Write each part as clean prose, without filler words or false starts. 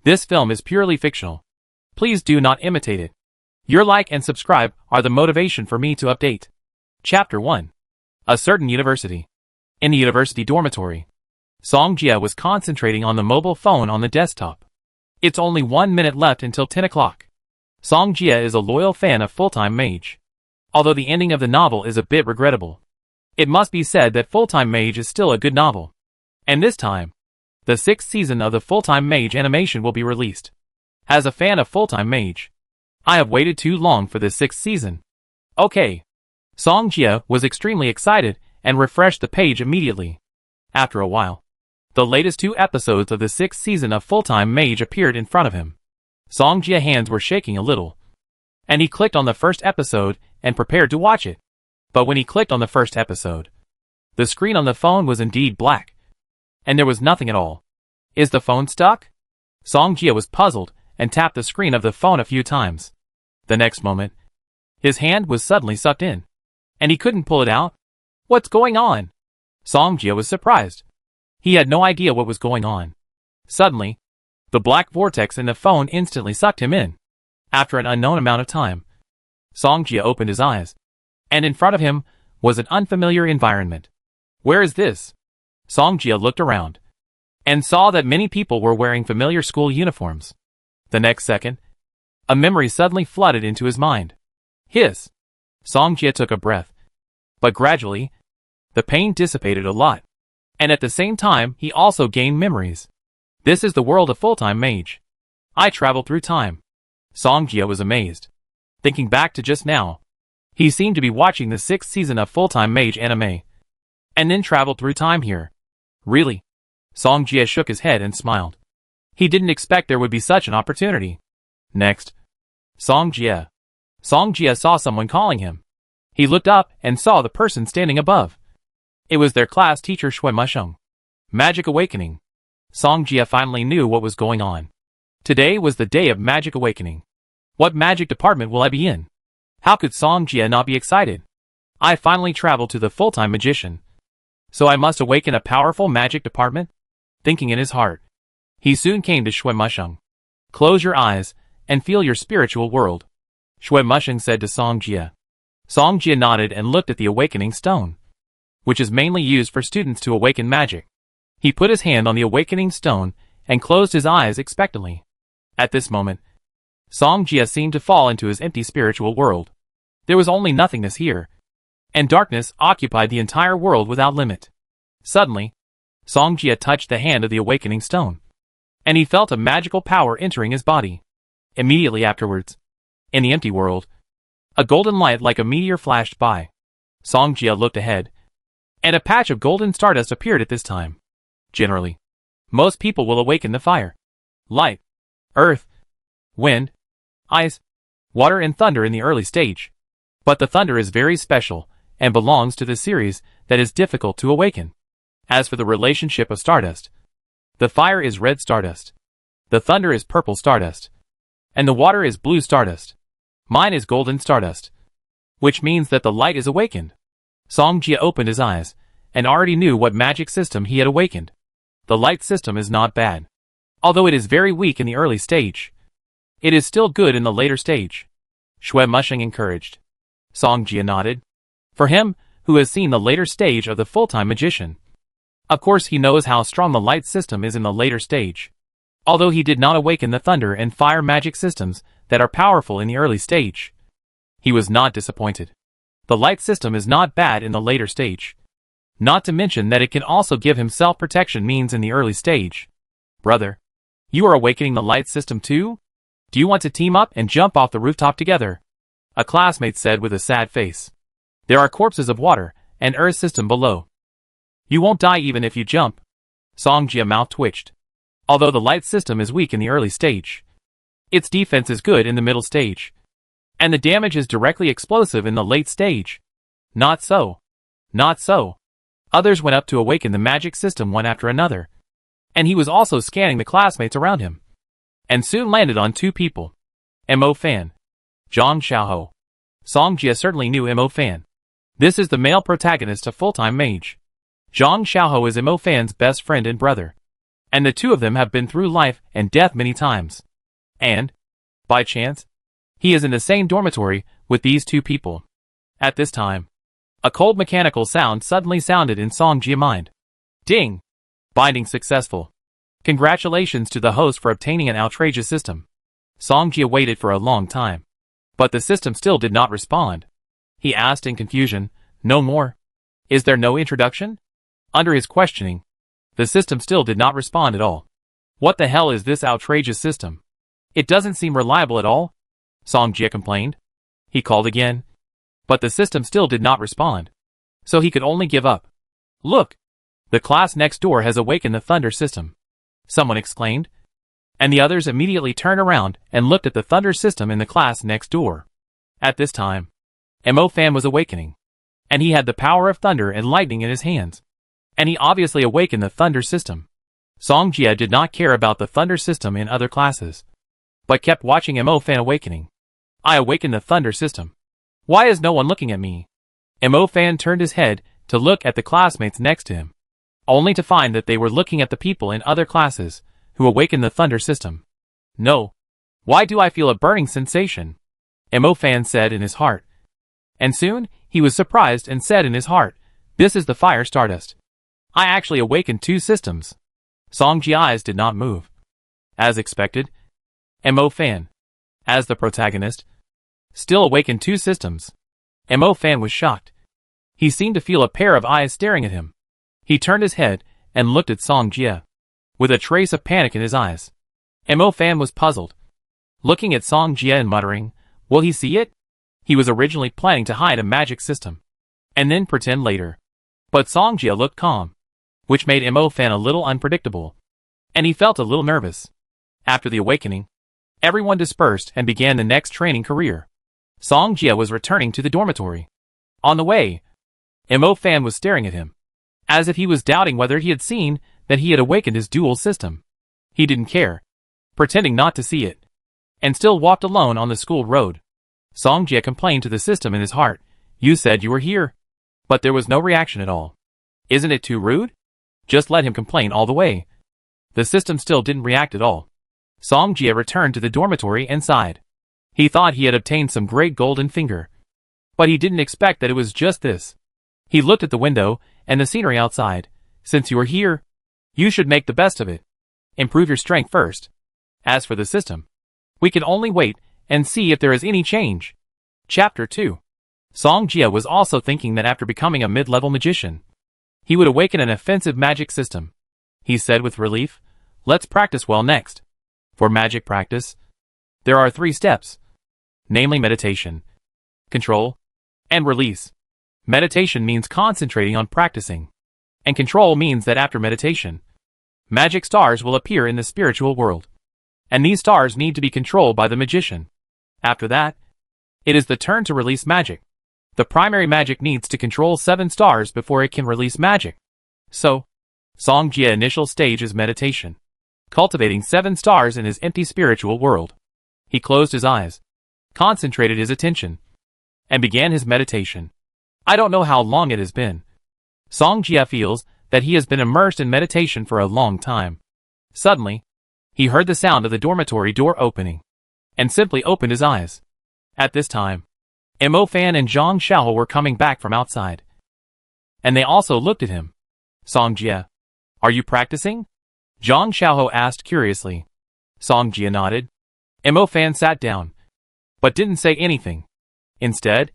This film is purely fictional. Please do not imitate it. Your like and subscribe are the motivation for me to update. Chapter 1. A certain university. In the university dormitory, Song Jia was concentrating on the mobile phone on the desktop. It's only 1 minute left until 10 o'clock. Song Jia is a loyal fan of Full-Time Mage. Although the ending of the novel is a bit regrettable, it must be said that Full-Time Mage is still a good novel. And this time, the 6th season of the Full-Time Mage animation will be released. As a fan of Full-Time Mage, I have waited too long for the 6th season. Okay. Song Jia was extremely excited and refreshed the page immediately. After a while, the latest 2 episodes of the 6th season of Full-Time Mage appeared in front of him. Song Jia's hands were shaking a little, and he clicked on the first episode and prepared to watch it. But when he clicked on the first episode, the screen on the phone was indeed black, and there was nothing at all. Is the phone stuck? Song Jia was puzzled and tapped the screen of the phone a few times. The next moment, his hand was suddenly sucked in, and he couldn't pull it out. What's going on? Song Jia was surprised. He had no idea what was going on. Suddenly, the black vortex in the phone instantly sucked him in. After an unknown amount of time, Song Jia opened his eyes, and in front of him was an unfamiliar environment. Where is this? Song Jia looked around, and saw that many people were wearing familiar school uniforms. The next second, a memory suddenly flooded into his mind. Hiss! Song Jia took a breath. But gradually, the pain dissipated a lot. And at the same time, he also gained memories. This is the world of Full-Time Mage. I traveled through time. Song Jia was amazed. Thinking back to just now, he seemed to be watching the 6th season of Full-Time Mage anime, and then traveled through time here. Really? Song Jia shook his head and smiled. He didn't expect there would be such an opportunity. Next, Song Jia saw someone calling him. He looked up and saw the person standing above. It was their class teacher Shui Musheng. Magic Awakening. Song Jia finally knew what was going on. Today was the day of Magic Awakening. What magic department will I be in? How could Song Jia not be excited? I finally traveled to the Full-Time Magician, so I must awaken a powerful magic department? Thinking in his heart, he soon came to Shui Musheng. Close your eyes and feel your spiritual world, Shui Musheng said to Song Jia. Song Jia nodded and looked at the awakening stone, which is mainly used for students to awaken magic. He put his hand on the awakening stone and closed his eyes expectantly. At this moment, Song Jia seemed to fall into his empty spiritual world. There was only nothingness here, and darkness occupied the entire world without limit. Suddenly, Song Jia touched the hand of the awakening stone, and he felt a magical power entering his body. Immediately afterwards, in the empty world, a golden light like a meteor flashed by. Song Jia looked ahead, and a patch of golden stardust appeared at this time. Generally, most people will awaken the fire, light, earth, wind, ice, water and thunder in the early stage. But the thunder is very special and belongs to the series that is difficult to awaken. As for the relationship of stardust, the fire is red stardust, the thunder is purple stardust, and the water is blue stardust. Mine is golden stardust, which means that the light is awakened. Song Jia opened his eyes and already knew what magic system he had awakened. The light system is not bad. Although it is very weak in the early stage, it is still good in the later stage, Shui Musheng encouraged. Song Jia nodded. For him, who has seen the later stage of the Full-Time Magician, of course he knows how strong the light system is in the later stage. Although he did not awaken the thunder and fire magic systems that are powerful in the early stage, he was not disappointed. The light system is not bad in the later stage. Not to mention that it can also give him self-protection means in the early stage. Brother, you are awakening the light system too? Do you want to team up and jump off the rooftop together? A classmate said with a sad face. There are corpses of water and earth system below. You won't die even if you jump. Song Jia's mouth twitched. Although the light system is weak in the early stage, its defense is good in the middle stage, and the damage is directly explosive in the late stage. Not so. Not so. Others went up to awaken the magic system one after another, and he was also scanning the classmates around him, and soon landed on 2 people. Mo Fan. Zhang Xiaoho. Song Jia certainly knew Mo Fan. This is the male protagonist of Full-Time Mage. Zhang Xiaoho is Mo Fan's best friend and brother. And the two of them have been through life and death many times. And, by chance, he is in the same dormitory with these two people. At this time, a cold mechanical sound suddenly sounded in Song Jie's mind. Ding! Binding successful. Congratulations to the host for obtaining an outrageous system. Song Jie waited for a long time. But the system still did not respond. He asked in confusion, no more? Is there no introduction? Under his questioning, the system still did not respond at all. What the hell is this outrageous system? It doesn't seem reliable at all, Song Jie complained. He called again, but the system still did not respond. So he could only give up. Look! The class next door has awakened the thunder system, someone exclaimed. And the others immediately turned around and looked at the thunder system in the class next door. At this time, Mo Fan was awakening, and he had the power of thunder and lightning in his hands. And he obviously awakened the thunder system. Song Jie did not care about the thunder system in other classes, but kept watching Mo Fan awakening. I awakened the thunder system. Why is no one looking at me? Mo Fan turned his head to look at the classmates next to him, only to find that they were looking at the people in other classes who awakened the thunder system. No. Why do I feel a burning sensation? Mo Fan said in his heart. And soon, he was surprised and said in his heart, this is the fire stardust. I actually awakened two systems. Song Jie's eyes did not move. As expected, Mo Fan, as the protagonist, still awakened two systems. Mo Fan was shocked. He seemed to feel a pair of eyes staring at him. He turned his head and looked at Song Jie, with a trace of panic in his eyes. Mo Fan was puzzled, looking at Song Jie and muttering, will he see it? He was originally planning to hide a magic system, and then pretend later. But Song Jie looked calm, which made Mo Fan a little unpredictable, and he felt a little nervous. After the awakening, everyone dispersed and began the next training career. Song Jie was returning to the dormitory. On the way, Mo Fan was staring at him, as if he was doubting whether he had seen that he had awakened his dual system. He didn't care, pretending not to see it, and still walked alone on the school road. Song Jie complained to the system in his heart, you said you were here. But there was no reaction at all. Isn't it too rude? Just let him complain all the way. The system still didn't react at all. Song Jie returned to the dormitory and sighed. He thought he had obtained some great golden finger, but he didn't expect that it was just this. He looked at the window and the scenery outside. Since you are here, you should make the best of it. Improve your strength first. As for the system, we can only wait and see if there is any change. Chapter 2. Song Jie was also thinking that after becoming a mid-level magician, he would awaken an offensive magic system. He said with relief, let's practice well next. For magic practice, there are 3 steps, namely meditation, control, and release. Meditation means concentrating on practicing, and control means that after meditation, magic stars will appear in the spiritual world, and these stars need to be controlled by the magician. After that, it is the turn to release magic. The primary magic needs to control 7 stars before it can release magic. So, Song Jie's initial stage is meditation, cultivating 7 stars in his empty spiritual world. He closed his eyes, concentrated his attention, and began his meditation. I don't know how long it has been. Song Jie feels that he has been immersed in meditation for a long time. Suddenly, he heard the sound of the dormitory door opening, and simply opened his eyes. At this time, Mo Fan and Zhang Xiaohou were coming back from outside, and they also looked at him. Song Jie, are you practicing? Zhang Xiaohou asked curiously. Song Jie nodded. Mo Fan sat down, but didn't say anything. Instead,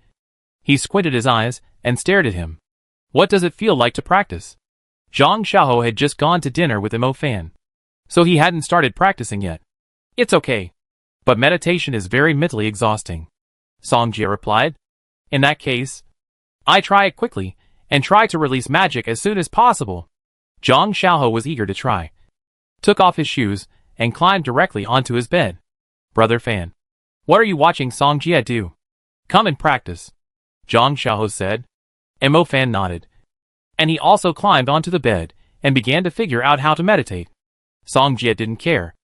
he squinted his eyes and stared at him. What does it feel like to practice? Zhang Xiaohou had just gone to dinner with Mo Fan, so he hadn't started practicing yet. It's okay, but meditation is very mentally exhausting, Song Jie replied. In that case, I try it quickly and try to release magic as soon as possible. Zhang Xiaohou was eager to try, took off his shoes, and climbed directly onto his bed. Brother Fan, what are you watching Song Jie do? Come and practice, Zhang Xiaohou said. Mo Fan nodded, and he also climbed onto the bed and began to figure out how to meditate. Song Jie didn't care,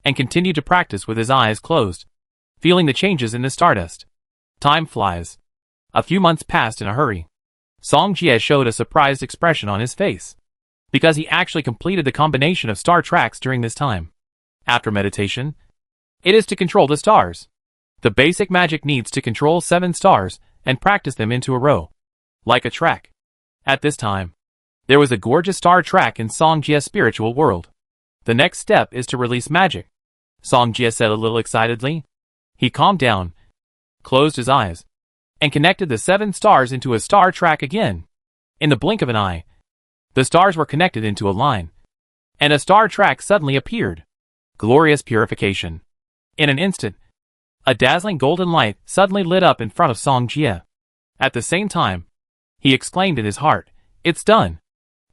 and continued to practice with his eyes closed, feeling the changes in the stardust. Time flies. A few months passed in a hurry. Song Jie showed a surprised expression on his face. because he actually completed the combination of star tracks during this time. After meditation, it is to control the stars. The basic magic needs to control 7 stars and practice them into a row, like a track. At this time, there was a gorgeous star track in Songjie's spiritual world. The next step is to release magic, Songjie said a little excitedly. He calmed down, closed his eyes, and connected the 7 stars into a star track again. In the blink of an eye, the stars were connected into a line, and a star track suddenly appeared. Glorious purification. In an instant, a dazzling golden light suddenly lit up in front of Songjie. At the same time, he exclaimed in his heart, "It's done."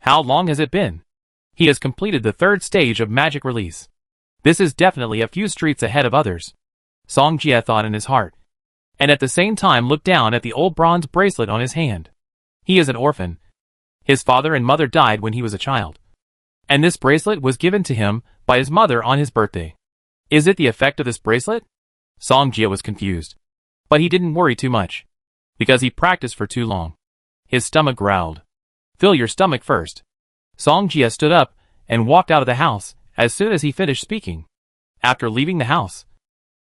How long has it been? He has completed the 3rd stage of magic release. This is definitely a few streets ahead of others, Songjie thought in his heart, and at the same time looked down at the old bronze bracelet on his hand. He is an orphan. His father and mother died when he was a child, and this bracelet was given to him by his mother on his birthday. Is it the effect of this bracelet? Songjie was confused, but he didn't worry too much, because he practiced for too long. His stomach growled. "Fill your stomach first." Songjie stood up and walked out of the house as soon as he finished speaking. After leaving the house,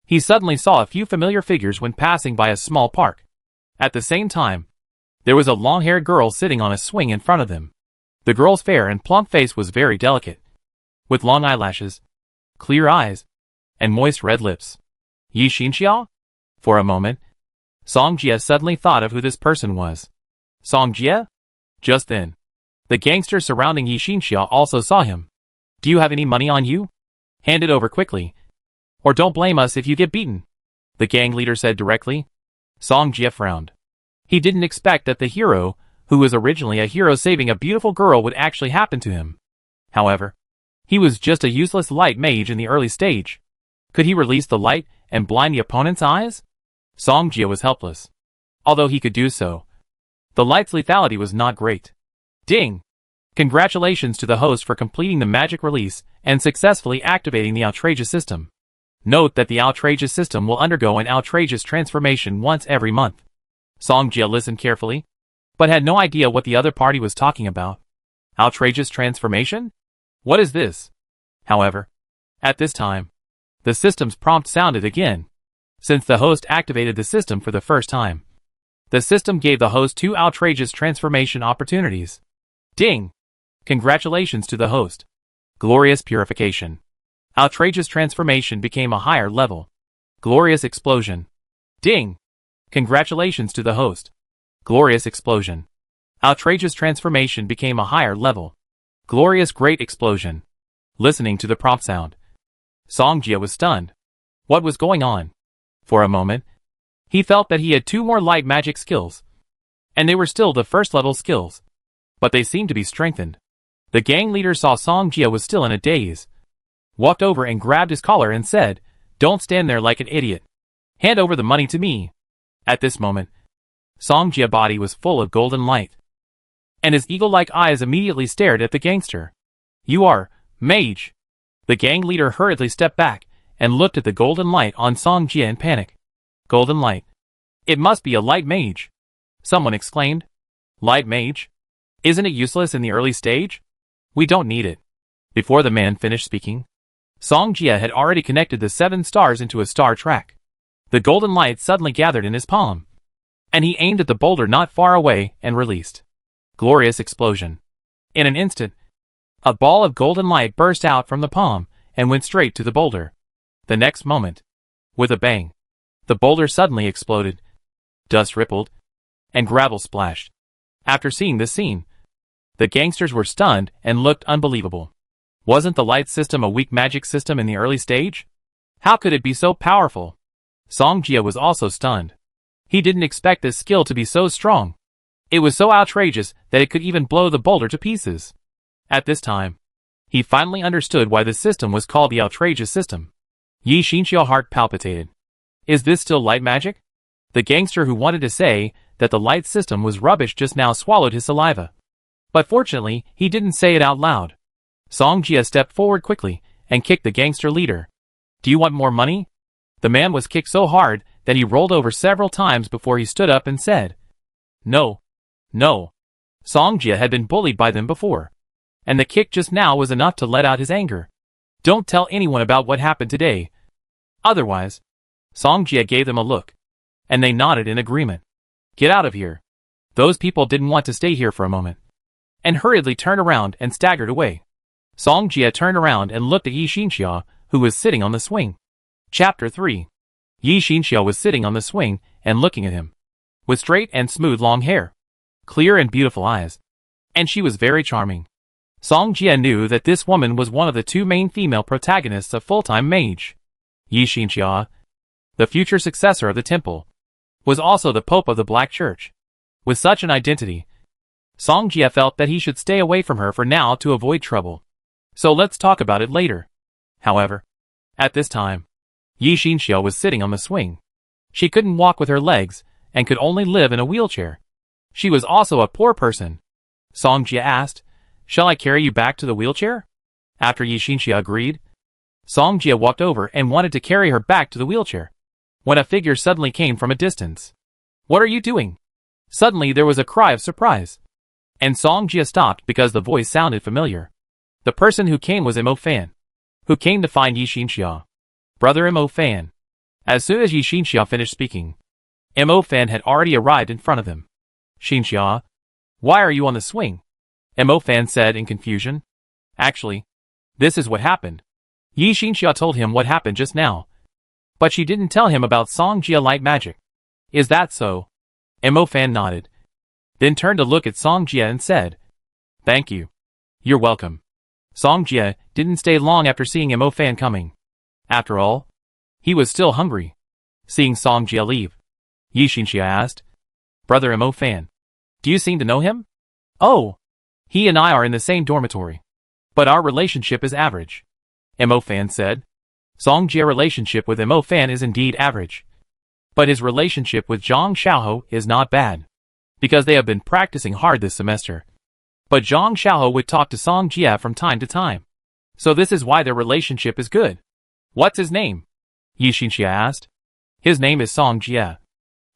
he suddenly saw a few familiar figures when passing by a small park. At the same time, there was a long-haired girl sitting on a swing in front of them. The girl's fair and plump face was very delicate, with long eyelashes, clear eyes, and moist red lips. Yi Xinxiao? For a moment, Songjie suddenly thought of who this person was. Songjie? Just then, the gangsters surrounding Yi Xinxiao also saw him. "Do you have any money on you? Hand it over quickly, or don't blame us if you get beaten," the gang leader said directly. Songjie frowned. He didn't expect that the hero, who was originally a hero saving a beautiful girl, would actually happen to him. However, he was just a useless light mage in the early stage. Could he release the light and blind the opponent's eyes? Songjie was helpless. Although he could do so, the light's lethality was not great. Ding! Congratulations to the host for completing the magic release and successfully activating the outrageous system. Note that the outrageous system will undergo an outrageous transformation once every month. Songjie listened carefully, but had no idea what the other party was talking about. Outrageous transformation? What is this? However, at this time, the system's prompt sounded again. Since the host activated the system for the first time, the system gave the host 2 outrageous transformation opportunities. Ding! Congratulations to the host. Glorious purification. Outrageous transformation became a higher level. Glorious explosion. Ding! Congratulations to the host. Glorious explosion. Outrageous transformation became a higher level. Glorious great explosion. Listening to the prompt sound, Songjie was stunned. What was going on? For a moment, he felt that he had 2 more light magic skills, and they were still the 1st level skills, but they seemed to be strengthened. The gang leader saw Songjie was still in a daze, walked over and grabbed his collar and said, "Don't stand there like an idiot. Hand over the money to me." At this moment, Songjie's body was full of golden light, and his eagle-like eyes immediately stared at the gangster. "You are Mage." The gang leader hurriedly stepped back and looked at the golden light on Songjie in panic. Golden light. It must be a light mage, someone exclaimed. Light mage? Isn't it useless in the early stage? We don't need it. Before the man finished speaking, Songjie had already connected the 7 stars into a star track. The golden light suddenly gathered in his palm, and he aimed at the boulder not far away and released. Glorious explosion. In an instant, a ball of golden light burst out from the palm and went straight to the boulder. The next moment, with a bang, the boulder suddenly exploded. Dust rippled, and gravel splashed. After seeing this scene, the gangsters were stunned and looked unbelievable. Wasn't the light system a weak magic system in the early stage? How could it be so powerful? Songjie was also stunned. He didn't expect this skill to be so strong. It was so outrageous that it could even blow the boulder to pieces. At this time, he finally understood why the system was called the outrageous system. Yi Xinxiao's heart palpitated. Is this still light magic? The gangster who wanted to say that the light system was rubbish just now swallowed his saliva. But fortunately, he didn't say it out loud. Songjie stepped forward quickly and kicked the gangster leader. Do you want more money? The man was kicked so hard that he rolled over several times before he stood up and said, No. No. Songjie had been bullied by them before. and the kick just now was enough to let out his anger. Don't tell anyone about what happened today. Otherwise, Song Jie gave them a look, and they nodded in agreement. Get out of here. Those people didn't want to stay here for a moment, and hurriedly turned around and staggered away. Song Jie turned around and looked at Yi Xinxia, who was sitting on the swing. Chapter 3. Yi Xinxia was sitting on the swing and looking at him, with straight and smooth long hair, clear and beautiful eyes, and she was very charming. Song Jie knew that this woman was one of the two main female protagonists of Full-Time Mage. Yi Xinxia, the future successor of the temple, was also the Pope of the Black Church. With such an identity, Song Jie felt that he should stay away from her for now to avoid trouble. So let's talk about it later. However, at this time, Yi Xinxia was sitting on the swing. She couldn't walk with her legs and could only live in a wheelchair. She was also a poor person. Song Jie asked, "Shall I carry you back to the wheelchair?" After Yi Xinxia agreed, Song Jie walked over and wanted to carry her back to the wheelchair, when a figure suddenly came from a distance. "What are you doing?" Suddenly there was a cry of surprise, and Song Jie stopped because the voice sounded familiar. The person who came was Mo Fan, who came to find Yi Xinxia. Brother Mo Fan. As soon as Yi Xinxia finished speaking, Mo Fan had already arrived in front of him. "Xinxia, why are you on the swing?" Mo Fan said in confusion. "Actually, this is what happened." Yi Xinxia told him what happened just now, but she didn't tell him about Song Jie light magic. "Is that so?" Mo Fan nodded, then turned to look at Song Jie and said, "Thank you." "You're welcome." Song Jie didn't stay long after seeing Mo Fan coming. After all, he was still hungry. Seeing Song Jie leave, Yi Xinxia asked, "Brother Mo Fan, do you seem to know him?" "Oh, he and I are in the same dormitory, but our relationship is average," Mo Fan said. Song Jie's relationship with Mo Fan is indeed average, but his relationship with Zhang Xiaoho is not bad, because they have been practicing hard this semester. But Zhang Xiaoho would talk to Song Jie from time to time, so this is why their relationship is good. "What's his name?" Yi Xinxia asked. "His name is Song Jie.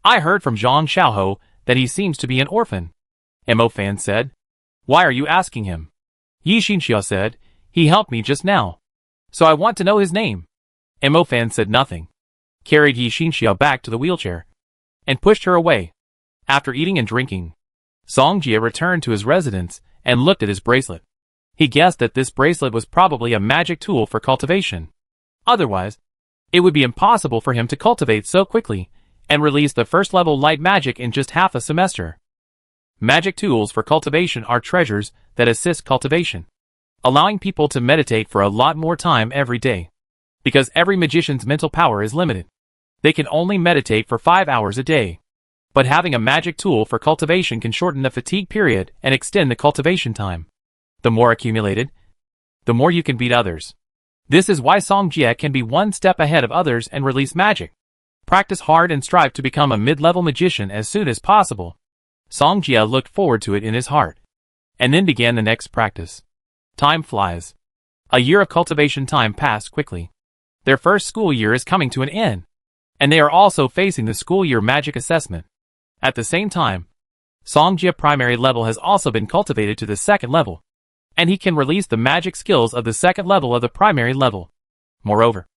I heard from Zhang Xiaoho that he seems to be an orphan," Mo Fan said. "Why are you asking him?" Yi Xinxia said, "He helped me just now, so I want to know his name." Mo Fan said nothing, carried Yi Xinxia back to the wheelchair, and pushed her away. After eating and drinking, Song Jie returned to his residence and looked at his bracelet. He guessed that this bracelet was probably a magic tool for cultivation. Otherwise, it would be impossible for him to cultivate so quickly and release the first level light magic in just half a semester. Magic tools for cultivation are treasures that assist cultivation, allowing people to meditate for a lot more time every day. Because every magician's mental power is limited, they can only meditate for 5 hours a day. But having a magic tool for cultivation can shorten the fatigue period and extend the cultivation time. The more accumulated, the more you can beat others. This is why Song Jie can be one step ahead of others and release magic. Practice hard and strive to become a mid-level magician as soon as possible. Song Jie looked forward to it in his heart, and then began the next practice. Time flies. A year of cultivation time passed quickly. Their first school year is coming to an end, and they are also facing the school year magic assessment. At the same time, Song Jie primary level has also been cultivated to the second level, and he can release the magic skills of the second level of the primary level. Moreover,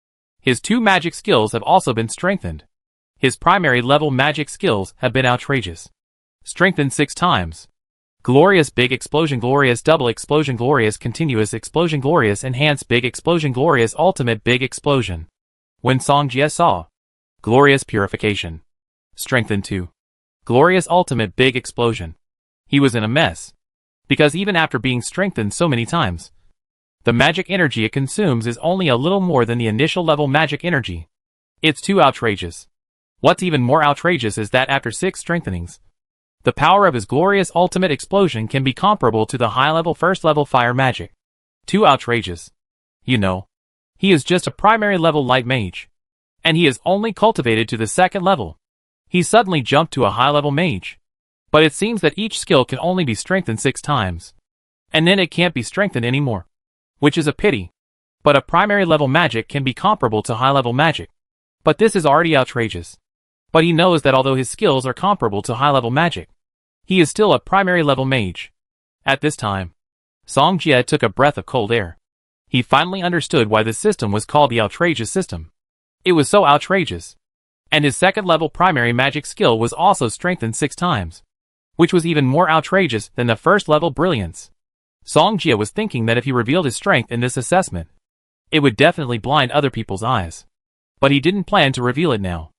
his 2 magic skills have also been strengthened. His primary level magic skills have been outrageous. Strengthened 6 times. Glorious Big Explosion, Glorious Double Explosion, Glorious Continuous Explosion, Glorious Enhanced Big Explosion, Glorious Ultimate Big Explosion. When Song Jie saw Glorious Purification, Strengthened 2, Glorious Ultimate Big Explosion, he was in a mess. Because even after being strengthened so many times, the magic energy it consumes is only a little more than the initial level magic energy. It's too outrageous. What's even more outrageous is that after 6 strengthenings, the power of his glorious ultimate explosion can be comparable to the high-level first-level fire magic. Too outrageous. You know, he is just a primary level light mage, and he is only cultivated to the second level. He suddenly jumped to a high-level mage. But it seems that each skill can only be strengthened 6 times, and then it can't be strengthened anymore, which is a pity. But a primary level magic can be comparable to high-level magic. But this is already outrageous. But he knows that although his skills are comparable to high-level magic, he is still a primary level mage. At this time, Song Jie took a breath of cold air. He finally understood why the system was called the outrageous system. It was so outrageous. And his second-level primary magic skill was also strengthened 6 times, which was even more outrageous than the first-level brilliance. Song Jie was thinking that if he revealed his strength in this assessment, it would definitely blind other people's eyes. But he didn't plan to reveal it now.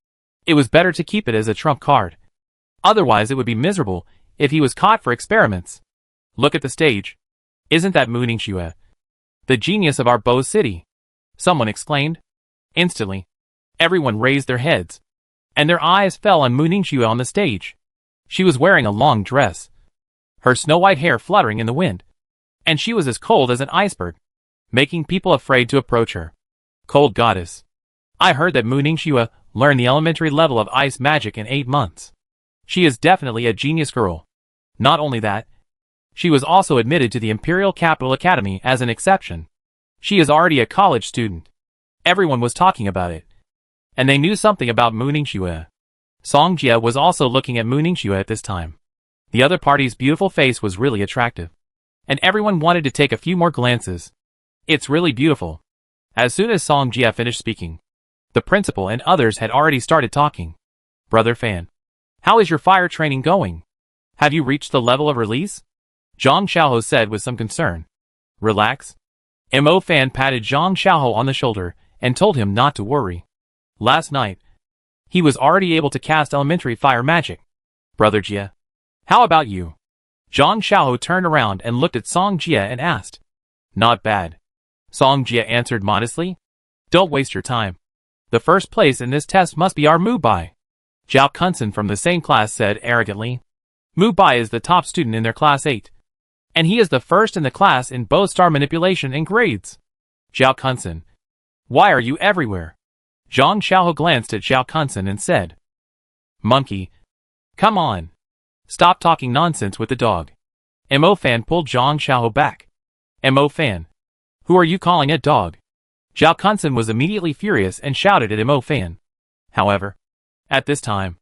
It was better to keep it as a trump card. Otherwise it would be miserable if he was caught for experiments. Look at the stage. Isn't that Mu Ningxue, the genius of our Bo city? Someone exclaimed. Instantly, everyone raised their heads, and their eyes fell on Mu Ningxue on the stage. She was wearing a long dress, her snow-white hair fluttering in the wind, and she was as cold as an iceberg, making people afraid to approach her. Cold goddess. I heard that Mu Ningxue learned the elementary level of ice magic in 8 months. She is definitely a genius girl. Not only that, she was also admitted to the Imperial Capital Academy as an exception. She is already a college student. Everyone was talking about it, and they knew something about Mu Ningxue. Song Jie was also looking at Mu Ningxue at this time. The other party's beautiful face was really attractive, and everyone wanted to take a few more glances. It's really beautiful. As soon as Song Jie finished speaking, the principal and others had already started talking. Brother Fan, how is your fire training going? Have you reached the level of release? Zhang Xiaoho said with some concern. Relax. Mo Fan patted Zhang Xiaoho on the shoulder and told him not to worry. Last night, he was already able to cast elementary fire magic. Brother Jie, how about you? Zhang Xiaoho turned around and looked at Song Jie and asked. Not bad. Song Jie answered modestly. Don't waste your time. The first place in this test must be our Mu Bai. Zhao Kunsen from the same class said arrogantly. Mu Bai is the top student in their class 8. And he is the first in the class in both star manipulation and grades. Zhao Kunsen, why are you everywhere? Zhang Xiaoho glanced at Zhao Kunsen and said. Monkey. Come on. Stop talking nonsense with the dog. Mo Fan pulled Zhang Xiaoho back. Mo Fan. Who are you calling a dog? Zhao Kunsen was immediately furious and shouted at Mo Fan. However, at this time,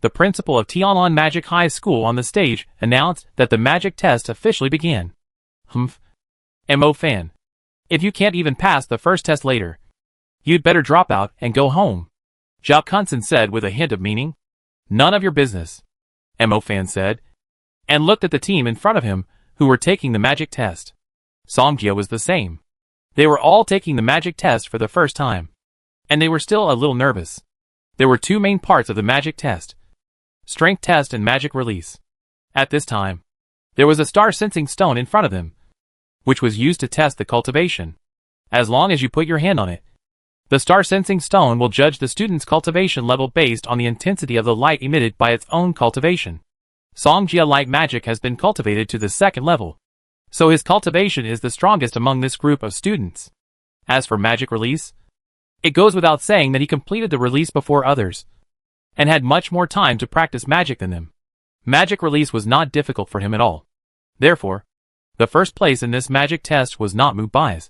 the principal of Tianlan Magic High School on the stage announced that the magic test officially began. Humph. Mo Fan. If you can't even pass the first test later, you'd better drop out and go home. Zhao Kunsen said with a hint of meaning. None of your business, Mo Fan said, and looked at the team in front of him who were taking the magic test. Song Jie was the same. They were all taking the magic test for the first time, and they were still a little nervous. There were 2 main parts of the magic test: strength test and magic release. At this time, there was a star sensing stone in front of them, which was used to test the cultivation. As long as you put your hand on it, the star sensing stone will judge the student's cultivation level based on the intensity of the light emitted by its own cultivation. Song Jie light magic has been cultivated to the 2nd level, so his cultivation is the strongest among this group of students. As for magic release, it goes without saying that he completed the release before others, and had much more time to practice magic than them. Magic release was not difficult for him at all. Therefore, the first place in this magic test was not Mu Bai's,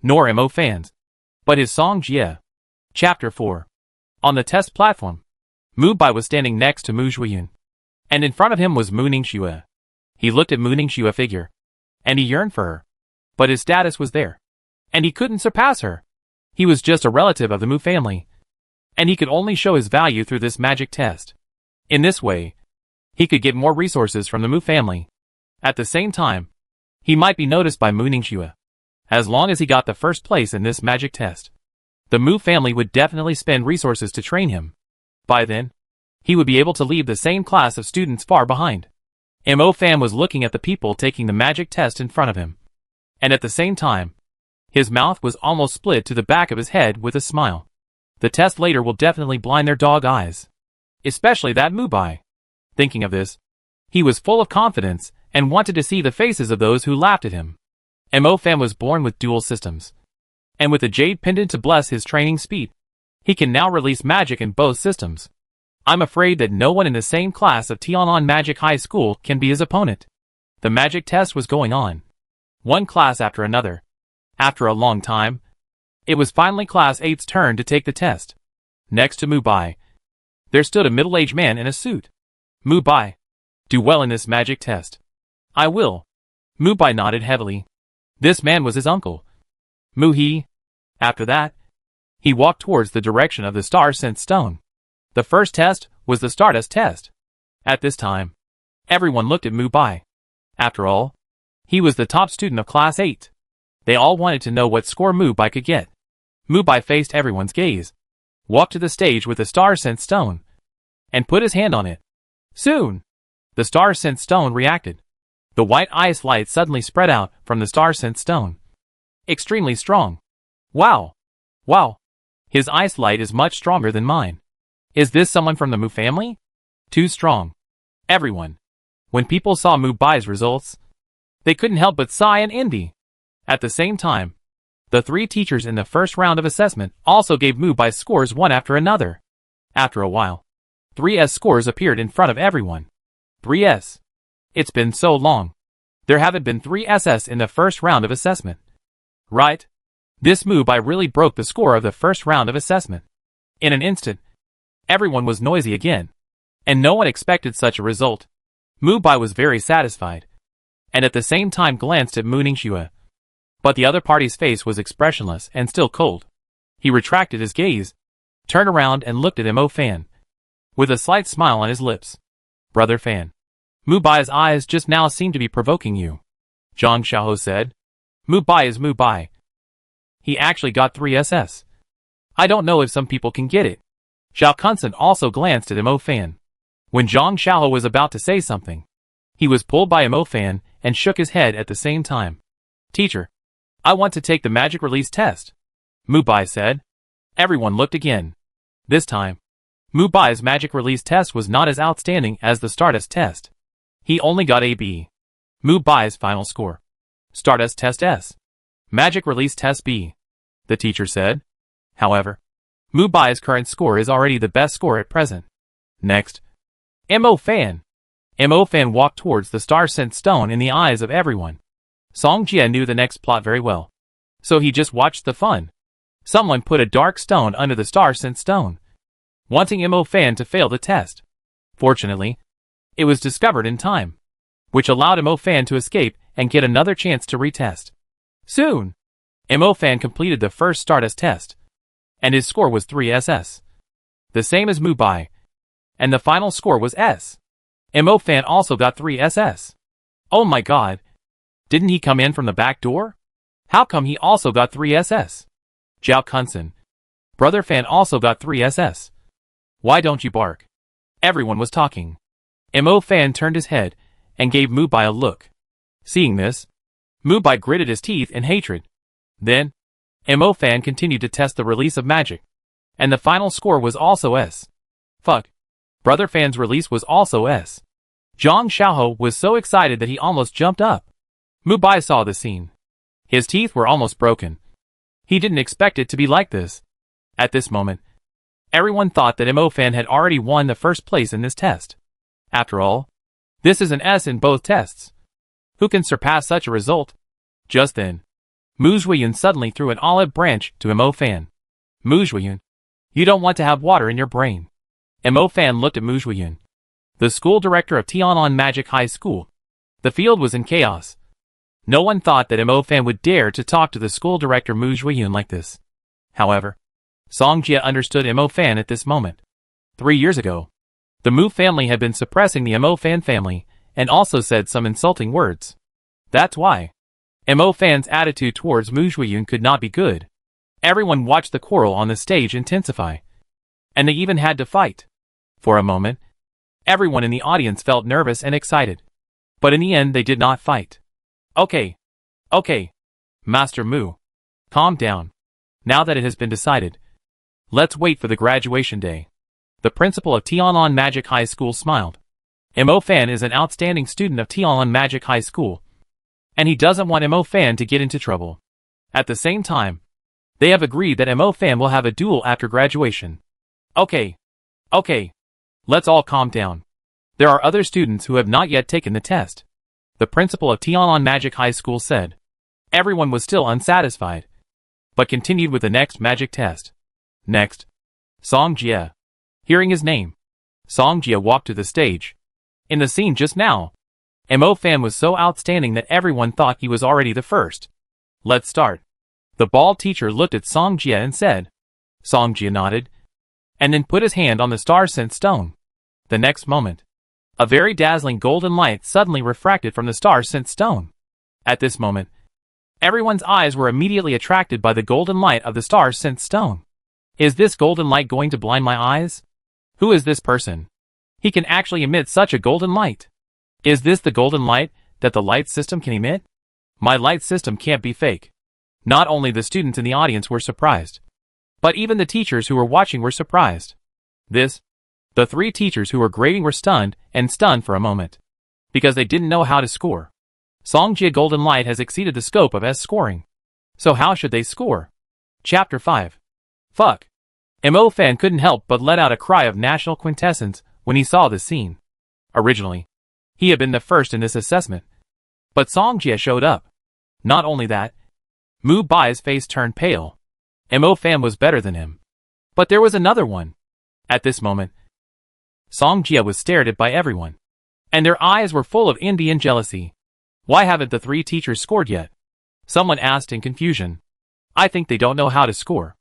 nor Mo Fan's, but his Song Jie. Chapter 4. On the test platform, Mu Bai was standing next to Mu Zhuiyun, and in front of him was Mu Ningxue. He looked at Mu Ningxue's figure, and he yearned for her, but his status was there, and he couldn't surpass her. He was just a relative of the Mu family, and he could only show his value through this magic test. In this way, he could get more resources from the Mu family. At the same time, he might be noticed by Mu Ningxue. As long as he got the first place in this magic test, the Mu family would definitely spend resources to train him. By then, he would be able to leave the same class of students far behind. Mo Fan was looking at the people taking the magic test in front of him, and at the same time, his mouth was almost split to the back of his head with a smile. The test later will definitely blind their dog eyes, especially that Mu Bai. Thinking of this, he was full of confidence and wanted to see the faces of those who laughed at him. Mo Fan was born with dual systems, and with a jade pendant to bless his training speed, he can now release magic in both systems. I'm afraid that no one in the same class of Tianlan Magic High School can be his opponent. The magic test was going on, one class after another. After a long time, it was finally Class 8's turn to take the test. Next to Mu Bai, there stood a middle-aged man in a suit. Mu Bai, do well in this magic test. I will. Mu Bai nodded heavily. This man was his uncle. Mu He. After that, he walked towards the direction of the star-sent stone. The first test was the Stardust test. At this time, everyone looked at Mu Bai. After all, he was the top student of Class 8. They all wanted to know what score Mu Bai could get. Mu Bai faced everyone's gaze, walked to the stage with the star-sent stone, and put his hand on it. Soon, the star-sent stone reacted. The white ice light suddenly spread out from the star-sent stone. Extremely strong. Wow! Wow! His ice light is much stronger than mine. Is this someone from the Mu family? Too strong. Everyone. When people saw Mu Bai's results, they couldn't help but sigh and envy. At the same time, the 3 teachers in the first round of assessment also gave Mu Bai scores one after another. After a while, 3S scores appeared in front of everyone. 3S. It's been so long. There haven't been 3 SS in the first round of assessment. Right? This Mu Bai really broke the score of the first round of assessment. In an instant, everyone was noisy again, and no one expected such a result. Mu Bai was very satisfied, and at the same time glanced at Mu Ningxue. But the other party's face was expressionless and still cold. He retracted his gaze, turned around and looked at Mo Fan, with a slight smile on his lips. Brother Fan, Mu Bai's eyes just now seem to be provoking you. Zhang Xiaoho said. Mu Bai is Mu Bai. He actually got 3 SS. I don't know if some people can get it. Zhao Kunsen also glanced at Mo Fan. When Zhang Xiaoho was about to say something, he was pulled by Mo Fan and shook his head at the same time. Teacher, I want to take the magic release test, Mu Bai said. Everyone looked again. This time, Mu Bai's magic release test was not as outstanding as the Stardust test. He only got a B. Mu Bai's final score. Stardust test S. Magic release test B, the teacher said. However, Mu Bai's current score is already the best score at present. Next, Mo Fan. Mo Fan walked towards the star-sent stone in the eyes of everyone. Song Jie knew the next plot very well, so he just watched the fun. Someone put a dark stone under the star-sent stone, wanting Mo Fan to fail the test. Fortunately, it was discovered in time, which allowed Mo Fan to escape and get another chance to retest. Soon, Mo Fan completed the first Stardust test, and his score was 3 SS, the same as Mu Bai, and the final score was S. Mo Fan also got 3 SS. Oh my god! Didn't he come in from the back door? How come he also got 3 SS? Zhao Kunsen. Brother Fan also got 3 SS. Why don't you bark? Everyone was talking. Mo Fan turned his head and gave Mu Bai a look. Seeing this, Mu Bai gritted his teeth in hatred. Then, Mo Fan continued to test the release of magic, and the final score was also S. Fuck. Brother Fan's release was also S. Zhang Xiaoho was so excited that he almost jumped up. Mu Bai saw the scene. His teeth were almost broken. He didn't expect it to be like this. At this moment, everyone thought that Mo Fan had already won the first place in this test. After all, this is an S in both tests. Who can surpass such a result? Just then, Mu Zhuiyun suddenly threw an olive branch to Mo Fan. Mu Zhuiyun, you don't want to have water in your brain. Mo Fan looked at Mu Zhuiyun, the school director of Tian'an Magic High School. The field was in chaos. No one thought that Mo Fan would dare to talk to the school director Mu Zhuiyun like this. However, Song Jie understood Mo Fan at this moment. 3 years ago, the Mu family had been suppressing the Mo Fan family and also said some insulting words. That's why Mo Fan's attitude towards Mu Zhuiyun could not be good. Everyone watched the quarrel on the stage intensify, and they even had to fight. For a moment, everyone in the audience felt nervous and excited, but in the end they did not fight. Okay. Master Mu, calm down. Now that it has been decided, let's wait for the graduation day. The principal of Tian'an Magic High School smiled. Mo Fan is an outstanding student of Tian'an Magic High School, and he doesn't want Mo Fan to get into trouble. At the same time, they have agreed that Mo Fan will have a duel after graduation. Okay. Let's all calm down. There are other students who have not yet taken the test, the principal of Tian'an Magic High School said. Everyone was still unsatisfied, but continued with the next magic test. Next, Song Jie. Hearing his name, Song Jie walked to the stage. In the scene just now, Mo Fan was so outstanding that everyone thought he was already the first. Let's start. The bald teacher looked at Song Jia and said. Song Jia nodded, and then put his hand on the star-sent stone. The next moment, a very dazzling golden light suddenly refracted from the star-sent stone. At this moment, everyone's eyes were immediately attracted by the golden light of the star-sent stone. Is this golden light going to blind my eyes? Who is this person? He can actually emit such a golden light. Is this the golden light that the light system can emit? My light system can't be fake. Not only the students in the audience were surprised, but even the teachers who were watching were surprised. The 3 teachers who were grading were stunned for a moment, because they didn't know how to score. Song Jia Golden Light has exceeded the scope of S scoring. So how should they score? Chapter 5. Fuck. Mo Fan couldn't help but let out a cry of national quintessence when he saw this scene. Originally, he had been the first in this assessment, but Song Jia showed up. Not only that, Mu Bai's face turned pale. Mo Fan was better than him. But there was another one. At this moment, Song Jia was stared at by everyone, and their eyes were full of envy and jealousy. Why haven't the 3 teachers scored yet? Someone asked in confusion. I think they don't know how to score.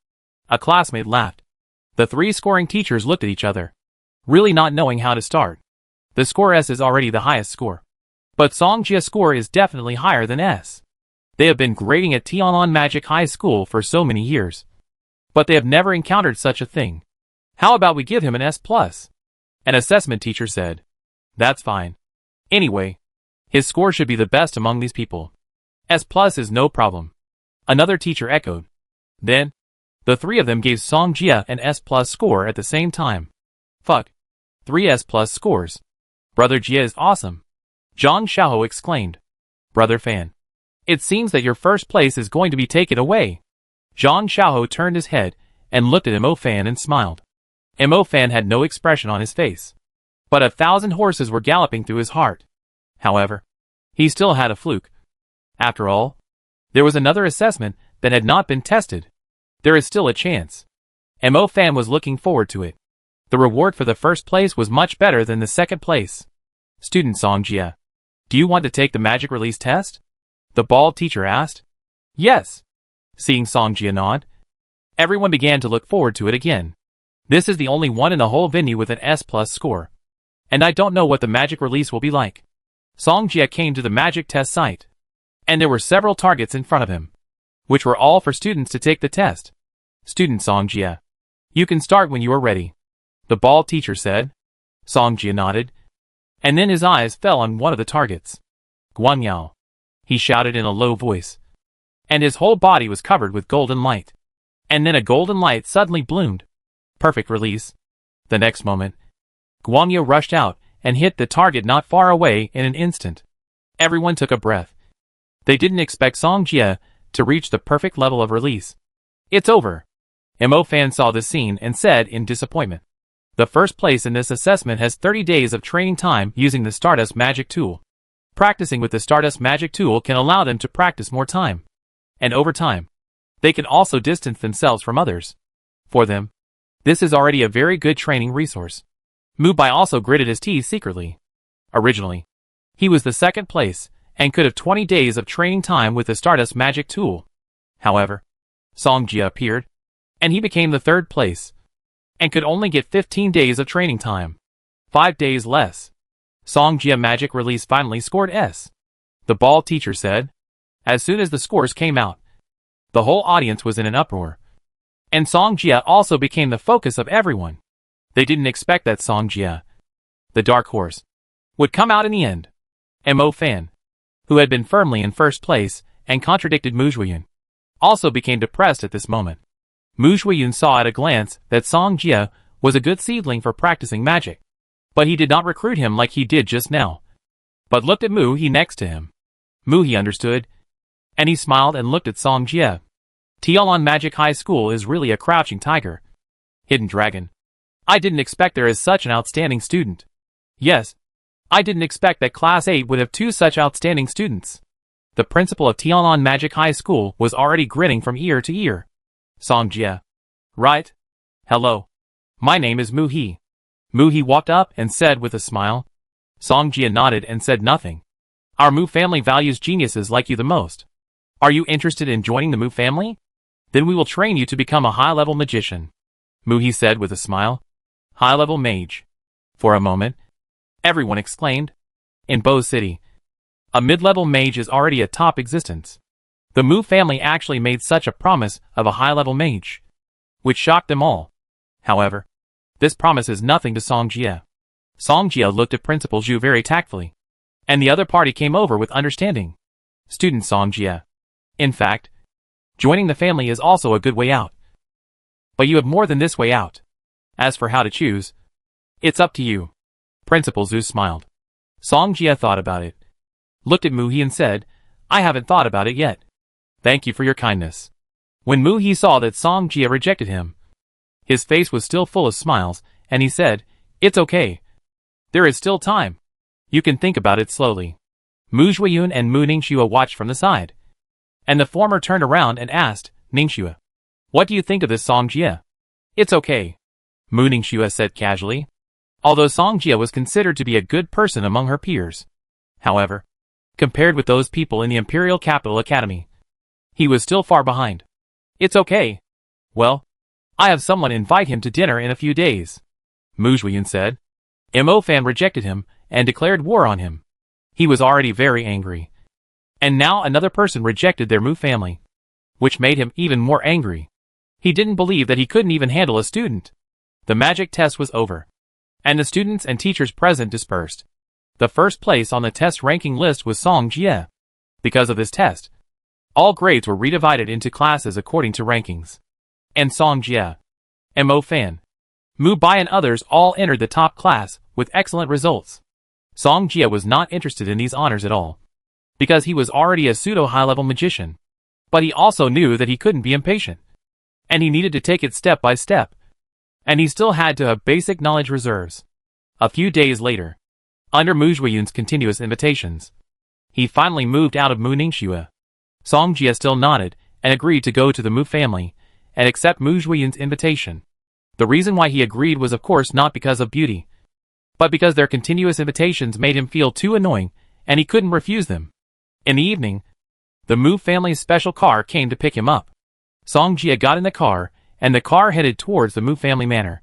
A classmate laughed. The 3 scoring teachers looked at each other, really not knowing how to start. The score S is already the highest score, but Song Jia's score is definitely higher than S. They have been grading at Tianlan Magic High School for so many years, but they have never encountered such a thing. How about we give him an S+? An assessment teacher said. That's fine. Anyway, his score should be the best among these people. S+ is no problem. Another teacher echoed. Then, the 3 of them gave Song Jia an S+ score at the same time. Fuck. 3 S+ scores. Brother Jia is awesome. Zhang Xiaoho exclaimed. Brother Fan. It seems that your first place is going to be taken away. Zhang Xiaoho turned his head and looked at Mo Fan and smiled. Mo Fan had no expression on his face, but 1,000 horses were galloping through his heart. However, he still had a fluke. After all, there was another assessment that had not been tested. There is still a chance. Mo Fan was looking forward to it. The reward for the first place was much better than the second place. Student Song Jia, do you want to take the magic release test? The bald teacher asked. Yes. Seeing Song Jia nod, everyone began to look forward to it again. This is the only one in the whole venue with an S+ score. And I don't know what the magic release will be like. Song Jia came to the magic test site, and there were several targets in front of him, which were all for students to take the test. Student Song Jia, you can start when you are ready, the bald teacher said. Song Jia nodded, and then his eyes fell on one of the targets. Guanyao, he shouted in a low voice, and his whole body was covered with golden light. And then a golden light suddenly bloomed. Perfect release. The next moment, Guanyao rushed out and hit the target not far away in an instant. Everyone took a breath. They didn't expect Song Jia to reach the perfect level of release. It's over. Mo Fan saw the scene and said in disappointment. The first place in this assessment has 30 days of training time using the Stardust Magic Tool. Practicing with the Stardust Magic Tool can allow them to practice more time. And over time, they can also distance themselves from others. For them, this is already a very good training resource. Mu Bai also gritted his teeth secretly. Originally, he was the second place and could have 20 days of training time with the Stardust Magic Tool. However, Song Jia appeared, and he became the third place, and could only get 15 days of training time. 5 days less. Song Jia Magic Release finally scored S. The bald teacher said. As soon as the scores came out, the whole audience was in an uproar. And Song Jia also became the focus of everyone. They didn't expect that Song Jia, the dark horse, would come out in the end. Mo Fan, who had been firmly in first place and contradicted Mu Zhuiyun, also became depressed at this moment. Mu Zhuiyun saw at a glance that Song Jia was a good seedling for practicing magic, but he did not recruit him like he did just now, but looked at Mu He next to him. Mu He understood, and he smiled and looked at Song Jia. Tianlan Magic High School is really a crouching tiger. Hidden dragon. I didn't expect there is such an outstanding student. Yes, I didn't expect that Class 8 would have 2 such outstanding students. The principal of Tianlan Magic High School was already grinning from ear to ear. Song Jia. Right? Hello. My name is Mu He. Mu He walked up and said with a smile. Song Jia nodded and said nothing. Our Mu family values geniuses like you the most. Are you interested in joining the Mu family? Then we will train you to become a high-level magician. Mu, he said with a smile. High-level mage. For a moment, everyone exclaimed. In Bo City, a mid-level mage is already a top existence. The Mu family actually made such a promise of a high-level mage, which shocked them all. However, this promise is nothing to Song Jie. Song Jie looked at Principal Zhu very tactfully, and the other party came over with understanding. Student Song Jie. In fact, joining the family is also a good way out. But you have more than this way out. As for how to choose, it's up to you. Principal Zhu smiled. Song Jie thought about it, looked at Mu He and said, I haven't thought about it yet. Thank you for your kindness. When Mu He saw that Song Jie rejected him, his face was still full of smiles, and he said, It's okay. There is still time. You can think about it slowly. Mu Zhuiyun and Mu Ningxue watched from the side, and the former turned around and asked, Ningxue, what do you think of this Song Jie? It's okay, Mu Ningxue said casually. Although Song Jie was considered to be a good person among her peers, however, compared with those people in the Imperial Capital Academy, he was still far behind. It's okay. Well, I have someone invite him to dinner in a few days, Mu Zhuiyun said. Mo Fan rejected him and declared war on him. He was already very angry. And now another person rejected their Mu family, which made him even more angry. He didn't believe that he couldn't even handle a student. The magic test was over, and the students and teachers present dispersed. The first place on the test ranking list was Song Jie. Because of this test, all grades were redivided into classes according to rankings. And Song Jie, Mo Fan, Mu Bai and others all entered the top class with excellent results. Song Jie was not interested in these honors at all, because he was already a pseudo-high-level magician. But he also knew that he couldn't be impatient, and he needed to take it step by step, and he still had to have basic knowledge reserves. A few days later, under Mu Zhuiyun's continuous invitations, he finally moved out of Mu Ningxue. Song Jie still nodded and agreed to go to the Mu family and accept Mu Zhuiyun's invitation. The reason why he agreed was of course not because of beauty, but because their continuous invitations made him feel too annoying and he couldn't refuse them. In the evening, the Mu family's special car came to pick him up. Song Jie got in the car, and the car headed towards the Mu family manor.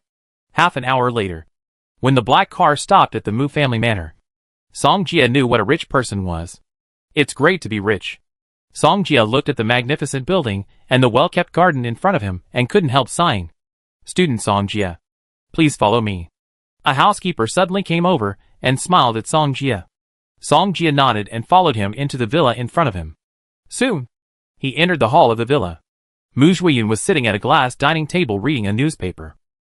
Half an hour later, when the black car stopped at the Mu family manor, Song Jie knew what a rich person was. It's great to be rich. Song Jie looked at the magnificent building and the well-kept garden in front of him and couldn't help sighing. Student Song Jie, please follow me. A housekeeper suddenly came over and smiled at Song Jie. Song Jie nodded and followed him into the villa in front of him. Soon, he entered the hall of the villa. Mu Zhuiyun was sitting at a glass dining table reading a newspaper.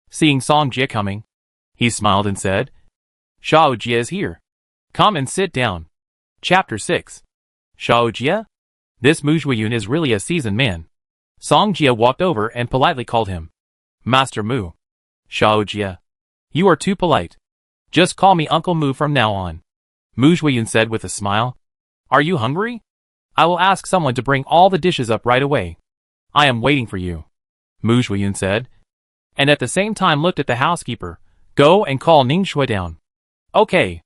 Seeing Song Jie coming, he smiled and said, Shao Jie is here. Come and sit down. Chapter 6. Shao Jie? This Mu Zhuiyun is really a seasoned man. Song Jie walked over and politely called him Master Mu. Shao Jie, you are too polite. Just call me Uncle Mu from now on, Mu Zhuiyun said with a smile. Are you hungry? I will ask someone to bring all the dishes up right away. I am waiting for you, Mu Zhuiyun said, and at the same time looked at the housekeeper. Go and call Ningxue down. Okay.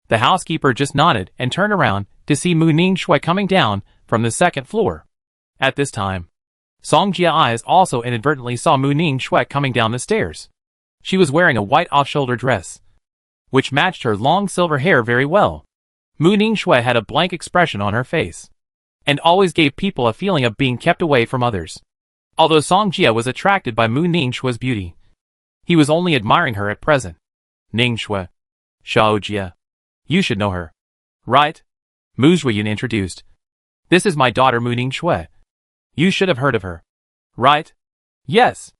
The housekeeper just nodded and turned around to see Mu Ningxue coming down from the second floor. At this time, Song Jie's eyes also inadvertently saw Mu Ningxue coming down the stairs. She was wearing a white off-shoulder dress, which matched her long silver hair very well. Mu Ningxue had a blank expression on her face, and always gave people a feeling of being kept away from others. Although Song Jie was attracted by Mu Ningxue's beauty, he was only admiring her at present. Ningxue, Shao Jie, you should know her, right? Mu Zhuiyun introduced. This is my daughter Mu Ningxue. You should have heard of her, right? Yes.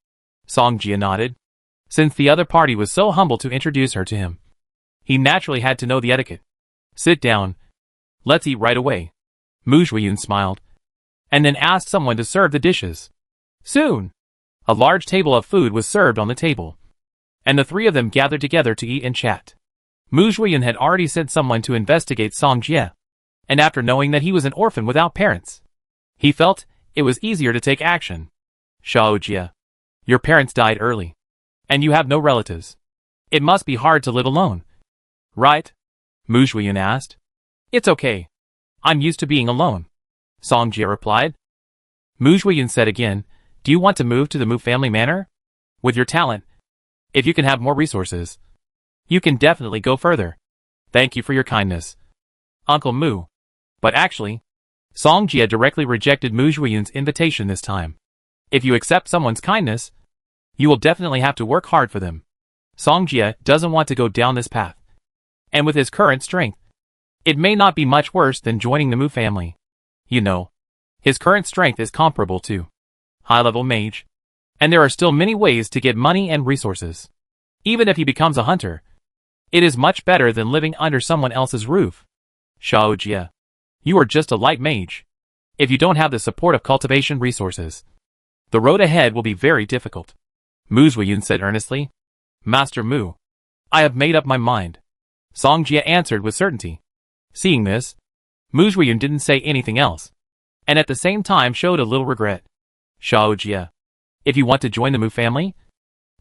Song Jie nodded. Since the other party was so humble to introduce her to him, he naturally had to know the etiquette. Sit down. Let's eat right away. Mu Zhuiyun smiled, and then asked someone to serve the dishes. Soon, a large table of food was served on the table, and the three of them gathered together to eat and chat. Mu Zhuiyun had already sent someone to investigate Song Jie, and after knowing that he was an orphan without parents, he felt it was easier to take action. Shao Jie, your parents died early, and you have no relatives. It must be hard to live alone, right? Mu Zhuiyun asked. It's okay. I'm used to being alone, Song Jie replied. Mu Ningxue said again, do you want to move to the Mu family manor? With your talent, if you can have more resources, you can definitely go further. Thank you for your kindness, Uncle Mu. But actually, Song Jie directly rejected Mu Ningxue's invitation this time. If you accept someone's kindness, you will definitely have to work hard for them. Song Jie doesn't want to go down this path. And with his current strength, it may not be much worse than joining the Mu family. You know, his current strength is comparable to high-level mage, and there are still many ways to get money and resources. Even if he becomes a hunter, it is much better than living under someone else's roof. Xiao Jie, you are just a light mage. If you don't have the support of cultivation resources, the road ahead will be very difficult. Mu Ningxue said earnestly. Master Mu, I have made up my mind, Song Jie answered with certainty. Seeing this, Mu Ningxue didn't say anything else, and at the same time showed a little regret. Xiao Jie, if you want to join the Mu family,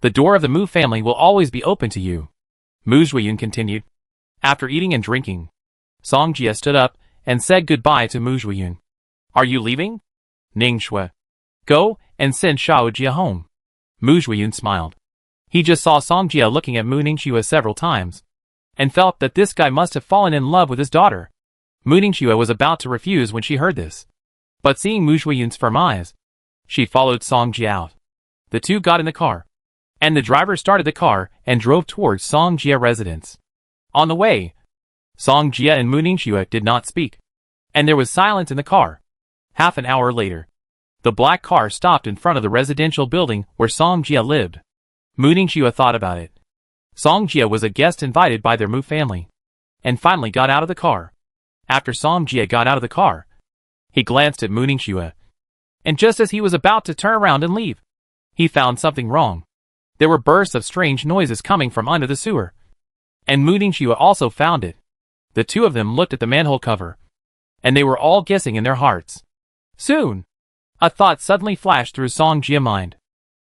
the door of the Mu family will always be open to you. Mu Ningxue continued. After eating and drinking, Song Jie stood up and said goodbye to Mu Ningxue. Are you leaving? Ningxue, go and send Xiao Jie home. Mu Ningxue smiled. He just saw Song Jie looking at Mu Ningxue several times, and felt that this guy must have fallen in love with his daughter. Mu Ningxue was about to refuse when she heard this, but seeing Mu Ningxue's firm eyes, she followed Song Jie out. The two got in the car, and the driver started the car and drove towards Song Jie residence. On the way, Song Jie and Mu Ningxue did not speak, and there was silence in the car. Half an hour later, the black car stopped in front of the residential building where Song Jie lived. Mu Ningxue thought about it. Song Jie was a guest invited by their Mu family, and finally got out of the car. After Song Jie got out of the car, he glanced at Mu Ningxue, and just as he was about to turn around and leave, he found something wrong. There were bursts of strange noises coming from under the sewer, and Mu Ningxue also found it. The two of them looked at the manhole cover, and they were all guessing in their hearts. Soon, a thought suddenly flashed through Song Jie's mind.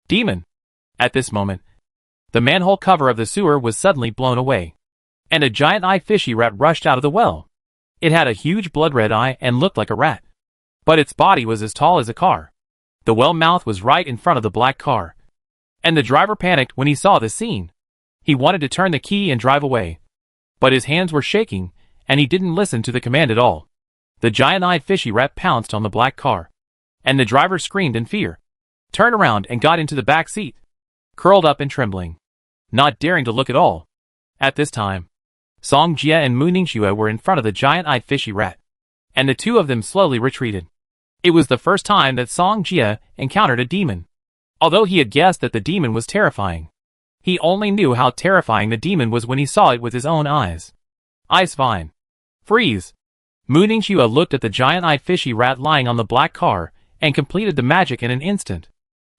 Demon. At this moment, the manhole cover of the sewer was suddenly blown away, and a giant-eyed fishy rat rushed out of the well. It had a huge blood-red eye and looked like a rat, but its body was as tall as a car. The well mouth was right in front of the black car, and the driver panicked when he saw the scene. He wanted to turn the key and drive away, but his hands were shaking, and he didn't listen to the command at all. The giant-eyed fishy rat pounced on the black car, and the driver screamed in fear, turned around and got into the back seat, curled up and trembling, not daring to look at all. At this time, Song Jie and Mu Ningxue were in front of the giant-eyed fishy rat, and the two of them slowly retreated. It was the first time that Song Jie encountered a demon. Although he had guessed that the demon was terrifying, he only knew how terrifying the demon was when he saw it with his own eyes. Ice Vine. Freeze! Mu Ningxue looked at the giant-eyed fishy rat lying on the black car and completed the magic in an instant.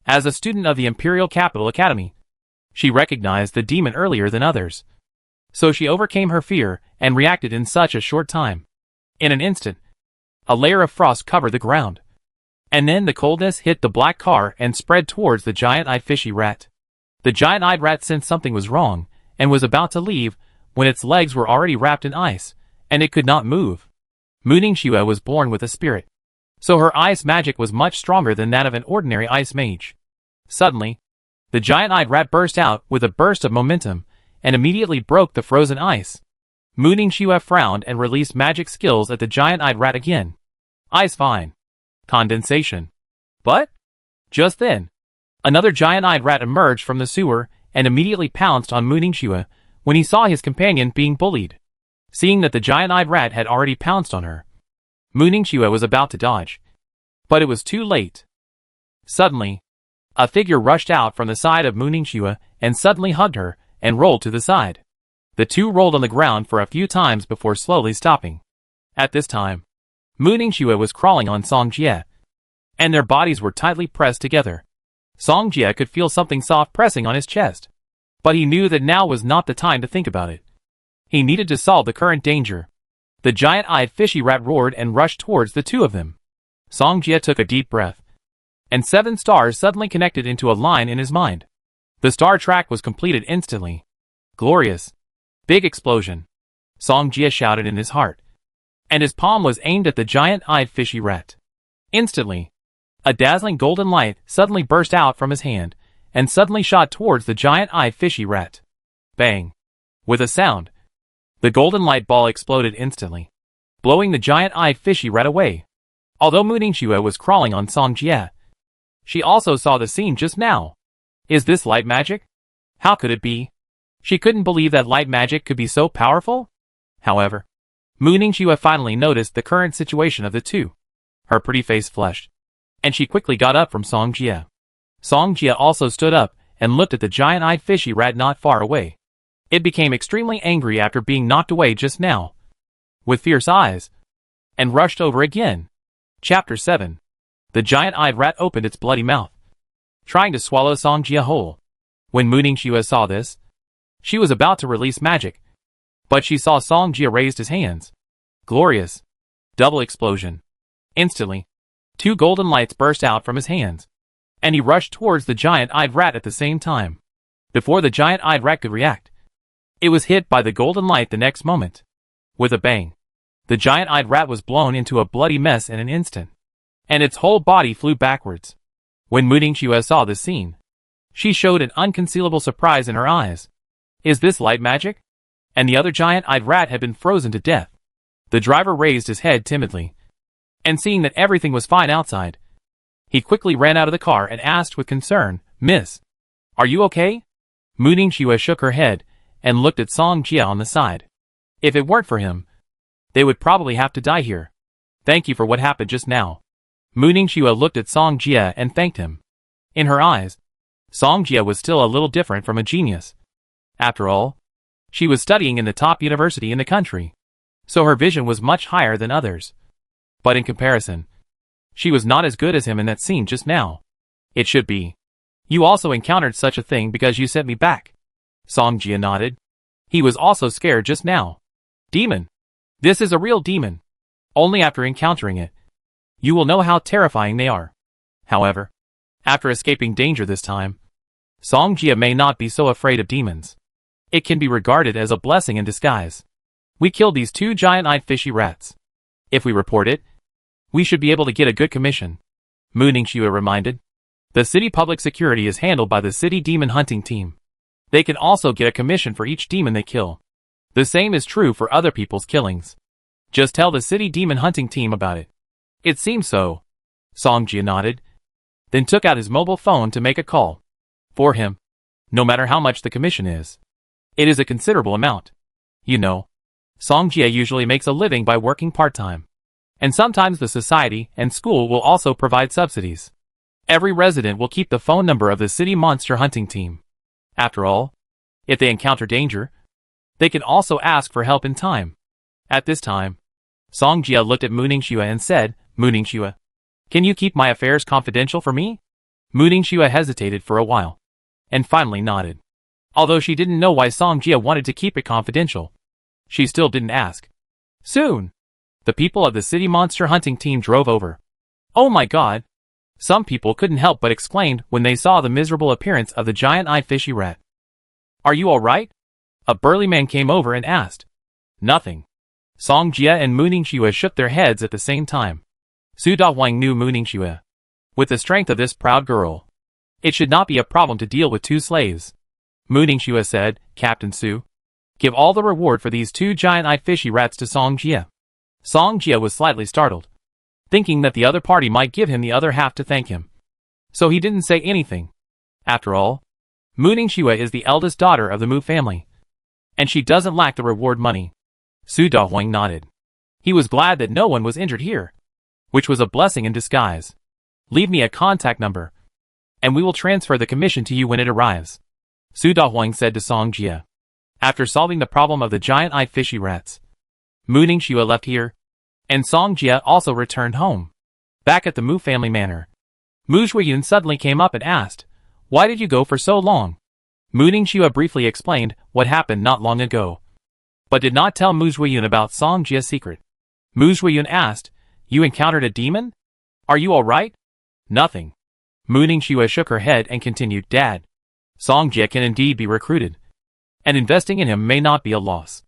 As a student of the Imperial Capital Academy, she recognized the demon earlier than others, so she overcame her fear and reacted in such a short time. In an instant, a layer of frost covered the ground, and then the coldness hit the black car and spread towards the giant-eyed fishy rat. The giant-eyed rat sensed something was wrong and was about to leave when its legs were already wrapped in ice, and it could not move. Mu Ningxue was born with a spirit, so her ice magic was much stronger than that of an ordinary ice mage. Suddenly, the giant-eyed rat burst out with a burst of momentum and immediately broke the frozen ice. Mu Ningxue frowned and released magic skills at the giant-eyed rat again. Ice Vine. Condensation. But just then, another giant-eyed rat emerged from the sewer and immediately pounced on Mu Ningxue when he saw his companion being bullied. Seeing that the giant-eyed rat had already pounced on her, Mu Ningxue was about to dodge, but it was too late. Suddenly, a figure rushed out from the side of Mu Ningxue and suddenly hugged her and rolled to the side. The two rolled on the ground for a few times before slowly stopping. At this time, Mu Ningxue was crawling on Song Jie, and their bodies were tightly pressed together. Song Jie could feel something soft pressing on his chest, but he knew that now was not the time to think about it. He needed to solve the current danger. The giant-eyed fishy rat roared and rushed towards the two of them. Song Jie took a deep breath, and 7 stars suddenly connected into a line in his mind. The star track was completed instantly. Glorious. Big explosion. Song Jie shouted in his heart. and his palm was aimed at the giant-eyed fishy rat. Instantly, a dazzling golden light suddenly burst out from his hand, and suddenly shot towards the giant-eyed fishy rat. Bang! With a sound, the golden light ball exploded instantly, blowing the giant-eyed fishy rat away. Although Mu Ningxue was crawling on Song Jie, she also saw the scene just now. Is this light magic? How could it be? She couldn't believe that light magic could be so powerful. However, Mu Ningxue finally noticed the current situation of the two. Her pretty face flushed, and she quickly got up from Song Jie. Song Jie also stood up and looked at the giant-eyed fishy rat not far away. It became extremely angry after being knocked away just now, with fierce eyes, and rushed over again. Chapter 7. The giant-eyed rat opened its bloody mouth, trying to swallow Song Jie whole. When Mu Ningxue saw this, she was about to release magic, but she saw Song Jie raised his hands. Glorious! Double explosion. Instantly, two golden lights burst out from his hands, and he rushed towards the giant-eyed rat at the same time. Before the giant-eyed rat could react, it was hit by the golden light the next moment. With a bang, the giant-eyed rat was blown into a bloody mess in an instant, and its whole body flew backwards. When Mu Ningxue saw this scene, she showed an unconcealable surprise in her eyes. Is this light magic? And the other giant-eyed rat had been frozen to death. The driver raised his head timidly, and seeing that everything was fine outside, he quickly ran out of the car and asked with concern, "Miss, are you okay?" Mu Ningxue shook her head and looked at Song Jie on the side. If it weren't for him, they would probably have to die here. Thank you for what happened just now. Mu Ningxue looked at Song Jie and thanked him. In her eyes, Song Jie was still a little different from a genius. After all, she was studying in the top university in the country, so her vision was much higher than others. But in comparison, she was not as good as him in that scene just now. It should be. You also encountered such a thing because you sent me back. Song Jie nodded. He was also scared just now. Demon. This is a real demon. Only after encountering it, you will know how terrifying they are. However, after escaping danger this time, Song Jie may not be so afraid of demons. It can be regarded as a blessing in disguise. We killed these two giant-eyed fishy rats. If we report it, we should be able to get a good commission. Mu Ningxue reminded. The city public security is handled by the city demon hunting team. They can also get a commission for each demon they kill. The same is true for other people's killings. Just tell the city demon hunting team about it. It seems so. Song Jie nodded, then took out his mobile phone to make a call. For him, no matter how much the commission is, it is a considerable amount. You know, Song Jie usually makes a living by working part-time. And sometimes the society and school will also provide subsidies. Every resident will keep the phone number of the city monster hunting team. After all, if they encounter danger, they can also ask for help in time. At this time, Song Jie looked at Mu Ningxue and said, Mu Ningxue, can you keep my affairs confidential for me? Mu Ningxue hesitated for a while, and finally nodded. Although she didn't know why Song Jie wanted to keep it confidential, she still didn't ask. Soon, the people of the city monster hunting team drove over. Oh my god! Some people couldn't help but exclaim when they saw the miserable appearance of the giant-eyed fishy rat. Are you alright? A burly man came over and asked. Nothing. Song Jie and Mu Ningxue shook their heads at the same time. Su Dahuang knew Mu Ningxue. With the strength of this proud girl, it should not be a problem to deal with two slaves. Mu Ningxue said, Captain Su, give all the reward for these two giant-eyed fishy rats to Song Jie. Song Jie was slightly startled, thinking that the other party might give him the other half to thank him. So he didn't say anything. After all, Mu Ningxue is the eldest daughter of the Mu family, and she doesn't lack the reward money. Su Dahuang nodded. He was glad that no one was injured here, which was a blessing in disguise. Leave me a contact number, and we will transfer the commission to you when it arrives. Su Dahuang said to Song Jie. After solving the problem of the giant-eyed fishy rats, Mu Ningxue left here, and Song Jie also returned home. Back at the Mu family manor, Mu Zhuiyun suddenly came up and asked, Why did you go for so long? Mu Ningxue briefly explained what happened not long ago, but did not tell Mu Zhuiyun about Song Jie's secret. Mu Zhuiyun asked, You encountered a demon? Are you alright? Nothing. Mu Ningxue shook her head and continued, Dad, Song Jie can indeed be recruited, and investing in him may not be a loss.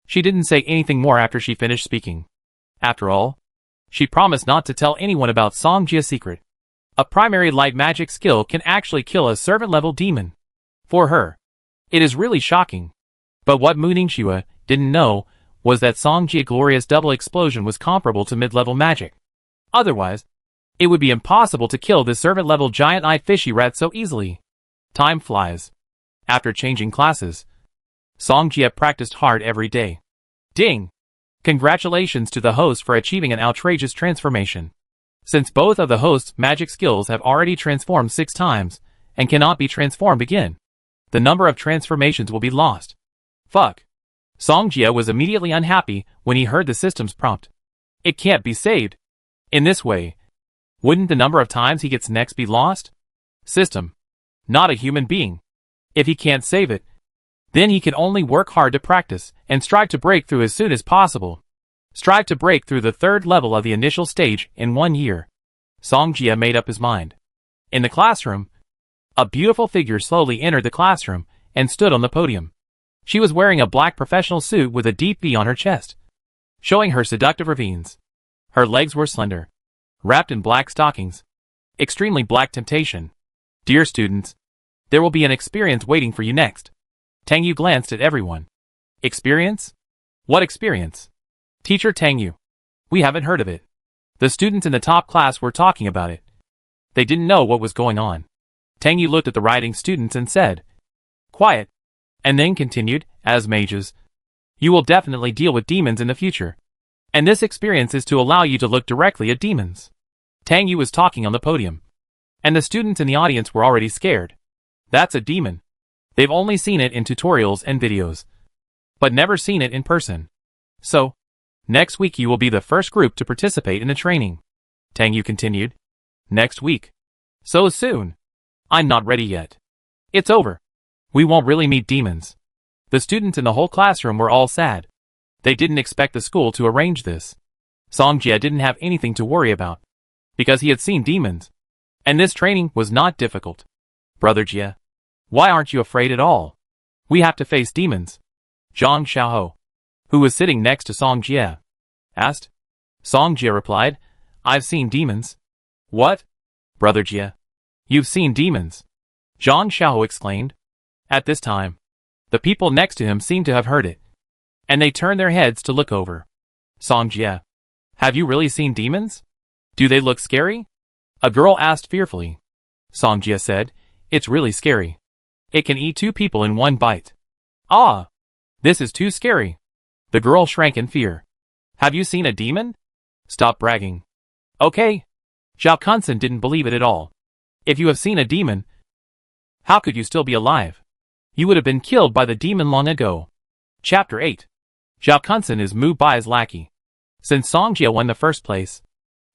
She didn't say anything more after she finished speaking. After all, she promised not to tell anyone about Song Jia's secret. A primary light magic skill can actually kill a servant-level demon. For her, it is really shocking. But what Mu Ningxue didn't know was that Song Jia's glorious double explosion was comparable to mid-level magic. Otherwise, it would be impossible to kill this servant-level giant-eyed fishy rat so easily. Time flies. After changing classes, Song Jia practiced hard every day. Ding! Congratulations to the host for achieving an outrageous transformation. Since both of the host's magic skills have already transformed 6 times, and cannot be transformed again, the number of transformations will be lost. Fuck. Song Jia was immediately unhappy when he heard the system's prompt. It can't be saved. In this way, wouldn't the number of times he gets next be lost? System. Not a human being. If he can't save it, then he can only work hard to practice and strive to break through as soon as possible. Strive to break through the 3rd level of the initial stage in 1 year. Song Jia made up his mind. In the classroom, a beautiful figure slowly entered the classroom and stood on the podium. She was wearing a black professional suit with a deep V on her chest, showing her seductive ravines. Her legs were slender, wrapped in black stockings. Extremely black temptation. Dear students, there will be an experience waiting for you next. Tang Yu glanced at everyone. Experience? What experience? Teacher Tang Yu. We haven't heard of it. The students in the top class were talking about it. They didn't know what was going on. Tang Yu looked at the writing students and said, Quiet. And then continued, as mages, you will definitely deal with demons in the future. And this experience is to allow you to look directly at demons. Tang Yu was talking on the podium. And the students in the audience were already scared. That's a demon. They've only seen it in tutorials and videos, but never seen it in person. So, next week you will be the first group to participate in the training. Tang Yu continued. Next week. So soon. I'm not ready yet. It's over. We won't really meet demons. The students in the whole classroom were all sad. They didn't expect the school to arrange this. Song Jia didn't have anything to worry about, because he had seen demons. And this training was not difficult. Brother Jia, why aren't you afraid at all? We have to face demons. Zhang Xiaoho, who was sitting next to Song Jia, asked. Song Jia replied, I've seen demons. What? Brother Jia, you've seen demons? Zhang Xiaoho exclaimed. At this time, the people next to him seemed to have heard it, and they turned their heads to look over. Song Jia, have you really seen demons? Do they look scary? A girl asked fearfully. Song Jia said, It's really scary. It can eat 2 people in 1 bite. Ah! This is too scary. The girl shrank in fear. Have you seen a demon? Stop bragging. Okay. Zhao Kunsen didn't believe it at all. If you have seen a demon, how could you still be alive? You would have been killed by the demon long ago. Chapter 8. Zhao Kunsen is Mu Bai's lackey. Since Song Jia won the first place,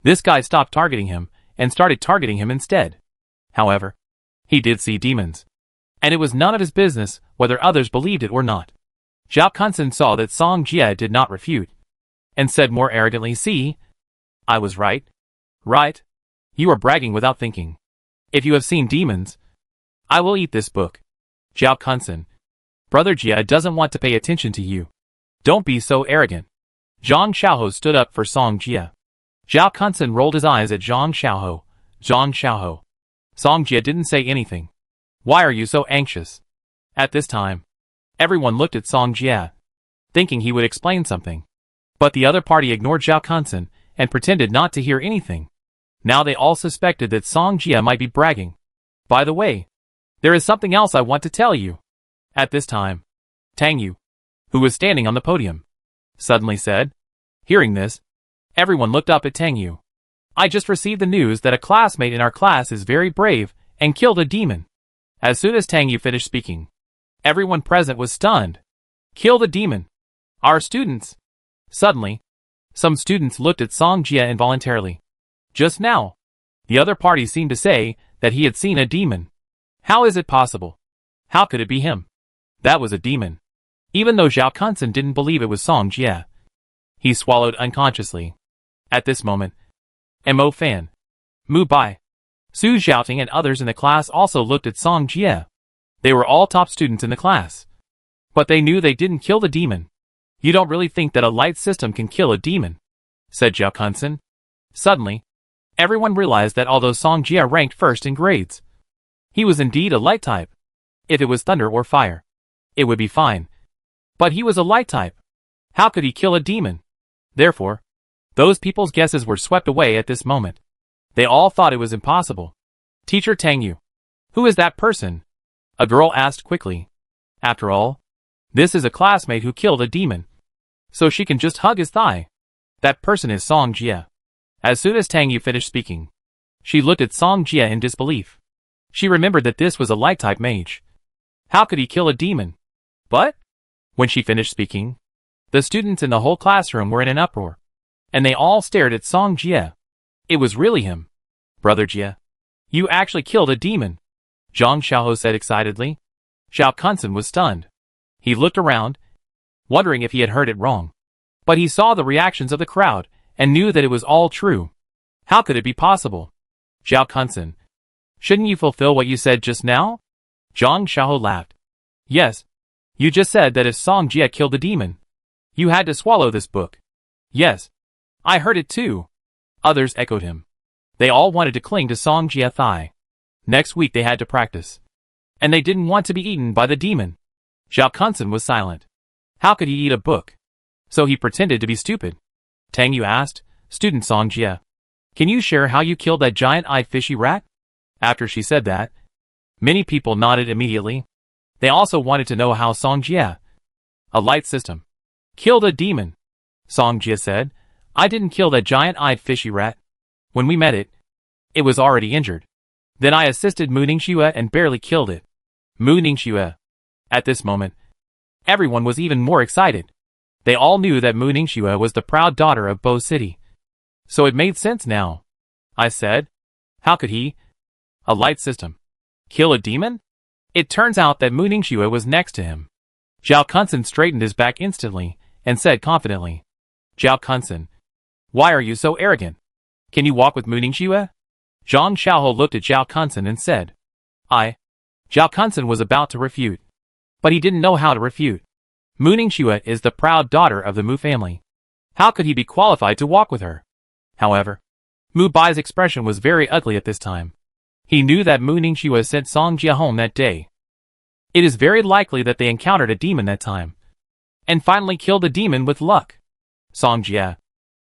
this guy stopped targeting him and started targeting him instead. However, he did see demons, and it was none of his business whether others believed it or not. Zhao Kunsen saw that Song Jia did not refute, and said more arrogantly, See, I was right. Right? You are bragging without thinking. If you have seen demons, I will eat this book. Zhao Kunsen, Brother Jia doesn't want to pay attention to you. Don't be so arrogant. Zhang Xiaoho stood up for Song Jia. Zhao Kunsen rolled his eyes at Zhang Xiaoho. Zhang Xiaoho. Song Jia didn't say anything. Why are you so anxious? At this time, everyone looked at Song Jia, thinking he would explain something. But the other party ignored Zhao Kunsen and pretended not to hear anything. Now they all suspected that Song Jia might be bragging. By the way, there is something else I want to tell you. At this time, Tang Yu, who was standing on the podium, suddenly said. Hearing this, everyone looked up at Tang Yu. I just received the news that a classmate in our class is very brave and killed a demon. As soon as Tang Yu finished speaking, everyone present was stunned. Kill the demon. Our students. Suddenly, some students looked at Song Jia involuntarily. Just now, the other party seemed to say that he had seen a demon. How is it possible? How could it be him? That was a demon. Even though Zhao Kunsen didn't believe it was Song Jia, he swallowed unconsciously. At this moment, Mo Fan, Mu Bai, Su Xiaoting and others in the class also looked at Song Jia. They were all top students in the class. But they knew they didn't kill the demon. You don't really think that a light system can kill a demon? said Zhao Kunsen. Suddenly, everyone realized that although Song Jia ranked first in grades, he was indeed a light type. If it was thunder or fire, it would be fine. But he was a light type. How could he kill a demon? Therefore, those people's guesses were swept away at this moment. They all thought it was impossible. Teacher Tang Yu. Who is that person? A girl asked quickly. After all, this is a classmate who killed a demon, so she can just hug his thigh. That person is Song Jia. As soon as Tang Yu finished speaking, she looked at Song Jia in disbelief. She remembered that this was a light-type mage. How could he kill a demon? But, when she finished speaking, the students in the whole classroom were in an uproar, and they all stared at Song Jia. It was really him. Brother Jia, you actually killed a demon, Zhang Xiaoho said excitedly. Zhao Kunsen was stunned. He looked around, wondering if he had heard it wrong. But he saw the reactions of the crowd, and knew that it was all true. How could it be possible? Zhao Kunsen, shouldn't you fulfill what you said just now? Zhang Xiaoho laughed. Yes. You just said that if Song Jia killed the demon, you had to swallow this book. Yes. I heard it too. Others echoed him. They all wanted to cling to Song Jia thigh. Next week they had to practice. And they didn't want to be eaten by the demon. Zhao Kunsen was silent. How could he eat a book? So he pretended to be stupid. Tang Yu asked, Student Song Jia, can you share how you killed that giant-eyed fishy rat? After she said that, many people nodded immediately. They also wanted to know how Song Jia, a light system, killed a demon. Song Jia said, I didn't kill that giant-eyed fishy rat. When we met it, it was already injured. Then I assisted Mu Ningxue and barely killed it. Mu Ningxue. At this moment, everyone was even more excited. They all knew that Mu Ningxue was the proud daughter of Bo City. So it made sense now. I said, how could he, a light system, kill a demon? It turns out that Mu Ningxue was next to him. Zhao Kunsen straightened his back instantly, and said confidently, Zhao Kunsen, why are you so arrogant? Can you walk with Mu Ningxue? Zhang Xiaoho looked at Zhao Kunsen and said, Zhao Kunsen was about to refute. But he didn't know how to refute. Mu Ningxue is the proud daughter of the Mu family. How could he be qualified to walk with her? However, Mu Bai's expression was very ugly at this time. He knew that Mu Ningxue sent Song Jia home that day. It is very likely that they encountered a demon that time, and finally killed the demon with luck. Song Jia,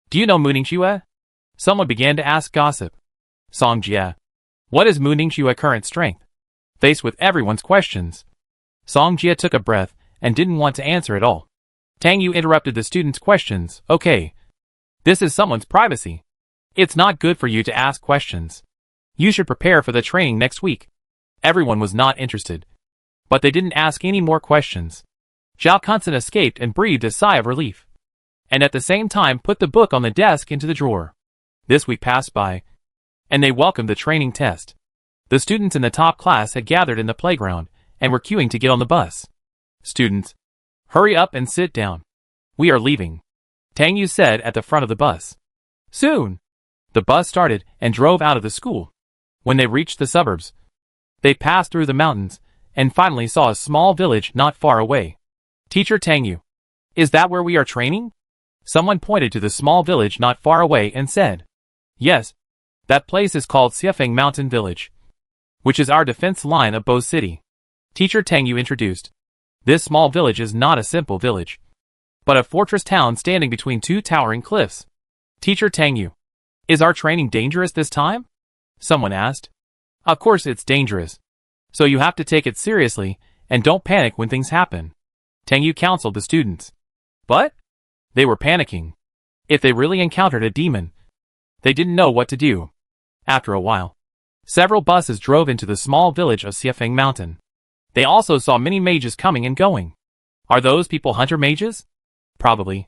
do you know Mu Ningxue? Someone began to ask gossip. Song Jia, what is Mu Ningxue's current strength? Faced with everyone's questions, Song Jia took a breath and didn't want to answer at all. Tang Yu interrupted the students' questions. Okay. This is someone's privacy. It's not good for you to ask questions. You should prepare for the training next week. Everyone was not interested. But they didn't ask any more questions. Zhao Kunsen escaped and breathed a sigh of relief. And at the same time put the book on the desk into the drawer. This week passed by, and they welcomed the training test. The students in the top class had gathered in the playground, and were queuing to get on the bus. Students, hurry up and sit down. We are leaving, Tang Yu said at the front of the bus. Soon, the bus started and drove out of the school. When they reached the suburbs, they passed through the mountains, and finally saw a small village not far away. Teacher Tang Yu, is that where we are training? Someone pointed to the small village not far away and said, yes, that place is called Xiefeng Mountain Village, which is our defense line of Bo City. Teacher Tang Yu introduced. This small village is not a simple village, but a fortress town standing between two towering cliffs. Teacher Tang Yu, is our training dangerous this time? Someone asked. Of course it's dangerous. So you have to take it seriously, and don't panic when things happen. Tang Yu counseled the students. But they were panicking. If they really encountered a demon, they didn't know what to do. After a while, several buses drove into the small village of Xiefeng Mountain. They also saw many mages coming and going. Are those people hunter mages? Probably.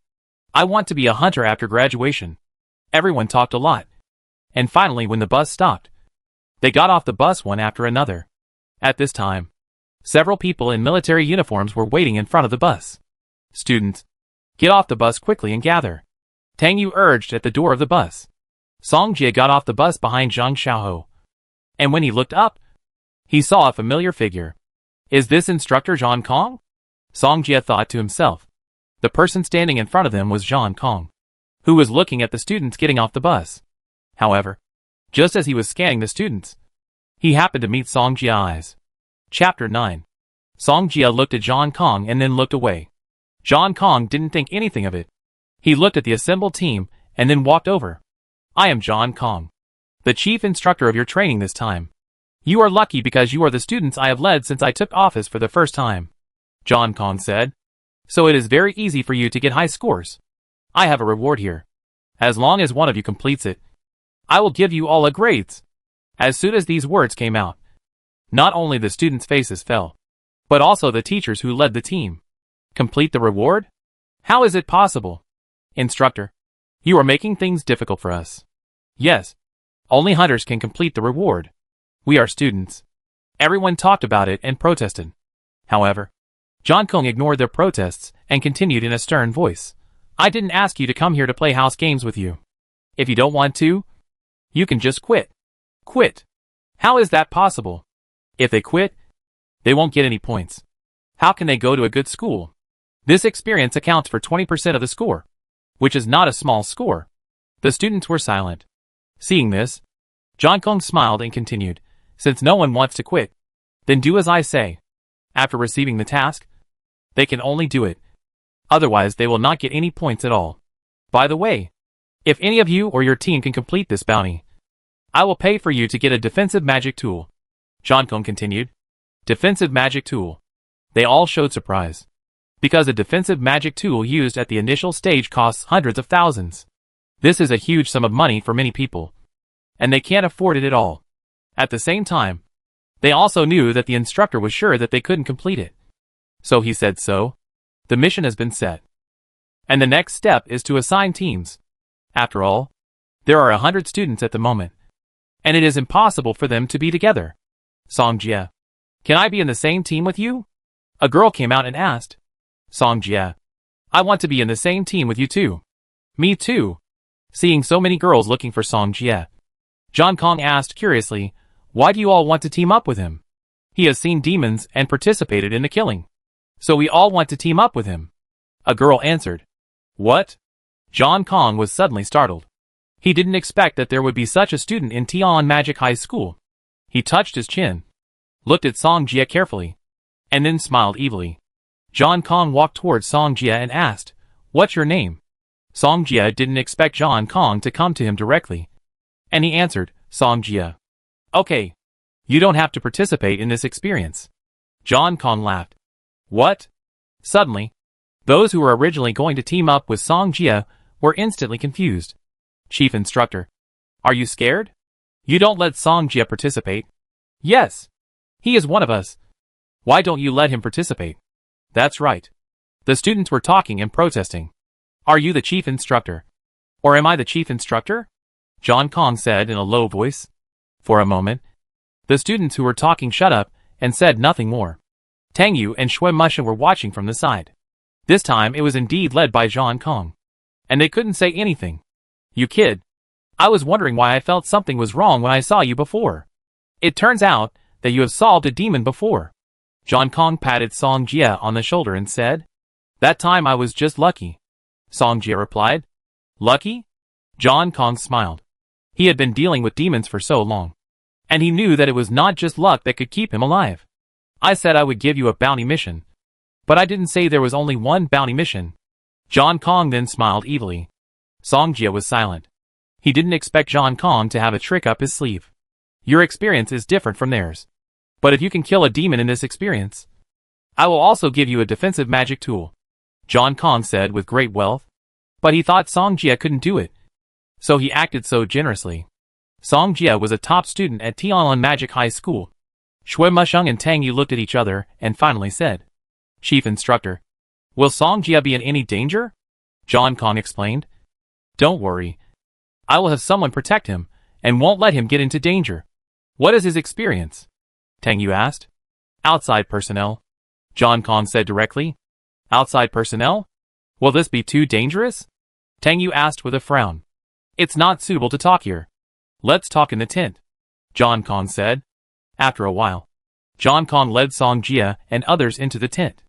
I want to be a hunter after graduation. Everyone talked a lot. And finally when the bus stopped, they got off the bus one after another. At this time, several people in military uniforms were waiting in front of the bus. Students, get off the bus quickly and gather, Tang Yu urged at the door of the bus. Song Jia got off the bus behind Zhang Xiaoho. And when he looked up, he saw a familiar figure. Is this Instructor Zhang Kong? Song Jia thought to himself. The person standing in front of them was Zhang Kong. who was looking at the students getting off the bus. However, just as he was scanning the students, he happened to meet Song Jie's eyes. Chapter 9. Song Jie looked at John Kong and then looked away. John Kong didn't think anything of it. He looked at the assembled team and then walked over. I am John Kong, the chief instructor of your training this time. You are lucky because you are the students I have led since I took office for the first time, John Kong said. So it is very easy for you to get high scores. I have a reward here. As long as one of you completes it, I will give you all a grades. As soon as these words came out, not only the students' faces fell, but also the teachers who led the team. Complete the reward? How is it possible? Instructor, you are making things difficult for us. Yes, only hunters can complete the reward. We are students. Everyone talked about it and protested. However, John Kong ignored their protests and continued in a stern voice. I didn't ask you to come here to play house games with you. If you don't want to, you can just quit. Quit. How is that possible? If they quit, they won't get any points. How can they go to a good school? This experience accounts for 20% of the score, which is not a small score. The students were silent. Seeing this, John Kong smiled and continued, since no one wants to quit, then do as I say. After receiving the task, they can only do it. Otherwise they will not get any points at all. By the way, if any of you or your team can complete this bounty, I will pay for you to get a defensive magic tool. John Kong continued. Defensive magic tool. They all showed surprise, because a defensive magic tool used at the initial stage costs hundreds of thousands. This is a huge sum of money for many people, and they can't afford it at all. At the same time, they also knew that the instructor was sure that they couldn't complete it. So he said so. The mission has been set. And the next step is to assign teams. After all, there are 100 students at the moment, and it is impossible for them to be together. Song Jie, can I be in the same team with you? A girl came out and asked. Song Jie, I want to be in the same team with you too. Me too. Seeing so many girls looking for Song Jie, John Kong asked curiously, why do you all want to team up with him? He has seen demons and participated in the killing. So we all want to team up with him. A girl answered. What? John Kong was suddenly startled. He didn't expect that there would be such a student in Tian Magic High School. He touched his chin, looked at Song Jie carefully, and then smiled evilly. John Kong walked towards Song Jie and asked, what's your name? Song Jie didn't expect John Kong to come to him directly, and he answered, Song Jie. Okay, you don't have to participate in this experience. John Kong laughed. What? Suddenly, those who were originally going to team up with Song Jie were instantly confused. Chief Instructor, are you scared? You don't let Song Jie participate? Yes. He is one of us. Why don't you let him participate? That's right. The students were talking and protesting. Are you the chief instructor? Or am I the chief instructor? John Kong said in a low voice. For a moment, the students who were talking shut up and said nothing more. Tang Yu and Shui Musha were watching from the side. This time it was indeed led by John Kong. And they couldn't say anything. You kid. I was wondering why I felt something was wrong when I saw you before. It turns out that you have solved a demon before. John Kong patted Song Jie on the shoulder and said, that time I was just lucky. Song Jie replied, lucky? John Kong smiled. He had been dealing with demons for so long, and he knew that it was not just luck that could keep him alive. I said I would give you a bounty mission, but I didn't say there was only one bounty mission. John Kong then smiled evilly. Song Jie was silent. He didn't expect John Kong to have a trick up his sleeve. Your experience is different from theirs. But if you can kill a demon in this experience, I will also give you a defensive magic tool. John Kong said with great wealth. But he thought Song Jie couldn't do it, so he acted so generously. Song Jie was a top student at Tianlin Magic High School. Shui Musheng and Tang Yu looked at each other and finally said, Chief Instructor, will Song Jie be in any danger? John Kong explained. Don't worry. I will have someone protect him and won't let him get into danger. What is his experience? Tang Yu asked. Outside personnel. John Kong said directly. Outside personnel? Will this be too dangerous? Tang Yu asked with a frown. It's not suitable to talk here. Let's talk in the tent, John Kong said. After a while, John Kong led Song Jie and others into the tent,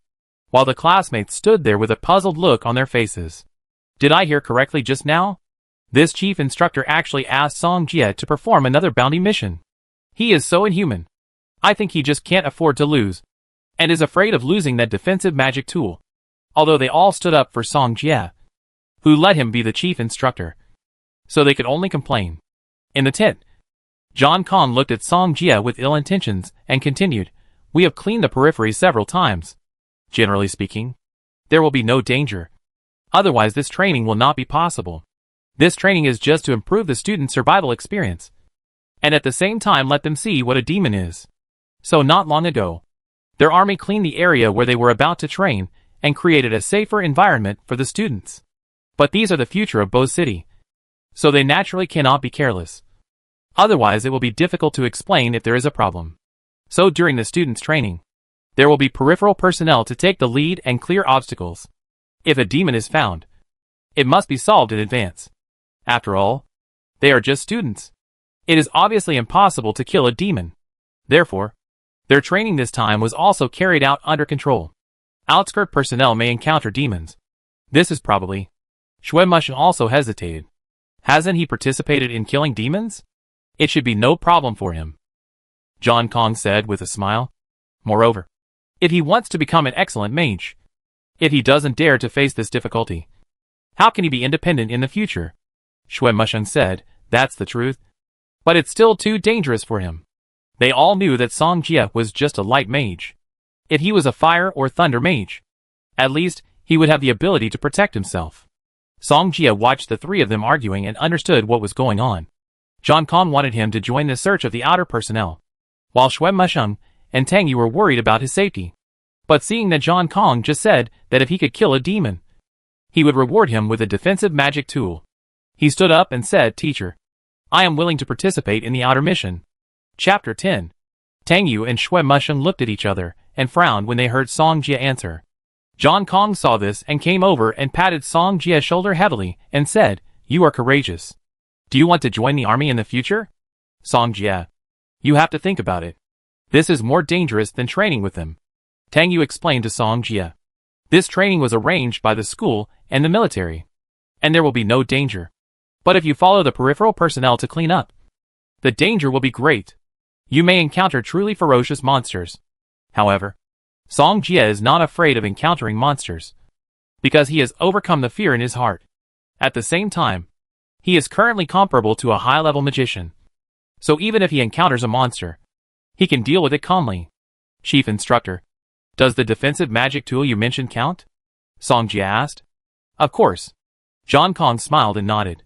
while the classmates stood there with a puzzled look on their faces. Did I hear correctly just now? This chief instructor actually asked Song Jie to perform another bounty mission. He is so inhuman. I think he just can't afford to lose, and is afraid of losing that defensive magic tool. Although they all stood up for Song Jie, who let him be the chief instructor, so they could only complain. In the tent, John Kong looked at Song Jie with ill intentions and continued, "We have cleaned the periphery several times. Generally speaking, there will be no danger. Otherwise this training will not be possible. This training is just to improve the student's survival experience, and at the same time let them see what a demon is." So not long ago, their army cleaned the area where they were about to train and created a safer environment for the students. But these are the future of Bo City, so they naturally cannot be careless. Otherwise it will be difficult to explain if there is a problem. So during the students' training, there will be peripheral personnel to take the lead and clear obstacles. If a demon is found, it must be solved in advance. After all, they are just students. It is obviously impossible to kill a demon. Therefore, their training this time was also carried out under control. Outskirt personnel may encounter demons. This is probably. Xue Mushin also hesitated. Hasn't he participated in killing demons? It should be no problem for him, John Kong said with a smile. Moreover, if he wants to become an excellent mage, if he doesn't dare to face this difficulty, how can he be independent in the future? Xue Mushin said, that's the truth. But it's still too dangerous for him. They all knew that Song Jie was just a light mage. If he was a fire or thunder mage, at least he would have the ability to protect himself. Song Jie watched the three of them arguing and understood what was going on. John Kong wanted him to join the search of the outer personnel, while Xue Musheng and Tang Yu were worried about his safety. But seeing that John Kong just said that if he could kill a demon, he would reward him with a defensive magic tool, he stood up and said, "Teacher, I am willing to participate in the outer mission." Chapter 10. Tang Yu and Xue Musheng looked at each other and frowned when they heard Song Jie answer. John Kong saw this and came over and patted Song Jie's shoulder heavily and said, "You are courageous. Do you want to join the army in the future?" Song Jie, you have to think about it. This is more dangerous than training with them. Tang Yu explained to Song Jie. This training was arranged by the school and the military, and there will be no danger. But if you follow the peripheral personnel to clean up, the danger will be great. You may encounter truly ferocious monsters. However, Song Jie is not afraid of encountering monsters, because he has overcome the fear in his heart. At the same time, he is currently comparable to a high-level magician. So even if he encounters a monster, he can deal with it calmly. Chief Instructor, does the defensive magic tool you mentioned count? Song Jie asked. Of course. John Kong smiled and nodded,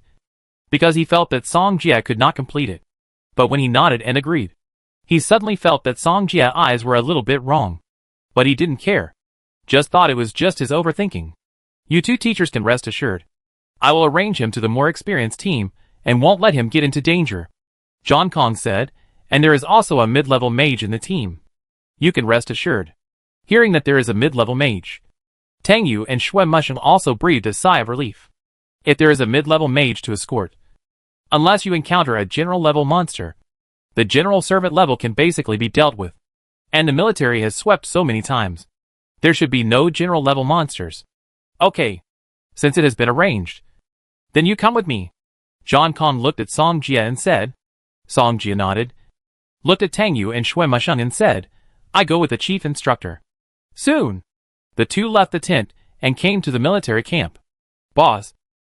because he felt that Song Jie could not complete it. But when he nodded and agreed, he suddenly felt that Song Jie's eyes were a little bit wrong. But he didn't care. Just thought it was just his overthinking. You two teachers can rest assured. I will arrange him to the more experienced team and won't let him get into danger, John Kong said, and there is also a mid-level mage in the team. You can rest assured. Hearing that there is a mid-level mage, Tang Yu and Xue Musheng also breathed a sigh of relief. If there is a mid-level mage to escort, unless you encounter a general-level monster, the general servant level can basically be dealt with. And the military has swept so many times. There should be no general-level monsters. Okay. Since it has been arranged, then you come with me. John Kong looked at Song Jie and said. Song Jie nodded, looked at Tang Yu and Xue Musheng and said, I go with the chief instructor. Soon, the two left the tent and came to the military camp. Boss,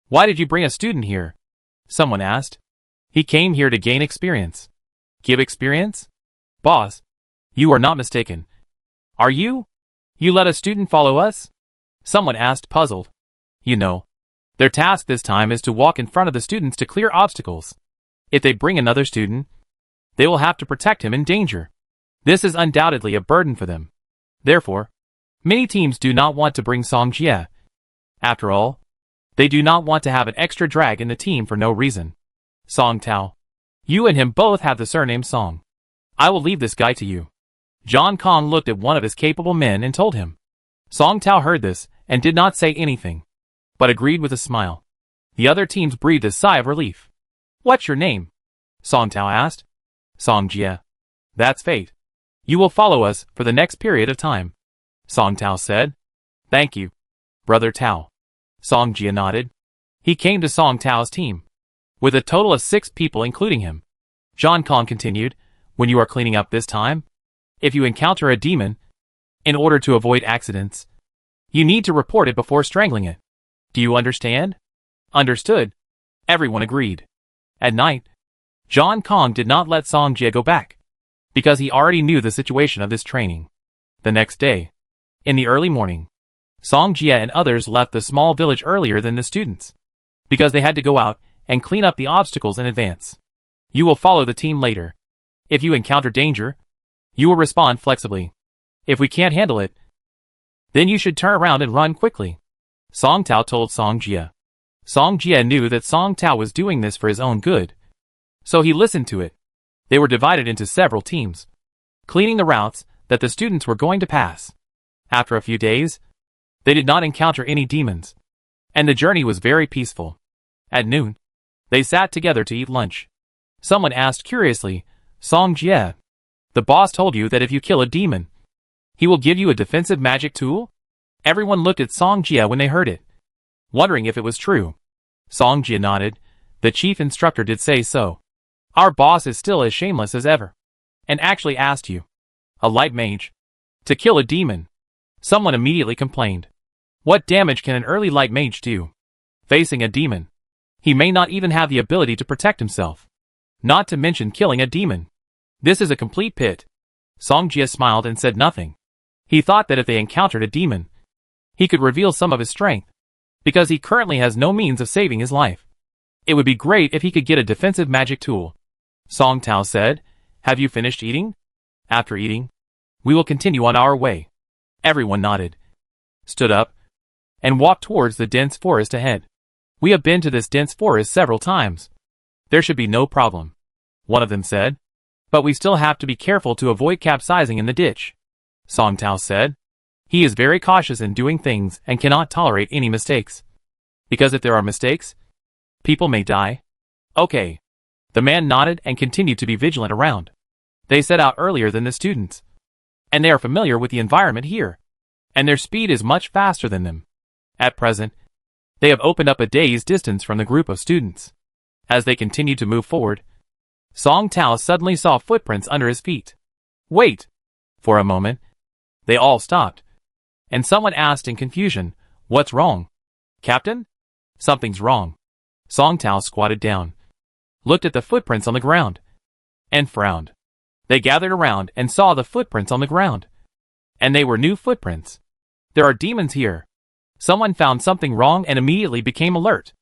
why did you bring a student here? Someone asked. He came here to gain experience. Give experience? Boss, you are not mistaken. Are you? You let a student follow us? Someone asked, puzzled. You know, their task this time is to walk in front of the students to clear obstacles. If they bring another student, they will have to protect him in danger. This is undoubtedly a burden for them. Therefore, many teams do not want to bring Song Jie. After all, they do not want to have an extra drag in the team for no reason. Song Tao, you and him both have the surname Song. I will leave this guy to you. John Kong looked at one of his capable men and told him. Song Tao heard this and did not say anything, but agreed with a smile. The other teams breathed a sigh of relief. What's your name? Song Tao asked. Song Jie. That's fate. You will follow us for the next period of time, Song Tao said. Thank you, Brother Tao. Song Jie nodded. He came to Song Tao's team, with a total of 6 people including him. Zhang Kong continued, when you are cleaning up this time, if you encounter a demon, in order to avoid accidents, you need to report it before strangling it. Do you understand? Understood. Everyone agreed. At night, Zhang Kong did not let Song Jie go back, because he already knew the situation of this training. The next day, in the early morning, Song Jie and others left the small village earlier than the students, because they had to go out and clean up the obstacles in advance. You will follow the team later. If you encounter danger, you will respond flexibly. If we can't handle it, then you should turn around and run quickly. Song Tao told Song Jie. Song Jie knew that Song Tao was doing this for his own good, so he listened to it. They were divided into several teams, cleaning the routes that the students were going to pass. After a few days, they did not encounter any demons, and the journey was very peaceful. At noon, they sat together to eat lunch. Someone asked curiously, Song Jie, the boss told you that if you kill a demon, he will give you a defensive magic tool? Everyone looked at Song Jie when they heard it, wondering if it was true. Song Jie nodded. The chief instructor did say so. Our boss is still as shameless as ever, and actually asked you, a light mage, to kill a demon. Someone immediately complained. What damage can an early light mage do? Facing a demon, he may not even have the ability to protect himself, not to mention killing a demon. This is a complete pit. Song Jie smiled and said nothing. He thought that if they encountered a demon, he could reveal some of his strength, because he currently has no means of saving his life. It would be great if he could get a defensive magic tool. Song Tao said, have you finished eating? After eating, we will continue on our way. Everyone nodded, stood up, and walked towards the dense forest ahead. We have been to this dense forest several times. There should be no problem, one of them said. But we still have to be careful to avoid capsizing in the ditch, Song Tao said. He is very cautious in doing things and cannot tolerate any mistakes. Because if there are mistakes, people may die. Okay. The man nodded and continued to be vigilant around. They set out earlier than the students, and they are familiar with the environment here, and their speed is much faster than them. At present, they have opened up a day's distance from the group of students. As they continued to move forward, Song Tao suddenly saw footprints under his feet. Wait! For a moment, they all stopped, and someone asked in confusion, what's wrong? Captain? Something's wrong. Song Tao squatted down, looked at the footprints on the ground, and frowned. They gathered around and saw the footprints on the ground. And they were new footprints. There are demons here. Someone found something wrong and immediately became alert.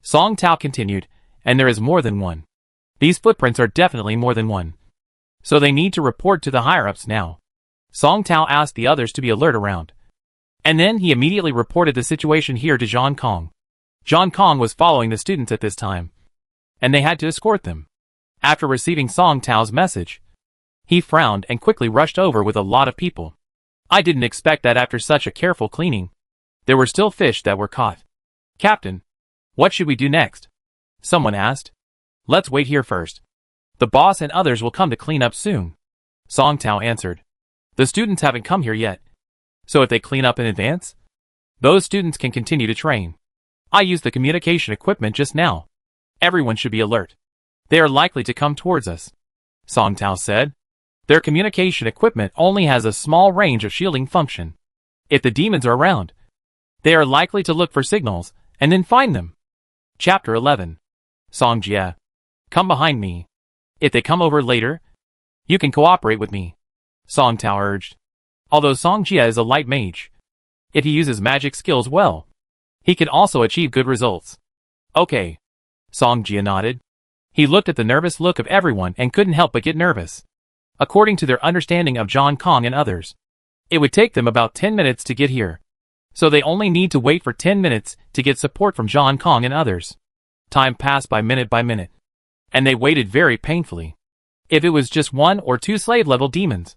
Song Tao continued, and there is more than one. These footprints are definitely more than one. So they need to report to the higher-ups now. Song Tao asked the others to be alert around. And then he immediately reported the situation here to Zhang Kong. Zhang Kong was following the students at this time, and they had to escort them. After receiving Song Tao's message, he frowned and quickly rushed over with a lot of people. I didn't expect that after such a careful cleaning, there were still fish that were caught. Captain, what should we do next? Someone asked. Let's wait here first. The boss and others will come to clean up soon. Song Tao answered. The students haven't come here yet, so if they clean up in advance, those students can continue to train. I used the communication equipment just now. Everyone should be alert. They are likely to come towards us, Song Tao said. Their communication equipment only has a small range of shielding function. If the demons are around, they are likely to look for signals and then find them. Chapter 11. Song Jie. Come behind me. If they come over later, you can cooperate with me, Song Tao urged. Although Song Jie is a light mage, if he uses magic skills well, he can also achieve good results. Okay. Song Jie nodded. He looked at the nervous look of everyone and couldn't help but get nervous. According to their understanding of Zhang Kong and others, it would take them about 10 minutes to get here. So they only need to wait for 10 minutes to get support from Zhang Kong and others. Time passed by minute, and they waited very painfully. If it was just 1 or 2 slave-level demons,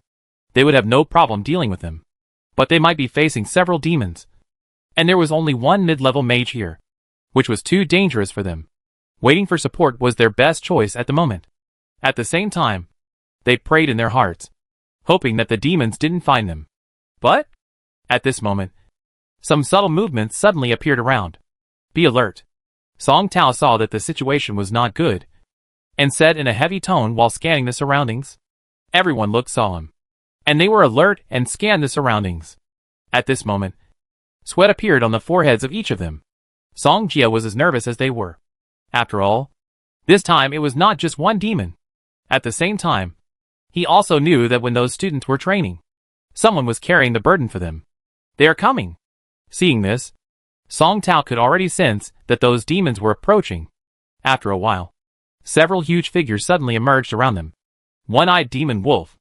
they would have no problem dealing with them. But they might be facing several demons, and there was only one mid-level mage here, which was too dangerous for them. Waiting for support was their best choice at the moment. At the same time, they prayed in their hearts, hoping that the demons didn't find them. But, at this moment, some subtle movements suddenly appeared around. Be alert. Song Tao saw that the situation was not good, and said in a heavy tone while scanning the surroundings. Everyone looked solemn, and they were alert and scanned the surroundings. At this moment, sweat appeared on the foreheads of each of them. Song Jia was as nervous as they were. After all, this time it was not just one demon. At the same time, he also knew that when those students were training, someone was carrying the burden for them. They are coming. Seeing this, Song Tao could already sense that those demons were approaching. After a while, several huge figures suddenly emerged around them. One-eyed demon wolf.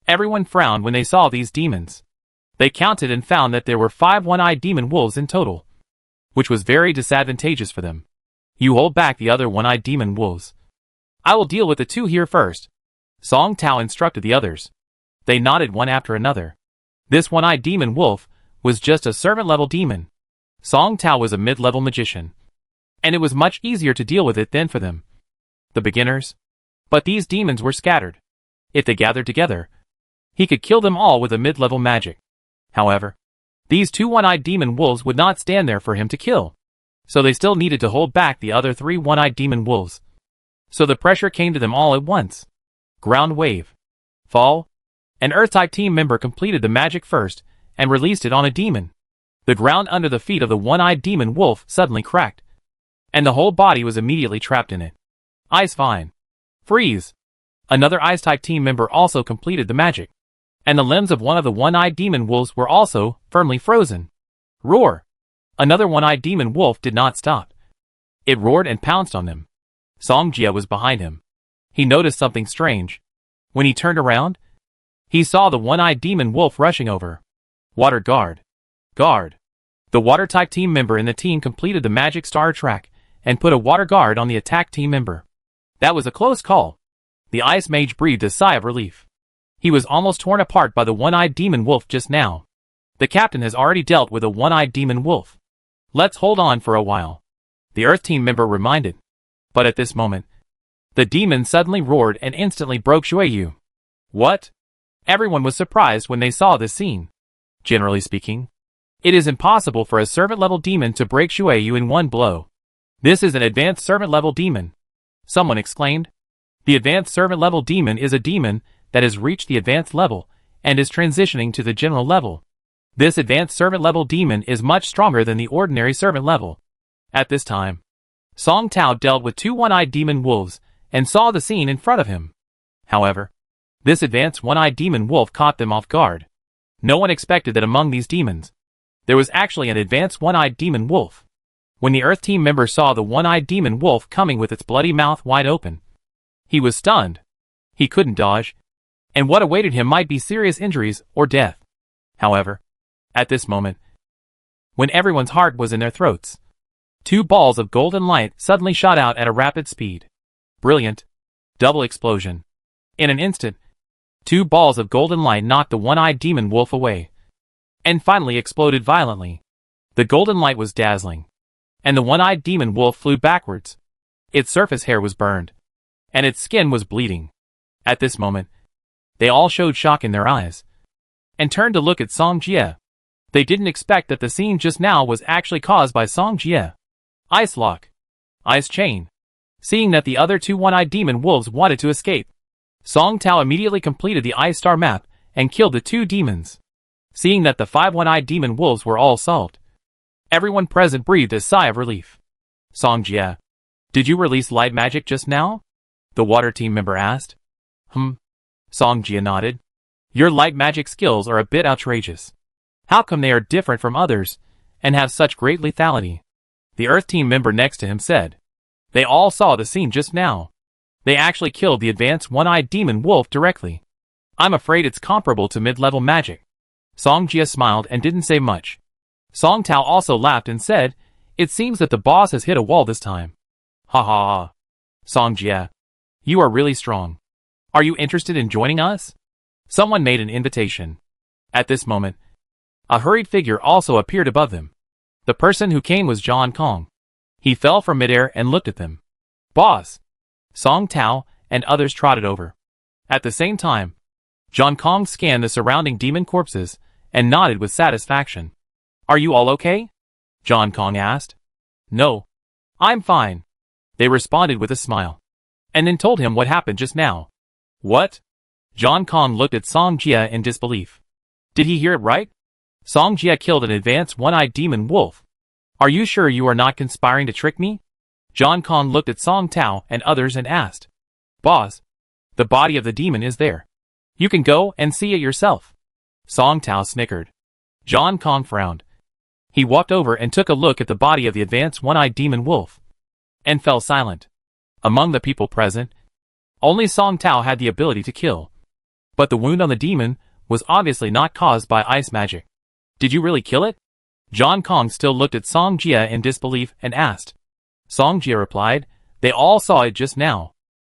Everyone frowned when they saw these demons. They counted and found that there were 5 one-eyed demon wolves in total, which was very disadvantageous for them. You hold back the other one-eyed demon wolves. I will deal with the 2 here first. Song Tao instructed the others. They nodded one after another. This one-eyed demon wolf was just a servant-level demon. Song Tao was a mid-level magician, and it was much easier to deal with it than for them, the beginners. But these demons were scattered. If they gathered together, he could kill them all with a mid-level magic. However, these 2 one-eyed demon wolves would not stand there for him to kill, so they still needed to hold back the other 3 one-eyed demon wolves. So the pressure came to them all at once. Ground wave. Fall. An Earth-type team member completed the magic first and released it on a demon. The ground under the feet of the one-eyed demon wolf suddenly cracked, and the whole body was immediately trapped in it. Ice fine. Freeze. Another Ice-type team member also completed the magic, and the limbs of one of the one-eyed demon wolves were also firmly frozen. Roar. Another one-eyed demon wolf did not stop. It roared and pounced on them. Song Jia was behind him. He noticed something strange. When he turned around, he saw the one-eyed demon wolf rushing over. Water guard. Guard. The water-type team member in the team completed the magic star track and put a water guard on the attack team member. That was a close call. The ice mage breathed a sigh of relief. He was almost torn apart by the one-eyed demon wolf just now. The captain has already dealt with a one-eyed demon wolf. Let's hold on for a while, the Earth team member reminded. But at this moment, the demon suddenly roared and instantly broke Shueyu. What? Everyone was surprised when they saw this scene. Generally speaking, it is impossible for a servant-level demon to break Shueyu in one blow. This is an advanced servant-level demon, someone exclaimed. The advanced servant-level demon is a demon that has reached the advanced level and is transitioning to the general level. This advanced servant-level demon is much stronger than the ordinary servant level. At this time, Song Tao dealt with 2 one-eyed demon wolves and saw the scene in front of him. However, this advanced one-eyed demon wolf caught them off guard. No one expected that among these demons, there was actually an advanced one-eyed demon wolf. When the Earth team member saw the one-eyed demon wolf coming with its bloody mouth wide open, he was stunned. He couldn't dodge, and what awaited him might be serious injuries or death. However, at this moment, when everyone's heart was in their throats, 2 balls of golden light suddenly shot out at a rapid speed. Brilliant. Double explosion. In an instant, 2 balls of golden light knocked the one-eyed demon wolf away, and finally exploded violently. The golden light was dazzling, and the one-eyed demon wolf flew backwards. Its surface hair was burned, and its skin was bleeding. At this moment, they all showed shock in their eyes, and turned to look at Song Jia. They didn't expect that the scene just now was actually caused by Song Jia. Ice lock. Ice chain. Seeing that the other 2 one-eyed demon wolves wanted to escape, Song Tao immediately completed the ice star map and killed the 2 demons. Seeing that the 5 one-eyed demon wolves were all solved, everyone present breathed a sigh of relief. Song Jia, did you release light magic just now? The water team member asked. Song Jia nodded. Your light magic skills are a bit outrageous. How come they are different from others and have such great lethality? The Earth team member next to him said. They all saw the scene just now. They actually killed the advanced one-eyed demon wolf directly. I'm afraid it's comparable to mid-level magic. Song Jia smiled and didn't say much. Song Tao also laughed and said, it seems that the boss has hit a wall this time. Ha ha ha. Song Jia, you are really strong. Are you interested in joining us? Someone made an invitation. At this moment, a hurried figure also appeared above them. The person who came was John Kong. He fell from midair and looked at them. Boss! Song Tao and others trotted over. At the same time, John Kong scanned the surrounding demon corpses and nodded with satisfaction. Are you all okay? John Kong asked. No. I'm fine, they responded with a smile, and then told him what happened just now. What? John Kong looked at Song Jia in disbelief. Did he hear it right? Song Jia killed an advanced one-eyed demon wolf. Are you sure you are not conspiring to trick me? John Kong looked at Song Tao and others and asked. Boss, the body of the demon is there. You can go and see it yourself. Song Tao snickered. John Kong frowned. He walked over and took a look at the body of the advanced one-eyed demon wolf, and fell silent. Among the people present, only Song Tao had the ability to kill. But the wound on the demon was obviously not caused by ice magic. Did you really kill it? John Kong still looked at Song Jia in disbelief and asked. Song Jia replied, they all saw it just now.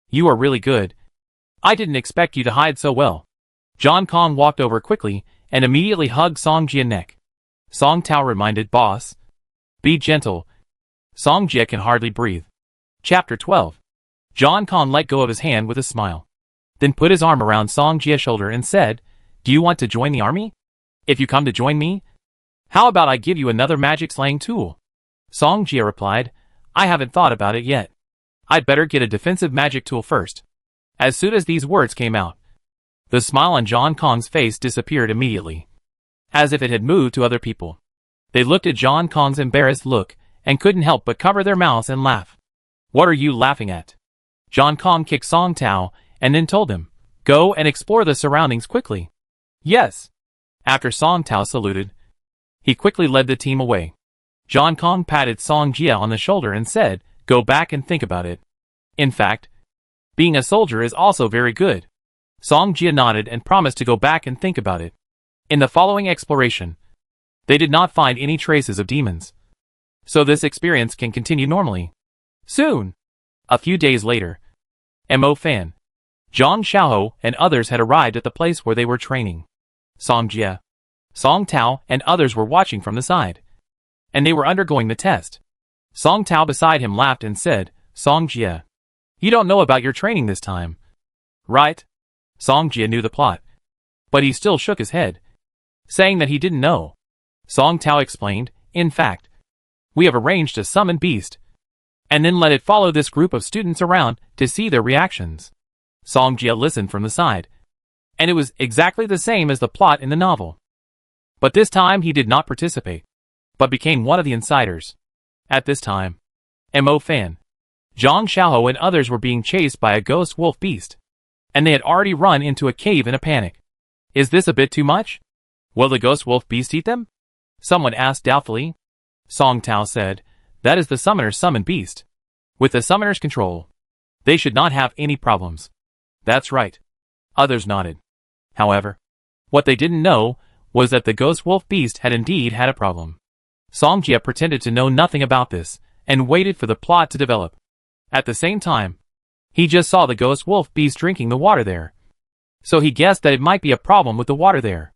You are really good. I didn't expect you to hide so well. John Kong walked over quickly and immediately hugged Song Jia's neck. Song Tao reminded boss. Be gentle. Song Jia can hardly breathe. Chapter 12. John Kong let go of his hand with a smile, then put his arm around Song Jia's shoulder and said, do you want to join the army? If you come to join me, how about I give you another magic slaying tool? Song Jia replied, I haven't thought about it yet. I'd better get a defensive magic tool first. As soon as these words came out, the smile on John Kong's face disappeared immediately, as if it had moved to other people. They looked at John Kong's embarrassed look and couldn't help but cover their mouths and laugh. What are you laughing at? John Kong kicked Song Tao and then told him, go and explore the surroundings quickly. Yes. After Song Tao saluted, he quickly led the team away. John Kong patted Song Jia on the shoulder and said, go back and think about it. In fact, being a soldier is also very good. Song Jia nodded and promised to go back and think about it. In the following exploration, they did not find any traces of demons, so this experience can continue normally. Soon, a few days later, Mo Fan, Zhang Xiaoho and others had arrived at the place where they were training. Song Jia, Song Tao and others were watching from the side, and they were undergoing the test. Song Tao beside him laughed and said, Song Jia, you don't know about your training this time, right? Song Jia knew the plot, but he still shook his head, saying that he didn't know. Song Tao explained, in fact, we have arranged to summon beast, and then let it follow this group of students around to see their reactions. Song Jia listened from the side, and it was exactly the same as the plot in the novel. But this time he did not participate, but became one of the insiders. At this time, Mo Fan, Zhang Xiaoho and others were being chased by a ghost wolf beast, and they had already run into a cave in a panic. Is this a bit too much? Will the ghost wolf beast eat them? Someone asked doubtfully. Song Tao said, that is the summoner's summoned beast. With the summoner's control, they should not have any problems. That's right. Others nodded. However, what they didn't know was that the ghost wolf beast had indeed had a problem. Song Jia pretended to know nothing about this and waited for the plot to develop. At the same time, he just saw the ghost wolf beast drinking the water there, so he guessed that it might be a problem with the water there.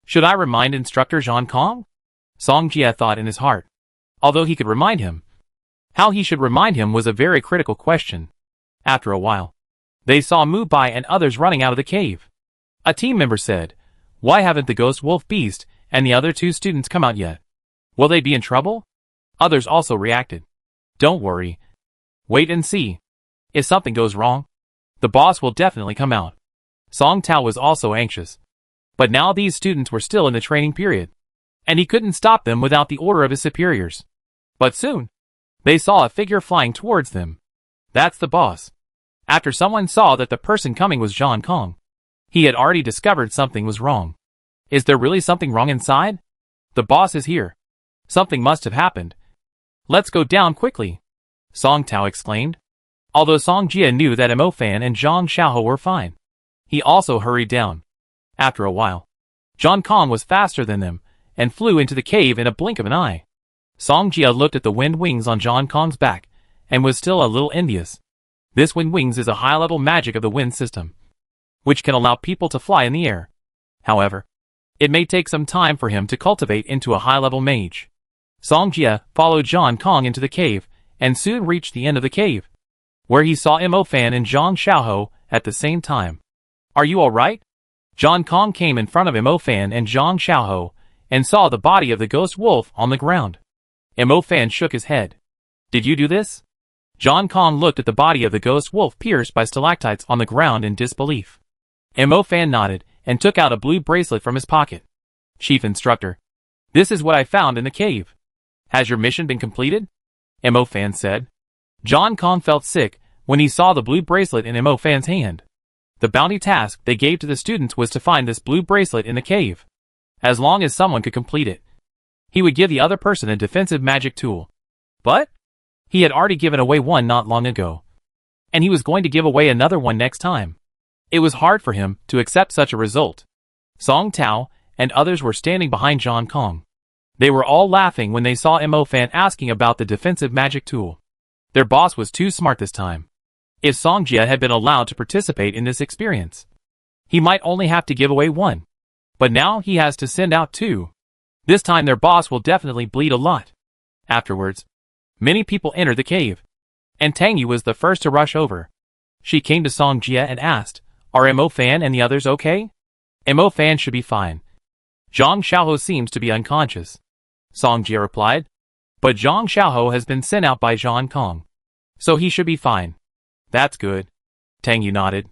Should I remind instructor Zhang Kong? Song Jia thought in his heart. Although he could remind him, how he should remind him was a very critical question. After a while, they saw Mu Bai and others running out of the cave. A team member said, why haven't the ghost wolf beast and the other two students come out yet? Will they be in trouble? Others also reacted. Don't worry. Wait and see. If something goes wrong, the boss will definitely come out. Song Tao was also anxious. But now these students were still in the training period, and he couldn't stop them without the order of his superiors. But soon, they saw a figure flying towards them. That's the boss. After someone saw that the person coming was Zhang Kong, he had already discovered something was wrong. Is there really something wrong inside? The boss is here. Something must have happened. Let's go down quickly, Song Tao exclaimed. Although Song Jia knew that Mo Fan and Zhang Xiaoho were fine, he also hurried down. After a while, Zhang Kong was faster than them and flew into the cave in a blink of an eye. Song Jia looked at the wind wings on Zhang Kong's back and was still a little envious. This wind wings is a high-level magic of the wind system, which can allow people to fly in the air. However, it may take some time for him to cultivate into a high-level mage. Song Jia followed Zhang Kong into the cave and soon reached the end of the cave, where he saw Mo Fan and Zhang Xiaoho at the same time. Are you alright? Zhang Kong came in front of Mo Fan and Zhang Xiaoho and saw the body of the ghost wolf on the ground. Mo Fan shook his head. Did you do this? John Kong looked at the body of the ghost wolf pierced by stalactites on the ground in disbelief. Mo Fan nodded and took out a blue bracelet from his pocket. Chief Instructor, this is what I found in the cave. Has your mission been completed? Mo Fan said. John Kong felt sick when he saw the blue bracelet in Mo Fan's hand. The bounty task they gave to the students was to find this blue bracelet in the cave. As long as someone could complete it, he would give the other person a defensive magic tool. But he had already given away one not long ago, and he was going to give away another one next time. It was hard for him to accept such a result. Song Tao and others were standing behind John Kong. They were all laughing when they saw Mo Fan asking about the defensive magic tool. Their boss was too smart this time. If Song Jia had been allowed to participate in this experience, he might only have to give away one. But now he has to send out two. This time their boss will definitely bleed a lot. Afterwards, many people entered the cave, and Tang Yu was the first to rush over. She came to Song Jia and asked, "Are Mo Fan and the others okay?" Mo Fan should be fine. Zhang Xiaoho seems to be unconscious. Song Jia replied, "But Zhang Xiaoho has been sent out by John Kong, so he should be fine." "That's good." Tang Yu nodded.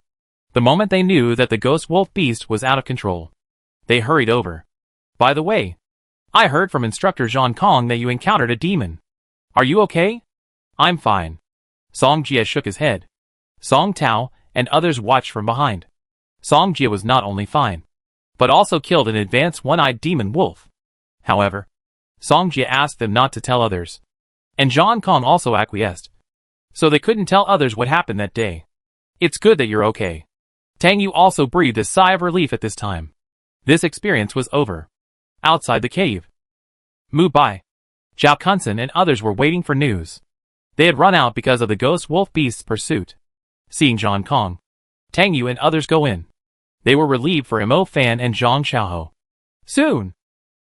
The moment they knew that the ghost wolf beast was out of control, they hurried over. "By the way, I heard from Instructor John Kong that you encountered a demon. Are you okay?" "I'm fine." Song Jia shook his head. Song Tao and others watched from behind. Song Jia was not only fine, but also killed an advanced one-eyed demon wolf. However, Song Jia asked them not to tell others, and John Kong also acquiesced, so they couldn't tell others what happened that day. "It's good that you're okay." Tang Yu also breathed a sigh of relief at this time. This experience was over. Outside the cave, Mu Bai, Zhao Kunsen and others were waiting for news. They had run out because of the ghost wolf beast's pursuit. Seeing John Kong, Tang Yu and others go in, they were relieved for Mo Fan and Zhang Xiaoho. Soon,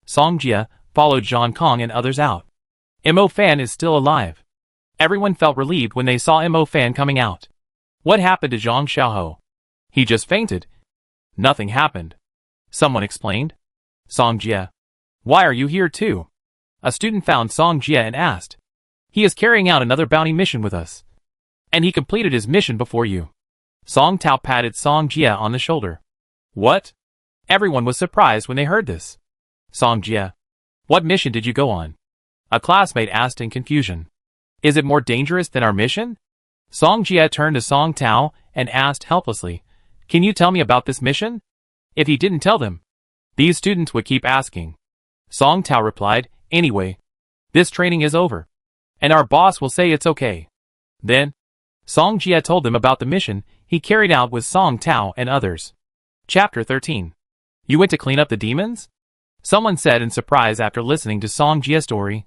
Song Jia followed John Kong and others out. Mo Fan is still alive. Everyone felt relieved when they saw Mo Fan coming out. What happened to Zhang Xiaoho? He just fainted. Nothing happened. Someone explained. Song Jia, why are you here too? A student found Song Jia and asked. He is carrying out another bounty mission with us, and he completed his mission before you. Song Tao patted Song Jia on the shoulder. What? Everyone was surprised when they heard this. Song Jia, what mission did you go on? A classmate asked in confusion. Is it more dangerous than our mission? Song Jia turned to Song Tao and asked helplessly, can you tell me about this mission? If he didn't tell them, these students would keep asking. Song Tao replied, anyway, this training is over, and our boss will say it's okay. Then, Song Jia told them about the mission he carried out with Song Tao and others. Chapter 13. You went to clean up the demons? Someone said in surprise after listening to Song Jia's story.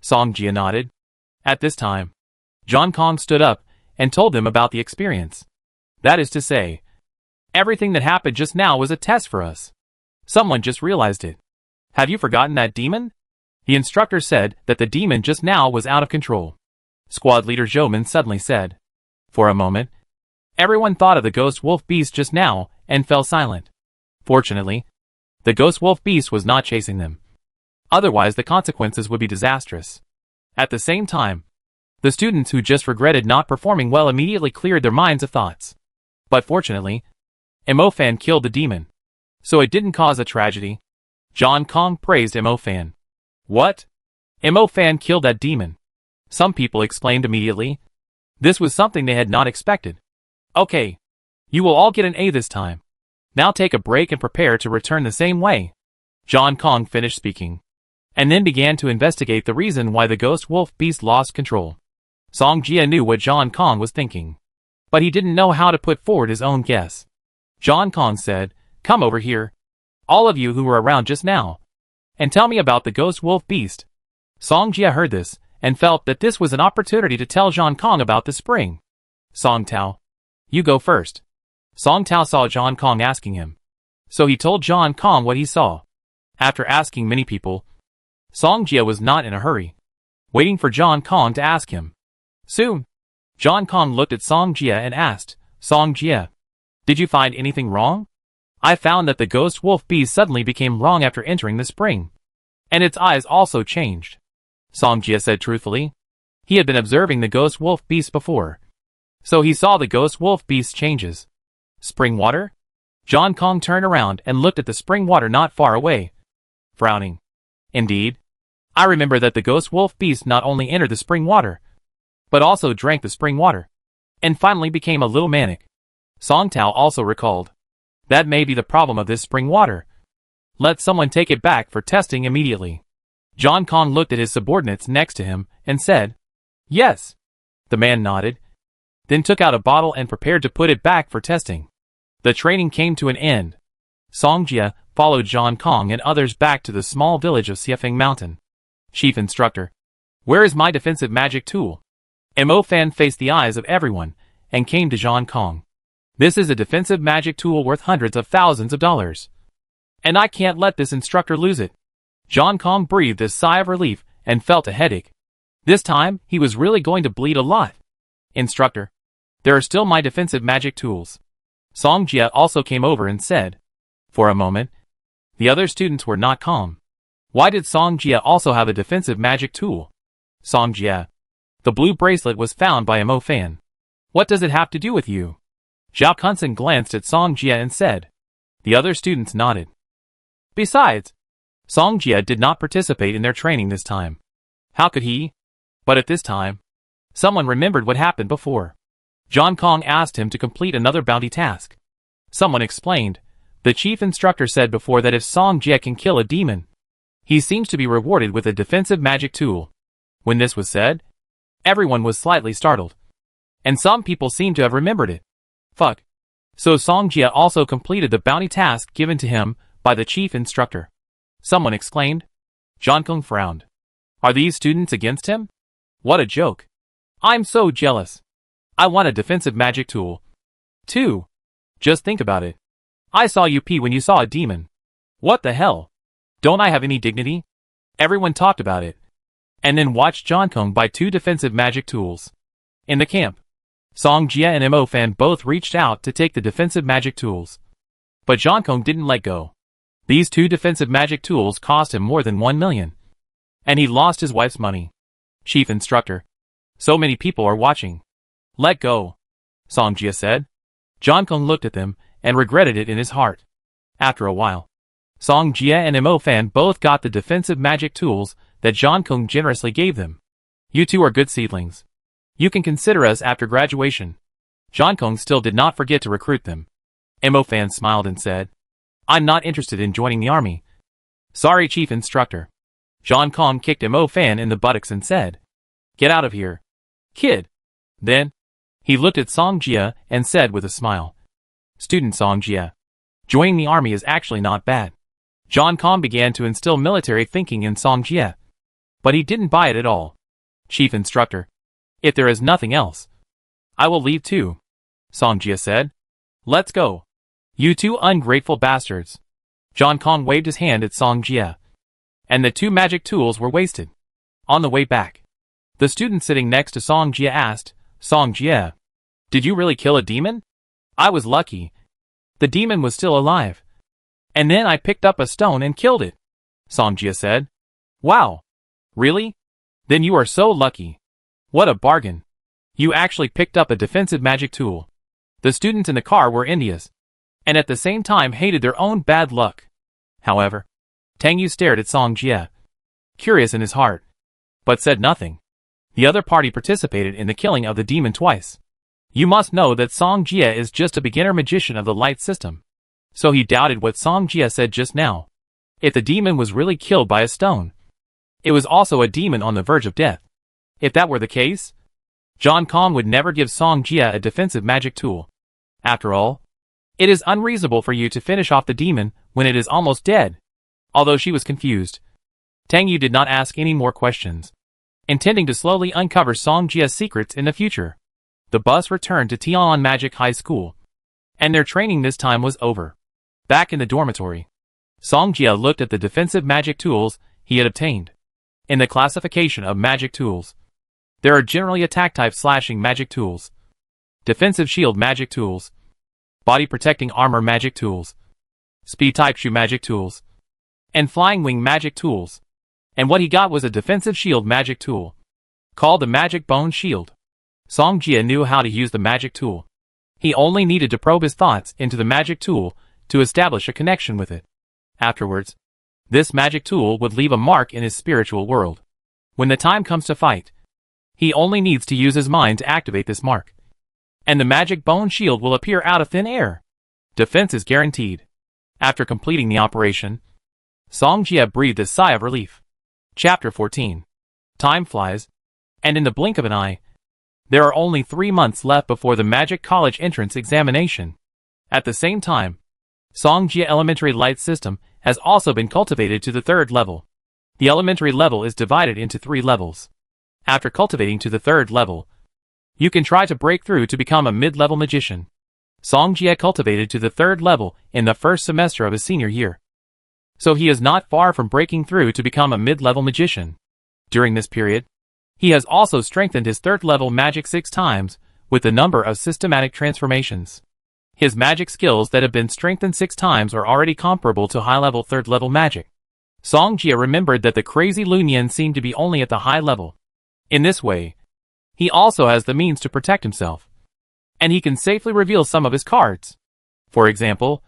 Song Jia nodded. At this time, John Kong stood up and told them about the experience. That is to say, everything that happened just now was a test for us. Someone just realized it. Have you forgotten that demon? The instructor said that the demon just now was out of control. Squad leader Zhouman suddenly said. For a moment, everyone thought of the ghost wolf beast just now and fell silent. Fortunately, the ghost wolf beast was not chasing them. Otherwise the consequences would be disastrous. At the same time, the students who just regretted not performing well immediately cleared their minds of thoughts. But fortunately, Mo Fan killed the demon, so it didn't cause a tragedy. John Kong praised Mo Fan. What? Mo Fan killed that demon. Some people exclaimed immediately. This was something they had not expected. Okay, you will all get an A this time. Now take a break and prepare to return the same way. John Kong finished speaking, and then began to investigate the reason why the ghost wolf beast lost control. Song Jia knew what John Kong was thinking, but he didn't know how to put forward his own guess. John Kong said, come over here, all of you who were around just now, and tell me about the ghost wolf beast. Song Jia heard this, and felt that this was an opportunity to tell John Kong about the spring. Song Tao, you go first. Song Tao saw John Kong asking him, so he told John Kong what he saw. After asking many people, Song Jia was not in a hurry, waiting for John Kong to ask him. Soon, John Kong looked at Song Jia and asked, Song Jia, did you find anything wrong? I found that the ghost wolf beast suddenly became wrong after entering the spring, and its eyes also changed. Song Jia said truthfully. He had been observing the ghost wolf beast before, so he saw the ghost wolf beast's changes. Spring water? John Kong turned around and looked at the spring water not far away, frowning. Indeed, I remember that the ghost wolf beast not only entered the spring water, but also drank the spring water, and finally became a little manic. Song Tao also recalled. That may be the problem of this spring water. Let someone take it back for testing immediately. John Kong looked at his subordinates next to him and said, Yes. The man nodded, then took out a bottle and prepared to put it back for testing. The training came to an end. Song Jia followed John Kong and others back to the small village of Xiefeng Mountain. Chief Instructor, where is my defensive magic tool? Mo Fan faced the eyes of everyone and came to John Kong. This is a defensive magic tool worth hundreds of thousands of dollars. And I can't let this instructor lose it. John Kong breathed a sigh of relief and felt a headache. This time, he was really going to bleed a lot. Instructor, there are still my defensive magic tools. Song Jia also came over and said. For a moment, the other students were not calm. Why did Song Jia also have a defensive magic tool? Song Jia, the blue bracelet was found by Mo Fan. What does it have to do with you? Zhao Kunsen glanced at Song Jia and said. The other students nodded. Besides, Song Jia did not participate in their training this time. How could he? But at this time, someone remembered what happened before. John Kong asked him to complete another bounty task. Someone explained. The chief instructor said before that if Song Jia can kill a demon, he seems to be rewarded with a defensive magic tool. When this was said, everyone was slightly startled. And some people seemed to have remembered it. Fuck. So Song Jia also completed the bounty task given to him by the chief instructor. Someone exclaimed. John Kong frowned. Are these students against him? What a joke. I'm so jealous. I want a defensive magic tool. 2. Just think about it. I saw you pee when you saw a demon. What the hell? Don't I have any dignity? Everyone talked about it. And then watched John Kong buy 2 defensive magic tools. In the camp, Song Jia and Mo Fan both reached out to take the defensive magic tools. But John Kong didn't let go. These 2 defensive magic tools cost him more than 1 million. And he lost his wife's money. Chief Instructor. So many people are watching. Let go. Song Jia said. John Kong looked at them and regretted it in his heart. After a while, Song Jia and Mo Fan both got the defensive magic tools that John Kong generously gave them. You 2 are good seedlings. You can consider us after graduation. John Kong still did not forget to recruit them. Mo Fan smiled and said, I'm not interested in joining the army. Sorry, Chief Instructor. John Kong kicked Mo Fan in the buttocks and said, Get out of here, kid. Then, he looked at Song Jia and said with a smile, Student Song Jia, joining the army is actually not bad. John Kong began to instill military thinking in Song Jia. But he didn't buy it at all. Chief Instructor, if there is nothing else, I will leave too. Song Jia said. Let's go. You 2 ungrateful bastards. John Kong waved his hand at Song Jia. And the 2 magic tools were wasted. On the way back, the student sitting next to Song Jia asked, Song Jia, did you really kill a demon? I was lucky. The demon was still alive. And then I picked up a stone and killed it. Song Jia said. Wow. Really? Then you are so lucky. What a bargain. You actually picked up a defensive magic tool. The students in the car were envious, and at the same time hated their own bad luck. However, Tang Yu stared at Song Jia, curious in his heart, but said nothing. The other party participated in the killing of the demon twice. You must know that Song Jia is just a beginner magician of the light system. So he doubted what Song Jia said just now. If the demon was really killed by a stone, it was also a demon on the verge of death. If that were the case, John Kong would never give Song Jia a defensive magic tool. After all, it is unreasonable for you to finish off the demon when it is almost dead. Although she was confused, Tang Yu did not ask any more questions, intending to slowly uncover Song Jia's secrets in the future. The bus returned to Tian Magic High School, and their training this time was over. Back in the dormitory, Song Jia looked at the defensive magic tools he had obtained. In the classification of magic tools, there are generally attack-type slashing magic tools, defensive shield magic tools, body-protecting armor magic tools, speed-type shoe magic tools, and flying wing magic tools. And what he got was a defensive shield magic tool. called the Magic Bone Shield. Song Jie knew how to use the magic tool. He only needed to probe his thoughts into the magic tool to establish a connection with it. Afterwards, this magic tool would leave a mark in his spiritual world. When the time comes to fight, he only needs to use his mind to activate this mark, and the magic bone shield will appear out of thin air. Defense is guaranteed. After completing the operation, Song Jie breathed a sigh of relief. Chapter 14. Time flies, and in the blink of an eye, there are only 3 months left before the Magic College entrance examination. At the same time, Song Jie Elementary Light System has also been cultivated to the 3rd level. The elementary level is divided into 3 levels. After cultivating to the 3rd level, you can try to break through to become a mid-level magician. Song Jie cultivated to the 3rd level in the first semester of his senior year, so he is not far from breaking through to become a mid-level magician. During this period, he has also strengthened his 3rd level magic 6 times with the number of systematic transformations. His magic skills that have been strengthened 6 times are already comparable to high-level 3rd level magic. Song Jie remembered that the crazy Lunyan seemed to be only at the high level. In this way, he also has the means to protect himself, and he can safely reveal some of his cards. For example,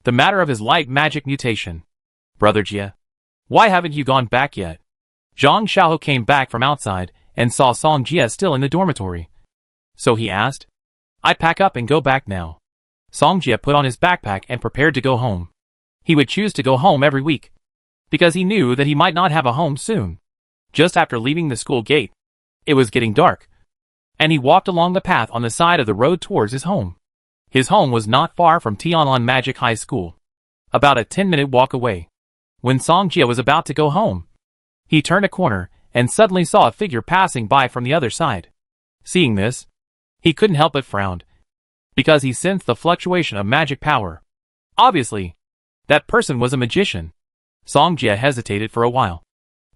the matter of his light magic mutation. Brother Jie, why haven't you gone back yet? Zhang Xiaohu came back from outside and saw Song Jie still in the dormitory. So he asked, "I'd pack up and go back now." Song Jie put on his backpack and prepared to go home. He would choose to go home every week, because he knew that he might not have a home soon. Just after leaving the school gate, it was getting dark, and he walked along the path on the side of the road towards his home. His home was not far from Tianlan Magic High School, about a 10-minute walk away. When Song Jie was about to go home, he turned a corner and suddenly saw a figure passing by from the other side. Seeing this, he couldn't help but frown, because he sensed the fluctuation of magic power. Obviously, that person was a magician. Song Jie hesitated for a while,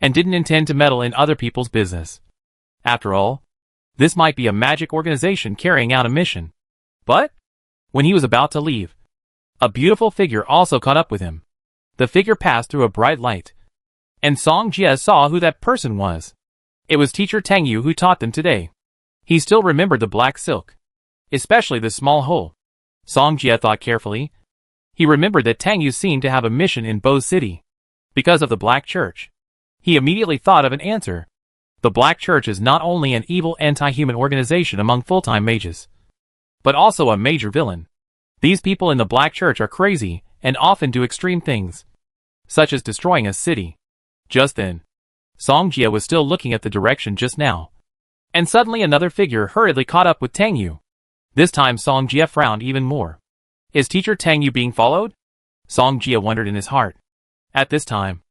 and didn't intend to meddle in other people's business. After all, this might be a magic organization carrying out a mission. But, when he was about to leave, a beautiful figure also caught up with him. The figure passed through a bright light, and Song Jie saw who that person was. It was teacher Tang Yu who taught them today. He still remembered the black silk, especially the small hole. Song Jie thought carefully. He remembered that Tang Yu seemed to have a mission in Bo City, because of the Black Church. He immediately thought of an answer. The Black Church is not only an evil anti-human organization among full-time mages, but also a major villain. These people in the Black Church are crazy and often do extreme things, such as destroying a city. Just then, Song Jie was still looking at the direction just now, and suddenly another figure hurriedly caught up with Tang Yu. This time Song Jie frowned even more. Is teacher Tang Yu being followed? Song Jie wondered in his heart. At this time,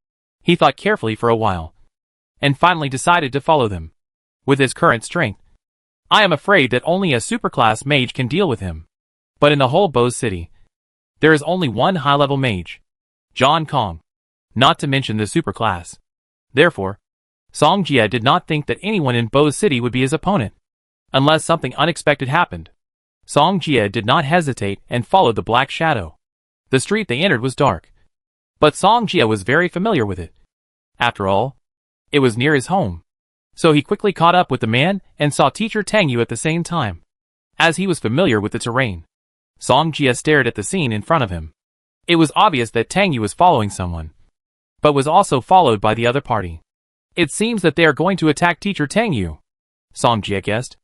he thought carefully for a while, and finally decided to follow them. With his current strength, I am afraid that only a superclass mage can deal with him. But in the whole Bo City, there is only one high-level mage, John Kong, not to mention the superclass. Therefore, Song Jie did not think that anyone in Bo City would be his opponent, unless something unexpected happened. Song Jie did not hesitate and followed the black shadow. The street they entered was dark, but Song Jie was very familiar with it. After all, it was near his home. So he quickly caught up with the man and saw teacher Tang Yu at the same time. As he was familiar with the terrain, Song Jie stared at the scene in front of him. It was obvious that Tang Yu was following someone, but was also followed by the other party. It seems that they are going to attack teacher Tang Yu, Song Jie guessed,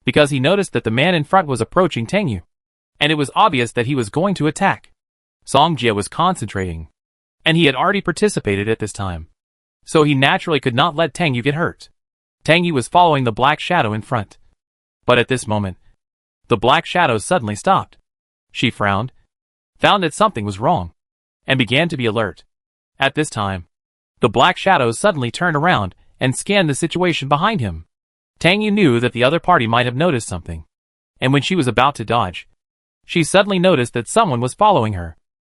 because he noticed that the man in front was approaching Tang Yu, and it was obvious that he was going to attack. Song Jie was concentrating, and he had already participated at this time, so he naturally could not let Tang Yu get hurt. Tang Yu was following the black shadow in front, but at this moment, the black shadow suddenly stopped. She frowned, found that something was wrong, and began to be alert. At this time, the black shadow suddenly turned around and scanned the situation behind him. Tang Yu knew that the other party might have noticed something, and when she was about to dodge, she suddenly noticed that someone was following her.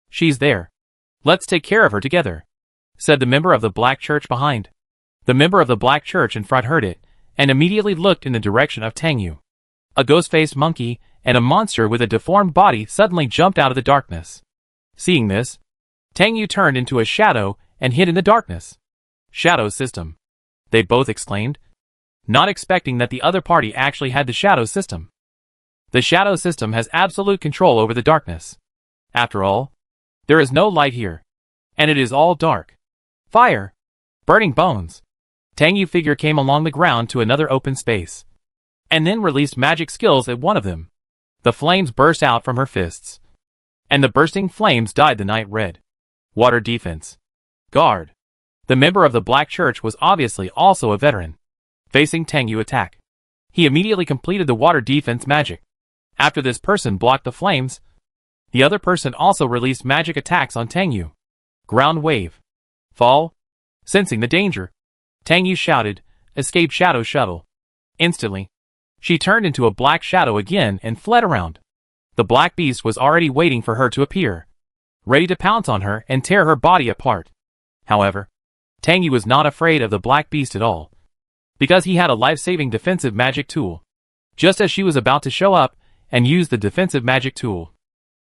She's there. Let's take care of her together, said the member of the black church behind. The member of the black church in front heard it, and immediately looked in the direction of Tang Yu. A ghost-faced monkey and a monster with a deformed body suddenly jumped out of the darkness. Seeing this, Tang Yu turned into a shadow and hid in the darkness. Shadow system, they both exclaimed. not expecting that the other party actually had the shadow system. The shadow system has absolute control over the darkness. After all, there is no light here, and it is all dark. Fire! Burning bones! Tang Yu figure came along the ground to another open space, and then released magic skills at one of them. The flames burst out from her fists, and the bursting flames dyed the night red. Water defense. Guard. The member of the Black Church was obviously also a veteran. Facing Tang Yu attack, he immediately completed the water defense magic. After this person blocked the flames, the other person also released magic attacks on Tang Yu. Ground wave. Fall. Sensing the danger, Tang Yu shouted, "Escape shadow shuttle." Instantly, she turned into a black shadow again and fled around. The black beast was already waiting for her to appear, ready to pounce on her and tear her body apart. However, Tang Yu was not afraid of the black beast at all, because he had a life-saving defensive magic tool. Just as she was about to show up and use the defensive magic tool,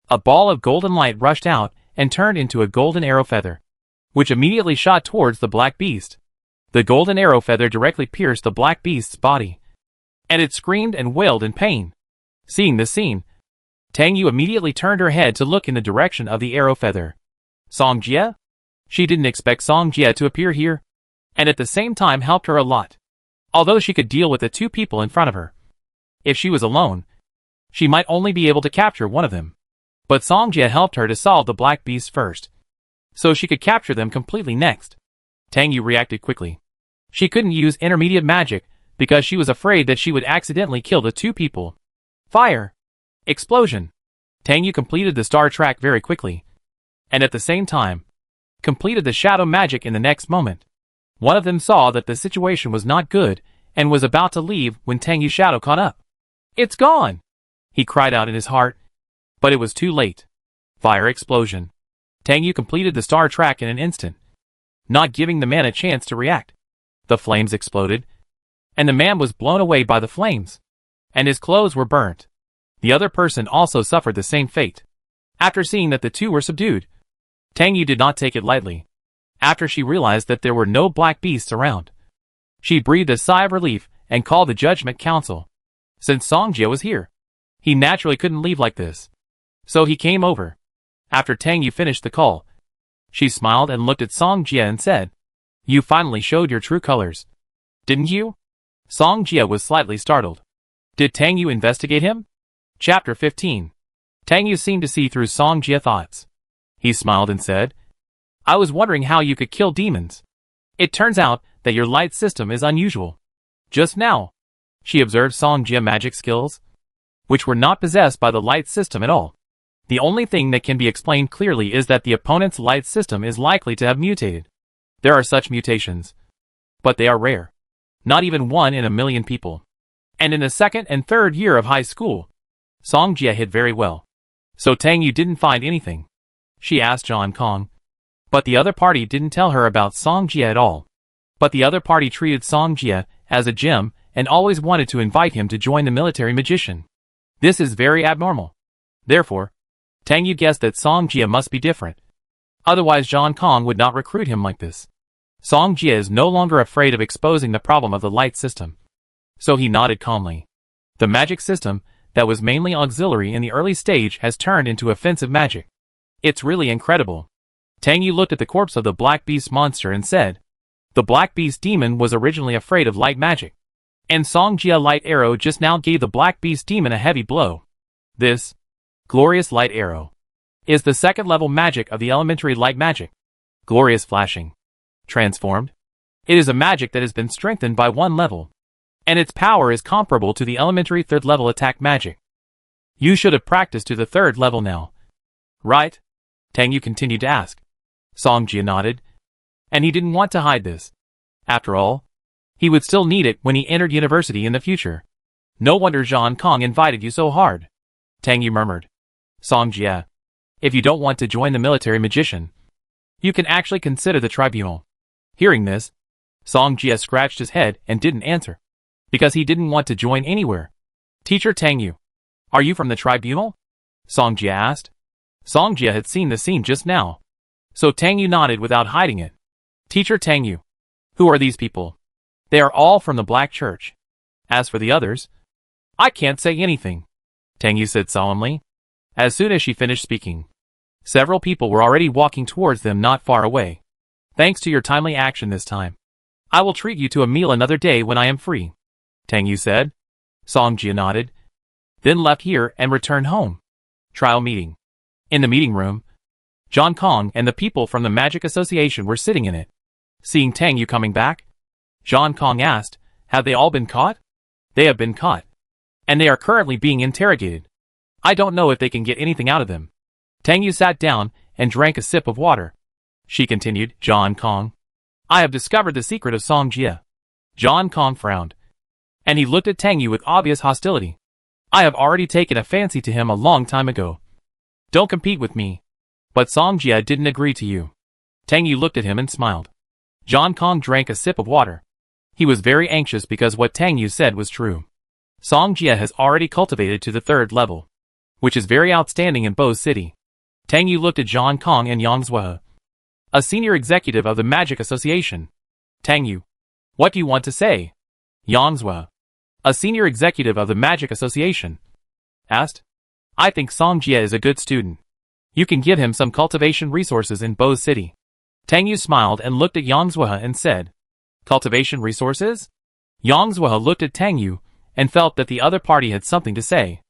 a ball of golden light rushed out and turned into a golden arrow feather, which immediately shot towards the black beast. The golden arrow feather directly pierced the black beast's body, and it screamed and wailed in pain. Seeing this scene, Tang Yu immediately turned her head to look in the direction of the arrow feather. Song Jie? She didn't expect Song Jie to appear here, and at the same time helped her a lot. Although she could deal with the two people in front of her, if she was alone, she might only be able to capture one of them. But Song Jie helped her to solve the black beast first, so she could capture them completely next. Tang Yu reacted quickly. She couldn't use intermediate magic because she was afraid that she would accidentally kill the two people. Fire! Explosion! Tang Yu completed the star track very quickly, and at the same time, completed the shadow magic in the next moment. One of them saw that the situation was not good and was about to leave when Tang Yu's shadow caught up. "It's gone!" he cried out in his heart, but it was too late. Fire explosion. Tang Yu completed the star track in an instant, not giving the man a chance to react. The flames exploded, and the man was blown away by the flames, and his clothes were burnt. The other person also suffered the same fate. After seeing that the two were subdued, Tang Yu did not take it lightly. After she realized that there were no black beasts around, she breathed a sigh of relief and called the Judgment Council. Since Song Jie was here, he naturally couldn't leave like this, so he came over. After Tang Yu finished the call, she smiled and looked at Song Jie and said, "You finally showed your true colors, didn't you?" Song Jie was slightly startled. Did Tang Yu investigate him? Chapter 15. Tang Yu seemed to see through Song Jie's thoughts. He smiled and said, "I was wondering how you could kill demons. It turns out that your light system is unusual." Just now, she observed Song Jie's magic skills, which were not possessed by the light system at all. The only thing that can be explained clearly is that the opponent's light system is likely to have mutated. There are such mutations, but they are rare. Not even 1 in a million people. And in the second and third year of high school, Song Jie hid very well. So Tang Yu didn't find anything. She asked John Kong, but the other party didn't tell her about Song Jie at all. But the other party treated Song Jie as a gem and always wanted to invite him to join the military magician. This is very abnormal. Therefore, Tang Yu guessed that Song Jie must be different. Otherwise John Kong would not recruit him like this. Song Jie is no longer afraid of exposing the problem of the light system. So he nodded calmly. The magic system, that was mainly auxiliary in the early stage, has turned into offensive magic. It's really incredible. Tang Yu looked at the corpse of the Black Beast monster and said, "The Black Beast demon was originally afraid of light magic, and Song Jie light arrow just now gave the Black Beast demon a heavy blow. This glorious light arrow is the second level magic of the elementary light magic. Glorious flashing. Transformed. It is a magic that has been strengthened by 1 level, and its power is comparable to the elementary 3rd level attack magic. You should have practiced to the 3rd level now, right?" Tang Yu continued to ask. Song Jie nodded, and he didn't want to hide this. After all, he would still need it when he entered university in the future. "No wonder John Kong invited you so hard," Tang Yu murmured. "Song Jie, if you don't want to join the military magician, you can actually consider the tribunal." Hearing this, Song Jie scratched his head and didn't answer, because he didn't want to join anywhere. "Teacher Tang Yu, are you from the tribunal?" Song Jie asked. Song Jie had seen the scene just now, so Tang Yu nodded without hiding it. "Teacher Tang Yu, who are these people?" "They are all from the Black Church. As for the others, I can't say anything, Tang Yu said solemnly. As soon as she finished speaking, several people were already walking towards them not far away. Thanks to your timely action this time, I will treat you to a meal another day when I am free, Tang Yu said. Song Jia nodded, then left here and returned home. Trial meeting. In the meeting room, John Kong and the people from the Magic Association were sitting in it. Seeing Tang Yu coming back, John Kong asked, have they all been caught? They have been caught, and they are currently being interrogated. I don't know if they can get anything out of them. Tang Yu sat down and drank a sip of water. She continued, John Kong, I have discovered the secret of Song Jia. John Kong frowned, and he looked at Tang Yu with obvious hostility. I have already taken a fancy to him a long time ago. Don't compete with me. But Song Jia didn't agree to you. Tang Yu looked at him and smiled. John Kong drank a sip of water. He was very anxious because what Tang Yu said was true. Song Jia has already cultivated to the 3rd level, which is very outstanding in Bo City. Tang Yu looked at John Kong and Yang Zwe, a senior executive of the Magic Association. Tang Yu, what do you want to say? Yang Zwe, a senior executive of the Magic Association, asked. I think Song Jia is a good student. You can give him some cultivation resources in Bo City. Tang Yu smiled and looked at Yang Zwe and said, cultivation resources? Yang Zwe looked at Tang Yu and felt that the other party had something to say.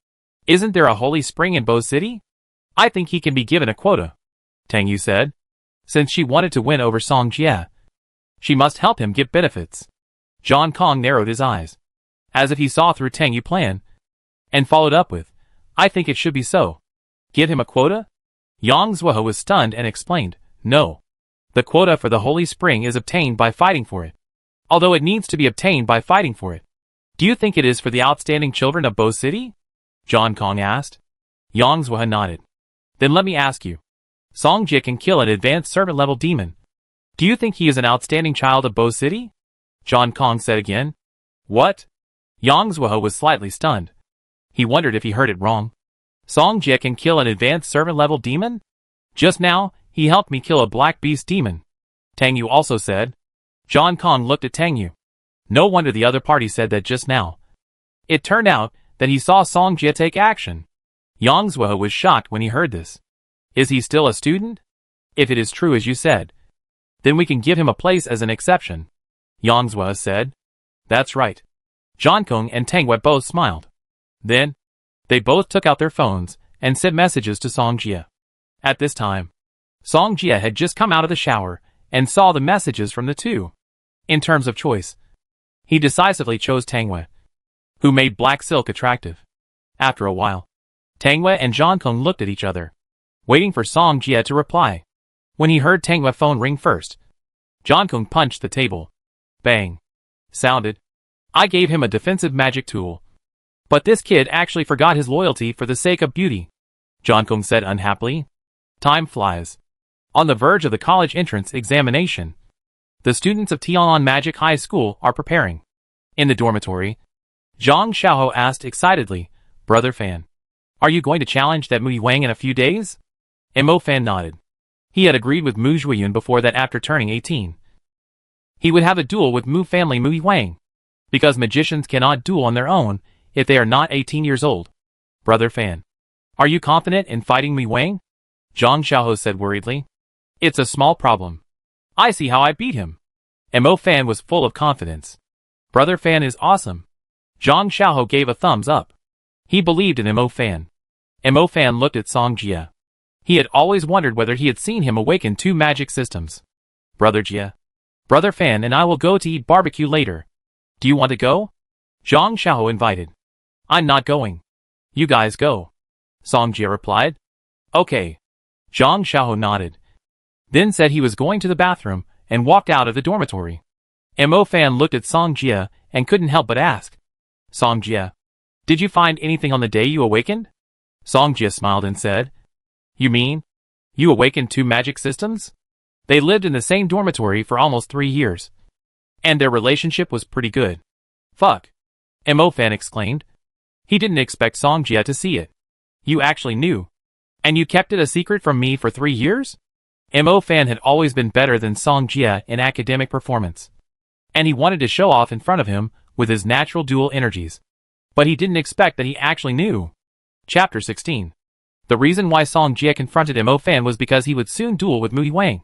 Isn't there a holy spring in Bo City? I think he can be given a quota, Tang Yu said. Since she wanted to win over Song Jia, she must help him get benefits. John Kong narrowed his eyes, as if he saw through Tang Yu's plan, and followed up with, I think it should be so. Give him a quota? Yang Zwe was stunned and explained, no. The quota for the Holy Spring is obtained by fighting for it. Although it needs to be obtained by fighting for it. Do you think it is for the outstanding children of Bo City? John Kong asked. Yang Zwe nodded. Then let me ask you. Song Jia can kill an advanced servant-level demon. Do you think he is an outstanding child of Bo City? John Kong said again. What? Yang Zwe was slightly stunned. He wondered if he heard it wrong. Song Jia can kill an advanced servant-level demon? Just now, he helped me kill a black beast demon, Tang Yu also said. John Kong looked at Tang Yu. No wonder the other party said that just now. It turned out that he saw Song Jia take action. Yang Zwe was shocked when he heard this. Is he still a student? If it is true as you said, then we can give him a place as an exception, Yang Zwe said. That's right. John Kong and Tang Yu both smiled. Then, they both took out their phones and sent messages to Song Jia. At this time, Song Jia had just come out of the shower and saw the messages from the two. In terms of choice, he decisively chose Tang Yu, who made black silk attractive. After a while, Tang Yu and John Kong looked at each other, waiting for Song Jia to reply. When he heard Tang Yu's phone ring first, John Kong punched the table. Bang. Sounded. I gave him a defensive magic tool. But this kid actually forgot his loyalty for the sake of beauty, John Kong said unhappily. Time flies. On the verge of the college entrance examination, the students of Tian'an Magic High School are preparing. In the dormitory, Zhang Xiaoho asked excitedly, Brother Fan, are you going to challenge that Mu Wang in a few days? Mo Fan nodded. He had agreed with Mu Zhuiyun before that after turning 18, he would have a duel with Mu family Mu Wang, because magicians cannot duel on their own if they are not 18 years old. Brother Fan, are you confident in fighting Mu Wang? Zhang Xiaoho said worriedly. It's a small problem. I see how I beat him. Mo Fan was full of confidence. Brother Fan is awesome. Zhang Xiaoho gave a thumbs up. He believed in Mo Fan. Mo Fan looked at Song Jia. He had always wondered whether he had seen him awaken 2 magic systems. Brother Jia, Brother Fan and I will go to eat barbecue later. Do you want to go? Zhang Xiaoho invited. I'm not going. You guys go. Song Jia replied. Okay. Zhang Xiaoho nodded. Then said he was going to the bathroom and walked out of the dormitory. Mo Fan looked at Song Jia and couldn't help but ask. Song Jia, did you find anything on the day you awakened? Song Jia smiled and said, You mean, you awakened 2 magic systems? They lived in the same dormitory for almost 3 years. And their relationship was pretty good. Fuck. Mo Fan exclaimed. He didn't expect Song Jia to see it. You actually knew. And you kept it a secret from me for 3 years? Mo Fan had always been better than Song Jia in academic performance. And he wanted to show off in front of him with his natural dual energies. But he didn't expect that he actually knew. Chapter 16. The reason why Song Jie confronted Mo Fan was because he would soon duel with Mu Ningxue,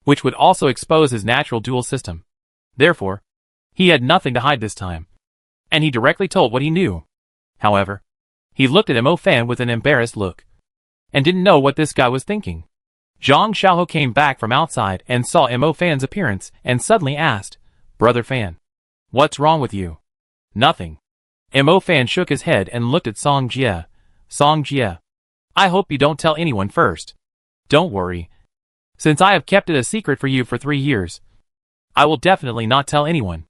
which would also expose his natural dual system. Therefore, he had nothing to hide this time, and he directly told what he knew. However, he looked at Mo Fan with an embarrassed look, and didn't know what this guy was thinking. Zhang Xiaoho came back from outside and saw Mo Fan's appearance and suddenly asked, "Brother Fan, what's wrong with you?" "Nothing." Mo Fan shook his head and looked at Song Jie. "Song Jie, I hope you don't tell anyone first." "Don't worry. Since I have kept it a secret for you for 3 years, I will definitely not tell anyone,"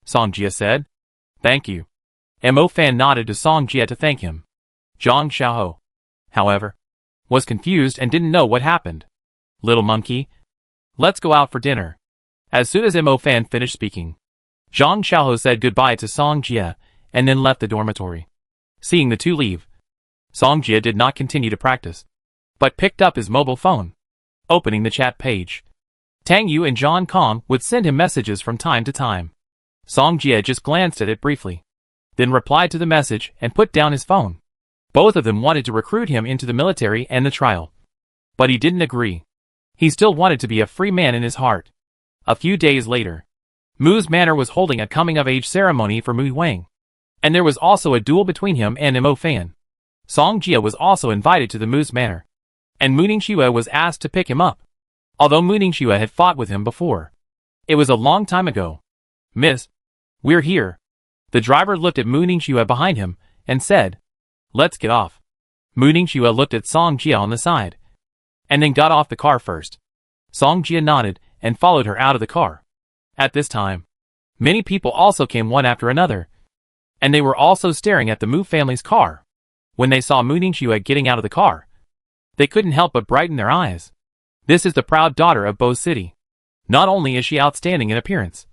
Song Jie said. "Thank you." Mo Fan nodded to Song Jie to thank him. Zhang Xiaoho, however, was confused and didn't know what happened. "Little monkey, let's go out for dinner." As soon as Mo Fan finished speaking, Zhang Xiaoho said goodbye to Song Jie and then left the dormitory. Seeing the two leave, Song Jie did not continue to practice, but picked up his mobile phone. Opening the chat page, Tang Yu and John Kong would send him messages from time to time. Song Jie just glanced at it briefly, then replied to the message and put down his phone. Both of them wanted to recruit him into the military and the trial, but he didn't agree. He still wanted to be a free man in his heart. A few days later, Mu's manor was holding a coming-of-age ceremony for Mu Ningxue, and there was also a duel between him and Mo Fan. Song Jie was also invited to the Mu's manor, and Mu Ningxue was asked to pick him up. Although Mu Ningxue had fought with him before, it was a long time ago. "Miss, we're here." The driver looked at Mu Ningxue behind him and said, "Let's get off." Mu Ningxue looked at Song Jie on the side, and then got off the car first. Song Jie nodded and followed her out of the car. At this time, many people also came one after another, and they were also staring at the Mu family's car. When they saw Mu Ningxue getting out of the car, they couldn't help but brighten their eyes. This is the proud daughter of Bo City. Not only is she outstanding in appearance,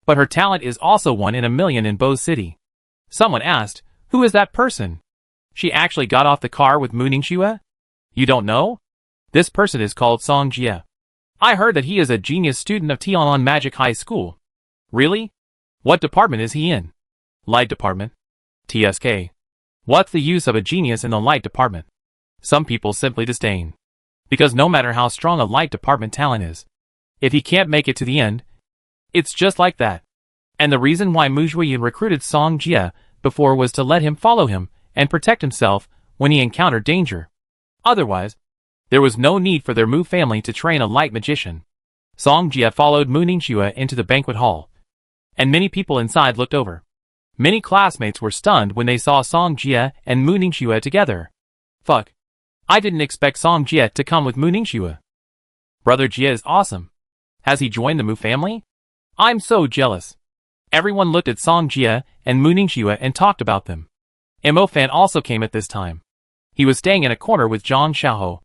but her talent is also 1 in a million in Bo City. Someone asked, "Who is that person?" "She actually got off the car with Mu Ningxue?" "You don't know? This person is called Song Jie. I heard that he is a genius student of Tianlan Magic High School." "Really? What department is he in?" "Light department." "TSK. What's the use of a genius in the light department?" Some people simply disdain, because no matter how strong a light department talent is, if he can't make it to the end, it's just like that. And the reason why Mu Ningxue recruited Song Jie before was to let him follow him and protect himself when he encountered danger. Otherwise, there was no need for their Mu family to train a light magician. Song Jie followed Mu Ningxue into the banquet hall, and many people inside looked over. Many classmates were stunned when they saw Song Jie and Mu Ningxue together. "Fuck. I didn't expect Song Jie to come with Mu Ningxue. Brother Jie is awesome. Has he joined the Mu family? I'm so jealous." Everyone looked at Song Jie and Mu Ningxue and talked about them. Mo Fan also came at this time. He was staying in a corner with Zhang Xiaoho.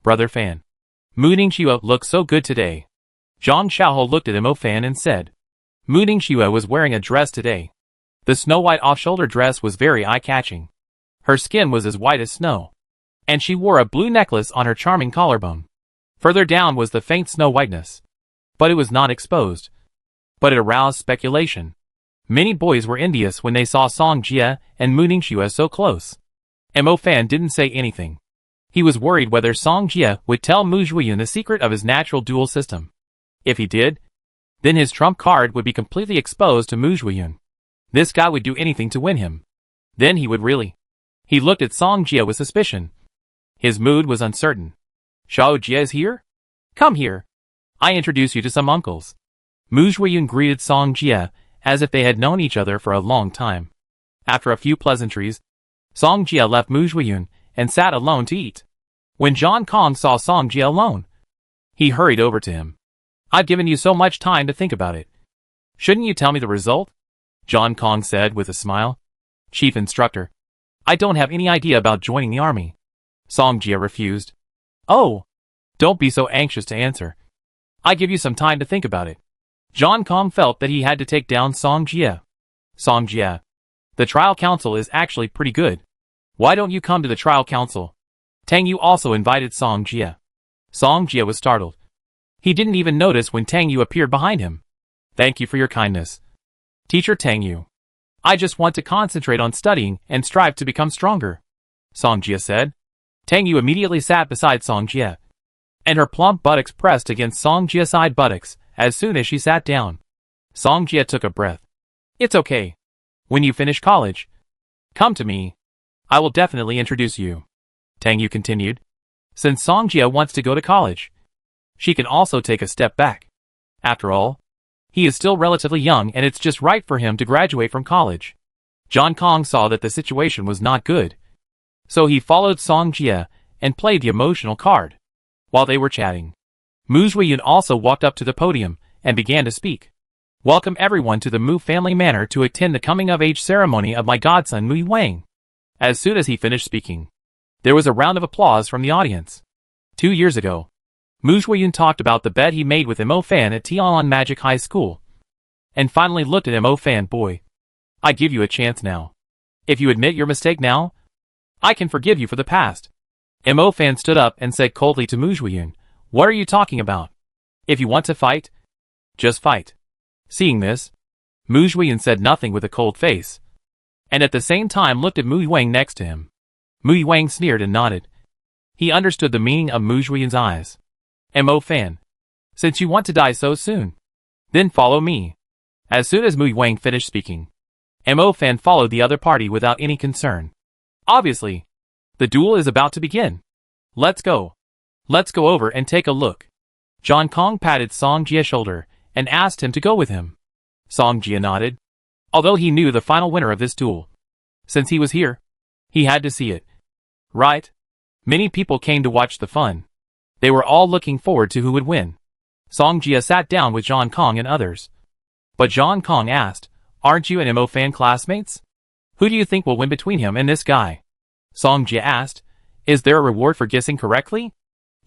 "Brother Fan, Mu Ningxue looks so good today." Zhang Xiaoho looked at Mo Fan and said, "Mu Ningxue was wearing a dress today. The snow-white off-shoulder dress was very eye-catching. Her skin was as white as snow, and she wore a blue necklace on her charming collarbone. Further down was the faint snow whiteness, but it was not exposed. But it aroused speculation. Many boys were envious when they saw Song Jie and Mu Ningxue so close. Mo Fan didn't say anything. He was worried whether Song Jie would tell Mu Ningxue the secret of his natural dual system. If he did, then his trump card would be completely exposed to Mu Ningxue. This guy would do anything to win him. Then he would really. He looked at Song Jie with suspicion. His mood was uncertain. "Xiao Jie is here? Come here. I introduce you to some uncles." Mu Ningxue greeted Song Jie as if they had known each other for a long time. After a few pleasantries, Song Jie left Mu Ningxue and sat alone to eat. When John Kong saw Song Jie alone, he hurried over to him. "I've given you so much time to think about it. Shouldn't you tell me the result?" John Kong said with a smile. "Chief Instructor, I don't have any idea about joining the army." Song Jie refused. "Oh, don't be so anxious to answer. I give you some time to think about it." John Kong felt that he had to take down Song Jie. "Song Jie, the trial council is actually pretty good. Why don't you come to the trial council?" Tang Yu also invited Song Jie. Song Jie was startled. He didn't even notice when Tang Yu appeared behind him. "Thank you for your kindness, Teacher Tang Yu. I just want to concentrate on studying and strive to become stronger, Song Jie said. Tang Yu immediately sat beside Song Jie, and her plump buttocks pressed against Song Jie's side buttocks as soon as she sat down. Song Jie took a breath. It's okay. When you finish college, come to me. I will definitely introduce you, Tang Yu continued. Since Song Jie wants to go to college, she can also take a step back. After all, he is still relatively young and it's just right for him to graduate from college. John Kong saw that the situation was not good, so he followed Song Jie and played the emotional card. While they were chatting, Mu Ningxue also walked up to the podium and began to speak. Welcome everyone to the Mu family manor to attend the coming-of-age ceremony of my godson Mu Wang. As soon as he finished speaking, there was a round of applause from the audience. 2 years ago, Mu Ningxue talked about the bet he made with Mo Fan at Tianlan Magic High School, and finally looked at Mo Fan. Boy, I give you a chance now. If you admit your mistake now, I can forgive you for the past. Mo Fan stood up and said coldly to Mu Ningxue, what are you talking about? If you want to fight, just fight. Seeing this, Mu Ningxue said nothing with a cold face, and at the same time looked at Mu Wang next to him. Mu Wang sneered and nodded. He understood the meaning of Mu Ningxue's eyes. Mo Fan, since you want to die so soon, then follow me. As soon as Mu Wang finished speaking, Mo Fan followed the other party without any concern. Obviously, the duel is about to begin. Let's go. Let's go over and take a look. John Kong patted Song Jie's shoulder and asked him to go with him. Song Jie nodded, although he knew the final winner of this duel. Since he was here, he had to see it. Right? Many people came to watch the fun. They were all looking forward to who would win. Song Jie sat down with John Kong and others. But John Kong asked, aren't you and Mo Fan classmates? Who do you think will win between him and this guy? Song Jie asked, is there a reward for guessing correctly?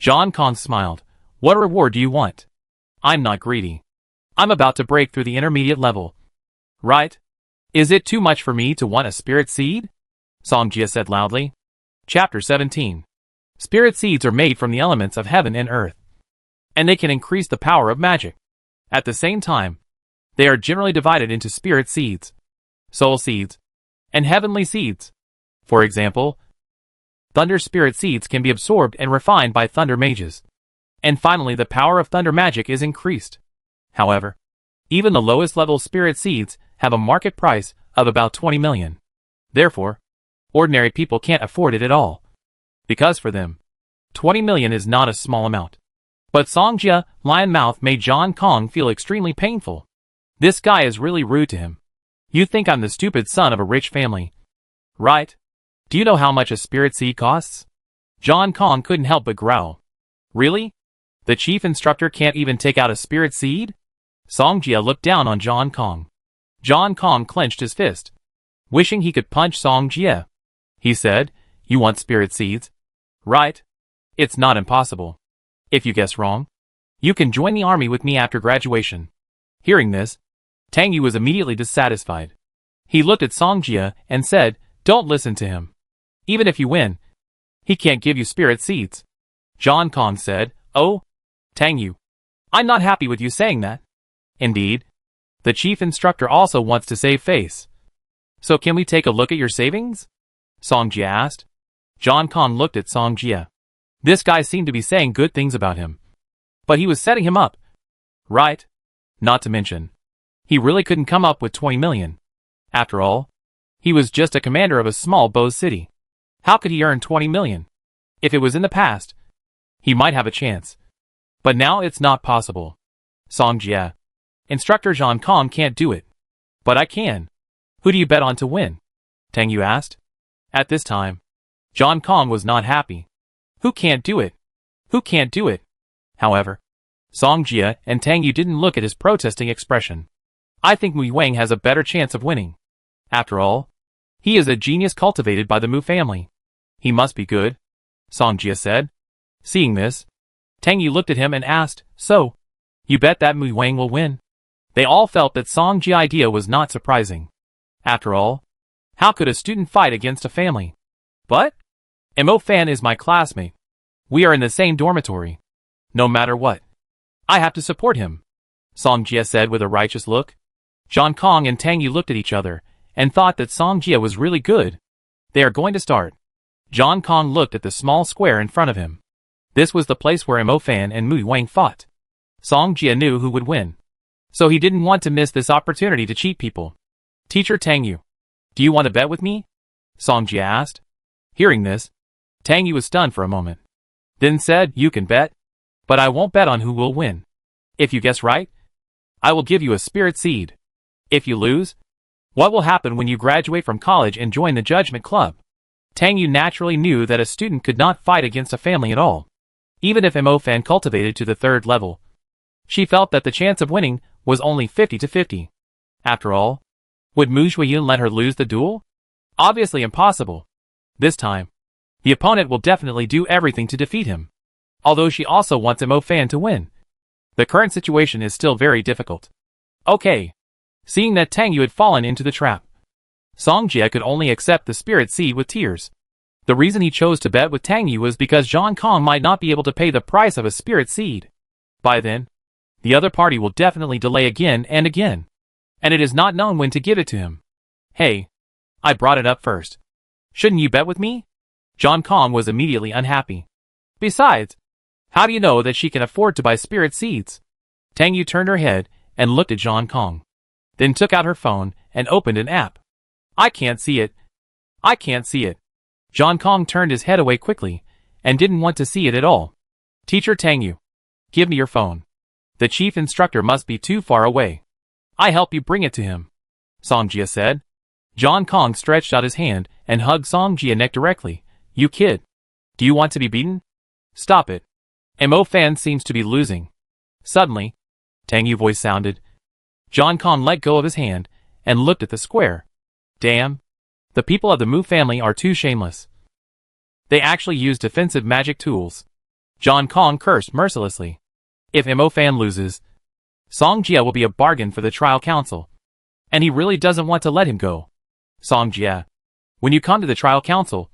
John Kong smiled. What reward do you want? I'm not greedy. I'm about to break through the intermediate level. Right? Is it too much for me to want a spirit seed? Song Jie said loudly. Chapter 17. Spirit seeds are made from the elements of heaven and earth, and they can increase the power of magic. At the same time, they are generally divided into spirit seeds, soul seeds, and heavenly seeds. For example, thunder spirit seeds can be absorbed and refined by thunder mages. And finally, the power of thunder magic is increased. However, even the lowest level spirit seeds have a market price of about 20 million. Therefore, ordinary people can't afford it at all. Because for them, 20 million is not a small amount. But Song Jie, lion mouth, made John Kong feel extremely painful. This guy is really rude to him. You think I'm the stupid son of a rich family, right? Do you know how much a spirit seed costs? John Kong couldn't help but growl. Really? The chief instructor can't even take out a spirit seed? Song Jie looked down on John Kong. John Kong clenched his fist, wishing he could punch Song Jie. He said, you want spirit seeds? Right? It's not impossible. If you guess wrong, you can join the army with me after graduation. Hearing this, Tang Yu was immediately dissatisfied. He looked at Song Jie and said, don't listen to him. Even if you win, he can't give you spirit seeds. John Kong said, oh, Tang Yu, I'm not happy with you saying that. Indeed, the chief instructor also wants to save face. So can we take a look at your savings? Song Jie asked. John Kong looked at Song Jie. This guy seemed to be saying good things about him, but he was setting him up. Right? Not to mention, he really couldn't come up with 20 million. After all, he was just a commander of a small bow city. How could he earn 20 million? If it was in the past, he might have a chance. But now it's not possible. Song Jie, Instructor John Kong can't do it. But I can. Who do you bet on to win? Tang Yu asked. At this time, John Kong was not happy. Who can't do it? Who can't do it? However, Song Jie and Tang Yu didn't look at his protesting expression. I think Mu Wang has a better chance of winning. After all, he is a genius cultivated by the Mu family. He must be good, Song Jie said. Seeing this, Tang Yu looked at him and asked, so, you bet that Mu Wang will win? They all felt that Song Jie's idea was not surprising. After all, how could a student fight against a family? But Mo Fan is my classmate. We are in the same dormitory. No matter what, I have to support him, Song Jie said with a righteous look. John Kong and Tang Yu looked at each other and thought that Song Jia was really good. They are going to start. John Kong looked at the small square in front of him. This was the place where Mo Fan and Mu Wang fought. Song Jia knew who would win, so he didn't want to miss this opportunity to cheat people. Teacher Tang Yu, do you want to bet with me? Song Jia asked. Hearing this, Tang Yu was stunned for a moment. Then said, you can bet, but I won't bet on who will win. If you guess right, I will give you a spirit seed. If you lose, what will happen when you graduate from college and join the Judgment Club? Tang Yu naturally knew that a student could not fight against a family at all. Even if Mo Fan cultivated to the 3rd level, she felt that the chance of winning was only 50-50. After all, would Mu Ningxue let her lose the duel? Obviously impossible. This time, the opponent will definitely do everything to defeat him. Although she also wants Mo Fan to win. The current situation is still very difficult. Okay. Seeing that Tang Yu had fallen into the trap, Song Jia could only accept the spirit seed with tears. The reason he chose to bet with Tang Yu was because John Kong might not be able to pay the price of a spirit seed. By then, the other party will definitely delay again and again. And it is not known when to give it to him. Hey, I brought it up first. Shouldn't you bet with me? John Kong was immediately unhappy. Besides, how do you know that she can afford to buy spirit seeds? Tang Yu turned her head and looked at John Kong. Then took out her phone and opened an app. I can't see it. I can't see it. John Kong turned his head away quickly and didn't want to see it at all. Teacher Tang Yu, give me your phone. The chief instructor must be too far away. I help you bring it to him, Song Jia said. John Kong stretched out his hand and hugged Song Jia neck directly. You kid. Do you want to be beaten? Stop it. Mo Fan seems to be losing. Suddenly, Tang Yu's voice sounded. John Kong let go of his hand and looked at the square. Damn. The people of the Mu family are too shameless. They actually use defensive magic tools. John Kong cursed mercilessly. If Mo Fan loses, Song Jia will be a bargain for the trial council. And he really doesn't want to let him go. Song Jia, when you come to the trial council,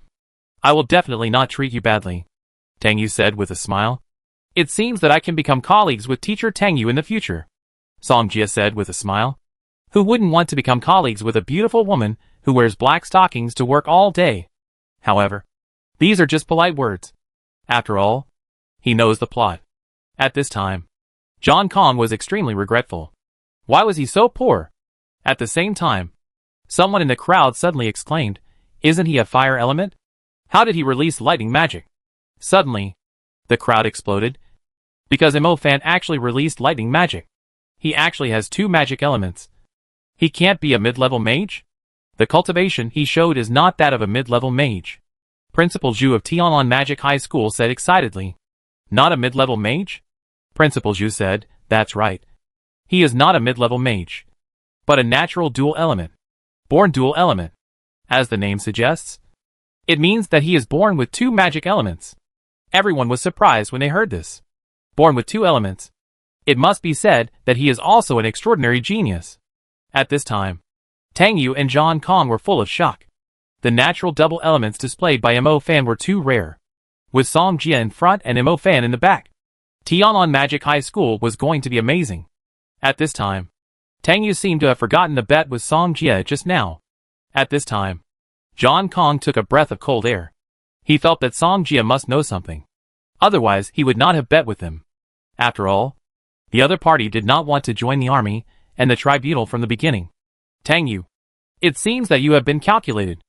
I will definitely not treat you badly, Tang Yu said with a smile. It seems that I can become colleagues with teacher Tang Yu in the future, Song Jia said with a smile. Who wouldn't want to become colleagues with a beautiful woman who wears black stockings to work all day? However, these are just polite words. After all, he knows the plot. At this time, John Kong was extremely regretful. Why was he so poor? At the same time, someone in the crowd suddenly exclaimed, isn't he a fire element? How did he release lightning magic? Suddenly, the crowd exploded. Because Mo Fan actually released lightning magic. He actually has 2 magic elements. He can't be a mid-level mage? The cultivation he showed is not that of a mid-level mage. Principal Zhu of Tianlan Magic High School said excitedly. Not a mid-level mage? Principal Zhu said, that's right. He is not a mid-level mage, but a natural dual element. Born dual element. As the name suggests, it means that he is born with 2 magic elements. Everyone was surprised when they heard this. Born with 2 elements. It must be said that he is also an extraordinary genius. At this time, Tang Yu and John Kong were full of shock. The natural double elements displayed by Mo Fan were too rare. With Song Jia in front and Mo Fan in the back, Tianlan Magic High School was going to be amazing. At this time, Tang Yu seemed to have forgotten the bet with Song Jia just now. At this time, John Kong took a breath of cold air. He felt that Song Jia must know something. Otherwise, he would not have bet with him. After all, the other party did not want to join the army and the tribunal from the beginning. Tang Yu, it seems that you have been calculated,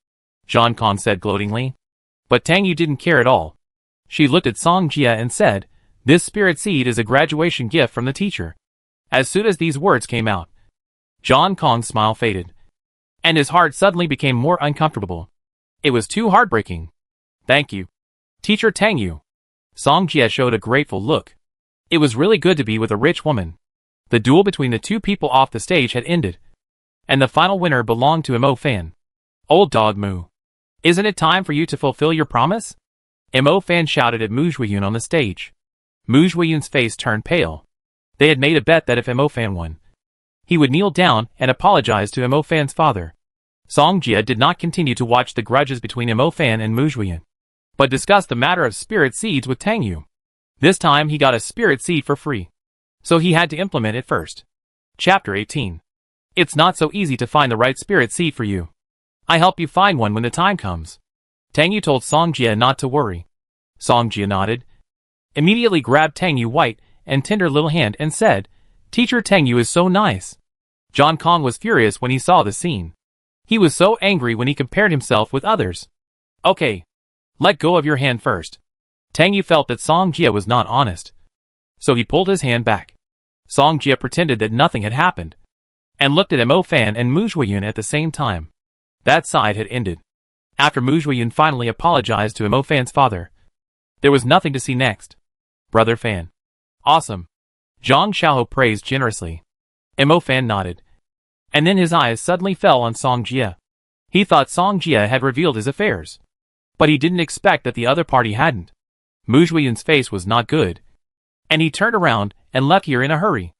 John Kong said gloatingly. But Tang Yu didn't care at all. She looked at Song Jia and said, this spirit seed is a graduation gift from the teacher. As soon as these words came out, John Kong's smile faded, and his heart suddenly became more uncomfortable. It was too heartbreaking. Thank you, Teacher Tang Yu. Song Jia showed a grateful look. It was really good to be with a rich woman. The duel between the 2 people off the stage had ended, and the final winner belonged to Mo Fan. Old dog Mu, isn't it time for you to fulfill your promise? Mo Fan shouted at Mu Ningxue on the stage. Mu Ningxue's face turned pale. They had made a bet that if Mo Fan won, he would kneel down and apologize to Mo Fan's father. Song Jia did not continue to watch the grudges between Mo Fan and Mu Ningxue, but discussed the matter of spirit seeds with Tang Yu. This time he got a spirit seed for free, so he had to implement it first. Chapter 18. It's not so easy to find the right spirit seed for you. I help you find one when the time comes. Tang Yu told Song Jie not to worry. Song Jie nodded, immediately grabbed Tang Yu's white and tender little hand and said, Teacher Tang Yu is so nice. John Kong was furious when he saw the scene. He was so angry when he compared himself with others. Okay. Let go of your hand first. Tang Yu felt that Song Jie was not honest. So he pulled his hand back. Song Jie pretended that nothing had happened, and looked at Mo Fan and Mu Ningxue at the same time. That side had ended. After Mu Ningxue finally apologized to Mo Fan's father, there was nothing to see next. Brother Fan. Awesome. Zhang Xiaoho praised generously. Mo Fan nodded. And then his eyes suddenly fell on Song Jie. He thought Song Jie had revealed his affairs, but he didn't expect that the other party hadn't. Mu Ningxue's face was not good, and he turned around and left here in a hurry.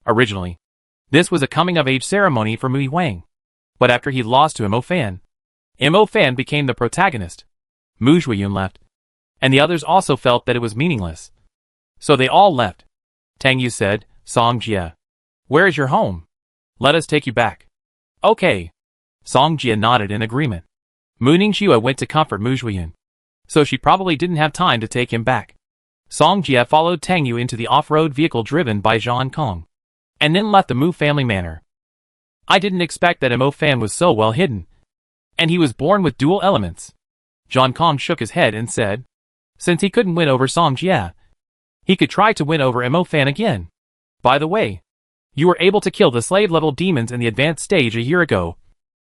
Originally, this was a coming-of-age ceremony for Mu Wang, but after he lost to Mo Fan became the protagonist. Mu Ningxue left, and the others also felt that it was meaningless. So they all left. Tang Yu said, Song Jie, where is your home? Let us take you back. Okay. Song Jie nodded in agreement. Mu Ningxue went to comfort Mu Ningxue, so she probably didn't have time to take him back. Song Jie followed Tang Yu into the off-road vehicle driven by Zhang Kong, and then left the Mu family manor. I didn't expect that Mo Fan was so well hidden, and he was born with dual elements. Zhang Kong shook his head and said, since he couldn't win over Song Jie, he could try to win over Mo Fan again. By the way, you were able to kill the slave-level demons in the advanced stage a year ago.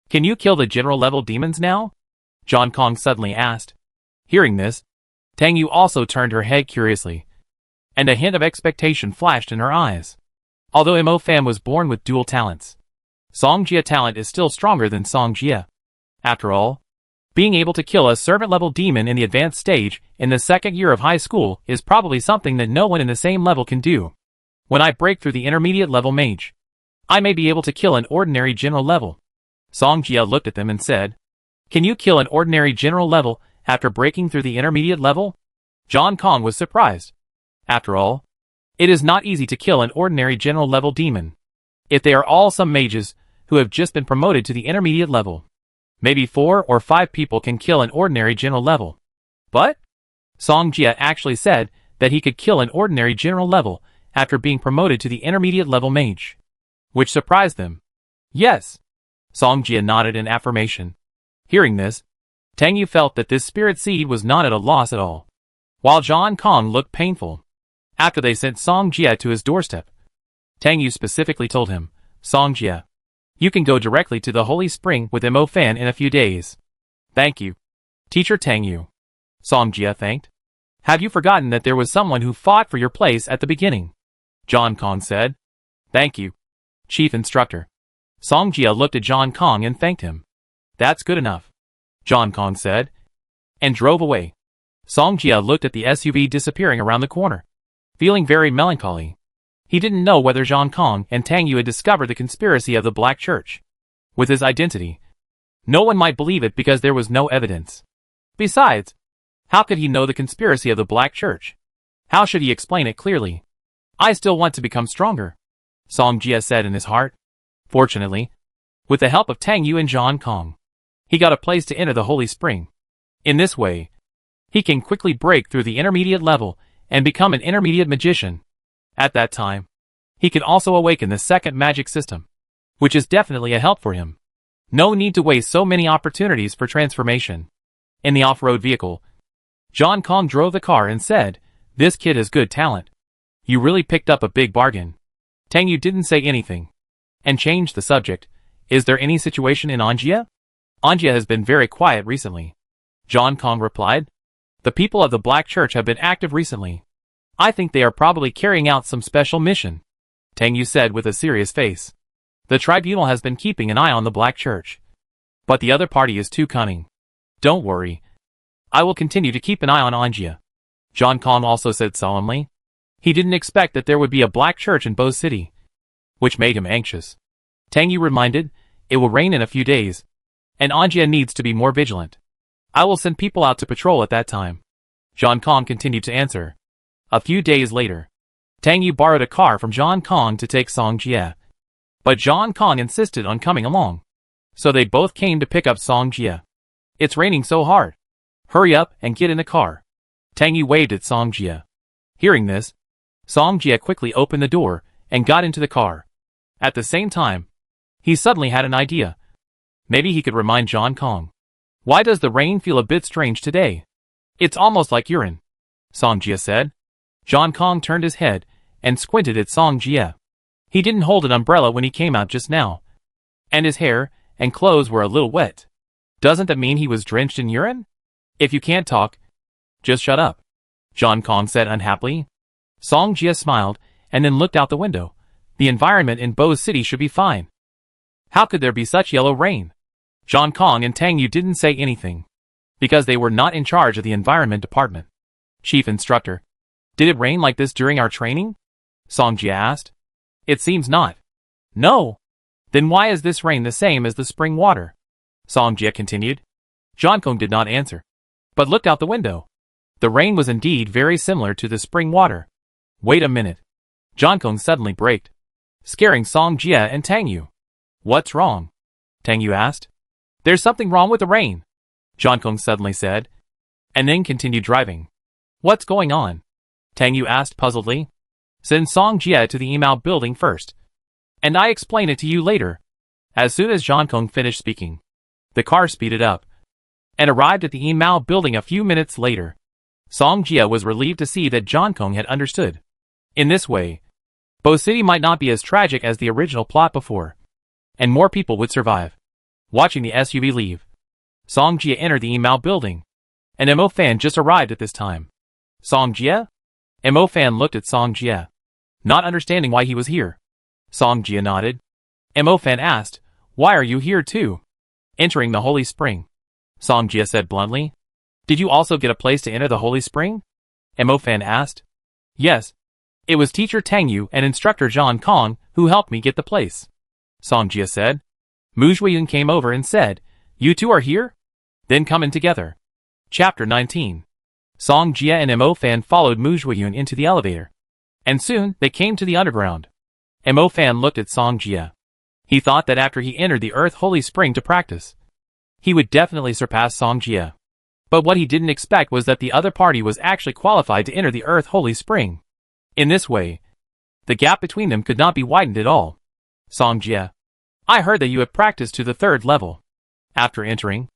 Can you kill the general-level demons now? Zhang Kong suddenly asked. Hearing this, Tang Yu also turned her head curiously, and a hint of expectation flashed in her eyes. Although Mo Fan was born with dual talents, Song Jie's talent is still stronger than Song Jie. After all, being able to kill a servant-level demon in the advanced stage in the second year of high school is probably something that no one in the same level can do. When I break through the intermediate level mage, I may be able to kill an ordinary general level. Song Jie looked at them and said, can you kill an ordinary general level after breaking through the intermediate level? Zhang Kong was surprised. After all, it is not easy to kill an ordinary general level demon. If they are all some mages who have just been promoted to the intermediate level, maybe 4 or 5 people can kill an ordinary general level. But Song Jie actually said that he could kill an ordinary general level after being promoted to the intermediate level mage, which surprised them. Yes. Song Jie nodded in affirmation. Hearing this, Tang Yu felt that this spirit seed was not at a loss at all, while Zhang Kong looked painful. After they sent Song Jie to his doorstep, Tang Yu specifically told him, Song Jie, you can go directly to the Holy Spring with Mo Fan in a few days. Thank you, Teacher Tang Yu. Song Jie thanked. Have you forgotten that there was someone who fought for your place at the beginning? Zhang Kong said. Thank you, Chief Instructor. Song Jie looked at Zhang Kong and thanked him. That's good enough, Zhang Kong said, and drove away. Song Jie looked at the SUV disappearing around the corner, feeling very melancholy. He didn't know whether Zhang Kong and Tang Yu had discovered the conspiracy of the Black Church. With his identity, no one might believe it because there was no evidence. Besides, how could he know the conspiracy of the Black Church? How should he explain it clearly? I still want to become stronger, Song Jie said in his heart. Fortunately, with the help of Tang Yu and Zhang Kong, he got a place to enter the Holy Spring. In this way, he can quickly break through the intermediate level and become an intermediate magician. At that time, he can also awaken the second magic system, which is definitely a help for him. No need to waste so many opportunities for transformation. In the off-road vehicle, Zhang Kong drove the car and said, this kid has good talent. You really picked up a big bargain. Tang Yu didn't say anything, and changed the subject. Is there any situation in Anjia? Anjia has been very quiet recently, Zhang Kong replied. The people of the Black Church have been active recently. I think they are probably carrying out some special mission, Tang Yu said with a serious face. The tribunal has been keeping an eye on the Black Church, but the other party is too cunning. Don't worry. I will continue to keep an eye on Anjia, Zhang Kong also said solemnly. He didn't expect that there would be a Black Church in Bo City, which made him anxious. Tang Yu reminded, it will rain in a few days, and Anjia needs to be more vigilant. I will send people out to patrol at that time. Zhang Kong continued to answer. A few days later, Tang Yu borrowed a car from Zhang Kong to take Song Jie, But John Kong insisted on coming along. So they both came to pick up Song Jie. It's raining so hard. Hurry up and get in the car. Tang Yu waved at Song Jie. Hearing this, Song Jie quickly opened the door and got into the car. At the same time, he suddenly had an idea. Maybe he could remind John Kong. Why does the rain feel a bit strange today? It's almost like urine, Song Jie said. John Kong turned his head and squinted at Song Jie. He didn't hold an umbrella when he came out just now. And his hair and clothes were a little wet. Doesn't that mean he was drenched in urine? If you can't talk, just shut up, John Kong said unhappily. Song Jie smiled and then looked out the window. The environment in Bo's city should be fine. How could there be such yellow rain? John Kong and Tang Yu didn't say anything, because they were not in charge of the environment department. Chief Instructor, did it rain like this during our training? Song Jie asked. It seems not. No. Then why is this rain the same as the spring water? Song Jie continued. John Kong did not answer, but looked out the window. The rain was indeed very similar to the spring water. Wait a minute. John Kong suddenly braked, scaring Song Jie and Tang Yu. What's wrong? Tang Yu asked. There's something wrong with the rain, John Kong suddenly said, and then continued driving. What's going on? Tang Yu asked puzzledly. Send Song Jie to the email building first, and I explain it to you later. As soon as John Kong finished speaking, the car speeded up and arrived at the email building a few minutes later. Song Jie was relieved to see that John Kong had understood. In this way, Bo City might not be as tragic as the original plot before, and more people would survive. Watching the SUV leave, Song Jie entered the email building. An Mo fan just arrived at this time. Song Jie? Mo fan looked at Song Jie, not understanding why he was here. Song Jie nodded. Mo fan asked, why are you here too? Entering the Holy Spring, Song Jie said bluntly. Did you also get a place to enter the Holy Spring? Mo fan asked. Yes. It was teacher Tang Yu and instructor John Kong who helped me get the place, Song Jie said. Mu Ningxue came over and said, you two are here? Then come in together. Chapter 19. Song Jie and Mo fan followed Mu Ningxue into the elevator, and soon they came to the underground. Mo fan looked at Song Jie. He thought that after he entered the Earth Holy Spring to practice, he would definitely surpass Song Jie. But what he didn't expect was that the other party was actually qualified to enter the Earth Holy Spring. In this way, the gap between them could not be widened at all. Song Jie, I heard that you have practiced to the 3rd level. After entering,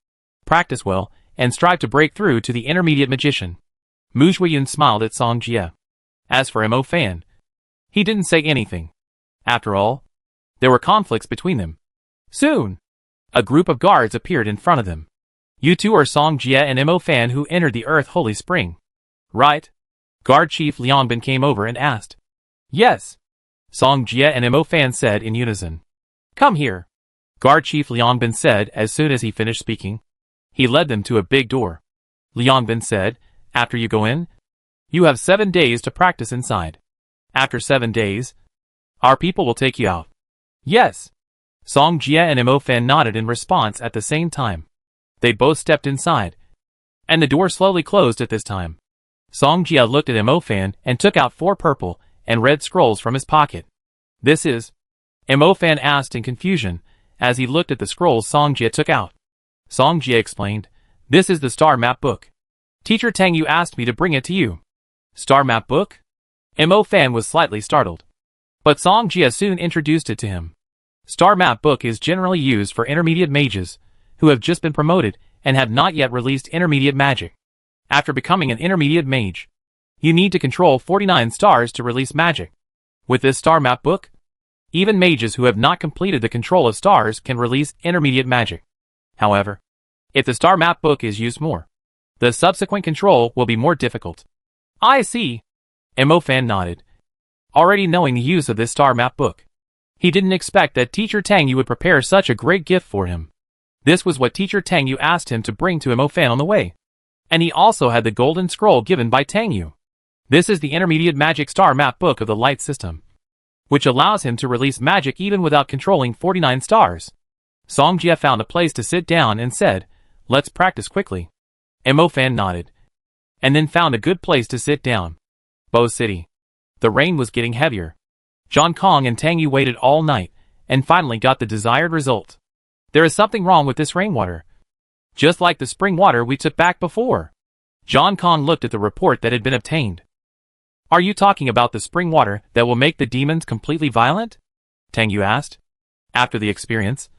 practice well and strive to break through to the intermediate magician. Mu Ningxue smiled at Song Jie. As for Mo fan, he didn't say anything. After all, there were conflicts between them. Soon, a group of guards appeared in front of them. You two are Song Jie and Mo fan who entered the Earth Holy Spring, right? Guard Chief Liangbin came over and asked. Yes, Song Jie and Mo fan said in unison. Come here, Guard Chief Liangbin said as soon as he finished speaking. He led them to a big door. Liangbin said, after you go in, you have 7 days to practice inside. After 7 days, our people will take you out. Yes. Song Jie and Mo fan nodded in response at the same time. They both stepped inside, and the door slowly closed at this time. Song Jie looked at Mo fan and took out 4 purple and red scrolls from his pocket. This is? Mo fan asked in confusion as he looked at the scrolls Song Jie took out. Song Jie explained, this is the star map book. Teacher Tang Yu asked me to bring it to you. Star map book? Mo fan was slightly startled, but Song Jie soon introduced it to him. Star map book is generally used for intermediate mages who have just been promoted and have not yet released intermediate magic. After becoming an intermediate mage, you need to control 49 stars to release magic. With this star map book, even mages who have not completed the control of stars can release intermediate magic. However, if the star map book is used more, the subsequent control will be more difficult. I see. Mo fan nodded, already knowing the use of this star map book. He didn't expect that Teacher Tang Yu would prepare such a great gift for him. This was what Teacher Tang Yu asked him to bring to Mo fan on the way. And he also had the golden scroll given by Tang Yu. This is the intermediate magic star map book of the light system, which allows him to release magic even without controlling 49 stars. Song Jie found a place to sit down and said, let's practice quickly. Mo fan nodded, and then found a good place to sit down. Bo City. The rain was getting heavier. John Kong and Tang Yu waited all night and finally got the desired result. There is something wrong with this rainwater. Just like the spring water we took back before. John Kong looked at the report that had been obtained. Are you talking about the spring water that will make the demons completely violent? Tang Yu asked. After the experience,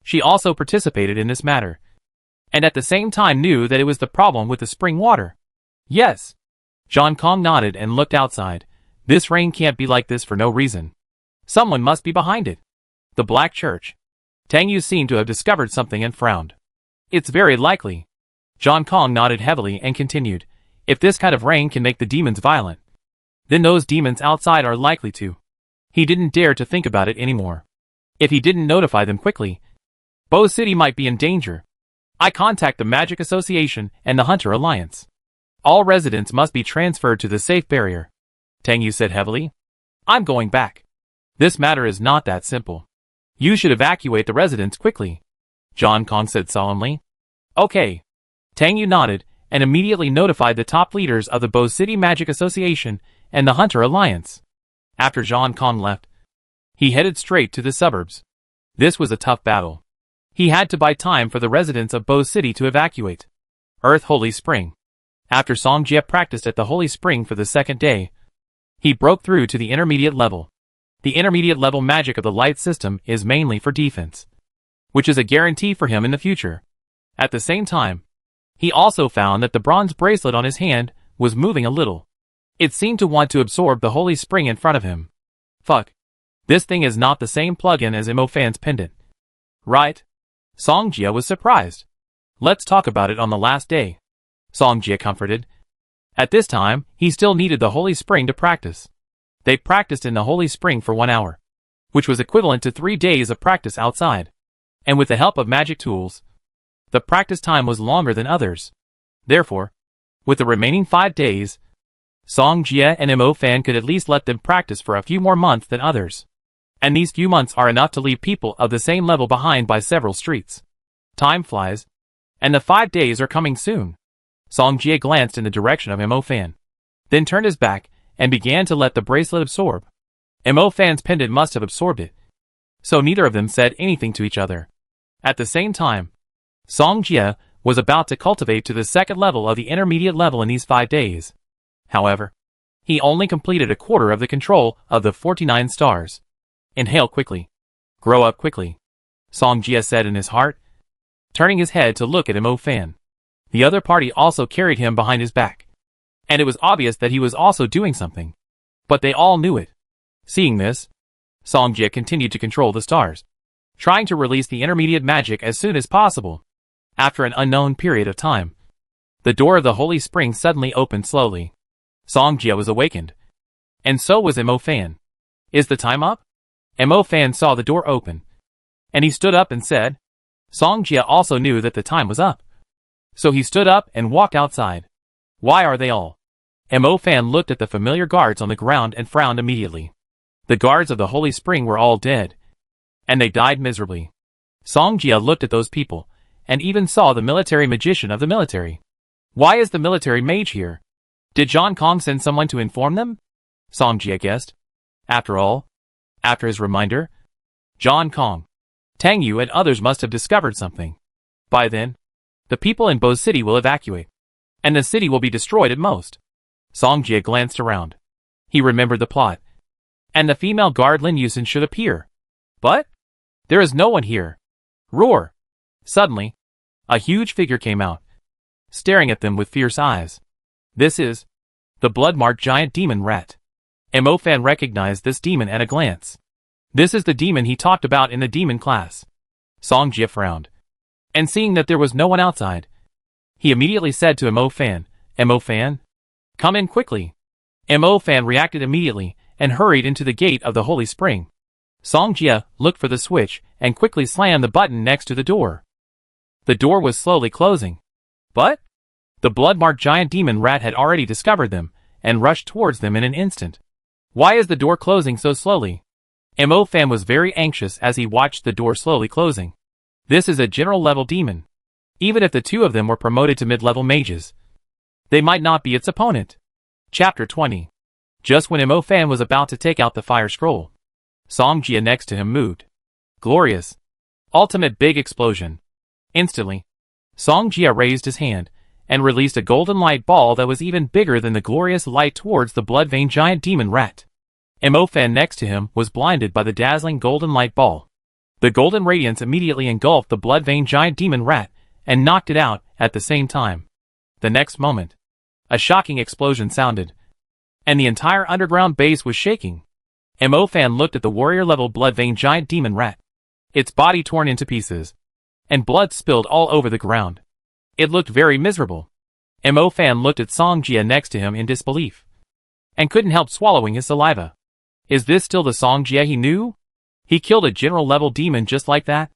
she also participated in this matter, and at the same time knew that it was the problem with the spring water. Yes. John Kong nodded and looked outside. This rain can't be like this for no reason. Someone must be behind it. The Black Church. Tang Yu seemed to have discovered something and frowned. It's very likely. John Kong nodded heavily and continued. If this kind of rain can make the demons violent, then those demons outside are likely to. He didn't dare to think about it anymore. If he didn't notify them quickly, Bo City might be in danger. I contact the Magic Association and the Hunter Alliance. All residents must be transferred to the safe barrier. Tang Yu said heavily. I'm going back. This matter is not that simple. You should evacuate the residents quickly. John Kong said solemnly. Okay. Tang Yu nodded and immediately notified the top leaders of the Bo City Magic Association and the Hunter Alliance. After John Kong left, he headed straight to the suburbs. This was a tough battle. He had to buy time for the residents of Bo City to evacuate. Earth Holy Spring. After Song Jie practiced at the Holy Spring for the second day, he broke through to the intermediate level. The intermediate level magic of the light system is mainly for defense, which is a guarantee for him in the future. At the same time, he also found that the bronze bracelet on his hand was moving a little. It seemed to want to absorb the Holy Spring in front of him. Fuck. This thing is not the same plug-in as Mo Fan's pendant. Right? Song Jie was surprised. Let's talk about it on the last day. Song Jie comforted. At this time, he still needed the Holy Spring to practice. They practiced in the Holy Spring for 1 hour, which was equivalent to 3 days of practice outside. And with the help of magic tools, the practice time was longer than others. Therefore, with the remaining 5 days, Song Jie and Mo Fan could at least let them practice for a few more months than others. And these few months are enough to leave people of the same level behind by several streets. Time flies, and the 5 days are coming soon. Song Jie glanced in the direction of Mo Fan, then turned his back and began to let the bracelet absorb. Mo Fan's pendant must have absorbed it, so neither of them said anything to each other. At the same time, Song Jie was about to cultivate to the second level of the intermediate level in these 5 days. However, he only completed a quarter of the control of the 49 stars. Inhale quickly. Grow up quickly. Song Jie said in his heart, turning his head to look at Mo Fan. The other party also carried him behind his back, and it was obvious that he was also doing something. But they all knew it. Seeing this, Song Jie continued to control the stars, trying to release the intermediate magic as soon as possible. After an unknown period of time, the door of the Holy Spring suddenly opened slowly. Song Jie was awakened, and so was Mo Fan. Is the time up? Mo Fan saw the door open, and he stood up and said. Song Jie also knew that the time was up, so he stood up and walked outside. Why are they all? Mo Fan looked at the familiar guards on the ground and frowned immediately. The guards of the Holy Spring were all dead, and they died miserably. Song Jie looked at those people, and even saw the military magician of the military. Why is the military mage here? Did John Kong send someone to inform them? Song Jie guessed. After all, after his reminder, John Kong, Tang Yu and others must have discovered something. By then, the people in Bo City will evacuate, and the city will be destroyed at most. Song Jie glanced around. He remembered the plot, and the female guard Lin Yusen should appear. But there is no one here. Roar! Suddenly, a huge figure came out, staring at them with fierce eyes. This is the blood-marked giant demon rat. Mo Fan recognized this demon at a glance. This is the demon he talked about in the demon class. Song Jie frowned, and seeing that there was no one outside, he immediately said to Mo Fan, Mo Fan, come in quickly. Mo Fan reacted immediately and hurried into the gate of the Holy Spring. Song Jie looked for the switch and quickly slammed the button next to the door. The door was slowly closing. But the blood-marked giant demon rat had already discovered them and rushed towards them in an instant. Why is the door closing so slowly? Mo Fan was very anxious as he watched the door slowly closing. This is a general-level demon. Even if the two of them were promoted to mid-level mages, they might not be its opponent. Chapter 20. Just when Mo Fan was about to take out the fire scroll, Song Jie next to him moved. Glorious. Ultimate big explosion. Instantly, Song Jia raised his hand and released a golden light ball that was even bigger than the glorious light towards the blood vein giant demon rat. Mo Fan next to him was blinded by the dazzling golden light ball. The golden radiance immediately engulfed the blood vein giant demon rat and knocked it out at the same time. The next moment, a shocking explosion sounded, and the entire underground base was shaking. Mo Fan looked at the warrior-level blood vein giant demon rat, its body torn into pieces, and blood spilled all over the ground. It looked very miserable. Mo Fan looked at Song Jia next to him in disbelief, and couldn't help swallowing his saliva. Is this still the Song Jia he knew? He killed a general-level demon just like that?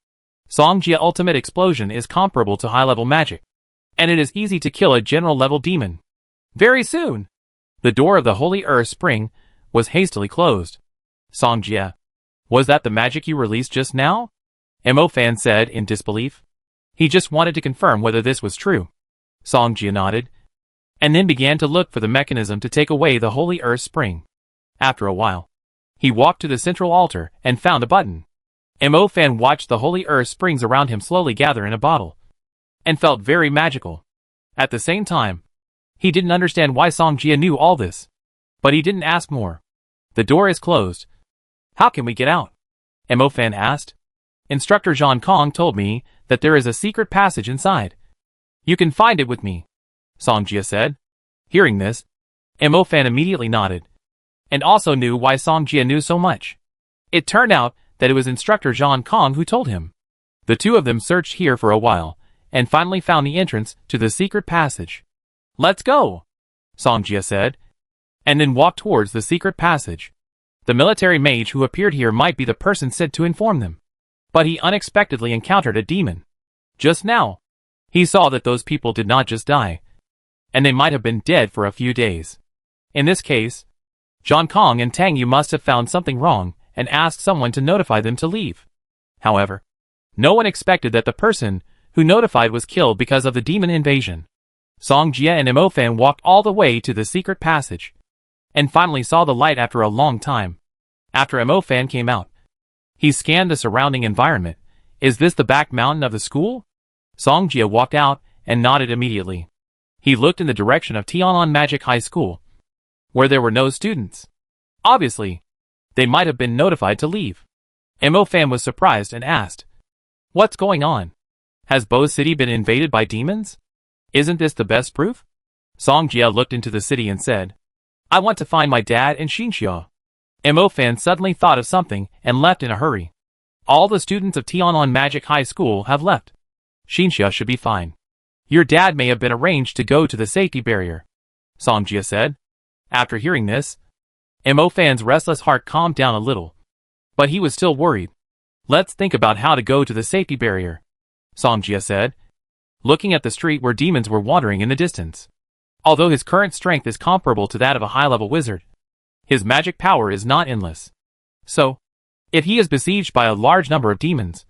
Song Jia Ultimate Explosion is comparable to high-level magic, and it is easy to kill a general-level demon. Very soon, the door of the Holy Earth Spring was hastily closed. Song Jia, was that the magic you released just now? Mo Fan said in disbelief. He just wanted to confirm whether this was true. Song Jia nodded, and then began to look for the mechanism to take away the Holy Earth Spring. After a while, he walked to the central altar and found a button. Mo Fan watched the Holy Earth Springs around him slowly gather in a bottle, and felt very magical. At the same time, he didn't understand why Song Jia knew all this, but he didn't ask more. The door is closed. How can we get out? Mo Fan asked. Instructor Zhang Kong told me that there is a secret passage inside. You can find it with me, Song Jia said. Hearing this, Mo Fan immediately nodded, and also knew why Song Jia knew so much. It turned out that it was Instructor Zhang Kong who told him. The two of them searched here for a while, and finally found the entrance to the secret passage. Let's go, Song Jia said, and then walked towards the secret passage. The military mage who appeared here might be the person sent to inform them, but he unexpectedly encountered a demon. Just now, he saw that those people did not just die, and they might have been dead for a few days. In this case, Zhang Kong and Tang Yu must have found something wrong and asked someone to notify them to leave. However, no one expected that the person who notified was killed because of the demon invasion. Song Jia and Mo Fan walked all the way to the secret passage, and finally saw the light after a long time. After Mo Fan came out, he scanned the surrounding environment. Is this the back mountain of the school? Song Jia walked out and nodded immediately. He looked in the direction of Tian'an Magic High School, where there were no students. Obviously, they might have been notified to leave. Mo Fan was surprised and asked, "What's going on? Has Bo City been invaded by demons? Isn't this the best proof?" Song Jia looked into the city and said, "I want to find my dad and Xinxia." Mo Fan suddenly thought of something and left in a hurry. All the students of Tian'an Magic High School have left. Xinxia should be fine. Your dad may have been arranged to go to the safety barrier, Song Jia said. After hearing this, Mo Fan's restless heart calmed down a little, but he was still worried. Let's think about how to go to the safety barrier, Song Jia said, looking at the street where demons were wandering in the distance. Although his current strength is comparable to that of a high-level wizard, his magic power is not endless. So, if he is besieged by a large number of demons,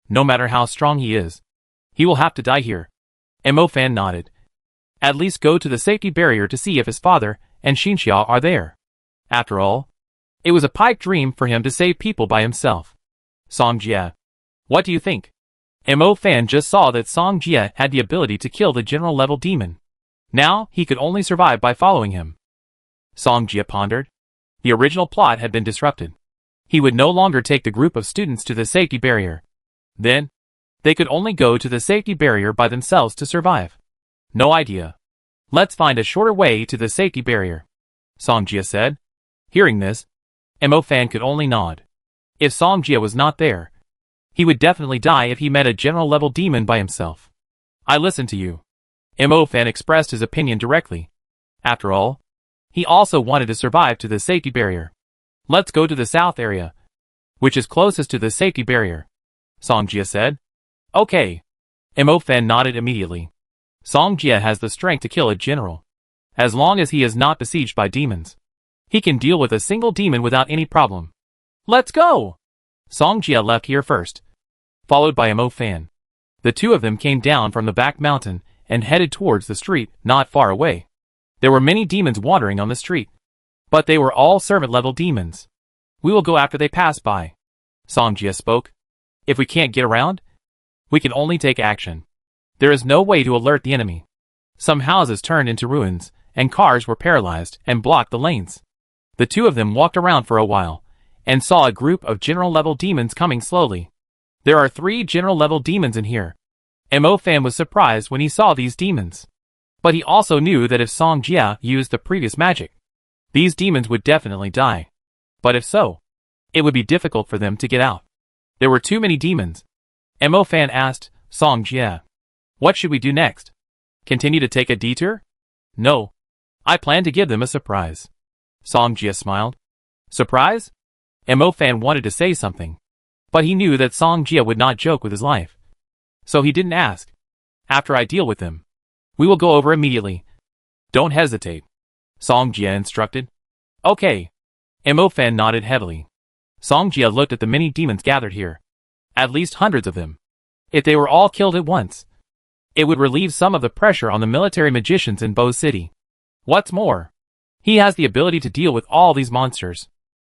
no matter how strong he is, he will have to die here. Mo Fan nodded. At least go to the safety barrier to see if his father and Xinxia are there. After all, it was a pipe dream for him to save people by himself. Song Jia, what do you think? Mo Fan just saw that Song Jia had the ability to kill the general-level demon. Now, he could only survive by following him. Song Jia pondered. The original plot had been disrupted. He would no longer take the group of students to the safety barrier. Then, they could only go to the safety barrier by themselves to survive. No idea. Let's find a shorter way to the safety barrier, Song Jia said. Hearing this, Mo Fan could only nod. If Song Jia was not there, he would definitely die if he met a general-level demon by himself. I listen to you. Mo Fan expressed his opinion directly. After all, he also wanted to survive to the safety barrier. Let's go to the south area, which is closest to the safety barrier, Song Jia said. Okay. Mo Fan nodded immediately. Song Jia has the strength to kill a general. As long as he is not besieged by demons, he can deal with a single demon without any problem. Let's go! Song Jia left here first, followed by Mo Fan. The two of them came down from the back mountain and headed towards the street not far away. There were many demons wandering on the street, but they were all servant-level demons. We will go after they pass by, Song Jia spoke. If we can't get around, we can only take action. There is no way to alert the enemy. Some houses turned into ruins, and cars were paralyzed and blocked the lanes. The two of them walked around for a while, and saw a group of general-level demons coming slowly. There are 3 general-level demons in here. Mo Fan was surprised when he saw these demons. But he also knew that if Song Jia used the previous magic, these demons would definitely die. But if so, it would be difficult for them to get out. There were too many demons. Mo Fan asked Song Jia, "What should we do next? Continue to take a detour?" "No. I plan to give them a surprise." Song Jia smiled. "Surprise?" Mo Fan wanted to say something, but he knew that Song Jia would not joke with his life. So he didn't ask. "After I deal with them, we will go over immediately. Don't hesitate," Song Jia instructed. "Okay." Mo Fan nodded heavily. Song Jia looked at the many demons gathered here. At least hundreds of them. If they were all killed at once, it would relieve some of the pressure on the military magicians in Bo City. What's more, he has the ability to deal with all these monsters.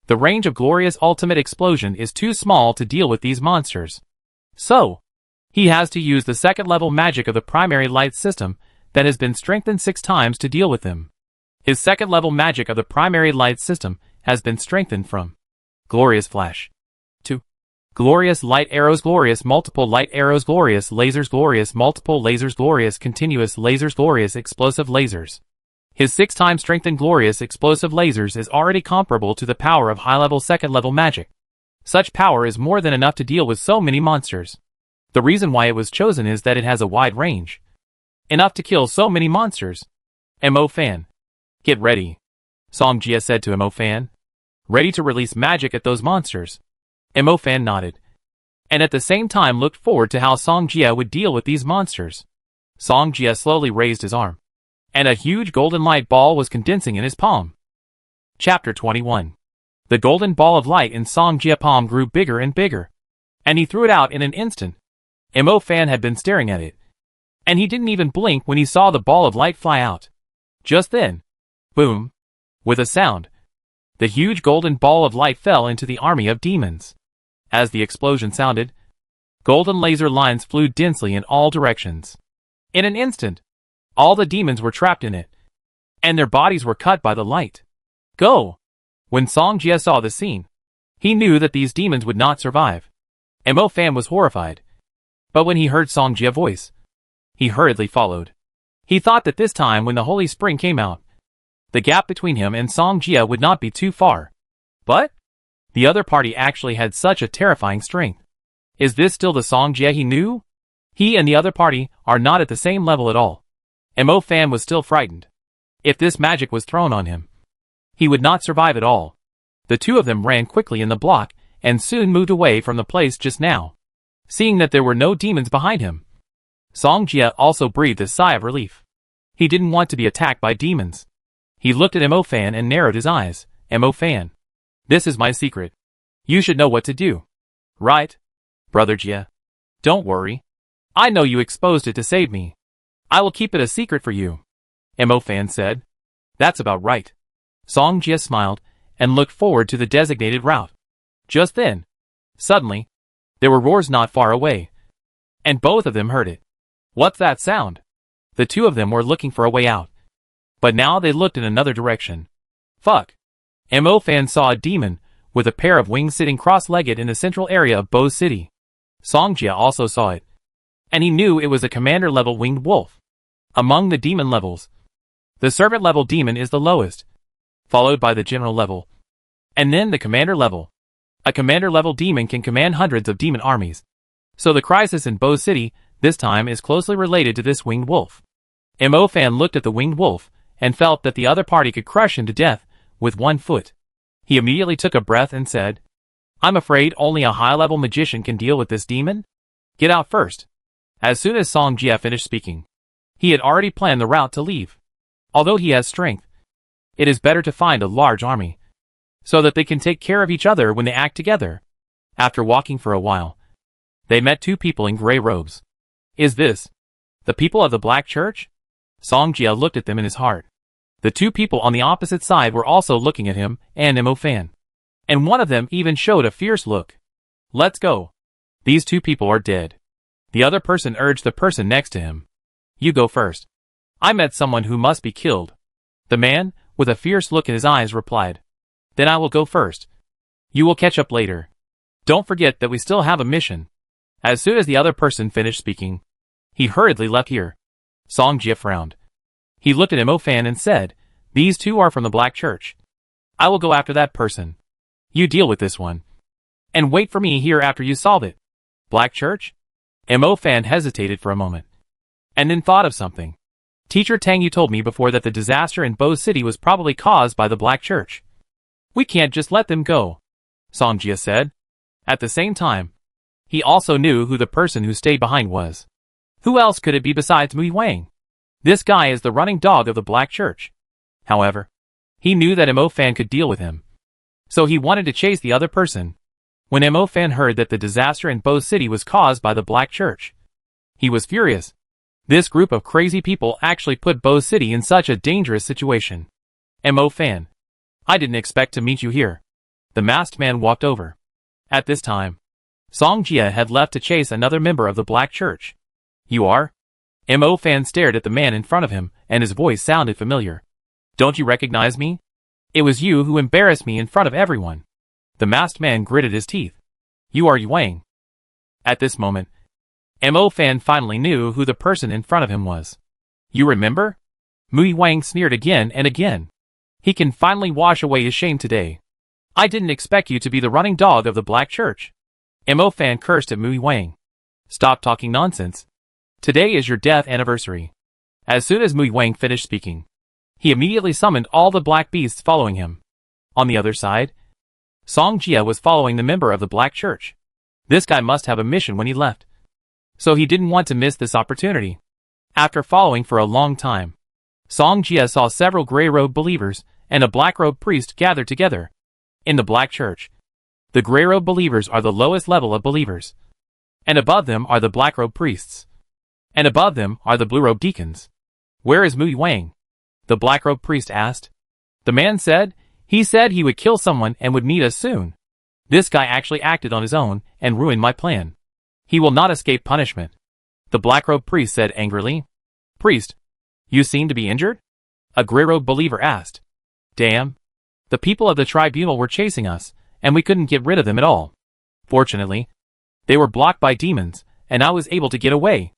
The range of Glorious Ultimate Explosion is too small to deal with these monsters. So, he has to use the second-level magic of the primary light system that has been strengthened 6 times to deal with them. His second-level magic of the primary light system has been strengthened from Glorious Flash to Glorious Light Arrows, Glorious Multiple Light Arrows, Glorious Lasers, Glorious Multiple Lasers, Glorious Continuous Lasers, Glorious Explosive Lasers. His 6-time strengthened Glorious Explosive Lasers is already comparable to the power of high-level second-level magic. Such power is more than enough to deal with so many monsters. The reason why it was chosen is that it has a wide range. Enough to kill so many monsters. Mo Fan. "Get ready," Song Jia said to Mo Fan. "Ready to release magic at those monsters." Mo Fan nodded, and at the same time looked forward to how Song Jia would deal with these monsters. Song Jia slowly raised his arm, and a huge golden light ball was condensing in his palm. Chapter 21. The golden ball of light in Song Jia's palm grew bigger and bigger, and he threw it out in an instant. Mo Fan had been staring at it, and he didn't even blink when he saw the ball of light fly out. Just then, boom, with a sound, the huge golden ball of light fell into the army of demons. As the explosion sounded, golden laser lines flew densely in all directions. In an instant, all the demons were trapped in it, and their bodies were cut by the light. Go! When Song Jia saw the scene, he knew that these demons would not survive. Mo Fan was horrified. But when he heard Song Jia's voice, he hurriedly followed. He thought that this time when the Holy Spring came out, the gap between him and Song Jia would not be too far. But the other party actually had such a terrifying strength. Is this still the Song Jia he knew? He and the other party are not at the same level at all. Mo Fan was still frightened. If this magic was thrown on him, he would not survive at all. The two of them ran quickly in the block and soon moved away from the place just now, seeing that there were no demons behind him. Song Jia also breathed a sigh of relief. He didn't want to be attacked by demons. He looked at Mo Fan and narrowed his eyes. Mo Fan, this is my secret. You should know what to do. Right, Brother Jia? Don't worry. I know you exposed it to save me. I will keep it a secret for you, Mo Fan said. That's about right. Song Jia smiled and looked forward to the designated route. Just then, suddenly, there were roars not far away, and both of them heard it. What's that sound? The two of them were looking for a way out, but now they looked in another direction. Fuck. Mo Fan saw a demon with a pair of wings sitting cross-legged in the central area of Bo City. Song Jia also saw it, and he knew it was a commander-level winged wolf. Among the demon levels, the servant-level demon is the lowest, followed by the general level, and then the commander level. A commander-level demon can command hundreds of demon armies. So the crisis in Bo City this time is closely related to this winged wolf. Mo Fan looked at the winged wolf and felt that the other party could crush him to death with one foot. He immediately took a breath and said, I'm afraid only a high-level magician can deal with this demon? Get out first. As soon as Song Jia finished speaking, he had already planned the route to leave. Although he has strength, it is better to find a large army, so that they can take care of each other when they act together. After walking for a while, they met two people in gray robes. Is this the people of the Black Church? Song Jia looked at them in his heart. The two people on the opposite side were also looking at him and Mo Fan, and one of them even showed a fierce look. Let's go. These two people are dead. The other person urged the person next to him. You go first. I met someone who must be killed. The man, with a fierce look in his eyes, replied. Then I will go first. You will catch up later. Don't forget that we still have a mission. As soon as the other person finished speaking, he hurriedly left here. Song Jia frowned. He looked at Mo Fan and said, These two are from the Black Church. I will go after that person. You deal with this one. And wait for me here after you solve it. Black Church? Mo Fan hesitated for a moment. And then thought of something. Teacher Tang, you told me before that the disaster in Bo City was probably caused by the Black Church. We can't just let them go, Song Jia said. At the same time, he also knew who the person who stayed behind was. Who else could it be besides Mu Wang? This guy is the running dog of the Black Church. However, he knew that Mo Fan could deal with him. So he wanted to chase the other person. When Mo Fan heard that the disaster in Bo City was caused by the Black Church, he was furious. This group of crazy people actually put Bo City in such a dangerous situation. Mo Fan, I didn't expect to meet you here. The masked man walked over. At this time, Song Jia had left to chase another member of the Black Church. You are? Mo Fan stared at the man in front of him, and his voice sounded familiar. Don't you recognize me? It was you who embarrassed me in front of everyone. The masked man gritted his teeth. You are Wang. At this moment, Mo Fan finally knew who the person in front of him was. You remember? Mu Wang sneered again and again. He can finally wash away his shame today. I didn't expect you to be the running dog of the Black Church. Mo Fan cursed at Mu Wang. Stop talking nonsense. Today is your death anniversary. As soon as Mu Wang finished speaking, he immediately summoned all the black beasts following him. On the other side, Song Jia was following the member of the Black Church. This guy must have a mission when he left. So he didn't want to miss this opportunity. After following for a long time, Song Jia saw several gray-robed believers and a black-robed priest gathered together. In the Black Church, the gray-robed believers are the lowest level of believers. And above them are the black-robed priests. And above them are the blue-robed deacons. Where is Mu Wang? The black-robed priest asked. The man said, he said he would kill someone and would meet us soon. This guy actually acted on his own and ruined my plan. He will not escape punishment. The black-robed priest said angrily. Priest, you seem to be injured? A gray-robed believer asked. Damn. The people of the tribunal were chasing us, and we couldn't get rid of them at all. Fortunately, they were blocked by demons, and I was able to get away.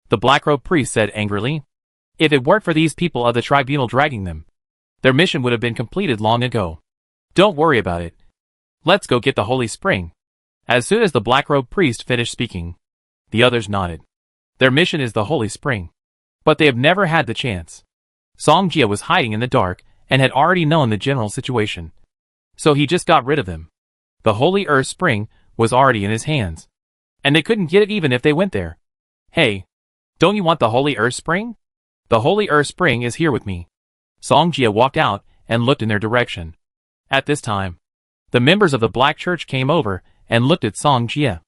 The black-robed priest said angrily. If it weren't for these people of the tribunal dragging them, their mission would have been completed long ago. Don't worry about it. Let's go get the holy spring. As soon as the black-robed priest finished speaking, the others nodded. Their mission is the holy spring. But they have never had the chance. Song Jia was hiding in the dark and had already known the general situation. So he just got rid of them. The holy earth spring was already in his hands. And they couldn't get it even if they went there. Hey, don't you want the holy earth spring? The holy earth spring is here with me. Song Jia walked out and looked in their direction. At this time, the members of the Black Church came over and looked at Song Jia.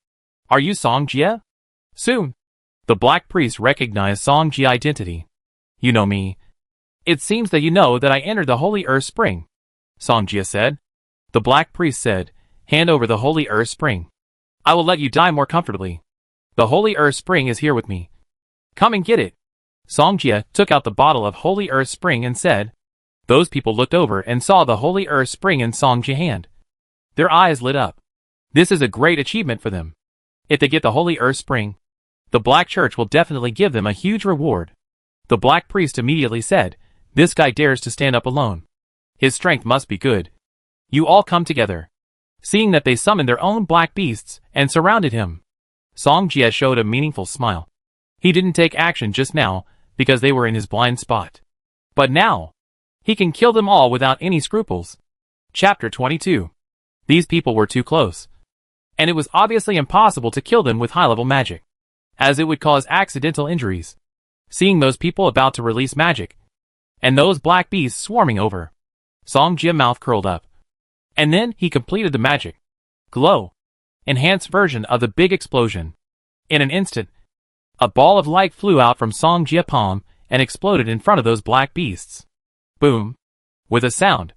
Are you Song Jia? Soon. The black priest recognized Song Jia's identity. You know me. It seems that you know that I entered the holy earth spring, Song Jia said. The black priest said, hand over the holy earth spring. I will let you die more comfortably. The holy earth spring is here with me. Come and get it. Song Jia took out the bottle of holy earth spring and said. Those people looked over and saw the holy earth spring in Song Jia's hand. Their eyes lit up. This is a great achievement for them. If they get the holy earth spring, the Black Church will definitely give them a huge reward. The black priest immediately said, this guy dares to stand up alone. His strength must be good. You all come together. Seeing that they summoned their own black beasts and surrounded him, Song Jia showed a meaningful smile. He didn't take action just now because they were in his blind spot. But now, he can kill them all without any scruples. Chapter 22. These people were too close. And it was obviously impossible to kill them with high-level magic, as it would cause accidental injuries. Seeing those people about to release magic, and those black beasts swarming over, Song Jia's mouth curled up. And then he completed the magic. Glow. Enhanced version of the big explosion. In an instant, a ball of light flew out from Song Jia's palm and exploded in front of those black beasts. Boom. With a sound,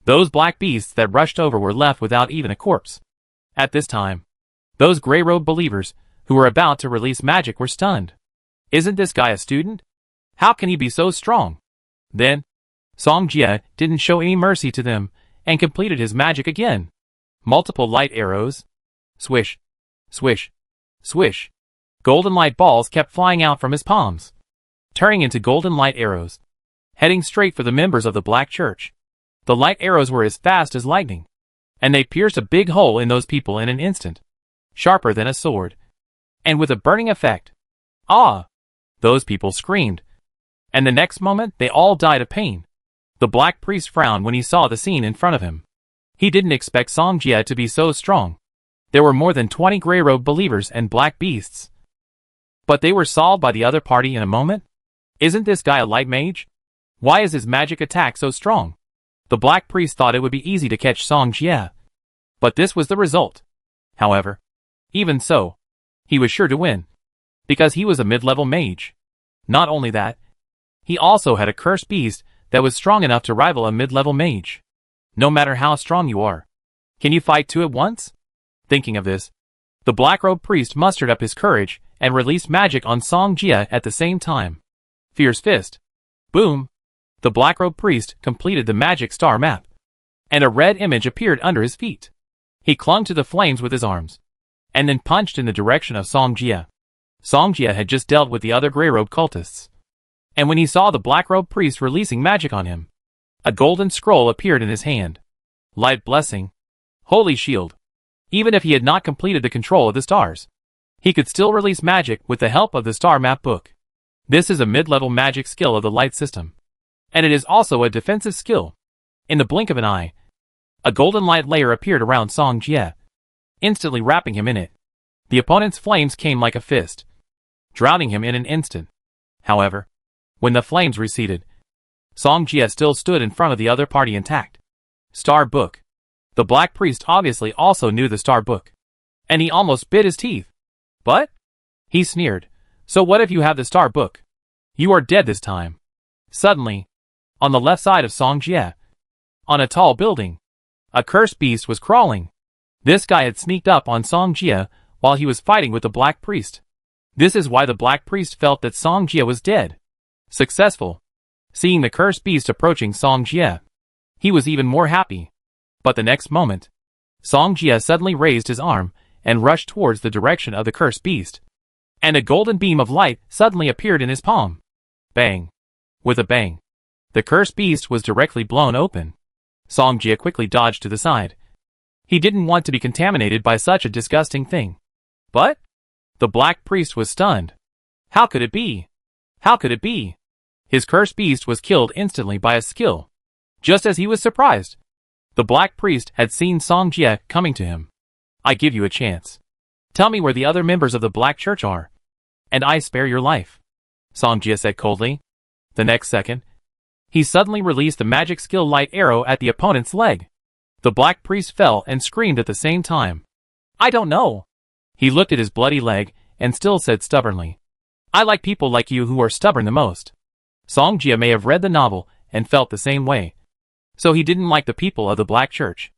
those black beasts that rushed over were left without even a corpse. At this time, Those gray-robed believers who were about to release magic were stunned. Isn't this guy a student? How can he be so strong? Then, Song Jie didn't show any mercy to them and completed his magic again. Multiple light arrows. Swish, swish, swish. Golden light balls kept flying out from his palms, turning into golden light arrows, heading straight for the members of the Black Church. The light arrows were as fast as lightning, and they pierced a big hole in those people in an instant, sharper than a sword, and with a burning effect. Ah! Those people screamed, and the next moment they all died of pain. The Black Priest frowned when he saw the scene in front of him. He didn't expect Song Jie to be so strong. There were more than 20 gray-robed believers and black beasts. But they were solved by the other party in a moment? Isn't this guy a light mage? Why is his magic attack so strong? The Black Priest thought it would be easy to catch Song Jie. But this was the result. However, even so, he was sure to win, because he was a mid-level mage. Not only that, he also had a cursed beast that was strong enough to rival a mid-level mage. No matter how strong you are, can you fight two at once? Thinking of this, the black-robed priest mustered up his courage and released magic on Song Jie at the same time. Fierce fist. Boom! The black-robed priest completed the magic star map, and a red image appeared under his feet. He clung to the flames with his arms, and then punched in the direction of Song Jie. Song Jie had just dealt with the other gray-robed cultists, and when he saw the black-robed priest releasing magic on him, a golden scroll appeared in his hand. Light blessing. Holy shield. Even if he had not completed the control of the stars, he could still release magic with the help of the star map book. This is a mid-level magic skill of the light system, and it is also a defensive skill. In the blink of an eye, a golden light layer appeared around Song Jie, instantly wrapping him in it. The opponent's flames came like a fist, drowning him in an instant. However, when the flames receded, Song Jie still stood in front of the other party intact. Star Book. The Black Priest obviously also knew the Star Book, and he almost bit his teeth. But? He sneered. So what if you have the Star Book? You are dead this time. Suddenly, on the left side of Song Jie, on a tall building, a cursed beast was crawling. This guy had sneaked up on Song Jie while he was fighting with the Black Priest. This is why the Black Priest felt that Song Jie was dead. Successful. Seeing the cursed beast approaching Song Jie, he was even more happy. But the next moment, Song Jie suddenly raised his arm and rushed towards the direction of the cursed beast, and a golden beam of light suddenly appeared in his palm. Bang! With a bang, the cursed beast was directly blown open. Song Jie quickly dodged to the side. He didn't want to be contaminated by such a disgusting thing. But the Black Priest was stunned. How could it be? How could it be? His cursed beast was killed instantly by a skill. Just as he was surprised, the Black Priest had seen Song Jie coming to him. I give you a chance. Tell me where the other members of the Black Church are, and I spare your life, Song Jie said coldly. The next second, he suddenly released the magic skill light arrow at the opponent's leg. The Black Priest fell and screamed at the same time. I don't know. He looked at his bloody leg and still said stubbornly, I like people like you who are stubborn the most. Song Jie may have read the novel and felt the same way, so he didn't like the people of the Black Church.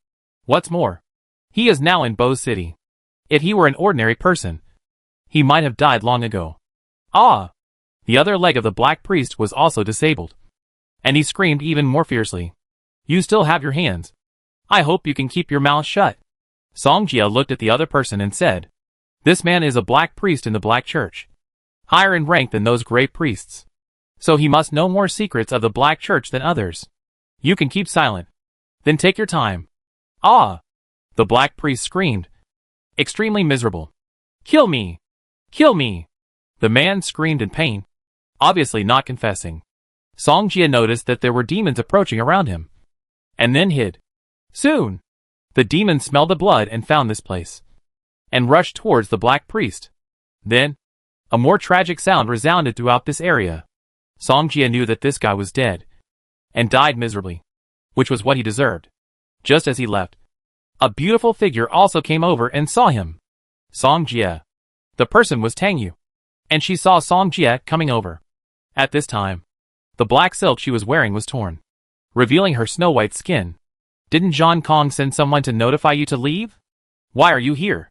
What's more, he is now in Bo City. If he were an ordinary person, he might have died long ago. Ah! The other leg of the Black Priest was also disabled, and he screamed even more fiercely. You still have your hands. I hope you can keep your mouth shut. Song Jie looked at the other person and said, This man is a Black Priest in the Black Church, higher in rank than those gray priests, so he must know more secrets of the Black Church than others. You can keep silent. Then take your time. Ah! The Black Priest screamed, extremely miserable. Kill me! Kill me! The man screamed in pain, obviously not confessing. Song Jie noticed that there were demons approaching around him, and then hid. Soon, the demons smelled the blood and found this place, and rushed towards the Black Priest. Then, a more tragic sound resounded throughout this area. Song Jie knew that this guy was dead, and died miserably, which was what he deserved. Just as he left, a beautiful figure also came over and saw him. Song Jie. The person was Tang Yu, and she saw Song Jie coming over. At this time, the black silk she was wearing was torn, revealing her snow-white skin. Didn't Zhang Kong send someone to notify you to leave? Why are you here?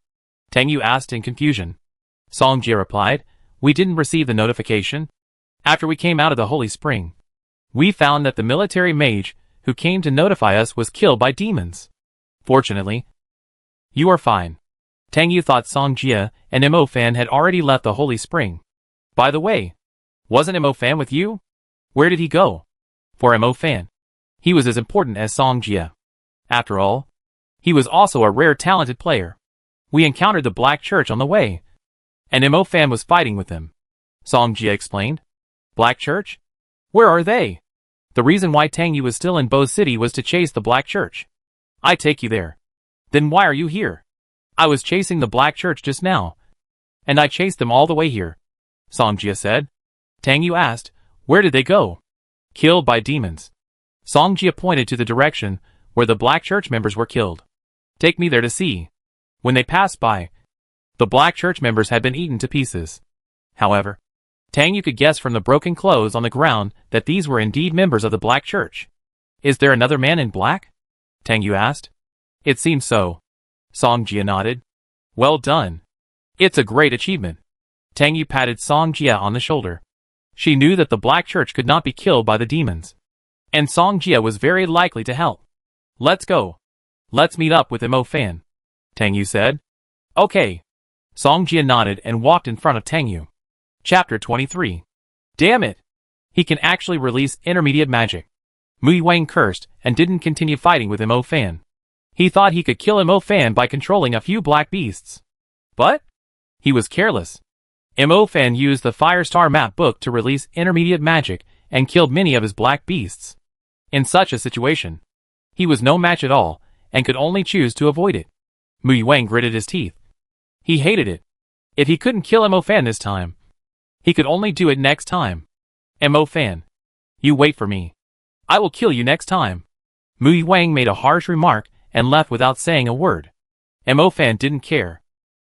Tang Yu asked in confusion. Song Jie replied, we didn't receive the notification. After we came out of the holy spring, we found that the military mage who came to notify us was killed by demons. Fortunately, you are fine. Tang Yu thought Song Jie and Mo Fan had already left the holy spring. By the way, wasn't Mo Fan with you? Where did he go? For Mo Fan, he was as important as Song Jie. After all, he was also a rare talented player. We encountered the Black Church on the way, and Mo Fan was fighting with them. Song Jie explained. Black Church? Where are they? The reason why Tang Yu was still in Bo City was to chase the Black Church. I take you there. Then why are you here? I was chasing the Black Church just now, and I chased them all the way here, Song Jie said. Tang Yu asked, where did they go? Killed by demons. Song Jie pointed to the direction where the Black Church members were killed. Take me there to see. When they passed by, the Black Church members had been eaten to pieces. However, Tang Yu could guess from the broken clothes on the ground that these were indeed members of the Black Church. Is there another man in black? Tang Yu asked. It seems so. Song Jie nodded. Well done. It's a great achievement. Tang Yu patted Song Jie on the shoulder. She knew that the Black Church could not be killed by the demons, and Song Jie was very likely to help. Let's go. Let's meet up with Mo Fan, Tang Yu said. Okay. Song Jie nodded and walked in front of Tang Yu. Chapter 23. Damn it! He can actually release intermediate magic. Mu Wang cursed and didn't continue fighting with Mo Fan. He thought he could kill Mo Fan by controlling a few black beasts. But he was careless. Mo Fan used the Firestar map book to release intermediate magic and killed many of his black beasts. In such a situation, he was no match at all and could only choose to avoid it. Mu Wang gritted his teeth. He hated it. If he couldn't kill Mo Fan this time, he could only do it next time. Mo Fan, you wait for me. I will kill you next time. Mu Wang made a harsh remark and left without saying a word. Mo Fan didn't care.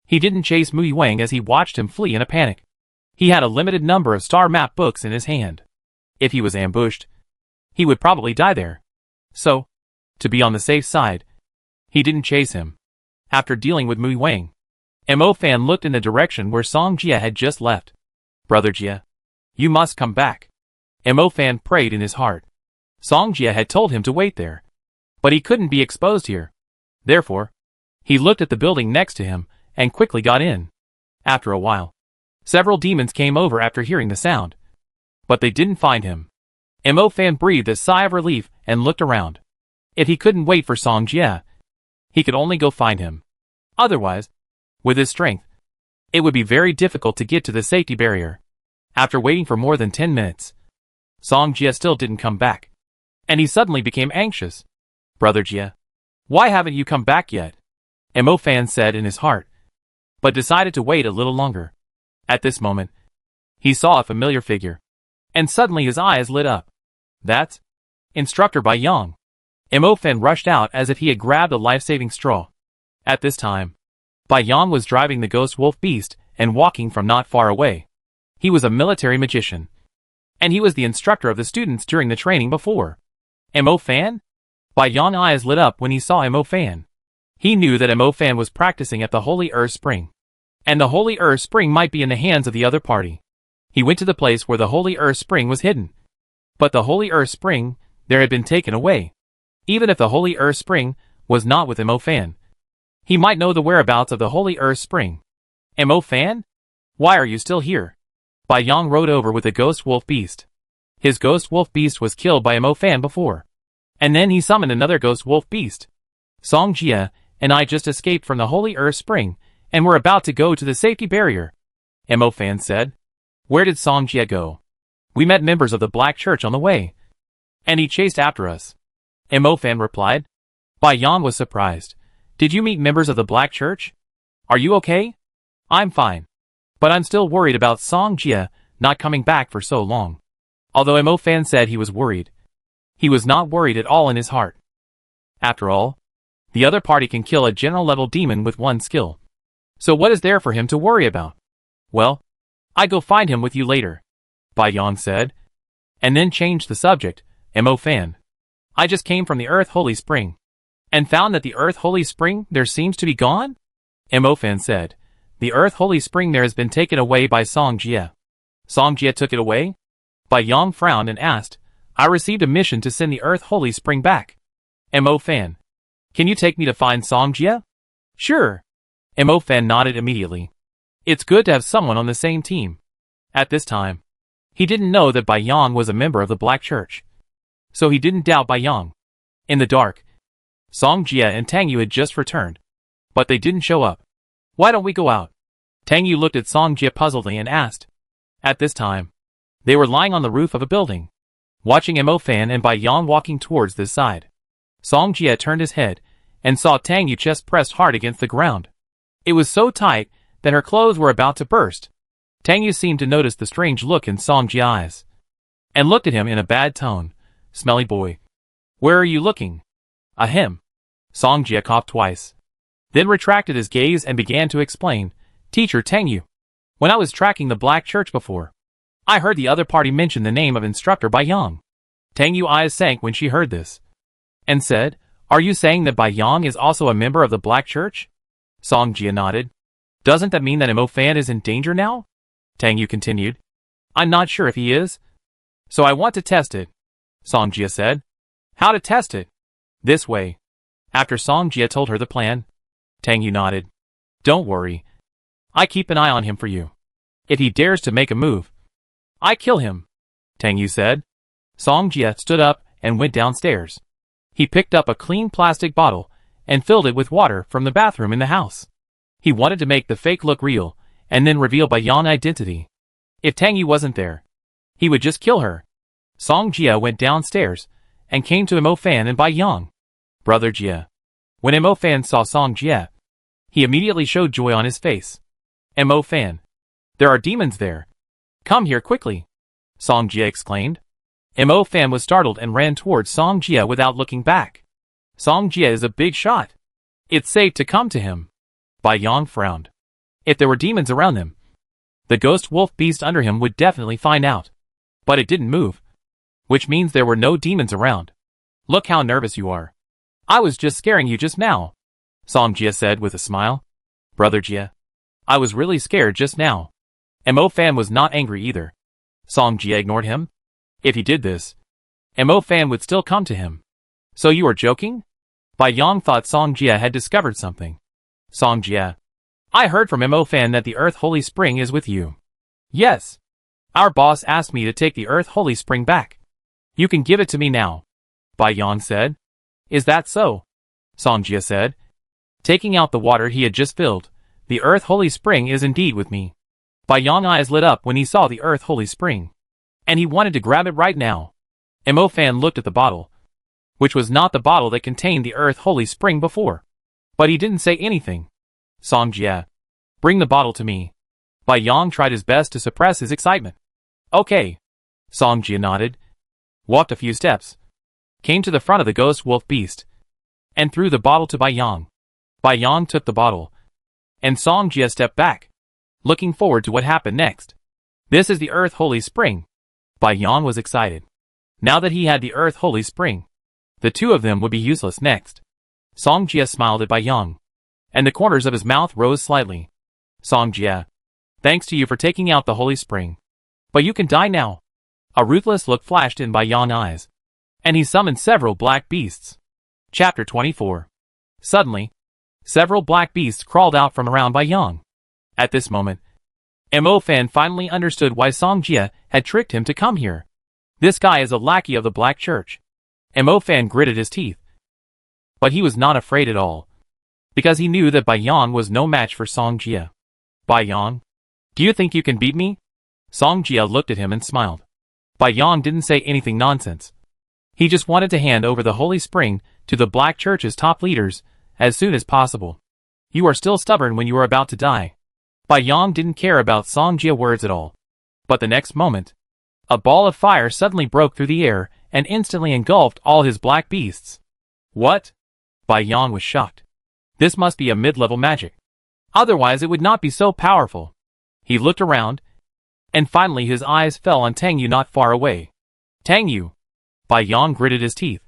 He didn't chase Mu Wang as he watched him flee in a panic. He had a limited number of star map books in his hand. If he was ambushed, he would probably die there. So, to be on the safe side, he didn't chase him. After dealing with Mu Wang, Mo Fan looked in the direction where Song Jie had just left. Brother Jie, you must come back. Mo Fan prayed in his heart. Song Jie had told him to wait there, but he couldn't be exposed here. Therefore, he looked at the building next to him and quickly got in. After a while, several demons came over after hearing the sound, but they didn't find him. Mo Fan breathed a sigh of relief and looked around. If he couldn't wait for Song Jie, he could only go find him. Otherwise, with his strength, it would be very difficult to get to the safety barrier. After waiting for more than 10 minutes, Song Jie still didn't come back, and he suddenly became anxious. Brother Jie, why haven't you come back yet? Mo Fan said in his heart, but decided to wait a little longer. At this moment, he saw a familiar figure, and suddenly his eyes lit up. That's Instructor Bai Yang. Mo Fan rushed out as if he had grabbed a life-saving straw. At this time, Bai Yang was driving the ghost wolf beast and walking from not far away. He was a military magician, and he was the instructor of the students during the training before. Mo Fan? Bai Yang's eyes lit up when he saw Mo Fan. He knew that Mo Fan was practicing at the Holy Earth Spring, and the Holy Earth Spring might be in the hands of the other party. He went to the place where the Holy Earth Spring was hidden. But the Holy Earth Spring there had been taken away. Even if the Holy Earth Spring was not with Mo Fan, he might know the whereabouts of the Holy Earth Spring. Mo Fan? Why are you still here? Bai Yang rode over with the ghost wolf beast. His ghost wolf beast was killed by Mo Fan before, and then he summoned another ghost wolf beast. Song Jie and I just escaped from the Holy Earth Spring, and we're about to go to the safety barrier. Mo Fan said. Where did Song Jie go? We met members of the Black Church on the way, and he chased after us. Mo Fan replied. Bai Yang was surprised. Did you meet members of the Black Church? Are you okay? I'm fine, but I'm still worried about Song Jie not coming back for so long. Although Mo Fan said he was worried, he was not worried at all in his heart. After all, the other party can kill a general-level demon with one skill. So what is there for him to worry about? Well, I go find him with you later, Bai Yang said, and then changed the subject. Mo Fan, I just came from the Earth Holy Spring, and found that the Earth Holy Spring there seems to be gone? Mo Fan said. The Earth Holy Spring there has been taken away by Song Jie. Song Jie took it away? Bai Yang frowned and asked, I received a mission to send the Earth Holy Spring back. Mo Fan. Can you take me to find Song Jie? Sure. Mo Fan nodded immediately. It's good to have someone on the same team. At this time, he didn't know that Bai Yang was a member of the Black Church. So he didn't doubt Bai Yang. In the dark, Song Jie and Tang Yu had just returned. But they didn't show up. Why don't we go out? Tang Yu looked at Song Jie puzzledly and asked. At this time, they were lying on the roof of a building, watching Mo Fan and Bai Yang walking towards this side. Song Jie turned his head and saw Tang Yu chest pressed hard against the ground. It was so tight that her clothes were about to burst. Tang Yu seemed to notice the strange look in Song Jie's eyes, and looked at him in a bad tone. Smelly boy. Where are you looking? Ahem. Song Jie coughed twice, then retracted his gaze and began to explain. Teacher Tang Yu. When I was tracking the Black Church before, I heard the other party mention the name of instructor Bai Yang. Tang Yu's eyes sank when she heard this, and said, Are you saying that Bai Yang is also a member of the Black Church? Song Jie nodded. Doesn't that mean that Mo Fan is in danger now? Tang Yu continued. I'm not sure if he is, so I want to test it. Song Jie said. How to test it? This way. After Song Jie told her the plan, Tang Yu nodded. Don't worry. I keep an eye on him for you. If he dares to make a move, I kill him, Tang Yu said. Song Jie stood up and went downstairs. He picked up a clean plastic bottle and filled it with water from the bathroom in the house. He wanted to make the fake look real and then reveal Bai Yang's identity. If Tang Yu wasn't there, he would just kill her. Song Jie went downstairs and came to Mo Fan and Bai Yang. Brother Jie. When Mo Fan saw Song Jie, he immediately showed joy on his face. Mo Fan. There are demons there. Come here quickly, Song Jie exclaimed. Mo Fan was startled and ran towards Song Jie without looking back. Song Jie is a big shot. It's safe to come to him. Bai Yang frowned. If there were demons around him, the ghost wolf beast under him would definitely find out. But it didn't move, which means there were no demons around. Look how nervous you are. I was just scaring you just now, Song Jie said with a smile. Brother Jie. I was really scared just now. Mo Fan was not angry either. Song Jie ignored him. If he did this, Mo Fan would still come to him. So you are joking? Bai Yang thought Song Jie had discovered something. Song Jie. I heard from Mo Fan that the Earth Holy Spring is with you. Yes. Our boss asked me to take the Earth Holy Spring back. You can give it to me now, Bai Yang said. Is that so? Song Jie said. Taking out the water he had just filled, the Earth Holy Spring is indeed with me. Bai Yang's eyes lit up when he saw the Earth Holy Spring, and he wanted to grab it right now. Mo Fan looked at the bottle, which was not the bottle that contained the Earth Holy Spring before. But he didn't say anything. Song Jie. Bring the bottle to me. Bai Yang tried his best to suppress his excitement. Okay. Song Jie nodded, walked a few steps, came to the front of the ghost wolf beast, and threw the bottle to Bai Yang. Bai Yang took the bottle, and Song Jie stepped back, looking forward to what happened next. This is the Earth Holy Spring. Bai Yang was excited. Now that he had the Earth Holy Spring, the two of them would be useless next. Song Jie smiled at Bai Yang, and the corners of his mouth rose slightly. Song Jie. Thanks to you for taking out the Holy Spring. But you can die now. A ruthless look flashed in Bai Yang's eyes, and he summoned several black beasts. Chapter 24. Suddenly, several black beasts crawled out from around Bai Yang. At this moment, Mo Fan finally understood why Song Jie had tricked him to come here. This guy is a lackey of the Black Church. Mo Fan gritted his teeth. But he was not afraid at all, because he knew that Bai Yang was no match for Song Jie. Bai Yang, do you think you can beat me? Song Jie looked at him and smiled. Bai Yang didn't say anything nonsense. He just wanted to hand over the Holy Spring to the Black Church's top leaders as soon as possible. You are still stubborn when you are about to die. Bai Yang didn't care about Song Jie's words at all. But the next moment, a ball of fire suddenly broke through the air and instantly engulfed all his black beasts. What? Bai Yang was shocked. This must be a mid-level magic. Otherwise it would not be so powerful. He looked around, and finally his eyes fell on Tang Yu not far away. Tang Yu. Bai Yang gritted his teeth.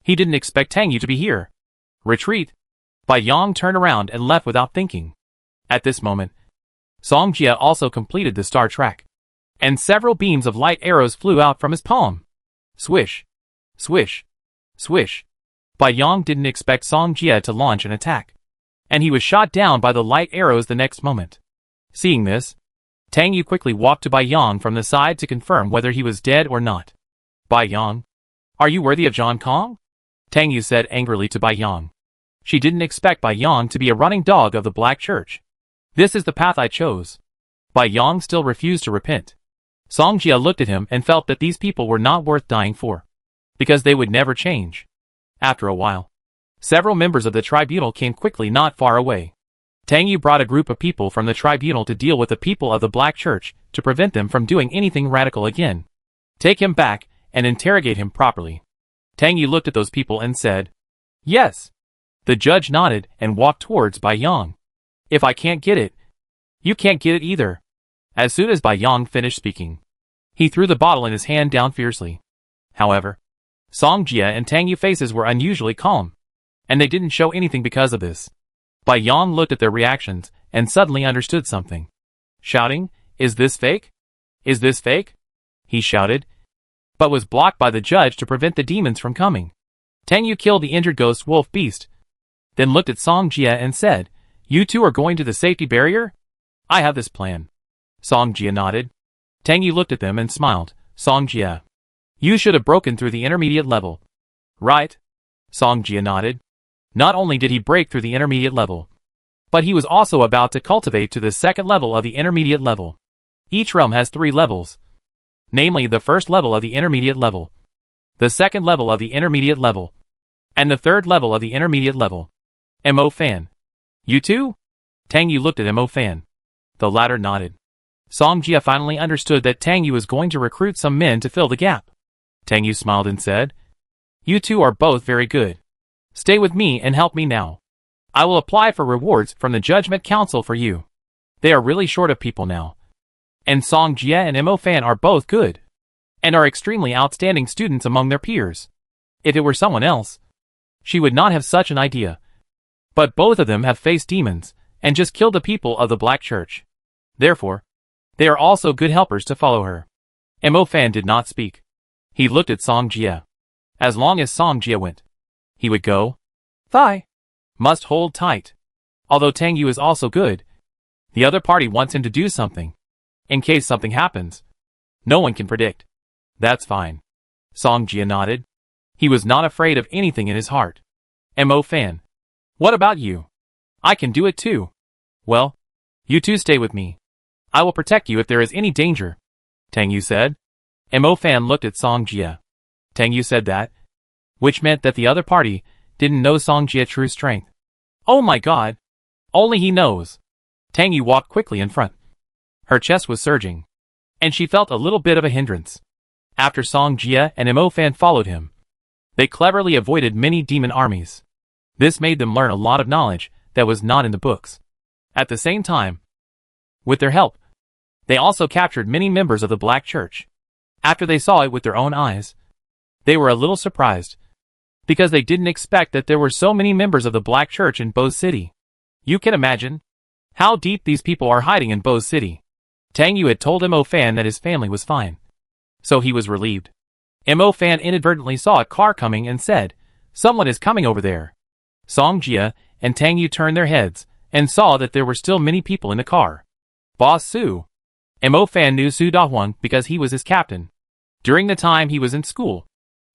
He didn't expect Tang Yu to be here. Retreat. Bai Yang turned around and left without thinking. At this moment, Song Jia also completed the star track, and several beams of light arrows flew out from his palm. Swish, swish, swish. Bai Yong didn't expect Song Jia to launch an attack, and he was shot down by the light arrows the next moment. Seeing this, Tang Yu quickly walked to Bai Yong from the side to confirm whether he was dead or not. Bai Yong, are you worthy of Zhang Kong? Tang Yu said angrily to Bai Yong. She didn't expect Bai Yong to be a running dog of the Black Church. This is the path I chose. Bai Yong still refused to repent. Song Jia looked at him and felt that these people were not worth dying for, because they would never change. After a while, several members of the tribunal came quickly not far away. Tang Yu brought a group of people from the tribunal to deal with the people of the Black Church to prevent them from doing anything radical again. Take him back and interrogate him properly. Tang Yu looked at those people and said, yes. The judge nodded and walked towards Bai Yong. If I can't get it, you can't get it either. As soon as Bai Yong finished speaking, he threw the bottle in his hand down fiercely. However, Song Jia and Tang Yu faces were unusually calm, and they didn't show anything because of this. Bai Yong looked at their reactions and suddenly understood something. Shouting, is this fake? Is this fake? He shouted, but was blocked by the judge to prevent the demons from coming. Tang Yu killed the injured ghost wolf beast, then looked at Song Jia and said, you two are going to the safety barrier? I have this plan. Song Jia nodded. Tang Yu looked at them and smiled. Song Jia, you should have broken through the intermediate level. Right? Song Jia nodded. Not only did he break through the intermediate level, but he was also about to cultivate to the second level of the intermediate level. Each realm has 3 levels, namely the first level of the intermediate level, the second level of the intermediate level, and the third level of the intermediate level. Mo Fan. You too? Tang Yu looked at Mo Fan. The latter nodded. Song Jia finally understood that Tang Yu was going to recruit some men to fill the gap. Tang Yu smiled and said, you two are both very good. Stay with me and help me now. I will apply for rewards from the Judgment Council for you. They are really short of people now. And Song Jia and Mo Fan are both good, and are extremely outstanding students among their peers. If it were someone else, she would not have such an idea. But both of them have faced demons, and just killed the people of the Black Church. Therefore, they are also good helpers to follow her. Mo Fan did not speak. He looked at Song Jia. As long as Song Jia went, he would go. Thigh. Must hold tight. Although Tang Yu is also good, the other party wants him to do something. In case something happens, no one can predict. That's fine. Song Jia nodded. He was not afraid of anything in his heart. Mo Fan. What about you? I can do it too. Well, you two stay with me. I will protect you if there is any danger, Tang Yu said. Mo Fan looked at Song Jia. Tang Yu said that, which meant that the other party didn't know Song Jia's true strength. Oh my god! Only he knows. Tang Yu walked quickly in front. Her chest was surging, and she felt a little bit of a hindrance. After Song Jia and Mo Fan followed him, they cleverly avoided many demon armies. This made them learn a lot of knowledge that was not in the books. At the same time, with their help, they also captured many members of the Black Church. After they saw it with their own eyes, they were a little surprised, because they didn't expect that there were so many members of the Black Church in Bo City. You can imagine how deep these people are hiding in Bo City. Tang Yu had told Mo Fan that his family was fine, so he was relieved. Mo Fan inadvertently saw a car coming and said, someone is coming over there. Song Jia and Tang Yu turned their heads and saw that there were still many people in the car. Boss Su. Mo Fan knew Su Dahuang because he was his captain. During the time he was in school,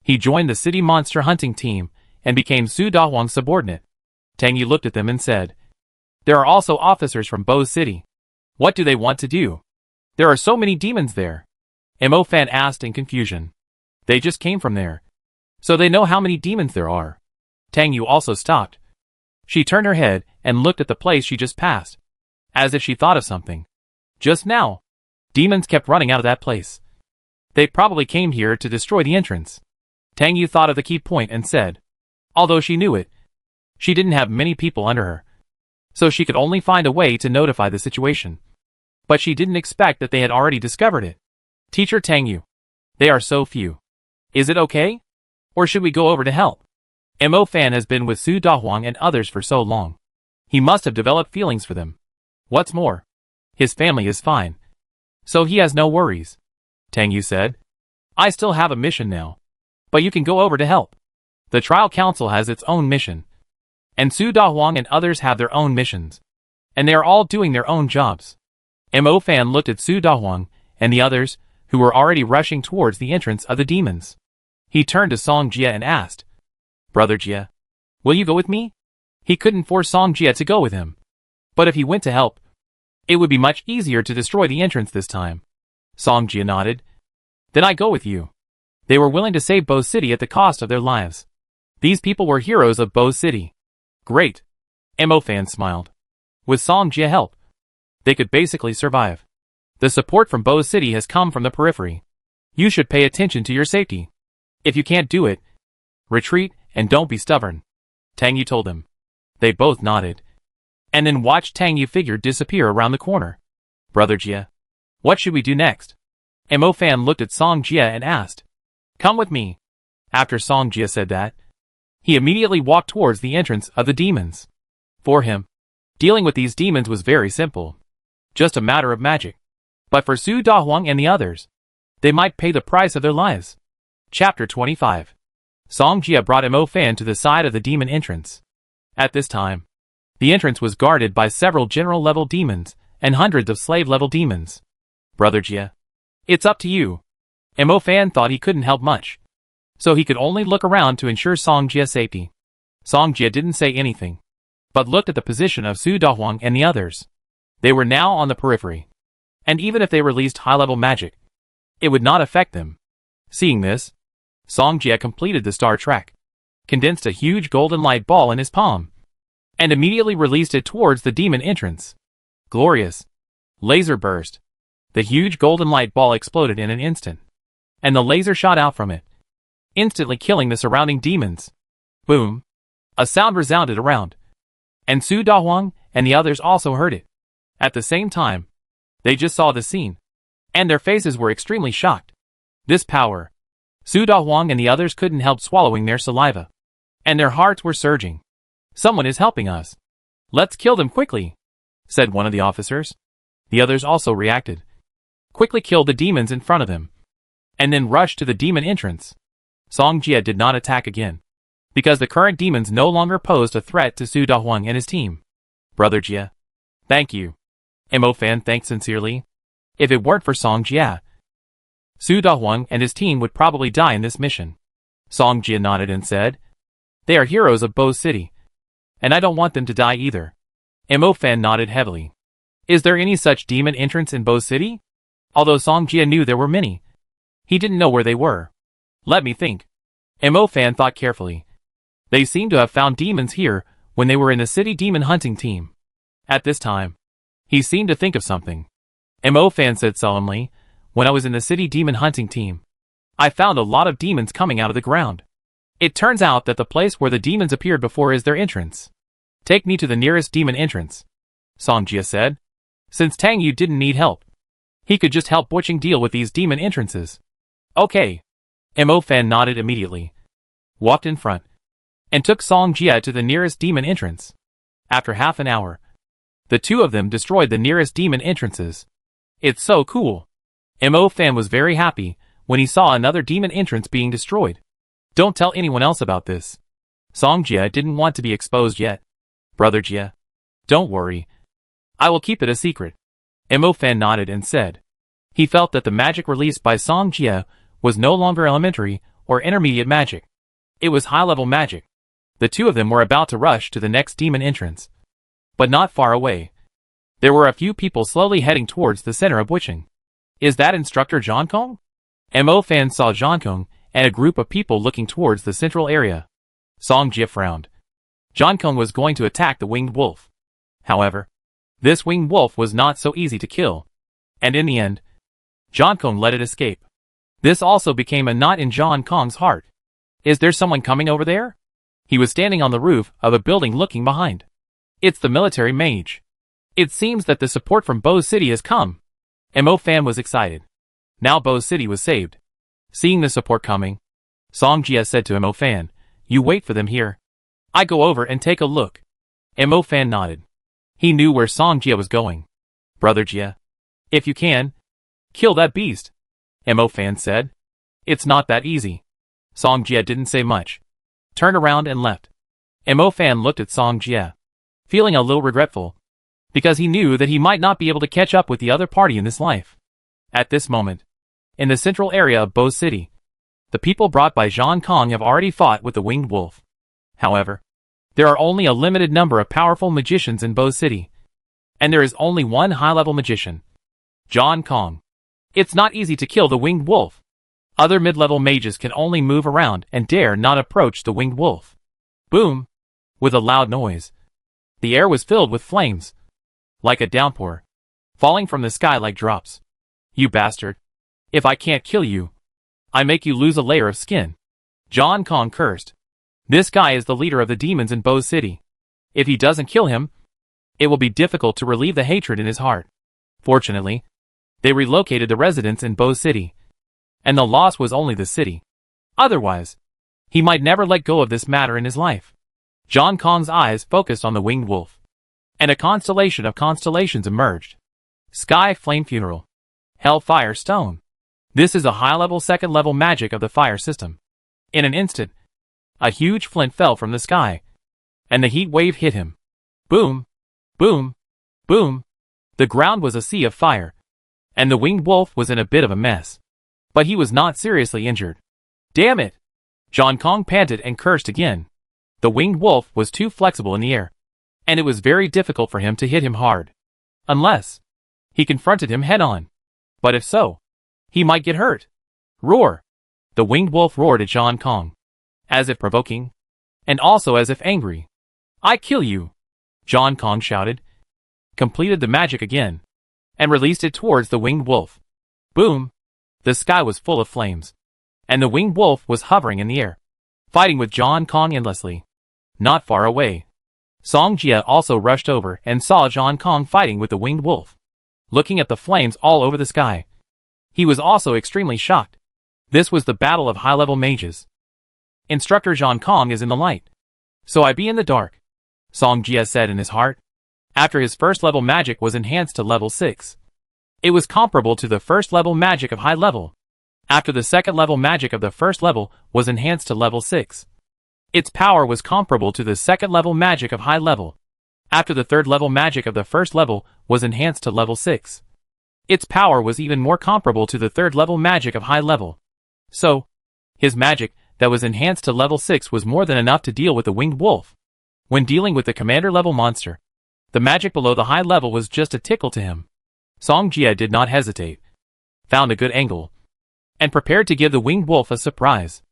he joined the city monster hunting team and became Su Dahuang's subordinate. Tang Yu looked at them and said, there are also officers from Bo City. What do they want to do? There are so many demons there. Mo Fan asked in confusion. They just came from there, so they know how many demons there are. Tang Yu also stopped. She turned her head and looked at the place she just passed, as if she thought of something. Just now, demons kept running out of that place. They probably came here to destroy the entrance. Tang Yu thought of the key point and said, although she knew it, she didn't have many people under her, so she could only find a way to notify the situation. But she didn't expect that they had already discovered it. Teacher Tang Yu, they are so few. Is it okay? Or should we go over to help? Mo Fan has been with Su Dahuang and others for so long. He must have developed feelings for them. What's more, his family is fine, so he has no worries. Tang Yu said. I still have a mission now, but you can go over to help. The trial council has its own mission, and Su Dahuang and others have their own missions, and they are all doing their own jobs. Mo Fan looked at Su Dahuang and the others, who were already rushing towards the entrance of the demons. He turned to Song Jia and asked, Brother Jia, will you go with me? He couldn't force Song Jia to go with him, but if he went to help, it would be much easier to destroy the entrance this time. Song Jia nodded. Then I go with you. They were willing to save Bo City at the cost of their lives. These people were heroes of Bo City. Great. Mo Fan smiled. With Song Jia help, they could basically survive. The support from Bo City has come from the periphery. You should pay attention to your safety. If you can't do it, retreat and don't be stubborn. Tang Yu told them. They both nodded, and then watched Tang Yu figure disappear around the corner. Brother Jia, what should we do next? Mo Fan looked at Song Jia and asked. Come with me. After Song Jia said that, he immediately walked towards the entrance of the demons. For him, dealing with these demons was very simple. Just a matter of magic. But for Su Dahuang and the others, they might pay the price of their lives. Chapter 25. Song Jia brought Mo Fan to the side of the demon entrance. At this time, the entrance was guarded by several general-level demons and hundreds of slave-level demons. Brother Jia, it's up to you. Mo Fan thought he couldn't help much, so he could only look around to ensure Song Jia's safety. Song Jia didn't say anything, but looked at the position of Su Dahuang and the others. They were now on the periphery, and even if they released high-level magic, it would not affect them. Seeing this, Song Jia completed the star track, condensed a huge golden light ball in his palm, and immediately released it towards the demon entrance. Glorious! Laser burst. The huge golden light ball exploded in an instant, and the laser shot out from it, instantly killing the surrounding demons. Boom! A sound resounded around, and Su Dahuang and the others also heard it. At the same time, they just saw the scene, and their faces were extremely shocked. This power! Su Dahuang and the others couldn't help swallowing their saliva, and their hearts were surging. Someone is helping us. Let's kill them quickly, said one of the officers. The others also reacted. Quickly killed the demons in front of them, and then rushed to the demon entrance. Song Jia did not attack again, because the current demons no longer posed a threat to Su Dahuang and his team. Brother Jia, thank you. Mo Fan thanked sincerely. If it weren't for Song Jia, Su Dahuang and his team would probably die in this mission. Song Jia nodded and said, They are heroes of Bo City, and I don't want them to die either. Mo Fan nodded heavily. Is there any such demon entrance in Bo City? Although Song Jia knew there were many, he didn't know where they were. Let me think. Mo Fan thought carefully. They seemed to have found demons here when they were in the city demon hunting team. At this time, he seemed to think of something. Mo Fan said solemnly, When I was in the city demon hunting team, I found a lot of demons coming out of the ground. It turns out that the place where the demons appeared before is their entrance. Take me to the nearest demon entrance, Song Jia said. Since Tang Yu didn't need help, he could just help Butching deal with these demon entrances. Okay. Mo Fan nodded immediately, walked in front, and took Song Jia to the nearest demon entrance. After half an hour, the two of them destroyed the nearest demon entrances. It's so cool. Mo Fan was very happy when he saw another demon entrance being destroyed. Don't tell anyone else about this. Song Jia didn't want to be exposed yet. Brother Jia, don't worry. I will keep it a secret. Mo Fan nodded and said. He felt that the magic released by Song Jia was no longer elementary or intermediate magic. It was high-level magic. The two of them were about to rush to the next demon entrance, but not far away. There were a few people slowly heading towards the center of Butching. Is that Instructor Zhang Kong? Mo Fan saw Zhang Kong and a group of people looking towards the central area. Song Jia frowned. Zhang Kong was going to attack the winged wolf. However, this winged wolf was not so easy to kill, and in the end, Zhang Kong let it escape. This also became a knot in Zhang Kong's heart. Is there someone coming over there? He was standing on the roof of a building looking behind. It's the military mage. It seems that the support from Bo City has come. Mo Fan was excited. Now Bo City was saved. Seeing the support coming, Song Jia said to Mo Fan, You wait for them here. I go over and take a look. Mo Fan nodded. He knew where Song Jia was going. Brother Jia, if you can, kill that beast, Mo Fan said. It's not that easy. Song Jia didn't say much, turned around and left. Mo Fan looked at Song Jia, feeling a little regretful, because he knew that he might not be able to catch up with the other party in this life. At this moment, in the central area of Bo City, the people brought by Zhang Kong have already fought with the Winged Wolf. However, there are only a limited number of powerful magicians in Bo City, and there is only one high-level magician, Zhang Kong. It's not easy to kill the Winged Wolf. Other mid-level mages can only move around and dare not approach the Winged Wolf. Boom! With a loud noise, the air was filled with flames, like a downpour, falling from the sky like drops. You bastard! If I can't kill you, I make you lose a layer of skin. Zhang Kong cursed. This guy is the leader of the demons in Bo City. If he doesn't kill him, it will be difficult to relieve the hatred in his heart. Fortunately, they relocated the residents in Bo City, and the loss was only the city. Otherwise, he might never let go of this matter in his life. Zhang Kong's eyes focused on the Winged Wolf, and a constellation of constellations emerged. Sky Flame Funeral. Hellfire Stone. This is a high-level second-level magic of the fire system. In an instant, a huge flint fell from the sky, and the heat wave hit him. Boom! Boom! Boom! The ground was a sea of fire, and the Winged Wolf was in a bit of a mess. But he was not seriously injured. Damn it! Zhang Kong panted and cursed again. The Winged Wolf was too flexible in the air, and it was very difficult for him to hit him hard. Unless he confronted him head-on. But if so, he might get hurt. Roar! The Winged Wolf roared at Zhang Kong, as if provoking, and also as if angry. I kill you! Zhang Kong shouted, completed the magic again, and released it towards the Winged Wolf. Boom! The sky was full of flames, and the Winged Wolf was hovering in the air, fighting with Zhang Kong endlessly. Not far away, Song Jia also rushed over and saw Zhang Kong fighting with the Winged Wolf. Looking at the flames all over the sky, he was also extremely shocked. This was the battle of high-level mages. Instructor Zhang Kong is in the light, so I be in the dark, Song Jia said in his heart. After his first-level magic was enhanced to level 6. It was comparable to the first-level magic of high level. After the second-level magic of the first level was enhanced to level 6. Its power was comparable to the second-level magic of high level. After the third-level magic of the first level was enhanced to level 6. Its power was even more comparable to the third-level magic of high level. So, his magic that was enhanced to level 6 was more than enough to deal with the Winged Wolf. When dealing with the commander-level monster, the magic below the high level was just a tickle to him. Song Jia did not hesitate, found a good angle, and prepared to give the Winged Wolf a surprise.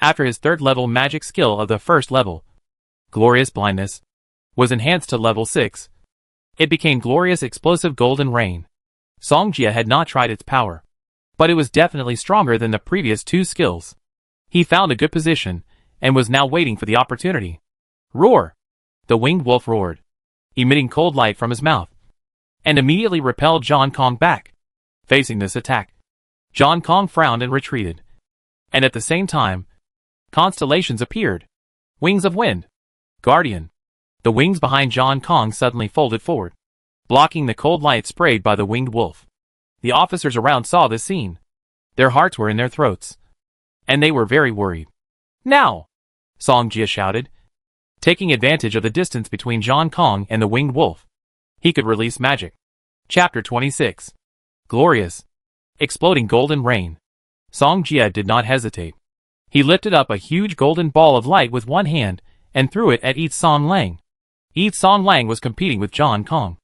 After his third-level magic skill of the first level, Glorious Blindness, was enhanced to level 6. It became Glorious Explosive Golden Rain. Song Jia had not tried its power, but it was definitely stronger than the previous two skills. He found a good position, and was now waiting for the opportunity. Roar! The Winged Wolf roared, emitting cold light from his mouth, and immediately repelled Zhang Kong back. Facing this attack, Zhang Kong frowned and retreated. And at the same time, constellations appeared. Wings of Wind. Guardian. The wings behind Zhang Kong suddenly folded forward, blocking the cold light sprayed by the Winged Wolf. The officers around saw this scene. Their hearts were in their throats, and they were very worried. Now! Song Jia shouted, taking advantage of the distance between Zhang Kong and the Winged Wolf. He could release magic. Chapter 26. Glorious. Exploding Golden Rain. Song Jia did not hesitate. He lifted up a huge golden ball of light with one hand and threw it at Yi Song Lang. Yi Song Lang was competing with Zhang Kong,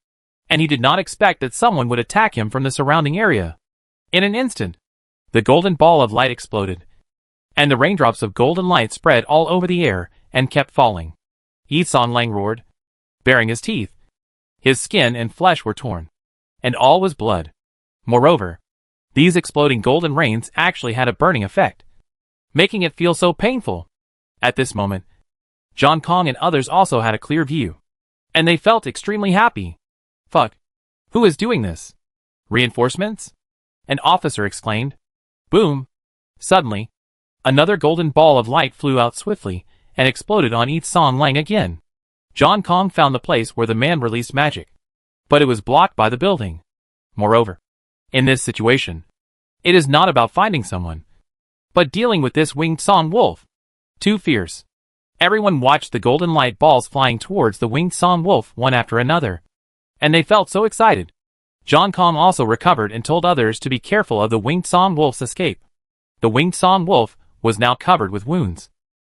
and he did not expect that someone would attack him from the surrounding area. In an instant, the golden ball of light exploded, and the raindrops of golden light spread all over the air and kept falling. Yi Song Lang roared, baring his teeth. His skin and flesh were torn, and all was blood. Moreover, these exploding golden rains actually had a burning effect, making it feel so painful. At this moment, Zhang Kong and others also had a clear view, and they felt extremely happy. Fuck. Who is doing this? Reinforcements? An officer exclaimed. Boom. Suddenly, another golden ball of light flew out swiftly and exploded on Yi Song Lang again. John Kong found the place where the man released magic, but it was blocked by the building. Moreover, in this situation, it is not about finding someone, but dealing with this winged song wolf. Too fierce. Everyone watched the golden light balls flying towards the winged song wolf one after another, and they felt so excited. John Kong also recovered and told others to be careful of the winged song wolf's escape. The winged song wolf was now covered with wounds.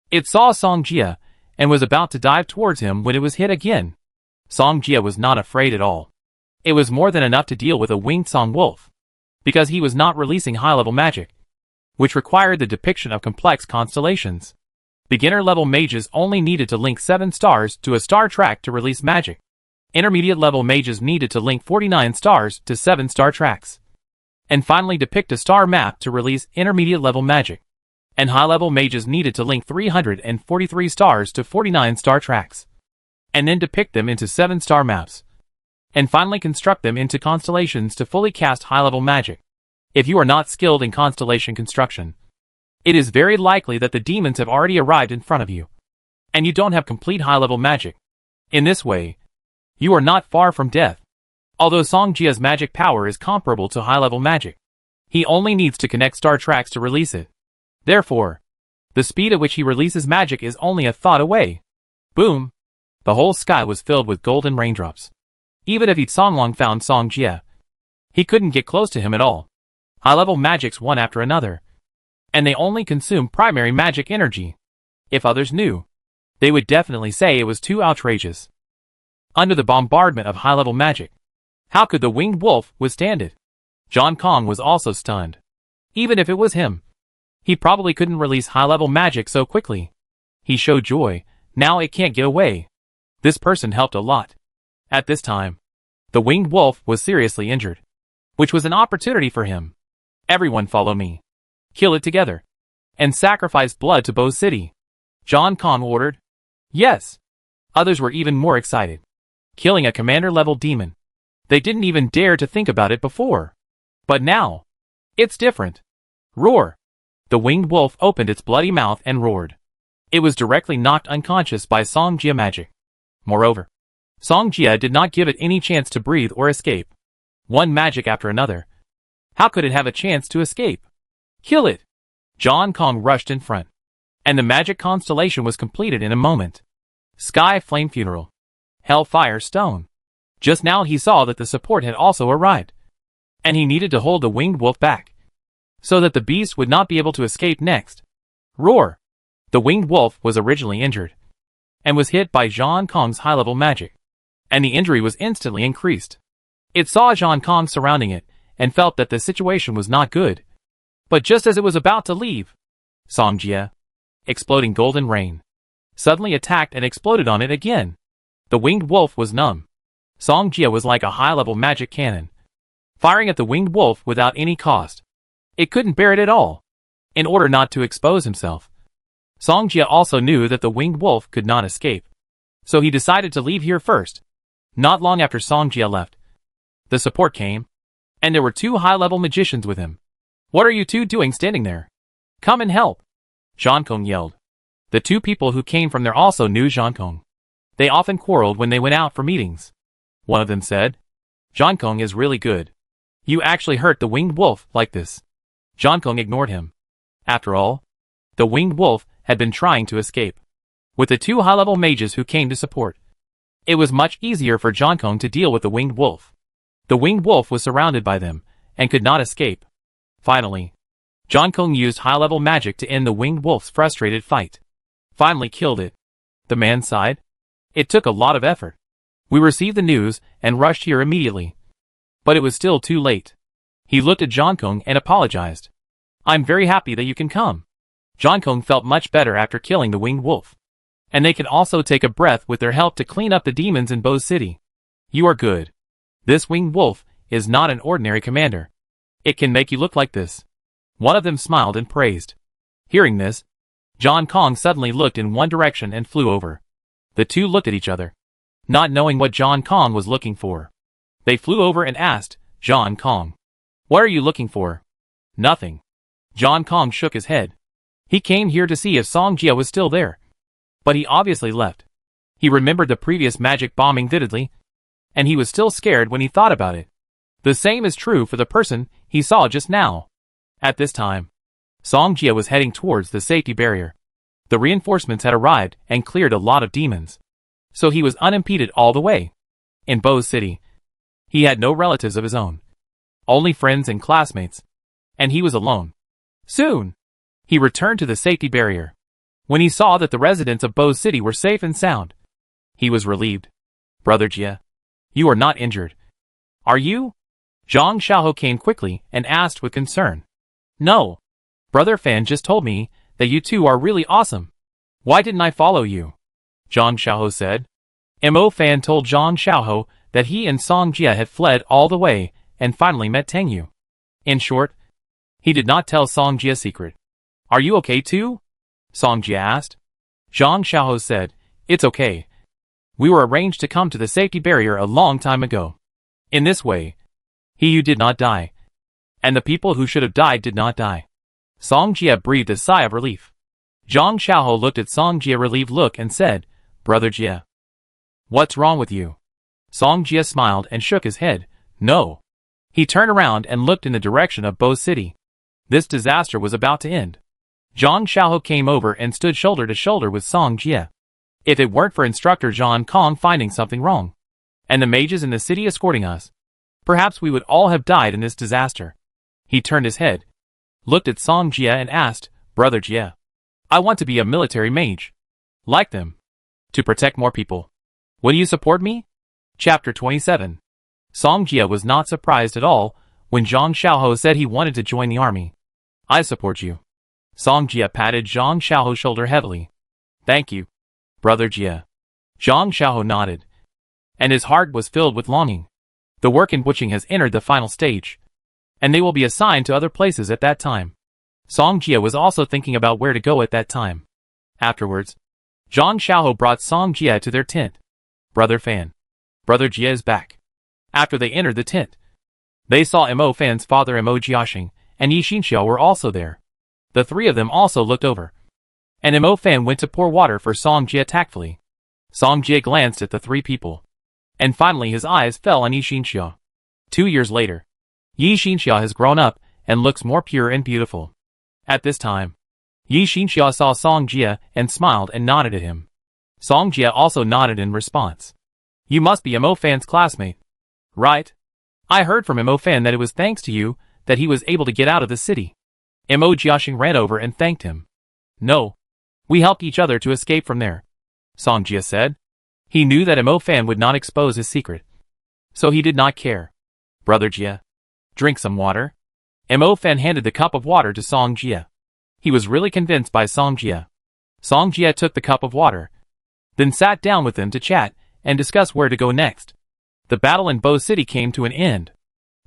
It saw Song Jia and was about to dive towards him when it was hit again. Song Jia was not afraid at all. It was more than enough to deal with a winged song wolf, because he was not releasing high-level magic, which required the depiction of complex constellations. Beginner-level mages only needed to link 7 stars to a star track to release magic. Intermediate-level mages needed to link 49 stars to 7-star tracks, and finally depict a star map to release intermediate-level magic. And high-level mages needed to link 343 stars to 49 star tracks, and then depict them into 7-star maps, and finally construct them into constellations to fully cast high-level magic. If you are not skilled in constellation construction, it is very likely that the demons have already arrived in front of you, and you don't have complete high-level magic. In this way, you are not far from death. Although Song Jia's magic power is comparable to high-level magic, he only needs to connect star tracks to release it. Therefore, the speed at which he releases magic is only a thought away. Boom! The whole sky was filled with golden raindrops. Even if Songlong found Song Jia, he couldn't get close to him at all. High-level magics one after another, and they only consume primary magic energy. If others knew, they would definitely say it was too outrageous. Under the bombardment of high-level magic, how could the winged wolf withstand it? John Kong was also stunned. Even if it was him, he probably couldn't release high-level magic so quickly. He showed joy. Now it can't get away. This person helped a lot. At this time, the winged wolf was seriously injured, which was an opportunity for him. Everyone follow me. Kill it together, and sacrifice blood to Bo City. John Kong ordered. Yes. Others were even more excited. Killing a commander-level demon. They didn't even dare to think about it before. But now, it's different. Roar. The winged wolf opened its bloody mouth and roared. It was directly knocked unconscious by Song Jia magic. Moreover, Song Jia did not give it any chance to breathe or escape. One magic after another. How could it have a chance to escape? Kill it! John Kong rushed in front, and the magic constellation was completed in a moment. Sky Flame Funeral. Hellfire Stone. Just now he saw that the support had also arrived, and he needed to hold the winged wolf back, so that the beast would not be able to escape next. Roar! The winged wolf was originally injured, and was hit by John Kong's high-level magic, and the injury was instantly increased. It saw John Kong surrounding it, and felt that the situation was not good. But just as it was about to leave, Song Jia, exploding golden rain, suddenly attacked and exploded on it again. The winged wolf was numb. Song Jia was like a high-level magic cannon, firing at the winged wolf without any cost. It couldn't bear it at all. In order not to expose himself, Song Jia also knew that the winged wolf could not escape, so he decided to leave here first. Not long after Song Jia left, the support came, and there were 2 high-level magicians with him. What are you 2 doing standing there? Come and help! John Kong yelled. The 2 people who came from there also knew John Kong. They often quarreled when they went out for meetings. One of them said, John Kong is really good. You actually hurt the winged wolf like this. John Kong ignored him. After all, the winged wolf had been trying to escape. With the 2 high-level mages who came to support, it was much easier for John Kong to deal with the winged wolf. The winged wolf was surrounded by them, and could not escape. Finally, John Kong used high-level magic to end the winged wolf's frustrated fight. Finally killed it. The man sighed. It took a lot of effort. We received the news and rushed here immediately. But it was still too late. He looked at John Kong and apologized. I'm very happy that you can come. John Kong felt much better after killing the winged wolf. And they can also take a breath with their help to clean up the demons in Bo City. You are good. This winged wolf is not an ordinary commander. It can make you look like this. One of them smiled and praised. Hearing this, John Kong suddenly looked in one direction and flew over. The 2 looked at each other, not knowing what John Kong was looking for. They flew over and asked, John Kong, what are you looking for? Nothing. John Kong shook his head. He came here to see if Song Jia was still there. But he obviously left. He remembered the previous magic bombing vividly, and he was still scared when he thought about it. The same is true for the person he saw just now. At this time, Song Jia was heading towards the safety barrier. The reinforcements had arrived and cleared a lot of demons, so he was unimpeded all the way. In Bo's city, he had no relatives of his own, only friends and classmates, and he was alone. Soon, he returned to the safety barrier. When he saw that the residents of Bo's city were safe and sound, he was relieved. Brother Jia, you are not injured, are you? Zhang Xiaohou came quickly and asked with concern. No. Brother Fan just told me that you two are really awesome. Why didn't I follow you? Zhang Xiaohou said. Mo Fan told Zhang Xiaohou that he and Song Jia had fled all the way and finally met Tang Yu. In short, he did not tell Song Jia's secret. Are you okay too? Song Jia asked. Zhang Xiaohou said, it's okay. We were arranged to come to the safety barrier a long time ago. In this way, he who did not die, and the people who should have died did not die. Song Jia breathed a sigh of relief. Zhang Xiaohou looked at Song Jia relieved look and said, Brother Jia, what's wrong with you? Song Jia smiled and shook his head. No. He turned around and looked in the direction of Bo's city. This disaster was about to end. Zhang Xiaohou came over and stood shoulder to shoulder with Song Jia. If it weren't for Instructor Zhang Kong finding something wrong, and the mages in the city escorting us, perhaps we would all have died in this disaster. He turned his head, looked at Song Jia and asked, Brother Jia, I want to be a military mage. Like them. To protect more people. Will you support me? Chapter 27. Song Jia was not surprised at all when Zhang Xiaohou said he wanted to join the army. I support you. Song Jia patted Zhang Xiaohou's shoulder heavily. Thank you, Brother Jia. Zhang Xiaohou nodded, and his heart was filled with longing. The work in butching has entered the final stage, and they will be assigned to other places at that time. Song Jia was also thinking about where to go at that time. Afterwards, Zhang Xiaohou brought Song Jia to their tent. Brother Fan, Brother Jia is back. After they entered the tent, they saw Mo Fan's father Mo Jiaxing and Yi Xinxiao were also there. The three of them also looked over, and Mo Fan went to pour water for Song Jia tactfully. Song Jia glanced at the three people, and finally his eyes fell on Yi Xinxiao. 2 years later, Yi Xinxiao has grown up and looks more pure and beautiful. At this time, Yi Xinxiao saw Song Jia and smiled and nodded at him. Song Jia also nodded in response. You must be Mo Fan's classmate, right? I heard from Mo Fan that it was thanks to you that he was able to get out of the city. Mo Jiaxing ran over and thanked him. No. We helped each other to escape from there, Song Jia said. He knew that Mo Fan would not expose his secret, so he did not care. Brother Jia, drink some water. Mo Fan handed the cup of water to Song Jia. He was really convinced by Song Jia. Song Jia took the cup of water, then sat down with them to chat and discuss where to go next. The battle in Bo's city came to an end.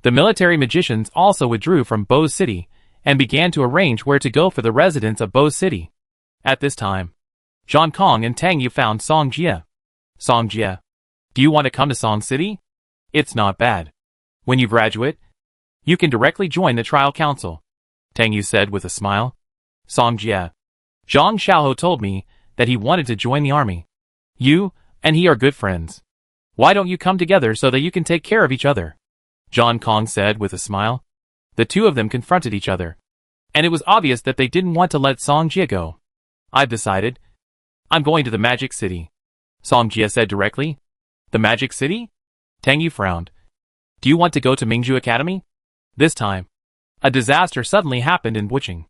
The military magicians also withdrew from Bo's city and began to arrange where to go for the residents of Bo's city. At this time, Zhang Kong and Tang Yu found Song Jia. Song Jia, do you want to come to Song City? It's not bad. When you graduate, you can directly join the trial council, Tang Yu said with a smile. Song Jia, Zhang Xiaohou told me that he wanted to join the army. You and he are good friends. Why don't you come together so that you can take care of each other? Zhang Kong said with a smile. The two of them confronted each other, and it was obvious that they didn't want to let Song Jia go. I've decided. I'm going to the Magic City, Song Jia said directly. The Magic City? Tang Yu frowned. Do you want to go to Ningxue Academy? This time, a disaster suddenly happened in Wuching,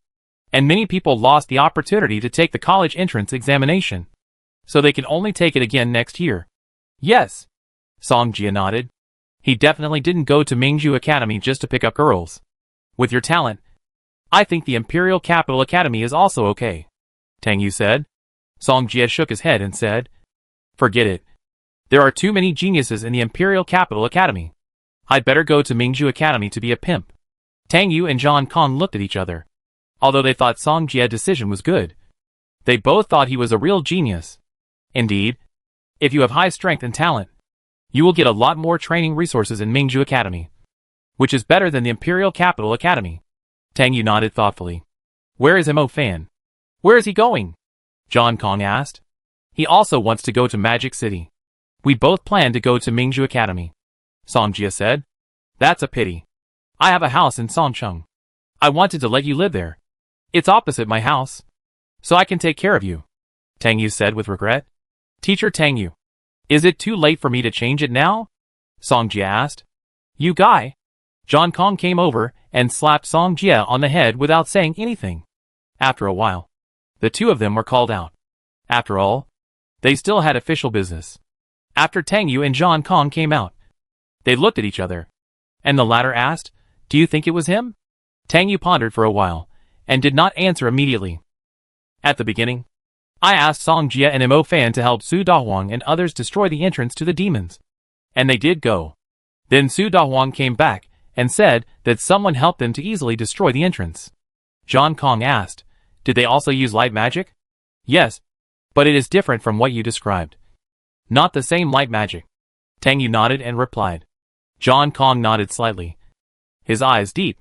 and many people lost the opportunity to take the college entrance examination, so they can only take it again next year. Yes, Song Jia nodded. He definitely didn't go to Ningxue Academy just to pick up girls. With your talent, I think the Imperial Capital Academy is also okay, Tang Yu said. Song Jia shook his head and said, forget it. There are too many geniuses in the Imperial Capital Academy. I'd better go to Ningxue Academy to be a pimp. Tang Yu and Zhang Kong looked at each other. Although they thought Song Jia's decision was good, they both thought he was a real genius. Indeed, if you have high strength and talent, you will get a lot more training resources in Ningxue Academy, which is better than the Imperial Capital Academy. Tang Yu nodded thoughtfully. Where is Mo Fan? Where is he going? Zhang Kong asked. He also wants to go to Magic City. We both plan to go to Ningxue Academy. Song Jia said. That's a pity. I have a house in Songcheng. I wanted to let you live there. It's opposite my house. So I can take care of you. Tang Yu said with regret. Teacher Tang Yu. Is it too late for me to change it now? Song Jia asked. You guy. John Kong came over and slapped Song Jia on the head without saying anything. After a while, the two of them were called out. After all, they still had official business. After Tang Yu and John Kong came out, they looked at each other, and the latter asked, Do you think it was him? Tang Yu pondered for a while, and did not answer immediately. At the beginning, I asked Song Jia and Mo Fan to help Su Dahuang and others destroy the entrance to the demons. And they did go. Then Su Dahuang came back, and said that someone helped them to easily destroy the entrance. John Kong asked, Did they also use light magic? Yes, but it is different from what you described. Not the same light magic. Tang Yu nodded and replied. John Kong nodded slightly, his eyes deep,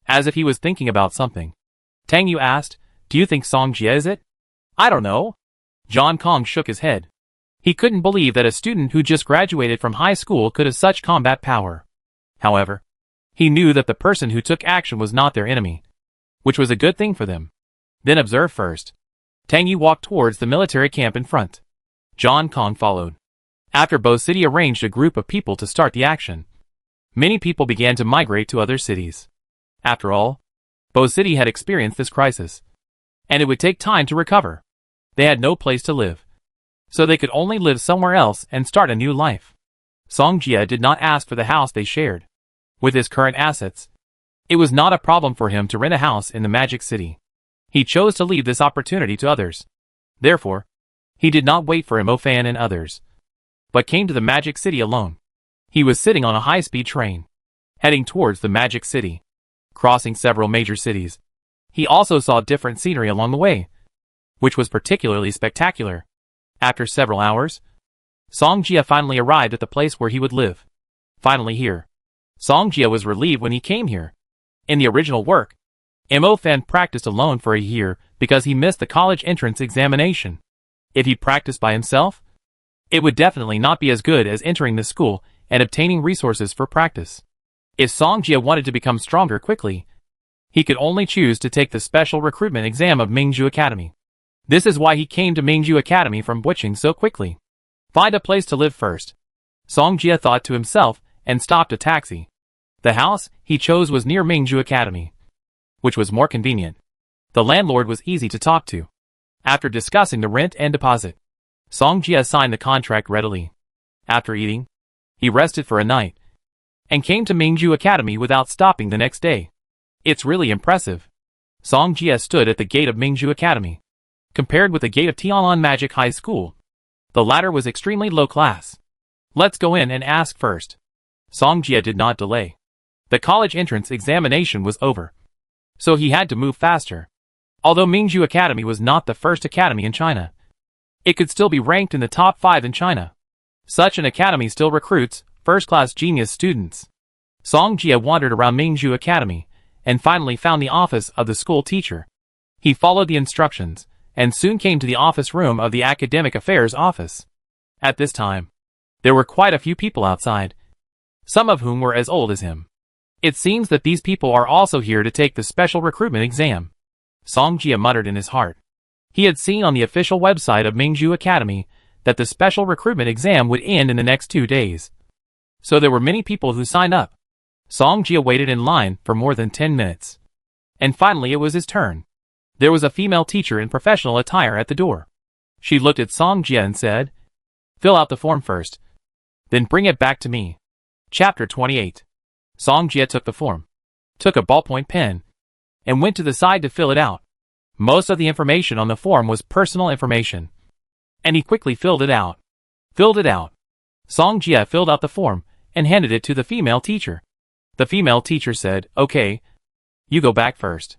as if he was thinking about something. Tang Yu asked, Do you think Song Jia is it? I don't know. John Kong shook his head. He couldn't believe that a student who just graduated from high school could have such combat power. However, he knew that the person who took action was not their enemy, which was a good thing for them. Then observe first. Tang Yu walked towards the military camp in front. John Kong followed. After Bo City arranged a group of people to start the action, many people began to migrate to other cities. After all, Bo City had experienced this crisis, and it would take time to recover. They had no place to live, so they could only live somewhere else and start a new life. Song Jia did not ask for the house they shared. With his current assets, it was not a problem for him to rent a house in the Magic City. He chose to leave this opportunity to others. Therefore, he did not wait for Mo Fan and others, but came to the Magic City alone. He was sitting on a high-speed train, heading towards the Magic City, crossing several major cities. He also saw different scenery along the way, which was particularly spectacular. After several hours, Song Jia finally arrived at the place where he would live. Finally here. Song Jia was relieved when he came here. In the original work, Mo Fan practiced alone for a year because he missed the college entrance examination. If he practiced by himself, it would definitely not be as good as entering the school and obtaining resources for practice. If Song Jia wanted to become stronger quickly, he could only choose to take the special recruitment exam of Ningxue Academy. This is why he came to Ningxue Academy from Buching so quickly. Find a place to live first. Song Jia thought to himself and stopped a taxi. The house he chose was near Ningxue Academy, which was more convenient. The landlord was easy to talk to. After discussing the rent and deposit, Song Jia signed the contract readily. After eating, he rested for a night, and came to Ningxue Academy without stopping the next day. It's really impressive. Song Jia stood at the gate of Ningxue Academy. Compared with the gate of Tianlan Magic High School, the latter was extremely low class. Let's go in and ask first. Song Jia did not delay. The college entrance examination was over, so he had to move faster. Although Ningxue Academy was not the first academy in China, it could still be ranked in the top 5 in China. Such an academy still recruits first-class genius students. Song Jia wandered around Ningxue Academy and finally found the office of the school teacher. He followed the instructions and soon came to the office room of the Academic Affairs office. At this time, there were quite a few people outside, some of whom were as old as him. It seems that these people are also here to take the special recruitment exam. Song Jia muttered in his heart. He had seen on the official website of Ningxue Academy that the special recruitment exam would end in the next 2 days. So there were many people who signed up. Song Jia waited in line for more than 10 minutes. And finally it was his turn. There was a female teacher in professional attire at the door. She looked at Song Jia and said, Fill out the form first, then bring it back to me. Chapter 28. Song Jia took the form, took a ballpoint pen, and went to the side to fill it out. Most of the information on the form was personal information, and he quickly filled it out. Song Jia filled out the form and handed it to the female teacher. The female teacher said, Okay, you go back first.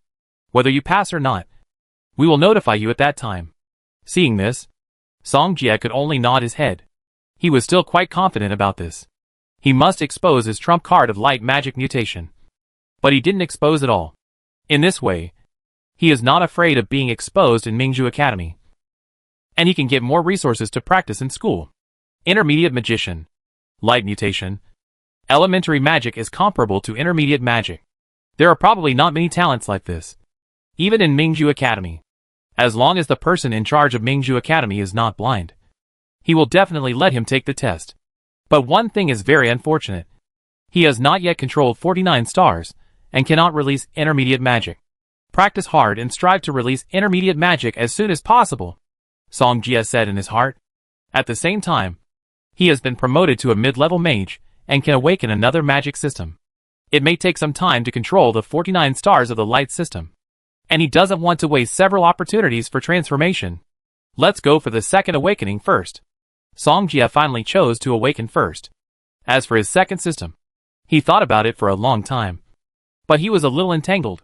Whether you pass or not, we will notify you at that time. Seeing this, Song Jia could only nod his head. He was still quite confident about this. He must expose his trump card of light magic mutation. But he didn't expose it all. In this way, he is not afraid of being exposed in Ningxue Academy. and he can get more resources to practice in school. Intermediate Magician. Light Mutation. Elementary magic is comparable to intermediate magic. There are probably not many talents like this, even in Ningxue Academy. As long as the person in charge of Ningxue Academy is not blind, he will definitely let him take the test. But one thing is very unfortunate. He has not yet controlled 49 stars, and cannot release intermediate magic. Practice hard and strive to release intermediate magic as soon as possible, Song Jie said in his heart. At the same time, he has been promoted to a mid-level mage, and can awaken another magic system. It may take some time to control the 49 stars of the light system, and he doesn't want to waste several opportunities for transformation. Let's go for the second awakening first. Song Jie finally chose to awaken first. As for his second system, he thought about it for a long time, but he was a little entangled.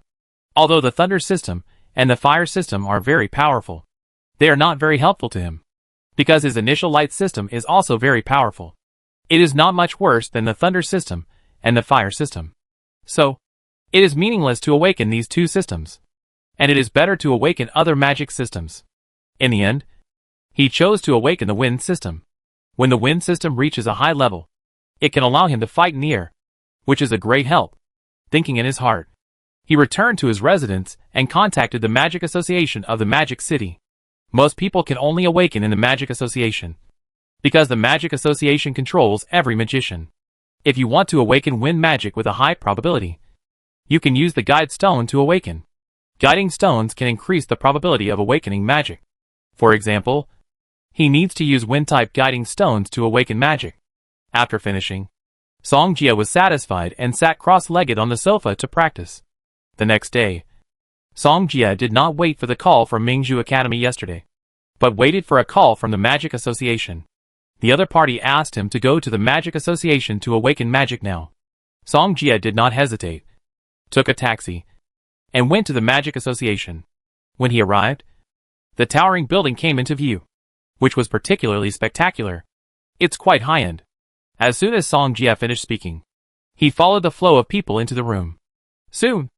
Although the thunder system and the fire system are very powerful, they are not very helpful to him, because his initial light system is also very powerful. It is not much worse than the thunder system and the fire system. So, it is meaningless to awaken these two systems, and it is better to awaken other magic systems. In the end, he chose to awaken the wind system. When the wind system reaches a high level, it can allow him to fight in the air, which is a great help. Thinking in his heart, he returned to his residence and contacted the Magic Association of the Magic City. Most people can only awaken in the Magic Association, because the Magic Association controls every magician. If you want to awaken wind magic with a high probability, you can use the Guide Stone to awaken. Guiding stones can increase the probability of awakening magic. For example, he needs to use wind-type guiding stones to awaken magic. After finishing, Song Jie was satisfied and sat cross-legged on the sofa to practice. The next day, Song Jie did not wait for the call from Ningxue Academy yesterday, but waited for a call from the Magic Association. The other party asked him to go to the Magic Association to awaken magic now. Song Jie did not hesitate, took a taxi, and went to the Magic Association. When he arrived, the towering building came into view, which was particularly spectacular. It's quite high-end. As soon as Song Jie finished speaking, he followed the flow of people into the room. Soon,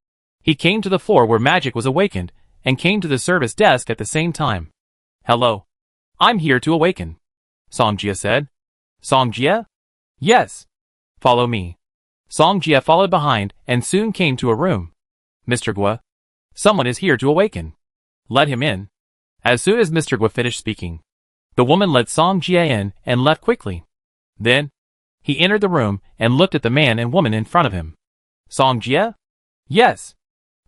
he came to the floor where magic was awakened, and came to the service desk at the same time. Hello. I'm here to awaken, Song Jie said. Song Jie? Yes. Follow me. Song Jie followed behind and soon came to a room. Mr. Gua, someone is here to awaken. Let him in. As soon as Mr. Gua finished speaking, the woman let Song Jie in and left quickly. Then, he entered the room and looked at the man and woman in front of him. Song Jie? Yes.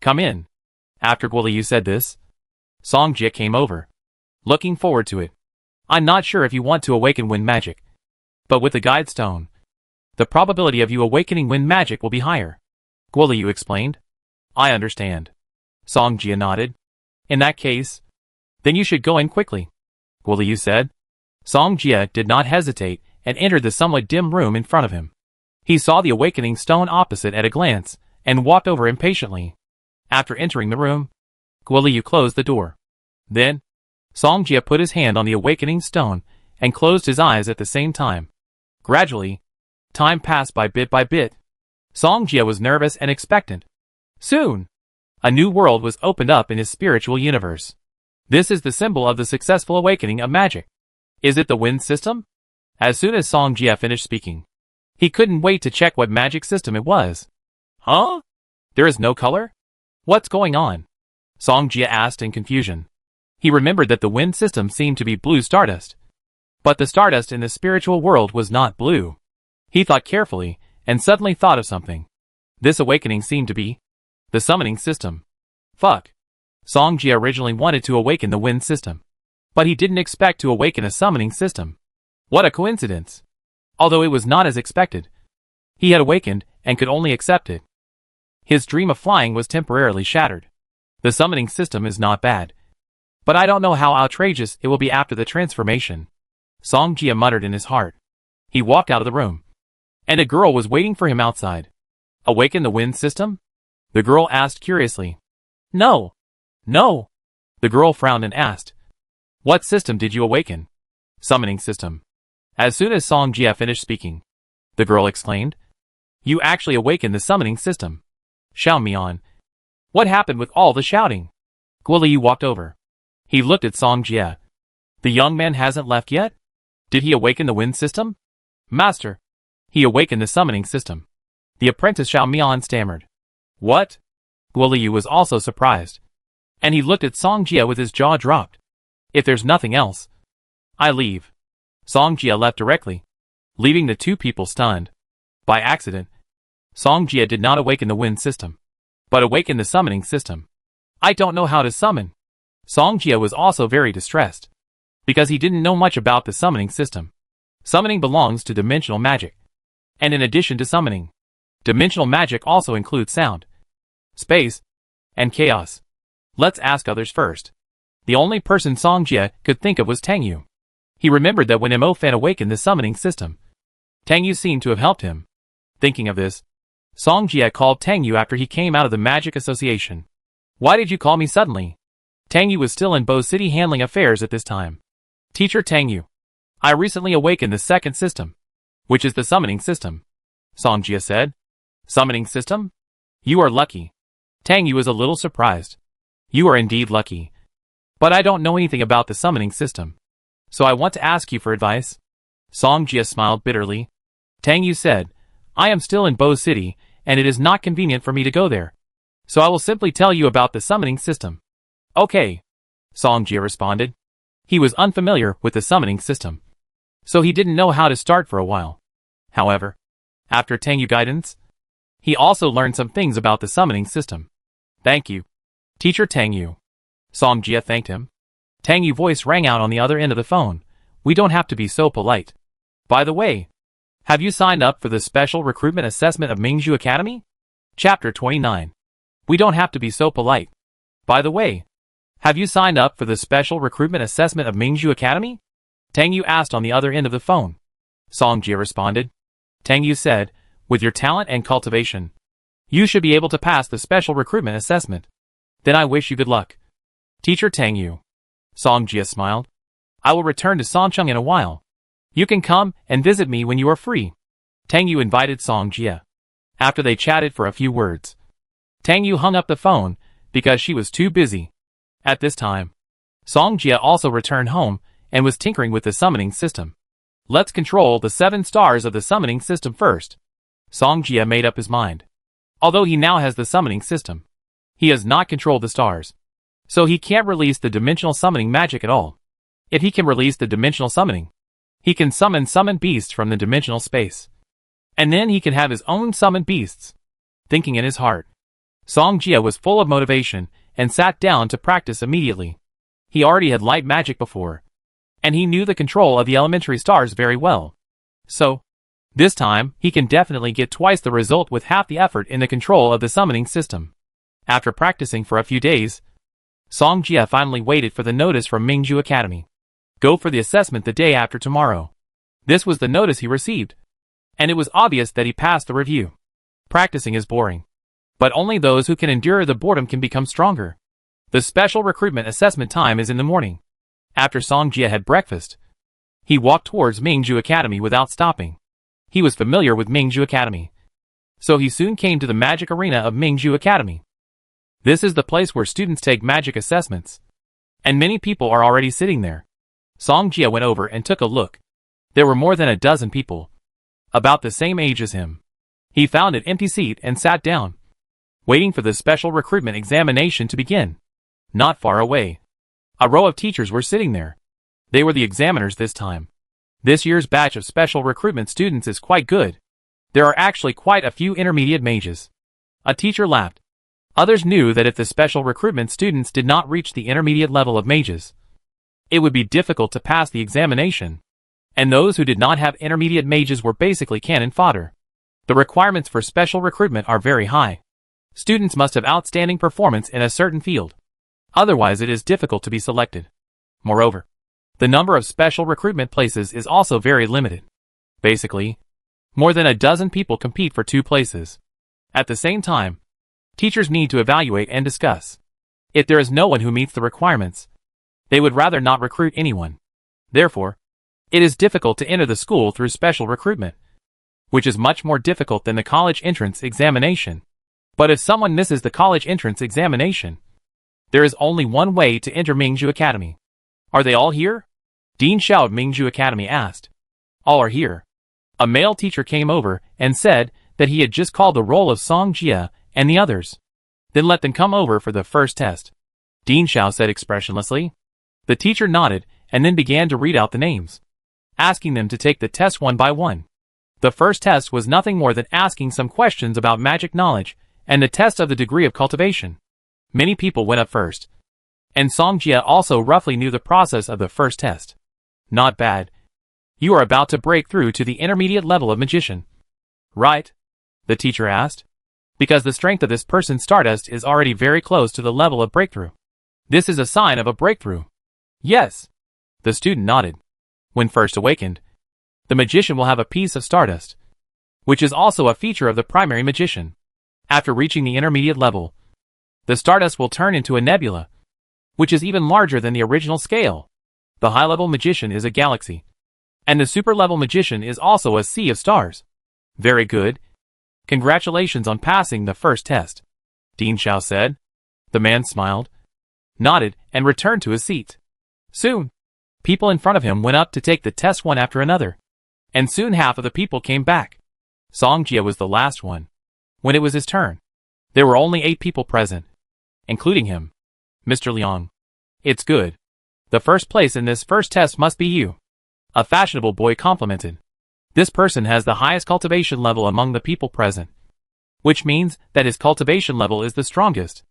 Come in. After Guo Liu said this, Song Jie came over, looking forward to it. I'm not sure if you want to awaken wind magic, but with the guide stone, the probability of you awakening wind magic will be higher, Guo Liu explained. I understand. Song Jie nodded. In that case, then you should go in quickly, Guo Liu said. Song Jie did not hesitate and entered the somewhat dim room in front of him. He saw the awakening stone opposite at a glance and walked over impatiently. After entering the room, Guo Liu closed the door. Then, Song Jie put his hand on the awakening stone and closed his eyes at the same time. Gradually, time passed by bit. Song Jie was nervous and expectant. Soon, a new world was opened up in his spiritual universe. This is the symbol of the successful awakening of magic. Is it the wind system? As soon as Song Jie finished speaking, he couldn't wait to check what magic system it was. Huh? There is no color? What's going on? Song Jie asked in confusion. He remembered that the wind system seemed to be blue stardust, but the stardust in the spiritual world was not blue. He thought carefully and suddenly thought of something. This awakening seemed to be the summoning system. Fuck. Song Jie originally wanted to awaken the wind system, but he didn't expect to awaken a summoning system. What a coincidence. Although it was not as expected, he had awakened and could only accept it. His dream of flying was temporarily shattered. The summoning system is not bad, but I don't know how outrageous it will be after the transformation, Song Jie muttered in his heart. He walked out of the room, and a girl was waiting for him outside. Awaken the wind system? The girl asked curiously. No. The girl frowned and asked, what system did you awaken? Summoning system. As soon as Song Jie finished speaking, the girl exclaimed, you actually awakened the summoning system. Xiao Mian. What happened with all the shouting? Guo Liu walked over. He looked at Song Jie. The young man hasn't left yet? Did he awaken the wind system? Master. He awakened the summoning system. The apprentice Xiao Mian stammered. What? Guoliu was also surprised. And he looked at Song Jia with his jaw dropped. If there's nothing else, I leave. Song Jia left directly, leaving the two people stunned. By accident, Song Jia did not awaken the wind system, but awakened the summoning system. I don't know how to summon. Song Jia was also very distressed, because he didn't know much about the summoning system. Summoning belongs to dimensional magic. And in addition to summoning, dimensional magic also includes sound, space, and chaos. Let's ask others first. The only person Song Jia could think of was Tang Yu. He remembered that when Mo Fan awakened the summoning system, Tang Yu seemed to have helped him. Thinking of this, Song Jia called Tang Yu after he came out of the Magic Association. Why did you call me suddenly? Tang Yu was still in Bo City handling affairs at this time. Teacher Tang Yu, I recently awakened the second system, which is the summoning system. Song Jia said. Summoning system? You are lucky. Tang Yu was a little surprised. You are indeed lucky. But I don't know anything about the summoning system, so I want to ask you for advice. Song Jia smiled bitterly. Tang Yu said, I am still in Bo City, and it is not convenient for me to go there. So I will simply tell you about the summoning system. Okay. Song Jia responded. He was unfamiliar with the summoning system, so he didn't know how to start for a while. However, after Tang Yu guidance, he also learned some things about the summoning system. Thank you, Teacher Tang Yu. Song Jia thanked him. Tang Yu's voice rang out on the other end of the phone. We don't have to be so polite. By the way, have you signed up for the special recruitment assessment of Ningxue Academy? Chapter 29. We don't have to be so polite. By the way, have you signed up for the special recruitment assessment of Ningxue Academy? Tang Yu asked on the other end of the phone. Song Jia responded. Tang Yu said, with your talent and cultivation, you should be able to pass the special recruitment assessment. Then I wish you good luck. Teacher Tang Yu. Song Jia smiled. I will return to Sancheng in a while. You can come and visit me when you are free. Tang Yu invited Song Jia. After they chatted for a few words, Tang Yu hung up the phone because she was too busy. At this time, Song Jia also returned home and was tinkering with the summoning system. Let's control the 7 stars of the summoning system first. Song Jia made up his mind. Although he now has the summoning system, he has not controlled the stars, so he can't release the dimensional summoning magic at all. If he can release the dimensional summoning, he can summon beasts from the dimensional space. And then he can have his own summoned beasts. Thinking in his heart, Song Jia was full of motivation and sat down to practice immediately. He already had light magic before, and he knew the control of the elementary stars very well. So, this time, he can definitely get twice the result with half the effort in the control of the summoning system. After practicing for a few days, Song Jia finally waited for the notice from Ningxue Academy. Go for the assessment the day after tomorrow. This was the notice he received, and it was obvious that he passed the review. Practicing is boring, but only those who can endure the boredom can become stronger. The special recruitment assessment time is in the morning. After Song Jia had breakfast, he walked towards Ningxue Academy without stopping. He was familiar with Ningxue Academy, so he soon came to the magic arena of Ningxue Academy. This is the place where students take magic assessments, and many people are already sitting there. Song Jia went over and took a look. There were more than a dozen people, about the same age as him. He found an empty seat and sat down, waiting for the special recruitment examination to begin. Not far away, a row of teachers were sitting there. They were the examiners this time. This year's batch of special recruitment students is quite good. There are actually quite a few intermediate mages. A teacher laughed. Others knew that if the special recruitment students did not reach the intermediate level of mages, it would be difficult to pass the examination. And those who did not have intermediate mages were basically cannon fodder. The requirements for special recruitment are very high. Students must have outstanding performance in a certain field. Otherwise it is difficult to be selected. Moreover, the number of special recruitment places is also very limited. Basically, more than a dozen people compete for 2 places. At the same time, teachers need to evaluate and discuss. If there is no one who meets the requirements, they would rather not recruit anyone. Therefore, it is difficult to enter the school through special recruitment, which is much more difficult than the college entrance examination. But if someone misses the college entrance examination, there is only one way to enter Ningxue Academy. Are they all here? Dean Xiao of Ningxue Academy asked. All are here. A male teacher came over and said that he had just called the roll of Song Jia and the others. Then let them come over for the first test. Dean Xiao said expressionlessly. The teacher nodded and then began to read out the names, asking them to take the test one by one. The first test was nothing more than asking some questions about magic knowledge and the test of the degree of cultivation. Many people went up first, and Song Jia also roughly knew the process of the first test. Not bad. You are about to break through to the intermediate level of magician. Right? The teacher asked. Because the strength of this person's stardust is already very close to the level of breakthrough. This is a sign of a breakthrough. Yes. The student nodded. When first awakened, the magician will have a piece of stardust, which is also a feature of the primary magician. After reaching the intermediate level, the stardust will turn into a nebula, which is even larger than the original scale. The high-level magician is a galaxy, and the super-level magician is also a sea of stars. Very good. Congratulations on passing the first test, Dean Xiao said. The man smiled, nodded, and returned to his seat. Soon, people in front of him went up to take the test one after another, and soon half of the people came back. Song Jia was the last one. When it was his turn, there were only 8 people present, including him. Mr. Liang. It's good. The first place in this first test must be you. A fashionable boy complimented. This person has the highest cultivation level among the people present, which means that his cultivation level is the strongest.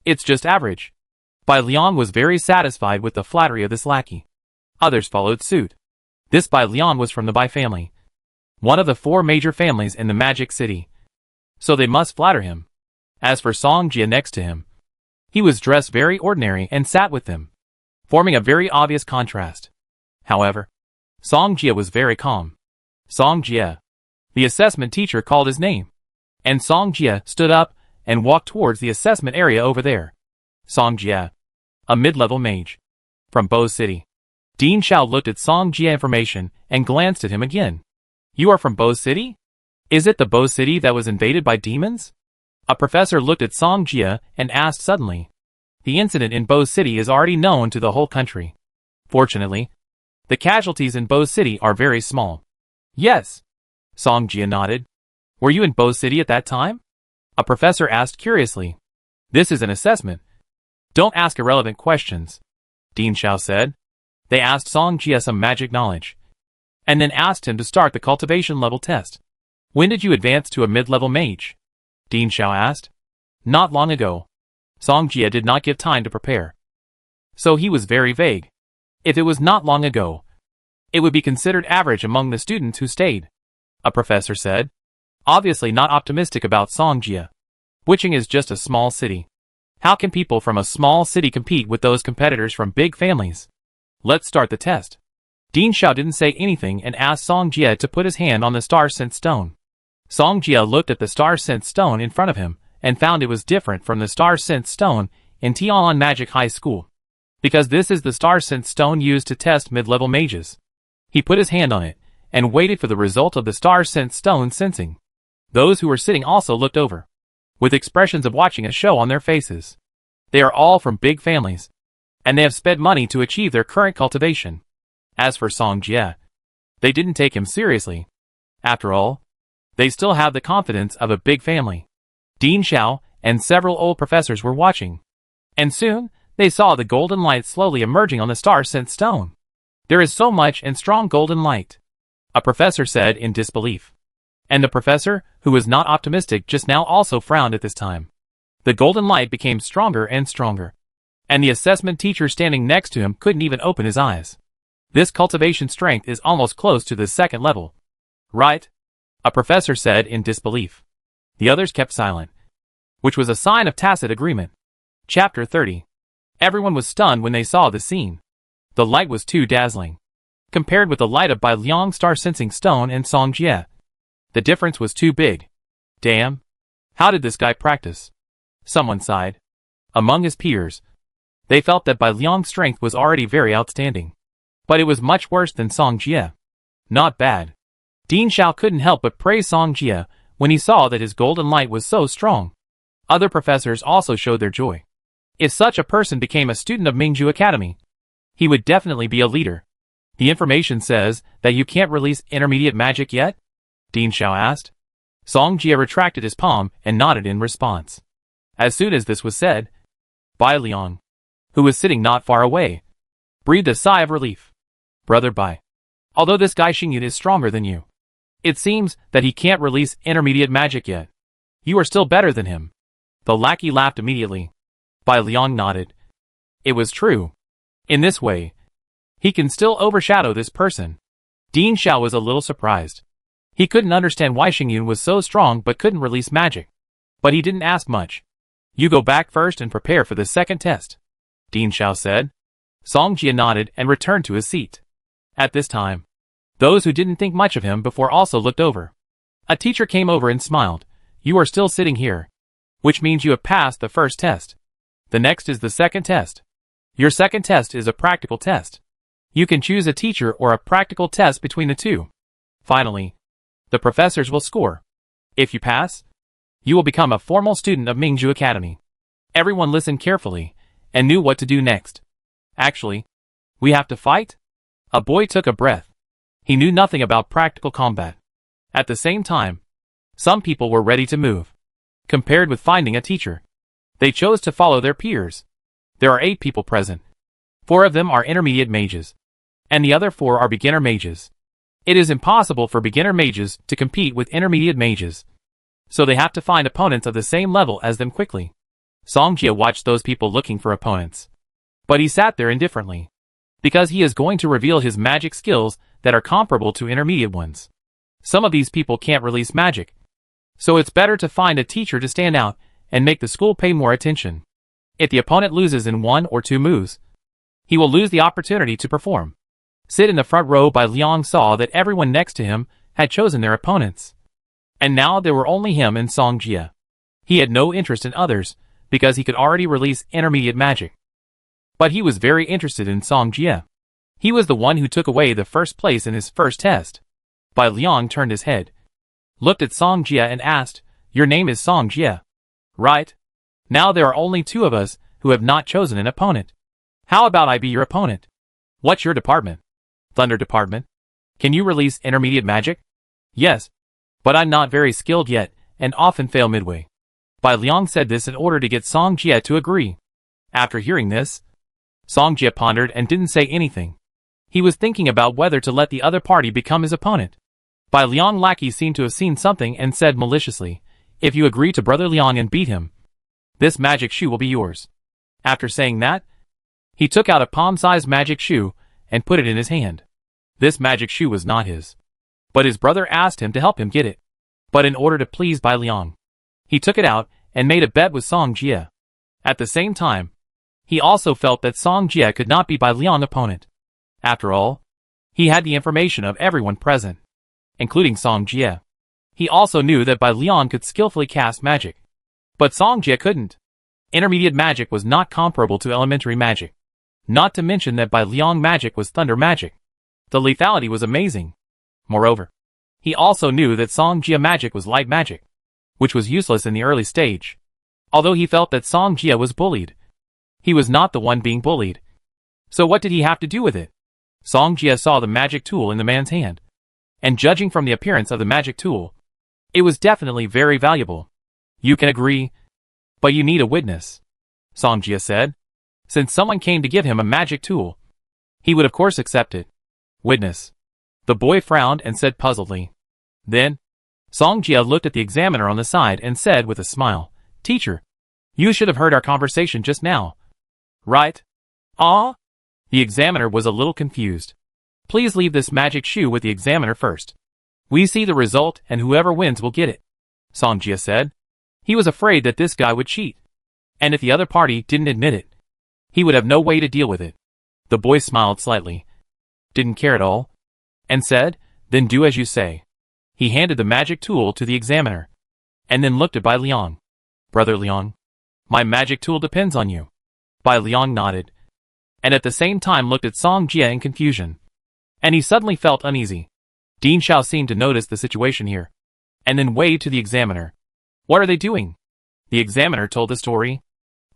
It's just average. Bai Liang was very satisfied with the flattery of this lackey. Others followed suit. This Bai Liang was from the Bai family, one of the 4 major families in the Magic City, so they must flatter him. As for Song Jia next to him, he was dressed very ordinary and sat with them, forming a very obvious contrast. However, Song Jia was very calm. Song Jia. The assessment teacher called his name, and Song Jia stood up and walked towards the assessment area over there. Song Jia, a mid-level mage, from Bo City. Dean Xiao looked at Song Jia information and glanced at him again. You are from Bo City? Is it the Bo City that was invaded by demons? A professor looked at Song Jia and asked suddenly. The incident in Bo City is already known to the whole country. Fortunately, the casualties in Bo City are very small. Yes. Song Jia nodded. Were you in Bo City at that time? A professor asked curiously. This is an assessment. Don't ask irrelevant questions, Dean Xiao said. They asked Song Jia some magic knowledge, and then asked him to start the cultivation level test. When did you advance to a mid-level mage? Dean Xiao asked. Not long ago. Song Jia did not give time to prepare, so he was very vague. If it was not long ago, it would be considered average among the students who stayed, a professor said, obviously not optimistic about Song Jia. Wiching is just a small city. How can people from a small city compete with those competitors from big families? Let's start the test. Dean Xiao didn't say anything and asked Song Jia to put his hand on the star-scent stone. Song Jia looked at the star-scent stone in front of him and found it was different from the star-scent stone in Tianlan Magic High School, because this is the star-scent stone used to test mid-level mages. He put his hand on it and waited for the result of the star-scent stone sensing. Those who were sitting also looked over, with expressions of watching a show on their faces. They are all from big families, and they have spent money to achieve their current cultivation. As for Song Jia, they didn't take him seriously. After all, they still have the confidence of a big family. Dean Xiao and several old professors were watching, and soon they saw the golden light slowly emerging on the star-scent stone. There is so much and strong golden light, a professor said in disbelief. And the professor, who was not optimistic just now, also frowned at this time. The golden light became stronger and stronger, and the assessment teacher standing next to him couldn't even open his eyes. This cultivation strength is almost close to the second level. Right? A professor said in disbelief. The others kept silent, which was a sign of tacit agreement. Chapter 30. Everyone was stunned when they saw the scene. The light was too dazzling, compared with the light of Bai Liang star-sensing stone and Song Jia. The difference was too big. Damn. How did this guy practice? Someone sighed. Among his peers, they felt that Bai Liang's strength was already very outstanding, but it was much worse than Song Jia. Not bad. Dean Xiao couldn't help but praise Song Jia when he saw that his golden light was so strong. Other professors also showed their joy. If such a person became a student of Ningxue Academy, he would definitely be a leader. The information says that you can't release intermediate magic yet? Ningxue asked. Song Jie retracted his palm and nodded in response. As soon as this was said, Bai Liang, who was sitting not far away, breathed a sigh of relief. Brother Bai, although this guy Xingyun is stronger than you, it seems that he can't release intermediate magic yet. You are still better than him. The lackey laughed immediately. Bai Liang nodded. It was true. In this way, he can still overshadow this person. Ningxue was a little surprised. He couldn't understand why Xingyun was so strong but couldn't release magic. But he didn't ask much. You go back first and prepare for the second test, Ningxue said. Song Jie nodded and returned to his seat. At this time, those who didn't think much of him before also looked over. A teacher came over and smiled. You are still sitting here, which means you have passed the first test. The next is the second test. Your second test is a practical test. You can choose a teacher or a practical test between the two. Finally, the professors will score. If you pass, you will become a formal student of Ningxue Academy. Everyone listened carefully and knew what to do next. Actually, we have to fight? A boy took a breath. He knew nothing about practical combat. At the same time, some people were ready to move. Compared with finding a teacher, they chose to follow their peers. There are 8 people present. 4 of them are intermediate mages, and the other 4 are beginner mages. It is impossible for beginner mages to compete with intermediate mages, so they have to find opponents of the same level as them quickly. Song Jie watched those people looking for opponents, but he sat there indifferently, because he is going to reveal his magic skills that are comparable to intermediate ones. Some of these people can't release magic, so it's better to find a teacher to stand out and make the school pay more attention. If the opponent loses in 1 or 2 moves, he will lose the opportunity to perform. Sit in the front row. Bai Liang saw that everyone next to him had chosen their opponents, and now there were only him and Song Jie. He had no interest in others, because he could already release intermediate magic. But he was very interested in Song Jie. He was the one who took away the first place in his first test. Bai Liang turned his head, looked at Song Jie and asked, Your name is Song Jie, right? Now there are only 2 of us who have not chosen an opponent. How about I be your opponent? What's your department? Thunder Department. Can you release intermediate magic? Yes, but I'm not very skilled yet, and often fail midway. Bai Liang said this in order to get Song Jie to agree. After hearing this, Song Jie pondered and didn't say anything. He was thinking about whether to let the other party become his opponent. Bai Liang lackey seemed to have seen something and said maliciously, If you agree to Brother Liang and beat him, this magic shoe will be yours. After saying that, he took out a palm-sized magic shoe and put it in his hand. This magic shoe was not his, but his brother asked him to help him get it. But in order to please Bai Liang, he took it out and made a bet with Song Jie. At the same time, he also felt that Song Jie could not be Bai Liang's opponent. After all, he had the information of everyone present, including Song Jie. He also knew that Bai Liang could skillfully cast magic, but Song Jie couldn't. Intermediate magic was not comparable to elementary magic. Not to mention that Bai Liang magic was thunder magic. The lethality was amazing. Moreover, he also knew that Song Jie magic was light magic, which was useless in the early stage. Although he felt that Song Jie was bullied, he was not the one being bullied. So what did he have to do with it? Song Jie saw the magic tool in the man's hand, and judging from the appearance of the magic tool, it was definitely very valuable. You can agree, but you need a witness, Song Jie said. Since someone came to give him a magic tool, he would of course accept it. Witness. The boy frowned and said puzzledly. Then, Song Jie looked at the examiner on the side and said with a smile, Teacher, you should have heard our conversation just now. Right? Ah? The examiner was a little confused. Please leave this magic shoe with the examiner first. We see the result and whoever wins will get it, Song Jie said. He was afraid that this guy would cheat, and if the other party didn't admit it, he would have no way to deal with it. The boy smiled slightly, didn't care at all, and said, Then do as you say. He handed the magic tool to the examiner, and then looked at Bai Liang. Brother Liang, my magic tool depends on you. Bai Liang nodded, and at the same time looked at Song Jie in confusion. And he suddenly felt uneasy. Ningxue seemed to notice the situation here, and then waved to the examiner. What are they doing? The examiner told the story.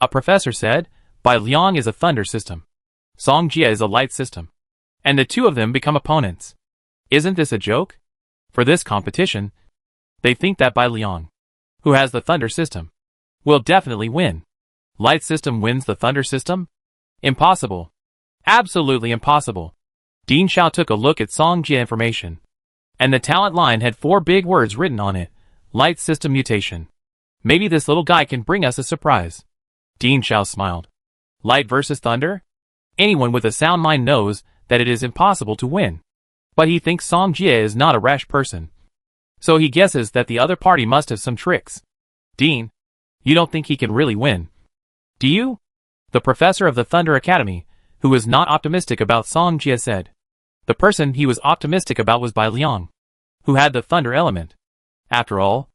A professor said, Bai Liang is a thunder system. Song Jie is a light system. and the two of them become opponents. Isn't this a joke? For this competition, they think that Bai Liang, who has the thunder system, will definitely win. Light system wins the thunder system? Impossible. Absolutely impossible. Dean Xiao took a look at Song Jie information, and the talent line had 4 big words written on it: light system mutation. Maybe this little guy can bring us a surprise. Dean Xiao smiled. Light versus thunder? Anyone with a sound mind knows that it is impossible to win. But he thinks Song Jie is not a rash person, so he guesses that the other party must have some tricks. Dean, you don't think he can really win, do you? The professor of the Thunder Academy, who was not optimistic about Song Jie, said. The person he was optimistic about was Bai Liang, who had the thunder element. After all,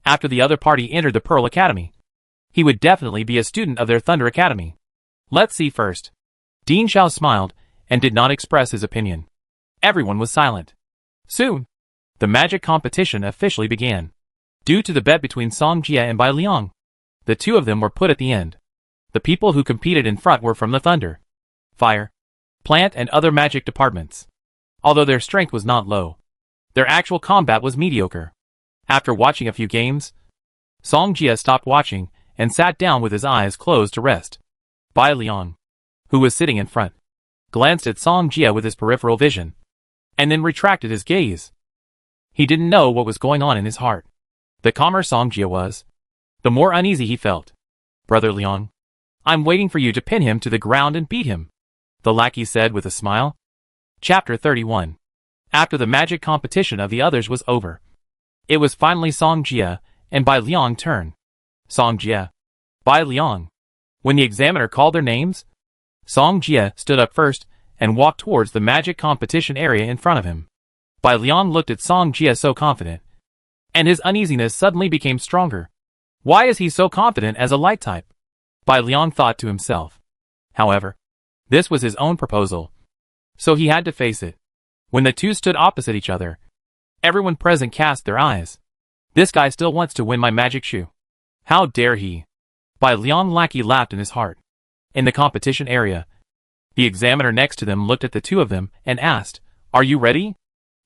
after the other party entered the Pearl Academy, he would definitely be a student of their Thunder Academy. Let's see first. Dean Xiao smiled and did not express his opinion. Everyone was silent. Soon, the magic competition officially began. Due to the bet between Song Jie and Bai Liang, the two of them were put at the end. The people who competed in front were from the Thunder, Fire, Plant and other magic departments. Although their strength was not low, their actual combat was mediocre. After watching a few games, Song Jie stopped watching and sat down with his eyes closed to rest. Bai Liang, who was sitting in front, glanced at Song Jie with his peripheral vision, and then retracted his gaze. He didn't know what was going on in his heart. The calmer Song Jie was, the more uneasy he felt. Brother Liang, I'm waiting for you to pin him to the ground and beat him, the lackey said with a smile. Chapter 31. After the magic competition of the others was over, it was finally Song Jie and Bai Liang's turn. Song Jie, Bai Liang. When the examiner called their names, Song Jie stood up first and walked towards the magic competition area in front of him. Bai Liang looked at Song Jie so confident, and his uneasiness suddenly became stronger. Why is he so confident as a light type? Bai Liang thought to himself. However, this was his own proposal, so he had to face it. When the two stood opposite each other, everyone present cast their eyes. This guy still wants to win my magic shoe. How dare he? Bai Liang lackey laughed in his heart. In the competition area, the examiner next to them looked at the two of them and asked, Are you ready?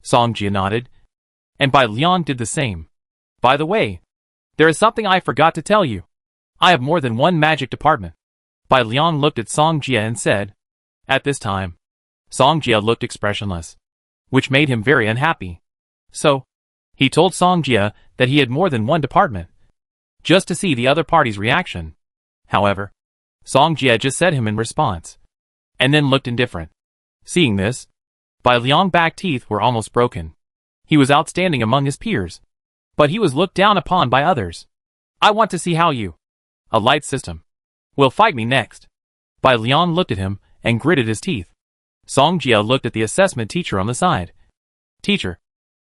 Song Jie nodded, and Bai Liang did the same. By the way, there is something I forgot to tell you. I have more than one magic department. Bai Liang looked at Song Jie and said. At this time, Song Jie looked expressionless, which made him very unhappy. So, he told Song Jie that he had more than one department, just to see the other party's reaction. However, Song Jie just said him in response, and then looked indifferent. Seeing this, Bai Liang's back teeth were almost broken. He was outstanding among his peers, but he was looked down upon by others. I want to see how you, a light system, will fight me next. Bai Liang looked at him and gritted his teeth. Song Jie looked at the assessment teacher on the side. Teacher,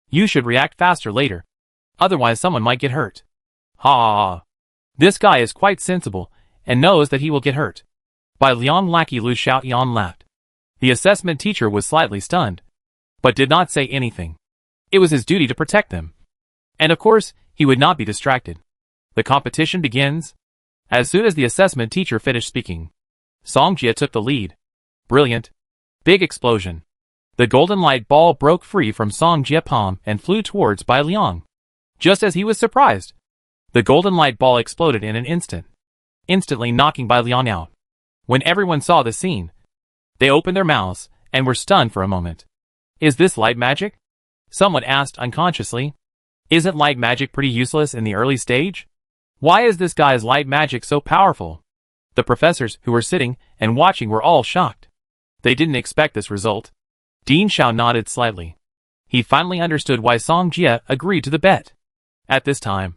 you should react faster later, otherwise someone might get hurt. Ha! This guy is quite sensible and knows that he will get hurt. Bai Liang lackey Lu Xiaoyan laughed. The assessment teacher was slightly stunned, but did not say anything. It was his duty to protect them. And of course, he would not be distracted. The competition begins. As soon as the assessment teacher finished speaking, Song Jie took the lead. Brilliant. Big explosion. The golden light ball broke free from Song Jie's palm and flew towards Bai Liang. Just as he was surprised, the golden light ball exploded in an instant, instantly knocking Bai Liang out. When everyone saw the scene, they opened their mouths and were stunned for a moment. Is this light magic? Someone asked unconsciously. Isn't light magic pretty useless in the early stage? Why is this guy's light magic so powerful? The professors who were sitting and watching were all shocked. They didn't expect this result. Dean Xiao nodded slightly. He finally understood why Song Jie agreed to the bet. At this time,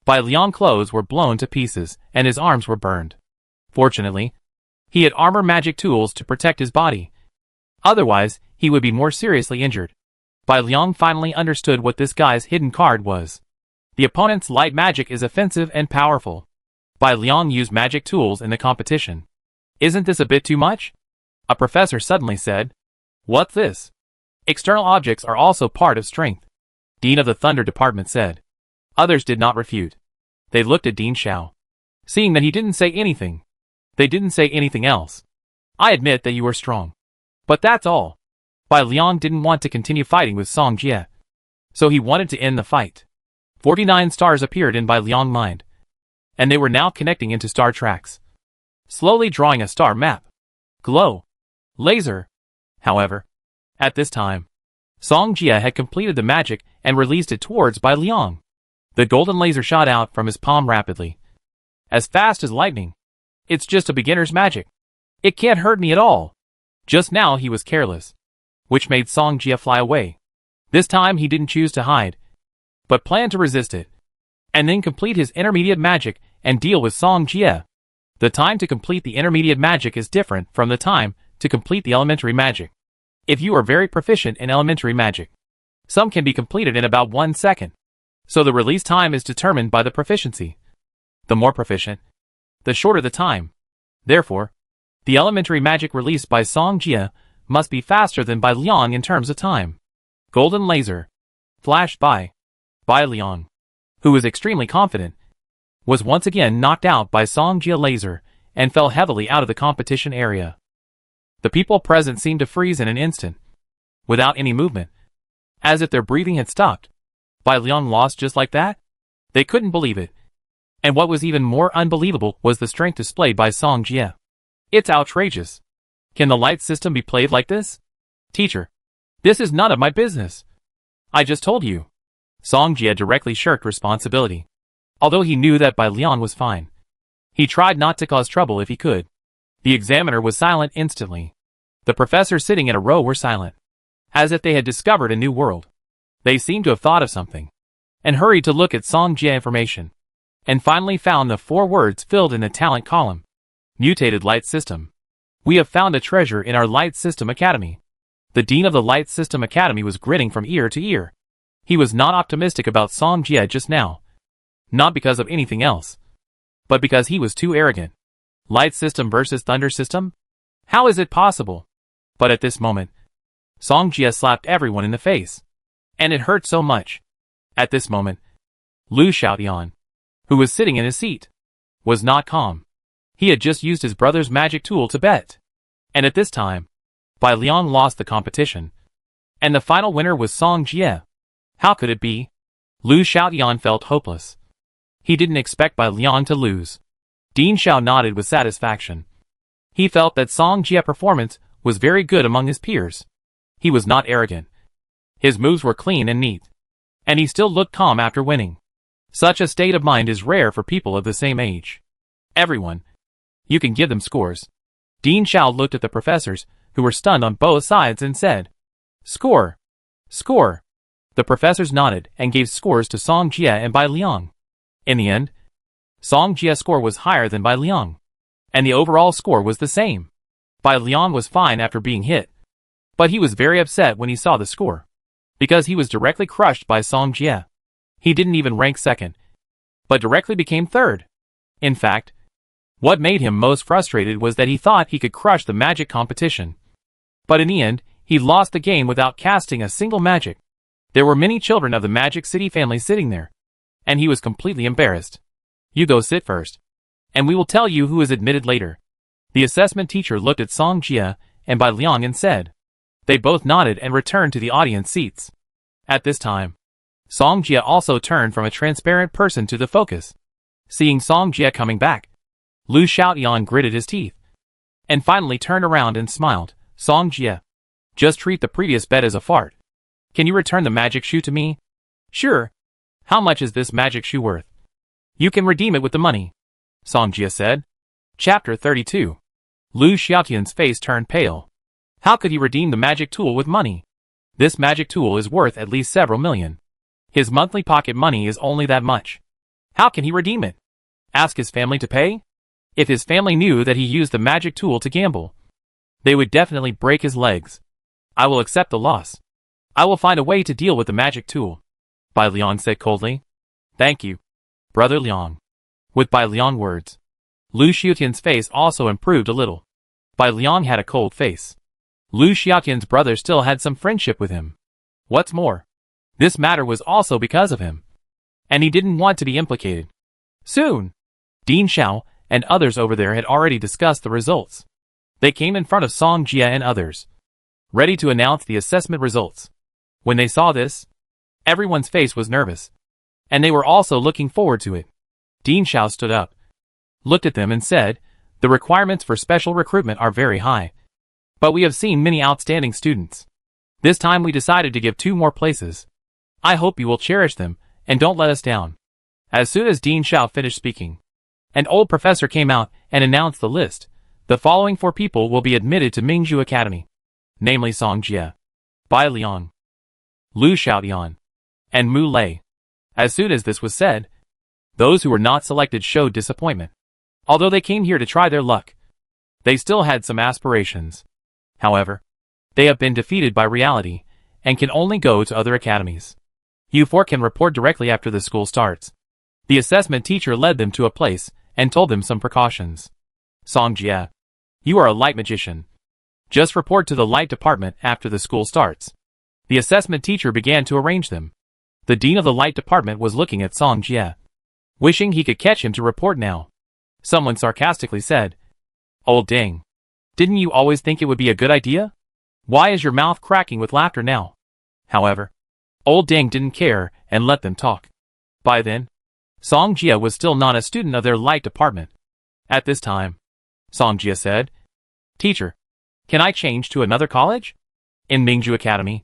Bai Liang's clothes were blown to pieces and his arms were burned. Fortunately, he had armor magic tools to protect his body. Otherwise, he would be more seriously injured. Bai Liang finally understood what this guy's hidden card was. The opponent's light magic is offensive and powerful. Bai Liang used magic tools in the competition. Isn't this a bit too much? A professor suddenly said. What's this? External objects are also part of strength, Dean of the Thunder Department said. Others did not refute. They looked at Dean Xiao. Seeing that he didn't say anything, they didn't say anything else. I admit that you are strong, but that's all. Bai Liang didn't want to continue fighting with Song Jie, so he wanted to end the fight. 49 stars appeared in Bai Liang's mind, and they were now connecting into star tracks, slowly drawing a star map. Glow. Laser. However, at this time, Song Jie had completed the magic and released it towards Bai Liang. The golden laser shot out from his palm rapidly, as fast as lightning. It's just a beginner's magic. It can't hurt me at all. Just now he was careless, which made Song Jie fly away. This time he didn't choose to hide, but planned to resist it, and then complete his intermediate magic and deal with Song Jie. The time to complete the intermediate magic is different from the time to complete the elementary magic. If you are very proficient in elementary magic, some can be completed in about 1 second. So the release time is determined by the proficiency. The more proficient, the shorter the time. Therefore, the elementary magic released by Song Jie must be faster than Bai Liang in terms of time. Golden laser flashed by Bai Liang, who was extremely confident, was once again knocked out by Song Jie laser and fell heavily out of the competition area. The people present seemed to freeze in an instant, without any movement, as if their breathing had stopped. Bai Liang lost just like that? They couldn't believe it. And what was even more unbelievable was the strength displayed by Song Jie. It's outrageous. Can the light system be played like this? Teacher, this is none of my business. I just told you. Song Jie directly shirked responsibility. Although he knew that Bai Liang was fine, he tried not to cause trouble if he could. The examiner was silent instantly. The professors sitting in a row were silent, as if they had discovered a new world. They seemed to have thought of something, and hurried to look at Song Jie information, and finally found the 4 words filled in the talent column. Mutated Light System. We have found a treasure in our Light System Academy. The dean of the Light System Academy was grinning from ear to ear. He was not optimistic about Song Jie just now. Not because of anything else, but because he was too arrogant. Light System versus Thunder System? How is it possible? But at this moment, Song Jie slapped everyone in the face, and it hurt so much. At this moment, Lu Xiaotian, who was sitting in his seat, was not calm. He had just used his brother's magic tool to bet, and at this time, Bai Liang lost the competition, and the final winner was Song Jie. How could it be? Lu Xiaotian felt hopeless. He didn't expect Bai Liang to lose. Dean Xiao nodded with satisfaction. He felt that Song Jie's performance was very good among his peers. He was not arrogant. His moves were clean and neat, and he still looked calm after winning. Such a state of mind is rare for people of the same age. Everyone, you can give them scores. Dean Xiao looked at the professors, who were stunned on both sides, and said, Score! Score! The professors nodded and gave scores to Song Jie and Bai Liang. In the end, Song Jie's score was higher than Bai Liang, and the overall score was the same. Bai Liang was fine after being hit, but he was very upset when he saw the score, because he was directly crushed by Song Jie. He didn't even rank second, but directly became third. In fact, what made him most frustrated was that he thought he could crush the magic competition. But in the end, he lost the game without casting a single magic. There were many children of the Magic City family sitting there, and he was completely embarrassed. You go sit first, and we will tell you who is admitted later. The assessment teacher looked at Song Jie and Bai Liang and said. They both nodded and returned to the audience seats. At this time, Song Jie also turned from a transparent person to the focus. Seeing Song Jie coming back, Lu Xiaotian gritted his teeth, and finally turned around and smiled. Song Jie, just treat the previous bet as a fart. Can you return the magic shoe to me? Sure. How much is this magic shoe worth? You can redeem it with the money, Song Jie said. Chapter 32. Lu Xiaotian's face turned pale. How could he redeem the magic tool with money? This magic tool is worth at least several million. His monthly pocket money is only that much. How can he redeem it? Ask his family to pay? If his family knew that he used the magic tool to gamble, they would definitely break his legs. I will accept the loss. I will find a way to deal with the magic tool, Bai Liang said coldly. Thank you, Brother Liang. With Bai Liang words, Lu Xiaotian's face also improved a little. Bai Liang had a cold face. Lu Xiaotian's brother still had some friendship with him. What's more, this matter was also because of him, and he didn't want to be implicated. Soon, Dean Xiao and others over there had already discussed the results. They came in front of Song Jie and others. ready to announce the assessment results. When they saw this, everyone's face was nervous, and they were also looking forward to it. Dean Xiao stood up, looked at them and said, "The requirements for special recruitment are very high, but we have seen many outstanding students. This time we decided to give 2 more places. I hope you will cherish them and don't let us down." As soon as Dean Xiao finished speaking, an old professor came out and announced the list. The following 4 people will be admitted to Ningxue Academy, namely Song Jie, Bai Liang, Lu Xiaotian, and Mu Lei. As soon as this was said, those who were not selected showed disappointment. Although they came here to try their luck, they still had some aspirations. However, they have been defeated by reality and can only go to other academies. You 4 can report directly after the school starts. The assessment teacher led them to a place and told them some precautions. Song Jie, you are a light magician. Just report to the light department after the school starts. The assessment teacher began to arrange them. The dean of the light department was looking at Song Jie, wishing he could catch him to report now. Someone sarcastically said, "Old Ding, didn't you always think it would be a good idea? Why is your mouth cracking with laughter now?" However, Old Ding didn't care and let them talk. By then, Song Jie was still not a student of their light department. At this time, Song Jie said, "Teacher, can I change to another college?" In Ningxue Academy,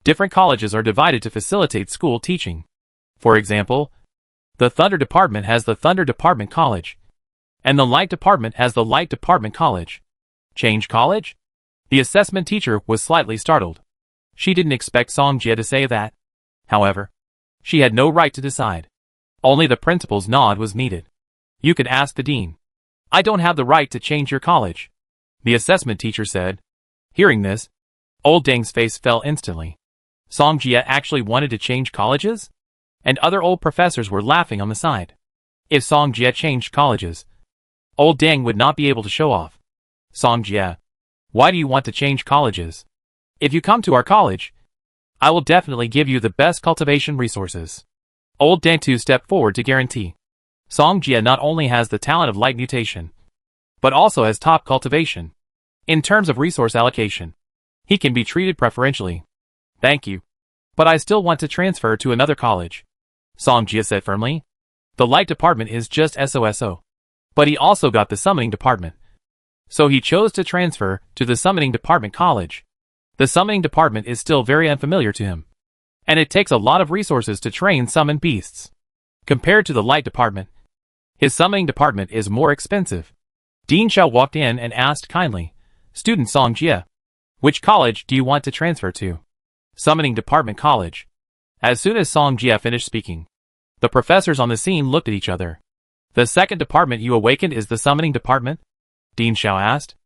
different colleges are divided to facilitate school teaching. For example, the Thunder Department has the Thunder Department College, and the Light Department has the Light Department College. Change college? The assessment teacher was slightly startled. She didn't expect Song Jie to say that. However, she had no right to decide. Only the principal's nod was needed. "You can ask the dean. I don't have the right to change your college," the assessment teacher said. Hearing this, Old Ding's face fell instantly. Song Jie actually wanted to change colleges? And other old professors were laughing on the side. If Song Jie changed colleges, Old Ding would not be able to show off. "Song Jie, why do you want to change colleges? If you come to our college, I will definitely give you the best cultivation resources." Old Ding too stepped forward to guarantee. Song Jie not only has the talent of light mutation, but also has top cultivation. In terms of resource allocation, he can be treated preferentially. "Thank you, but I still want to transfer to another college," Song Jie said firmly. The light department is just SOSO, but he also got the summoning department. So he chose to transfer to the summoning department college. The summoning department is still very unfamiliar to him, and it takes a lot of resources to train summon beasts. Compared to the light department, his summoning department is more expensive. Dean Xiao walked in and asked kindly, "Student Song Jie, which college do you want to transfer to?" "Summoning Department College." As soon as Song Jie finished speaking, the professors on the scene looked at each other. "The second department you awakened is the summoning department?" Dean Xiao asked.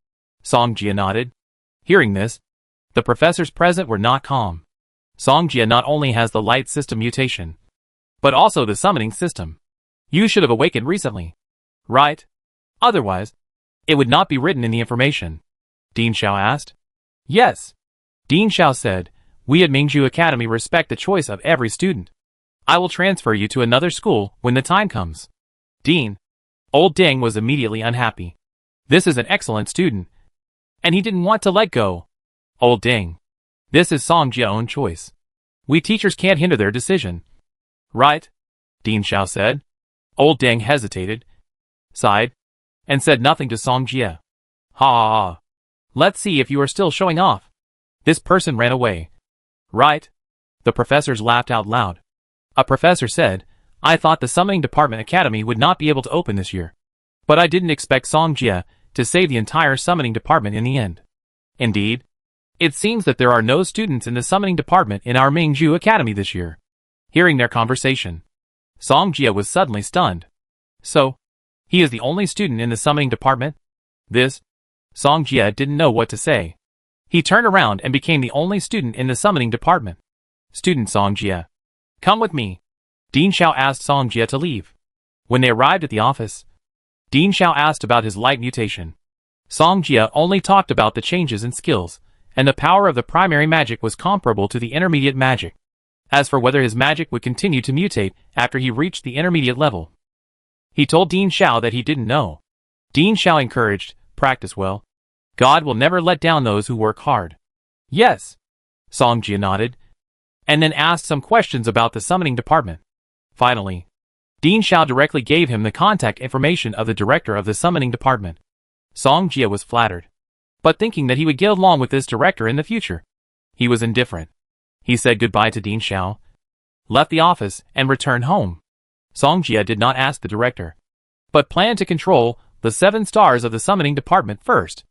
Song Jie nodded. Hearing this, the professors present were not calm. Song Jie not only has the light system mutation, but also the summoning system. You should have awakened recently, right? Otherwise, it would not be written in the information. Dean Xiao asked. Yes. Dean Xiao said, "We at Ningxue Academy respect the choice of every student. I will transfer you to another school when the time comes." Dean. Old Ding was immediately unhappy. This is an excellent student, and he didn't want to let go. Old Ding. This is Song Jie's own choice. We teachers can't hinder their decision. Right? Dean Xiao said. Old Ding hesitated, sighed, and said nothing to Song Jie. Ha! Let's see if you are still showing off. This person ran away. Right? The professors laughed out loud. A professor said, "I thought the Summoning Department Academy would not be able to open this year. But I didn't expect Song Jie to save the entire Summoning Department in the end." Indeed, it seems that there are no students in the Summoning Department in our Ningxue Academy this year. Hearing their conversation, Song Jie was suddenly stunned. So, he is the only student in the Summoning Department? This, Song Jie didn't know what to say. He turned around and became the only student in the Summoning Department. Student Song Jie, come with me. Dean Xiao asked Song Jie to leave. When they arrived at the office, Dean Xiao asked about his light mutation. Song Jie only talked about the changes in skills, and the power of the primary magic was comparable to the intermediate magic. As for whether his magic would continue to mutate after he reached the intermediate level, he told Dean Xiao that he didn't know. Dean Xiao encouraged, practice well. God will never let down those who work hard. Yes. Song Jia nodded, and then asked some questions about the summoning department. Finally, Dean Xiao directly gave him the contact information of the director of the summoning department. Song Jia was flattered, but thinking that he would get along with this director in the future, he was indifferent. He said goodbye to Dean Xiao, left the office, and returned home. Song Jia did not ask the director, but planned to control the 7 stars of the summoning department first.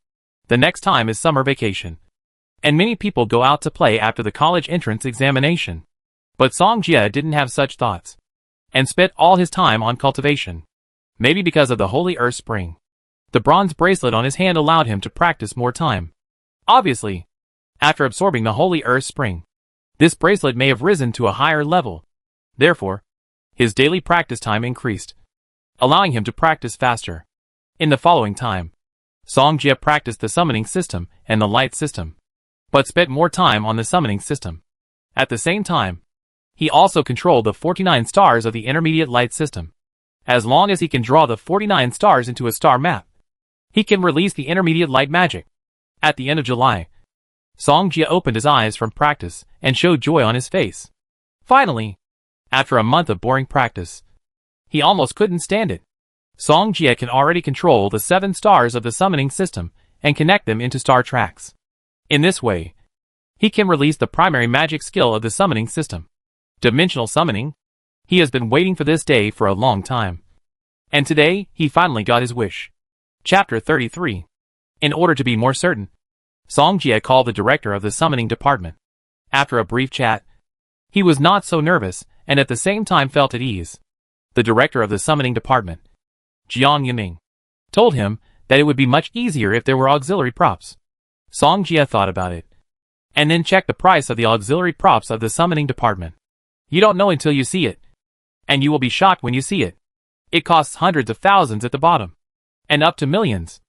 The next time is summer vacation, and many people go out to play after the college entrance examination. But Song Jia didn't have such thoughts, and spent all his time on cultivation. Maybe because of the Holy Earth Spring. The bronze bracelet on his hand allowed him to practice more time. Obviously, after absorbing the Holy Earth Spring, this bracelet may have risen to a higher level. Therefore, his daily practice time increased, allowing him to practice faster. In the following time, Song Jia practiced the summoning system and the light system, but spent more time on the summoning system. At the same time, he also controlled the 49 stars of the intermediate light system. As long as he can draw the 49 stars into a star map, he can release the intermediate light magic. At the end of July, Song Jia opened his eyes from practice and showed joy on his face. Finally, after a month of boring practice, he almost couldn't stand it. Song Jia can already control the 7 stars of the summoning system and connect them into star tracks. In this way, he can release the primary magic skill of the summoning system. Dimensional summoning. He has been waiting for this day for a long time. And today, he finally got his wish. Chapter 33. In order to be more certain, Song Jia called the director of the summoning department. After a brief chat, he was not so nervous and at the same time felt at ease. The director of the summoning department, Jiang Yiming, told him that it would be much easier if there were auxiliary props. Song Jia thought about it, and then checked the price of the auxiliary props of the summoning department. You don't know until you see it, and you will be shocked when you see it. It costs hundreds of thousands at the bottom, and up to millions.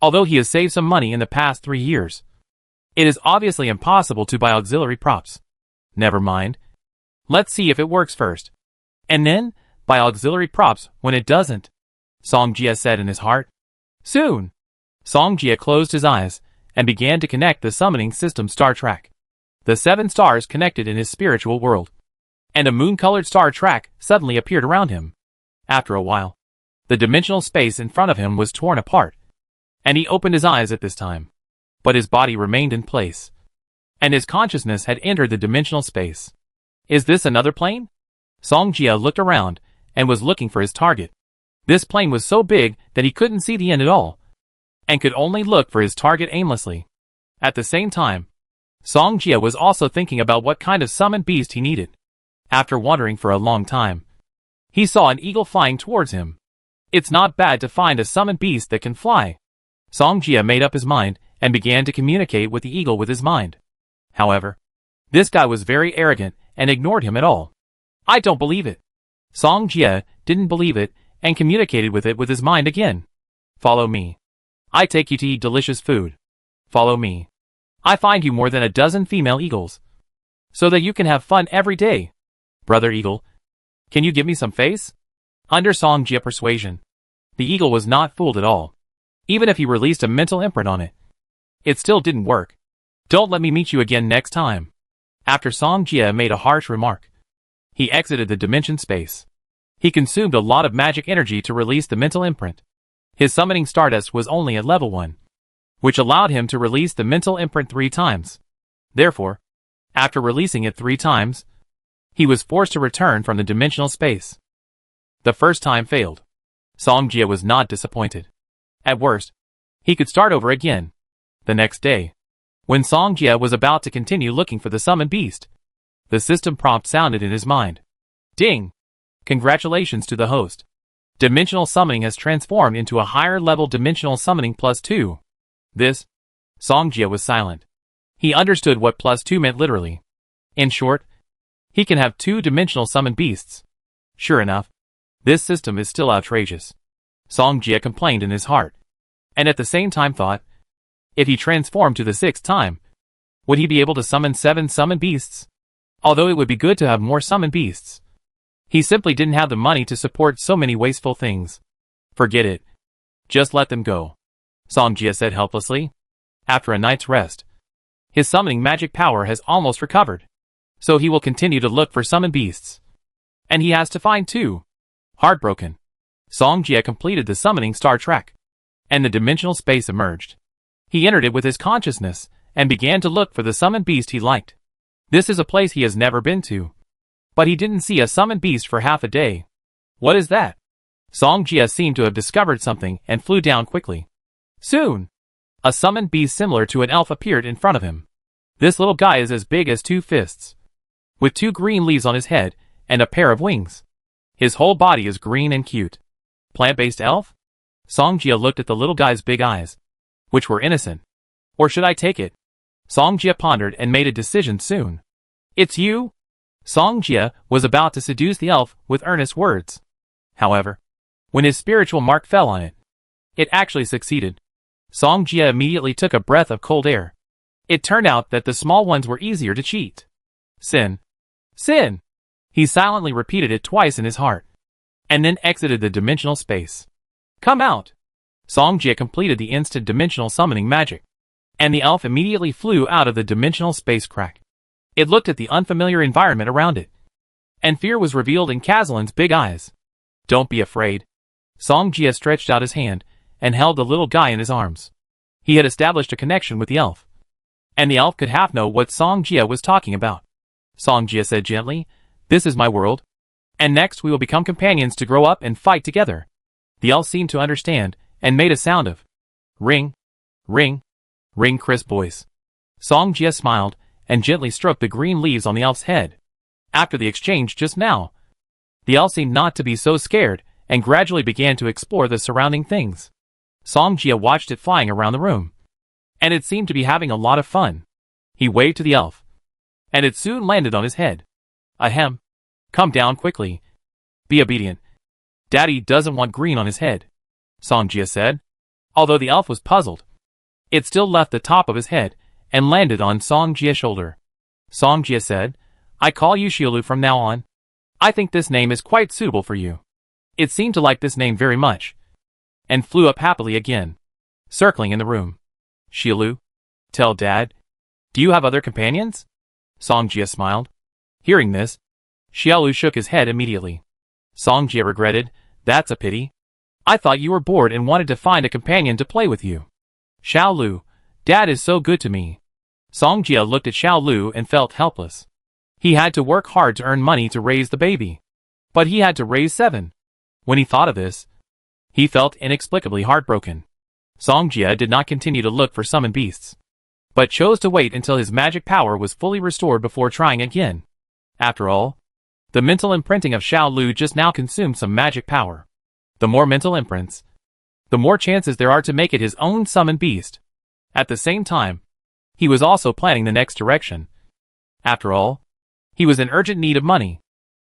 Although he has saved some money in the past 3 years, it is obviously impossible to buy auxiliary props. Never mind. Let's see if it works first, and then buy auxiliary props when it doesn't, Song Jia said in his heart. Soon, Song Jia closed his eyes and began to connect the summoning system star track. The 7 stars connected in his spiritual world, and a moon-colored star track suddenly appeared around him. After a while, the dimensional space in front of him was torn apart, and he opened his eyes at this time. But his body remained in place, and his consciousness had entered the dimensional space. Is this another plane? Song Jia looked around and was looking for his target. This plane was so big that he couldn't see the end at all, and could only look for his target aimlessly. At the same time, Song Jia was also thinking about what kind of summoned beast he needed. After wandering for a long time, he saw an eagle flying towards him. It's not bad to find a summoned beast that can fly. Song Jia made up his mind and began to communicate with the eagle with his mind. However, this guy was very arrogant and ignored him at all. I don't believe it. Song Jia didn't believe it and communicated with it with his mind again. Follow me. I take you to eat delicious food. Follow me. I find you more than a dozen female eagles, so that you can have fun every day. Brother Eagle, can you give me some face? Under Song Jia persuasion, the eagle was not fooled at all. Even if he released a mental imprint on it, it still didn't work. Don't let me meet you again next time. After Song Jia made a harsh remark, he exited the dimension space. He consumed a lot of magic energy to release the mental imprint. His summoning stardust was only at level 1, which allowed him to release the mental imprint 3 times. Therefore, after releasing it 3 times, he was forced to return from the dimensional space. The first time failed. Song Jia was not disappointed. At worst, he could start over again. The next day, when Song Jia was about to continue looking for the summoned beast, the system prompt sounded in his mind. Ding! Congratulations to the host. Dimensional summoning has transformed into a higher level dimensional summoning +2. This, Song Jia was silent. He understood what +2 meant literally. In short, he can have 2-dimensional summoned beasts. Sure enough, this system is still outrageous. Song Jia complained in his heart, and at the same time thought, if he transformed to the 6th time, would he be able to summon 7 summoned beasts? Although it would be good to have more summoned beasts, he simply didn't have the money to support so many wasteful things. Forget it. Just let them go, Song Jia said helplessly. After a night's rest, His summoning magic power has almost recovered. So he will continue to look for summoned beasts. And he has to find two. Heartbroken, Song Jie completed the summoning star track. And the dimensional space emerged. He entered it with his consciousness, and began to look for the summoned beast he liked. This is a place he has never been to. But he didn't see a summoned beast for half a day. What is that? Song Jie seemed to have discovered something and flew down quickly. Soon, a summoned beast similar to an elf appeared in front of him. This little guy is as big as 2 fists, with 2 green leaves on his head and a pair of wings. His whole body is green and cute. Plant-based elf? Song Jie looked at the little guy's big eyes, which were innocent. Or should I take it? Song Jie pondered and made a decision soon. It's you? Song Jie was about to seduce the elf with earnest words. However, when his spiritual mark fell on it, it actually succeeded. Song Jie immediately took a breath of cold air. It turned out that the small ones were easier to cheat. Sin. Sin! He silently repeated it twice in his heart, and then exited the dimensional space. Come out! Song Jie completed the instant dimensional summoning magic, and the elf immediately flew out of the dimensional space crack. It looked at the unfamiliar environment around it, and fear was revealed in Kazlin's big eyes. Don't be afraid. Song Jie stretched out his hand and held the little guy in his arms. He had established a connection with the elf, and the elf could half know what Song Jie was talking about. Song Jie said gently, "This is my world, and next we will become companions to grow up and fight together." The elf seemed to understand and made a sound of ring, ring, ring crisp voice. Song Jie smiled and gently stroked the green leaves on the elf's head. After the exchange just now, the elf seemed not to be so scared and gradually began to explore the surrounding things. Song Jie watched it flying around the room, and it seemed to be having a lot of fun. He waved to the elf, and it soon landed on his head. Ahem. Come down quickly. Be obedient. Daddy doesn't want green on his head, Song Jie said. Although the elf was puzzled, it still left the top of his head and landed on Song Jie's shoulder. Song Jie said, I call you Xiaolu from now on. I think this name is quite suitable for you. It seemed to like this name very much, and flew up happily again, circling in the room. Xiaolu, tell Dad. Do you have other companions? Song Jie smiled. Hearing this, Xiaolu shook his head immediately. Song Jie regretted, that's a pity. I thought you were bored and wanted to find a companion to play with you. Xiaolu, Dad is so good to me. Song Jie looked at Xiaolu and felt helpless. He had to work hard to earn money to raise the baby, but he had to raise 7. When he thought of this, he felt inexplicably heartbroken. Song Jie did not continue to look for summoned beasts, but chose to wait until his magic power was fully restored before trying again. After all, the mental imprinting of Xiaolu just now consumed some magic power. The more mental imprints, the more chances there are to make it his own summoned beast. At the same time, he was also planning the next direction. After all, he was in urgent need of money,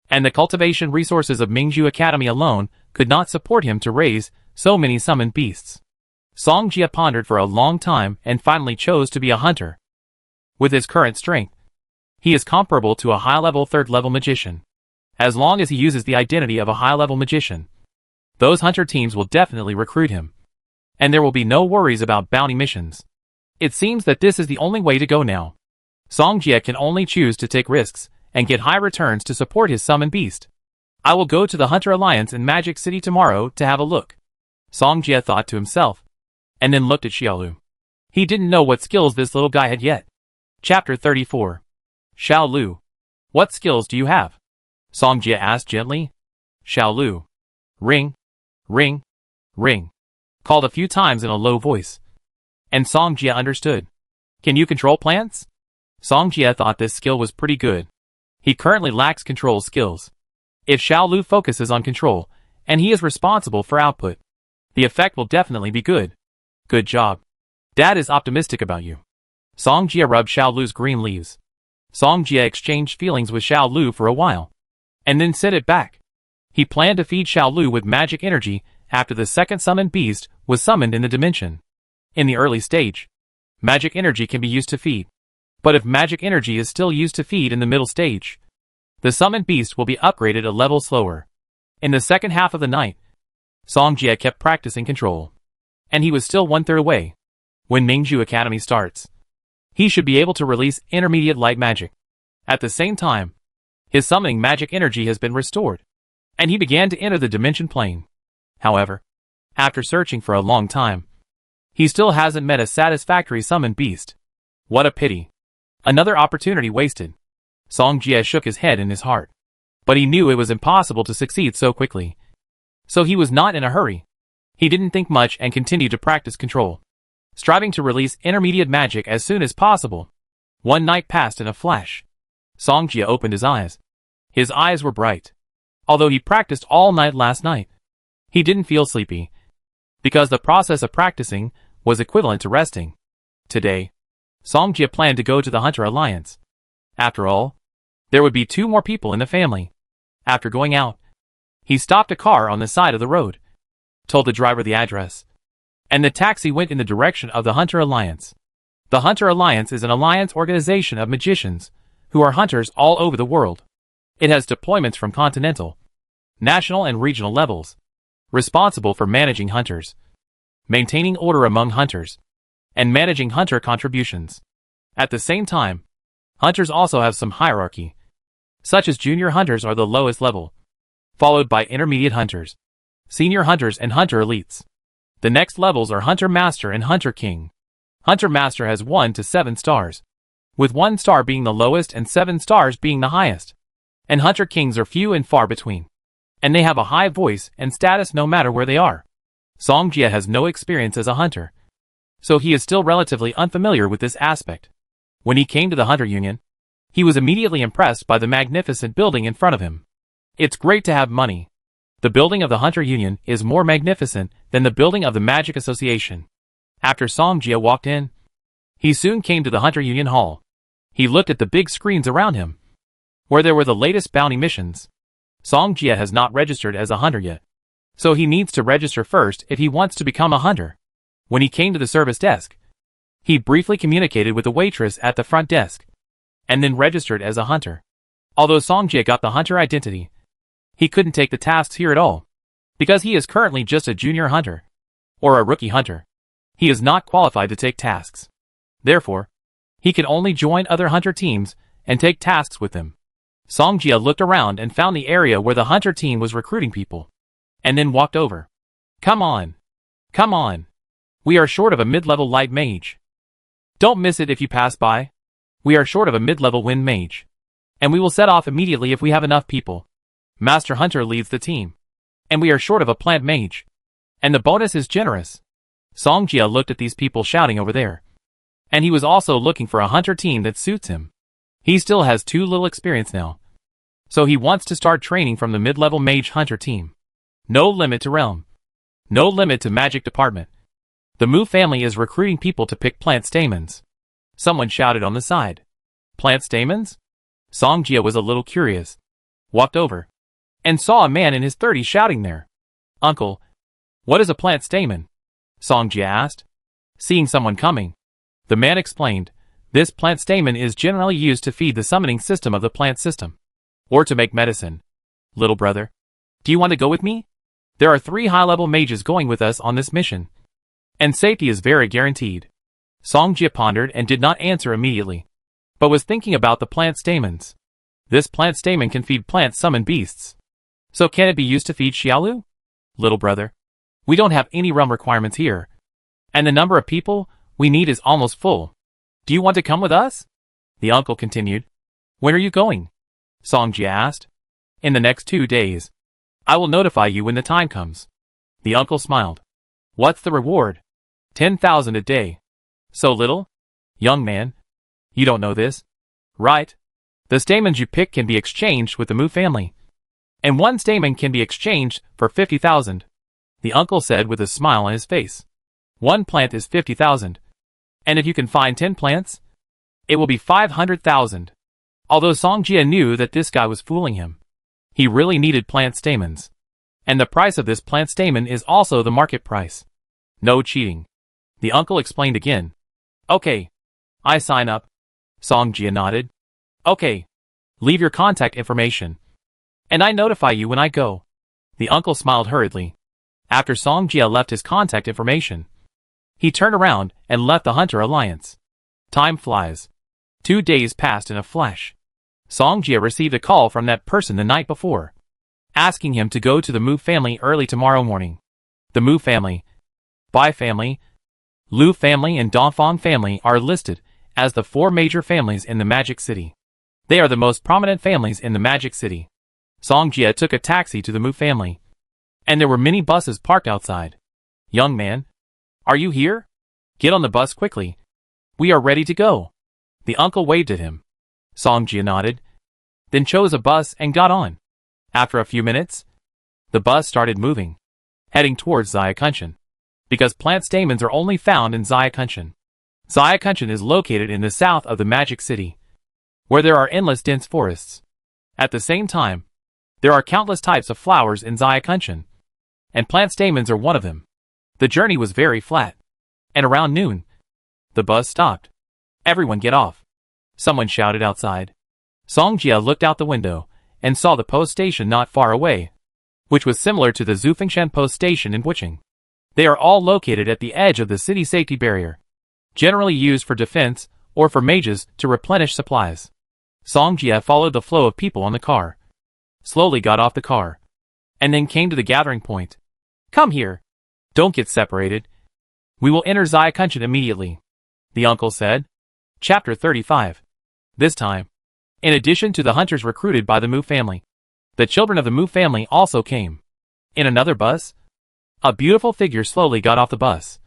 and the cultivation resources of Ningxue Academy alone could not support him to raise so many summoned beasts. Song Jie pondered for a long time and finally chose to be a hunter. With his current strength, he is comparable to a high-level 3rd-level magician. As long as he uses the identity of a high-level magician, those hunter teams will definitely recruit him, and there will be no worries about bounty missions. It seems that this is the only way to go now. Song Jie can only choose to take risks and get high returns to support his summoned beast. I will go to the Hunter Alliance in Magic City tomorrow to have a look, Song Jie thought to himself, and then looked at Xiaolu. He didn't know what skills this little guy had yet. Chapter 34. Xiaolu, what skills do you have? Song Jie asked gently. Xiaolu, ring, ring, ring, called a few times in a low voice, and Song Jie understood. Can you control plants? Song Jie thought this skill was pretty good. He currently lacks control skills. If Xiaolu focuses on control, and he is responsible for output, the effect will definitely be good. Good job. Dad is optimistic about you. Song Jie rubbed Xiaolu's green leaves. Song Jie exchanged feelings with Xiaolu for a while, and then sent it back. He planned to feed Xiaolu with magic energy after the second summoned beast was summoned in the dimension. In the early stage, magic energy can be used to feed. But if magic energy is still used to feed in the middle stage, the summoned beast will be upgraded a level slower. In the second half of the night, Song Jie kept practicing control, and he was still 1/3 away when Ningxue Academy starts. he should be able to release intermediate light magic. At the same time, his summoning magic energy has been restored, and he began to enter the dimension plane. However, after searching for a long time, he still hasn't met a satisfactory summoned beast. What a pity. Another opportunity wasted. Song Jie shook his head in his heart. But he knew it was impossible to succeed so quickly. So he was not in a hurry. He didn't think much and continued to practice control, striving to release intermediate magic as soon as possible. One night passed in a flash. Song Jie opened his eyes. His eyes were bright. Although he practiced all night last night, he didn't feel sleepy, because the process of practicing was equivalent to resting. Today, Song Jie planned to go to the Hunter Alliance. After all, there would be 2 more people in the family. After going out, he stopped a car on the side of the road, told the driver the address, and the taxi went in the direction of the Hunter Alliance. The Hunter Alliance is an alliance organization of magicians who are hunters all over the world. It has deployments from continental, national and regional levels, responsible for managing hunters, maintaining order among hunters, and managing hunter contributions. At the same time, hunters also have some hierarchy, such as junior hunters are the lowest level, followed by intermediate hunters, senior hunters and hunter elites. The next levels are Hunter Master and Hunter King. Hunter Master has 1 to 7 stars, with 1 star being the lowest and 7 stars being the highest. And Hunter Kings are few and far between, and they have a high voice and status no matter where they are. Song Jie has no experience as a hunter, so he is still relatively unfamiliar with this aspect. When he came to the Hunter Union, he was immediately impressed by the magnificent building in front of him. It's great to have money. The building of the Hunter Union is more magnificent than the building of the Magic Association. After Song Jie walked in, he soon came to the Hunter Union Hall. He looked at the big screens around him, where there were the latest bounty missions. Song Jie has not registered as a hunter yet, so he needs to register first if he wants to become a hunter. When he came to the service desk, he briefly communicated with the waitress at the front desk, and then registered as a hunter. Although Song Jie got the hunter identity, he couldn't take the tasks here at all, because he is currently just a junior hunter, or a rookie hunter. He is not qualified to take tasks. Therefore, he can only join other hunter teams and take tasks with them. Song Jie looked around and found the area where the hunter team was recruiting people, and then walked over. Come on. Come on. We are short of a mid-level light mage. Don't miss it if you pass by. We are short of a mid-level wind mage, and we will set off immediately if we have enough people. Master Hunter leads the team, and we are short of a plant mage, and the bonus is generous. Song Jie looked at these people shouting over there, and he was also looking for a hunter team that suits him. He still has too little experience now, so he wants to start training from the mid-level mage hunter team. No limit to realm. No limit to magic department. The Mu family is recruiting people to pick plant stamens. Someone shouted on the side. Plant stamens? Song Jie was a little curious, walked over, and saw a man in his 30s shouting there. Uncle, what is a plant stamen? Song Jie asked. Seeing someone coming, the man explained, this plant stamen is generally used to feed the summoning system of the plant system, or to make medicine. Little brother, do you want to go with me? There are 3 high-level mages going with us on this mission, and safety is very guaranteed. Song Jie pondered and did not answer immediately, but was thinking about the plant stamens. This plant stamen can feed plant-summoned beasts. So can it be used to feed Xiaolu? Little brother, we don't have any realm requirements here, and the number of people we need is almost full. Do you want to come with us? The uncle continued. When are you going? Song Jie asked. In the next 2 days. I will notify you when the time comes. The uncle smiled. What's the reward? 10,000 a day. So little? Young man, you don't know this, right? The stamens you pick can be exchanged with the Mu family, and 1 stamen can be exchanged for 50,000. The uncle said with a smile on his face. 1 plant is 50,000, and if you can find 10 plants, it will be 500,000. Although Song Jie knew that this guy was fooling him, he really needed plant stamens, and the price of this plant stamen is also the market price. No cheating. The uncle explained again. Okay, I sign up. Song Jie nodded. Okay, leave your contact information, and I notify you when I go. The uncle smiled hurriedly. After Song Jie left his contact information, he turned around and left the Hunter Alliance. Time flies. 2 days passed in a flash. Song Jia received a call from that person the night before, asking him to go to the Mu family early tomorrow morning. The Mu family, Bai family, Lu family and Dongfang family are listed as the 4 major families in the Magic City. They are the most prominent families in the Magic City. Song Jia took a taxi to the Mu family, and there were many buses parked outside. Young man, are you here? Get on the bus quickly. We are ready to go. The uncle waved at him. Song Jia nodded, then chose a bus and got on. After a few minutes, the bus started moving, heading towards Xiakunshan, because plant stamens are only found in Xiakunshan. Xiakunshan is located in the south of the Magic City, where there are endless dense forests. At the same time, there are countless types of flowers in Xiakunshan, and plant stamens are one of them. The journey was very flat, and around noon, the bus stopped. Everyone get off. Someone shouted outside. Song Jia looked out the window and saw the post station not far away, which was similar to the Zufengshan post station in Wuching. They are all located at the edge of the city safety barrier, generally used for defense or for mages to replenish supplies. Song Jia followed the flow of people on the car, slowly got off the car, and then came to the gathering point. Come here. Don't get separated. We will enter Xiakunshan immediately, the uncle said. Chapter 35. This time, in addition to the hunters recruited by the Mu family, the children of the Mu family also came. In another bus, a beautiful figure slowly got off the bus,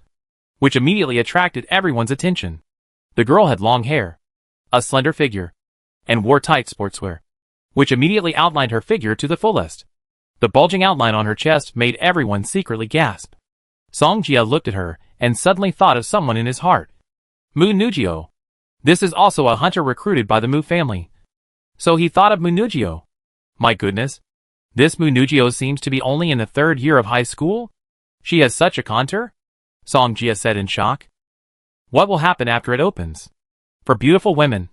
which immediately attracted everyone's attention. The girl had long hair, a slender figure, and wore tight sportswear, which immediately outlined her figure to the fullest. The bulging outline on her chest made everyone secretly gasp. Song Jia looked at her and suddenly thought of someone in his heart. Mu Ningxue. This is also a hunter recruited by the Mu family. So he thought of Mu Ningxue. My goodness. This Mu Ningxue seems to be only in the 3rd year of high school? She has such a contour? Song Jia said in shock. What will happen after it opens? For beautiful women,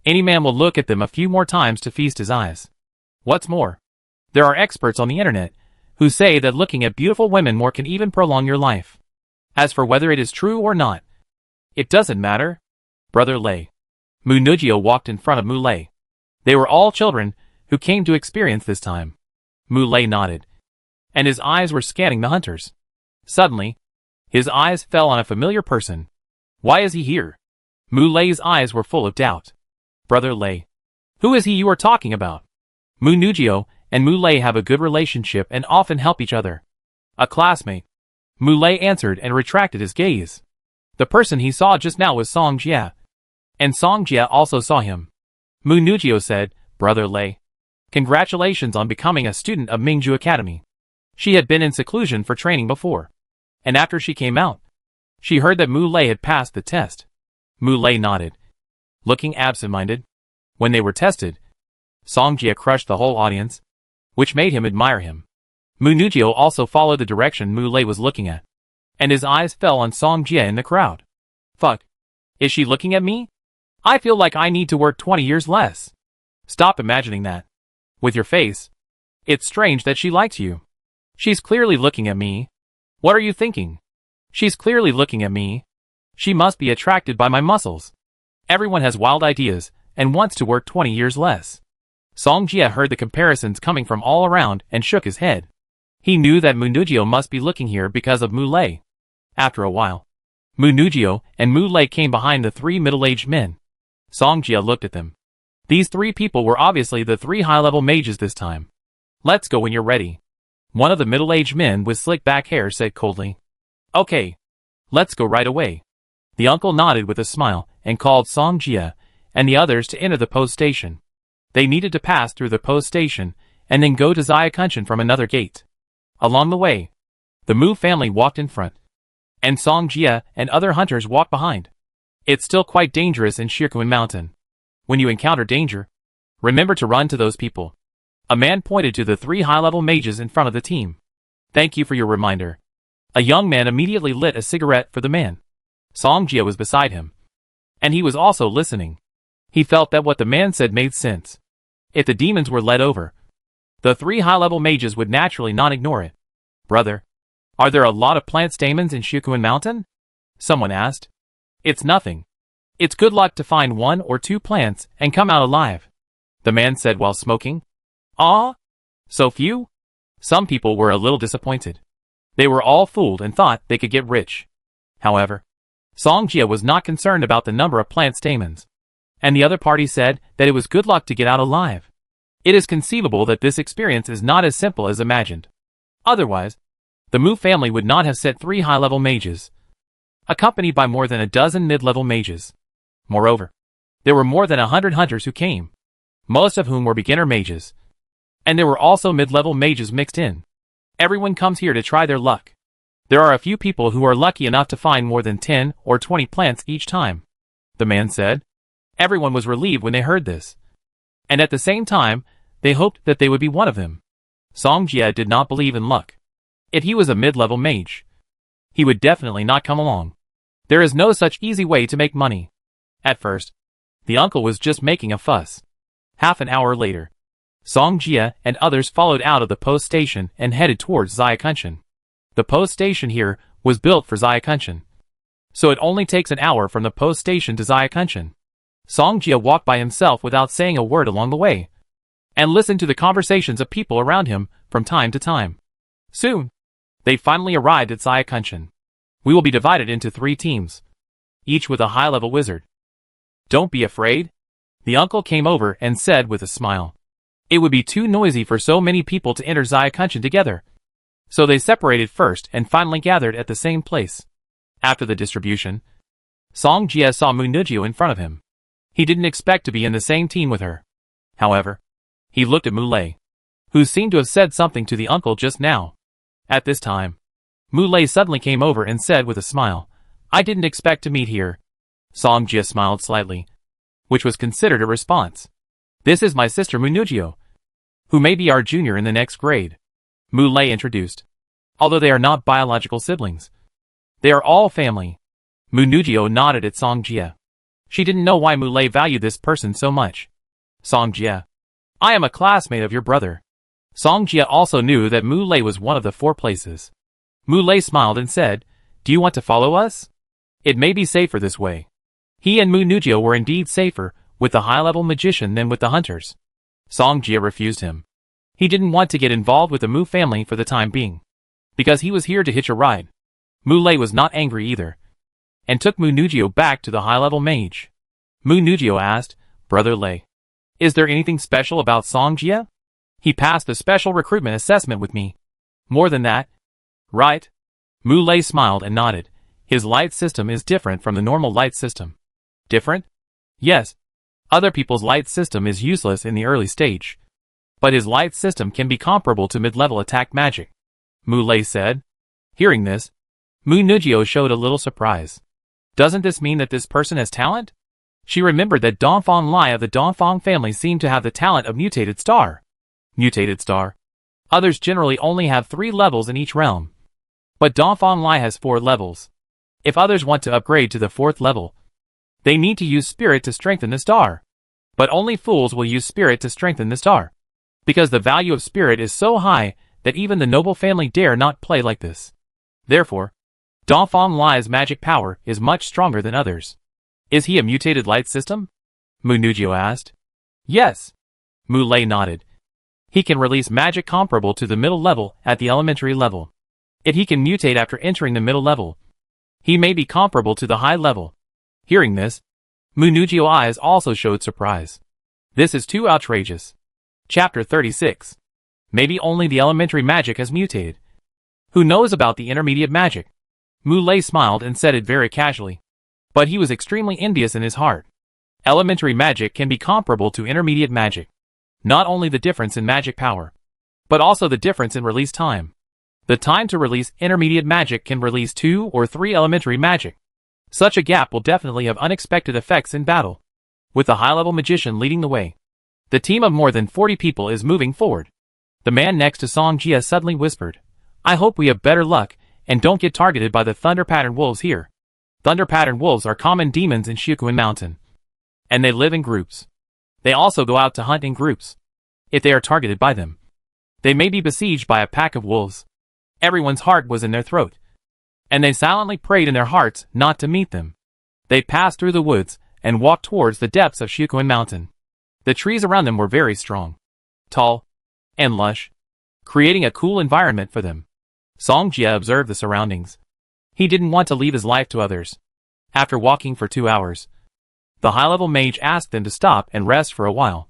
any man will look at them a few more times to feast his eyes. What's more, there are experts on the internet who say that looking at beautiful women more can even prolong your life. As for whether it is true or not, it doesn't matter. Brother Lei. Mu Ningxue walked in front of Mu Lei. They were all children who came to experience this time. Mu Lei nodded, and his eyes were scanning the hunters. Suddenly, his eyes fell on a familiar person. Why is he here? Mu Lei's eyes were full of doubt. Brother Lei. Who is he you are talking about? Mu Ningxue and Mu Lei have a good relationship and often help each other. A classmate. Mu Lei answered and retracted his gaze. The person he saw just now was Song Jia, and Song Jia also saw him. Mu Ningxue said, Brother Lei, congratulations on becoming a student of Mingzhu Academy. She had been in seclusion for training before, and after she came out, she heard that Mu Lei had passed the test. Mu Lei nodded, looking absent-minded. When they were tested, Song Jia crushed the whole audience, which made him admire him. Mu Ningxue also followed the direction Mu Lei was looking at, and his eyes fell on Song Jia in the crowd. Fuck. Is she looking at me? I feel like I need to work 20 years less. Stop imagining that. With your face. It's strange that she likes you. She's clearly looking at me. What are you thinking? She's clearly looking at me. She must be attracted by my muscles. Everyone has wild ideas and wants to work 20 years less. Song Jia heard the comparisons coming from all around and shook his head. He knew that Mu Ningxue must be looking here because of Mu Lei. After a while, Mu Ningxue and Mu Lei came behind the 3 middle-aged men. Song Jia looked at them. These 3 people were obviously the 3 high-level mages this time. Let's go when you're ready. One of the middle-aged men with slick back hair said coldly. Okay. Let's go right away. The uncle nodded with a smile and called Song Jia and the others to enter the post station. They needed to pass through the post station and then go to Xiakunshan from another gate. Along the way, the Mu family walked in front, and Song Jia and other hunters walked behind. It's still quite dangerous in Shikuan Mountain. When you encounter danger, remember to run to those people. A man pointed to the 3 high-level mages in front of the team. Thank you for your reminder. A young man immediately lit a cigarette for the man. Song Jia was beside him, and he was also listening. He felt that what the man said made sense. If the demons were led over, the 3 high-level mages would naturally not ignore it. Brother, are there a lot of plant stamens in Shikuan Mountain? Someone asked. It's nothing. It's good luck to find 1 or 2 plants and come out alive, the man said while smoking. Ah? So few? Some people were a little disappointed. They were all fooled and thought they could get rich. However, Songjia was not concerned about the number of plant stamens, and the other party said that it was good luck to get out alive. It is conceivable that this experience is not as simple as imagined. Otherwise, the Mu family would not have sent 3 high-level mages, accompanied by more than a dozen mid-level mages. Moreover, there were more than 100 hunters who came, most of whom were beginner mages, and there were also mid-level mages mixed in. Everyone comes here to try their luck. There are a few people who are lucky enough to find more than 10 or 20 plants each time, the man said. Everyone was relieved when they heard this, and at the same time, they hoped that they would be one of them. Songjia did not believe in luck. If he was a mid-level mage, he would definitely not come along. There is no such easy way to make money. At first, the uncle was just making a fuss. Half an hour later, Songjia and others followed out of the post station and headed towards Xiakunshan. The post station here was built for Xiakunshan, so it only takes an hour from the post station to Xiakunshan. Songjia walked by himself without saying a word along the way, and listened to the conversations of people around him from time to time. Soon, they finally arrived at Xiakunshan. We will be divided into 3 teams, each with a high-level wizard. Don't be afraid, the uncle came over and said with a smile. It would be too noisy for so many people to enter Xiakunshan together. So they separated first and finally gathered at the same place. After the distribution, Songjia saw Mu Ningxue in front of him. He didn't expect to be in the same team with her. However, he looked at Mu Lei, who seemed to have said something to the uncle just now. At this time, Mu Lei suddenly came over and said with a smile, I didn't expect to meet here. Songjia smiled slightly, which was considered a response. This is my sister Mu Ningxue, who may be our junior in the next grade, Mu Lei introduced. Although they are not biological siblings, they are all family. Mu Ningxue nodded at Songjia. She didn't know why Mu Lei valued this person so much. Songjia, I am a classmate of your brother. Songjia also knew that Mu Lei was one of the 4 places. Mu Lei smiled and said, Do you want to follow us? It may be safer this way. He and Mu Ningxue were indeed safer with the high-level magician than with the hunters. Songjia refused him. He didn't want to get involved with the Mu family for the time being, because he was here to hitch a ride. Mu Lei was not angry either, and took Mu Ningxue back to the high-level mage. Mu Ningxue asked, Brother Lei, is there anything special about Songjia? He passed the special recruitment assessment with me. More than that, right? Mu Lei smiled and nodded. His light system is different from the normal light system. Different? Yes. Other people's light system is useless in the early stage, but his light system can be comparable to mid-level attack magic, Mu Lei said. Hearing this, Mu Ningxue showed a little surprise. Doesn't this mean that this person has talent? She remembered that Dongfang Lai of the Dongfang family seemed to have the talent of Mutated Star. Mutated Star. Others generally only have 3 levels in each realm, but Dongfang Lai has 4 levels. If others want to upgrade to the 4th level, they need to use spirit to strengthen the star. But only fools will use spirit to strengthen the star, because the value of spirit is so high that even the noble family dare not play like this. Therefore, Dongfang Lai's magic power is much stronger than others. Is he a mutated light system? Mu Ningxue asked. Yes. Mu Lei nodded. He can release magic comparable to the middle level at the elementary level. If he can mutate after entering the middle level, he may be comparable to the high level. Hearing this, Mu Ningxue's eyes also showed surprise. This is too outrageous. Chapter 36. Maybe only the elementary magic has mutated. Who knows about the intermediate magic? Mu Lei smiled and said it very casually. But he was extremely envious in his heart. Elementary magic can be comparable to intermediate magic. Not only the difference in magic power, but also the difference in release time. The time to release intermediate magic can release 2 or 3 elementary magic. Such a gap will definitely have unexpected effects in battle. With the high-level magician leading the way, the team of more than 40 people is moving forward. The man next to Songjia suddenly whispered, I hope we have better luck and don't get targeted by the thunder pattern wolves here. Thunder pattern wolves are common demons in Shikuan Mountain, and they live in groups. They also go out to hunt in groups. If they are targeted by them, they may be besieged by a pack of wolves. Everyone's heart was in their throat, and they silently prayed in their hearts not to meet them. They passed through the woods and walked towards the depths of Shukuan Mountain. The trees around them were very strong, tall, and lush, creating a cool environment for them. Song Jie observed the surroundings. He didn't want to leave his life to others. After walking for 2 hours, the high-level mage asked them to stop and rest for a while.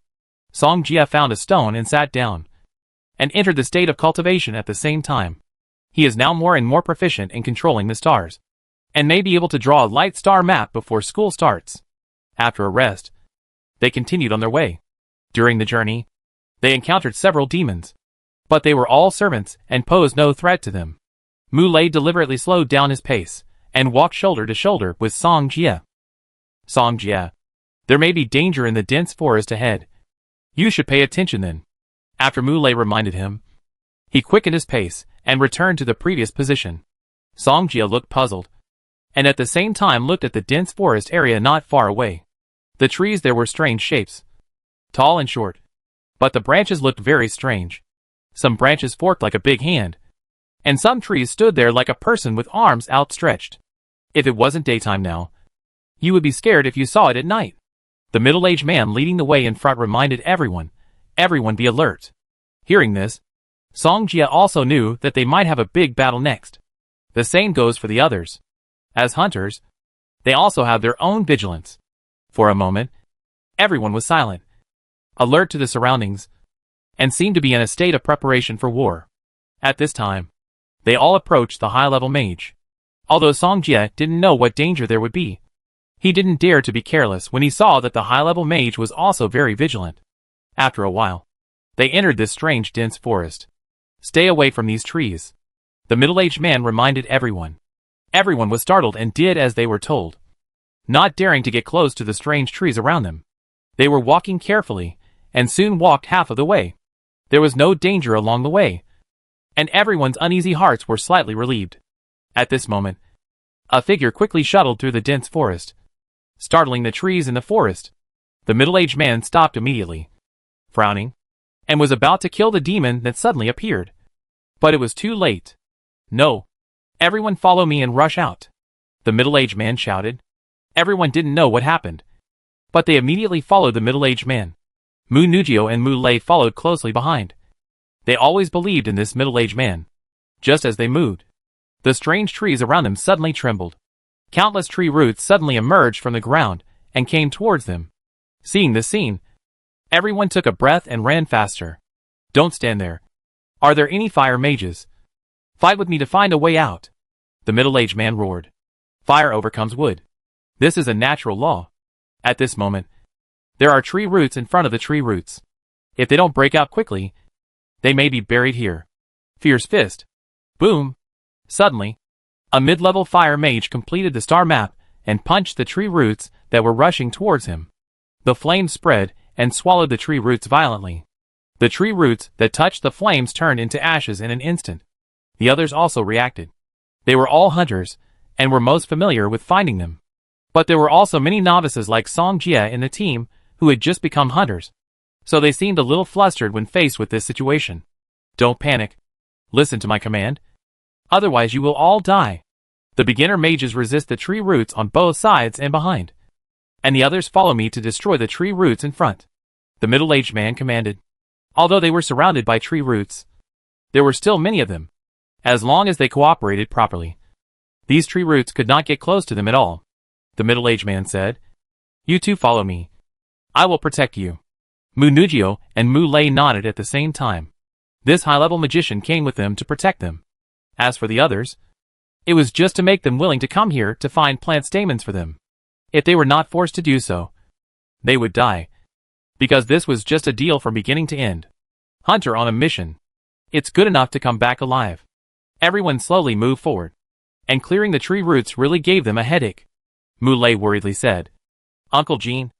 Song Jie found a stone and sat down, and entered the state of cultivation at the same time. He is now more and more proficient in controlling the stars, and may be able to draw a light star map before school starts. After a rest, they continued on their way. During the journey, they encountered several demons, but they were all servants and posed no threat to them. Mu Lei deliberately slowed down his pace, and walked shoulder to shoulder with Song Jie. Song Jie, there may be danger in the dense forest ahead. You should pay attention then. After Mu Lei reminded him, he quickened his pace and returned to the previous position. Song Jie looked puzzled, and at the same time looked at the dense forest area not far away. The trees there were strange shapes, tall and short, but the branches looked very strange. Some branches forked like a big hand, and some trees stood there like a person with arms outstretched. If it wasn't daytime now, you would be scared if you saw it at night. The middle-aged man leading the way in front reminded everyone be alert. Hearing this, Song Jie also knew that they might have a big battle next. The same goes for the others. As hunters, they also have their own vigilance. For a moment, everyone was silent, alert to the surroundings, and seemed to be in a state of preparation for war. At this time, they all approached the high-level mage. Although Song Jie didn't know what danger there would be, he didn't dare to be careless when he saw that the high-level mage was also very vigilant. After a while, they entered this strange dense forest. Stay away from these trees, the middle-aged man reminded everyone. Everyone was startled and did as they were told, not daring to get close to the strange trees around them. They were walking carefully, and soon walked half of the way. There was no danger along the way, and everyone's uneasy hearts were slightly relieved. At this moment, a figure quickly shuttled through the dense forest, startling the trees in the forest. The middle-aged man stopped immediately, frowning, and was about to kill the demon that suddenly appeared. But it was too late. No. Everyone follow me and rush out, the middle-aged man shouted. Everyone didn't know what happened, but they immediately followed the middle-aged man. Mu Ningxue and Mu Lei followed closely behind. They always believed in this middle-aged man. Just as they moved, the strange trees around them suddenly trembled. Countless tree roots suddenly emerged from the ground and came towards them. Seeing this scene, everyone took a breath and ran faster. Don't stand there. Are there any fire mages? Fight with me to find a way out, the middle-aged man roared. Fire overcomes wood. This is a natural law. At this moment, there are tree roots in front of the tree roots. If they don't break out quickly, they may be buried here. Fierce fist. Boom. Suddenly, a mid-level fire mage completed the star map and punched the tree roots that were rushing towards him. The flames spread and swallowed the tree roots violently. The tree roots that touched the flames turned into ashes in an instant. The others also reacted. They were all hunters, and were most familiar with finding them. But there were also many novices like Song Jie in the team who had just become hunters, so they seemed a little flustered when faced with this situation. Don't panic. Listen to my command. Otherwise you will all die. The beginner mages resist the tree roots on both sides and behind, and the others follow me to destroy the tree roots in front, the middle-aged man commanded. Although they were surrounded by tree roots, there were still many of them. As long as they cooperated properly, these tree roots could not get close to them at all. The middle-aged man said, You two follow me. I will protect you. Mu Ningxue and Mu Lei nodded at the same time. This high-level magician came with them to protect them. As for the others, it was just to make them willing to come here to find plant stamens for them. If they were not forced to do so, they would die, because this was just a deal from beginning to end. Hunter on a mission. It's good enough to come back alive. Everyone slowly moved forward, and clearing the tree roots really gave them a headache. Mu Lei worriedly said, Uncle Jean,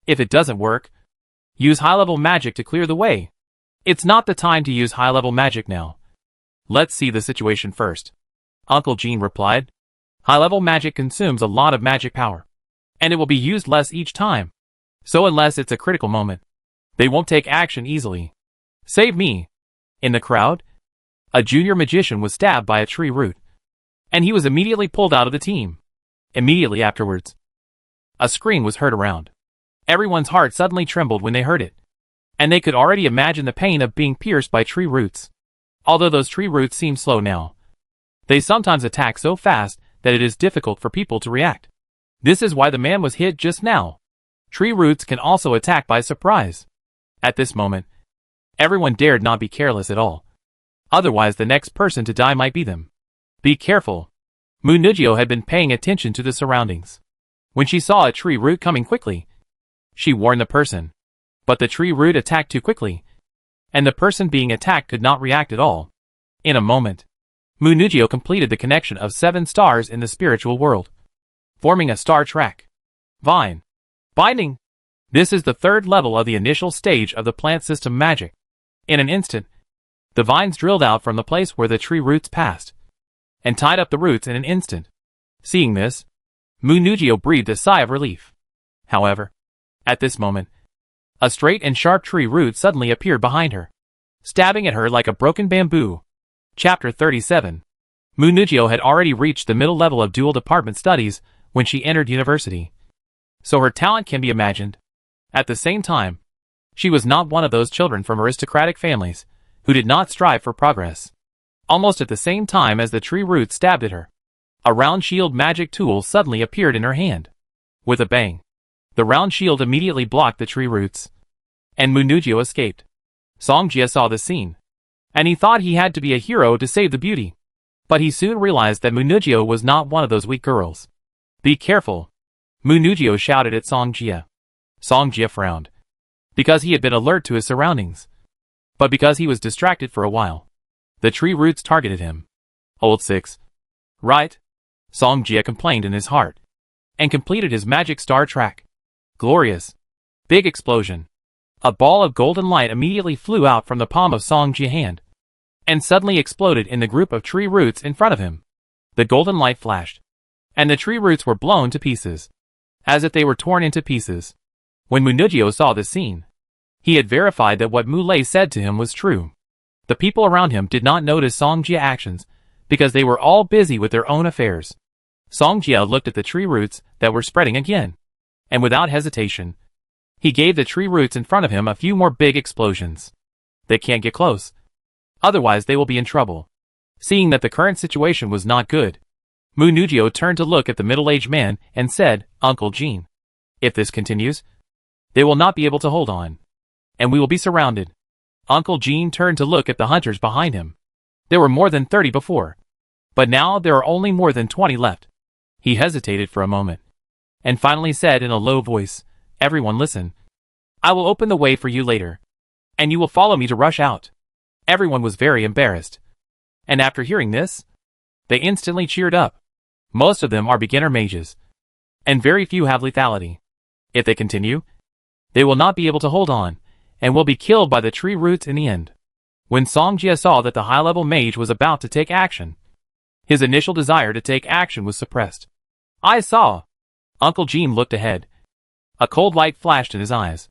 if it doesn't work, use high-level magic to clear the way. It's not the time to use high-level magic now. Let's see the situation first. Uncle Jean replied, High-level magic consumes a lot of magic power, and it will be used less each time. So unless it's a critical moment, they won't take action easily. Save me. In the crowd, a junior magician was stabbed by a tree root, and he was immediately pulled out of the team. Immediately afterwards, A scream was heard around. Everyone's heart suddenly trembled when they heard it. And they could already imagine the pain of being pierced by tree roots. Although those tree roots seem slow now, they sometimes attack so fast that it is difficult for people to react. This is why the man was hit just now. Tree roots can also attack by surprise. At this moment, everyone dared not be careless at all. Otherwise the next person to die might be them. Be careful. Mu Ningxue had been paying attention to the surroundings. When she saw a tree root coming quickly, she warned the person. But the tree root attacked too quickly, and the person being attacked could not react at all. In a moment, Mu Ningxue completed the connection of 7 stars in the spiritual world, forming a star track. Vine. Binding. This is the 3rd level of the initial stage of the plant system magic. In an instant, the vines drilled out from the place where the tree roots passed, and tied up the roots in an instant. Seeing this, Mu Ningxue breathed a sigh of relief. However, at this moment, a straight and sharp tree root suddenly appeared behind her, stabbing at her like a broken bamboo. Chapter 37. Mu Ningxue had already reached the middle level of Duel Department Studies when she entered university, so her talent can be imagined. At the same time, she was not one of those children from aristocratic families who did not strive for progress. Almost at the same time as the tree root stabbed at her, a round shield magic tool suddenly appeared in her hand. With a bang, the round shield immediately blocked the tree roots, and Mu Ningxue escaped. Songjie saw the scene, and he thought he had to be a hero to save the beauty. But he soon realized that Mu Ningxue was not one of those weak girls. Be careful, Mu Ningxue shouted at Songjie. Songjie frowned, because he had been alert to his surroundings, but because he was distracted for a while. The tree roots targeted him. Old 6. Right? Songjie complained in his heart, and completed his magic star track. Glorious. Big explosion. A ball of golden light immediately flew out from the palm of Songjie's hand, and suddenly exploded in the group of tree roots in front of him. The golden light flashed, and the tree roots were blown to pieces, as if they were torn into pieces. When Mu Ningxue saw the scene, he had verified that what Mu Lei said to him was true. The people around him did not notice Songjie's actions, because they were all busy with their own affairs. Songjie looked at the tree roots that were spreading again, and without hesitation, he gave the tree roots in front of him a few more big explosions. They can't get close, otherwise they will be in trouble. Seeing that the current situation was not good, Mu Ningxue turned to look at the middle-aged man and said, Uncle Jean, if this continues, they will not be able to hold on, and we will be surrounded. Uncle Jean turned to look at the hunters behind him. There were more than 30 before, but now there are only more than 20 left. He hesitated for a moment, and finally said in a low voice, Everyone listen. I will open the way for you later, and you will follow me to rush out. Everyone was very embarrassed, and after hearing this, they instantly cheered up. Most of them are beginner mages, and very few have lethality. If they continue, they will not be able to hold on, and will be killed by the tree roots in the end. When Songjie saw that the high-level mage was about to take action, his initial desire to take action was suppressed. I saw. Uncle Jean looked ahead. A cold light flashed in his eyes,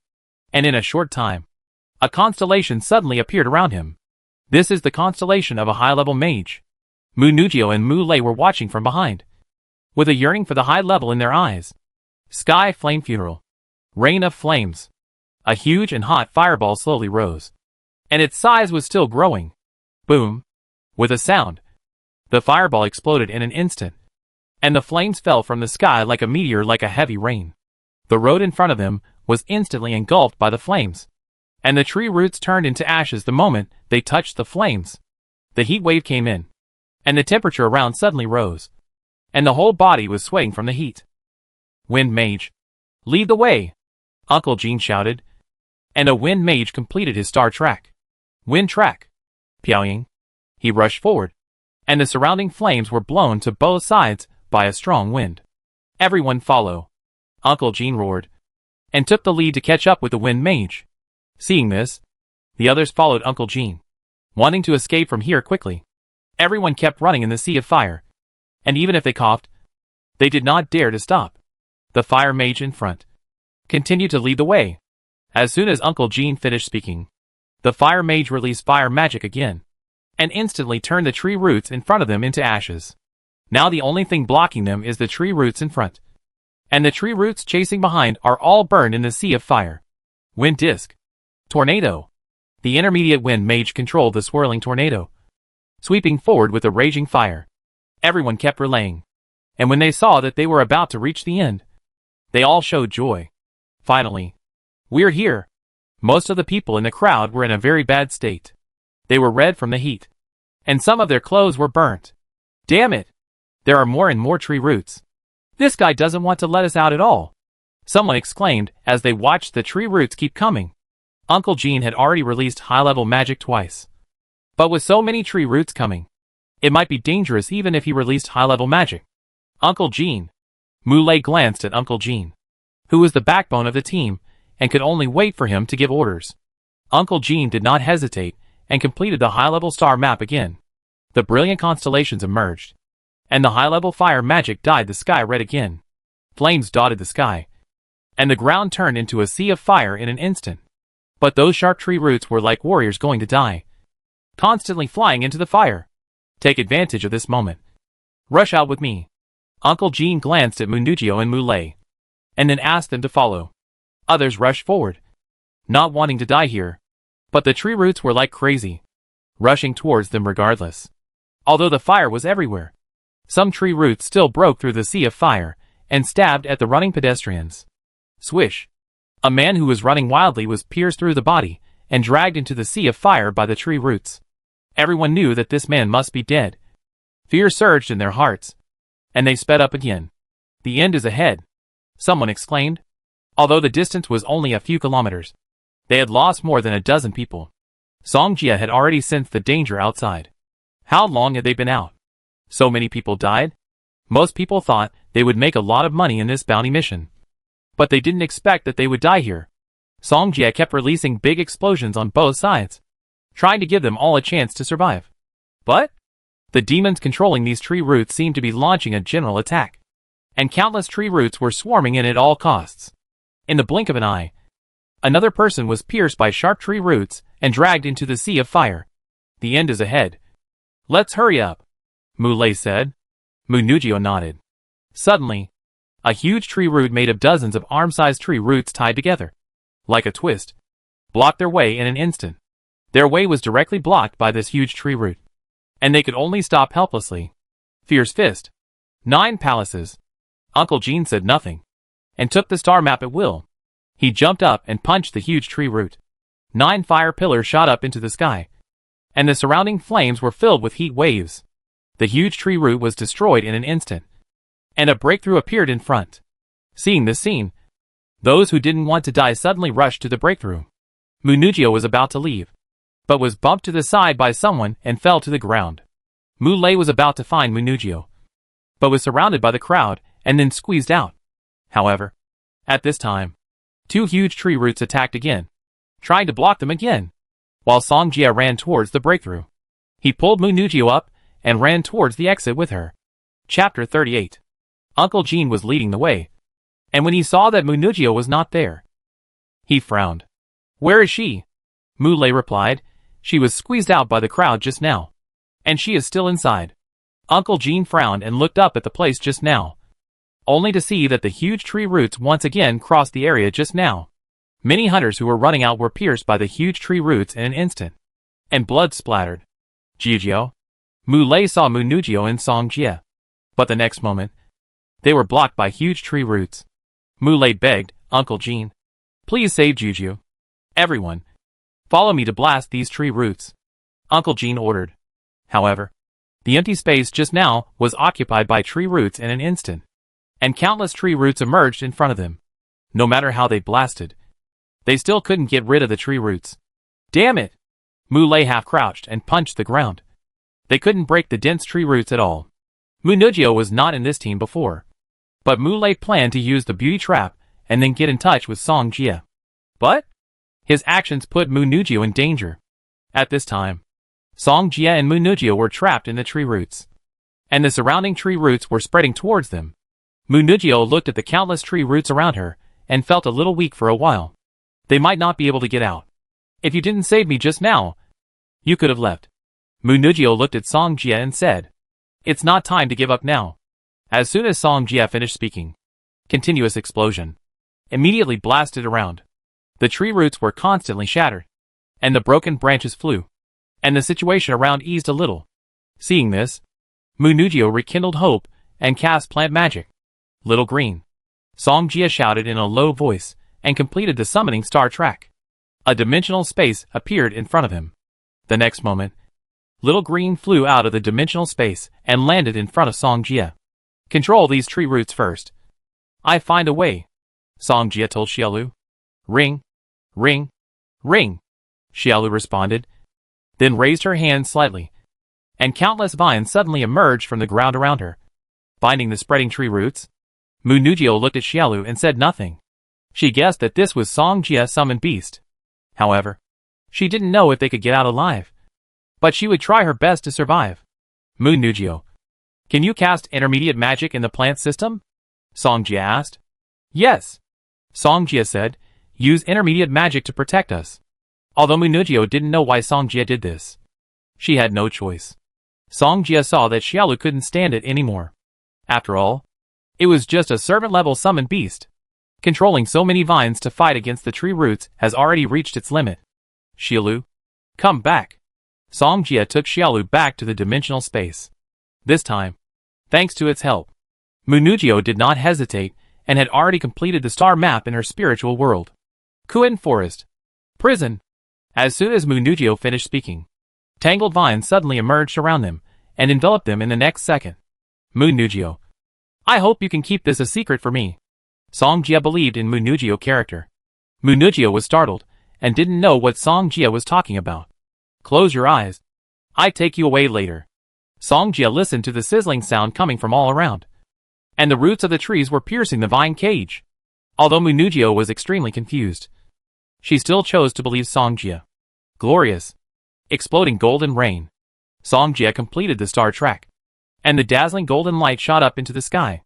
and in a short time, a constellation suddenly appeared around him. This is the constellation of a high-level mage. Mu Ningxue and Mu Lei were watching from behind, with a yearning for the high level in their eyes. Sky flame funeral. Rain of flames. A huge and hot fireball slowly rose, and its size was still growing. Boom. With a sound, the fireball exploded in an instant, and the flames fell from the sky like a meteor, like a heavy rain. The road in front of them was instantly engulfed by the flames, and the tree roots turned into ashes the moment they touched the flames. The heat wave came in, and the temperature around suddenly rose, and the whole body was sweating from the heat. Wind Mage, lead the way, Uncle Jean shouted, and a Wind Mage completed his star track. Wind track. Pyongyang. He rushed forward, and the surrounding flames were blown to both sides by a strong wind. Everyone follow, Uncle Jean roared, and took the lead to catch up with the Wind Mage. Seeing this, the others followed Uncle Jean, wanting to escape from here quickly. Everyone kept running in the sea of fire, and even if they coughed, they did not dare to stop. The Fire Mage in front continued to lead the way. As soon as Uncle Jean finished speaking, the Fire Mage released fire magic again, and instantly turned the tree roots in front of them into ashes. Now the only thing blocking them is the tree roots in front. and the tree roots chasing behind are all burned in the sea of fire. Wind Disk. Tornado. The intermediate wind mage controlled the swirling tornado, sweeping forward with a raging fire. Everyone kept relaying, and when they saw that they were about to reach the end, they all showed joy. Finally, we're here. Most of the people in the crowd were in a very bad state. They were red from the heat, and some of their clothes were burnt. Damn it! There are more and more tree roots. This guy doesn't want to let us out at all, someone exclaimed as they watched the tree roots keep coming. Uncle Gene had already released high-level magic twice. But with so many tree roots coming, it might be dangerous even if he released high-level magic. Uncle Gene. Mu glanced at Uncle Gene, who was the backbone of the team, and could only wait for him to give orders. Uncle Gene did not hesitate, and completed the high-level star map again. The brilliant constellations emerged, and the high-level fire magic dyed the sky red again. Flames dotted the sky, and the ground turned into a sea of fire in an instant. But those sharp tree roots were like warriors going to die, constantly flying into the fire. Take advantage of this moment. Rush out with me. Uncle Gene glanced at Mu Ningxue and Mu Lei, and then asked them to follow. Others rushed forward, not wanting to die here. But the tree roots were like crazy, rushing towards them regardless. Although the fire was everywhere, some tree roots still broke through the sea of fire and stabbed at the running pedestrians. Swish! A man who was running wildly was pierced through the body and dragged into the sea of fire by the tree roots. Everyone knew that this man must be dead. Fear surged in their hearts, and they sped up again. The end is ahead, someone exclaimed. Although the distance was only a few kilometers, they had lost more than a dozen people. Songjia had already sensed the danger outside. How long had they been out? So many people died? Most people thought they would make a lot of money in this bounty mission, but they didn't expect that they would die here. Songjia kept releasing big explosions on both sides, trying to give them all a chance to survive. But the demons controlling these tree roots seemed to be launching a general attack, and countless tree roots were swarming in at all costs. In the blink of an eye, another person was pierced by sharp tree roots and dragged into the sea of fire. The end is ahead. Let's hurry up, Mu Lei said. Mu Ningxue nodded. Suddenly, a huge tree root made of dozens of arm-sized tree roots tied together, like a twist, blocked their way in an instant. Their way was directly blocked by this huge tree root, and they could only stop helplessly. Fierce Fist. 9 palaces. Uncle Gene said nothing, and took the star map at will. He jumped up and punched the huge tree root. 9 fire pillars shot up into the sky, and the surrounding flames were filled with heat waves. The huge tree root was destroyed in an instant, and a breakthrough appeared in front. Seeing this scene, those who didn't want to die suddenly rushed to the breakthrough. Mu Ningxue was about to leave, but was bumped to the side by someone and fell to the ground. Mu Lei was about to find Mu Ningxue, but was surrounded by the crowd and then squeezed out. However, at this time, 2 huge tree roots attacked again, trying to block them again, while Songjia ran towards the breakthrough. He pulled Mu Ningxue up and ran towards the exit with her. Chapter 38. Uncle Gene was leading the way, and when he saw that Mu Ningxue was not there, he frowned. Where is she? Mu Lei replied. She was squeezed out by the crowd just now, and she is still inside. Uncle Gene frowned and looked up at the place just now, only to see that the huge tree roots once again crossed the area just now. Many hunters who were running out were pierced by the huge tree roots in an instant, and blood splattered. Jijio. Mu Lei saw Mu Ningxue and Songjia, but the next moment, they were blocked by huge tree roots. Mu Lei begged, Uncle Gene, please save Juju. Everyone, follow me to blast these tree roots, Uncle Gene ordered. However, the empty space just now was occupied by tree roots in an instant, and countless tree roots emerged in front of them. No matter how they blasted, they still couldn't get rid of the tree roots. Damn it! Mu Lei half crouched and punched the ground. They couldn't break the dense tree roots at all. Mu Ningxue was not in this team before, but Mu Lei planned to use the beauty trap and then get in touch with Songjia. But his actions put Mu Ningxue in danger. At this time, Songjia and Mu Ningxue were trapped in the tree roots, and the surrounding tree roots were spreading towards them. Mu Ningxue looked at the countless tree roots around her and felt a little weak for a while. They might not be able to get out. If you didn't save me just now, you could have left. Mu Ningxue looked at Songjia and said, It's not time to give up now. As soon as Songjia finished speaking, Continuous explosion. Immediately blasted around. The tree roots were constantly shattered. And the broken branches flew. And the situation around eased a little. Seeing this, Mu Ningxue rekindled hope and cast plant magic. Little Green. Song Jia shouted in a low voice and completed the summoning star track. A dimensional space appeared in front of him. The next moment, Little Green flew out of the dimensional space and landed in front of Song Jia. Control these tree roots first. I find a way, Song Jia told Xiaolu. Ring, ring, ring, Xiaolu responded, then raised her hand slightly, and countless vines suddenly emerged from the ground around her, binding the spreading tree roots. Mu Ningxue looked at Xiaolu and said nothing. She guessed that this was Song Jia summoned beast. However, she didn't know if they could get out alive. But she would try her best to survive. Mu Ningxue, can you cast intermediate magic in the plant system? Song Jia asked. Yes. Song Jia said, use intermediate magic to protect us. Although Mu Ningxue didn't know why Song Jia did this. She had no choice. Song Jia saw that Xiaolu couldn't stand it anymore. After all, it was just a servant-level summoned beast. Controlling so many vines to fight against the tree roots has already reached its limit. Xiaolu, come back. Song Jia took Xiaolu back to the dimensional space. This time, thanks to its help, Mu Ningxue did not hesitate and had already completed the star map in her spiritual world. Kuan Forest. Prison. As soon as Mu Ningxue finished speaking, tangled vines suddenly emerged around them and enveloped them in the next second. Mu Ningxue, I hope you can keep this a secret for me. Song Jia believed in Mu Ningxue's character. Mu Ningxue was startled and didn't know what Song Jia was talking about. Close your eyes. I take you away later. Song Jia listened to the sizzling sound coming from all around. And the roots of the trees were piercing the vine cage. Although Mu Ningxue was extremely confused, she still chose to believe Song Jia. Glorious. Exploding golden rain. Song Jia completed the star track. And the dazzling golden light shot up into the sky.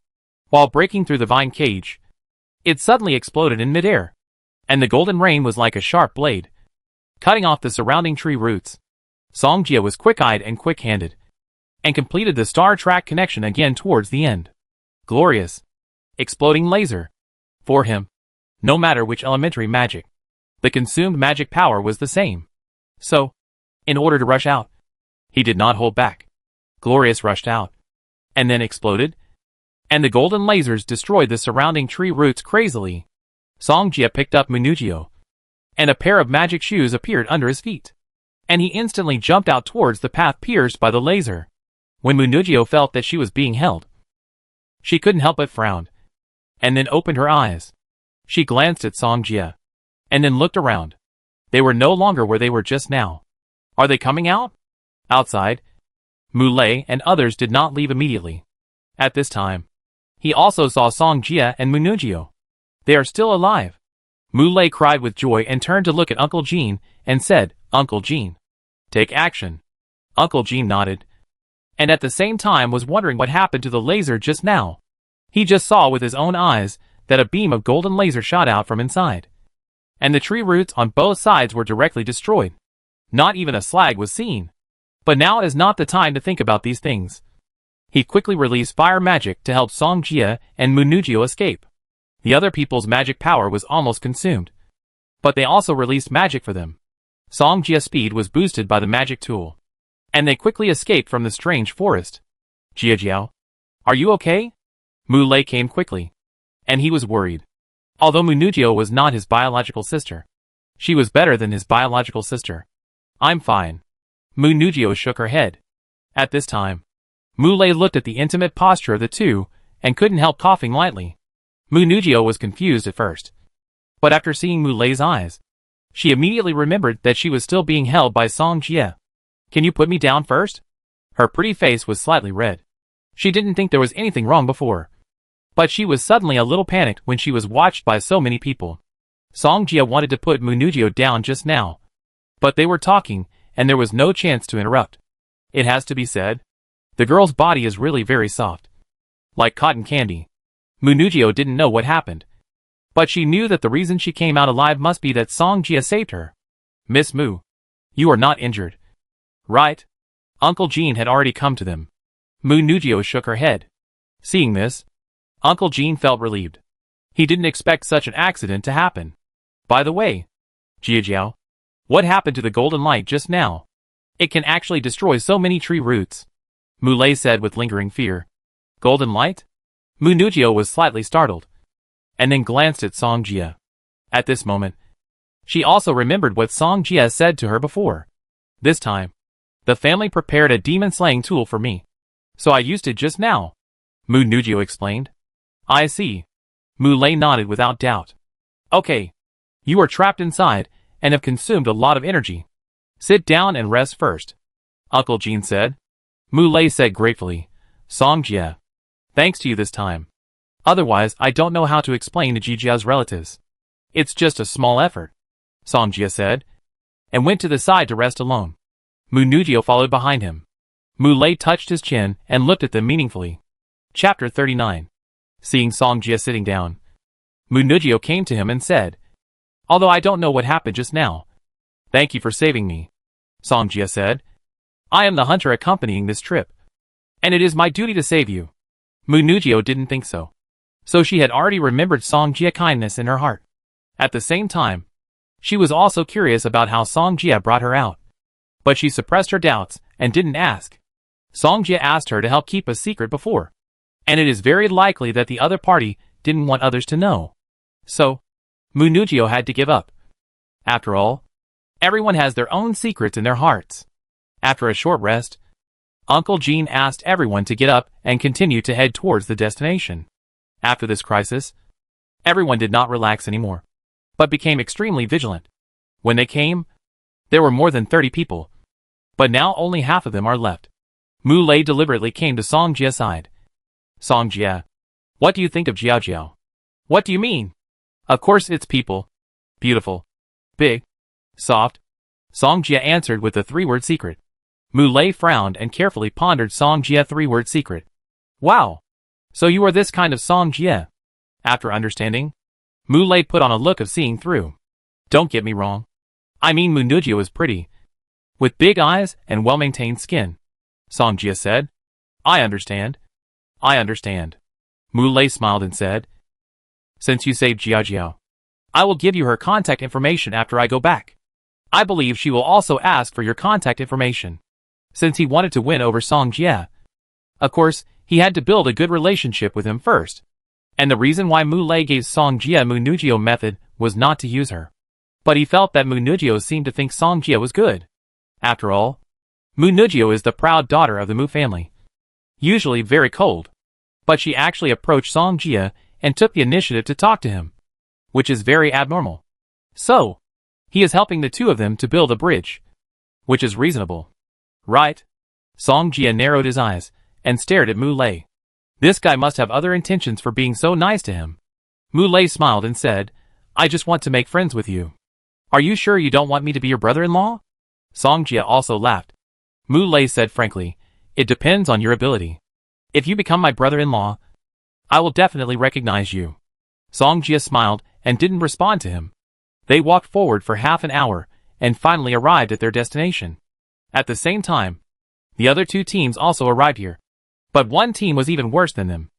While breaking through the vine cage, it suddenly exploded in midair. And the golden rain was like a sharp blade, cutting off the surrounding tree roots. Song Jia was quick-eyed and quick-handed, and completed the star track connection again towards the end. Glorious. Exploding laser. For him, no matter which elementary magic, the consumed magic power was the same. So, in order to rush out, he did not hold back. Glorious rushed out, and then exploded, and the golden lasers destroyed the surrounding tree roots crazily. Song Jia picked up Mu Ningxue, and a pair of magic shoes appeared under his feet, and he instantly jumped out towards the path pierced by the laser. When Mu Ningxue felt that she was being held, she couldn't help but frown, and then opened her eyes. She glanced at Song Jia, and then looked around. They were no longer where they were just now. Are they coming out? Outside, Mu Lei and others did not leave immediately. At this time, he also saw Song Jia and Mu Ningxue. They are still alive. Mu Lei cried with joy and turned to look at Uncle Jean and said, Uncle Jean, take action. Uncle Jean nodded, and at the same time was wondering what happened to the laser just now. He just saw with his own eyes that a beam of golden laser shot out from inside, and the tree roots on both sides were directly destroyed. Not even a slag was seen. But now is not the time to think about these things. He quickly released fire magic to help Song Jia and Mu Ningxue escape. The other people's magic power was almost consumed, but they also released magic for them. Song Jia's speed was boosted by the magic tool, and they quickly escaped from the strange forest. Jia Jiao, are you okay? Mu Lei came quickly, and he was worried. Although Mu Ningxue was not his biological sister, she was better than his biological sister. I'm fine. Mu Ningxue shook her head. At this time, Mu Lei looked at the intimate posture of the two and couldn't help coughing lightly. Mu Ningxue was confused at first, but after seeing Mu Lei's eyes, she immediately remembered that she was still being held by Song Jia. Can you put me down first? Her pretty face was slightly red. She didn't think there was anything wrong before, but she was suddenly a little panicked when she was watched by so many people. Song Jia wanted to put Mu Ningxue down just now, but they were talking, and there was no chance to interrupt. It has to be said, the girl's body is really very soft, like cotton candy. Mu Ningxue didn't know what happened, but she knew that the reason she came out alive must be that Song Jia saved her. Miss Mu, you are not injured, right? Uncle Jean had already come to them. Mu Ningxue shook her head. Seeing this, Uncle Jean felt relieved. He didn't expect such an accident to happen. By the way, Jiao, what happened to the golden light just now? It can actually destroy so many tree roots. Mu Lei said with lingering fear. Golden light? Mu Ningxue was slightly startled, and then glanced at Song Jia. At this moment, she also remembered what Song Jia said to her before. This time, the family prepared a demon-slaying tool for me, so I used it just now, Mu Ningxue explained. I see. Mu Lei nodded without doubt. Okay. You are trapped inside, and have consumed a lot of energy. Sit down and rest first, Uncle Jean said. Mu Lei said gratefully, Song Jia, thanks to you this time. Otherwise, I don't know how to explain to Jijia's relatives. It's just a small effort, Song Jia said, and went to the side to rest alone. Mu Ningxue followed behind him. Mu Lei touched his chin and looked at them meaningfully. Chapter 39. Seeing Song Jia sitting down, Mu Ningxue came to him and said, although I don't know what happened just now, thank you for saving me, Song Jia said. I am the hunter accompanying this trip, and it is my duty to save you. Mu Ningxue didn't think so. So she had already remembered Song Jia's kindness in her heart. At the same time, she was also curious about how Song Jia brought her out. But she suppressed her doubts and didn't ask. Song Jia asked her to help keep a secret before, and it is very likely that the other party didn't want others to know. So, Mu Ningxue had to give up. After all, everyone has their own secrets in their hearts. After a short rest, Uncle Jean asked everyone to get up and continue to head towards the destination. After this crisis, everyone did not relax anymore, but became extremely vigilant. When they came, there were more than 30 people, but now only half of them are left. Mu Lei deliberately came to Song Jia's side. Song Jia, what do you think of Jiao Jiao? What do you mean? Of course it's people. Beautiful. Big. Soft. Song Jia answered with a three-word secret. Mu Lei frowned and carefully pondered Song Jia's three-word secret. Wow. So you are this kind of Song Jia. After understanding, Mu Lei put on a look of seeing through. Don't get me wrong. I mean Mu Ningxue is pretty, with big eyes and well-maintained skin, Song Jia said. I understand. I understand. Mu Lei smiled and said, since you saved Jiao Jiao, I will give you her contact information after I go back. I believe she will also ask for your contact information, since he wanted to win over Song Jia. Of course, he had to build a good relationship with him first, and the reason why Mu Lei gave Song Jia Mu Ningxue method was not to use her. But he felt that Mu Ningxue seemed to think Song Jia was good. After all, Mu Ningxue is the proud daughter of the Mu family. Usually very cold, but she actually approached Song Jia and took the initiative to talk to him, which is very abnormal. So, he is helping the two of them to build a bridge, which is reasonable. Right? Song Jia narrowed his eyes and stared at Mu Lei. This guy must have other intentions for being so nice to him. Mu Lei smiled and said, I just want to make friends with you. Are you sure you don't want me to be your brother-in-law? Song Jia also laughed. Mu Lei said frankly, it depends on your ability. If you become my brother-in-law, I will definitely recognize you. Song Jia smiled and didn't respond to him. They walked forward for half an hour and finally arrived at their destination. At the same time, the other two teams also arrived here. But one team was even worse than them.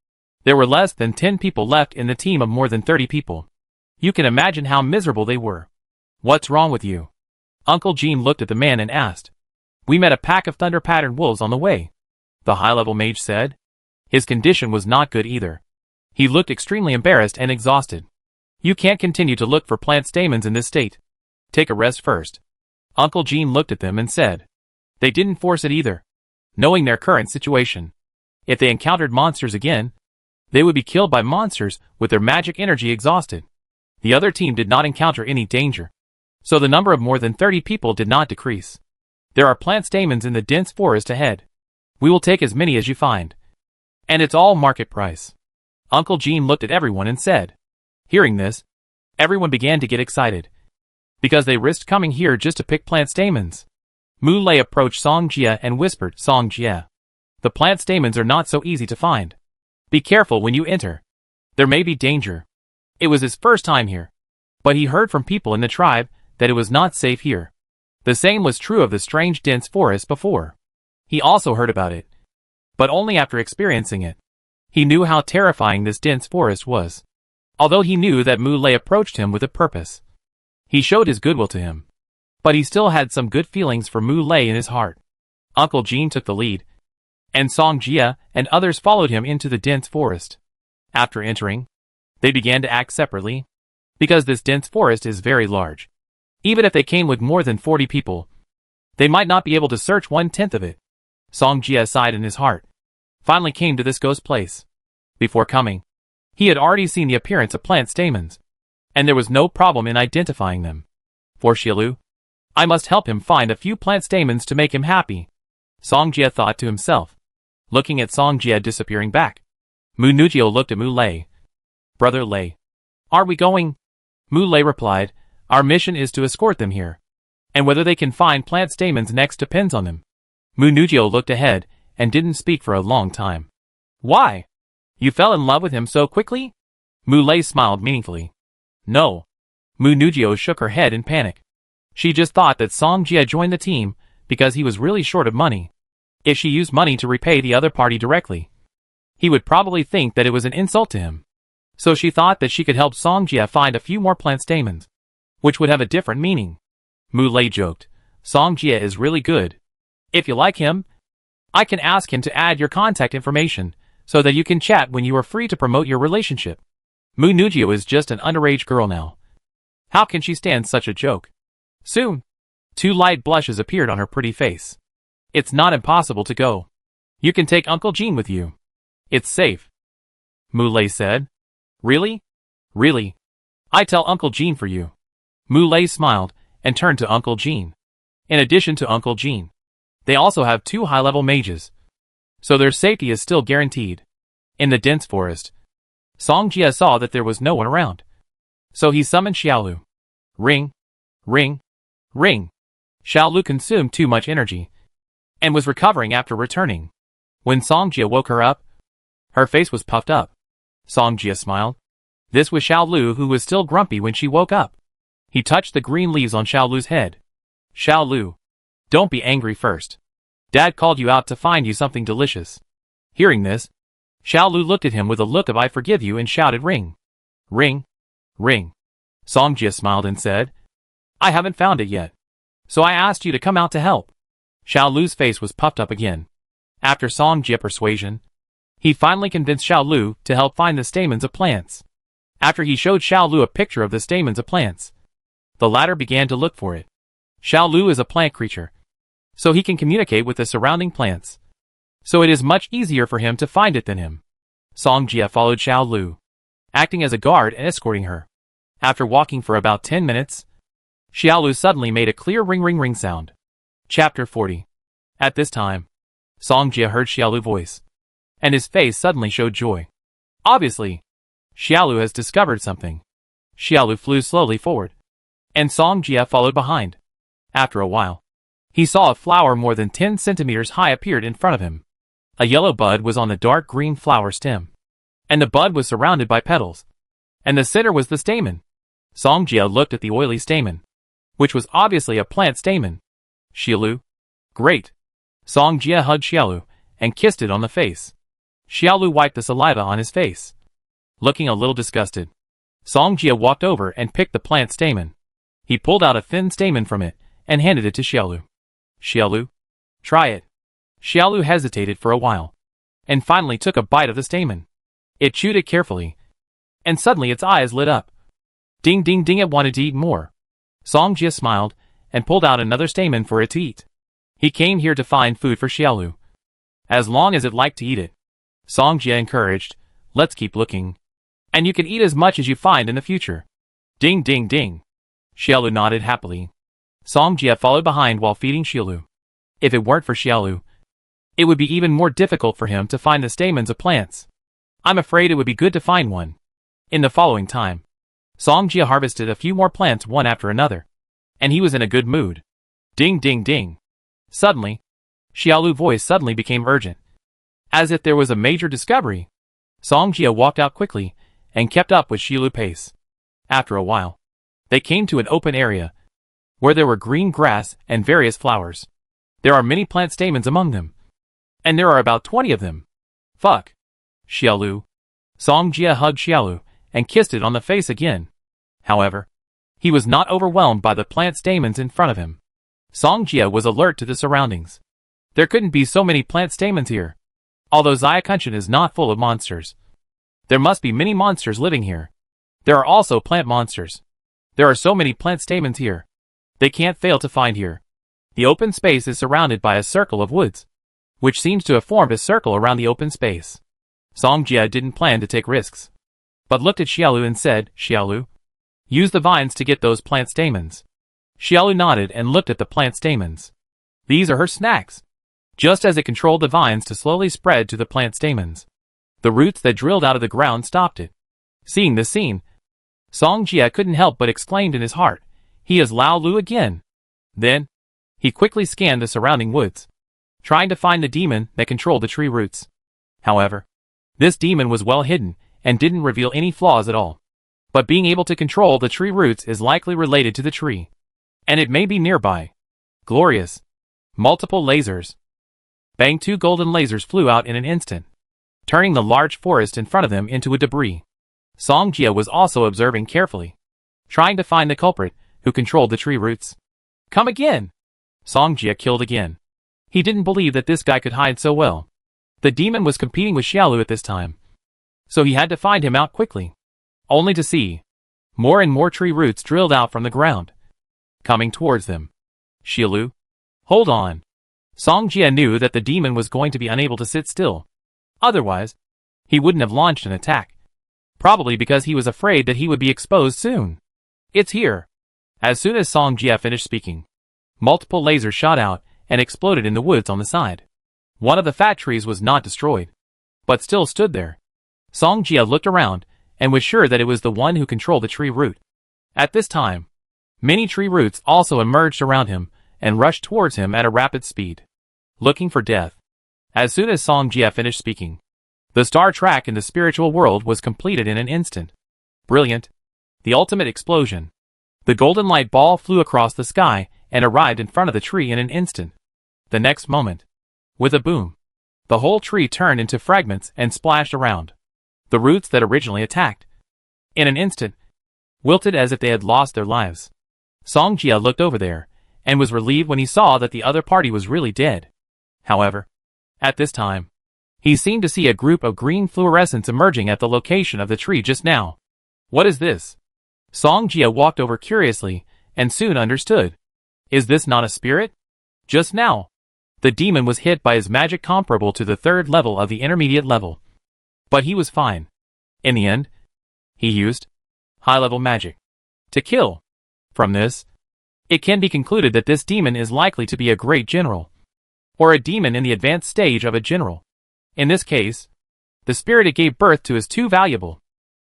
There were less than 10 people left in the team of more than 30 people. You can imagine how miserable they were. What's wrong with you? Uncle Jean looked at the man and asked. We met a pack of thunder-patterned wolves on the way, the high-level mage said. His condition was not good either. He looked extremely embarrassed and exhausted. You can't continue to look for plant stamens in this state. Take a rest first. Uncle Jean looked at them and said. They didn't force it either. Knowing their current situation, if they encountered monsters again, they would be killed by monsters with their magic energy exhausted. The other team did not encounter any danger, so the number of more than 30 people did not decrease. There are plant stamens in the dense forest ahead. We will take as many as you find. And it's all market price. Uncle Jean looked at everyone and said. Hearing this, everyone began to get excited, because they risked coming here just to pick plant stamens. Mu Lei approached Song Jia and whispered, Song Jia, the plant stamens are not so easy to find. Be careful when you enter. There may be danger. It was his first time here, but he heard from people in the tribe that it was not safe here. The same was true of the strange dense forest before. He also heard about it, but only after experiencing it. He knew how terrifying this dense forest was. Although he knew that Mu Lei approached him with a purpose, he showed his goodwill to him. But he still had some good feelings for Mu Lei in his heart. Uncle Jean took the lead, and Song Jia and others followed him into the dense forest. After entering, they began to act separately, because this dense forest is very large. Even if they came with more than 40 people, they might not be able to search 1/10 of it. Song Jia sighed in his heart. Finally came to this ghost place. Before coming, he had already seen the appearance of plant stamens, and there was no problem in identifying them. For Xiaolu, I must help him find a few plant stamens to make him happy, Song Jia thought to himself. Looking at Song Jia disappearing back, Mu Ningxue looked at Mu Lei. Brother Lei, are we going? Mu Lei replied, our mission is to escort them here, and whether they can find plant stamens next depends on them. Mu Ningxue looked ahead and didn't speak for a long time. Why? You fell in love with him so quickly? Mu Lei smiled meaningfully. No. Mu Ningxue shook her head in panic. She just thought that Song Jia joined the team because he was really short of money. If she used money to repay the other party directly, he would probably think that it was an insult to him. So she thought that she could help Song Jia find a few more plant stamens, which would have a different meaning. Mu Lei joked, Song Jia is really good. If you like him, I can ask him to add your contact information so that you can chat when you are free to promote your relationship. Mu Ningxue is just an underage girl now. How can she stand such a joke? Soon, 2 light blushes appeared on her pretty face. It's not impossible to go. You can take Uncle Jean with you. It's safe. Mu Lei said. Really? Really? I tell Uncle Jean for you. Mu Lei smiled and turned to Uncle Jean. In addition to Uncle Jean, they also have 2 high-level mages, so their safety is still guaranteed. In the dense forest, Song Jia saw that there was no one around, so he summoned Xiaolu. Ring, ring, ring. Xiaolu consumed too much energy and was recovering after returning. When Song Jia woke her up, her face was puffed up. Song Jia smiled. This was Xiaolu, who was still grumpy when she woke up. He touched the green leaves on Xiaolu's head. Xiaolu, don't be angry first. Dad called you out to find you something delicious. Hearing this, Xiaolu looked at him with a look of I forgive you and shouted ring. Ring. Ring. Song Jia smiled and said, I haven't found it yet, so I asked you to come out to help. Xiaolu's face was puffed up again. After Song Jia persuasion, he finally convinced Xiaolu to help find the stamens of plants. After he showed Xiaolu a picture of the stamens of plants, the latter began to look for it. Xiaolu is a plant creature, so he can communicate with the surrounding plants, so it is much easier for him to find it than him. Song Jia followed Xiaolu, acting as a guard and escorting her. After walking for about 10 minutes, Xiaolu suddenly made a clear ring ring ring sound. Chapter 40. At this time, Song Jia heard Xiaolu's voice, and his face suddenly showed joy. Obviously, Xiaolu has discovered something. Xiaolu flew slowly forward, and Song Jia followed behind. After a while, he saw a flower more than 10 centimeters high appeared in front of him. A yellow bud was on the dark green flower stem, and the bud was surrounded by petals, and the center was the stamen. Song Jia looked at the oily stamen, which was obviously a plant stamen. Xiaolu. Great. Song Jia hugged Xiaolu and kissed it on the face. Xiaolu wiped the saliva on his face. Looking a little disgusted, Song Jia walked over and picked the plant stamen. He pulled out a thin stamen from it and handed it to Xiaolu. Xiaolu, try it. Xiaolu hesitated for a while, and finally took a bite of the stamen. It chewed it carefully, and suddenly its eyes lit up. Ding ding ding, it wanted to eat more. Song Jia smiled and pulled out another stamen for it to eat. He came here to find food for Xiaolu, as long as it liked to eat it. Song Jia encouraged, let's keep looking, and you can eat as much as you find in the future. Ding ding ding. Xiaolu nodded happily. Song Jia followed behind while feeding Xiaolu. If it weren't for Xiaolu, it would be even more difficult for him to find the stamens of plants. I'm afraid it would be good to find one. In the following time, Song Jia harvested a few more plants one after another, and he was in a good mood. Ding ding ding. Suddenly, Xiaolu's voice suddenly became urgent, as if there was a major discovery. Song Jia walked out quickly and kept up with Xiaolu's pace. After a while, they came to an open area, where there were green grass and various flowers. There are many plant stamens among them, and there are about 20 of them. Fuck. Xiaolu. Song Jia hugged Xiaolu and kissed it on the face again. However, he was not overwhelmed by the plant stamens in front of him. Song Jia was alert to the surroundings. There couldn't be so many plant stamens here. Although Xiakunshan is not full of monsters, there must be many monsters living here. There are also plant monsters. There are so many plant stamens here. They can't fail to find here. The open space is surrounded by a circle of woods, which seems to have formed a circle around the open space. Song Jia didn't plan to take risks, but looked at Xiaolu and said, Xiaolu, use the vines to get those plant stamens. Xiaolu nodded and looked at the plant stamens. These are her snacks. Just as it controlled the vines to slowly spread to the plant stamens, the roots that drilled out of the ground stopped it. Seeing this scene, Song Jia couldn't help but exclaimed in his heart, he is Lao Lu again. Then, he quickly scanned the surrounding woods, trying to find the demon that controlled the tree roots. However, this demon was well hidden and didn't reveal any flaws at all. But being able to control the tree roots is likely related to the tree, and it may be nearby. Glorious. Multiple lasers. Bang, 2 golden lasers flew out in an instant, turning the large forest in front of them into a debris. Song Jia was also observing carefully, trying to find the culprit who controlled the tree roots. Come again! Song Jia killed again. He didn't believe that this guy could hide so well. The demon was competing with Xiaolu at this time, so he had to find him out quickly, only to see more and more tree roots drilled out from the ground, coming towards them. Xiaolu, hold on. Song Jia knew that the demon was going to be unable to sit still. Otherwise, he wouldn't have launched an attack. Probably because he was afraid that he would be exposed soon. It's here. As soon as Song Jia finished speaking, multiple lasers shot out and exploded in the woods on the side. One of the fat trees was not destroyed, but still stood there. Song Jia looked around and was sure that it was the one who controlled the tree root. At this time, many tree roots also emerged around him and rushed towards him at a rapid speed, looking for death. As soon as Song Jia finished speaking, the star track in the spiritual world was completed in an instant. Brilliant. The ultimate explosion. The golden light ball flew across the sky and arrived in front of the tree in an instant. The next moment, with a boom, the whole tree turned into fragments and splashed around the roots that originally attacked. In an instant, wilted as if they had lost their lives. Song Jia looked over there and was relieved when he saw that the other party was really dead. However, at this time, he seemed to see a group of green fluorescents emerging at the location of the tree just now. What is this? Song Jia walked over curiously and soon understood. Is this not a spirit? Just now, the demon was hit by his magic comparable to the 3rd level of the intermediate level. But he was fine. In the end, he used high-level magic to kill. From this, it can be concluded that this demon is likely to be a great general, or a demon in the advanced stage of a general. In this case, the spirit it gave birth to is too valuable.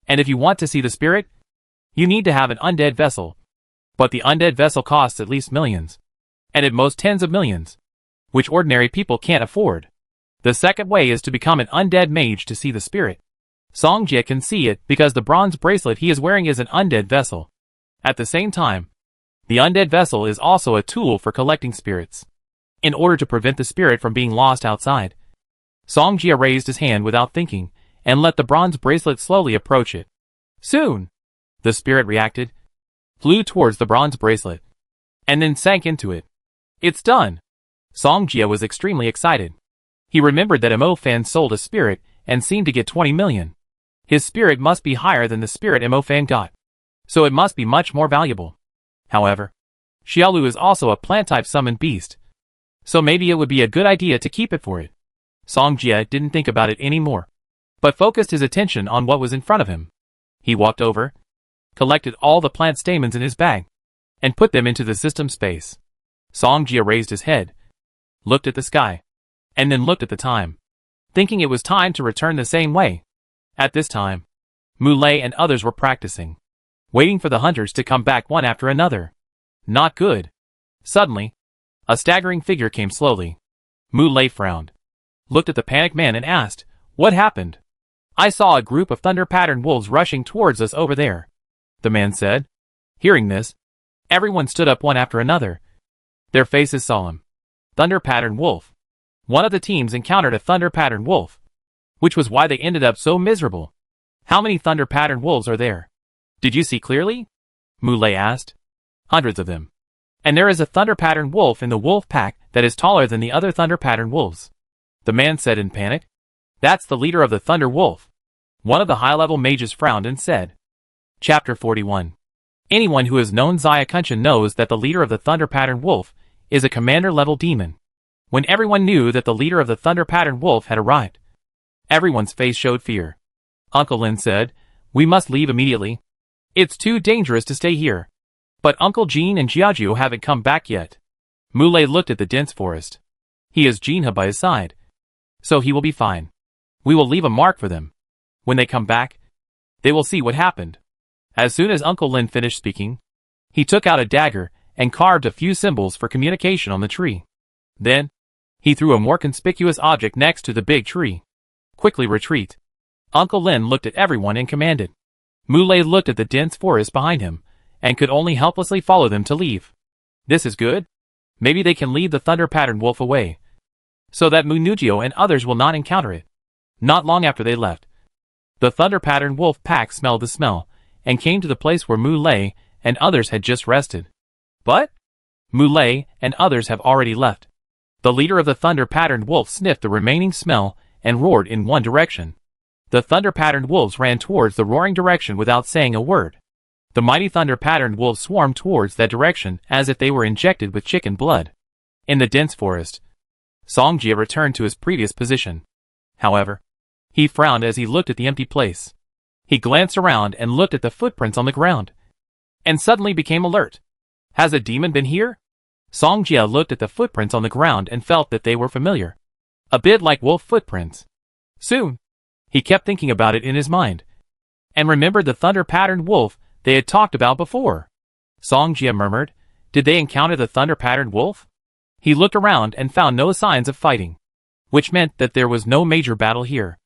And if you want to see the spirit, you need to have an undead vessel. But the undead vessel costs at least millions, and at most tens of millions, which ordinary people can't afford. The second way is to become an undead mage to see the spirit. Song Jia can see it because the bronze bracelet he is wearing is an undead vessel. At the same time, the undead vessel is also a tool for collecting spirits. In order to prevent the spirit from being lost outside, Song Jia raised his hand without thinking and let the bronze bracelet slowly approach it. Soon, the spirit reacted, flew towards the bronze bracelet, and then sank into it. It's done! Song Jia was extremely excited. He remembered that Mo Fan sold a spirit and seemed to get 20 million. His spirit must be higher than the spirit Mo Fan got, so it must be much more valuable. However, Xiaolu is also a plant-type summoned beast, so maybe it would be a good idea to keep it for it. Song Jia didn't think about it anymore, but focused his attention on what was in front of him. He walked over, collected all the plant stamens in his bag, and put them into the system space. Song Jia raised his head, looked at the sky, and then looked at the time, thinking it was time to return the same way. At this time, Mu Lei and others were practicing, waiting for the hunters to come back one after another. Not good. Suddenly, a staggering figure came slowly. Mu Lei frowned, looked at the panicked man and asked, "What happened?" "I saw a group of thunder-patterned wolves rushing towards us over there," the man said. Hearing this, everyone stood up one after another, their faces solemn. Thunder-patterned wolf. One of the teams encountered a thunder-patterned wolf, which was why they ended up so miserable. How many thunder pattern wolves are there? Did you see clearly? Mu Lei asked. Hundreds of them. And there is a thunder pattern wolf in the wolf pack that is taller than the other thunder pattern wolves. The man said in panic. That's the leader of the thunder wolf. One of the high-level mages frowned and said. Chapter 41. Anyone who has known Xia Kunshan knows that the leader of the thunder pattern wolf is a commander-level demon. When everyone knew that the leader of the thunder pattern wolf had arrived, everyone's face showed fear. Uncle Lin said, we must leave immediately. It's too dangerous to stay here. But Uncle Jean and Jiajiu haven't come back yet. Mu Lei looked at the dense forest. He has Jinhe by his side. So he will be fine. We will leave a mark for them. When they come back, they will see what happened. As soon as Uncle Lin finished speaking, he took out a dagger and carved a few symbols for communication on the tree. Then, he threw a more conspicuous object next to the big tree. Quickly retreat. Uncle Lin looked at everyone and commanded. Mu Lei looked at the dense forest behind him, and could only helplessly follow them to leave. This is good. Maybe they can lead the thunder pattern wolf away, so that Mu Ningxue and others will not encounter it. Not long after they left, the thunder pattern wolf pack smelled the smell, and came to the place where Mu Lei and others had just rested. But Mu Lei and others have already left. The leader of the thunder pattern wolf sniffed the remaining smell and roared in one direction. The thunder pattern wolves ran towards the roaring direction without saying a word. The mighty thunder pattern wolves swarmed towards that direction as if they were injected with chicken blood. In the dense forest, Songjie returned to his previous position. However, he frowned as he looked at the empty place. He glanced around and looked at the footprints on the ground, and suddenly became alert. Has a demon been here? Songjie looked at the footprints on the ground and felt that they were familiar. A bit like wolf footprints. Soon, he kept thinking about it in his mind, and remembered the thunder pattern wolf they had talked about before. Songjie murmured, did they encounter the thunder pattern wolf? He looked around and found no signs of fighting, which meant that there was no major battle here.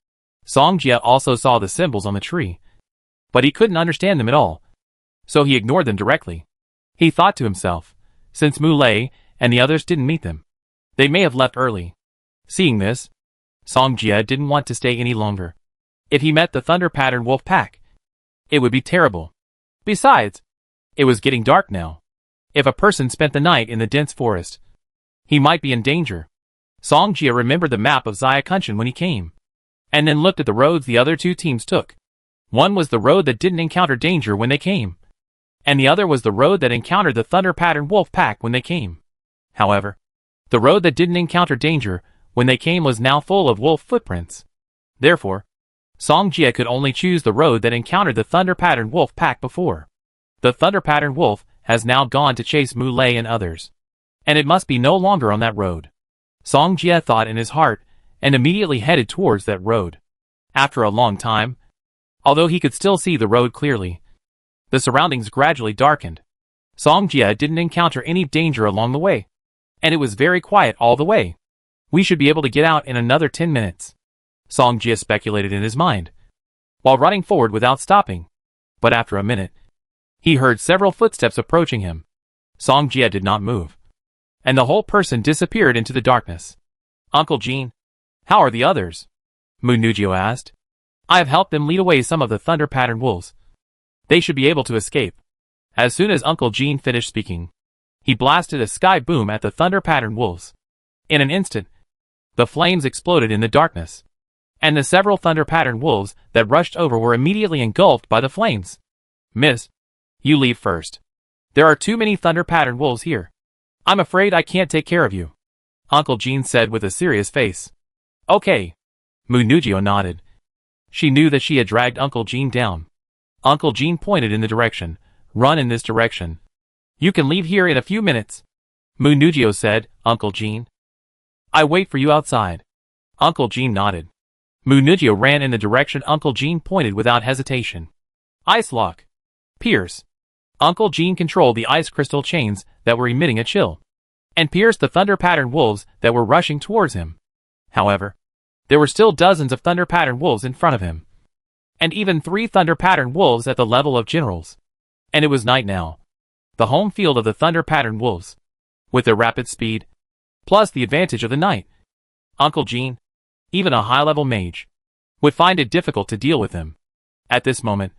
Songjie also saw the symbols on the tree, but he couldn't understand them at all, so he ignored them directly. He thought to himself, since Mu Lei and the others didn't meet them, they may have left early. Seeing this, Songjie didn't want to stay any longer. If he met the thunder pattern wolf pack, it would be terrible. Besides, it was getting dark now. If a person spent the night in the dense forest, he might be in danger. Songjie remembered the map of Xia Kunshan when he came, and then looked at the roads the other two teams took. One was the road that didn't encounter danger when they came, and the other was the road that encountered the thunder pattern wolf pack when they came. However, the road that didn't encounter danger when they came was now full of wolf footprints. Therefore, Songjie could only choose the road that encountered the thunder pattern wolf pack before. The thunder pattern wolf has now gone to chase Mu Lei and others, and it must be no longer on that road. Songjie thought in his heart, and immediately headed towards that road. After a long time, although he could still see the road clearly, the surroundings gradually darkened. Songjie didn't encounter any danger along the way, and it was very quiet all the way. We should be able to get out in another 10 minutes. Songjie speculated in his mind, while running forward without stopping. But after a minute, he heard several footsteps approaching him. Songjie did not move, and the whole person disappeared into the darkness. Uncle Jean, how are the others? Mu Ningxue asked. I have helped them lead away some of the thunder pattern wolves. They should be able to escape. As soon as Uncle Jean finished speaking, he blasted a sky boom at the thunder pattern wolves. In an instant, the flames exploded in the darkness, and the several thunder pattern wolves that rushed over were immediately engulfed by the flames. Miss, you leave first. There are too many thunder pattern wolves here. I'm afraid I can't take care of you, Uncle Jean said with a serious face. Okay. Mu Ningxue nodded. She knew that she had dragged Uncle Jean down. Uncle Jean pointed in the direction. Run in this direction. You can leave here in a few minutes. Mu Ningxue said, Uncle Jean, I wait for you outside. Uncle Jean nodded. Mu Ningxue ran in the direction Uncle Jean pointed without hesitation. Ice lock. Pierce. Uncle Jean controlled the ice crystal chains that were emitting a chill, and pierced the thunder pattern wolves that were rushing towards him. However, there were still dozens of thunder pattern wolves in front of him, and even 3 thunder pattern wolves at the level of generals. And it was night now. The home field of the thunder pattern wolves, with their rapid speed, plus the advantage of the night. Uncle Jean, even a high-level mage, would find it difficult to deal with them. At this moment,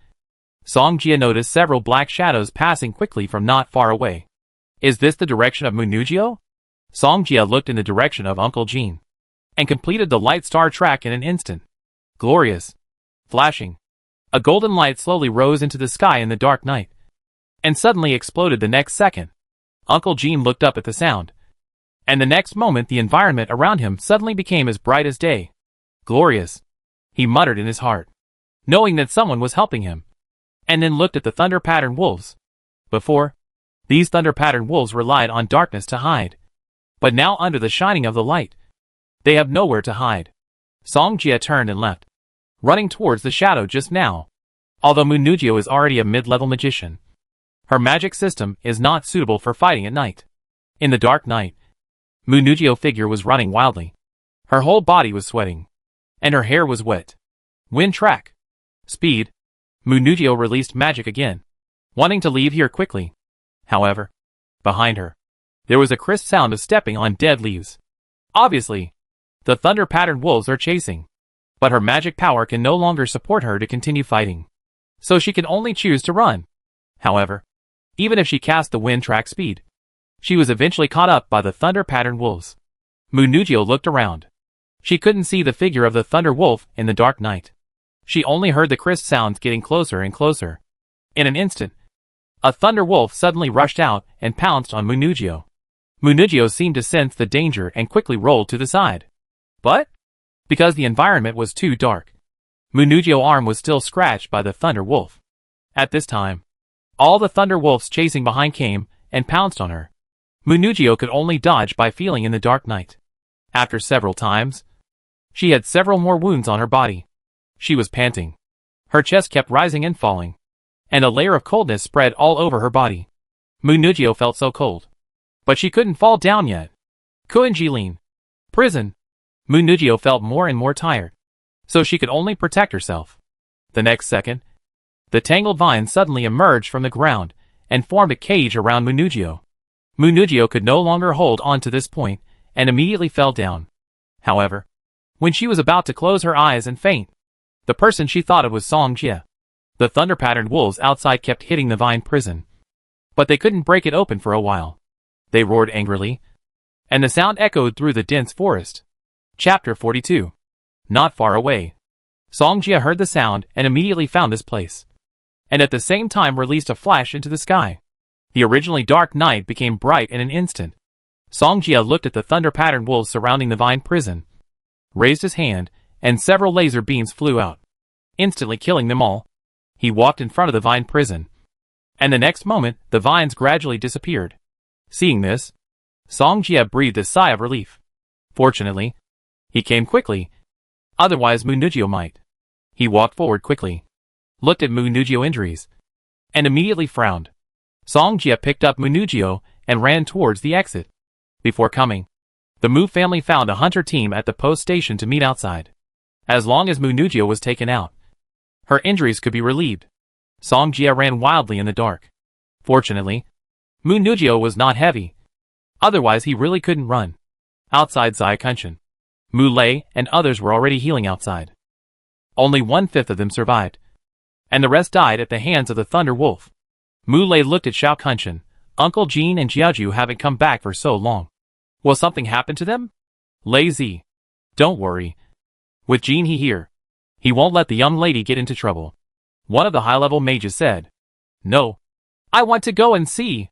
Song Jia noticed several black shadows passing quickly from not far away. Is this the direction of Mu Ningxue? Song Jia looked in the direction of Uncle Jean and completed the light star track in an instant. Glorious. Flashing. A golden light slowly rose into the sky in the dark night and suddenly exploded the next second. Uncle Jean looked up at the sound, and the next moment the environment around him suddenly became as bright as day. Glorious. He muttered in his heart, knowing that someone was helping him, and then looked at the thunder-patterned wolves. Before, these thunder-patterned wolves relied on darkness to hide, but now under the shining of the light, they have nowhere to hide. Song Jia turned and left, running towards the shadow just now. Although Mu Ningxue is already a mid-level magician, her magic system is not suitable for fighting at night. In the dark night, Mu Ningxue's figure was running wildly. Her whole body was sweating, and her hair was wet. Wind track. Speed. Mu Ningxue released magic again, wanting to leave here quickly. However, behind her, there was a crisp sound of stepping on dead leaves. Obviously, the thunder-patterned wolves are chasing, but her magic power can no longer support her to continue fighting, so she can only choose to run. However, even if she cast the wind track speed, she was eventually caught up by the thunder-patterned wolves. Mu Ningxue looked around. She couldn't see the figure of the thunder wolf in the dark night. She only heard the crisp sounds getting closer and closer. In an instant, a thunder wolf suddenly rushed out and pounced on Mu Ningxue. Mu Ningxue seemed to sense the danger and quickly rolled to the side. But, because the environment was too dark, Mu Ningxue's arm was still scratched by the thunder wolf. At this time, all the thunder wolves chasing behind came and pounced on her. Mu Ningxue could only dodge by feeling in the dark night. After several times, she had several more wounds on her body. She was panting. Her chest kept rising and falling, and a layer of coldness spread all over her body. Mu Ningxue felt so cold, but she couldn't fall down yet. Kuinjilin. Prison. Mu Ningxue felt more and more tired, so she could only protect herself. The next second, the tangled vines suddenly emerged from the ground and formed a cage around Mu Ningxue. Mu Ningxue could no longer hold on to this point and immediately fell down. However, when she was about to close her eyes and faint, the person she thought of was Song Jia. The thunder-patterned wolves outside kept hitting the vine prison, but they couldn't break it open for a while. They roared angrily, and the sound echoed through the dense forest. Chapter 42. Not far away. Song Jia heard the sound and immediately found this place, and at the same time released a flash into the sky. The originally dark night became bright in an instant. Song Jia looked at the thunder-patterned wolves surrounding the vine prison, raised his hand, and several laser beams flew out, instantly killing them all. He walked in front of the vine prison, and the next moment, the vines gradually disappeared. Seeing this, Song Jia breathed a sigh of relief. Fortunately, he came quickly, otherwise Mu Ningxue might. He walked forward quickly, looked at Mu Ningxue's injuries, and immediately frowned. Song Jia picked up Mu Ningxue and ran towards the exit. Before coming, the Mu family found a hunter team at the post station to meet outside. As long as Mu Ningxue was taken out, her injuries could be relieved. Song Jia ran wildly in the dark. Fortunately, Mu Ningxue was not heavy, otherwise he really couldn't run. Outside Zai-Kunshan, Mu Lei and others were already healing outside. Only 1/5 of them survived, and the rest died at the hands of the Thunder Wolf. Mu Lei looked at Zai-Kunshan. Uncle Jean and Jiaoju haven't come back for so long. Will something happen to them? Lei Zi. Don't worry. With Jean here, he won't let the young lady get into trouble. One of the high-level mages said. No. I want to go and see.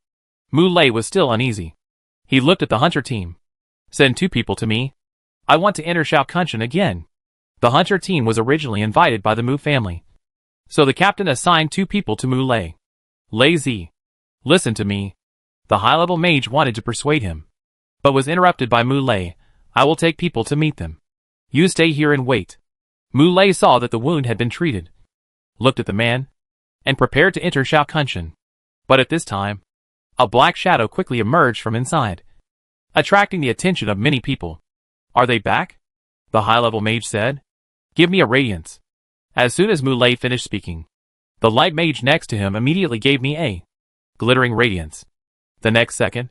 Mu Lei was still uneasy. He looked at the hunter team. Send 2 people to me. I want to enter Zai-Kunshan again. The hunter team was originally invited by the Mu family, so the captain assigned 2 people to Mu Lei. Lei Zi. Listen to me. The high-level mage wanted to persuade him, but was interrupted by Mu Lei. I will take people to meet them. You stay here and wait. Mu Lei saw that the wound had been treated, looked at the man, and prepared to enter Zai-Kunshan. But at this time, a black shadow quickly emerged from inside, attracting the attention of many people. Are they back? The high-level mage said. Give me a radiance. As soon as Mu Lei finished speaking, the light mage next to him immediately gave me a glittering radiance. The next second,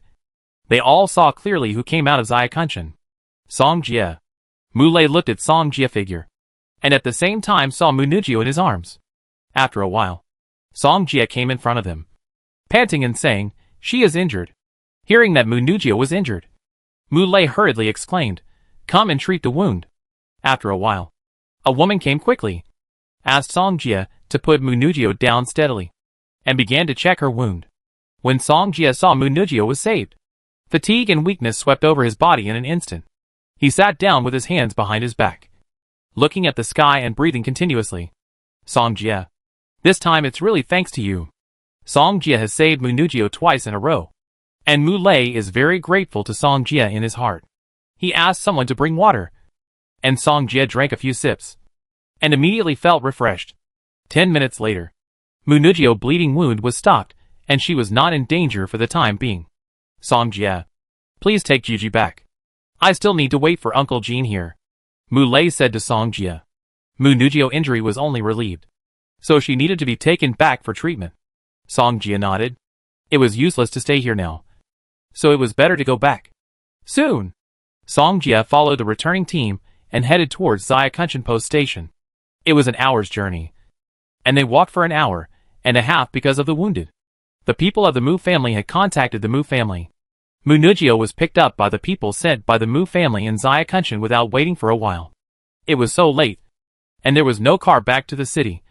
they all saw clearly who came out of Zai-Kunshan. Song Jia. Mu Lei looked at Song Jia figure, and at the same time saw Mu Ningxue in his arms. After a while, Song Jie came in front of them, panting and saying, "She is injured." Hearing that Mu Ningxue was injured, Mu Lei hurriedly exclaimed, "Come and treat the wound." After a while, a woman came quickly, asked Song Jie to put Mu Ningxue down steadily, and began to check her wound. When Song Jie saw Mu Ningxue was saved, fatigue and weakness swept over his body in an instant. He sat down with his hands behind his back, looking at the sky and breathing continuously. "Song Jie, this time it's really thanks to you. Song Jie has saved Mu Ningxue twice in a row." And Mu Lei is very grateful to Song Jie in his heart. He asked someone to bring water, and Song Jie drank a few sips, and immediately felt refreshed. 10 minutes later, Mu Ningxue's bleeding wound was stopped, and she was not in danger for the time being. "Song Jie, please take Gigi back. I still need to wait for Uncle Jean here," Mu Lei said to Song Jie. Mu Ningxue's injury was only relieved, so she needed to be taken back for treatment. Song Jie nodded. It was useless to stay here now, so it was better to go back. Soon, Song Jie followed the returning team and headed towards Zayakanshan Post Station. It was an hour's journey, and they walked for an hour and a half because of the wounded. The people of the Mu family had contacted the Mu family. Mu Ningxue was picked up by the people sent by the Mu family in Zayakanshan without waiting for a while. It was so late, and there was no car back to the city,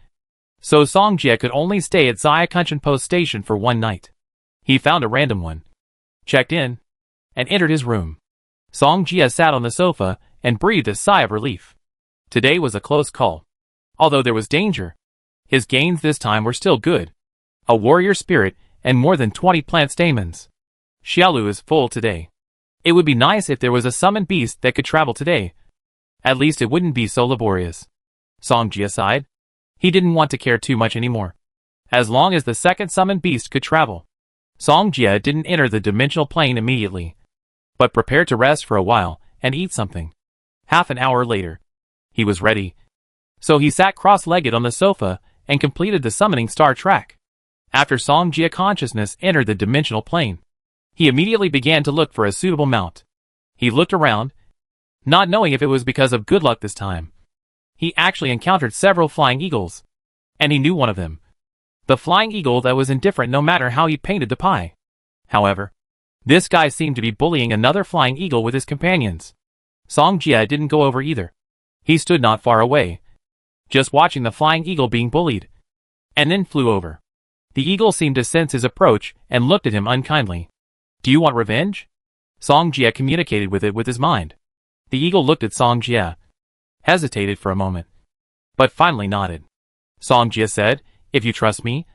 so Song Jie could only stay at Zayakanshan Post Station for one night. He found a random one, checked in, and entered his room. Song Jie sat on the sofa and breathed a sigh of relief. Today was a close call. Although there was danger, his gains this time were still good. A warrior spirit and more than 20 plant stamens. Xiaolu is full today. It would be nice if there was a summoned beast that could travel today. At least it wouldn't be so laborious. Song Jie sighed. He didn't want to care too much anymore, as long as the second summoned beast could travel. Song Jie didn't enter the dimensional plane immediately, but prepared to rest for a while and eat something. Half an hour later, he was ready. So he sat cross-legged on the sofa and completed the summoning star track. After Song Jie consciousness entered the dimensional plane, he immediately began to look for a suitable mount. He looked around, not knowing if it was because of good luck this time. He actually encountered several flying eagles, and he knew one of them. The flying eagle that was indifferent no matter how he painted the pie. However, this guy seemed to be bullying another flying eagle with his companions. Song Jie didn't go over either. He stood not far away, just watching the flying eagle being bullied, and then flew over. The eagle seemed to sense his approach and looked at him unkindly. "Do you want revenge?" Song Jie communicated with it with his mind. The eagle looked at Song Jie, hesitated for a moment, but finally nodded. Song Jie said, "If you trust me,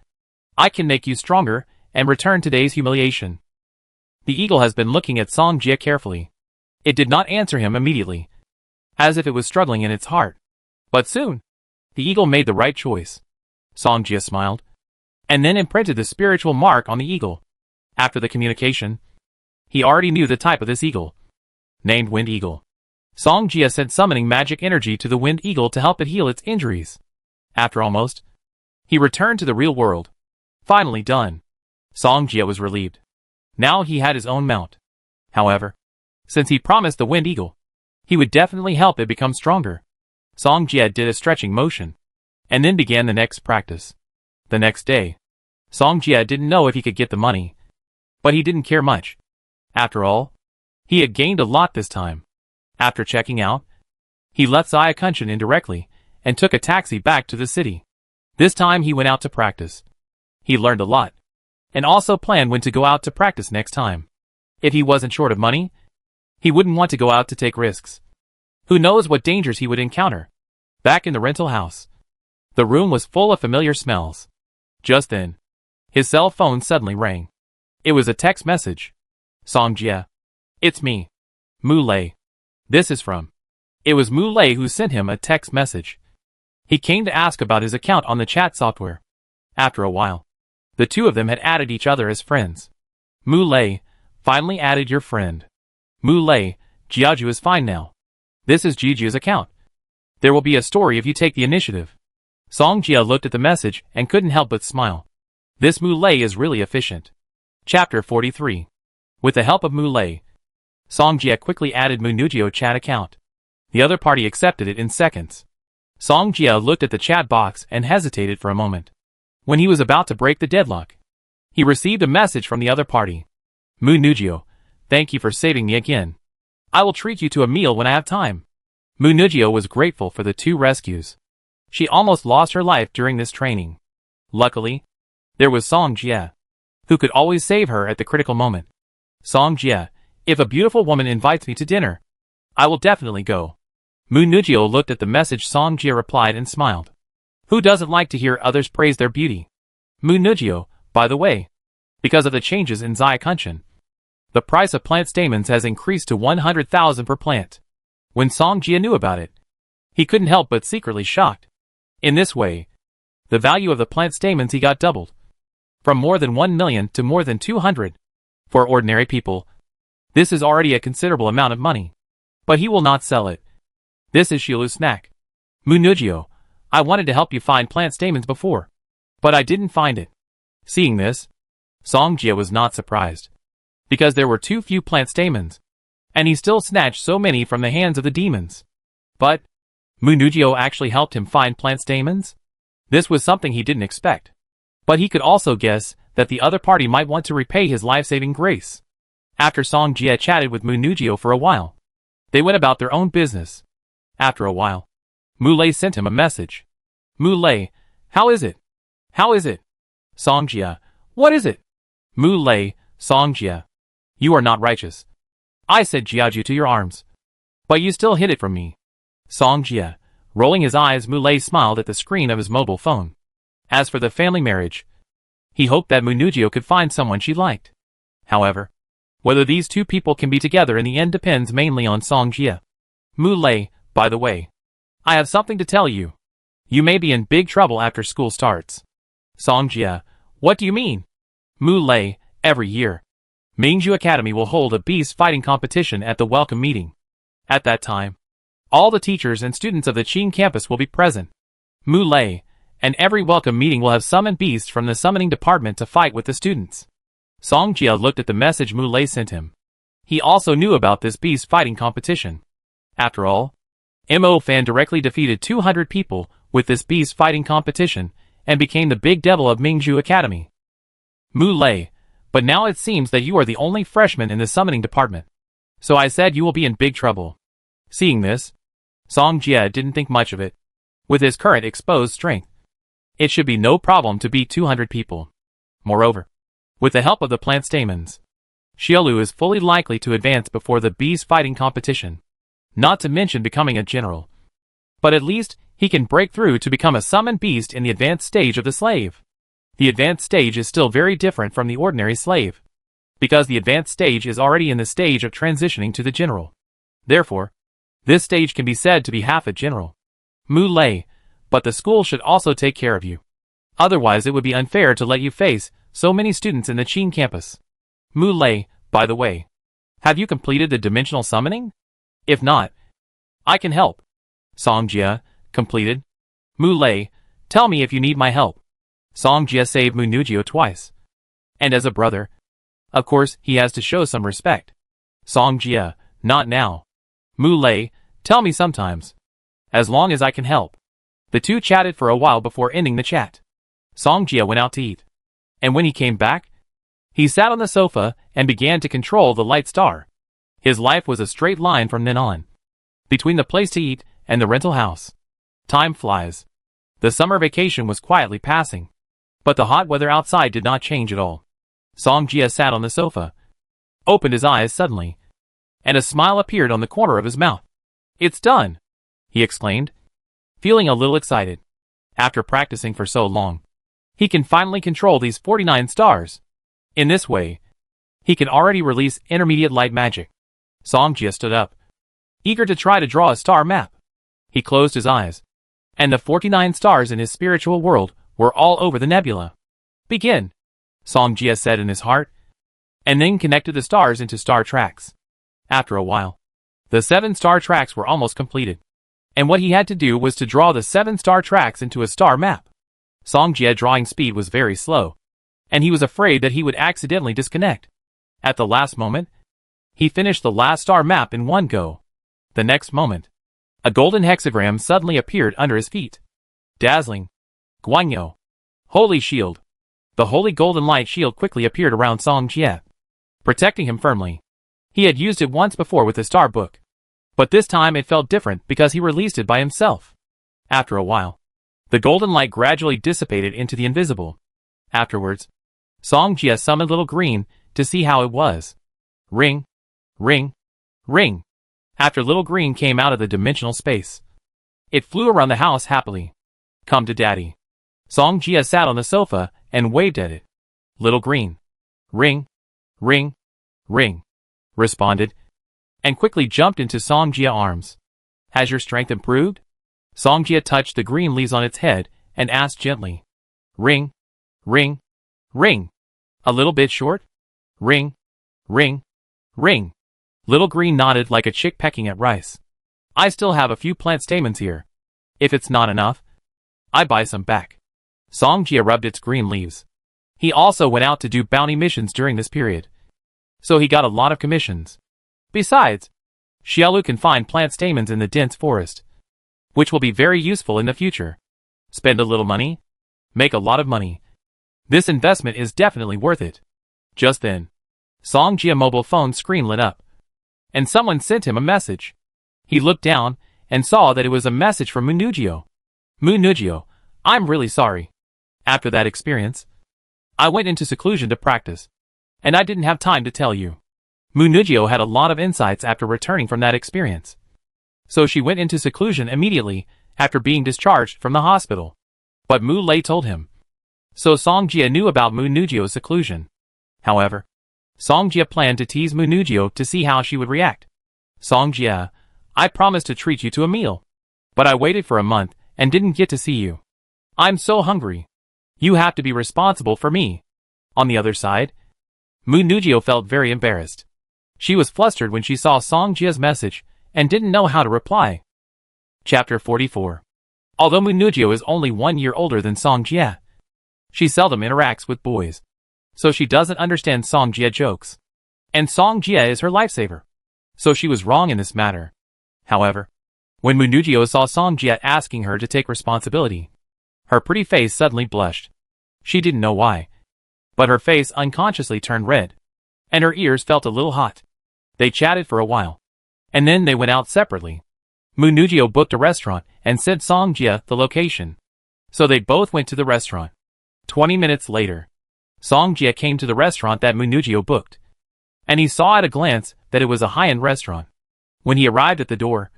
I can make you stronger and return today's humiliation." The eagle has been looking at Song Jie carefully. It did not answer him immediately, as if it was struggling in its heart. But soon, the eagle made the right choice. Song Jie smiled, and then imprinted the spiritual mark on the eagle. After the communication, he already knew the type of this eagle, named Wind Eagle. Song Jie sent summoning magic energy to the Wind Eagle to help it heal its injuries. After almost, he returned to the real world. Finally done. Song Jie was relieved. Now he had his own mount. However, since he promised the Wind Eagle, he would definitely help it become stronger. Song Jie did a stretching motion, and then began the next practice. The next day, Song Jie didn't know if he could get the money, but he didn't care much. After all, he had gained a lot this time. After checking out, he left Zayakanshan indirectly and took a taxi back to the city. This time he went out to practice. He learned a lot, and also planned when to go out to practice next time. If he wasn't short of money, he wouldn't want to go out to take risks. Who knows what dangers he would encounter? Back in the rental house, the room was full of familiar smells. Just then, his cell phone suddenly rang. It was a text message. "Song Jie. It's me, Mu Lei. This is from." It was Mu Lei who sent him a text message. He came to ask about his account on the chat software. After a while, the two of them had added each other as friends. Mu Lei, finally added your friend. Mu Lei, Jiaju is fine now. This is Jiju's account. There will be a story if you take the initiative. Song Jie looked at the message and couldn't help but smile. This Mu Lei is really efficient. Chapter 43. With the help of Mu Lei, Song Jie quickly added Mu Ningxue chat account. The other party accepted it in seconds. Song Jia looked at the chat box and hesitated for a moment. When he was about to break the deadlock, he received a message from the other party. Mu Ningxue, thank you for saving me again. I will treat you to a meal when I have time. Mu Ningxue was grateful for the 2 rescues. She almost lost her life during this training. Luckily, there was Song Jia, who could always save her at the critical moment. Song Jia, if a beautiful woman invites me to dinner, I will definitely go. Mu Ningxue looked at the message Song Jia replied and smiled. Who doesn't like to hear others praise their beauty? Mu Ningxue, by the way, because of the changes in Zai Kunshan, the price of plant stamens has increased to 100,000 per plant. When Song Jia knew about it, he couldn't help but secretly shocked. In this way, the value of the plant stamens he got doubled, from more than 1 million to more than 200. For ordinary people, this is already a considerable amount of money. But he will not sell it. This is Shilu's snack. Mu Ningxue, I wanted to help you find plant stamens before, but I didn't find it. Seeing this, Song Jia was not surprised, because there were too few plant stamens, and he still snatched so many from the hands of the demons. But Mu Ningxue actually helped him find plant stamens? This was something he didn't expect. But he could also guess that the other party might want to repay his life-saving grace. After Song Jia chatted with Mu Ningxue for a while, they went about their own business. After a while, Mu Lei sent him a message. Mu Lei, how is it? How is it? Song Jia, what is it? Mu Lei, Song Jia, you are not righteous. I said Jiaju to your arms, but you still hid it from me. Song Jia, rolling his eyes, Mu Lei smiled at the screen of his mobile phone. As for the family marriage, he hoped that Mu Ningxue could find someone she liked. However, whether these 2 people can be together in the end depends mainly on Song Jia. Mu Lei, by the way, I have something to tell you. You may be in big trouble after school starts. Song Jia, what do you mean? Mu Lei, every year, Ningxue Academy will hold a beast fighting competition at the welcome meeting. At that time, all the teachers and students of the Qing campus will be present. Mu Lei, and every welcome meeting will have summoned beasts from the summoning department to fight with the students. Song Jia looked at the message Mu Lei sent him. He also knew about this beast fighting competition. After all, Mo Fan directly defeated 200 people with this beast fighting competition and became the big devil of Ningxue Academy. Mu Lei, but now it seems that you are the only freshman in the summoning department. So I said you will be in big trouble. Seeing this, Song Jia didn't think much of it. With his current exposed strength, it should be no problem to beat 200 people. Moreover, with the help of the plant stamens, Xiaolu is fully likely to advance before the beast fighting competition, not to mention becoming a general. But at least, he can break through to become a summoned beast in the advanced stage of the slave. The advanced stage is still very different from the ordinary slave, because the advanced stage is already in the stage of transitioning to the general. Therefore, this stage can be said to be half a general. Mu Lei, but the school should also take care of you. Otherwise it would be unfair to let you face so many students in the Qing campus. Mu Lei, by the way, have you completed the dimensional summoning? If not, I can help. Song Jia, completed. Mu Lei, tell me if you need my help. Song Jia saved Mu Ningxue twice. And as a brother, of course, he has to show some respect. Song Jia, not now. Mu Lei, tell me sometimes. As long as I can help. The 2 chatted for a while before ending the chat. Song Jia went out to eat. And when he came back, he sat on the sofa and began to control the light star. His life was a straight line from then on, between the place to eat and the rental house. Time flies. The summer vacation was quietly passing, but the hot weather outside did not change at all. Song Jia sat on the sofa, opened his eyes suddenly, and a smile appeared on the corner of his mouth. It's done, he exclaimed, feeling a little excited. After practicing for so long, he can finally control these 49 stars. In this way, he can already release intermediate light magic. Song Jia stood up, eager to try to draw a star map. He closed his eyes, and the 49 stars in his spiritual world were all over the nebula. Begin, Song Jia said in his heart, and then connected the stars into star tracks. After a while, the 7 star tracks were almost completed, and what he had to do was to draw the 7 star tracks into a star map. Song Jia drawing speed was very slow, and he was afraid that he would accidentally disconnect. At the last moment, he finished the last star map in one go. The next moment, A golden hexagram suddenly appeared under his feet. Dazzling. Guanyo. Holy shield. The holy golden light shield quickly appeared around Song Jie, protecting him firmly. He had used it once before with the star book, but this time it felt different because he released it by himself. After a while, the golden light gradually dissipated into the invisible. Afterwards, Song Jie summoned Little Green to see how it was. Ring, ring, ring. After Little Green came out of the dimensional space, it flew around the house happily. Come to daddy. Song Jie sat on the sofa and waved at it. Little Green. Ring, ring, ring, responded, and quickly jumped into Song Jie's arms. Has your strength improved? Song Jie touched the green leaves on its head and asked gently. Ring, ring, ring. A little bit short? Ring, ring, ring. Little Green nodded like a chick pecking at rice. I still have a few plant stamens here. If it's not enough, I buy some back. Song Jie rubbed its green leaves. He also went out to do bounty missions during this period, so he got a lot of commissions. Besides, Xiaolu can find plant stamens in the dense forest, which will be very useful in the future. Spend a little money, make a lot of money. This investment is definitely worth it. Just then, Song Jie's mobile phone screen lit up, and someone sent him a message. He looked down and saw that it was a message from Mu Ningxue. Mu Ningxue, I'm really sorry. After that experience, I went into seclusion to practice, and I didn't have time to tell you. Mu Ningxue had a lot of insights after returning from that experience, so she went into seclusion immediately after being discharged from the hospital. But Mu Lei told him, so Song Jie knew about Mu Ningxue's seclusion. However, Song Jie planned to tease Mu Ningxue to see how she would react. Song Jie, I promised to treat you to a meal, but I waited for a month and didn't get to see you. I'm so hungry. You have to be responsible for me. On the other side, Mu Ningxue felt very embarrassed. She was flustered when she saw Song Jie's message and didn't know how to reply. Chapter 44. Although Mu Ningxue is only 1 year older than Song Jie, she seldom interacts with boys, so she doesn't understand Song Jie jokes. And Song Jie is her lifesaver, so she was wrong in this matter. However, when Mu Ningxue saw Song Jie asking her to take responsibility, her pretty face suddenly blushed. She didn't know why, but her face unconsciously turned red, and her ears felt a little hot. They chatted for a while, and then they went out separately. Mu Ningxue booked a restaurant and sent Song Jie the location, so they both went to the restaurant. 20 minutes later, Song Jie came to the restaurant that Mu Ningxue booked, and he saw at a glance that it was a high-end restaurant. When he arrived at the door,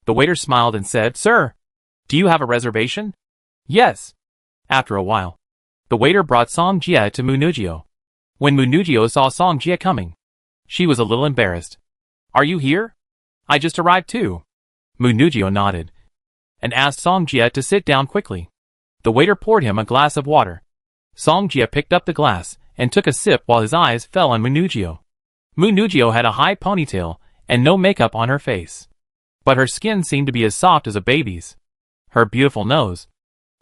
the waiter smiled and said, Sir, do you have a reservation? Yes. After a while, the waiter brought Song Jie to Mu Ningxue. When Mu Ningxue saw Song Jie coming, she was a little embarrassed. Are you here? I just arrived too. Mu Ningxue nodded, and asked Song Jie to sit down quickly. The waiter poured him a glass of water. Song Jie picked up the glass and took a sip while his eyes fell on Mu Ningxue. Mu Ningxue had a high ponytail and no makeup on her face, but her skin seemed to be as soft as a baby's. Her beautiful nose,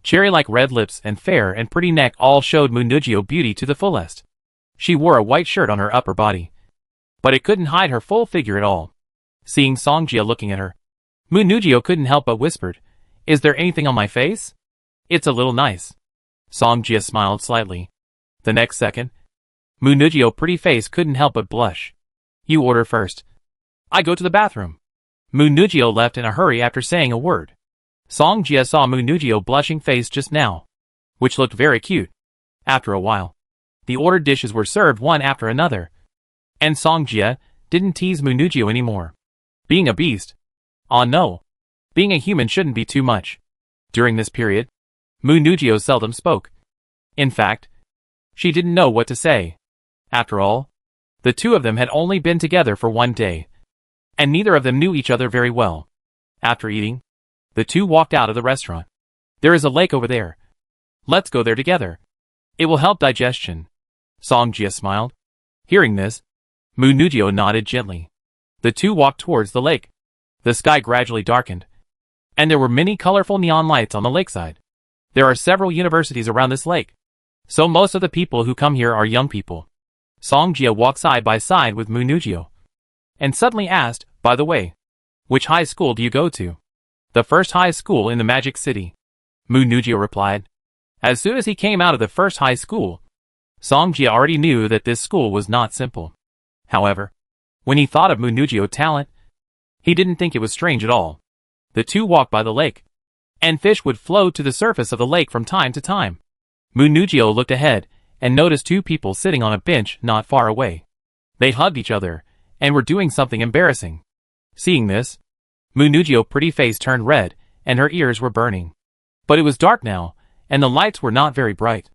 cherry-like red lips and fair and pretty neck all showed Mu Ningxue beauty to the fullest. She wore a white shirt on her upper body, but it couldn't hide her full figure at all. Seeing Song Jie looking at her, Mu Ningxue couldn't help but whispered, Is there anything on my face? It's a little nice. Song Jie smiled slightly. The next second, Mu Ningxue's pretty face couldn't help but blush. You order first. I go to the bathroom. Mu Ningxue left in a hurry after saying a word. Song Jie saw Mu Ningxue's blushing face just now, which looked very cute. After a while, the ordered dishes were served one after another, and Song Jie didn't tease Mu Ningxue anymore. Being a beast? Oh no. Being a human shouldn't be too much. During this period, Mu Ningxue seldom spoke. In fact, she didn't know what to say. After all, the two of them had only been together for 1 day, and neither of them knew each other very well. After eating, the two walked out of the restaurant. There is a lake over there. Let's go there together. It will help digestion. Song Jie smiled. Hearing this, Mu Ningxue nodded gently. The two walked towards the lake. The sky gradually darkened, and there were many colorful neon lights on the lakeside. There are several universities around this lake, so most of the people who come here are young people. Song Jie walked side by side with Mu Ningxue, and suddenly asked, By the way, which high school do you go to? The first high school in the Magic City, Mu Ningxue replied. As soon as he came out of the first high school, Songjia already knew that this school was not simple. However, when he thought of Mu Ningxue's talent, he didn't think it was strange at all. The two walked by the lake, and fish would float to the surface of the lake from time to time. Mu Ningxue looked ahead and noticed two people sitting on a bench not far away. They hugged each other and were doing something embarrassing. Seeing this, Mu Ningxue's pretty face turned red and her ears were burning. But it was dark now, and the lights were not very bright,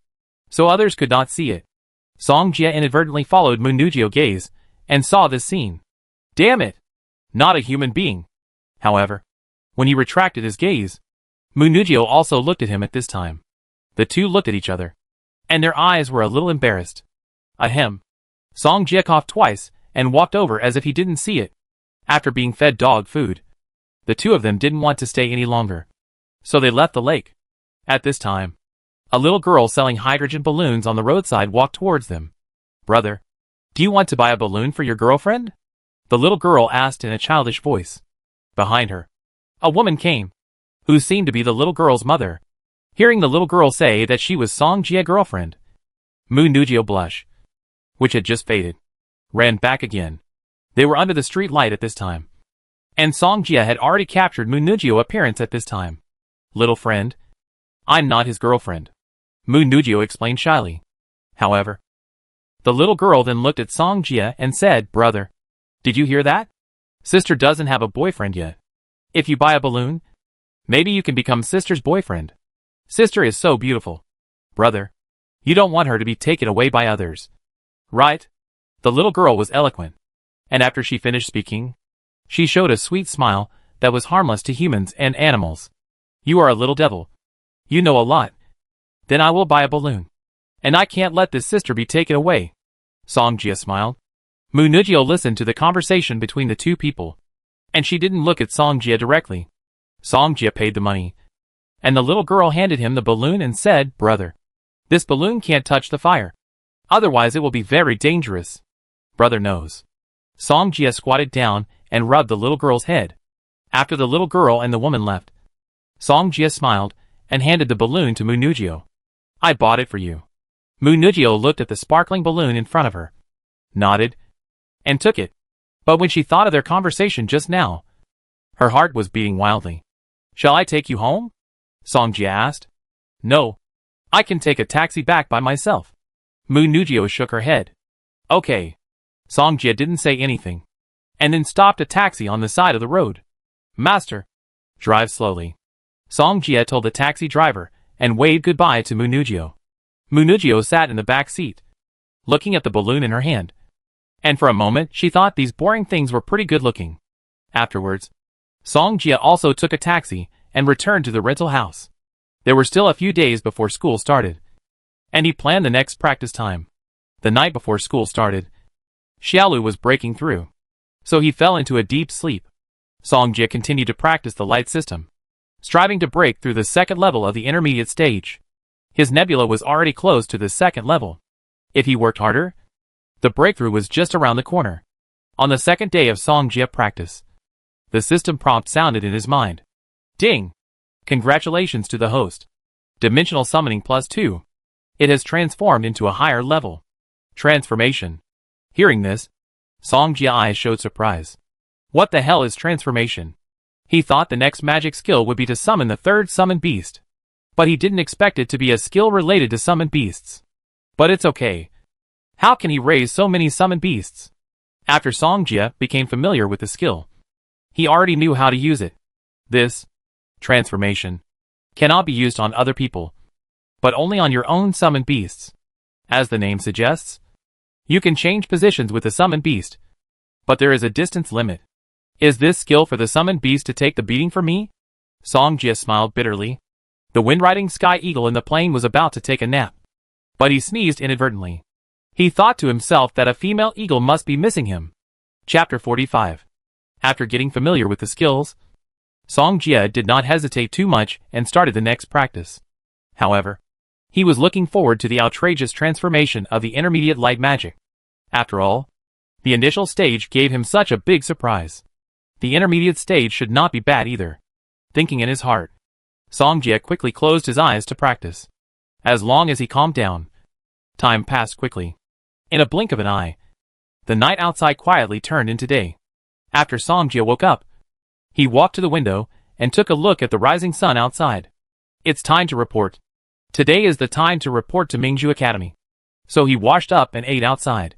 so others could not see it. Songjia inadvertently followed Mu Ningxue's gaze and saw this scene. Damn it! Not a human being. However, when he retracted his gaze, Mu Ningxue also looked at him at this time. The two looked at each other, and their eyes were a little embarrassed. Ahem. Songjia coughed twice and walked over as if he didn't see it. After being fed dog food, the two of them didn't want to stay any longer, so they left the lake. At this time, a little girl selling hydrogen balloons on the roadside walked towards them. Brother, do you want to buy a balloon for your girlfriend? The little girl asked in a childish voice. Behind her, a woman came, who seemed to be the little girl's mother. Hearing the little girl say that she was Songjia's girlfriend, Mu Ningxue blush, which had just faded, ran back again. They were under the street light at this time, and Songjia had already captured Mu Ningxue's appearance at this time. Little friend, I'm not his girlfriend, Mu Ningxue explained shyly. However, the little girl then looked at Songjia and said, Brother, did you hear that? Sister doesn't have a boyfriend yet. If you buy a balloon, maybe you can become sister's boyfriend. Sister is so beautiful. Brother, you don't want her to be taken away by others, right? The little girl was eloquent, and after she finished speaking, she showed a sweet smile that was harmless to humans and animals. You are a little devil. You know a lot. Then I will buy a balloon. And I can't let this sister be taken away. Songjia smiled. Mu Ningxue listened to the conversation between the two people, and she didn't look at Songjia directly. Songjia paid the money, and the little girl handed him the balloon and said, Brother, this balloon can't touch the fire. Otherwise it will be very dangerous. Brother knows. Songjia squatted down and rubbed the little girl's head. After the little girl and the woman left, Songjia smiled and handed the balloon to Mu Ningxue. I bought it for you. Mu Ningxue looked at the sparkling balloon in front of her, nodded, and took it. But when she thought of their conversation just now, her heart was beating wildly. Shall I take you home? Songjia asked. No. I can take a taxi back by myself. Mu Ningxue shook her head. Okay. Songjia didn't say anything, and then stopped a taxi on the side of the road. Master, drive slowly. Songjia told the taxi driver and waved goodbye to Mu Ningxue. Mu Ningxue sat in the back seat, looking at the balloon in her hand, and for a moment she thought these boring things were pretty good looking. Afterwards, Songjia also took a taxi and returned to the rental house. There were still a few days before school started, and he planned the next practice time. The night before school started, Xiaolu was breaking through, so he fell into a deep sleep. Songjia continued to practice the light system, striving to break through the second level of the intermediate stage. His nebula was already close to the second level. If he worked harder, the breakthrough was just around the corner. On the second day of Songjia practice, the system prompt sounded in his mind. Ding! Congratulations to the host. Dimensional Summoning +2. It has transformed into a higher level. Transformation. Hearing this, Songjia's eyes showed surprise. What the hell is transformation? He thought the next magic skill would be to summon the third summon beast, but he didn't expect it to be a skill related to summon beasts. But it's okay. How can he raise so many summon beasts? After Songjia became familiar with the skill, he already knew how to use it. This transformation cannot be used on other people, but only on your own summon beasts. As the name suggests, you can change positions with the summon beast, but there is a distance limit. Is this skill for the summon beast to take the beating for me? Songjia smiled bitterly. The wind-riding sky eagle in the plane was about to take a nap, but he sneezed inadvertently. He thought to himself that a female eagle must be missing him. Chapter 45. After getting familiar with the skills, Songjia did not hesitate too much and started the next practice. However, he was looking forward to the outrageous transformation of the intermediate light magic. After all, the initial stage gave him such a big surprise. The intermediate stage should not be bad either. thinking in his heart. Song Jie quickly closed his eyes to practice. As long as he calmed down, time passed quickly. In a blink of an eye, the night outside quietly turned into day. After Song Jie woke up, he walked to the window and took a look at the rising sun outside. It's time to report. Today is the time to report to Ningxue Academy. So he washed up and ate outside,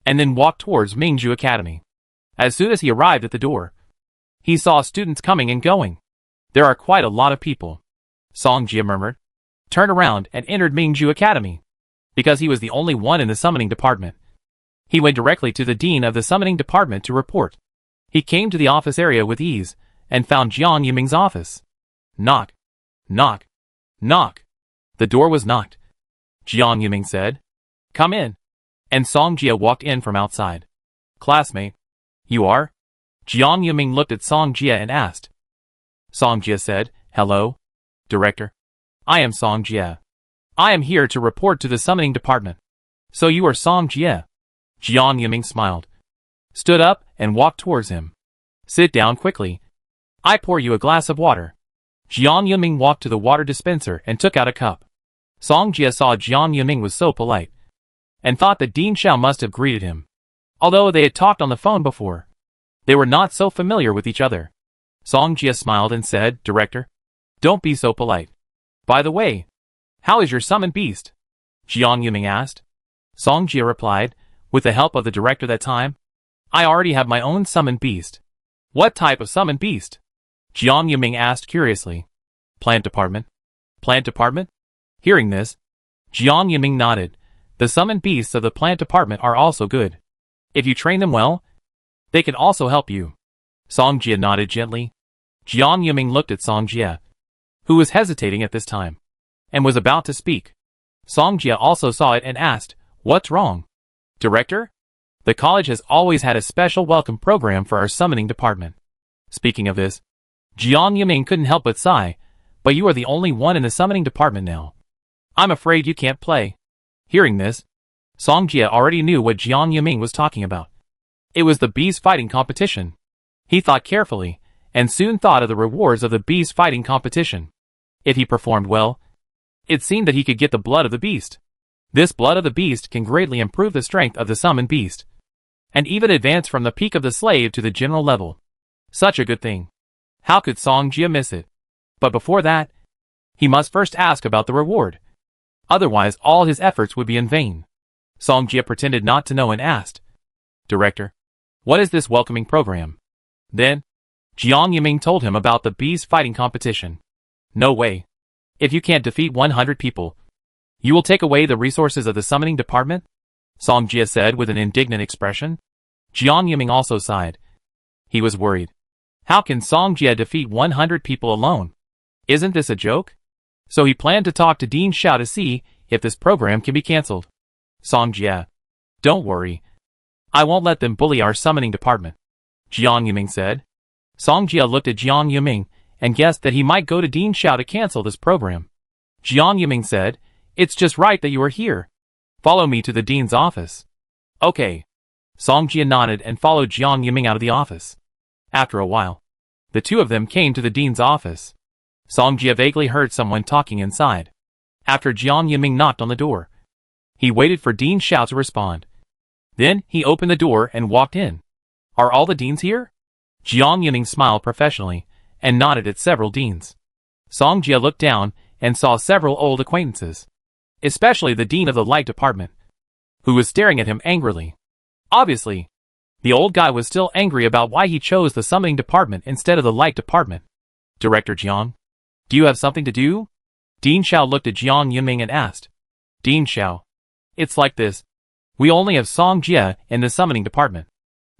and then walked towards Ningxue Academy. As soon as he arrived at the door, he saw students coming and going. There are quite a lot of people, Song Jie murmured, turned around and entered Ningxue Academy. Because he was the only one in the summoning department, he went directly to the dean of the summoning department to report. He came to the office area with ease and found Jiang Yiming's office. Knock. Knock. Knock. The door was knocked. Jiang Yiming said, "Come in." And Song Jie walked in from outside. "Classmate, you are?" Jiang Yiming looked at Song Jie and asked. Song Jie said, "Hello, Director. I am Song Jie. I am here to report to the summoning department." "So you are Song Jie?" Jiang Yiming smiled, stood up and walked towards him. "Sit down quickly. I pour you a glass of water." Jiang Yiming walked to the water dispenser and took out a cup. Song Jie saw Jiang Yiming was so polite, and thought that Dean Xiao must have greeted him. Although they had talked on the phone before, they were not so familiar with each other. Song Jie smiled and said, "Director, don't be so polite. By the way, how is your summoned beast?" Jiang Yiming asked. Song Jie replied, "With the help of the director that time, I already have my own summoned beast." "What type of summoned beast?" Jiang Yiming asked curiously. "Plant department." "Plant department?" Hearing this, Jiang Yiming nodded. "The summoned beasts of the plant department are also good. If you train them well, they can also help you." Song Jie nodded gently. Jiang Yiming looked at Song Jie, who was hesitating at this time, and was about to speak. Song Jie also saw it and asked, "What's wrong?" "Director, the college has always had a special welcome program for our summoning department." Speaking of this, Jiang Yiming couldn't help but sigh, "But you are the only one in the summoning department now. I'm afraid you can't play." Hearing this, Song Jie already knew what Jiang Yiming was talking about. It was the beast fighting competition. He thought carefully, and soon thought of the rewards of the beast fighting competition. If he performed well, it seemed that he could get the blood of the beast. This blood of the beast can greatly improve the strength of the summoned beast, and even advance from the peak of the slave to the general level. Such a good thing. How could Song Jie miss it? But before that, he must first ask about the reward. Otherwise all his efforts would be in vain. Song Jie pretended not to know and asked, "Director, what is this welcoming program?" Then, Jiang Yiming told him about the beast fighting competition. "No way. If you can't defeat 100 people, you will take away the resources of the summoning department?" Song Jie said with an indignant expression. Jiang Yiming also sighed. He was worried. How can Song Jie defeat 100 people alone? Isn't this a joke? So he planned to talk to Dean Xiao to see if this program can be cancelled. Song Jie, "Don't worry. I won't let them bully our summoning department," Jiang Yiming said. Song Jie looked at Jiang Yiming and guessed that he might go to Dean Xiao to cancel this program. Jiang Yiming said, "It's just right that you are here. Follow me to the dean's office." "Okay." Song Jie nodded and followed Jiang Yiming out of the office. After a while, the two of them came to the dean's office. Song Jie vaguely heard someone talking inside. After Jiang Yiming knocked on the door, he waited for Dean Xiao to respond. Then he opened the door and walked in. "Are all the deans here?" Jiang Yiming smiled professionally and nodded at several deans. Song Jie looked down and saw several old acquaintances, especially the dean of the light department, who was staring at him angrily. Obviously, the old guy was still angry about why he chose the summoning department instead of the light department. "Director Jiang, do you have something to do?" Dean Xiao looked at Jiang Yiming and asked. "Dean Xiao, it's like this. We only have Song Jie in the summoning department.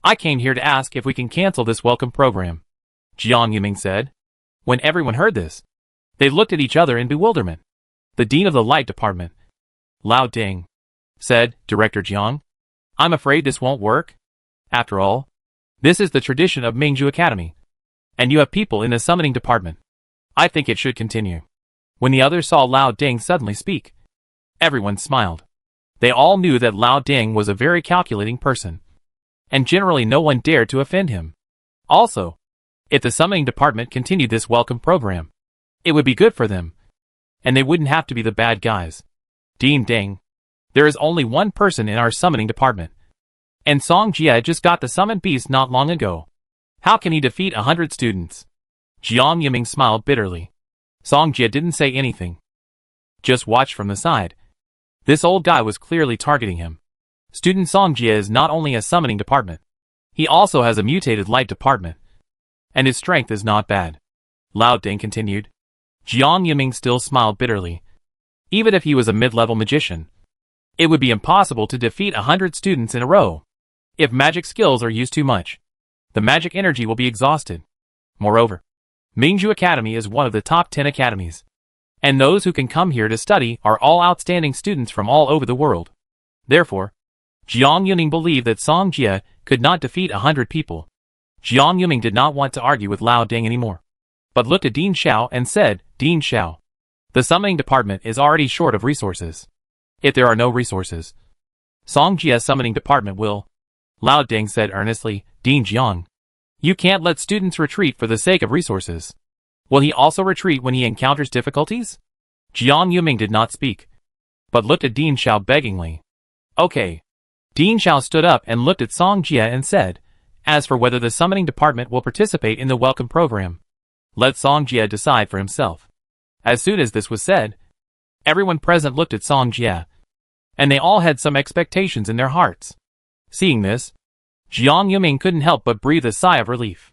I came here to ask if we can cancel this welcome program," Jiang Yiming said. When everyone heard this, they looked at each other in bewilderment. The dean of the light department, Lao Ding, said, "Director Jiang, I'm afraid this won't work. After all, this is the tradition of Ningxue Academy, and you have people in the summoning department. I think it should continue." When the others saw Lao Ding suddenly speak, everyone smiled. They all knew that Lao Ding was a very calculating person, and generally no one dared to offend him. Also, If the summoning department continued this welcome program, it would be good for them, and they wouldn't have to be the bad guys. Ding. There is only one person in our summoning department, and Song Jie just got the summoned beast not long ago. How can he defeat 100 students? Jiang Yiming smiled bitterly. Song Jie didn't say anything, just watched from the side. This old guy was clearly targeting him. Student Song Jie is not only a summoning department, he also has a mutated light department, and his strength is not bad. Lao Ding continued. Jiang Yiming still smiled bitterly. Even if he was a mid-level magician, it would be impossible to defeat 100 students in a row. If magic skills are used too much, the magic energy will be exhausted. Moreover, Ningxue Academy is one of the top 10 academies, and those who can come here to study are all outstanding students from all over the world. Therefore, Jiang Yiming believed that Song Jie could not defeat 100 people. Jiang Yiming did not want to argue with Lao Ding anymore, but looked at Dean Xiao and said, Dean Xiao, the summoning department is already short of resources. If there are no resources, Song Jie's summoning department will. Lao Ding said earnestly, Dean Jiang, you can't let students retreat for the sake of resources. Will he also retreat when he encounters difficulties? Jiang Yiming did not speak, but looked at Dean Xiao beggingly. Okay. Dean Xiao stood up and looked at Song Jie and said, as for whether the summoning department will participate in the welcome program, let Song Jie decide for himself. As soon as this was said, everyone present looked at Song Jie, and they all had some expectations in their hearts. Seeing this, Jiang Yiming couldn't help but breathe a sigh of relief.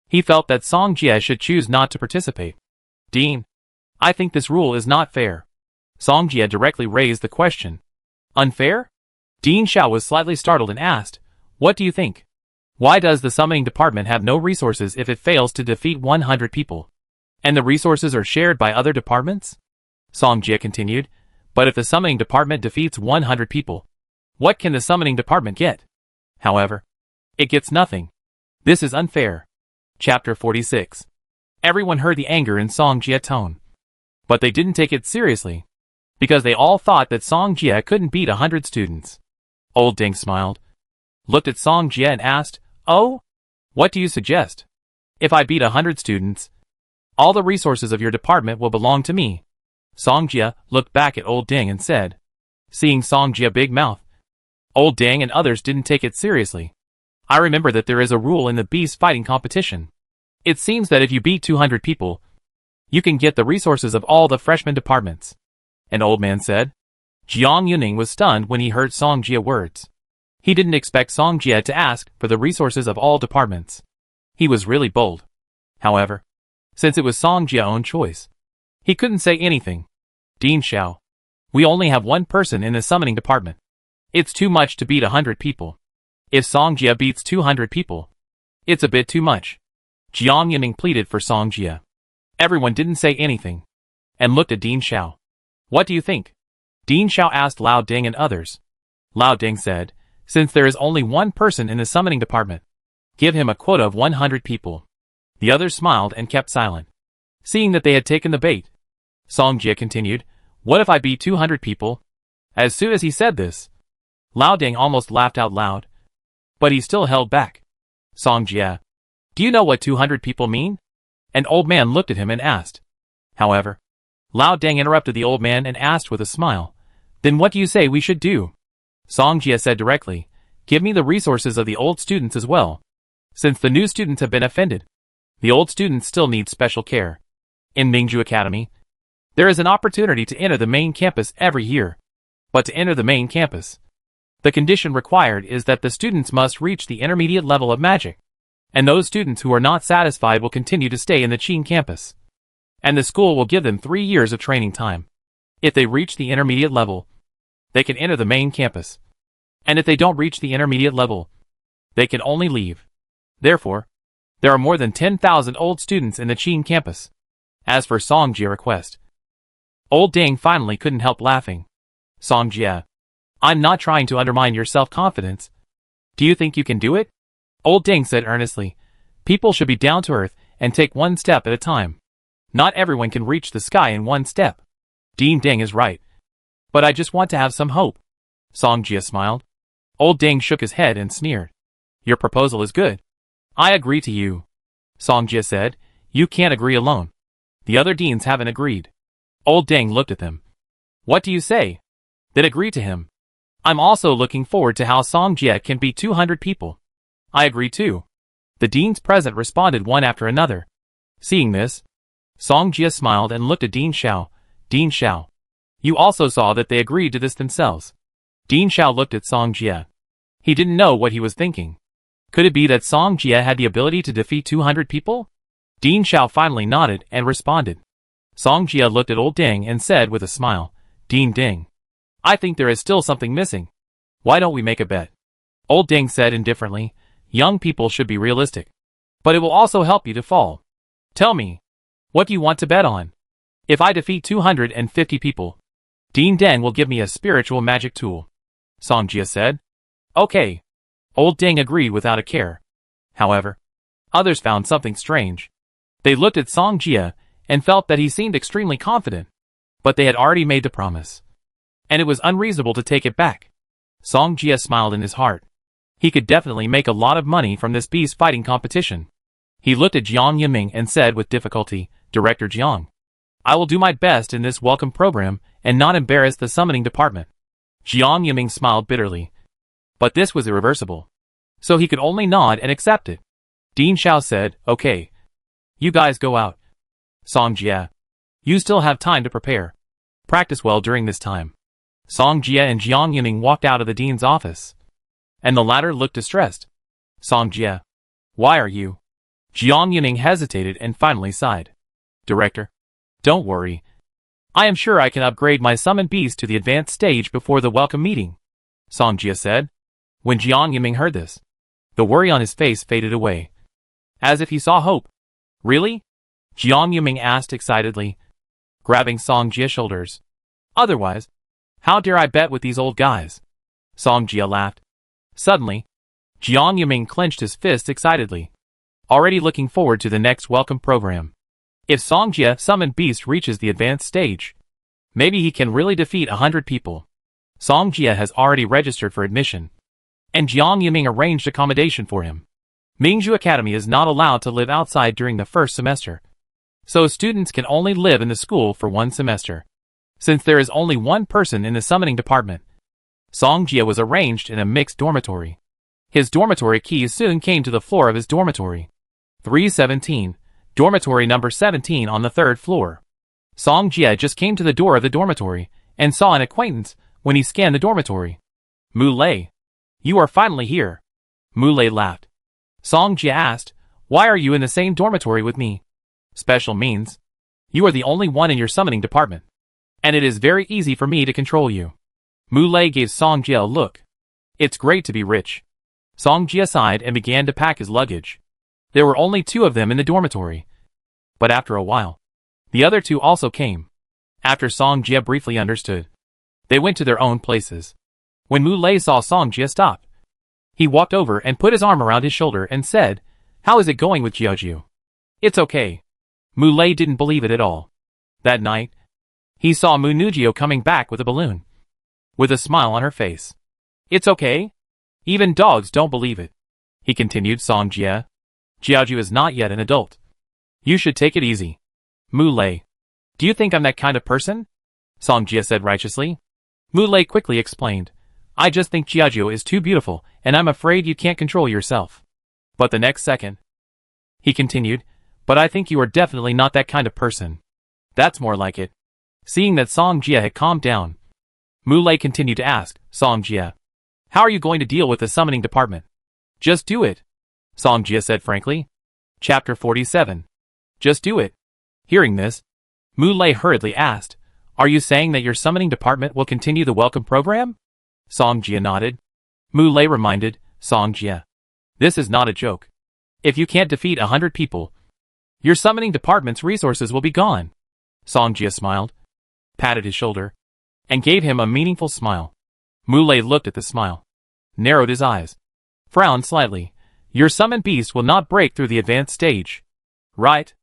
He felt that Song Jie should choose not to participate. Dean, I think this rule is not fair. Song Jie directly raised the question. Unfair? Dean Xiao was slightly startled and asked, what do you think? Why does the summoning department have no resources if it fails to defeat 100 people? And the resources are shared by other departments? Song Jie continued, but if the summoning department defeats 100 people, what can the summoning department get? However, it gets nothing. This is unfair. Chapter 46. Everyone heard the anger in Song Jie's tone, but they didn't take it seriously, because they all thought that Song Jie couldn't beat 100 students. Old Ding smiled, looked at Song Jie and asked, oh? What do you suggest? If I beat 100 students, all the resources of your department will belong to me. Song Jie looked back at Old Ding and said, seeing Song Jie's big mouth, Old Ding and others didn't take it seriously. I remember that there is a rule in the beast fighting competition. It seems that if you beat 200 people, you can get the resources of all the freshman departments. An old man said. Jiang Yiming was stunned when he heard Song Jie's words. He didn't expect Song Jie to ask for the resources of all departments. He was really bold. However, since it was Song Jie's own choice, he couldn't say anything. Dean Xiao, we only have one person in the summoning department. It's too much to beat 100 people. If Song Jie beats 200 people, it's a bit too much. Jiang Yiming pleaded for Song Jie. Everyone didn't say anything, and looked at Dean Xiao. What do you think? Dean Xiao asked Lao Ding and others. Lao Ding said, since there is only one person in the summoning department, give him a quota of 100 people. The others smiled and kept silent, seeing that they had taken the bait. Song Jie continued, what if I beat 200 people? As soon as he said this, Lao Ding almost laughed out loud, but he still held back. Song Jie, do you know what 200 people mean? An old man looked at him and asked. However, Lao Ding interrupted the old man and asked with a smile, then what do you say we should do? Song Jie said directly, give me the resources of the old students as well. Since the new students have been offended, the old students still need special care. In Ningxue Academy, there is an opportunity to enter the main campus every year. But to enter the main campus, the condition required is that the students must reach the intermediate level of magic. And those students who are not satisfied will continue to stay in the Qin campus. And the school will give them 3 years of training time. If they reach the intermediate level, they can enter the main campus. And if they don't reach the intermediate level, they can only leave. Therefore, there are more than 10,000 old students in the Qin campus. As for Song Jie's request, Old Ding finally couldn't help laughing. Song Jie, I'm not trying to undermine your self-confidence. Do you think you can do it? Old Ding said earnestly, people should be down to earth and take one step at a time. Not everyone can reach the sky in one step. Dean Ding is right. But I just want to have some hope. Song Jie smiled. Old Ding shook his head and sneered. Your proposal is good. I agree to you. Song Jie said. You can't agree alone. The other deans haven't agreed. Old Deng looked at them. What do you say? Then agree to him. I'm also looking forward to how Song Jie can beat 200 people. I agree too. The deans present responded one after another. Seeing this, Song Jie smiled and looked at Dean Xiao. Dean Xiao. You also saw that they agreed to this themselves. Dean Xiao looked at Song Jie. He didn't know what he was thinking. Could it be that Song Jie had the ability to defeat 200 people? Dean Xiao finally nodded and responded. Song Jie looked at Old Deng and said with a smile, Dean Deng. I think there is still something missing. Why don't we make a bet? Old Deng said indifferently, young people should be realistic. But it will also help you to fall. Tell me, what do you want to bet on? If I defeat 250 people, Dean Deng will give me a spiritual magic tool. Song Jie said. Okay. Old Deng agreed without a care. However, others found something strange. They looked at Song Jie and felt that he seemed extremely confident. But they had already made the promise. And it was unreasonable to take it back. Song Jie smiled in his heart. He could definitely make a lot of money from this beast fighting competition. He looked at Jiang Yiming and said with difficulty, Director Jiang, I will do my best in this welcome program and not embarrass the summoning department. Jiang Yiming smiled bitterly. But this was irreversible. So he could only nod and accept it. Dean Xiao said, okay. You guys go out. Song Jie. You still have time to prepare. Practice well during this time. Song Jie and Jiang Yiming walked out of the dean's office. And the latter looked distressed. Song Jie. Why are you? Jiang Yiming hesitated and finally sighed. Director. Don't worry. I am sure I can upgrade my summoned beast to the advanced stage before the welcome meeting. Song Jie said. When Jiang Yiming heard this, the worry on his face faded away. As if he saw hope. Really? Jiang Yiming asked excitedly, grabbing Song Jie's shoulders. Otherwise, how dare I bet with these old guys? Song Jie laughed. Suddenly, Jiang Yiming clenched his fists excitedly, already looking forward to the next welcome program. If Song Jie's summoned beast reaches the advanced stage, maybe he can really defeat 100 people. Song Jie has already registered for admission, and Jiang Yiming arranged accommodation for him. Ningxue Academy is not allowed to live outside during the first semester, so students can only live in the school for one semester. Since there is only one person in the summoning department, Song Jie was arranged in a mixed dormitory. His dormitory keys soon came to the floor of his dormitory. 317, dormitory number 17 on the third floor. Song Jie just came to the door of the dormitory and saw an acquaintance when he scanned the dormitory. Mu Lei. You are finally here. Mu Lei laughed. Song Jie asked, why are you in the same dormitory with me? Special means, you are the only one in your summoning department, and it is very easy for me to control you. Mu Lei gave Song Jie a look. It's great to be rich. Song Jie sighed and began to pack his luggage. There were only 2 of them in the dormitory. But after a while, the other 2 also came. After Song Jie briefly understood, they went to their own places. When Mu Lei saw Song Jie stop, he walked over and put his arm around his shoulder and said, how is it going with Jiaoju? It's okay. Mu Lei didn't believe it at all. That night, he saw Mu Ningxue coming back with a balloon, with a smile on her face. It's okay? Even dogs don't believe it. He continued, Song Jie. Jiaoju is not yet an adult. You should take it easy. Mu Lei. Do you think I'm that kind of person? Song Jie said righteously. Mu Lei quickly explained. I just think Jiaoju is too beautiful, and I'm afraid you can't control yourself. But the next second, he continued, but I think you are definitely not that kind of person. That's more like it. Seeing that Song Jie had calmed down, Mu Lei continued to ask, Song Jie, how are you going to deal with the summoning department? Just do it. Song Jie said frankly. Chapter 47. Just do it. Hearing this, Mu Lei hurriedly asked, are you saying that your summoning department will continue the welcome program? Song Jie nodded. Mu Lei reminded, Song Jie, this is not a joke. If you can't defeat 100 people, your summoning department's resources will be gone. Song Jie smiled, patted his shoulder, and gave him a meaningful smile. Mu Lei looked at the smile, narrowed his eyes, frowned slightly. Your summoned beast will not break through the advanced stage, right?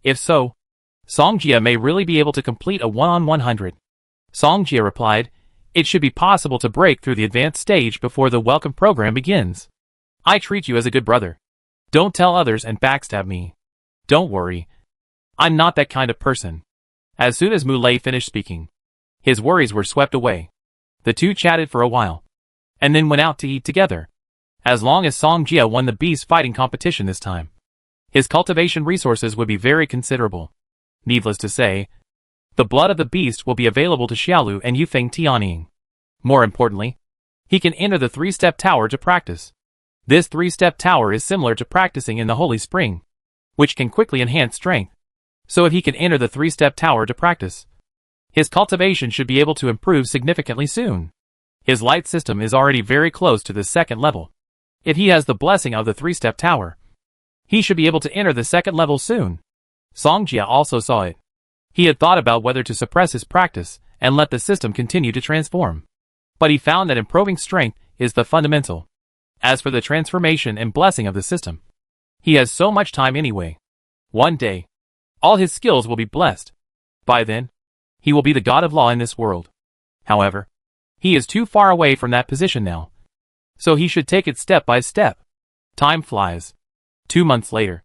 If so, Song Jie may really be able to complete a 1-on-100. Song Jie replied, it should be possible to break through the advanced stage before the welcome program begins. I treat you as a good brother. Don't tell others and backstab me. Don't worry. I'm not that kind of person. As soon as Mu Lei finished speaking, his worries were swept away. The two chatted for a while, and then went out to eat together. As long as Song Jia won the beast fighting competition this time, his cultivation resources would be very considerable. Needless to say, the blood of the beast will be available to Xiaolu and Yufeng Tianying. More importantly, he can enter the 3-step tower to practice. This 3-step tower is similar to practicing in the Holy Spring, which can quickly enhance strength. So if he can enter the 3-step tower to practice, his cultivation should be able to improve significantly soon. His light system is already very close to the 2nd level. If he has the blessing of the 3-step tower, he should be able to enter the 2nd level soon. Song Jia also saw it. He had thought about whether to suppress his practice and let the system continue to transform. But he found that improving strength is the fundamental. As for the transformation and blessing of the system, he has so much time anyway. One day, all his skills will be blessed. By then, he will be the god of law in this world. However, he is too far away from that position now. So he should take it step by step. Time flies. 2 months later,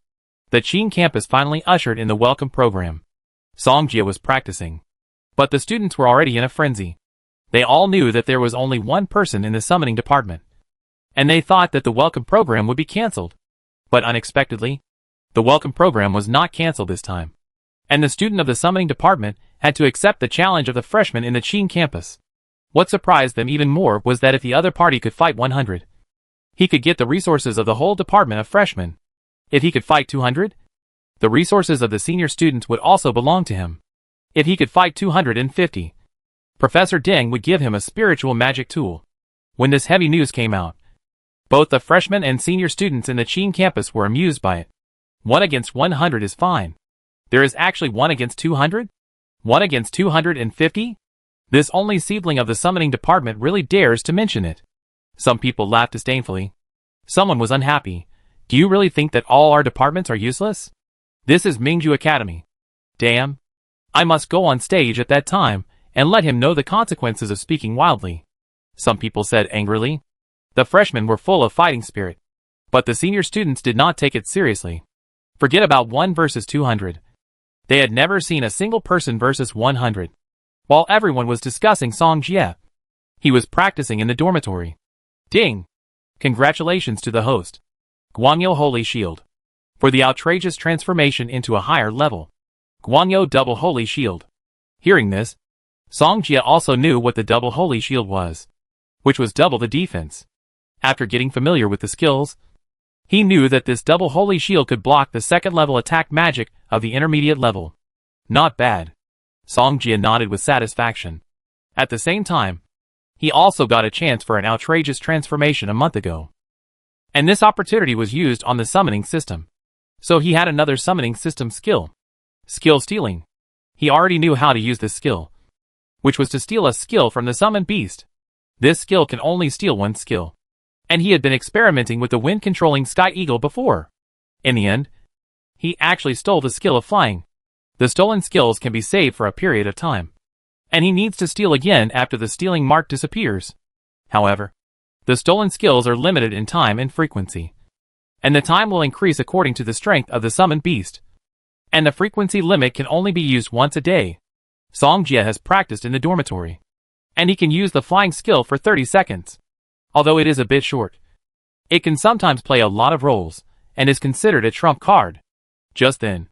the Qing campus finally ushered in the welcome program. Song Jia was practicing, but the students were already in a frenzy. They all knew that there was only one person in the summoning department, and they thought that the welcome program would be cancelled. But unexpectedly, the welcome program was not cancelled this time, and the student of the summoning department had to accept the challenge of the freshmen in the Qing campus. What surprised them even more was that if the other party could fight 100, he could get the resources of the whole department of freshmen. If he could fight 200, the resources of the senior students would also belong to him. If he could fight 250, Professor Deng would give him a spiritual magic tool. When this heavy news came out, both the freshmen and senior students in the Qing campus were amused by it. 1 against 100 is fine. There is actually 1 against 200? 1 against 250? This only seedling of the summoning department really dares to mention it. Some people laughed disdainfully. Someone was unhappy. Do you really think that all our departments are useless? This is Mingju Academy. Damn. I must go on stage at that time and let him know the consequences of speaking wildly. Some people said angrily. The freshmen were full of fighting spirit, but the senior students did not take it seriously. Forget about 1 versus 200. They had never seen a single person versus 100. While everyone was discussing Song Jia, he was practicing in the dormitory. Ding! Congratulations to the host, Guanyo Holy Shield, for the outrageous transformation into a higher level. Guanyo Double Holy Shield. Hearing this, Song Jia also knew what the Double Holy Shield was, which was double the defense. After getting familiar with the skills, he knew that this Double Holy Shield could block the 2nd level attack magic of the intermediate level. Not bad. Song Jia nodded with satisfaction. At the same time, he also got a chance for an outrageous transformation a month ago. And this opportunity was used on the summoning system. So he had another summoning system skill. Skill stealing. He already knew how to use this skill, which was to steal a skill from the summoned beast. This skill can only steal one skill. And he had been experimenting with the wind-controlling Sky Eagle before. In the end, he actually stole the skill of flying. The stolen skills can be saved for a period of time, and he needs to steal again after the stealing mark disappears. However, the stolen skills are limited in time and frequency, and the time will increase according to the strength of the summoned beast. And the frequency limit can only be used once a day. Song Jia has practiced in the dormitory, and he can use the flying skill for 30 seconds. Although it is a bit short, it can sometimes play a lot of roles, and is considered a trump card. Just then,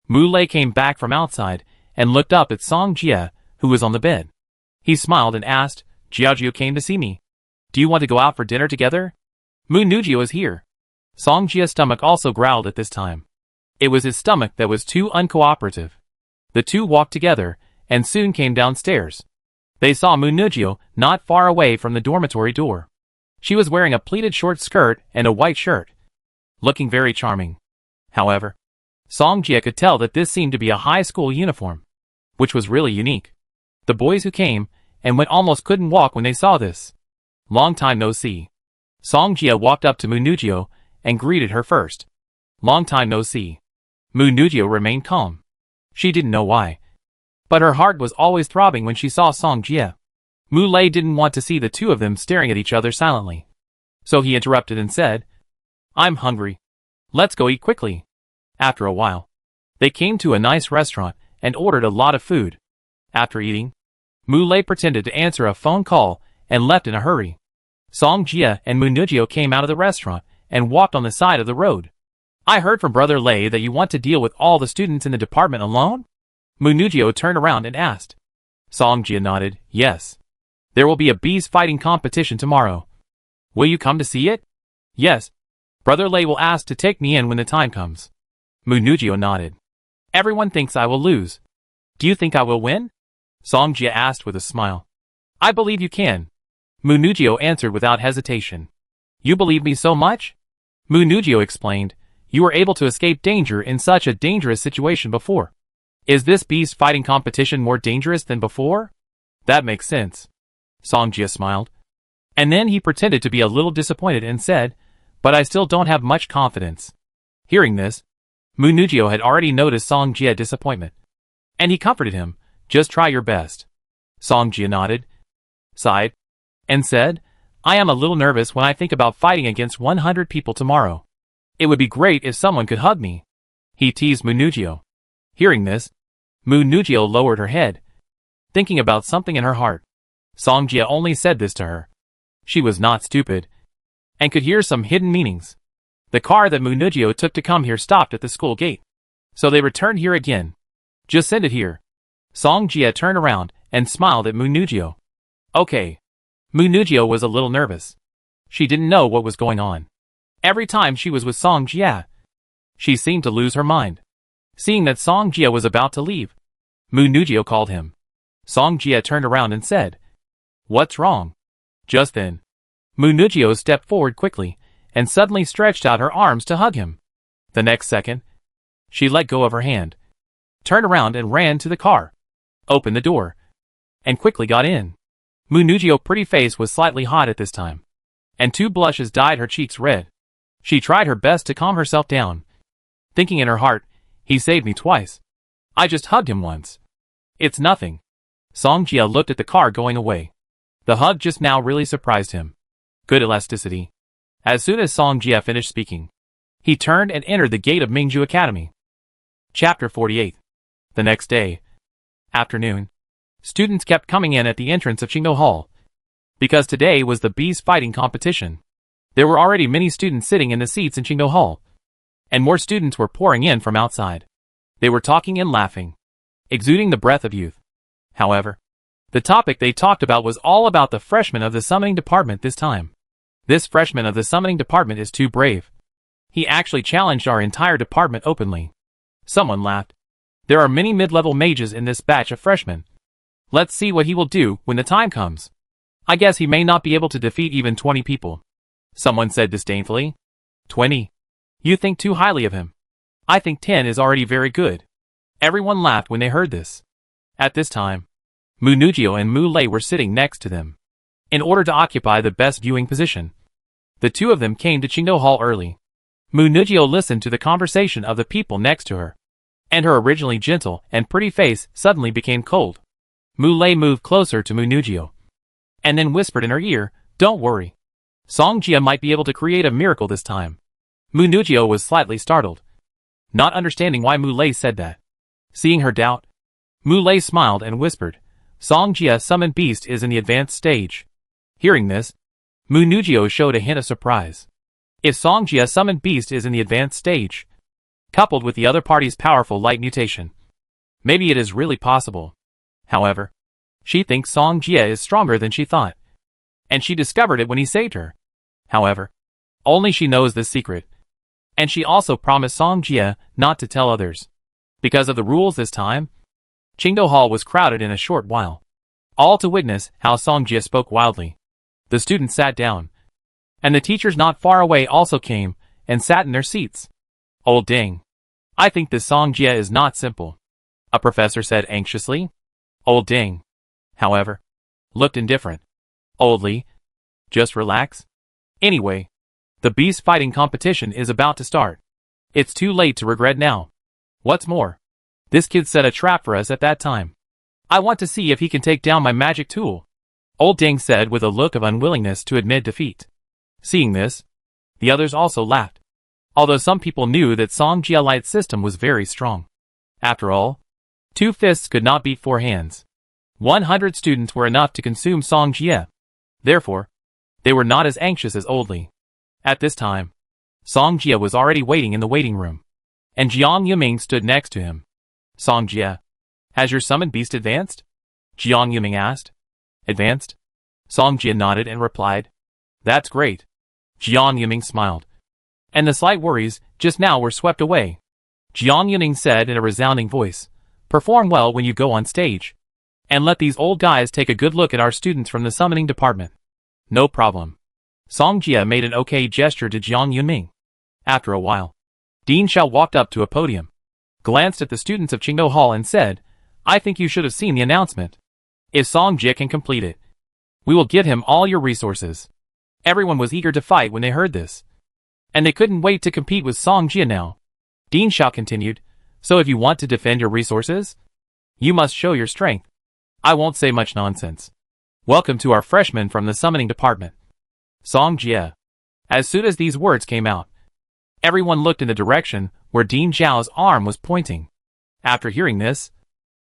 Mu Lei came back from outside, and looked up at Song Jia, who was on the bed. He smiled and asked, Jiaojiu came to see me. Do you want to go out for dinner together? Mu Ningxue is here. Song Jia's stomach also growled at this time. It was his stomach that was too uncooperative. The two walked together, and soon came downstairs. They saw Mu Ningxue not far away from the dormitory door. She was wearing a pleated short skirt and a white shirt, looking very charming. However, Song Jia could tell that this seemed to be a high school uniform, which was really unique. The boys who came and went almost couldn't walk when they saw this. Long time no see. Song Jia walked up to Mu Ningxue and greeted her first. Long time no see. Mu Ningxue remained calm. She didn't know why, but her heart was always throbbing when she saw Song Jia. Mu Lei didn't want to see the two of them staring at each other silently, so he interrupted and said, I'm hungry. Let's go eat quickly. After a while, They came to a nice restaurant and ordered a lot of food. After eating, Mu Lei pretended to answer a phone call and left in a hurry. Song Jia and Mu Ningxue came out of the restaurant and walked on the side of the road. I heard from Brother Lei that you want to deal with all the students in the department alone? Mu Ningxue turned around and asked. Song Jia nodded, yes. There will be a bees fighting competition tomorrow. Will you come to see it? Yes. Brother Lei will ask to take me in when the time comes. Mu Ningxue nodded. Everyone thinks I will lose. Do you think I will win? Song Jia asked with a smile. I believe you can. Mu Ningxue answered without hesitation. You believe me so much? Mu Ningxue explained. You were able to escape danger in such a dangerous situation before. Is this beast fighting competition more dangerous than before? That makes sense. Song Jia smiled. And then he pretended to be a little disappointed and said, but I still don't have much confidence. Hearing this, Mu Ningxue had already noticed Song Jia's disappointment. And he comforted him, just try your best. Song Jia nodded, sighed, and said, I am a little nervous when I think about fighting against 100 people tomorrow. It would be great if someone could hug me. He teased Mu Ningxue. Hearing this, Mu Ningxue lowered her head, thinking about something in her heart. Song Jia only said this to her. She was not stupid, and could hear some hidden meanings. The car that Mu Ningxue took to come here stopped at the school gate. So they returned here again. Just send it here. Song Jia turned around and smiled at Mu Ningxue. Okay. Mu Ningxue was a little nervous. She didn't know what was going on. Every time she was with Song Jia, she seemed to lose her mind. Seeing that Song Jia was about to leave, Mu Ningxue called him. Song Jia turned around and said, What's wrong? Just then, Mu Ningxue stepped forward quickly and suddenly stretched out her arms to hug him. The next second, she let go of her hand, turned around and ran to the car, opened the door, and quickly got in. Mu Ningxue's pretty face was slightly hot at this time, and 2 blushes dyed her cheeks red. She tried her best to calm herself down, thinking in her heart, he saved me twice. I just hugged him once. It's nothing. Song Jia looked at the car going away. The hug just now really surprised him. Good elasticity. As soon as Song Jia finished speaking, he turned and entered the gate of Ningxue Academy. Chapter 48. The next day, afternoon, students kept coming in at the entrance of Qingdou Hall. Because today was the bees fighting competition, there were already many students sitting in the seats in Qingdou Hall, and more students were pouring in from outside. They were talking and laughing, exuding the breath of youth. However, the topic they talked about was all about the freshman of the summoning department this time. This freshman of the summoning department is too brave. He actually challenged our entire department openly. Someone laughed. There are many mid-level mages in this batch of freshmen. Let's see what he will do when the time comes. I guess he may not be able to defeat even 20 people. Someone said disdainfully. 20? You think too highly of him. I think 10 is already very good. Everyone laughed when they heard this. At this time, Mu Ningxue and Mu Lei were sitting next to them. In order to occupy the best viewing position, the two of them came to Qingdou Hall early. Mu Ningxue listened to the conversation of the people next to her, and her originally gentle and pretty face suddenly became cold. Mu Lei moved closer to Mu Ningxue, and then whispered in her ear, Don't worry. Song Jia might be able to create a miracle this time. Mu Ningxue was slightly startled, not understanding why Mu Lei said that. Seeing her doubt, Mu Lei smiled and whispered, Song Jia summoned beast is in the advanced stage. Hearing this, Mu Ningxue showed a hint of surprise. If Song Jia summoned beast is in the advanced stage, coupled with the other party's powerful light mutation, maybe it is really possible. However, she thinks Song Jia is stronger than she thought, and she discovered it when he saved her. However, only she knows this secret, and she also promised Song Jia not to tell others. Because of the rules this time, Qingdou Hall was crowded in a short while, all to witness how Song Jia spoke wildly. The students sat down, and the teachers not far away also came and sat in their seats. Old dang. I think this Song Jia is not simple, a professor said anxiously. Old dang, however, looked indifferent. Oldly, just relax. Anyway, the beast fighting competition is about to start. It's too late to regret now. What's more, this kid set a trap for us at that time. I want to see if he can take down my magic tool, Old Ding said with a look of unwillingness to admit defeat. Seeing this, the others also laughed, although some people knew that Song Jia Light's system was very strong. After all, 2 fists could not beat 4 hands. 100 students were enough to consume Song Jie. Therefore, they were not as anxious as Oldly. At this time, Song Jie was already waiting in the waiting room, and Jiang Yiming stood next to him. Song Jie, has your summoned beast advanced? Jiang Yiming asked. Advanced? Song Jie nodded and replied. That's great. Jiang Yiming smiled. And the slight worries just now were swept away. Jiang Yiming said in a resounding voice, perform well when you go on stage. And let these old guys take a good look at our students from the summoning department. No problem. Song Jie made an okay gesture to Jiang Yiming. After a while, Dean Xiao walked up to a podium, glanced at the students of Qingdou Hall and said, I think you should have seen the announcement. If Song Jie can complete it, we will give him all your resources. Everyone was eager to fight when they heard this, and they couldn't wait to compete with Song Jie now. Dean Xiao continued, so if you want to defend your resources, you must show your strength. I won't say much nonsense. Welcome to our freshmen from the summoning department. Song Jie. As soon as these words came out, everyone looked in the direction where Dean Xiao's arm was pointing. After hearing this,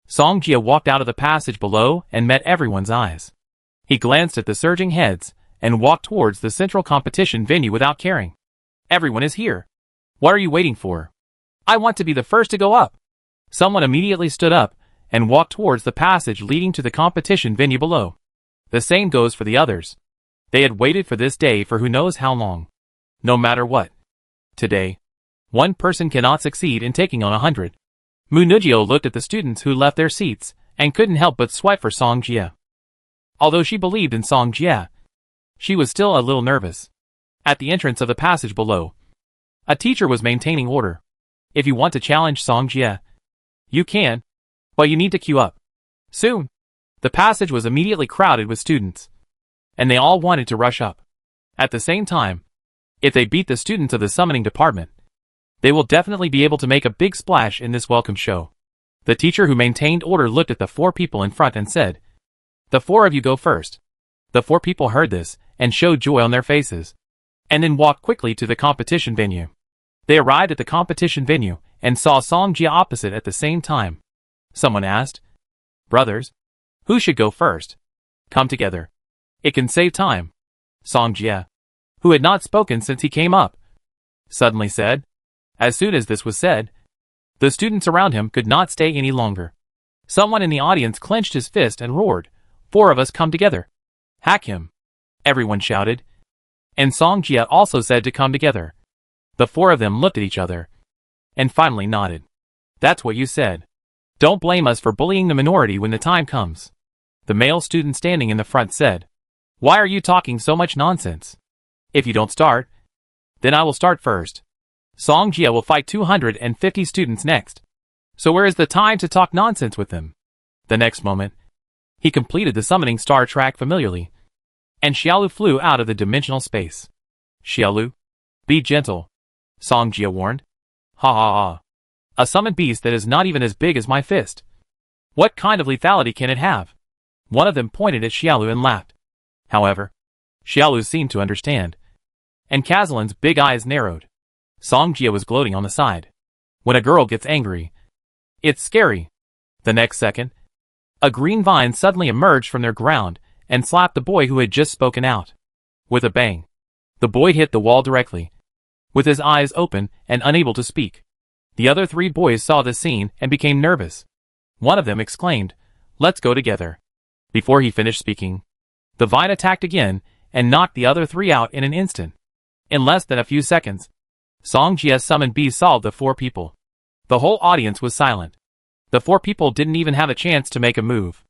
Song Jie walked out of the passage below and met everyone's eyes. He glanced at the surging heads and walked towards the central competition venue without caring. Everyone is here. What are you waiting for? I want to be the first to go up. Someone immediately stood up and walked towards the passage leading to the competition venue below. The same goes for the others. They had waited for this day for who knows how long. No matter what. Today, one person cannot succeed in taking on 100. Mu Ningxue looked at the students who left their seats and couldn't help but sweat for Song Jie. Although she believed in Song Jie, she was still a little nervous. At the entrance of the passage below, a teacher was maintaining order. If you want to challenge Song Jie, you can, but you need to queue up. Soon, the passage was immediately crowded with students, and they all wanted to rush up. At the same time, if they beat the students of the summoning department, they will definitely be able to make a big splash in this welcome show. The teacher who maintained order looked at the 4 people in front and said, the 4 of you go first. The 4 people heard this and showed joy on their faces, and then walked quickly to the competition venue. They arrived at the competition venue and saw Song Jie opposite at the same time. Someone asked, brothers, who should go first? Come together. It can save time. Song Jie, who had not spoken since he came up, suddenly said. As soon as this was said, the students around him could not stay any longer. Someone in the audience clenched his fist and roared, 4 of us come together. Hack him. Everyone shouted. And Song Jie also said to come together. The 4 of them looked at each other, and finally nodded. That's what you said. Don't blame us for bullying the minority when the time comes. The male student standing in the front said, why are you talking so much nonsense? If you don't start, then I will start first. Song Jie will fight 250 students next. So where is the time to talk nonsense with them? The next moment, he completed the summoning star track familiarly, and Xiaolu flew out of the dimensional space. Xiaolu, be gentle, Song Jie warned. Ha ha ha. A summoned beast that is not even as big as my fist. What kind of lethality can it have? One of them pointed at Xiaolu and laughed. However, Xiaolu seemed to understand, and Kazalin's big eyes narrowed. Song Jie was gloating on the side. When a girl gets angry, it's scary. The next second, a green vine suddenly emerged from their ground and slapped the boy who had just spoken out. With a bang, the boy hit the wall directly, with his eyes open and unable to speak. The other 3 boys saw this scene and became nervous. One of them exclaimed, let's go together. Before he finished speaking, the vine attacked again and knocked the other 3 out in an instant. In less than a few seconds, Song Jie's summoned beast solved the 4 people. The whole audience was silent. The 4 people didn't even have a chance to make a move.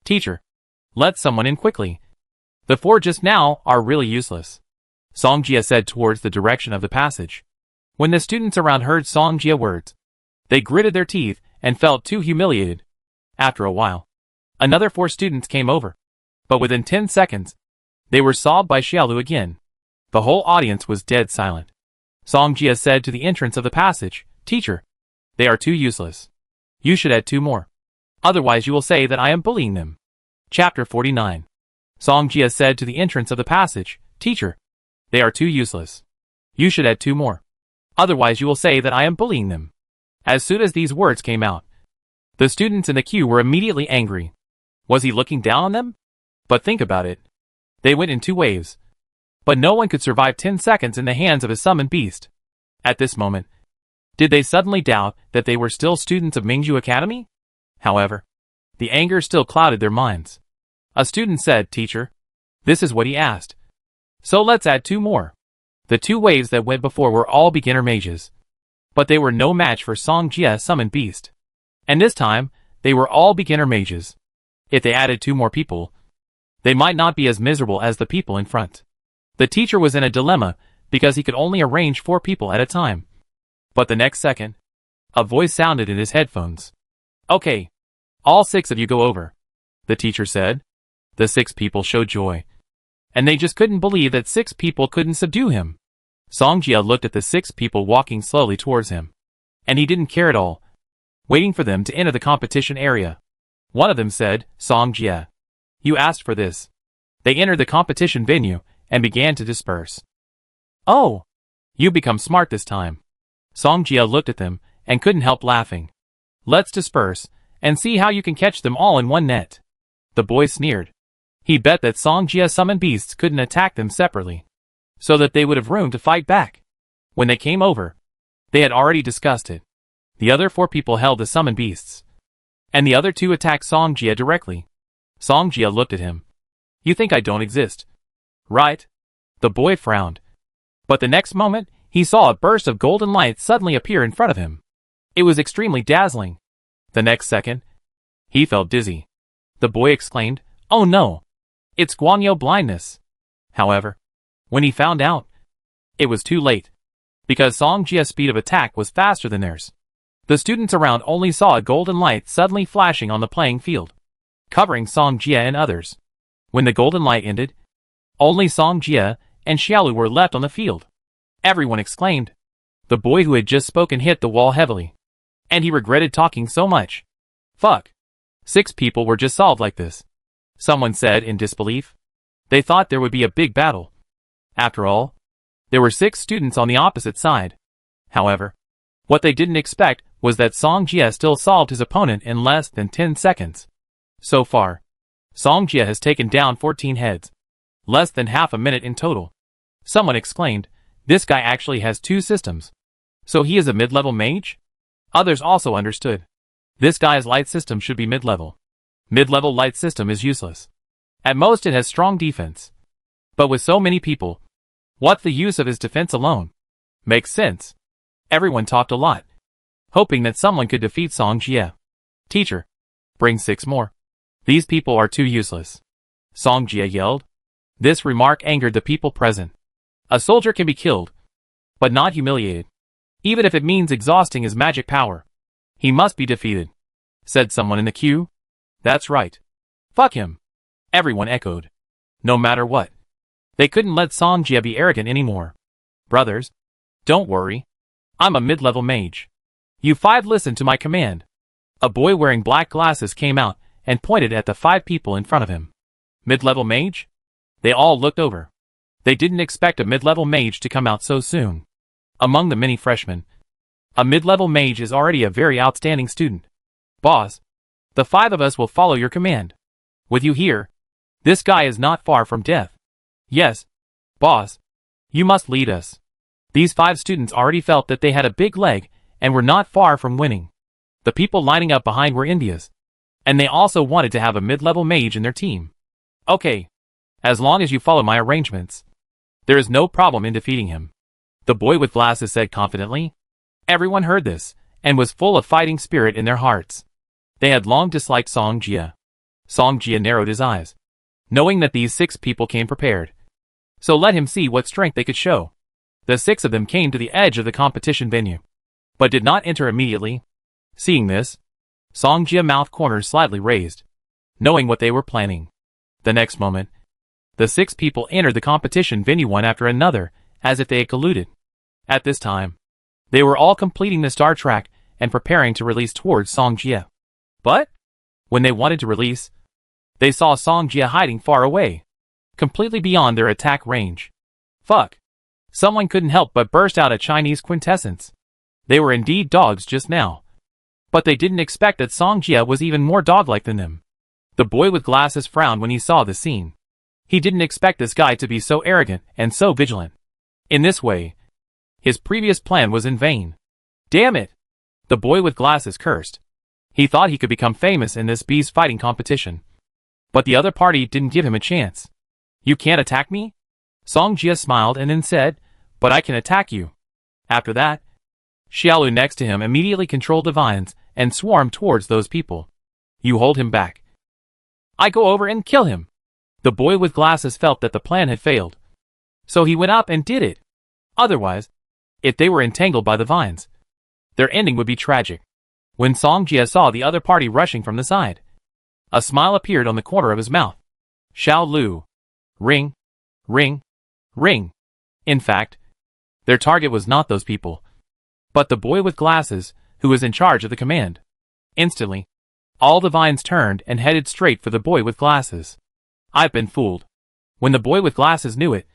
Teacher, let someone in quickly. The 4 just now are really useless. Song Jie said towards the direction of the passage. When the students around heard Song Jie words, they gritted their teeth and felt too humiliated. After a while, another 4 students came over, but within 10 seconds, they were solved by Xiaolu again. The whole audience was dead silent. Song Jie said to the entrance of the passage, teacher, they are too useless. You should add 2 more. Otherwise you will say that I am bullying them. Chapter 49. Song Jie said to the entrance of the passage, teacher, they are too useless. You should add 2 more. Otherwise you will say that I am bullying them. As soon as these words came out, the students in the queue were immediately angry. Was he looking down on them? But think about it. They went in 2 waves. But no one could survive 10 seconds in the hands of a summoned beast. At this moment, did they suddenly doubt that they were still students of Ningxue Academy? However, the anger still clouded their minds. A student said, "Teacher, this is what he asked. So let's add 2 more. The 2 waves that went before were all beginner mages. But they were no match for Song Jie's summoned beast. And this time, they were all beginner mages. If they added 2 more people, they might not be as miserable as the people in front." The teacher was in a dilemma because he could only arrange 4 people at a time. But the next second, a voice sounded in his headphones. "Okay, all 6 of you go over," the teacher said. The 6 people showed joy. And they just couldn't believe that 6 people couldn't subdue him. Song Jie looked at the 6 people walking slowly towards him. And he didn't care at all, waiting for them to enter the competition area. One of them said, "Song Jie, you asked for this." They entered the competition venue and began to disperse. "Oh, you become smart this time." Song Jie looked at them and couldn't help laughing. "Let's disperse and see how you can catch them all in one net." The boy sneered. He bet that Song Jie's summoned beasts couldn't attack them separately, so that they would have room to fight back. When they came over, they had already discussed it. The other 4 people held the summoned beasts, and the other 2 attacked Song Jie directly. Song Jie looked at him. "You think I don't exist, right?" The boy frowned. But the next moment, he saw a burst of golden light suddenly appear in front of him. It was extremely dazzling. The next second, he felt dizzy. The boy exclaimed, "Oh no! It's Guanyu blindness." However, when he found out, it was too late, because Song Jie's speed of attack was faster than theirs. The students around only saw a golden light suddenly flashing on the playing field, covering Song Jie and others. When the golden light ended, only Song Jie and Xiaolu were left on the field. Everyone exclaimed. The boy who had just spoken hit the wall heavily, and he regretted talking so much. "Fuck. 6 people were just solved like this," someone said in disbelief. They thought there would be a big battle. After all, there were 6 students on the opposite side. However, what they didn't expect was that Song Jie still solved his opponent in less than 10 seconds. So far, Song Jie has taken down 14 heads, less than half a minute in total. Someone exclaimed, "This guy actually has 2 systems. So he is a mid-level mage?" Others also understood. This guy's light system should be mid-level. Mid-level light system is useless. At most it has strong defense. But with so many people, what's the use of his defense alone? Makes sense. Everyone talked a lot, hoping that someone could defeat Song Jie. "Teacher, bring 6 more. These people are too useless," Song Jie yelled. This remark angered the people present. A soldier can be killed, but not humiliated, even if it means exhausting his magic power. "He must be defeated," said someone in the queue. "That's right. Fuck him," everyone echoed. No matter what, they couldn't let Song Jie be arrogant anymore. "Brothers, don't worry. I'm a mid-level mage. You 5 listen to my command." A boy wearing black glasses came out and pointed at the 5 people in front of him. "Mid-level mage?" They all looked over. They didn't expect a mid-level mage to come out so soon. Among the many freshmen, a mid-level mage is already a very outstanding student. "Boss, the 5 of us will follow your command. With you here, this guy is not far from death." "Yes, boss. You must lead us." These 5 students already felt that they had a big leg and were not far from winning. The people lining up behind were India's, and they also wanted to have a mid-level mage in their team. "Okay, as long as you follow my arrangements, there is no problem in defeating him," the boy with glasses said confidently. Everyone heard this, and was full of fighting spirit in their hearts. They had long disliked Song Jie. Song Jie narrowed his eyes, knowing that these 6 people came prepared. So let him see what strength they could show. The 6 of them came to the edge of the competition venue, but did not enter immediately. Seeing this, Song Jie's mouth corners slightly raised, knowing what they were planning. The next moment, the 6 people entered the competition venue one after another, as if they had colluded. At this time, they were all completing the star track and preparing to release towards Song Jie. But, when they wanted to release, they saw Song Jie hiding far away, completely beyond their attack range. "Fuck." Someone couldn't help but burst out a Chinese quintessence. They were indeed dogs just now. But they didn't expect that Song Jia was even more dog-like than them. The boy with glasses frowned when he saw the scene. He didn't expect this guy to be so arrogant and so vigilant. In this way, his previous plan was in vain. Damn it! The boy with glasses cursed. He thought he could become famous in this beast fighting competition. But the other party didn't give him a chance. You can't attack me? Song Jia smiled and then said, but I can attack you. After that, Xiaolu next to him immediately controlled the vines and swarmed towards those people. You hold him back. I go over and kill him. The boy with glasses felt that the plan had failed. So he went up and did it. Otherwise, if they were entangled by the vines, their ending would be tragic. When Song Jia saw the other party rushing from the side, a smile appeared on the corner of his mouth. Xiaolu. Ring. Ring. Ring. In fact, their target was not those people, but the boy with glasses, who was in charge of the command. Instantly, all the vines turned and headed straight for the boy with glasses. I've been fooled. When the boy with glasses knew it,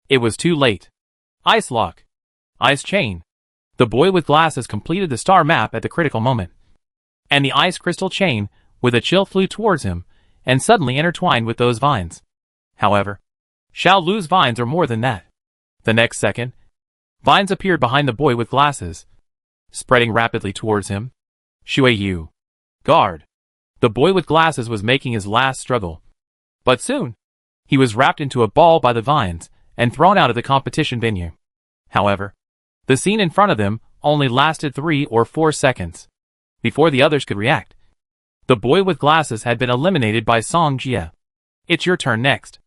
it was too late. Ice lock. Ice chain. The boy with glasses completed the star map at the critical moment. And the ice crystal chain, with a chill, flew towards him, and suddenly intertwined with those vines. However, Xiaolu's vines are more than that. The next second, vines appeared behind the boy with glasses, spreading rapidly towards him. Shuiyu. Guard. The boy with glasses was making his last struggle. But soon, he was wrapped into a ball by the vines and thrown out of the competition venue. However, the scene in front of them only lasted 3 or 4 seconds. Before the others could react, the boy with glasses had been eliminated by Song Jia. It's your turn next.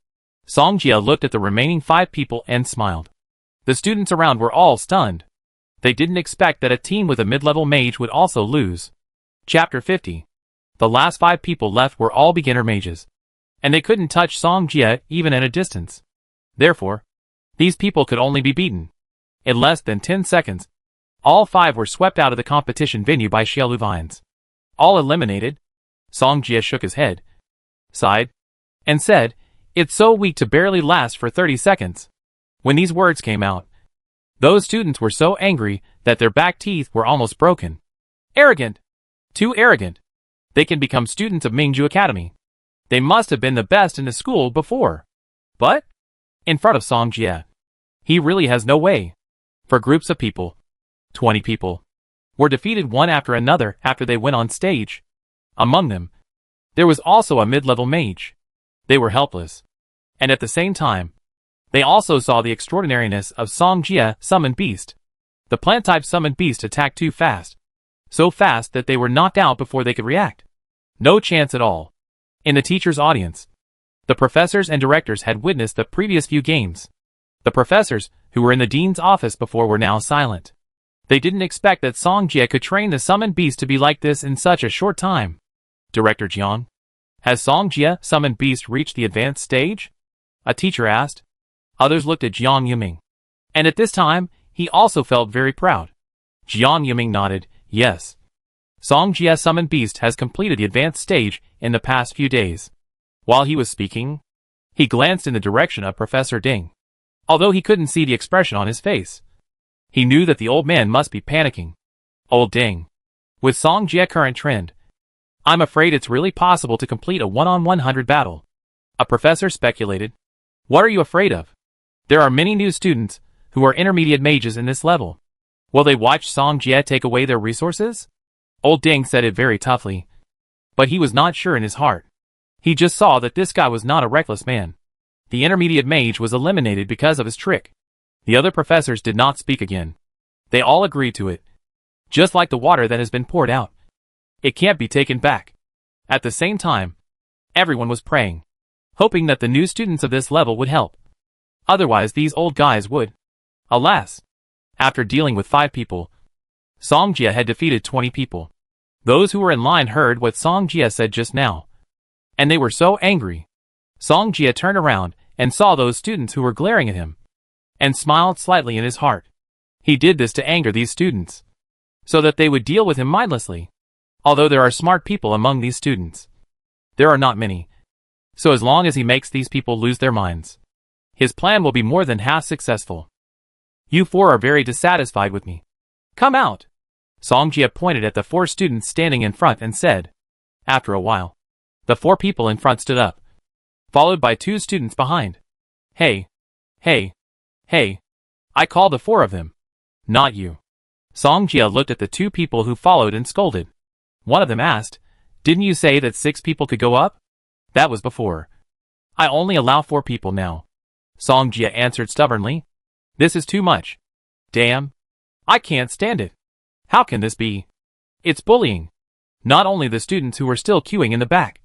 Song Jia looked at the remaining 5 people and smiled. The students around were all stunned. They didn't expect that a team with a mid-level mage would also lose. Chapter 50. The last 5 people left were all beginner mages, and they couldn't touch Song Jia even at a distance. Therefore, these people could only be beaten. In less than 10 seconds, all 5 were swept out of the competition venue by Xiaolu vines. All eliminated? Song Jia shook his head, sighed, and said, it's so weak to barely last for 30 seconds. When these words came out, those students were so angry that their back teeth were almost broken. Arrogant! Too arrogant! They can become students of Ningxue Academy. They must have been the best in the school before. But, in front of Song Jia, he really has no way. For groups of people, 20 people, were defeated one after another after they went on stage. Among them, there was also a mid-level mage. They were helpless. And at the same time, they also saw the extraordinariness of Song Jia summoned beast. The plant-type summoned beast attacked too fast. So fast that they were knocked out before they could react. No chance at all. In the teacher's audience, the professors and directors had witnessed the previous few games. The professors, who were in the dean's office before, were now silent. They didn't expect that Song Jia could train the summoned beast to be like this in such a short time. Director Jiang, has Song Jia summoned beast reached the advanced stage? A teacher asked. Others looked at Jiang Yiming. And at this time, he also felt very proud. Jiang Yiming nodded, yes. Song Jia summoned beast has completed the advanced stage in the past few days. While he was speaking, he glanced in the direction of Professor Ding. Although he couldn't see the expression on his face, he knew that the old man must be panicking. Old Ding. With Song Jia current trend, I'm afraid it's really possible to complete a 1-on-100 battle. A professor speculated. What are you afraid of? There are many new students who are intermediate mages in this level. Will they watch Song Jia take away their resources? Old Ding said it very toughly. But he was not sure in his heart. He just saw that this guy was not a reckless man. The intermediate mage was eliminated because of his trick. The other professors did not speak again. They all agreed to it. Just like the water that has been poured out. It can't be taken back. At the same time, everyone was praying, hoping that the new students of this level would help. Otherwise these old guys would. Alas! After dealing with 5 people, Song Jia had defeated 20 people. Those who were in line heard what Song Jia said just now. And they were so angry. Song Jia turned around and saw those students who were glaring at him, and smiled slightly in his heart. He did this to anger these students, so that they would deal with him mindlessly. Although there are smart people among these students, there are not many. So as long as he makes these people lose their minds, his plan will be more than half successful. You 4 are very dissatisfied with me. Come out. Song Jia pointed at the 4 students standing in front and said. After a while, the 4 people in front stood up, followed by 2 students behind. Hey. Hey. Hey. I called the 4 of them. Not you. Song Jia looked at the 2 people who followed and scolded. One of them asked, Didn't you say that 6 people could go up? That was before. I only allow 4 people now. Song Jia answered stubbornly. This is too much. Damn. I can't stand it. How can this be? It's bullying. Not only the students who were still queuing in the back,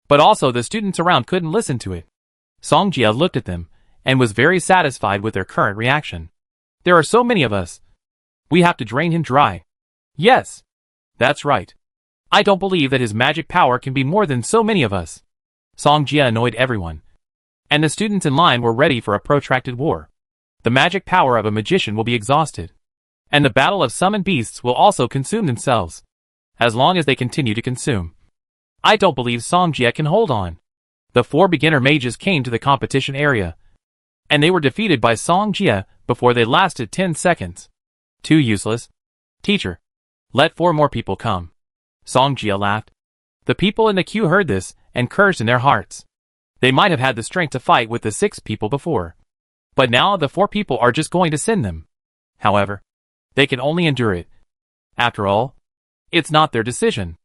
but also the students around couldn't listen to it. Song Jia looked at them and was very satisfied with their current reaction. There are so many of us. We have to drain him dry. Yes. That's right. I don't believe that his magic power can be more than so many of us. Song Jia annoyed everyone. And the students in line were ready for a protracted war. The magic power of a magician will be exhausted. And the battle of summoned beasts will also consume themselves. As long as they continue to consume. I don't believe Song Jia can hold on. The 4 beginner mages came to the competition area. And they were defeated by Song Jia before they lasted 10 seconds. Too useless. Teacher. Let 4 more people come. Song Jia laughed. The people in the queue heard this and cursed in their hearts. They might have had the strength to fight with the 6 people before. But now the 4 people are just going to send them. However, they can only endure it. After all, it's not their decision.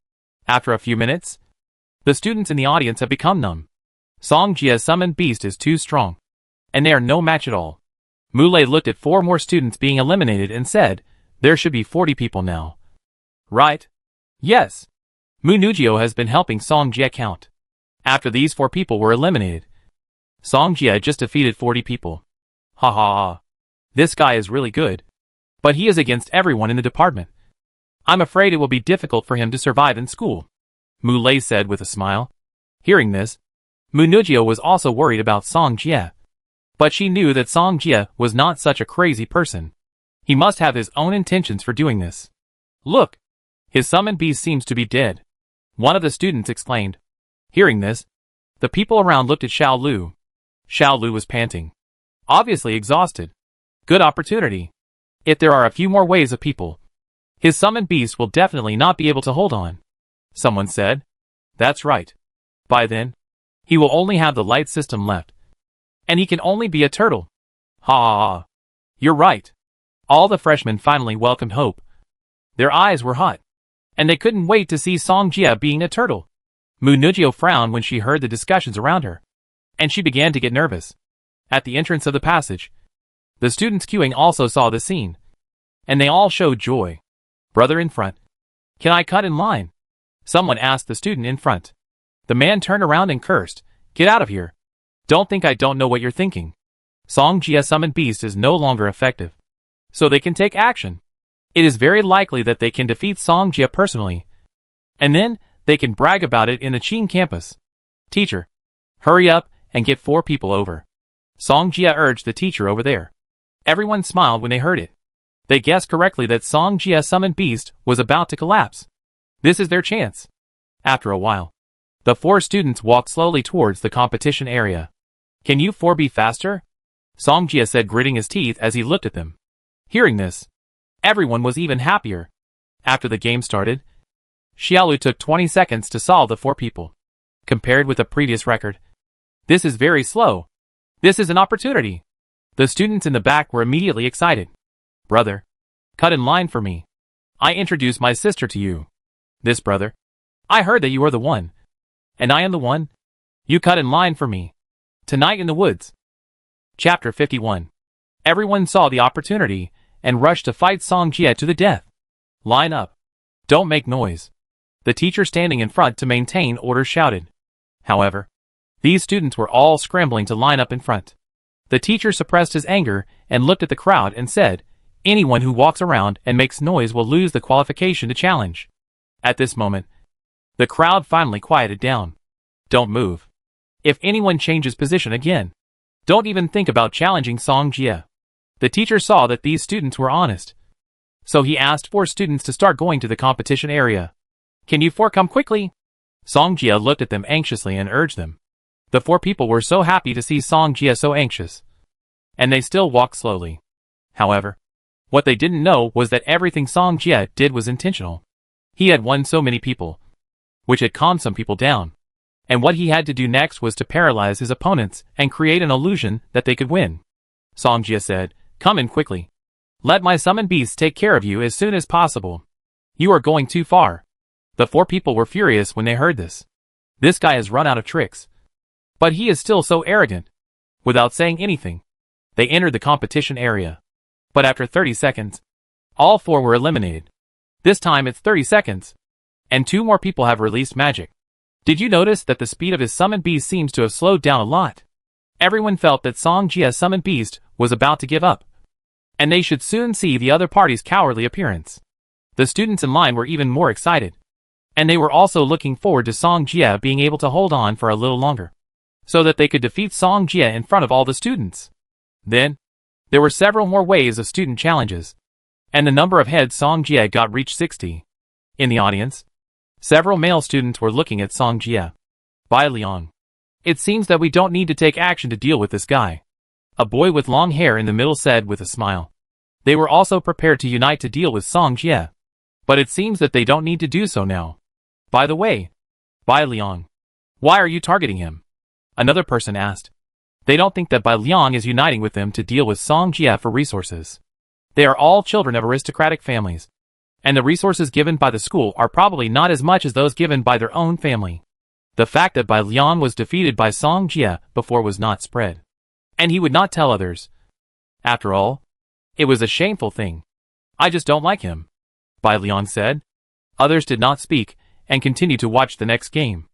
After a few minutes, the students in the audience have become numb. Song Jia's summoned beast is too strong. And they are no match at all. Mu Lei looked at 4 more students being eliminated and said, there should be 40 people now. Right? Yes. Mu Ningxue has been helping Song Jia count. After these 4 people were eliminated, Song Jia just defeated 40 people. Ha ha ha. This guy is really good. But he is against everyone in the department. I'm afraid it will be difficult for him to survive in school. Mu Lei said with a smile. Hearing this, Mu Ningxue was also worried about Song Jia. But she knew that Song Jia was not such a crazy person. He must have his own intentions for doing this. Look! His summoned beast seems to be dead. One of the students exclaimed. Hearing this, the people around looked at Xiao Lu. Xiao Lu was panting. Obviously exhausted. Good opportunity. If there are a few more waves of people, his summoned beast will definitely not be able to hold on. Someone said. That's right. By then, he will only have the light system left. And he can only be a turtle. Ha ha ha. You're right. All the freshmen finally welcomed hope. Their eyes were hot. And they couldn't wait to see Song Jia being a turtle. Mu Ningxue frowned when she heard the discussions around her. And she began to get nervous. At the entrance of the passage, the students queuing also saw the scene. And they all showed joy. Brother in front. Can I cut in line? Someone asked the student in front. The man turned around and cursed. Get out of here. Don't think I don't know what you're thinking. Song Jia summoned beast is no longer effective. So they can take action. It is very likely that they can defeat Song Jia personally. And then, they can brag about it in the Qing campus. Teacher. Hurry up and get 4 people over. Song Jia urged the teacher over there. Everyone smiled when they heard it. They guessed correctly that Song Jia summoned beast was about to collapse. This is their chance. After a while, the 4 students walked slowly towards the competition area. Can you 4 be faster? Song Jia said, gritting his teeth as he looked at them. Hearing this, everyone was even happier. After the game started, Xiaolu took 20 seconds to solve the 4 people. Compared with the previous record, this is very slow. This is an opportunity. The students in the back were immediately excited. Brother, cut in line for me. I introduce my sister to you. This brother. I heard that you are the one. And I am the one. You cut in line for me. Tonight in the woods. Chapter 51. Everyone saw the opportunity and rushed to fight Song Jia to the death. Line up. Don't make noise. The teacher standing in front to maintain order shouted. However, these students were all scrambling to line up in front. The teacher suppressed his anger and looked at the crowd and said, anyone who walks around and makes noise will lose the qualification to challenge. At this moment, the crowd finally quieted down. Don't move. If anyone changes position again, don't even think about challenging Song Jia. The teacher saw that these students were honest. So he asked 4 students to start going to the competition area. Can you 4 come quickly? Song Jia looked at them anxiously and urged them. The 4 people were so happy to see Song Jia so anxious. And they still walked slowly. However, What they didn't know was that everything Song Jie did was intentional. He had won so many people, which had calmed some people down. And what he had to do next was to paralyze his opponents and create an illusion that they could win. Song Jie said, "Come in quickly. Let my summoned beasts take care of you as soon as possible. You are going too far." The 4 people were furious when they heard this. This guy has run out of tricks. But he is still so arrogant. Without saying anything, they entered the competition area. But after 30 seconds, all 4 were eliminated. This time it's 30 seconds. And 2 more people have released magic. Did you notice that the speed of his summoned beast seems to have slowed down a lot? Everyone felt that Song Jie's summoned beast was about to give up. And they should soon see the other party's cowardly appearance. The students in line were even more excited. And they were also looking forward to Song Jie being able to hold on for a little longer, so that they could defeat Song Jie in front of all the students. Then, there were several more waves of student challenges, and the number of heads Song Jie got reached 60. In the audience, several male students were looking at Song Jie. "Bai Liang. It seems that we don't need to take action to deal with this guy," a boy with long hair in the middle said with a smile. They were also prepared to unite to deal with Song Jie, but it seems that they don't need to do so now. "By the way, Bai Liang, why are you targeting him?" another person asked. They don't think that Bai Liang is uniting with them to deal with Song Jie for resources. They are all children of aristocratic families, and the resources given by the school are probably not as much as those given by their own family. The fact that Bai Liang was defeated by Song Jie before was not spread, and he would not tell others. After all, it was a shameful thing. "I just don't like him," Bai Liang said. Others did not speak, and continued to watch the next game.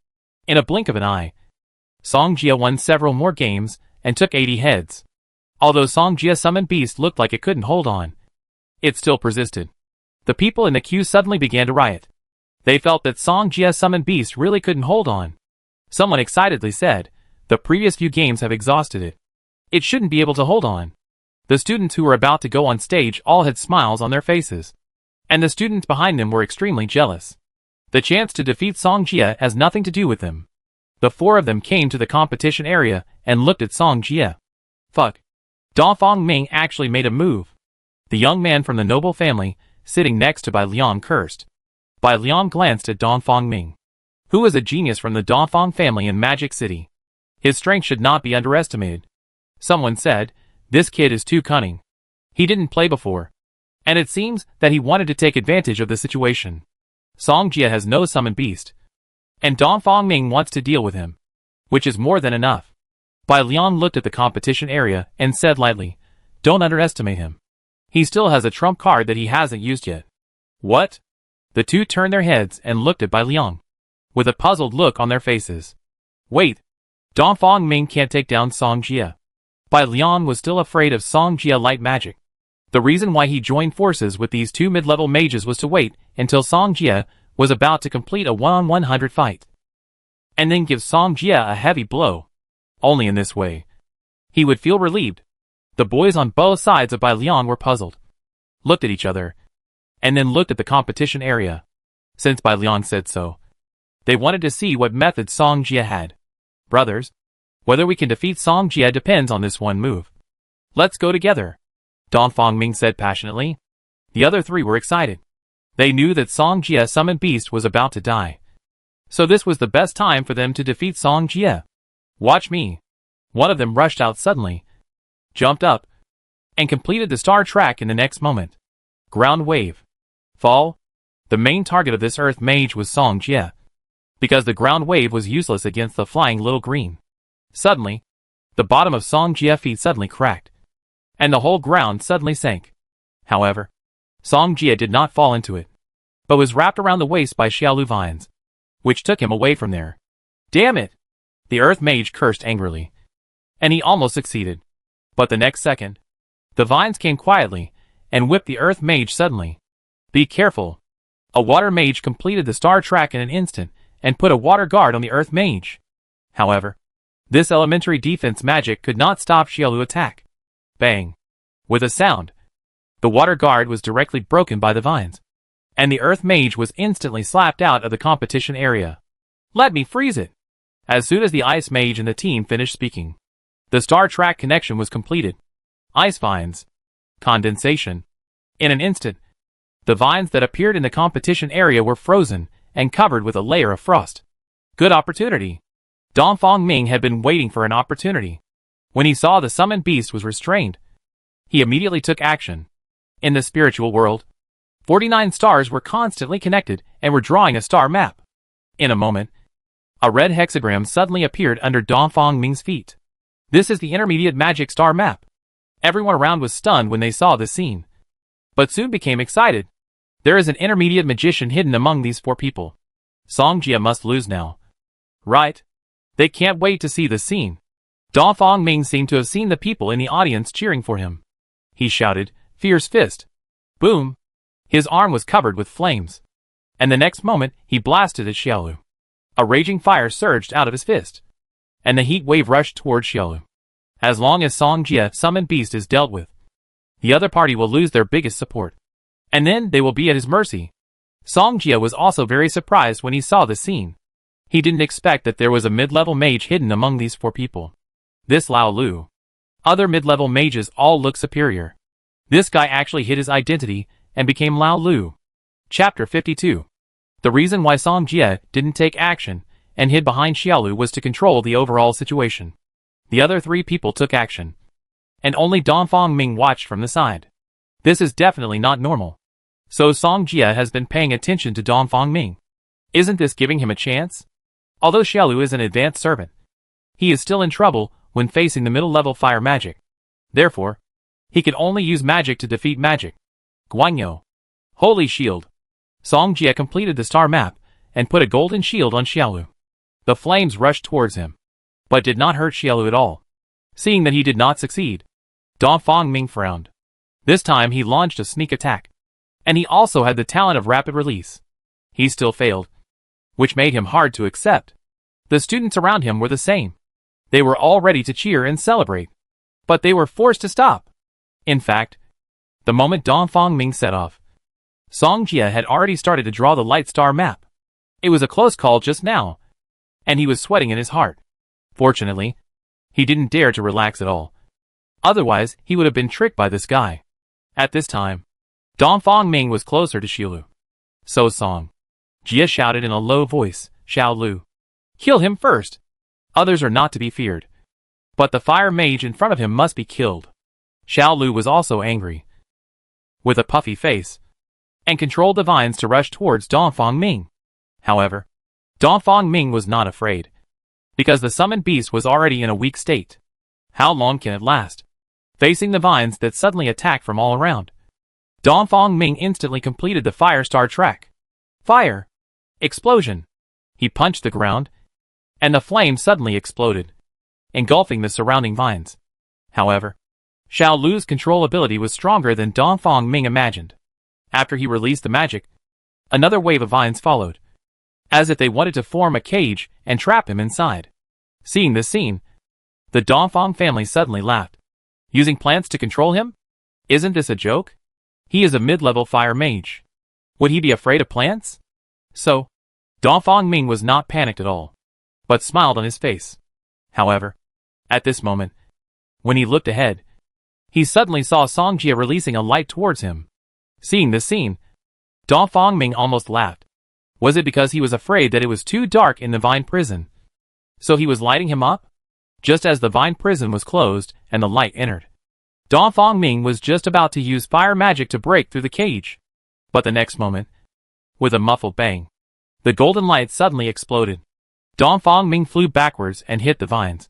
In a blink of an eye, Song Jie won several more games, and took 80 heads. Although Song Jie's summoned beast looked like it couldn't hold on, it still persisted. The people in the queue suddenly began to riot. They felt that Song Jie's summoned beast really couldn't hold on. Someone excitedly said, "The previous few games have exhausted it. It shouldn't be able to hold on." The students who were about to go on stage all had smiles on their faces, and the students behind them were extremely jealous. The chance to defeat Song Jie has nothing to do with them. The 4 of them came to the competition area and looked at Song Jie. Fuck. Dongfang Ming actually made a move. The young man from the noble family, sitting next to Bai Liang, cursed. Bai Liang glanced at Dongfang Ming, who was a genius from the Dongfang family in Magic City. His strength should not be underestimated. Someone said, "This kid is too cunning. He didn't play before, and it seems that he wanted to take advantage of the situation. Song Jie has no summoned beast, and Dongfang Ming wants to deal with him, which is more than enough." Bai Liang looked at the competition area and said lightly, "Don't underestimate him. He still has a trump card that he hasn't used yet." "What?" The 2 turned their heads and looked at Bai Liang, with a puzzled look on their faces. "Wait, Dongfang Ming can't take down Song Jie." Bai Liang was still afraid of Song Jie light magic. The reason why he joined forces with these 2 mid-level mages was to wait until Song Jie was about to complete a 1-on-100 fight, and then give Song Jie a heavy blow. Only in this way, he would feel relieved. The boys on both sides of Bai Liang were puzzled, looked at each other, and then looked at the competition area. Since Bai Liang said so, they wanted to see what method Song Jie had. "Brothers, whether we can defeat Song Jie depends on this one move. Let's go together," Dongfang Ming said passionately. The other 3 were excited. They knew that Song Jie's summoned beast was about to die, so this was the best time for them to defeat Song Jie. "Watch me." One of them rushed out suddenly, jumped up, and completed the star track in the next moment. Ground wave. Fall. The main target of this earth mage was Song Jie, because the ground wave was useless against the flying little green. Suddenly, the bottom of Song Jie's feet suddenly cracked, and the whole ground suddenly sank. However, Song Jie did not fall into it, but was wrapped around the waist by Xiaolu vines, which took him away from there. "Damn it!" The earth mage cursed angrily, and he almost succeeded. But the next second, the vines came quietly and whipped the earth mage suddenly. "Be careful." A water mage completed the star track in an instant and put a water guard on the earth mage. However, this elementary defense magic could not stop Xiaolu's attack. Bang! With a sound, the water guard was directly broken by the vines, and the earth mage was instantly slapped out of the competition area. "Let me freeze it." As soon as the ice mage and the team finished speaking, the star track connection was completed. Ice vines, condensation, In an instant, the vines that appeared in the competition area were frozen and covered with a layer of frost. Good opportunity. Dongfang Ming had been waiting for an opportunity. When he saw the summoned beast was restrained, he immediately took action. In the spiritual world, 49 stars were constantly connected and were drawing a star map. In a moment, a red hexagram suddenly appeared under Dongfang Ming's feet. This is the intermediate magic star map. Everyone around was stunned when they saw this scene, but soon became excited. There is an intermediate magician hidden among these 4 people. Songjia must lose now. Right? They can't wait to see the scene. Dongfang Ming seemed to have seen the people in the audience cheering for him. He shouted, "Fierce fist!" Boom! His arm was covered with flames. And the next moment, he blasted at Xiaolu. A raging fire surged out of his fist, and the heat wave rushed toward Xiaolu. As long as Songjia summoned beast is dealt with, the other party will lose their biggest support, and then they will be at his mercy. Songjia was also very surprised when he saw the scene. He didn't expect that there was a mid-level mage hidden among these 4 people. This Lao Lu. Other mid-level mages all look superior. This guy actually hid his identity and became Lao Lu. Chapter 52. The reason why Songjia didn't take action and hid behind Xiaolu was to control the overall situation. The other 3 people took action, and only Dongfang Ming watched from the side. This is definitely not normal. So Songjia has been paying attention to Dongfang Ming. Isn't this giving him a chance? Although Xiaolu is an advanced servant, he is still in trouble when facing the middle-level fire magic. Therefore, he can only use magic to defeat magic. Guanyo. Holy Shield. Songjia completed the star map and put a golden shield on Xiaolu. The flames rushed towards him, but did not hurt Xiaolu at all. Seeing that he did not succeed, Dongfang Ming frowned. This time he launched a sneak attack, and he also had the talent of rapid release. He still failed, which made him hard to accept. The students around him were the same. They were all ready to cheer and celebrate, but they were forced to stop. In fact, the moment Dongfang Ming set off, Songjia had already started to draw the light star map. It was a close call just now, and he was sweating in his heart. Fortunately, he didn't dare to relax at all. Otherwise, he would have been tricked by this guy. At this time, Dongfang Ming was closer to Xiaolu. So Songjia shouted in a low voice, "Xiaolu, kill him first. Others are not to be feared. But the fire mage in front of him must be killed." Xiaolu was also angry, with a puffy face, and controlled the vines to rush towards Dongfang Ming. However, Dongfang Ming was not afraid, because the summoned beast was already in a weak state. How long can it last? Facing the vines that suddenly attacked from all around, Dongfang Ming instantly completed the fire star track. Fire! Explosion! He punched the ground, and the flame suddenly exploded, engulfing the surrounding vines. However, Xiaolu's control ability was stronger than Dongfang Ming imagined. After he released the magic, another wave of vines followed, as if they wanted to form a cage and trap him inside. Seeing this scene, the Dongfang family suddenly laughed. Using plants to control him? Isn't this a joke? He is a mid-level fire mage. Would he be afraid of plants? So, Dongfang Ming was not panicked at all, but smiled on his face. However, at this moment, when he looked ahead, he suddenly saw Songjia releasing a light towards him. Seeing this scene, Dongfang Ming almost laughed. Was it because he was afraid that it was too dark in the vine prison? So he was lighting him up? Just as the vine prison was closed and the light entered, Dongfang Ming was just about to use fire magic to break through the cage. But the next moment, with a muffled bang, the golden light suddenly exploded. Dongfang Ming flew backwards and hit the vines,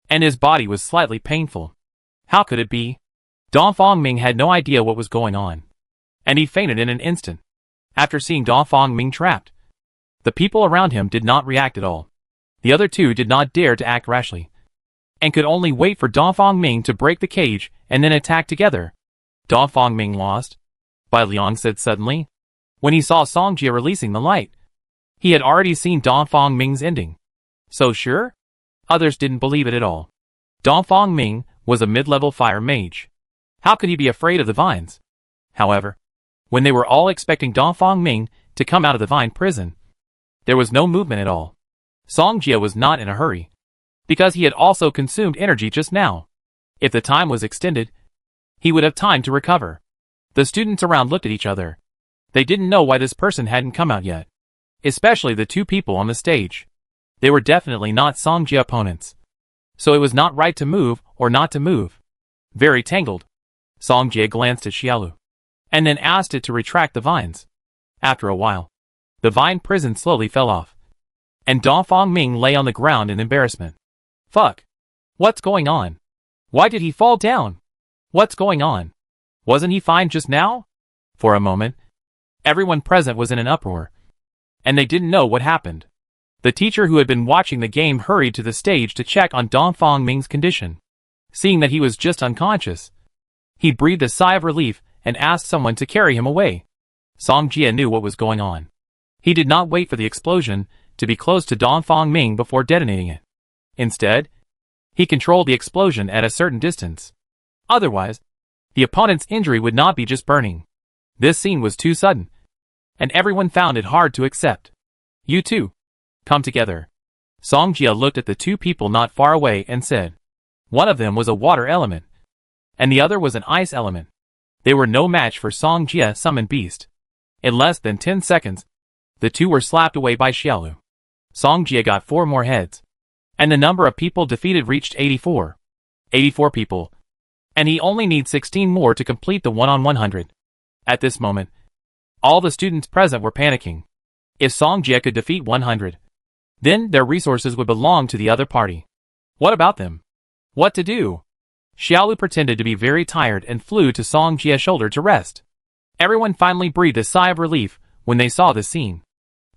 and his body was slightly painful. How could it be? Dongfang Ming had no idea what was going on, and he fainted in an instant. After seeing Dongfang Ming trapped, the people around him did not react at all. The other 2 did not dare to act rashly, and could only wait for Dongfang Ming to break the cage and then attack together. Dongfang Ming lost? Bai Liang said suddenly, when he saw Songjia releasing the light. He had already seen Dongfang Ming's ending. So sure? Others didn't believe it at all. Dongfang Ming was a mid-level fire mage. How could he be afraid of the vines? However, when they were all expecting Dongfang Ming to come out of the vine prison, there was no movement at all. Songjia was not in a hurry, because he had also consumed energy just now. If the time was extended, he would have time to recover. The students around looked at each other. They didn't know why this person hadn't come out yet. Especially the two people on the stage. They were definitely not Songjie opponents. So it was not right to move or not to move. Very tangled. Songjie glanced at Xiaolu. And then asked it to retract the vines. After a while, the vine prison slowly fell off. And Dongfang Ming lay on the ground in embarrassment. Fuck. What's going on? Why did he fall down? What's going on? Wasn't he fine just now? For a moment, everyone present was in an uproar. And they didn't know what happened. The teacher who had been watching the game hurried to the stage to check on Dongfang Ming's condition. Seeing that he was just unconscious, he breathed a sigh of relief and asked someone to carry him away. Songjie knew what was going on. He did not wait for the explosion to be close to Dongfang Ming before detonating it. Instead, he controlled the explosion at a certain distance. Otherwise, the opponent's injury would not be just burning. This scene was too sudden, and everyone found it hard to accept. You two, come together. Songjie looked at the two people not far away and said. One of them was a water element, and the other was an ice element. They were no match for Songjie summoned beast. In less than 10 seconds, the two were slapped away by Xiaolu. Songjie got 4 more heads, and the number of people defeated reached 84. 84 people. And he only needs 16 more to complete the 1-on-100. At this moment, all the students present were panicking. If Songjie could defeat 100, then their resources would belong to the other party. What about them? What to do? Xiaolu pretended to be very tired and flew to Songjie's shoulder to rest. Everyone finally breathed a sigh of relief when they saw this scene.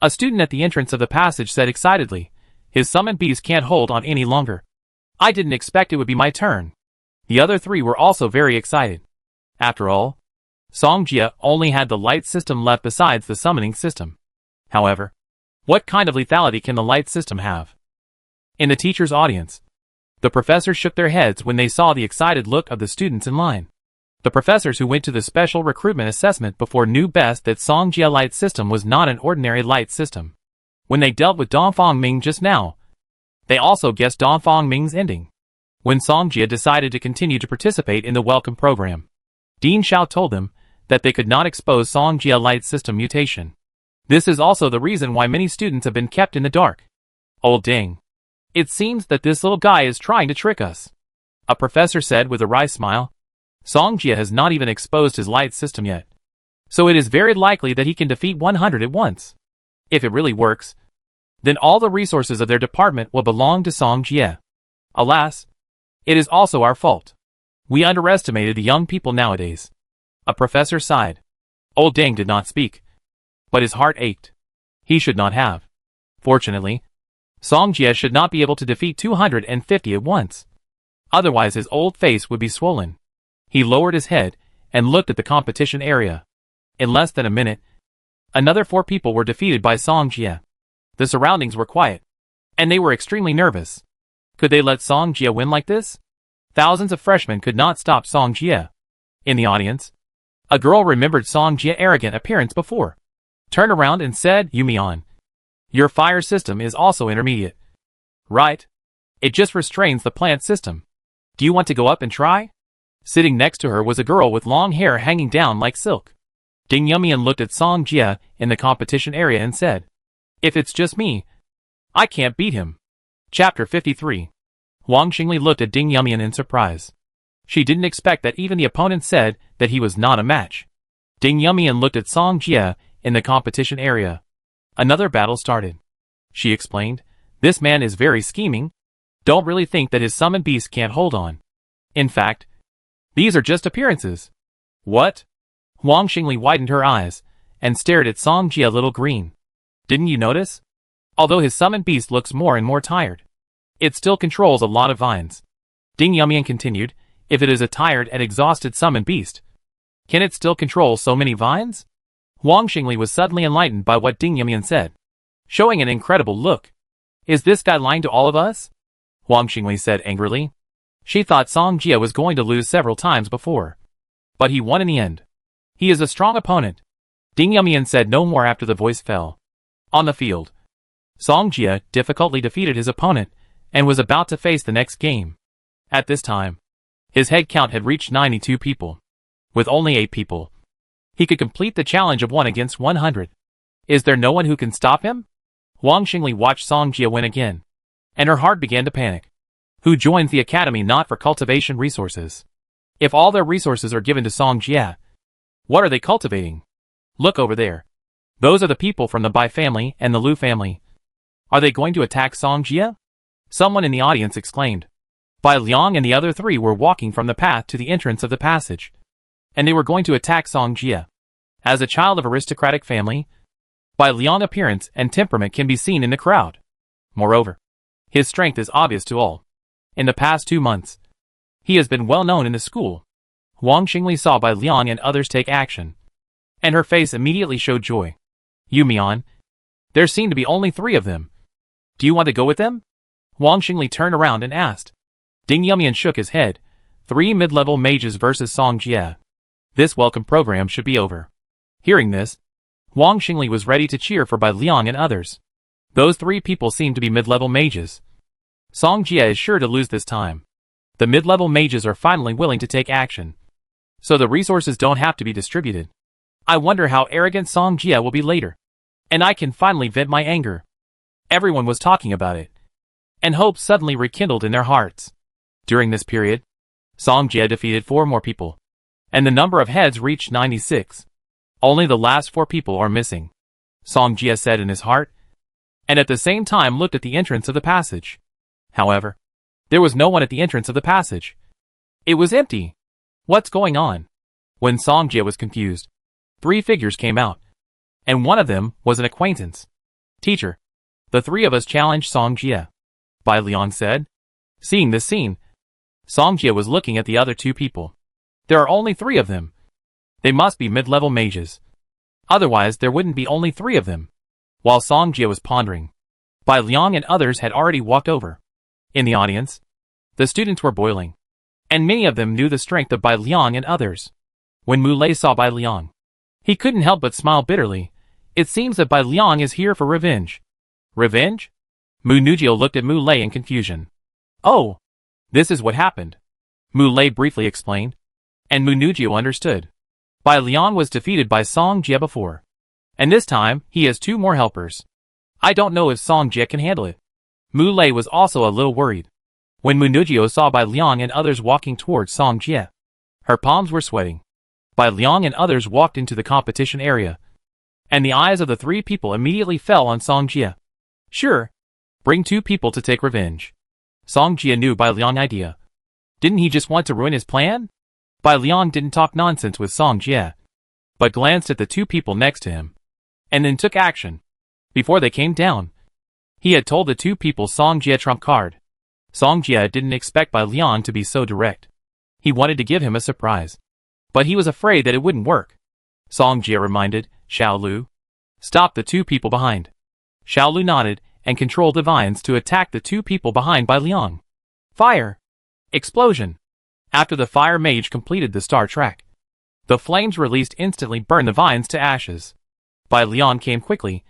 A student at the entrance of the passage said excitedly, his summoned beast can't hold on any longer. I didn't expect it would be my turn. The other 3 were also very excited. After all, Songjie only had the light system left besides the summoning system. However, what kind of lethality can the light system have? In the teacher's audience, the professors shook their heads when they saw the excited look of the students in line. The professors who went to the special recruitment assessment before knew best that Songjie light system was not an ordinary light system. When they dealt with Dongfang Ming just now, they also guessed Dongfang Ming's ending. When Songjie decided to continue to participate in the welcome program, Dean Xiao told them that they could not expose Songjie light system mutation. This is also the reason why many students have been kept in the dark. Old dang. It seems that this little guy is trying to trick us. A professor said with a wry smile. Songjie has not even exposed his light system yet. So it is very likely that he can defeat 100 at once. If it really works, then all the resources of their department will belong to Songjie. Alas, it is also our fault. We underestimated the young people nowadays. A professor sighed. Old Dang did not speak, but his heart ached. He should not have. Fortunately, Songjie should not be able to defeat 250 at once. Otherwise his old face would be swollen. He lowered his head and looked at the competition area. In less than a minute, another 4 people were defeated by Songjie. The surroundings were quiet, and they were extremely nervous. Could they let Songjie win like this? Thousands of freshmen could not stop Songjie. In the audience, a girl remembered Songjie's arrogant appearance before. Turned around and said, Yumian, your fire system is also intermediate. Right? It just restrains the plant system. Do you want to go up and try? Sitting next to her was a girl with long hair hanging down like silk. Ding Yumian looked at Songjie in the competition area and said, if it's just me, I can't beat him. Chapter 53. Wang Xingli looked at Ding Yumian in surprise. She didn't expect that even the opponent said that he was not a match. Ding Yumian looked at Songjie in the competition area. Another battle started. She explained, this man is very scheming. Don't really think that his summoned beast can't hold on. In fact, these are just appearances. What? Wang Xingli widened her eyes and stared at Songjie a little green. Didn't you notice? Although his summoned beast looks more and more tired, it still controls a lot of vines. Ding Yumian continued, if it is a tired and exhausted summoned beast, can it still control so many vines? Wang Xingli was suddenly enlightened by what Ding Yumian said, showing an incredible look. Is this guy lying to all of us? Wang Xingli said angrily. She thought Songjie was going to lose several times before, but he won in the end. He is a strong opponent. Ding Yumian said no more after the voice fell. On the field, Songjie difficultly defeated his opponent and was about to face the next game. At this time, his head count had reached 92 people. With only 8 people, He could complete the challenge of 1 against 100. Is there no one who can stop him? Wang Xingli watched Song Jie win again, and her heart began to panic. Who joins the academy not for cultivation resources? If all their resources are given to Song Jie, what are they cultivating? Look over there. Those are the people from the Bai family and the Lu family. Are they going to attack Song Jie? Someone in the audience exclaimed. Bai Liang and the other 3 were walking from the path to the entrance of the passage, and they were going to attack Song Jie. As a child of aristocratic family, Bai Liang's appearance and temperament can be seen in the crowd. Moreover, his strength is obvious to all. In the past 2 months, he has been well known in the school. Wang Xingli saw Bai Liang and others take action, and her face immediately showed joy. Yumian, there seem to be only 3 of them. Do you want to go with them? Wang Xingli turned around and asked. Ding Yumian shook his head. 3 mid-level mages versus Song Jie. This welcome program should be over. Hearing this, Wang Xingli was ready to cheer for Bai Liang and others. Those 3 people seem to be mid-level mages. Song Jie is sure to lose this time. The mid-level mages are finally willing to take action, so the resources don't have to be distributed. I wonder how arrogant Song Jie will be later. And I can finally vent my anger. Everyone was talking about it, and hope suddenly rekindled in their hearts. During this period, Song Jie defeated 4 more people, and the number of heads reached 96. Only the last 4 people are missing, Song Jie said in his heart, and at the same time looked at the entrance of the passage. However, there was no one at the entrance of the passage. It was empty. What's going on? When Song Jie was confused, 3 figures came out, and one of them was an acquaintance. Teacher, the 3 of us challenged Song Jie, Bai Liang said. Seeing this scene, Song Jie was looking at the other 2 people. There are only 3 of them. They must be mid-level mages. Otherwise, there wouldn't be only 3 of them. While Song Jie was pondering, Bai Liang and others had already walked over. In the audience, the students were boiling, and many of them knew the strength of Bai Liang and others. When Mu Lei saw Bai Liang, he couldn't help but smile bitterly. It seems that Bai Liang is here for revenge. Revenge? Mu Ningxue looked at Mu Lei in confusion. Oh, this is what happened. Mu Lei briefly explained, and Mu Ningxue understood. Bai Liang was defeated by Song Jie before, and this time he has 2 more helpers. I don't know if Song Jie can handle it. Mu Lei was also a little worried. When Mu Ningxue saw Bai Liang and others walking towards Song Jie, her palms were sweating. Bai Liang and others walked into the competition area, and the eyes of the 3 people immediately fell on Song Jie. Sure, bring 2 people to take revenge. Song Jie knew Bai Liang's idea. Didn't he just want to ruin his plan? Bai Liang didn't talk nonsense with Song Jie, but glanced at the 2 people next to him, and then took action. Before they came down, he had told the 2 people Song Jie trump card. Song Jie didn't expect Bai Liang to be so direct. He wanted to give him a surprise, but he was afraid that it wouldn't work. Song Jie reminded Xiao Lu. Stop the 2 people behind. Xiao Lu nodded and controlled the vines to attack the 2 people behind Bai Liang. Fire! Explosion! After the fire mage completed the star track, the flames released instantly burned the vines to ashes. Bai Liang came quickly.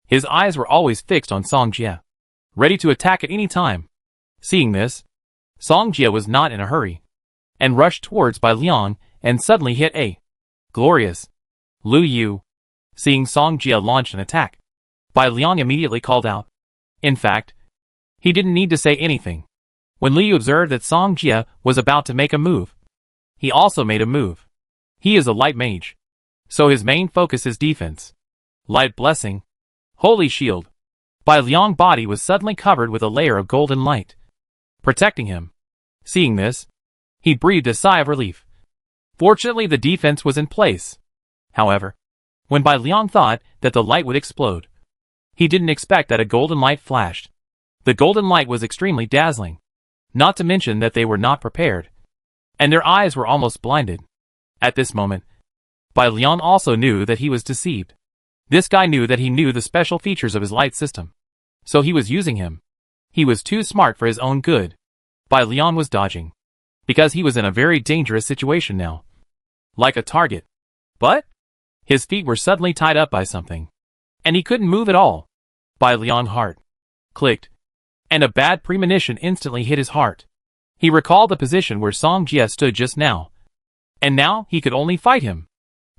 His eyes were always fixed on Song Jie, ready to attack at any time. Seeing this, Song Jie was not in a hurry, and rushed towards Bai Liang and suddenly hit a glorious Lu Yu. Seeing Song Jie launch an attack, Bai Liang immediately called out. In fact, he didn't need to say anything. When Liu observed that Song Jie was about to make a move, he also made a move. He is a light mage, so his main focus is defense. Light blessing. Holy shield. Bai Liang's body was suddenly covered with a layer of golden light, protecting him. Seeing this, he breathed a sigh of relief. Fortunately, the defense was in place. However, when Bai Liang thought that the light would explode, he didn't expect that a golden light flashed. The golden light was extremely dazzling, not to mention that they were not prepared, and their eyes were almost blinded. At this moment, Bai Liang also knew that he was deceived. This guy knew that he knew the special features of his light system, so he was using him. He was too smart for his own good. Bai Liang was dodging, because he was in a very dangerous situation now. Like a target. But his feet were suddenly tied up by something, and he couldn't move at all. Bai Liang's heart clicked, and a bad premonition instantly hit his heart. He recalled the position where Song Jie stood just now, and now he could only fight him.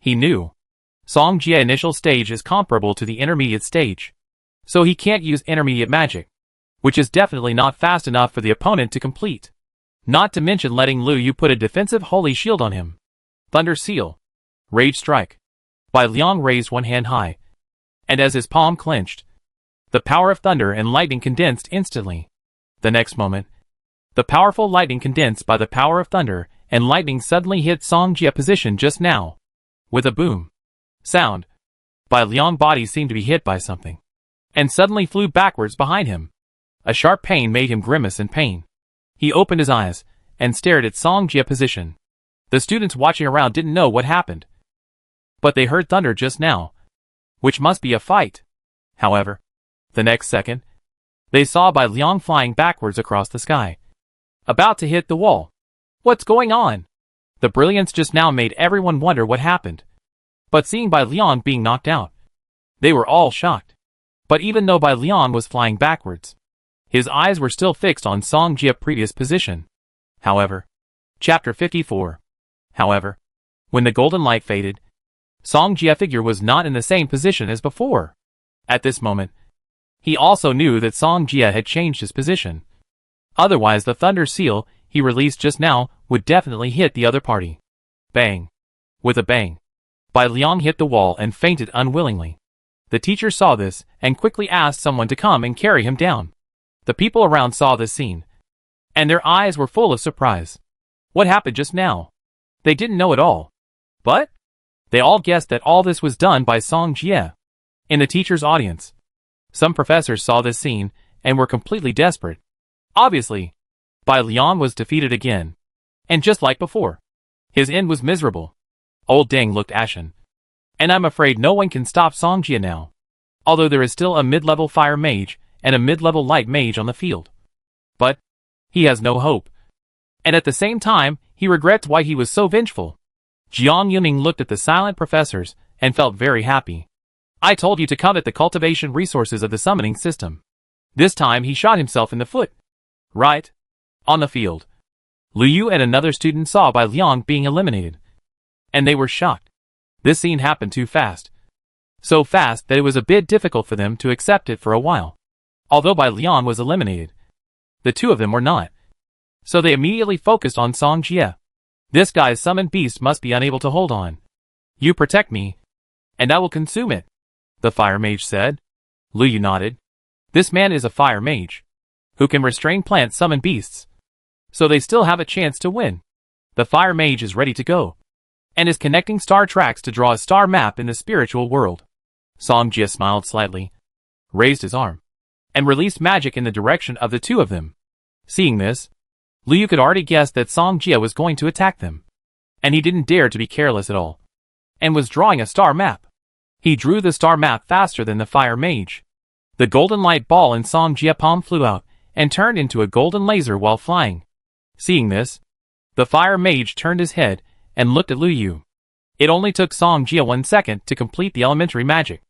He knew Song Jie initial stage is comparable to the intermediate stage, so he can't use intermediate magic, which is definitely not fast enough for the opponent to complete. Not to mention letting Lu Yu put a defensive holy shield on him. Thunder Seal. Rage Strike. Bai Liang raised one hand high, and as his palm clenched, the power of thunder and lightning condensed instantly. The next moment, the powerful lightning condensed by the power of thunder and lightning suddenly hit Song Jie position just now. With a boom sound, Bai Liang's body seemed to be hit by something, and suddenly flew backwards behind him. A sharp pain made him grimace in pain. He opened his eyes and stared at Song Jie position. The students watching around didn't know what happened, but they heard thunder just now, which must be a fight. However, the next second, they saw Bai Liang flying backwards across the sky, about to hit the wall. What's going on? The brilliance just now made everyone wonder what happened. But seeing Bai Liang being knocked out, they were all shocked. But even though Bai Liang was flying backwards, his eyes were still fixed on Song Jie's previous position. However, Chapter 54. However, when the golden light faded, Song Jie's figure was not in the same position as before. At this moment, he also knew that Song Jie had changed his position. Otherwise the thunder seal he released just now would definitely hit the other party. Bang. With a bang, Bai Liang hit the wall and fainted unwillingly. The teacher saw this and quickly asked someone to come and carry him down. The people around saw this scene, and their eyes were full of surprise. What happened just now? They didn't know at all. But they all guessed that all this was done by Song Jie. In the teacher's audience, some professors saw this scene and were completely desperate. Obviously, Bai Liang was defeated again. And just like before, his end was miserable. Old Deng looked ashen. And I'm afraid no one can stop Song Jie now. Although there is still a mid-level fire mage and a mid-level light mage on the field. But he has no hope. And at the same time, he regrets why he was so vengeful. Jiang Yuning looked at the silent professors and felt very happy. I told you to covet the cultivation resources of the summoning system. This time he shot himself in the foot. Right? On the field, Lu Yu and another student saw Bai Liang being eliminated. And they were shocked. This scene happened too fast. So fast that it was a bit difficult for them to accept it for a while. Although Bai Liang was eliminated, the two of them were not. So they immediately focused on Song Jie. This guy's summoned beast must be unable to hold on. You protect me, and I will consume it, the fire mage said. Lu Yu nodded. This man is a fire mage, who can restrain plant summon beasts. So they still have a chance to win. The fire mage is ready to go, and is connecting star tracks to draw a star map in the spiritual world. Song Jie smiled slightly, raised his arm, and released magic in the direction of the two of them. Seeing this, Lu Yu could already guess that Song Jie was going to attack them. And he didn't dare to be careless at all, and was drawing a star map. He drew the star map faster than the fire mage. The golden light ball in Song Jie's palm flew out, and turned into a golden laser while flying. Seeing this, the fire mage turned his head, and looked at Lu Yu. It only took Song Jie 1 second to complete the elementary magic.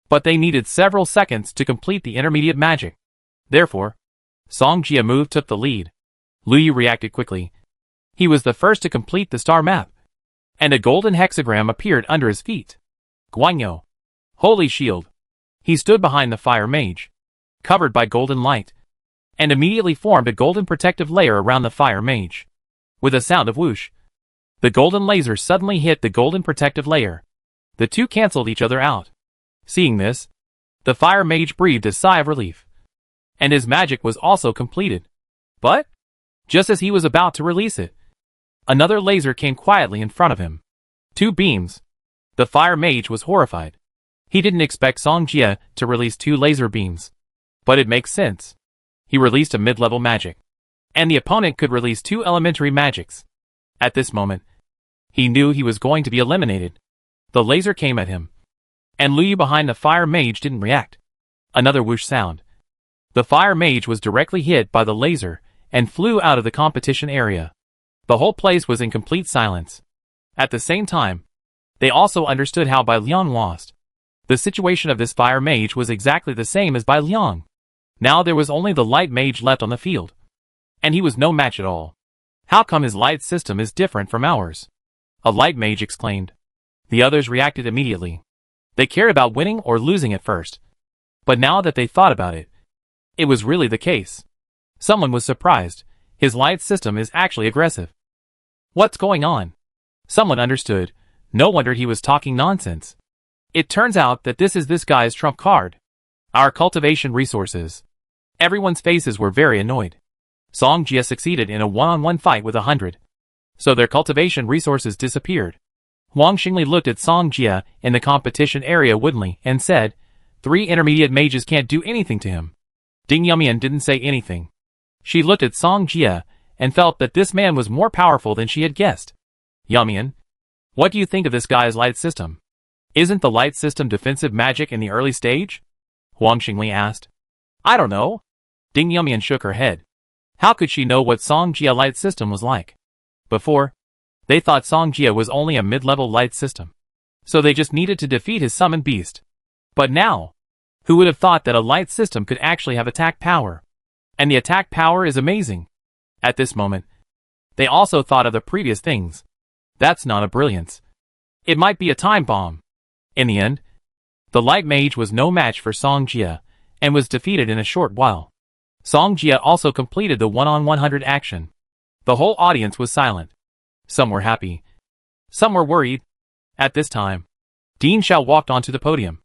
But they needed several seconds to complete the intermediate magic. Therefore, Song Jie move took the lead. Lu Yu reacted quickly. He was the first to complete the star map. And a golden hexagram appeared under his feet. Guanyo. Holy shield. He stood behind the fire mage, covered by golden light, and immediately formed a golden protective layer around the fire mage. With a sound of whoosh, the golden laser suddenly hit the golden protective layer. The two cancelled each other out. Seeing this, the fire mage breathed a sigh of relief. And his magic was also completed. But, just as he was about to release it, another laser came quietly in front of him. 2 beams. The fire mage was horrified. He didn't expect Song Jie to release 2 laser beams. But it makes sense. He released a mid-level magic. And the opponent could release 2 elementary magics. At this moment, he knew he was going to be eliminated. The laser came at him. And Lu Yu behind the fire mage didn't react. Another whoosh sound. The fire mage was directly hit by the laser, and flew out of the competition area. The whole place was in complete silence. At the same time, they also understood how Bai Liang lost. The situation of this fire mage was exactly the same as Bai Liang. Now there was only the light mage left on the field. And he was no match at all. How come his light system is different from ours? A light mage exclaimed. The others reacted immediately. They cared about winning or losing at first. But now that they thought about it, it was really the case. Someone was surprised. His light system is actually aggressive. What's going on? Someone understood. No wonder he was talking nonsense. It turns out that this is this guy's trump card. Our cultivation resources. Everyone's faces were very annoyed. Song Jia succeeded in a one-on-one fight with 100. So their cultivation resources disappeared. Huang Xingli looked at Song Jia in the competition area woodenly and said, 3 intermediate mages can't do anything to him. Ding Yumian didn't say anything. She looked at Song Jia and felt that this man was more powerful than she had guessed. Yumian, what do you think of this guy's light system? Isn't the light system defensive magic in the early stage? Huang Xingli asked. I don't know. Ding Yumian shook her head. How could she know what Song Jia light system was like? Before, they thought Song Jia was only a mid-level light system. So they just needed to defeat his summoned beast. But now, who would have thought that a light system could actually have attack power? And the attack power is amazing. At this moment, they also thought of the previous things. That's not a brilliance. It might be a time bomb. In the end, the light mage was no match for Song Jia, and was defeated in a short while. Song Jia also completed the 1-on-100 action. The whole audience was silent. Some were happy. Some were worried. At this time, Dean Xiao walked onto the podium,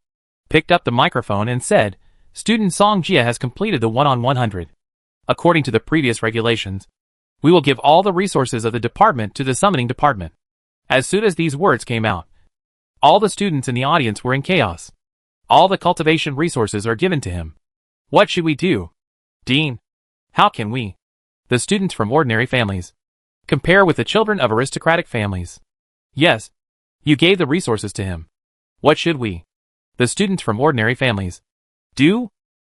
picked up the microphone and said, Student Song Jia has completed the 1-on-100. According to the previous regulations, we will give all the resources of the department to the summoning department. As soon as these words came out, all the students in the audience were in chaos. All the cultivation resources are given to him. What should we do? Dean, how can we, the students from ordinary families, compare with the children of aristocratic families? Yes, you gave the resources to him. What should we, the students from ordinary families, do?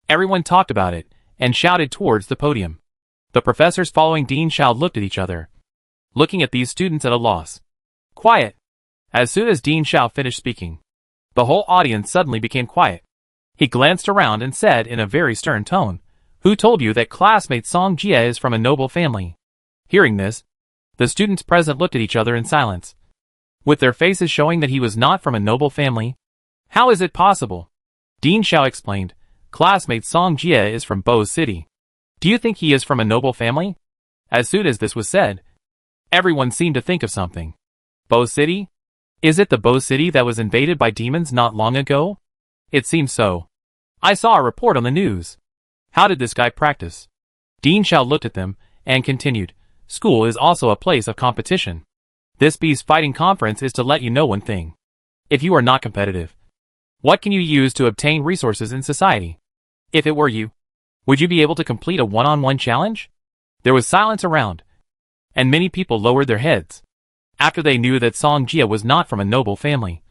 Everyone talked about it and shouted towards the podium. The professors following Dean Xiao looked at each other, looking at these students at a loss. Quiet. As soon as Dean Xiao finished speaking, the whole audience suddenly became quiet. He glanced around and said in a very stern tone, Who told you that classmate Song Jia is from a noble family? Hearing this, the students present looked at each other in silence, with their faces showing that he was not from a noble family. How is it possible? Dean Xiao explained, Classmate Song Jia is from Bo City. Do you think he is from a noble family? As soon as this was said, everyone seemed to think of something. Bo City? Is it the Bo City that was invaded by demons not long ago? It seems so. I saw a report on the news. How did this guy practice? Dean Xiao looked at them and continued, School is also a place of competition. This Beast Fighting Conference is to let you know one thing. If you are not competitive, what can you use to obtain resources in society? If it were you, would you be able to complete a one-on-one challenge? There was silence around, and many people lowered their heads. After they knew that Song Jia was not from a noble family,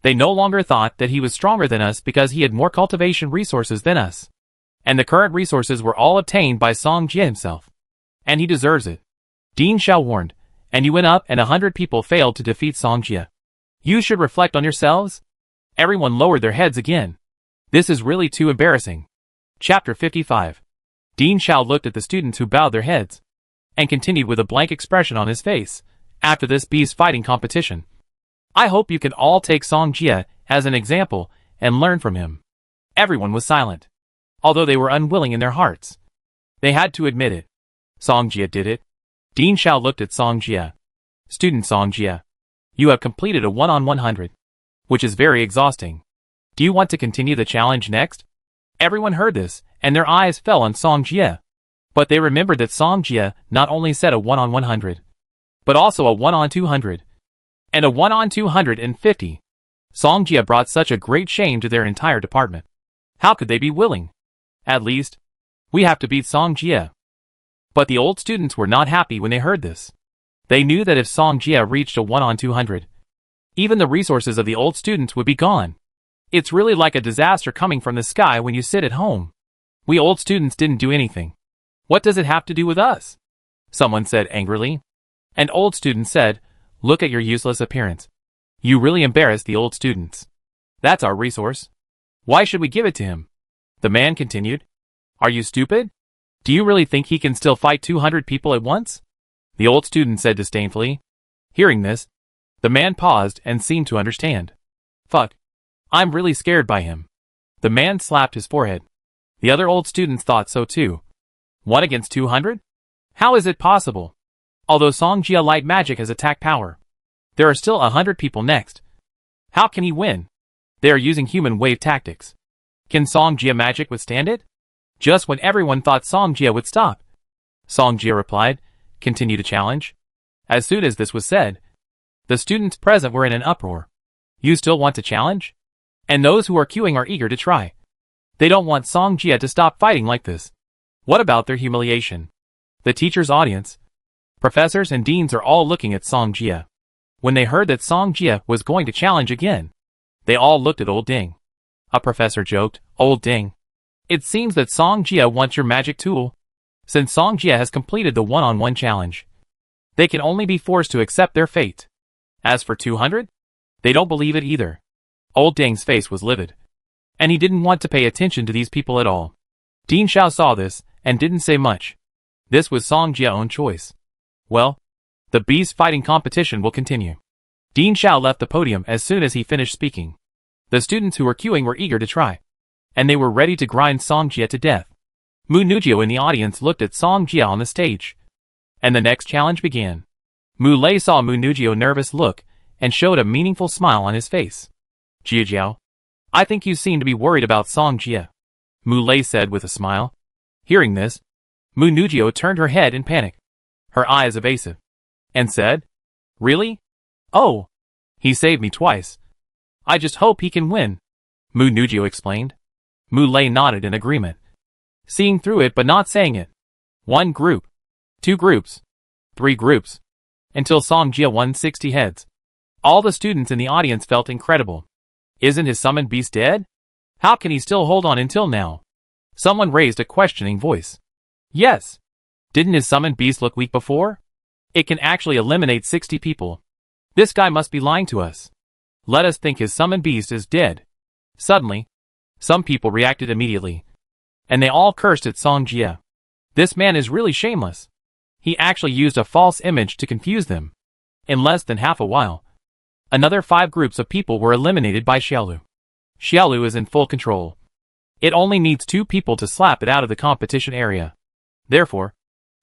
they no longer thought that he was stronger than us because he had more cultivation resources than us. And the current resources were all obtained by Song Jia himself. And he deserves it. Dean Xiao warned, and you went up and 100 people failed to defeat Song Jia. You should reflect on yourselves. Everyone lowered their heads again. This is really too embarrassing. Chapter 55. Dean Xiao looked at the students who bowed their heads, and continued with a blank expression on his face, after this beast fighting competition. I hope you can all take Song Jia as an example and learn from him. Everyone was silent, although they were unwilling in their hearts. They had to admit it. Song Jia did it. Dean Xiao looked at Song Jia. Student Song Jia, you have completed a 1-on-100, which is very exhausting. Do you want to continue the challenge next? Everyone heard this, and their eyes fell on Song Jia. But they remembered that Song Jia not only said a 1-on-100, but also a 1-on-200, and a 1-on-250. Song Jia brought such a great shame to their entire department. How could they be willing? At least, we have to beat Song Jia. But the old students were not happy when they heard this. They knew that if Song Jia reached a 1-on-200, even the resources of the old students would be gone. It's really like a disaster coming from the sky when you sit at home. We old students didn't do anything. What does it have to do with us? Someone said angrily. An old student said, Look at your useless appearance. You really embarrass the old students. That's our resource. Why should we give it to him? The man continued. Are you stupid? Do you really think he can still fight 200 people at once? The old student said disdainfully. Hearing this, The man paused and seemed to understand. Fuck. I'm really scared by him. The man slapped his forehead. The other old students thought so too. 1 against 200? How is it possible? Although Songjia light magic has attack power, there are still 100 people next. How can he win? They are using human wave tactics. Can Songjia magic withstand it? Just when everyone thought Songjia would stop, Songjia replied, "Continue to challenge." As soon as this was said, the students present were in an uproar. You still want to challenge? And those who are queuing are eager to try. They don't want Songjia to stop fighting like this. What about their humiliation? The teacher's audience, professors and deans are all looking at Songjia. When they heard that Songjia was going to challenge again, they all looked at Old Ding. A professor joked, "Old Ding, it seems that Songjia wants your magic tool. Since Songjia has completed the one-on-one challenge, they can only be forced to accept their fate. As for 200? They don't believe it either." Old Ding's face was livid, and he didn't want to pay attention to these people at all. Dean Xiao saw this and didn't say much. This was Songjia's own choice. Well, the beast fighting competition will continue. Dean Xiao left the podium as soon as he finished speaking. The students who were queuing were eager to try, and they were ready to grind Songjia to death. Mu Ningxue in the audience looked at Songjia on the stage, and the next challenge began. Mu Lei saw Mu Ningxue's nervous look and showed a meaningful smile on his face. "Jiajiao, I think you seem to be worried about Songjia," Mu Lei said with a smile. Hearing this, Mu Ningxue turned her head in panic, her eyes evasive, and said, "Really? Oh, he saved me twice. I just hope he can win," Mu Ningxue explained. Mu Lei nodded in agreement, seeing through it but not saying it. 1 group, 2 groups, 3 groups, until Songjia won 60 heads. All the students in the audience felt incredible. Isn't his summoned beast dead? How can he still hold on until now? Someone raised a questioning voice. Yes. Didn't his summoned beast look weak before? It can actually eliminate 60 people. This guy must be lying to us. Let us think his summoned beast is dead. Suddenly, some people reacted immediately, and they all cursed at Songjia. This man is really shameless. He actually used a false image to confuse them. In less than half a while, another 5 groups of people were eliminated by Xiaolu. Xiaolu is in full control. It only needs 2 people to slap it out of the competition area. Therefore,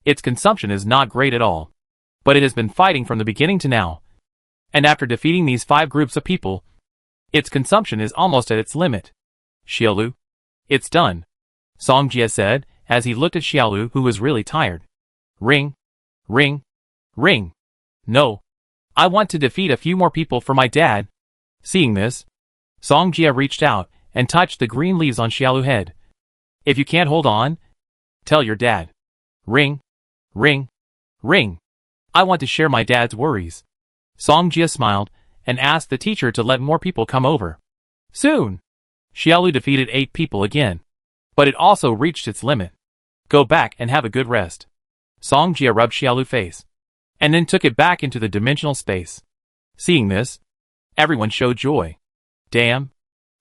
its consumption is not great at all. But it has been fighting from the beginning to now. And after defeating these 5 groups of people, its consumption is almost at its limit. Xiaolu, it's done, Songjia said, as he looked at Xiaolu, who was really tired. Ring, ring, ring. No. I want to defeat a few more people for my dad. Seeing this, Songjia reached out and touched the green leaves on Xiaolu's head. If you can't hold on, tell your dad. Ring, ring, ring. I want to share my dad's worries. Songjia smiled and asked the teacher to let more people come over. Soon, Xiaolu defeated 8 people again. But it also reached its limit. Go back and have a good rest. Songjia rubbed Xiaolu's face, and then took it back into the dimensional space. Seeing this, everyone showed joy. Damn.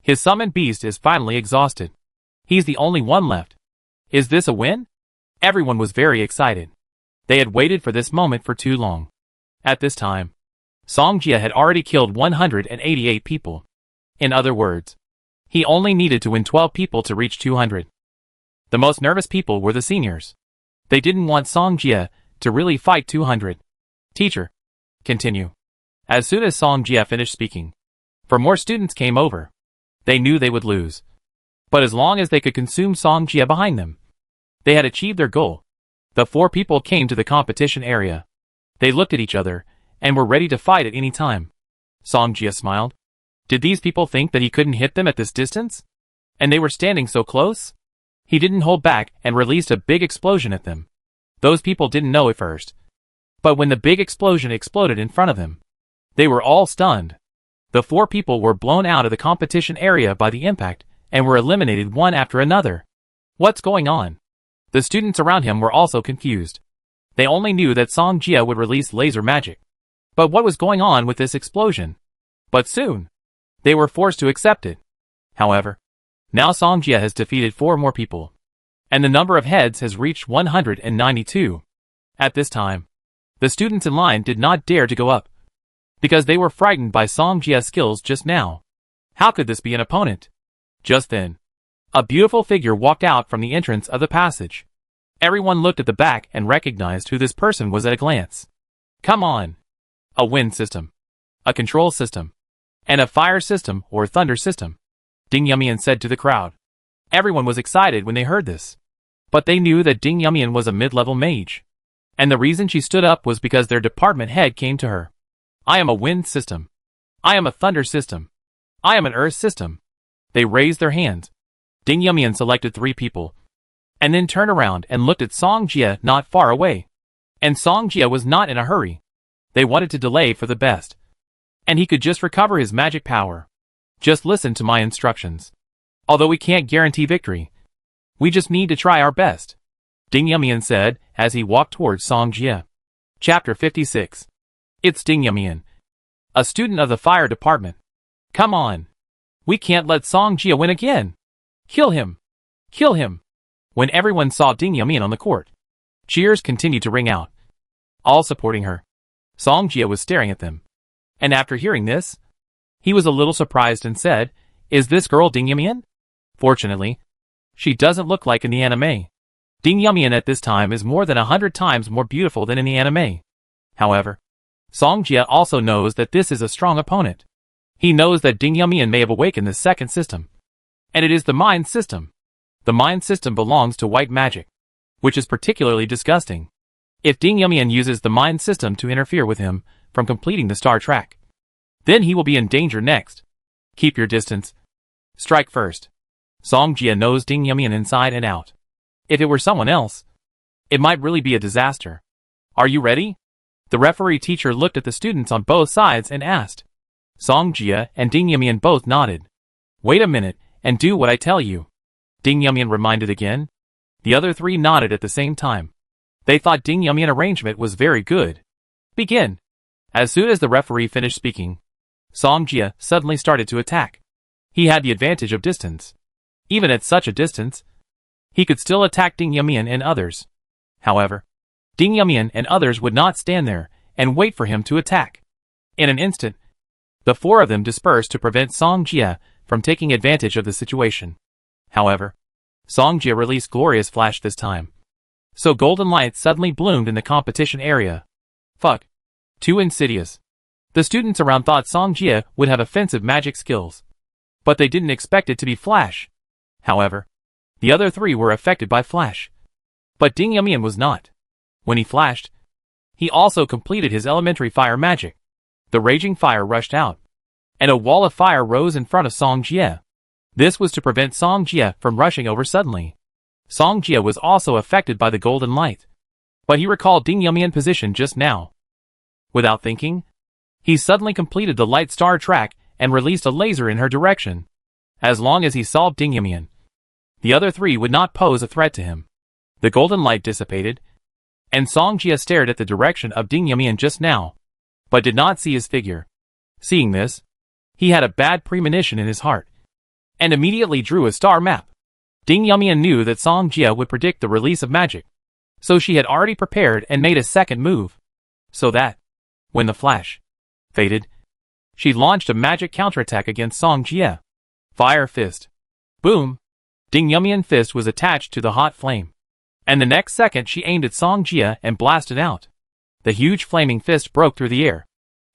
His summoned beast is finally exhausted. He's the only one left. Is this a win? Everyone was very excited. They had waited for this moment for too long. At this time, Songjia had already killed 188 people. In other words, he only needed to win 12 people to reach 200. The most nervous people were the seniors. They didn't want Songjia to really fight 200. Teacher, continue. As soon as Songjia finished speaking, 4 more students came over. They knew they would lose. But as long as they could consume Songjia behind them, they had achieved their goal. The 4 people came to the competition area. They looked at each other and were ready to fight at any time. Songjia smiled. Did these people think that he couldn't hit them at this distance? And they were standing so close? He didn't hold back and released a big explosion at them. Those people didn't know at first. But when the big explosion exploded in front of them, they were all stunned. The 4 people were blown out of the competition area by the impact and were eliminated one after another. What's going on? The students around him were also confused. They only knew that Songjia would release laser magic. But what was going on with this explosion? But soon, they were forced to accept it. However, now Songjia has defeated 4 more people, and the number of heads has reached 192. At this time, the students in line did not dare to go up. because they were frightened by Song Jie's skills just now. How could this be an opponent? Just then, a beautiful figure walked out from the entrance of the passage. Everyone looked at the back and recognized who this person was at a glance. Come on! A wind system, a control system, and a fire system or thunder system, Ding Yumian said to the crowd. Everyone was excited when they heard this. But they knew that Ding Yumian was a mid-level mage. And the reason she stood up was because their department head came to her. I am a wind system. I am a thunder system. I am an earth system. They raised their hands. Ding Yumian selected 3 people, and then turned around and looked at Song Jie not far away. And Song Jie was not in a hurry. They wanted to delay for the best. And he could just recover his magic power. Just listen to my instructions. Although we can't guarantee victory, we just need to try our best, Ding Yumian said as he walked towards Song Jie. Chapter 56. It's Ding Yumian, a student of the fire department. Come on. We can't let Song Jie win again. Kill him. Kill him. When everyone saw Ding Yumian on the court, cheers continued to ring out, all supporting her. Song Jie was staring at them. And after hearing this, he was a little surprised and said, Is this girl Ding Yumian? Fortunately, she doesn't look like in the anime. Ding Yumian at this time is more than 100 times more beautiful than in the anime. However, Song Jie also knows that this is a strong opponent. He knows that Ding Yumian may have awakened the second system. And it is the mind system. The mind system belongs to white magic, which is particularly disgusting. If Ding Yumian uses the mind system to interfere with him from completing the star track, then he will be in danger next. Keep your distance. Strike first. Song Jie knows Ding Yumian inside and out. If it were someone else, it might really be a disaster. Are you ready? The referee teacher looked at the students on both sides and asked. Song Jie and Ding Yumian both nodded. Wait a minute and do what I tell you, Ding Yumian reminded again. The other 3 nodded at the same time. They thought Ding Yumian arrangement was very good. Begin. As soon as the referee finished speaking, Song Jie suddenly started to attack. He had the advantage of distance. Even at such a distance, he could still attack Ding Yumian and others. However, Ding Yumian and others would not stand there and wait for him to attack. In an instant, the 4 of them dispersed to prevent Song Jie from taking advantage of the situation. However, Song Jie released Glorious Flash this time. So golden light suddenly bloomed in the competition area. Fuck. Too insidious. The students around thought Song Jie would have offensive magic skills. But they didn't expect it to be Flash. However, the other 3 were affected by Flash. But Ding Yumian was not. When he flashed, he also completed his elementary fire magic. The raging fire rushed out, and a wall of fire rose in front of Song Jie. This was to prevent Song Jie from rushing over suddenly. Song Jie was also affected by the golden light, but he recalled Ding Yumian's position just now. Without thinking, he suddenly completed the light star track and released a laser in her direction. As long as he solved Ding Yumian, the other 3 would not pose a threat to him. The golden light dissipated, and Song Jie stared at the direction of Ding Yumian just now, but did not see his figure. Seeing this, he had a bad premonition in his heart, and immediately drew a star map. Ding Yumian knew that Song Jie would predict the release of magic, so she had already prepared and made a second move, so that, when the flash faded, she launched a magic counterattack against Song Jie. Fire Fist. Boom! Ding Yumian's fist was attached to the hot flame, and the next second she aimed at Song Jie and blasted out. The huge flaming fist broke through the air,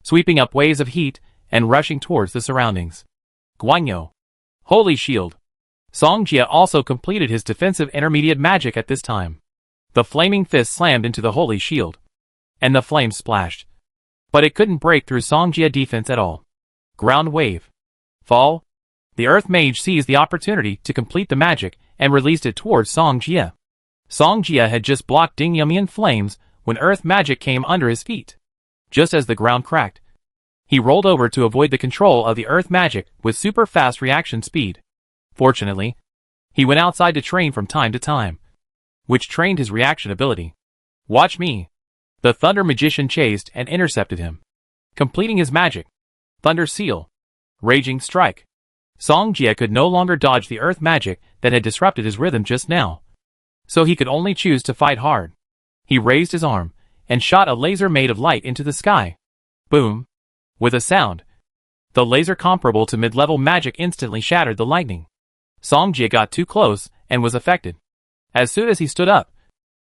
sweeping up waves of heat and rushing towards the surroundings. Guanyo. Holy Shield. Song Jie also completed his defensive intermediate magic at this time. The flaming fist slammed into the Holy Shield, and the flames splashed. But it couldn't break through Song Jie's defense at all. Ground Wave. Fall. The Earth Mage seized the opportunity to complete the magic and released it towards Song Jie. Song Jie had just blocked Ding Yumian's flames when Earth Magic came under his feet. Just as the ground cracked, he rolled over to avoid the control of the Earth Magic with super fast reaction speed. Fortunately, he went outside to train from time to time, which trained his reaction ability. Watch me. The Thunder Magician chased and intercepted him, completing his magic. Thunder Seal. Raging Strike. Song Jie could no longer dodge the Earth Magic that had disrupted his rhythm just now, so he could only choose to fight hard. He raised his arm and shot a laser made of light into the sky. Boom. With a sound, the laser comparable to mid-level magic instantly shattered the lightning. Song Jie got too close and was affected. As soon as he stood up,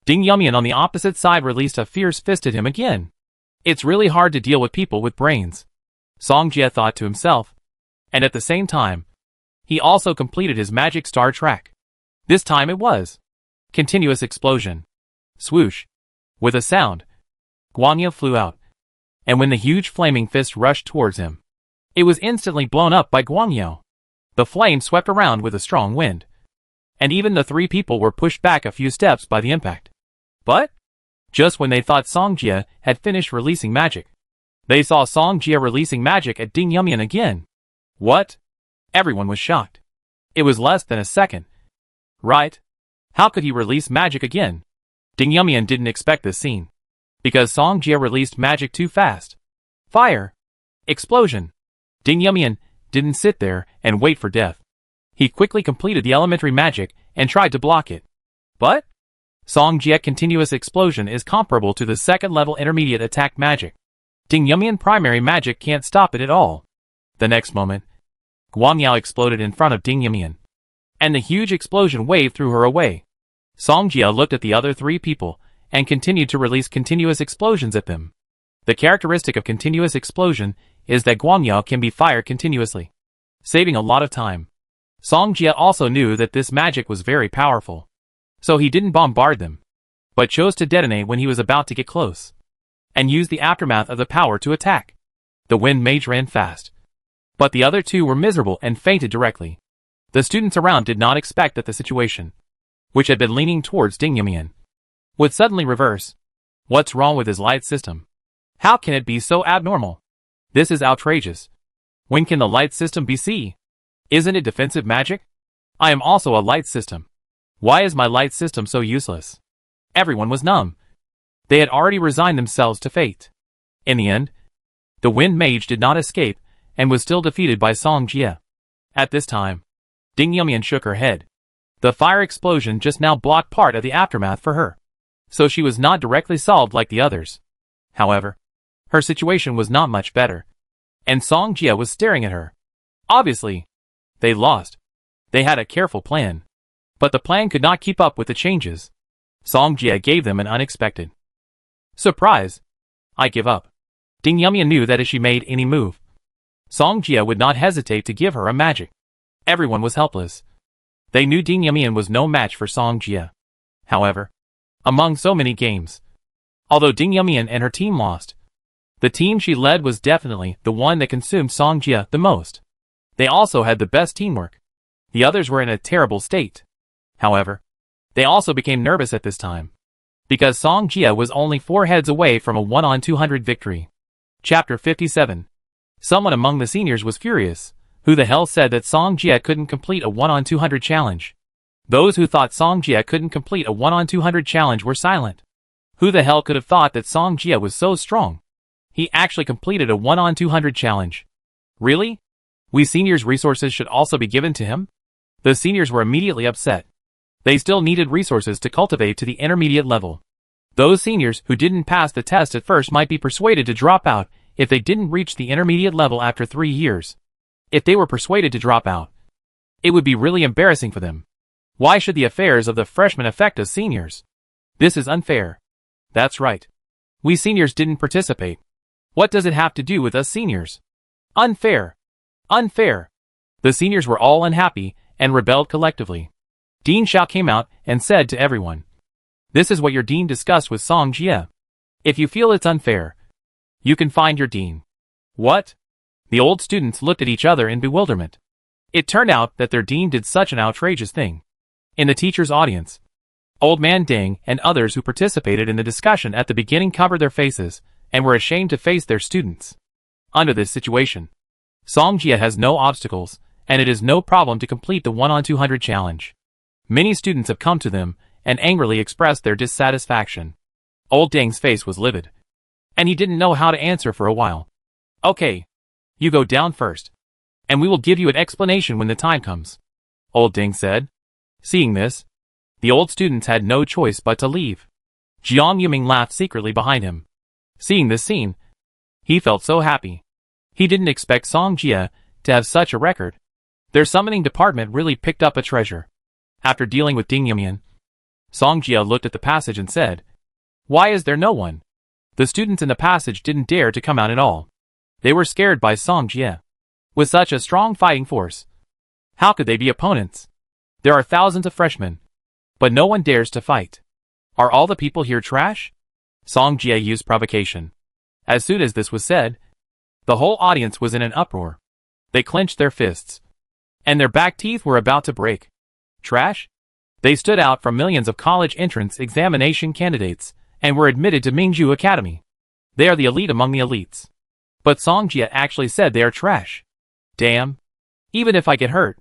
Ding Yumian on the opposite side released a fierce fist at him again. It's really hard to deal with people with brains, Song Jie thought to himself, and at the same time, he also completed his magic star track. This time it was continuous explosion. Swoosh. With a sound, Guanyu flew out, and when the huge flaming fist rushed towards him, it was instantly blown up by Guanyu. The flame swept around with a strong wind, and even the three people were pushed back a few steps by the impact. But just when they thought Song Jie had finished releasing magic, they saw Song Jie releasing magic at Ding Yumian again. What? Everyone was shocked. It was less than a second. Right? How could he release magic again? Ding Yumian didn't expect this scene, because Song Jie released magic too fast. Fire! Explosion! Ding Yumian didn't sit there and wait for death. He quickly completed the elementary magic and tried to block it. But Song Jie continuous explosion is comparable to the second level intermediate attack magic. Ding Yumian primary magic can't stop it at all. The next moment, Guanyu exploded in front of Ding Yumian, and the huge explosion wave threw her away. Song Jie looked at the other three people and continued to release continuous explosions at them. The characteristic of continuous explosion is that Guanyu can be fired continuously, saving a lot of time. Song Jie also knew that this magic was very powerful, so he didn't bombard them, but chose to detonate when he was about to get close, and use the aftermath of the power to attack. The Wind Mage ran fast, but the other two were miserable and fainted directly. The students around did not expect that the situation, which had been leaning towards Ding Yumian, would suddenly reverse. What's wrong with his light system? How can it be so abnormal? This is outrageous. When can the light system be seen? Isn't it defensive magic? I am also a light system. Why is my light system so useless? Everyone was numb. They had already resigned themselves to fate. In the end, the Wind Mage did not escape and was still defeated by Song Jie. At this time, Ding Yumian shook her head. The fire explosion just now blocked part of the aftermath for her, so she was not directly solved like the others. However, her situation was not much better, and Song Jie was staring at her. Obviously, they lost. They had a careful plan, but the plan could not keep up with the changes. Song Jie gave them an unexpected surprise. I give up. Ding Yumian knew that if she made any move, Song Jie would not hesitate to give her a magic. Everyone was helpless. They knew Ding Yumian was no match for Song Jie. However, among so many games, although Ding Yumian and her team lost, the team she led was definitely the one that consumed Song Jie the most. They also had the best teamwork. The others were in a terrible state. However, they also became nervous at this time, because Song Jie was only 4 heads away from a 1-on-200 victory. Chapter 57. Someone among the seniors was furious. Who the hell said that Song Jie couldn't complete a 1-on-200 challenge? Those who thought Song Jie couldn't complete a 1-on-200 challenge were silent. Who the hell could have thought that Song Jie was so strong? He actually completed a 1-on-200 challenge. Really? We seniors' resources should also be given to him? The seniors were immediately upset. They still needed resources to cultivate to the intermediate level. Those seniors who didn't pass the test at first might be persuaded to drop out if they didn't reach the intermediate level after 3 years. If they were persuaded to drop out, it would be really embarrassing for them. Why should the affairs of the freshmen affect us seniors? This is unfair. That's right. We seniors didn't participate. What does it have to do with us seniors? Unfair. Unfair. The seniors were all unhappy and rebelled collectively. Dean Xiao came out and said to everyone, "This is what your dean discussed with Song Jie. If you feel it's unfair, you can find your dean." What? The old students looked at each other in bewilderment. It turned out that their dean did such an outrageous thing. In the teacher's audience, Old Man Ding and others who participated in the discussion at the beginning covered their faces and were ashamed to face their students. Under this situation, Song Jie has no obstacles, and it is no problem to complete the 1-on-200 challenge. Many students have come to them and angrily expressed their dissatisfaction. Old Ding's face was livid, and he didn't know how to answer for a while. "Okay. You go down first, and we will give you an explanation when the time comes," Old Ding said. Seeing this, the old students had no choice but to leave. Jiang Yuming laughed secretly behind him. Seeing this scene, he felt so happy. He didn't expect Song Jia to have such a record. Their summoning department really picked up a treasure. After dealing with Ding Yimian, Song Jia looked at the passage and said, "Why is there no one?" The students in the passage didn't dare to come out at all. They were scared by Song Jia. With such a strong fighting force, how could they be opponents? There are thousands of freshmen, but no one dares to fight. Are all the people here trash? Song Jia used provocation. As soon as this was said, the whole audience was in an uproar. They clenched their fists, and their back teeth were about to break. Trash? They stood out from millions of college entrance examination candidates and were admitted to Ningxue Academy. They are the elite among the elites. But Song Jia actually said they are trash. Damn. Even if I get hurt,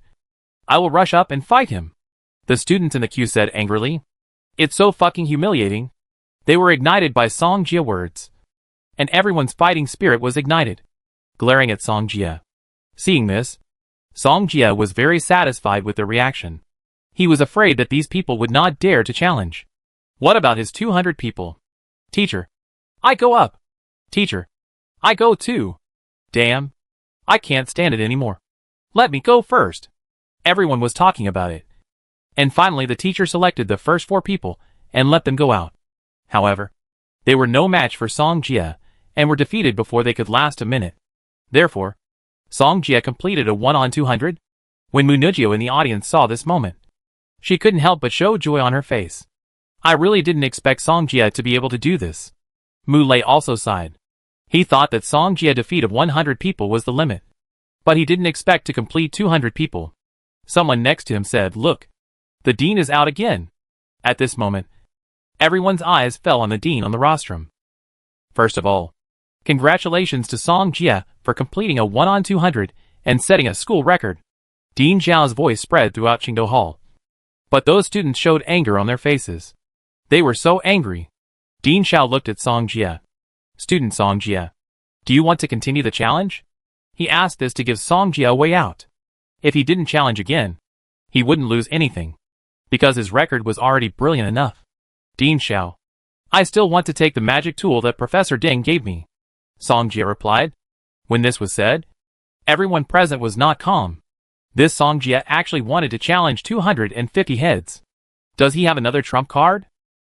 I will rush up and fight him. The students in the queue said angrily. It's so fucking humiliating. They were ignited by Song Jia words. And everyone's fighting spirit was ignited. Glaring at Song Jia. Seeing this, Song Jia was very satisfied with their reaction. He was afraid that these people would not dare to challenge. What about his 200 people? Teacher, I go up. Teacher, I go too. Damn. I can't stand it anymore. Let me go first. Everyone was talking about it. And finally the teacher selected the first 4 people and let them go out. However, they were no match for Song Jia and were defeated before they could last a minute. Therefore, Song Jia completed a 1-on-200. When Mu Ningxue in the audience saw this moment, she couldn't help but show joy on her face. I really didn't expect Song Jia to be able to do this. Mu Lei also sighed. He thought that Song Jia's defeat of 100 people was the limit. But he didn't expect to complete 200 people. Someone next to him said, "Look, the dean is out again." At this moment, everyone's eyes fell on the dean on the rostrum. First of all, congratulations to Song Jia for completing a 1-on-200 and setting a school record. Dean Zhao's voice spread throughout Qingdao Hall. But those students showed anger on their faces. They were so angry. Dean Zhao looked at Song Jia. "Student Song Jia, do you want to continue the challenge?" He asked this to give Song Jia a way out. If he didn't challenge again, he wouldn't lose anything, because his record was already brilliant enough. Dean Zhao, "I still want to take the magic tool that Professor Deng gave me," Song Jia replied. When this was said, everyone present was not calm. This Song Jia actually wanted to challenge 250 heads. Does he have another trump card?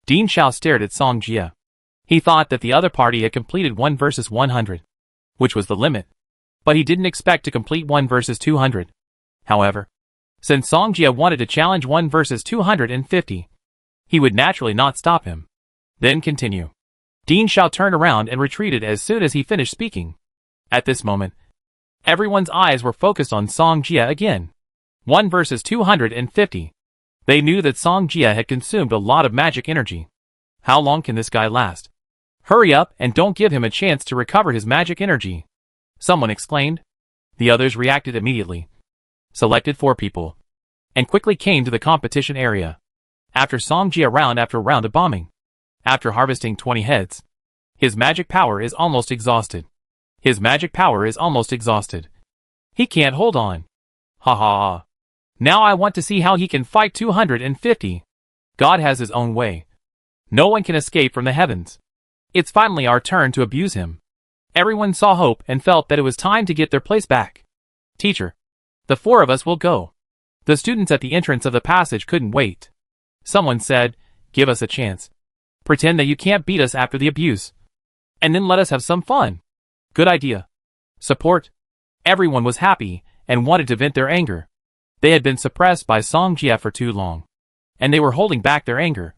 Dean Zhao stared at Song Jia. He thought that the other party had completed 1 versus 100, which was the limit. But he didn't expect to complete 1 versus 200. However, since Song Jia wanted to challenge 1 versus 250, he would naturally not stop him. Then continue. Dean Zhao turned around and retreated as soon as he finished speaking. At this moment, everyone's eyes were focused on Song Jia again. 1 versus 250. They knew that Song Jia had consumed a lot of magic energy. How long can this guy last? Hurry up and don't give him a chance to recover his magic energy, someone exclaimed. The others reacted immediately, selected 4 people, and quickly came to the competition area. After Song Jia round after round of bombing, after harvesting 20 heads, his magic power is almost exhausted. His magic power is almost exhausted. He can't hold on. Ha ha ha. Now I want to see how he can fight 250. God has his own way. No one can escape from the heavens. It's finally our turn to abuse him. Everyone saw hope and felt that it was time to get their place back. Teacher, the 4 of us will go. The students at the entrance of the passage couldn't wait. Someone said, "Give us a chance. Pretend that you can't beat us after the abuse. And then let us have some fun." Good idea. Support. Everyone was happy and wanted to vent their anger. They had been suppressed by Song Jia for too long, and they were holding back their anger.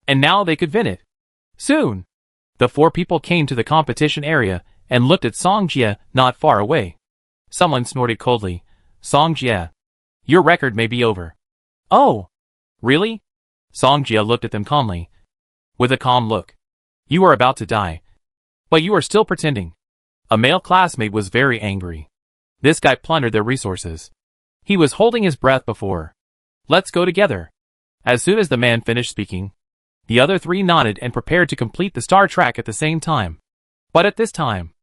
And now they could vent it. Soon, the 4 people came to the competition area and looked at Song Jia not far away. Someone snorted coldly, "Song Jia, your record may be over." "Oh, really?" Song Jia looked at them calmly. With a calm look. "You are about to die. But you are still pretending." A male classmate was very angry. This guy plundered their resources. He was holding his breath before. "Let's go together." As soon as the man finished speaking, the other 3 nodded and prepared to complete the star track at the same time. But at this time,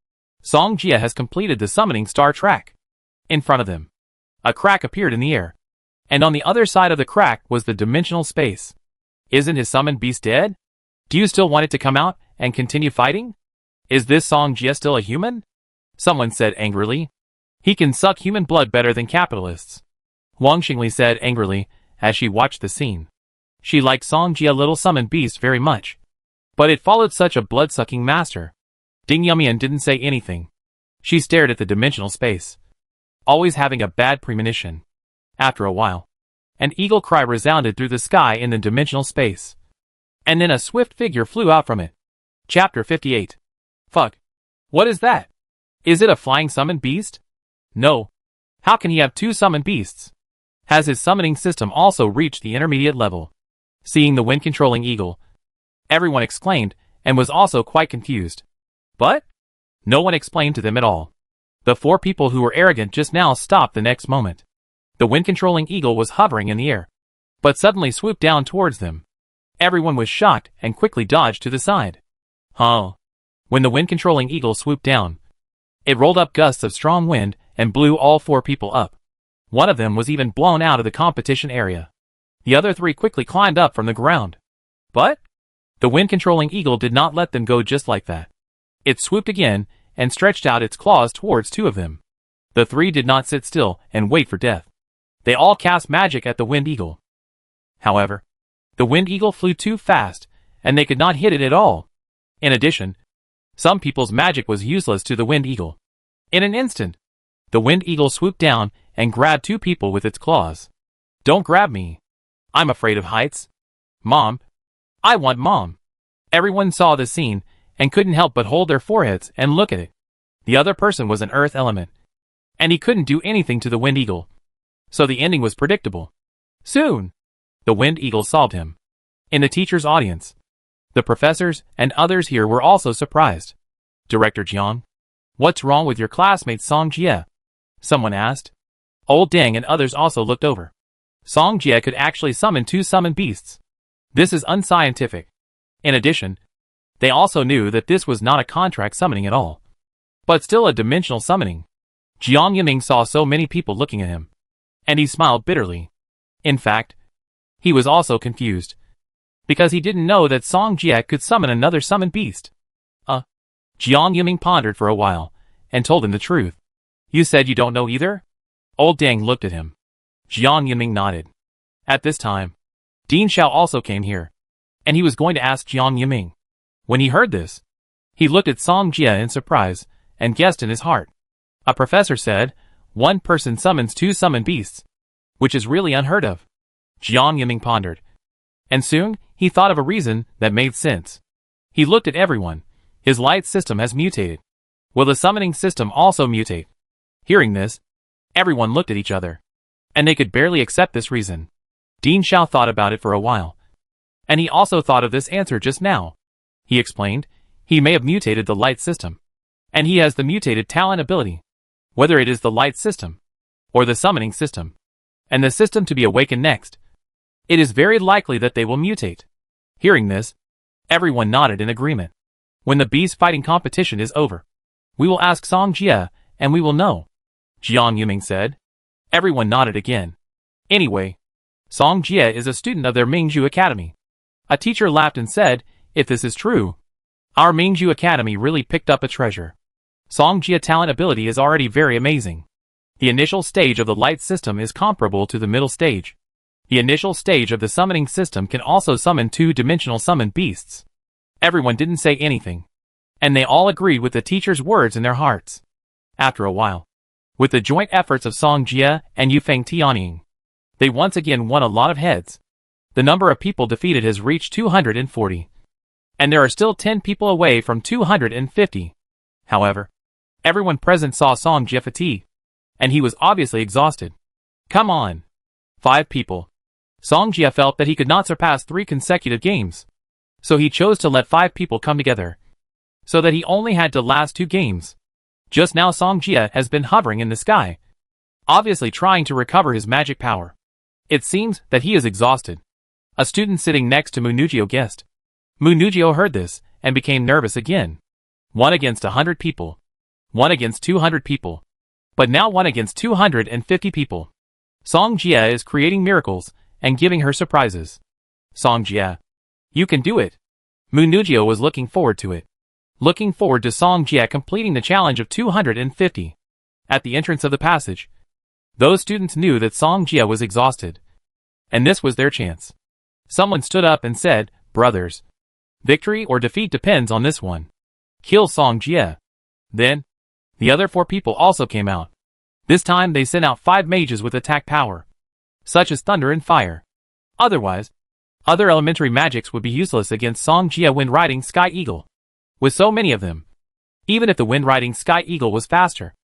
Song Jia has completed the summoning star track. In front of them, a crack appeared in the air. And on the other side of the crack was the dimensional space. Isn't his summoned beast dead? Do you still want it to come out and continue fighting? Is this Song Jia still a human? Someone said angrily. He can suck human blood better than capitalists. Wang Xingli said angrily as she watched the scene. She liked Song Jia little summoned beast very much. But it followed such a blood-sucking master. Ding Yumian didn't say anything. She stared at the dimensional space, always having a bad premonition. After a while, an eagle cry resounded through the sky in the dimensional space. And then a swift figure flew out from it. Chapter 58. Fuck. What is that? Is it a flying summoned beast? No. How can he have two summoned beasts? Has his summoning system also reached the intermediate level? Seeing the wind-controlling eagle, everyone exclaimed and was also quite confused. But no one explained to them at all. The four people who were arrogant just now stopped the next moment. The wind-controlling eagle was hovering in the air, but suddenly swooped down towards them. Everyone was shocked and quickly dodged to the side. Huh. When the wind-controlling eagle swooped down, it rolled up gusts of strong wind and blew all four people up. One of them was even blown out of the competition area. The other three quickly climbed up from the ground. But the wind-controlling eagle did not let them go just like that. It swooped again and stretched out its claws towards two of them. The three did not sit still and wait for death. They all cast magic at the wind eagle. However, the wind eagle flew too fast, and they could not hit it at all. In addition, some people's magic was useless to the wind eagle. In an instant, the wind eagle swooped down and grabbed two people with its claws. Don't grab me. I'm afraid of heights. Mom. I want Mom. Everyone saw the scene and couldn't help but hold their foreheads and look at it. The other person was an earth element, and he couldn't do anything to the wind eagle. So the ending was predictable. Soon, the wind eagle solved him. In the teacher's audience, the professors and others here were also surprised. Director Jiang, what's wrong with your classmate Song Jie? Someone asked. Old Deng and others also looked over. Song Jie could actually summon two summoned beasts. This is unscientific. In addition, they also knew that this was not a contract summoning at all, but still a dimensional summoning. Jiang Yiming saw so many people looking at him, and he smiled bitterly. In fact, he was also confused, because he didn't know that Song Jie could summon another summoned beast. Jiang Yiming pondered for a while, and told him the truth. You said you don't know either? Old Deng looked at him. Jiang Yiming nodded. At this time, Dean Xiao also came here, and he was going to ask Jiang Yiming. When he heard this, he looked at Song Jie in surprise, and guessed in his heart. A professor said, one person summons two summoned beasts, which is really unheard of. Jiang Yiming pondered, and soon he thought of a reason that made sense. He looked at everyone. His light system has mutated. Will the summoning system also mutate? Hearing this, everyone looked at each other, and they could barely accept this reason. Dean Xiao thought about it for a while, and he also thought of this answer just now. He explained, he may have mutated the light system, and he has the mutated talent ability, whether it is the light system, or the summoning system, and the system to be awakened next. It is very likely that they will mutate. Hearing this, everyone nodded in agreement. When the beast fighting competition is over, we will ask Song Jie, and we will know. Jiang Yiming said. Everyone nodded again. Anyway, Song Jie is a student of their Ningxue Academy. A teacher laughed and said, if this is true, our Ningxue Academy really picked up a treasure. Song Jie talent ability is already very amazing. The initial stage of the light system is comparable to the middle stage. The initial stage of the summoning system can also summon two-dimensional summoned beasts. Everyone didn't say anything, and they all agreed with the teacher's words in their hearts. After a while, with the joint efforts of Song Jie and Yufeng Tianying, they once again won a lot of heads. The number of people defeated has reached 240, and there are still 10 people away from 250. However, everyone present saw Song Jie fatigue, and he was obviously exhausted. Come on. 5 people. Song Jie felt that he could not surpass 3 consecutive games, so he chose to let 5 people come together, so that he only had to last 2 games. Just now Song Jie has been hovering in the sky, obviously trying to recover his magic power. It seems that he is exhausted. A student sitting next to Mu Ningxue guessed. Mu Ningxue heard this and became nervous again. 1 against 100 people. 1 against 200 people. But now 1 against 250 people. Song Jie is creating miracles and giving her surprises. Song Jie, you can do it. Mu Ningxue was looking forward to it. looking forward to Song Jie completing the challenge of 250. At the entrance of the passage, those students knew that Song Jie was exhausted, and this was their chance. Someone stood up and said, "Brothers, victory or defeat depends on this one. Kill Song Jie." Then, the other 4 people also came out. This time they sent out 5 mages with attack power, such as thunder and fire. Otherwise, other elementary magics would be useless against Song Jie Wind Riding Sky Eagle. With so many of them, even if the Wind Riding Sky Eagle was faster,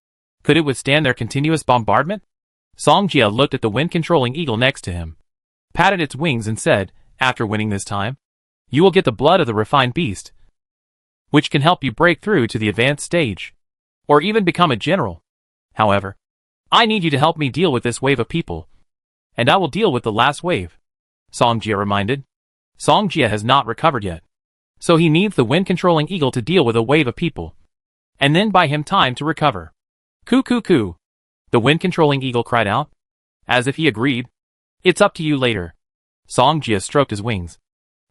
could it withstand their continuous bombardment? Song Jie looked at the wind-controlling eagle next to him, patted its wings and said, "After winning this time, you will get the blood of the refined beast, which can help you break through to the advanced stage, or even become a general. However, I need you to help me deal with this wave of people, and I will deal with the last wave." Song Jie reminded. Song Jie has not recovered yet, so he needs the wind-controlling eagle to deal with a wave of people, and then buy him time to recover. "Coo coo coo," the wind-controlling eagle cried out, as if he agreed. "It's up to you later." Song Jie stroked his wings,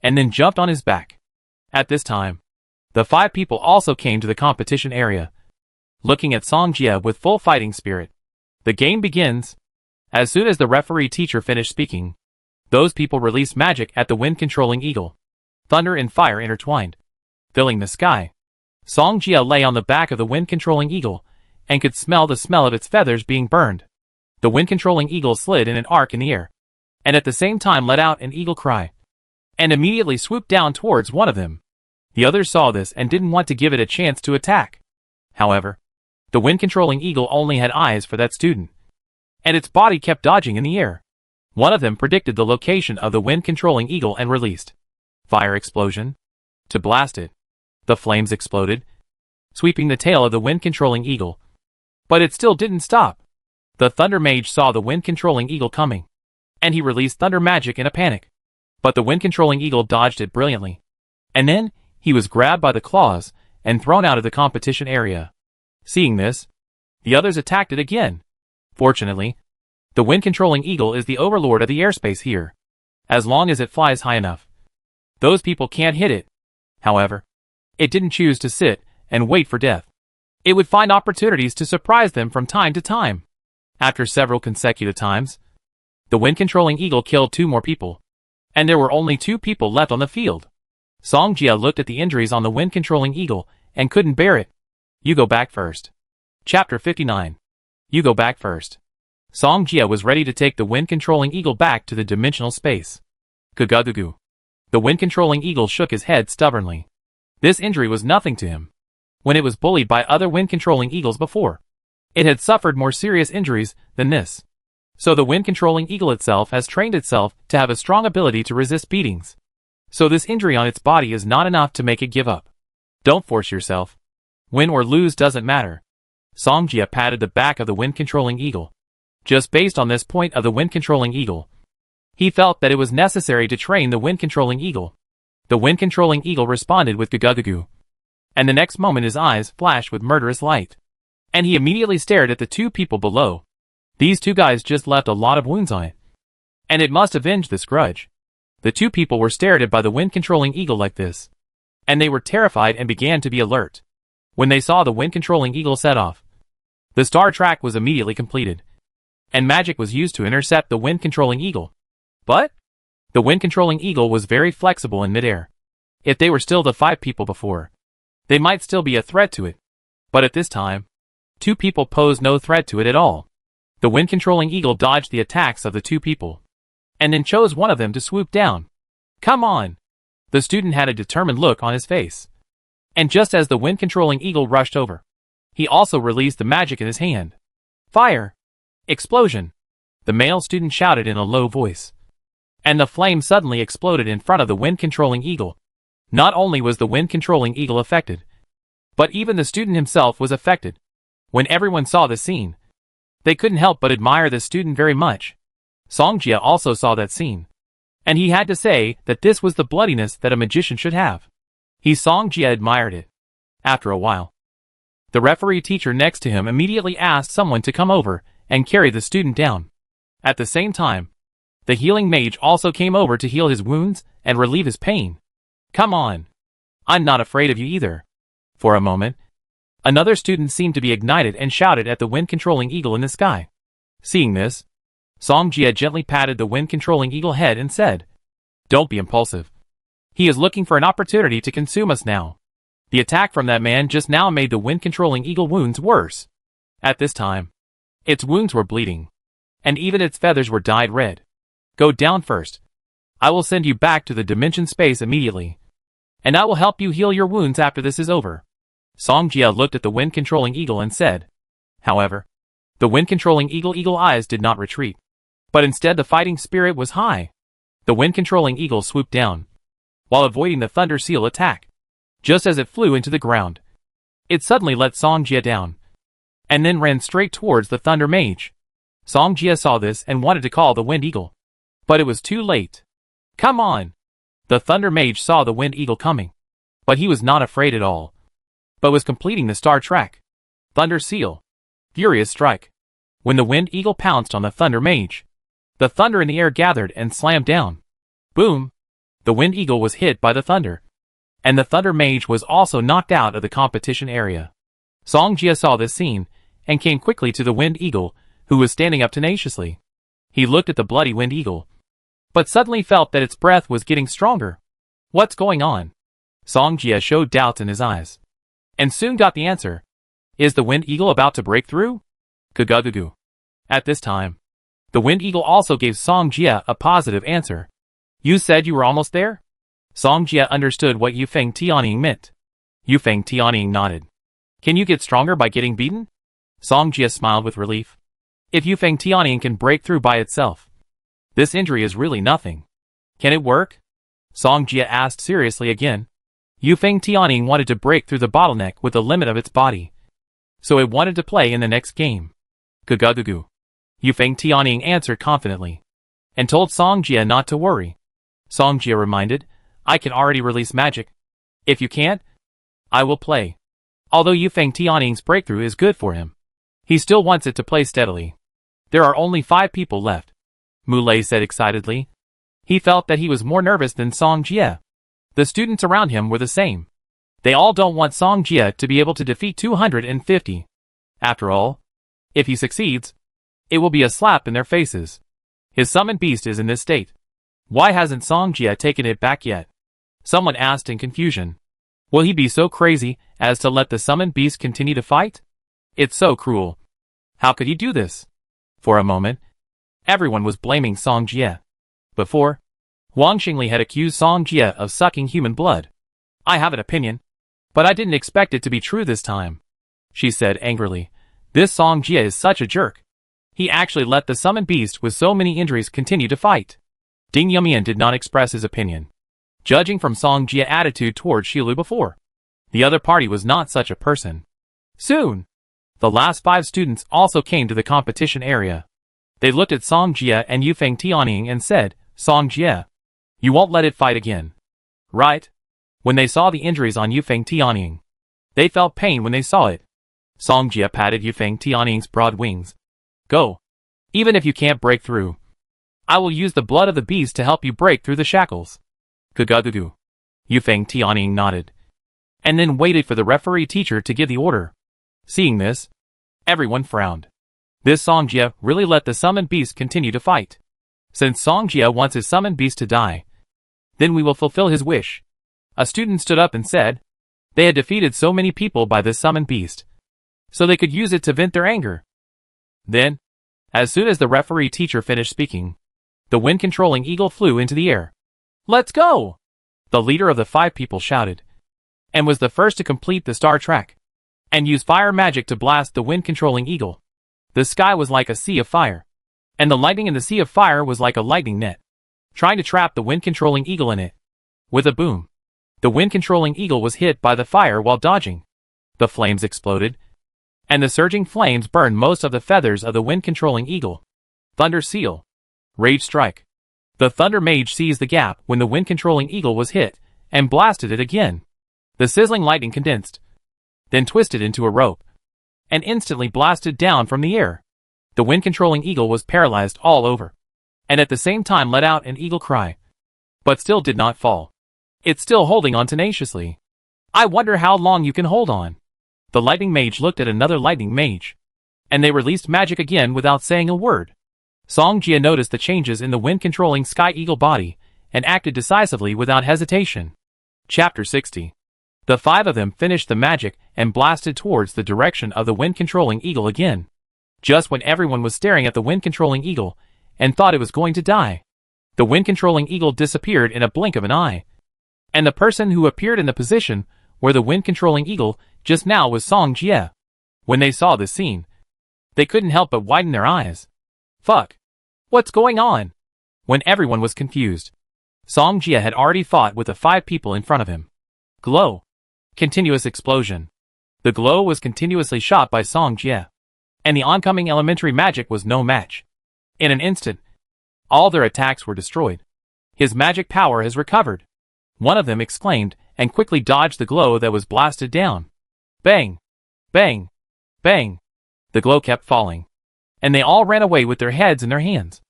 and then jumped on his back. At this time, the 5 people also came to the competition area, looking at Song Jie with full fighting spirit. The game begins. As soon as the referee teacher finished speaking, those people released magic at the wind-controlling eagle. Thunder and fire intertwined, filling the sky. Song Jie lay on the back of the wind-controlling eagle and could smell the smell of its feathers being burned. The wind-controlling eagle slid in an arc in the air, and at the same time let out an eagle cry, and immediately swooped down towards one of them. The others saw this and didn't want to give it a chance to attack. However, the wind-controlling eagle only had eyes for that student, and its body kept dodging in the air. One of them predicted the location of the wind-controlling eagle and released fire explosion to blast it. The flames exploded, sweeping the tail of the wind-controlling eagle. But it still didn't stop. The Thunder Mage saw the wind-controlling eagle coming, and he released thunder magic in a panic. But the wind-controlling eagle dodged it brilliantly, and then he was grabbed by the claws and thrown out of the competition area. Seeing this, the others attacked it again. Fortunately, the wind-controlling eagle is the overlord of the airspace here. As long as it flies high enough, those people can't hit it. However, it didn't choose to sit and wait for death. It would find opportunities to surprise them from time to time. After several consecutive times, the wind-controlling eagle killed 2 more people, and there were only 2 people left on the field. Song Jie looked at the injuries on the wind-controlling eagle and couldn't bear it. "You go back first." Chapter 59. You go back first. Song Jie was ready to take the wind-controlling eagle back to the dimensional space. Gugugugu. The wind-controlling eagle shook his head stubbornly. This injury was nothing to him. When it was bullied by other wind-controlling eagles before, it had suffered more serious injuries than this. So the wind-controlling eagle itself has trained itself to have a strong ability to resist beatings. So this injury on its body is not enough to make it give up. Don't force yourself. Win or lose doesn't matter. Song Jie patted the back of the wind-controlling eagle. Just based on this point of the wind-controlling eagle, he felt that it was necessary to train the wind-controlling eagle. The wind-controlling eagle responded with gugugugu, and the next moment his eyes flashed with murderous light, and he immediately stared at the 2 people below. These 2 guys just left a lot of wounds on it, and it must avenge this grudge. The 2 people were stared at by the wind-controlling eagle like this, and they were terrified and began to be alert. When they saw the wind-controlling eagle set off, the star track was immediately completed, and magic was used to intercept the wind-controlling eagle. But the wind-controlling eagle was very flexible in midair. If they were still the 5 people before, they might still be a threat to it. But at this time, 2 people posed no threat to it at all. The wind-controlling eagle dodged the attacks of the 2 people, and then chose one of them to swoop down. "Come on!" The student had a determined look on his face. And just as the wind-controlling eagle rushed over, he also released the magic in his hand. "Fire! Explosion!" The male student shouted in a low voice. And the flame suddenly exploded in front of the wind-controlling eagle. Not only was the wind-controlling eagle affected, but even the student himself was affected. When everyone saw the scene, they couldn't help but admire the student very much. Song Jie also saw that scene, and he had to say that this was the bloodiness that a magician should have. Song Jie admired it. After a while, the referee teacher next to him immediately asked someone to come over and carry the student down. At the same time, the healing mage also came over to heal his wounds and relieve his pain. "Come on. I'm not afraid of you either." For a moment, another student seemed to be ignited and shouted at the wind-controlling eagle in the sky. Seeing this, Song Jie gently patted the wind-controlling eagle head and said, "Don't be impulsive. He is looking for an opportunity to consume us now." The attack from that man just now made the wind-controlling eagle wounds worse. At this time, its wounds were bleeding, and even its feathers were dyed red. "Go down first. I will send you back to the dimension space immediately, and I will help you heal your wounds after this is over." Song Jie looked at the wind-controlling eagle and said. However, the wind-controlling eagle eyes did not retreat, but instead the fighting spirit was high. The wind-controlling eagle swooped down, while avoiding the Thunder Seal attack. Just as it flew into the ground, it suddenly let Song Jie down, and then ran straight towards the Thunder Mage. Song Jie saw this and wanted to call the Wind Eagle, but it was too late. "Come on!" The Thunder Mage saw the Wind Eagle coming, but he was not afraid at all, but was completing the Star Trek. Thunder Seal. Furious Strike. When the Wind Eagle pounced on the Thunder Mage, the thunder in the air gathered and slammed down. Boom! The Wind Eagle was hit by the thunder, and the Thunder Mage was also knocked out of the competition area. Song Jie saw this scene, and came quickly to the Wind Eagle, who was standing up tenaciously. He looked at the bloody Wind Eagle, but suddenly felt that its breath was getting stronger. "What's going on?" Song Jie showed doubts in his eyes, and soon got the answer. "Is the Wind Eagle about to break through?" Gugugugu. At this time, the Wind Eagle also gave Song Jie a positive answer. "You said you were almost there?" Song Jie understood what Yufeng Tianying meant. Yufeng Tianying nodded. "Can you get stronger by getting beaten?" Song Jie smiled with relief. "If Yufeng Tianying can break through by itself, this injury is really nothing. Can it work?" Song Jie asked seriously again. Yufeng Tianying wanted to break through the bottleneck with the limit of its body, so it wanted to play in the next game. Gugugugu. Yufeng Tianying answered confidently, and told Song Jie not to worry. Song Jie reminded, "I can already release magic. If you can't, I will play." Although Yufeng Tianying's breakthrough is good for him, he still wants it to play steadily. "There are only 5 people left," Mu Lei said excitedly. He felt that he was more nervous than Song Jie. The students around him were the same. They all don't want Song Jie to be able to defeat 250. After all, if he succeeds, it will be a slap in their faces. His summoned beast is in this state. Why hasn't Song Jie taken it back yet? Someone asked in confusion. Will he be so crazy as to let the summoned beast continue to fight? It's so cruel. How could he do this? For a moment, everyone was blaming Song Jie. Before, Wang Xingli had accused Song Jie of sucking human blood. "I have an opinion, but I didn't expect it to be true this time," she said angrily. "This Song Jie is such a jerk. He actually let the summoned beast with so many injuries continue to fight." Ding Yumian did not express his opinion, judging from Song Jie's attitude toward Shilu before. The other party was not such a person. Soon, the last 5 students also came to the competition area. They looked at Song Jie and Yufeng Tianying and said, "Song Jie, you won't let it fight again, right?" When they saw the injuries on Yufeng Tianying, they felt pain when they saw it. Song Jie patted Yufeng Tianying's broad wings. "Go. Even if you can't break through, I will use the blood of the beast to help you break through the shackles." Gugugugu. Yufeng Tianying nodded, and then waited for the referee teacher to give the order. Seeing this, everyone frowned. This Song Jie really let the summoned beast continue to fight. Since Song Jie wants his summoned beast to die, then we will fulfill his wish. A student stood up and said, they had defeated so many people by this summoned beast, so they could use it to vent their anger. Then, as soon as the referee teacher finished speaking, the wind-controlling eagle flew into the air. "Let's go!" The leader of the 5 people shouted, and was the first to complete the star track, and use fire magic to blast the wind-controlling eagle. The sky was like a sea of fire, and the lightning in the sea of fire was like a lightning net, trying to trap the wind-controlling eagle in it. With a boom, the wind-controlling eagle was hit by the fire while dodging. The flames exploded, and the surging flames burned most of the feathers of the wind-controlling eagle. Thunder Seal. Rage Strike. The Thunder Mage seized the gap when the wind-controlling eagle was hit, and blasted it again. The sizzling lightning condensed, then twisted into a rope, and instantly blasted down from the air. The wind-controlling eagle was paralyzed all over, and at the same time let out an eagle cry, but still did not fall. It's still holding on tenaciously. I wonder how long you can hold on. The lightning mage looked at another lightning mage, and they released magic again without saying a word. Song Jia noticed the changes in the wind-controlling Sky Eagle body and acted decisively without hesitation. Chapter 60. The five of them finished the magic and blasted towards the direction of the wind-controlling eagle again. Just when everyone was staring at the wind-controlling eagle and thought it was going to die, the wind-controlling eagle disappeared in a blink of an eye. And the person who appeared in the position where the wind-controlling eagle just now was Song Jia. When they saw this scene, they couldn't help but widen their eyes. Fuck. What's going on? When everyone was confused, Song Jia had already fought with the five people in front of him. Glow. Continuous explosion. The glow was continuously shot by Song Jia, and the oncoming elementary magic was no match. In an instant, all their attacks were destroyed. His magic power has recovered, one of them exclaimed, and quickly dodged the glow that was blasted down. Bang! Bang! Bang! The glow kept falling, and they all ran away with their heads in their hands,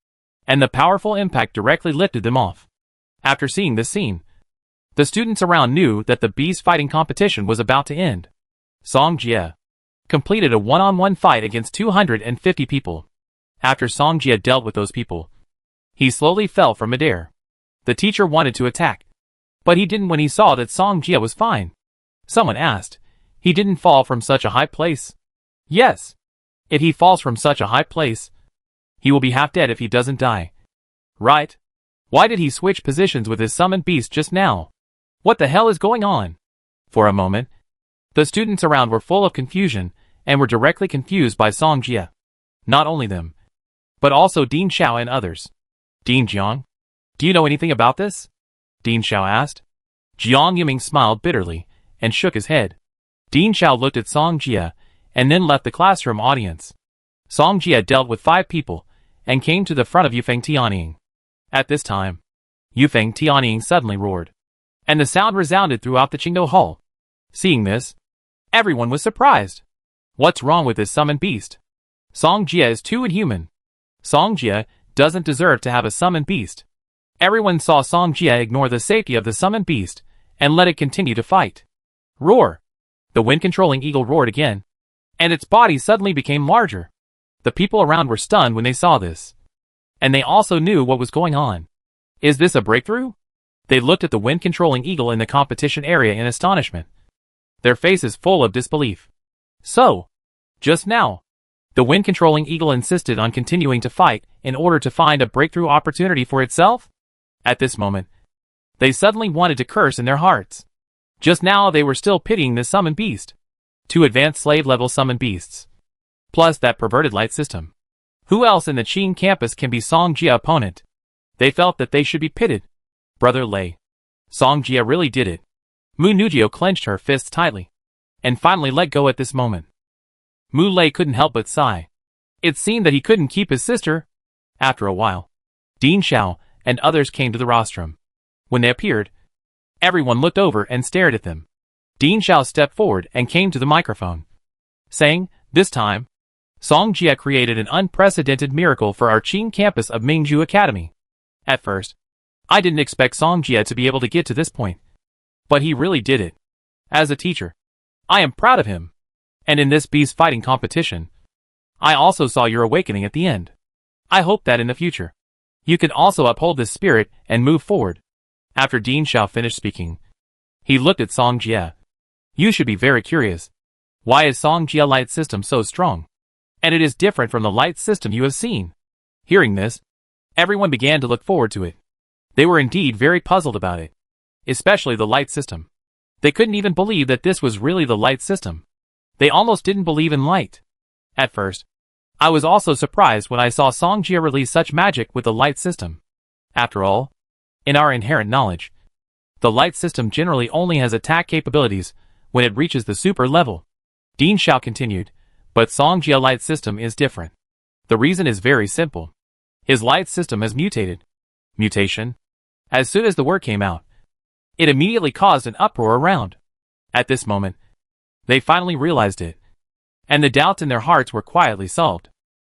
and the powerful impact directly lifted them off. After seeing this scene, the students around knew that the beast fighting competition was about to end. Song Jia completed a one-on-one fight against 250 people. After Song Jia dealt with those people, he slowly fell from midair. The teacher wanted to attack, but he didn't when he saw that Song Jia was fine. Someone asked, he didn't fall from such a high place? Yes. If he falls from such a high place, he will be half dead if he doesn't die. Right? Why did he switch positions with his summoned beast just now? What the hell is going on? For a moment, the students around were full of confusion and were directly confused by Song Jia. Not only them, but also Dean Xiao and others. Dean Jiang, do you know anything about this? Dean Xiao asked. Jiang Yiming smiled bitterly and shook his head. Dean Xiao looked at Song Jia and then left the classroom audience. Song Jia dealt with 5 people and came to the front of Yufeng Tianying. At this time, Yufeng Tianying suddenly roared, and the sound resounded throughout the Qingdou Hall. Seeing this, everyone was surprised. What's wrong with this summoned beast? Song Jia is too inhuman. Song Jia doesn't deserve to have a summoned beast. Everyone saw Song Jia ignore the safety of the summoned beast and let it continue to fight. Roar! The wind-controlling eagle roared again, and its body suddenly became larger. The people around were stunned when they saw this, and they also knew what was going on. Is this a breakthrough? They looked at the wind-controlling eagle in the competition area in astonishment, their faces full of disbelief. So, just now, the wind-controlling eagle insisted on continuing to fight in order to find a breakthrough opportunity for itself? At this moment, they suddenly wanted to curse in their hearts. Just now they were still pitying this summoned beast. 2 advanced slave-level summoned beasts, plus that perverted light system. Who else in the Qing campus can be Song Jia opponent? They felt that they should be pitted. Brother Lei. Song Jia really did it. Mu Ningxue clenched her fists tightly, and finally let go at this moment. Mu Lei couldn't help but sigh. It seemed that he couldn't keep his sister. After a while, Dean Xiao and others came to the rostrum. When they appeared, everyone looked over and stared at them. Dean Xiao stepped forward and came to the microphone, saying, "This time, Song Jia created an unprecedented miracle for our Qing campus of Mingzhu Academy. At first, I didn't expect Song Jia to be able to get to this point, but he really did it. As a teacher, I am proud of him. And in this beast fighting competition, I also saw your awakening at the end. I hope that in the future, you can also uphold this spirit and move forward." After Dean Xiao finished speaking, he looked at Song Jia. "You should be very curious. Why is Song Jia light system so strong? And it is different from the light system you have seen." Hearing this, everyone began to look forward to it. They were indeed very puzzled about it, especially the light system. They couldn't even believe that this was really the light system. They almost didn't believe in light. At first, I was also surprised when I saw Song Jia release such magic with the light system. After all, in our inherent knowledge, the light system generally only has attack capabilities when it reaches the super level. Dean Xiao continued, but Song Jia light system is different. The reason is very simple. His light system has mutated. Mutation? As soon as the word came out, it immediately caused an uproar around. At this moment, they finally realized it, and the doubts in their hearts were quietly solved.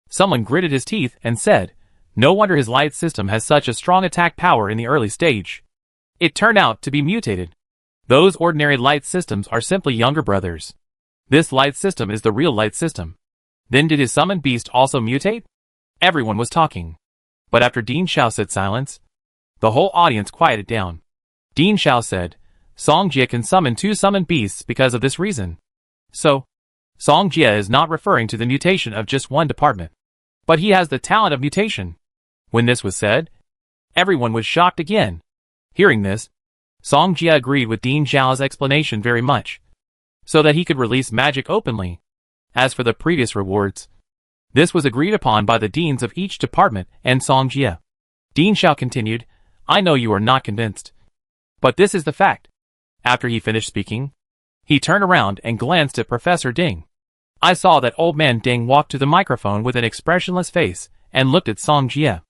Someone gritted his teeth and said, "No wonder his light system has such a strong attack power in the early stage. It turned out to be mutated." Those ordinary light systems are simply younger brothers. This light system is the real light system. Then did his summoned beast also mutate? Everyone was talking. But after Ding Xiao said silence, the whole audience quieted down. Ding Xiao said, Song Jie can summon 2 summoned beasts because of this reason. So, Song Jie is not referring to the mutation of just one department. But he has the talent of mutation. When this was said, everyone was shocked again. Hearing this, Song Jie agreed with Ding Xiao's explanation very much, so that he could release magic openly. As for the previous rewards, this was agreed upon by the deans of each department and Song Jie. Ding Xiao continued, I know you are not convinced. But this is the fact. After he finished speaking, he turned around and glanced at Professor Ding. I saw that old man Ding walk to the microphone with an expressionless face and looked at Song Jie.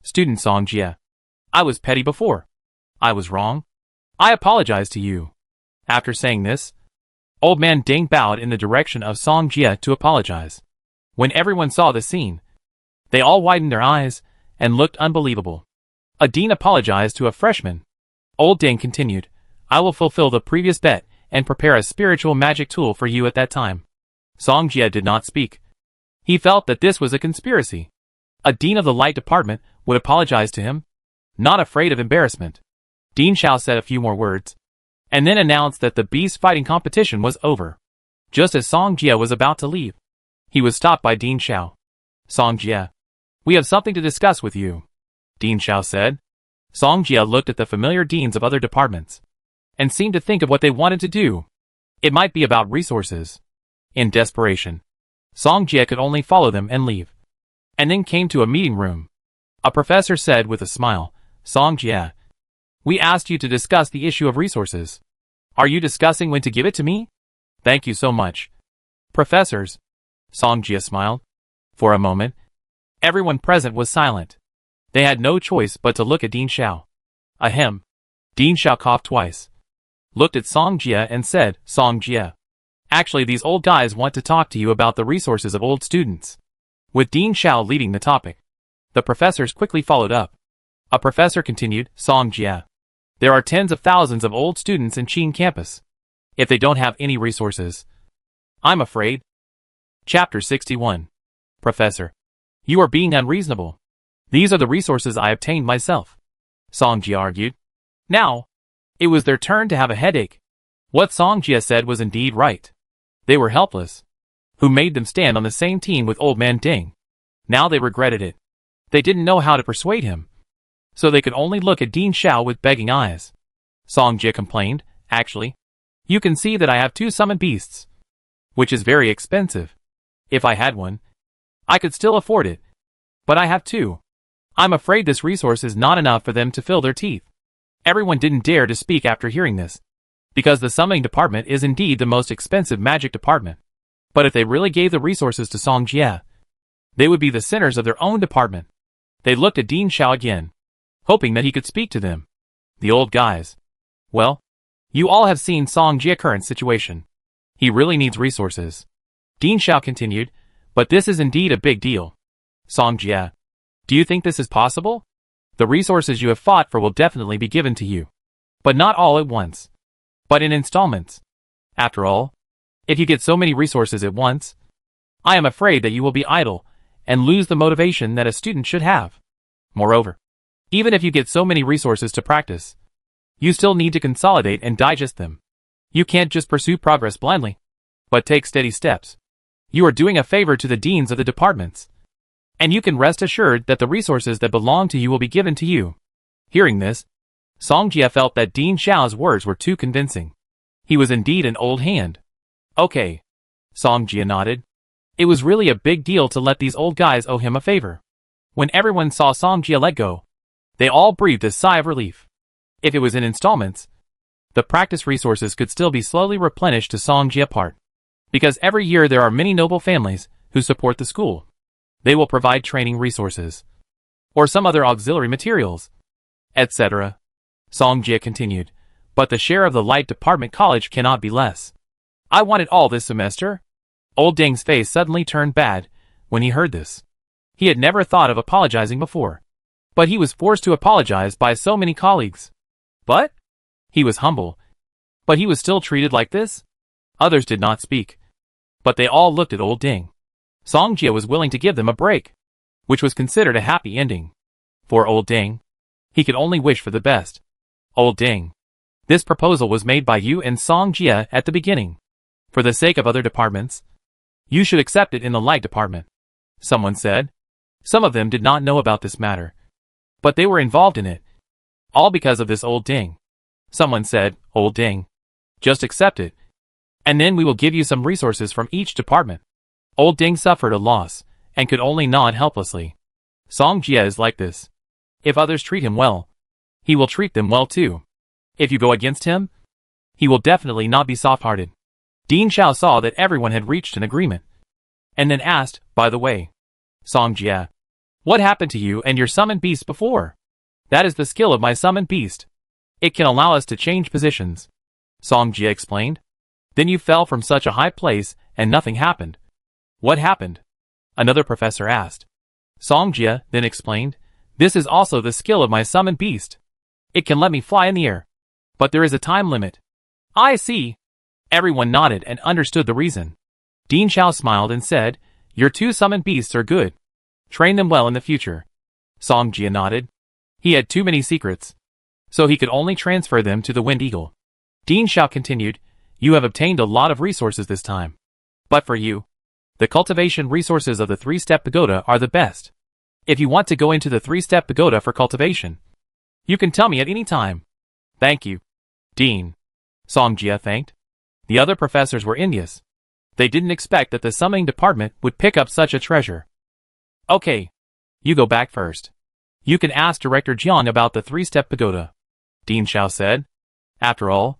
Student Song Jie. I was petty before. I was wrong. I apologize to you. After saying this, old man Ding bowed in the direction of Song Jie to apologize. When everyone saw the scene, they all widened their eyes and looked unbelievable. A dean apologized to a freshman. Old Ding continued, I will fulfill the previous bet and prepare a spiritual magic tool for you at that time. Song Jie did not speak. He felt that this was a conspiracy. A dean of the light department would apologize to him, not afraid of embarrassment. Ding Xiao said a few more words, and then announced that the beast fighting competition was over. Just as Song Jie was about to leave, he was stopped by Ding Xiao. Song Jie, we have something to discuss with you, Ding Xiao said. Song Jie looked at the familiar deans of other departments, and seemed to think of what they wanted to do. It might be about resources. In desperation, Song Jie could only follow them and leave. And then came to a meeting room. A professor said with a smile, Song Jie, we asked you to discuss the issue of resources. Are you discussing when to give it to me? Thank you so much. Professors. Song Jie smiled. For a moment, everyone present was silent. They had no choice but to look at Ding Xiao. Ahem. Ding Xiao coughed twice, looked at Song Jie and said, Song Jie, actually these old guys want to talk to you about the resources of old students. With Ding Xiao leading the topic, the professors quickly followed up. A professor continued, Song Jie, there are tens of thousands of old students in Qin campus. If they don't have any resources, I'm afraid. Chapter 61. Professor, you are being unreasonable. These are the resources I obtained myself. Song Jie argued. Now, it was their turn to have a headache. What Song Jie said was indeed right. They were helpless. Who made them stand on the same team with old man Ding? Now they regretted it. They didn't know how to persuade him, so they could only look at Ding Xiao with begging eyes. Song Jie complained, actually, you can see that I have 2 summoned beasts, which is very expensive. If I had one, I could still afford it. But I have 2. I'm afraid this resource is not enough for them to fill their teeth. Everyone didn't dare to speak after hearing this, because the summoning department is indeed the most expensive magic department. But if they really gave the resources to Song Jie, they would be the sinners of their own department. They looked at Ding Xiao again, hoping that he could speak to them. The old guys. Well, you all have seen Song Jie's current situation. He really needs resources. Ding Xiao continued, but this is indeed a big deal. Song Jie, do you think this is possible? The resources you have fought for will definitely be given to you. But not all at once, but in installments. After all, if you get so many resources at once, I am afraid that you will be idle and lose the motivation that a student should have. Moreover, even if you get so many resources to practice, you still need to consolidate and digest them. You can't just pursue progress blindly, but take steady steps. You are doing a favor to the deans of the departments, and you can rest assured that the resources that belong to you will be given to you. Hearing this, Song Jie felt that Ding Xiao's words were too convincing. He was indeed an old hand. Okay. Song Jie nodded. It was really a big deal to let these old guys owe him a favor. When everyone saw Song Jie let go, they all breathed a sigh of relief. If it was in installments, the practice resources could still be slowly replenished to Song Jie part. Because every year there are many noble families who support the school. They will provide training resources, or some other auxiliary materials, etc. Song Jie continued, but the share of the light department college cannot be less. I want it all this semester. Old Ding's face suddenly turned bad when he heard this. He had never thought of apologizing before, but he was forced to apologize by so many colleagues. But he was humble. But he was still treated like this? Others did not speak. But they all looked at old Ding. Song Jia was willing to give them a break, which was considered a happy ending. For old Ding, he could only wish for the best. Old Ding, this proposal was made by you and Song Jia at the beginning. For the sake of other departments, you should accept it in the light department, someone said. Some of them did not know about this matter, but they were involved in it. All because of this old Ding. Someone said, old Ding, just accept it, and then we will give you some resources from each department. Old Ding suffered a loss, and could only nod helplessly. Song Jia is like this. If others treat him well, he will treat them well too. If you go against him, he will definitely not be soft-hearted. Dean Xiao saw that everyone had reached an agreement, and then asked, by the way, Song Jia, what happened to you and your summoned beast before? That is the skill of my summoned beast. It can allow us to change positions. Song Jia explained. Then you fell from such a high place and nothing happened. What happened? Another professor asked. Song Jia then explained, this is also the skill of my summoned beast. It can let me fly in the air. But there is a time limit. I see. Everyone nodded and understood the reason. Dean Xiao smiled and said, your two summoned beasts are good. Train them well in the future. Song Jia nodded. He had too many secrets, so he could only transfer them to the Wind Eagle. Dean Xiao continued, you have obtained a lot of resources this time. But for you, the cultivation resources of the 3-step pagoda are the best. If you want to go into the 3-step pagoda for cultivation, you can tell me at any time. Thank you, Dean. Song Jia thanked. The other professors were envious. They didn't expect that the summoning department would pick up such a treasure. Okay, you go back first. You can ask Director Jiang about the 3-step pagoda, Dean Xiao said. After all,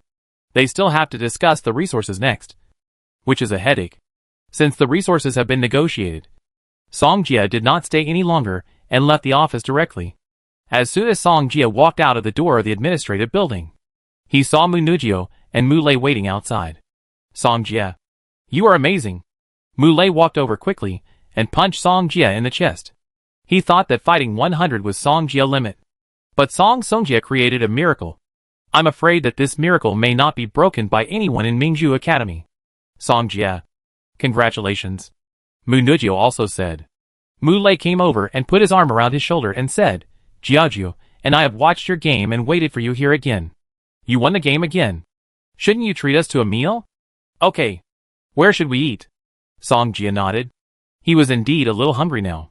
they still have to discuss the resources next, which is a headache, since the resources have been negotiated. Song Jia did not stay any longer and left the office directly. As soon as Song Jia walked out of the door of the administrative building, he saw Mu Ningxue and Mu Lei waiting outside. Song Jia, you are amazing. Mu Lei walked over quickly and punched Song Jia in the chest. He thought that fighting 100 was Song Jia's limit. But Song Jia created a miracle. I'm afraid that this miracle may not be broken by anyone in Ningxue Academy. Song Jia, congratulations. Mu Ningxue also said. Mu Lei came over and put his arm around his shoulder and said, Jiajiu, and I have watched your game and waited for you here again. You won the game again. Shouldn't you treat us to a meal? Okay. Where should we eat? Song Jia nodded. He was indeed a little hungry now.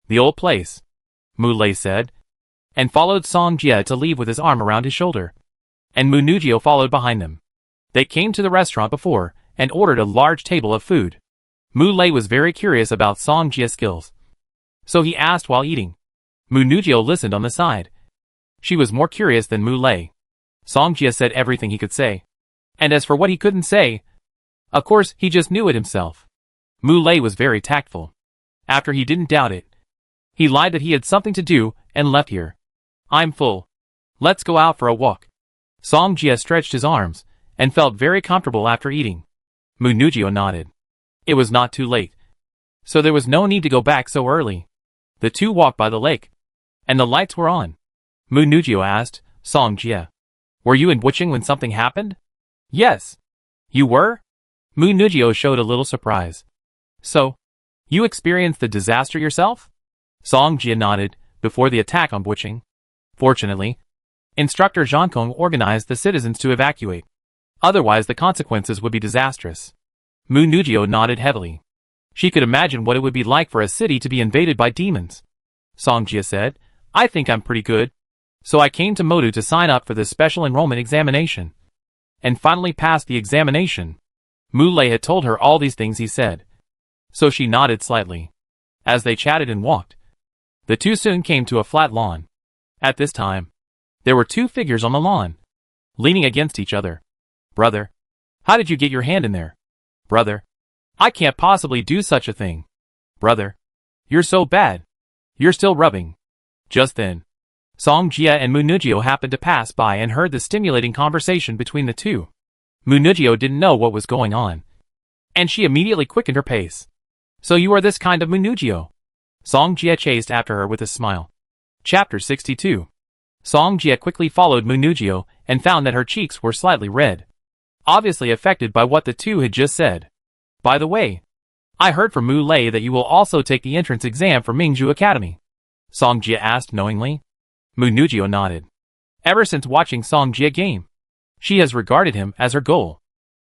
The old place, Mu Lei said, and followed Song Jia to leave with his arm around his shoulder. And Mu Ningxue followed behind them. They came to the restaurant before and ordered a large table of food. Mu Lei was very curious about Song Jia's skills, so he asked while eating. Mu Ningxue listened on the side. She was more curious than Mu Lei. Song Jia said everything he could say. And as for what he couldn't say, of course he just knew it himself. Mu Lei was very tactful. After he didn't doubt it, he lied that he had something to do and left here. I'm full. Let's go out for a walk. Song Jia stretched his arms and felt very comfortable after eating. Mu Ningxue nodded. It was not too late, so there was no need to go back so early. The two walked by the lake, and the lights were on. Mu Ningxue asked, Song Jia, were you in Wuching when something happened? Yes. You were? Mu Ningxue showed a little surprise. So, you experienced the disaster yourself? Song Jia nodded, before the attack on Wuching. Fortunately, Instructor Zhang Kong organized the citizens to evacuate. Otherwise the consequences would be disastrous. Mu Ningxue nodded heavily. She could imagine what it would be like for a city to be invaded by demons. Song Jia said, I think I'm pretty good. So I came to Modu to sign up for the special enrollment examination. And finally passed the examination. Mu Lei had told her all these things he said. So she nodded slightly. As they chatted and walked, the two soon came to a flat lawn. At this time, there were two figures on the lawn, leaning against each other. Brother, how did you get your hand in there? Brother, I can't possibly do such a thing. Brother, you're so bad. You're still rubbing. Just then, Song Jia and Mu Ningxue happened to pass by and heard the stimulating conversation between the two. Mu Ningxue didn't know what was going on, and she immediately quickened her pace. So you are this kind of Mu Ningxue? Song Jia chased after her with a smile. Chapter 62. Song Jia quickly followed Mu Ningxue and found that her cheeks were slightly red. obviously affected by what the two had just said. By the way, I heard from Mu Lei that you will also take the entrance exam for Ningxue Academy. Song Jie asked knowingly. Mu Ningxue nodded. Ever since watching Song Jie game, she has regarded him as her goal.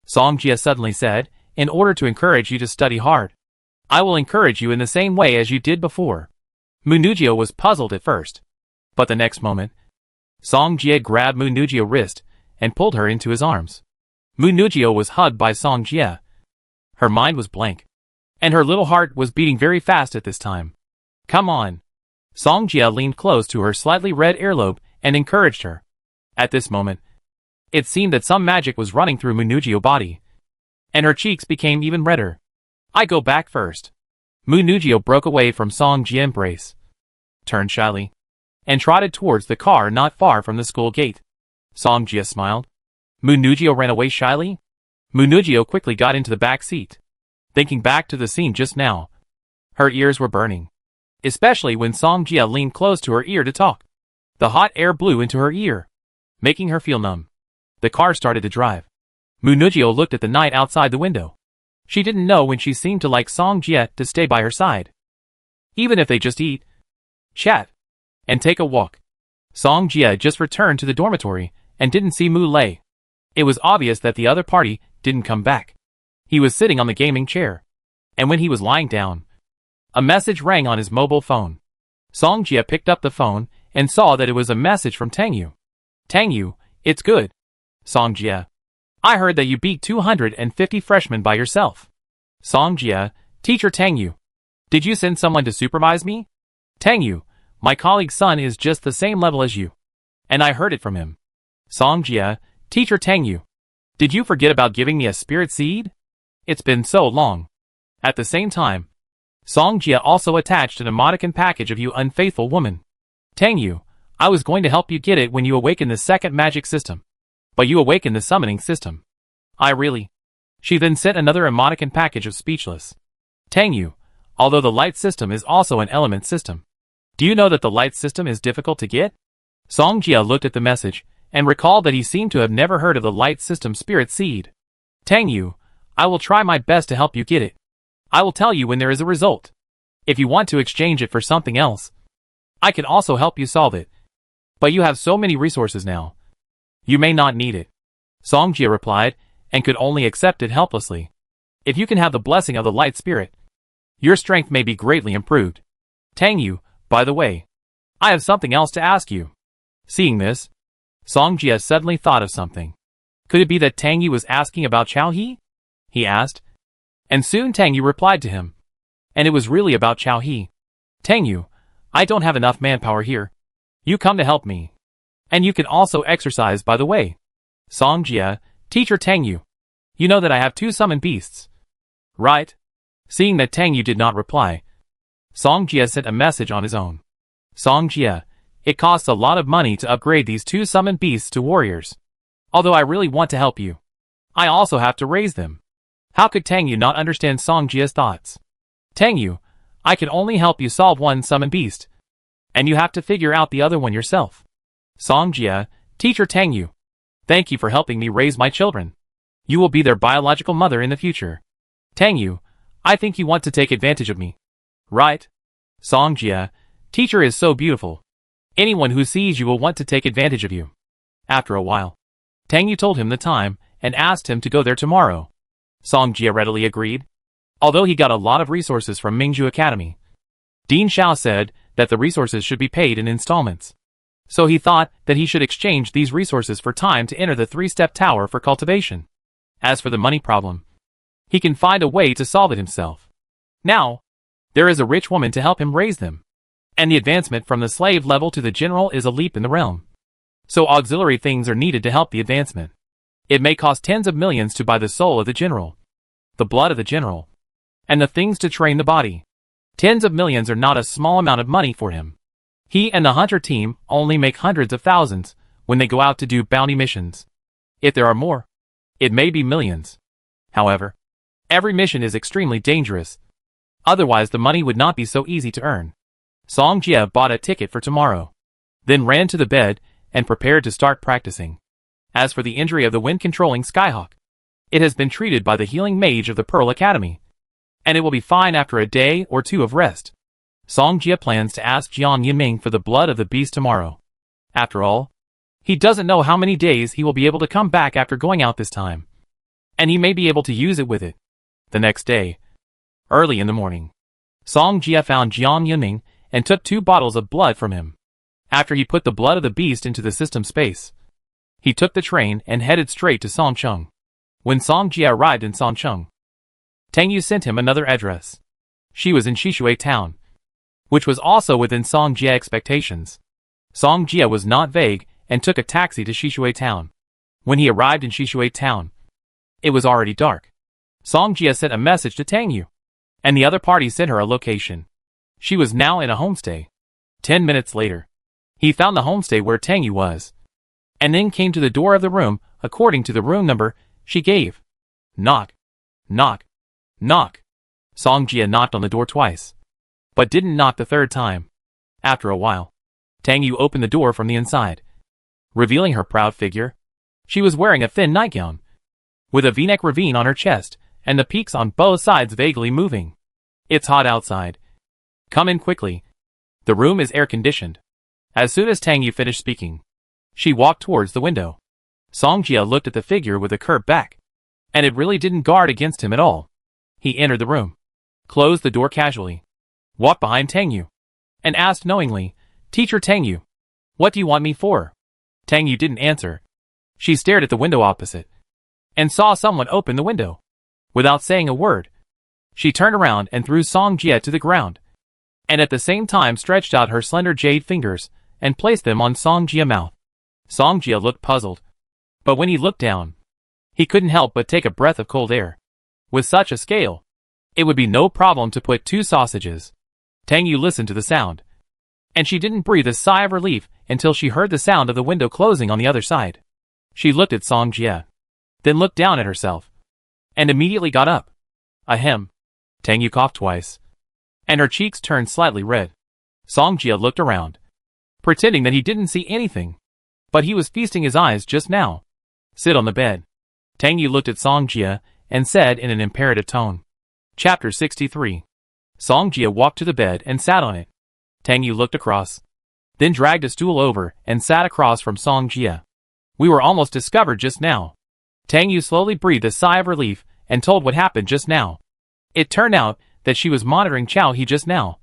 Song Jie suddenly said, in order to encourage you to study hard, I will encourage you in the same way as you did before. Mu Ningxue was puzzled at first, but the next moment, Song Jie grabbed Mu Ningxue's wrist and pulled her into his arms. Mu Ningxue was hugged by Song Jie. Her mind was blank, and her little heart was beating very fast at this time. Come on. Song Jie leaned close to her slightly red earlobe and encouraged her. At this moment, it seemed that some magic was running through Mu Ningxue's body, and her cheeks became even redder. I go back first. Mu Ningxue broke away from Song Jie's embrace, turned shyly, and trotted towards the car not far from the school gate. Song Jie smiled. Mu Ningxue ran away shyly. Mu Ningxue quickly got into the back seat. Thinking back to the scene just now, her ears were burning, especially when Song Jie leaned close to her ear to talk. The hot air blew into her ear, making her feel numb. The car started to drive. Mu Ningxue looked at the night outside the window. She didn't know when she seemed to like Song Jie to stay by her side, even if they just eat, chat, and take a walk. Song Jie just returned to the dormitory and didn't see Mu Lei. It was obvious that the other party didn't come back. He was sitting on the gaming chair, and when he was lying down, a message rang on his mobile phone. Song Jie picked up the phone and saw that it was a message from Tangyu. Tangyu, it's good. Song Jie, I heard that you beat 250 freshmen by yourself. Song Jie, Teacher Tangyu, did you send someone to supervise me? Tangyu, my colleague's son is just the same level as you, and I heard it from him. Song Jie, Teacher Tangyu, did you forget about giving me a spirit seed? It's been so long. At the same time, Song Jie also attached an emoticon package of you unfaithful woman. Tangyu, I was going to help you get it when you awaken the second magic system, but you awakened the summoning system. I really. She then sent another emoticon package of speechless. Tangyu, although the light system is also an element system, do you know that the light system is difficult to get? Song Jie looked at the message and recalled that he seemed to have never heard of the light system spirit seed. Tangyu, I will try my best to help you get it. I will tell you when there is a result. If you want to exchange it for something else, I can also help you solve it. But you have so many resources now. You may not need it. Song Jie replied, and could only accept it helplessly. If you can have the blessing of the light spirit, your strength may be greatly improved. Tangyu, by the way, I have something else to ask you. Seeing this, Song Jie suddenly thought of something. Could it be that Tangyu was asking about Chao He? He asked. And soon Tangyu replied to him. And it was really about Chao He. Tangyu, I don't have enough manpower here. You come to help me. And you can also exercise by the way. Song Jie, Teacher Tangyu, you know that I have 2 summoned beasts, right? Seeing that Tangyu did not reply, Song Jie sent a message on his own. Song Jie, it costs a lot of money to upgrade these 2 summoned beasts to warriors. Although I really want to help you, I also have to raise them. How could Tangyu not understand Song Jie's thoughts? Tangyu, I can only help you solve 1 summoned beast, and you have to figure out the other one yourself. Song Jie, Teacher Tangyu, thank you for helping me raise my children. You will be their biological mother in the future. Tangyu, I think you want to take advantage of me, right? Song Jie, Teacher is so beautiful. Anyone who sees you will want to take advantage of you. After a while, Tangyu told him the time and asked him to go there tomorrow. Song Jie readily agreed. Although he got a lot of resources from Ningxue Academy, Dean Xiao said that the resources should be paid in installments. So he thought that he should exchange these resources for time to enter the 3-step tower for cultivation. As for the money problem, he can find a way to solve it himself. Now, there is a rich woman to help him raise them. And the advancement from the slave level to the general is a leap in the realm. So auxiliary things are needed to help the advancement. It may cost tens of millions to buy the soul of the general, the blood of the general, and the things to train the body. Tens of millions are not a small amount of money for him. He and the hunter team only make hundreds of thousands when they go out to do bounty missions. If there are more, it may be millions. However, every mission is extremely dangerous. Otherwise the money would not be so easy to earn. Song Jie bought a ticket for tomorrow, then ran to the bed and prepared to start practicing. As for the injury of the wind-controlling Skyhawk, It has been treated by the healing mage of the Pearl Academy, and it will be fine after a day or two of rest. Song Jia plans to ask Jian Yiming for the blood of the beast tomorrow. After all, he doesn't know how many days he will be able to come back after going out this time, and he may be able to use it with it. The next day, early in the morning, Song Jia found Jian Yiming and took 2 bottles of blood from him. After he put the blood of the beast into the system space, he took the train and headed straight to Songcheng. When Song Jia arrived in Songcheng, Tang Yu sent him another address. She was in Shishui town, which was also within Song Jia expectations. Song Jia was not vague and took a taxi to Shishui town. When he arrived in Shishui town, it was already dark. Song Jia sent a message to Tang Yu, and the other party sent her a location. She was now in a homestay. 10 minutes later, he found the homestay where Tang Yu was, and then came to the door of the room according to the room number she gave. Knock. Knock. Knock. Song Jia knocked on the door twice, but didn't knock the third time. After a while, Tang Yu opened the door from the inside, revealing her proud figure. She was wearing a thin nightgown, with a v-neck ravine on her chest, and the peaks on both sides vaguely moving. It's hot outside. Come in quickly. The room is air-conditioned. As soon as Tang Yu finished speaking, she walked towards the window. Song Jia looked at the figure with a curved back, and it really didn't guard against him at all. He entered the room, closed the door casually, walked behind Tang Yu, and asked knowingly, "Teacher Tang Yu, what do you want me for?" Tang Yu didn't answer. She stared at the window opposite, and saw someone open the window. Without saying a word, she turned around and threw Song Jia to the ground, and at the same time stretched out her slender jade fingers and placed them on Song Jia's mouth. Song Jia looked puzzled, but when he looked down, he couldn't help but take a breath of cold air. With such a scale, it would be no problem to put 2 sausages. Tang Yu listened to the sound, and she didn't breathe a sigh of relief until she heard the sound of the window closing on the other side. She looked at Song Jia, then looked down at herself, and immediately got up. Ahem. Tang Yu coughed twice, and her cheeks turned slightly red. Song Jia looked around, pretending that he didn't see anything, but he was feasting his eyes just now. Sit on the bed. Tang Yu looked at Song Jia and said in an imperative tone. Chapter 63. Song Jia walked to the bed and sat on it. Tang Yu looked across, then dragged a stool over and sat across from Song Jia. We were almost discovered just now. Tang Yu slowly breathed a sigh of relief and told what happened just now. It turned out that she was monitoring Chao He just now,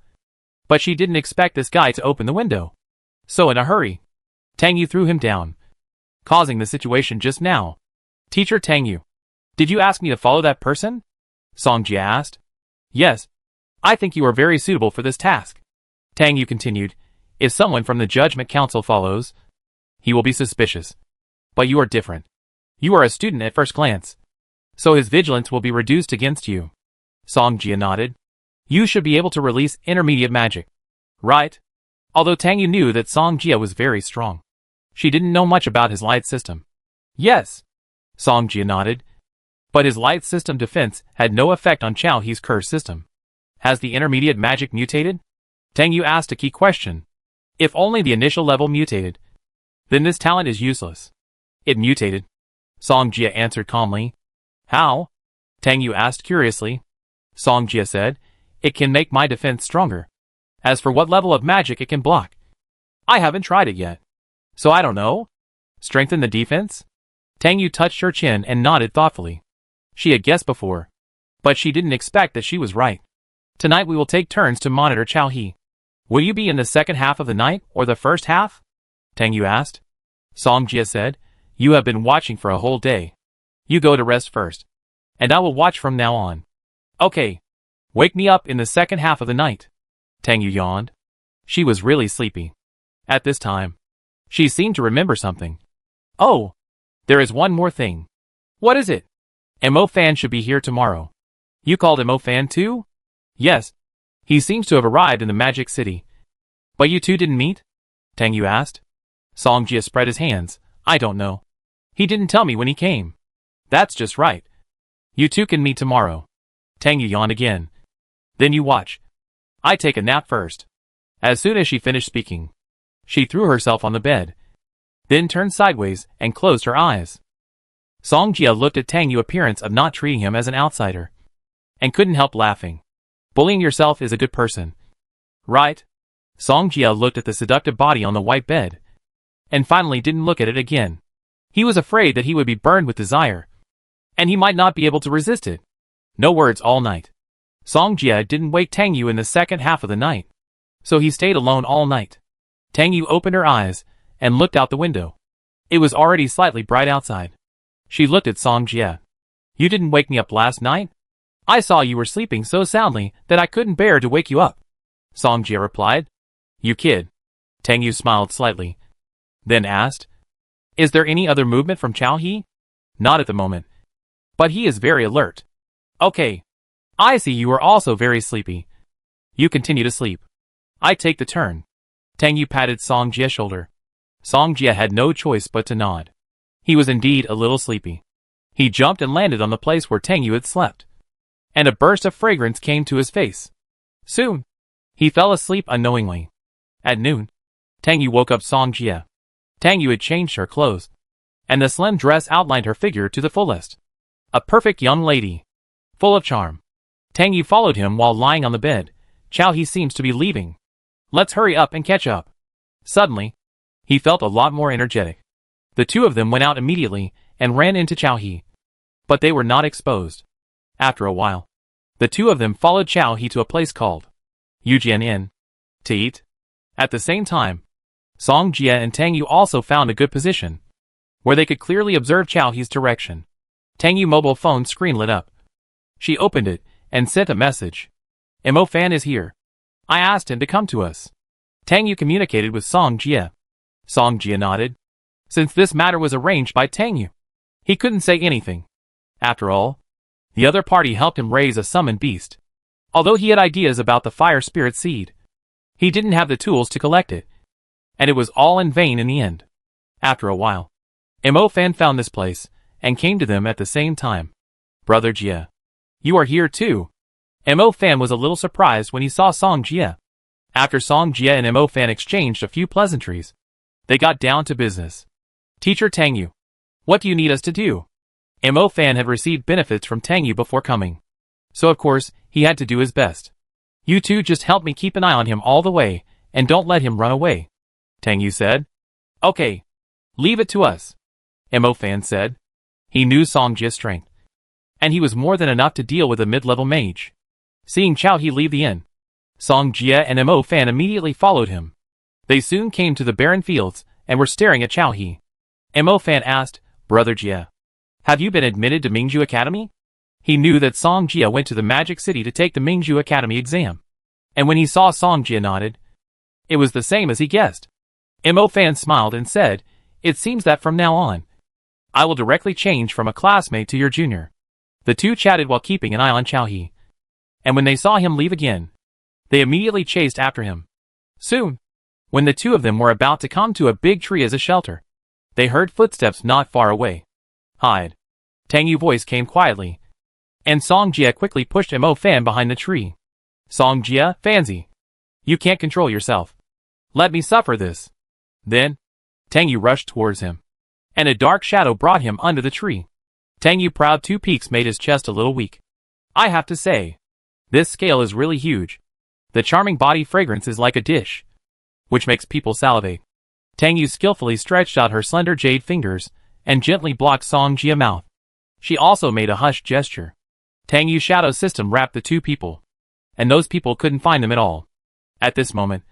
but she didn't expect this guy to open the window. So in a hurry, Tang Yu threw him down, causing the situation just now. Teacher Tang Yu, did you ask me to follow that person? Song Jia asked. Yes, I think you are very suitable for this task. Tang Yu continued. If someone from the Judgment Council follows, he will be suspicious. But you are different. You are a student at first glance, so his vigilance will be reduced against you. Song Jia nodded. You should be able to release intermediate magic, right? Although Tang Yu knew that Song Jia was very strong, she didn't know much about his light system. Yes. Song Jia nodded. But his light system defense had no effect on Chao He's curse system. Has the intermediate magic mutated? Tang Yu asked a key question. If only the initial level mutated, then this talent is useless. It mutated. Song Jia answered calmly. How? Tang Yu asked curiously. Song Jia said, it can make my defense stronger. As for what level of magic it can block, I haven't tried it yet, so I don't know. Strengthen the defense? Tang Yu touched her chin and nodded thoughtfully. She had guessed before, but she didn't expect that she was right. Tonight we will take turns to monitor Chao He. Will you be in the second half of the night or the first half? Tang Yu asked. Song Jia said, you have been watching for a whole day. You go to rest first, and I will watch from now on. Okay. Wake me up in the second half of the night. Tang Yu yawned. She was really sleepy. At this time, she seemed to remember something. Oh, there is one more thing. What is it? Mo Fan should be here tomorrow. You called Mo Fan too? Yes. He seems to have arrived in the Magic City. But you two didn't meet? Tang Yu asked. Song Jia spread his hands. I don't know. He didn't tell me when he came. That's just right. You two can meet tomorrow. Tang Yu yawned again. Then you watch. I take a nap first. As soon as she finished speaking, she threw herself on the bed, then turned sideways and closed her eyes. Song Jia looked at Tang Yu's appearance of not treating him as an outsider, and couldn't help laughing. Bullying yourself is a good person, right? Song Jia looked at the seductive body on the white bed, and finally didn't look at it again. He was afraid that he would be burned with desire, and he might not be able to resist it. No words all night. Song Jia didn't wake Tang Yu in the second half of the night, so he stayed alone all night. Tang Yu opened her eyes and looked out the window. It was already slightly bright outside. She looked at Song Jia. You didn't wake me up last night? I saw you were sleeping so soundly that I couldn't bear to wake you up. Song Jia replied. You kid. Tang Yu smiled slightly, then asked, Is there any other movement from Chao He? Not at the moment. But he is very alert. Okay. I see you are also very sleepy. You continue to sleep. I take the turn. Tang Yu patted Song Jia's shoulder. Song Jia had no choice but to nod. He was indeed a little sleepy. He jumped and landed on the place where Tang Yu had slept, and a burst of fragrance came to his face. Soon, he fell asleep unknowingly. At noon, Tang Yu woke up Song Jia. Tang Yu had changed her clothes, and the slim dress outlined her figure to the fullest. A perfect young lady, full of charm. Tang Yu followed him while lying on the bed. Chao He seems to be leaving. Let's hurry up and catch up. Suddenly, he felt a lot more energetic. The two of them went out immediately and ran into Chao He. But they were not exposed. After a while, the two of them followed Chao He to a place called Yujian Inn to eat. At the same time, Song Jia and Tang Yu also found a good position, where they could clearly observe Chao He's direction. Tang Yu's mobile phone screen lit up. She opened it and sent a message. Mo Fan is here. I asked him to come to us. Tang Yu communicated with Song Jia. Song Jia nodded. Since this matter was arranged by Tang Yu, he couldn't say anything. After all, the other party helped him raise a summoned beast. Although he had ideas about the fire spirit seed, he didn't have the tools to collect it, and it was all in vain in the end. After a while, Mo Fan found this place and came to them at the same time. Brother Jia, you are here too. Mo Fan was a little surprised when he saw Song Jia. After Song Jia and Mo Fan exchanged a few pleasantries, they got down to business. Teacher Tang Yu, what do you need us to do? Mo Fan had received benefits from Tang Yu before coming, so of course he had to do his best. You two just help me keep an eye on him all the way, and don't let him run away, Tang Yu said. Okay. Leave it to us, Mo Fan said. He knew Song Jia's strength, and he was more than enough to deal with a mid-level mage. Seeing Chao He leave the inn, Song Jia and Mo Fan immediately followed him. They soon came to the barren fields and were staring at Chao He. Mo Fan asked, Brother Jia, have you been admitted to Ningxue Academy? He knew that Song Jia went to the Magic City to take the Ningxue Academy exam, and when he saw Song Jia nodded, it was the same as he guessed. Mo Fan smiled and said, It seems that from now on, I will directly change from a classmate to your junior. The two chatted while keeping an eye on Chao He, and when they saw him leave again, they immediately chased after him. Soon, when the two of them were about to come to a big tree as a shelter, they heard footsteps not far away. Hide. Tang Yu's voice came quietly, and Song Jia quickly pushed Mo Fan behind the tree. Song Jia, Fanzi, you can't control yourself. Let me suffer this. Then, Tang Yu rushed towards him, and a dark shadow brought him under the tree. Tang Yu's proud two peaks made his chest a little weak. I have to say, this scale is really huge. The charming body fragrance is like a dish, which makes people salivate. Tang Yu skillfully stretched out her slender jade fingers and gently blocked Song Jia's mouth. She also made a hushed gesture. Tang Yu's shadow system wrapped the two people, and those people couldn't find them at all. At this moment,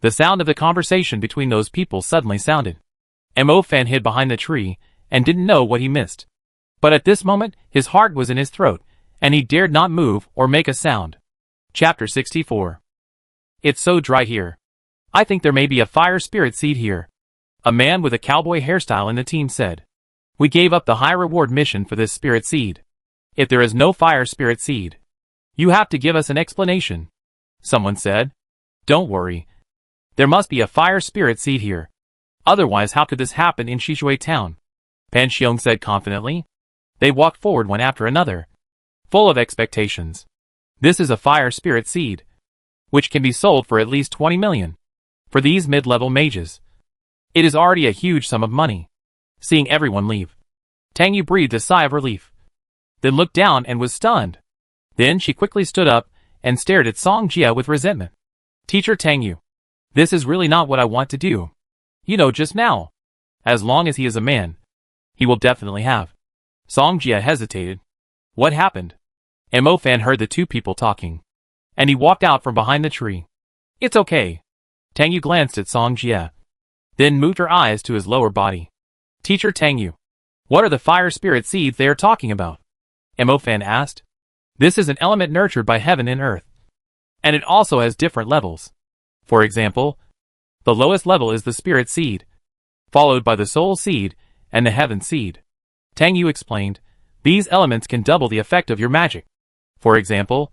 the sound of the conversation between those people suddenly sounded. Mo Fan hid behind the tree and didn't know what he missed. But at this moment, his heart was in his throat, and he dared not move or make a sound. Chapter 64. It's so dry here. I think there may be a fire spirit seed here, a man with a cowboy hairstyle in the team said. We gave up the high reward mission for this spirit seed. If there is no fire spirit seed, you have to give us an explanation, someone said. Don't worry. There must be a fire spirit seed here. Otherwise how could this happen in Shishui town? Pan Xiong said confidently. They walked forward one after another, full of expectations. This is a fire spirit seed, which can be sold for at least 20 million. For these mid-level mages, it is already a huge sum of money. Seeing everyone leave, Tang Yu breathed a sigh of relief, then looked down and was stunned. Then she quickly stood up and stared at Song Jia with resentment. Teacher Tang Yu, this is really not what I want to do. You know, just now. As long as he is a man, he will definitely have. Song Jia hesitated. What happened? Mo Fan heard the two people talking, and he walked out from behind the tree. It's okay. Tang Yu glanced at Song Jia, then moved her eyes to his lower body. Teacher Tang Yu, what are the fire spirit seeds they are talking about? Mo Fan asked. This is an element nurtured by heaven and earth, and it also has different levels. For example, the lowest level is the spirit seed, followed by the soul seed and the heaven seed. Tang Yu explained, these elements can double the effect of your magic. For example,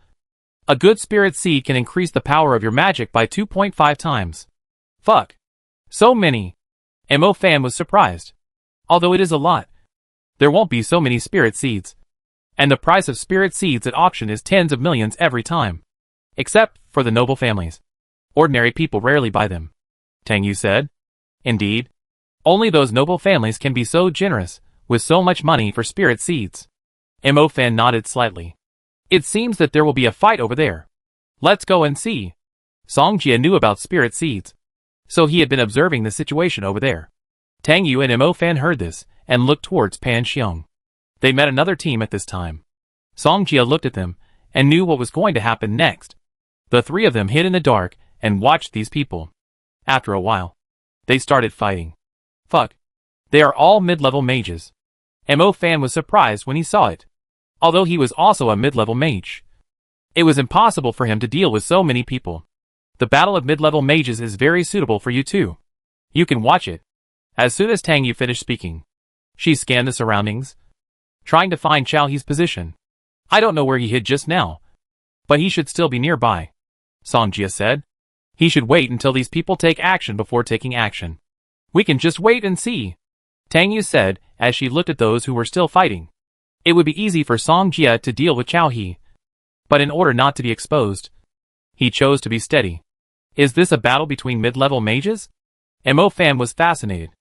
a good spirit seed can increase the power of your magic by 2.5 times. Fuck. So many. Mo Fan was surprised. Although it is a lot, there won't be so many spirit seeds. And the price of spirit seeds at auction is tens of millions every time. Except for the noble families. Ordinary people rarely buy them. Tang Yu said. Indeed. Only those noble families can be so generous, with so much money for spirit seeds. Mo Fan nodded slightly. It seems that there will be a fight over there. Let's go and see. Song Jia knew about spirit seeds, so he had been observing the situation over there. Tang Yu and Mo Fan heard this, and looked towards Pan Xiong. They met another team at this time. Song Jia looked at them, and knew what was going to happen next. The three of them hid in the dark, and watched these people. After a while, they started fighting. Fuck. They are all mid-level mages. Mo Fan was surprised when he saw it. Although he was also a mid-level mage, it was impossible for him to deal with so many people. The battle of mid-level mages is very suitable for you too. You can watch it. As soon as Tang Yu finished speaking, she scanned the surroundings, trying to find Chao He's position. I don't know where he hid just now, but he should still be nearby. Song Jia said. He should wait until these people take action before taking action. We can just wait and see. Tang Yu said as she looked at those who were still fighting. It would be easy for Song Jia to deal with Chao He, but in order not to be exposed, he chose to be steady. Is this a battle between mid-level mages? Mo Fan was fascinated.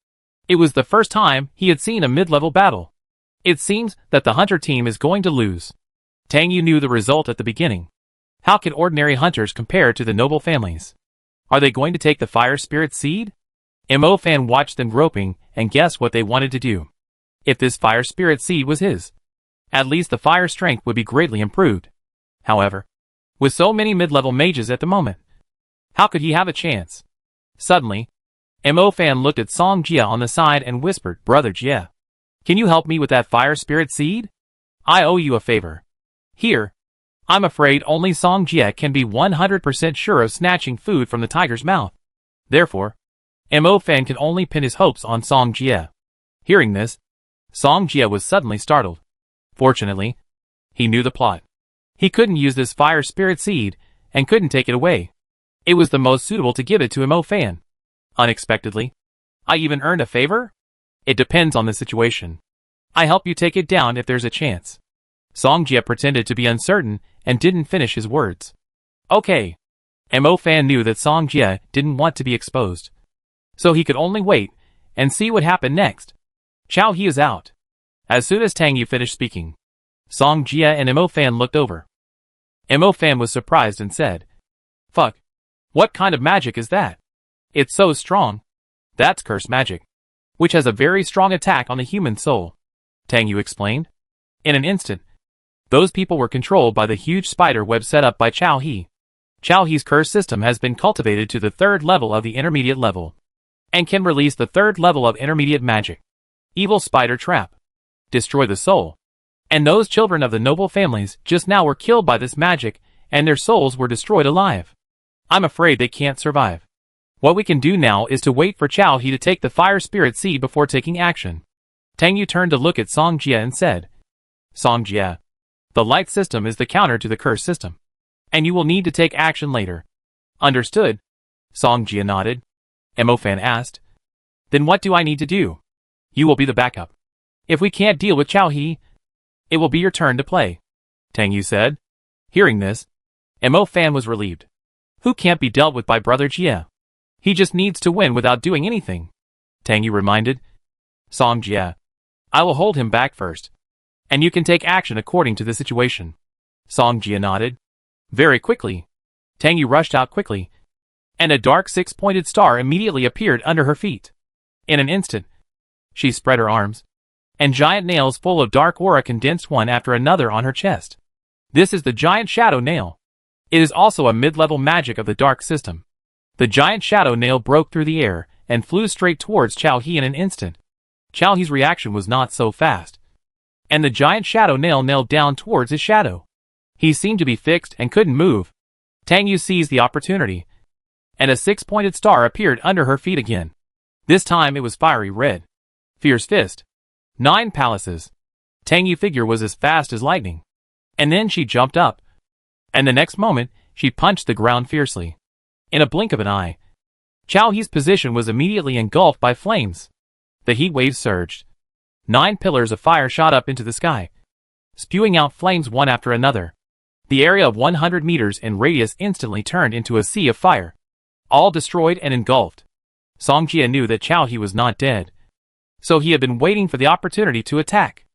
It was the first time he had seen a mid-level battle. It seems that the hunter team is going to lose. Tang Yu knew the result at the beginning. How can ordinary hunters compare to the noble families? Are they going to take the fire spirit seed? Mo Fan watched them groping and guessed what they wanted to do. If this fire spirit seed was his, at least the fire strength would be greatly improved. However, with so many mid-level mages at the moment, how could he have a chance? Suddenly, Mo Fan looked at Song Jia on the side and whispered, Brother Jia, can you help me with that fire spirit seed? I owe you a favor. Here. I'm afraid only Song Jia can be 100% sure of snatching food from the tiger's mouth. Therefore, Mo Fan can only pin his hopes on Song Jia. Hearing this, Song Jia was suddenly startled. Fortunately, he knew the plot. He couldn't use this fire spirit seed, and couldn't take it away. It was the most suitable to give it to Mo Fan. Unexpectedly, I even earned a favor? It depends on the situation. I help you take it down if there's a chance. Song Jia pretended to be uncertain and didn't finish his words. Okay. Mo Fan knew that Song Jia didn't want to be exposed, so he could only wait and see what happened next. Chao He is out. As soon as Tang Yu finished speaking, Song Jia and Mo Fan looked over. Mo Fan was surprised and said, Fuck. What kind of magic is that? It's so strong. That's curse magic, which has a very strong attack on the human soul. Tang Yu explained. In an instant, those people were controlled by the huge spider web set up by Chao He. Chao He's curse system has been cultivated to the third level of the intermediate level, and can release the third level of intermediate magic. Evil spider trap. Destroy the soul. And those children of the noble families just now were killed by this magic, and their souls were destroyed alive. I'm afraid they can't survive. What we can do now is to wait for Chao He to take the fire spirit seed before taking action. Tang Yu turned to look at Song Jia and said, Song Jia, the light system is the counter to the curse system, and you will need to take action later. Understood? Song Jia nodded. Mo Fan asked, Then what do I need to do? You will be the backup. If we can't deal with Chao He, it will be your turn to play. Tang Yu said. Hearing this, Mo Fan was relieved. Who can't be dealt with by Brother Jia? He just needs to win without doing anything. Tang Yu reminded. Song Jia, I will hold him back first, and you can take action according to the situation. Song Jia nodded. Very quickly, Tang Yu rushed out quickly, and a dark six-pointed star immediately appeared under her feet. In an instant, she spread her arms, and giant nails full of dark aura condensed one after another on her chest. This is the giant shadow nail. It is also a mid-level magic of the dark system. The giant shadow nail broke through the air and flew straight towards Chao He in an instant. Chao He's reaction was not so fast, and the giant shadow nail knelt down towards his shadow. He seemed to be fixed and couldn't move. Tang Yu seized the opportunity, and a six-pointed star appeared under her feet again. This time it was fiery red. Fierce fist. 9 palaces. Tang Yu figure was as fast as lightning. And then she jumped up, and the next moment, she punched the ground fiercely. In a blink of an eye, Chao He's position was immediately engulfed by flames. The heat waves surged. 9 pillars of fire shot up into the sky, spewing out flames one after another. The area of 100 meters in radius instantly turned into a sea of fire, all destroyed and engulfed. Song Jia knew that Chao He was not dead, so he had been waiting for the opportunity to attack.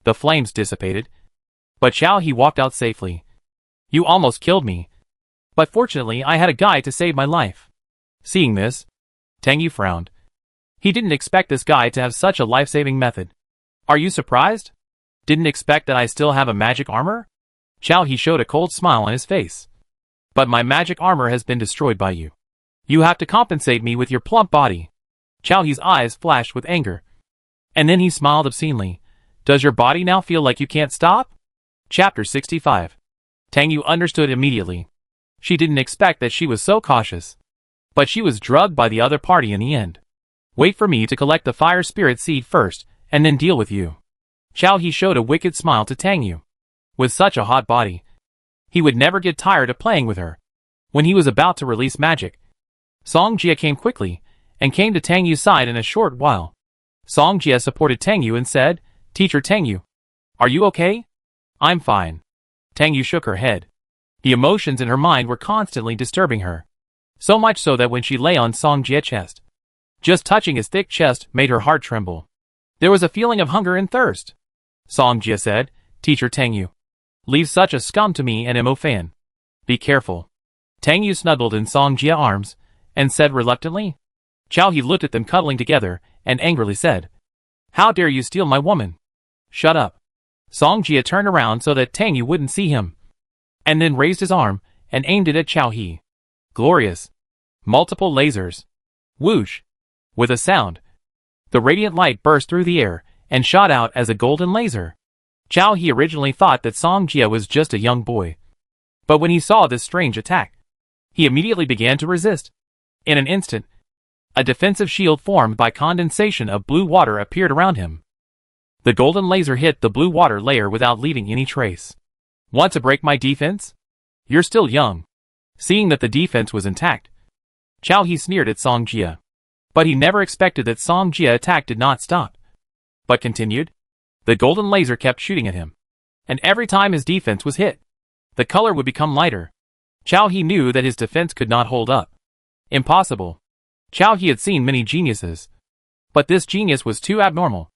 The flames dissipated, but Chao He walked out safely. You almost killed me, but fortunately I had a guide to save my life. Seeing this, Tang Yu frowned. He didn't expect this guy to have such a life-saving method. Are you surprised? Didn't expect that I still have a magic armor? Chao He showed a cold smile on his face. But my magic armor has been destroyed by you. You have to compensate me with your plump body. Chao He's eyes flashed with anger, and then he smiled obscenely. Does your body now feel like you can't stop? Chapter 65. Tang Yu understood immediately. She didn't expect that she was so cautious, but she was drugged by the other party in the end. Wait for me to collect the fire spirit seed first, and then deal with you. Chao He showed a wicked smile to Tang Yu. With such a hot body, he would never get tired of playing with her. When he was about to release magic, Song Jia came quickly, and came to Tang Yu's side in a short while. Song Jia supported Tang Yu and said, Teacher Tang Yu, are you okay? I'm fine. Tang Yu shook her head. The emotions in her mind were constantly disturbing her. So much so that when she lay on Song Jia's chest, just touching his thick chest made her heart tremble. There was a feeling of hunger and thirst. Song Jia said, Teacher Tang Yu, leave such a scum to me and Mo Fan. Be careful. Tang Yu snuggled in Song Jia's arms, and said reluctantly. Chao He looked at them cuddling together, and angrily said, How dare you steal my woman? Shut up. Song Jia turned around so that Tang Yu wouldn't see him, and then raised his arm, and aimed it at Chao He. Glorious. Multiple lasers. Whoosh. With a sound, the radiant light burst through the air, and shot out as a golden laser. Chao He originally thought that Song Jia was just a young boy, but when he saw this strange attack, he immediately began to resist. In an instant, a defensive shield formed by condensation of blue water appeared around him. The golden laser hit the blue water layer without leaving any trace. Want to break my defense? You're still young. Seeing that the defense was intact, Chao He sneered at Song Jia. But he never expected that Song Jia's attack did not stop, but continued. The golden laser kept shooting at him, and every time his defense was hit, the color would become lighter. Chao He knew that his defense could not hold up. Impossible. Chao He had seen many geniuses, but this genius was too abnormal.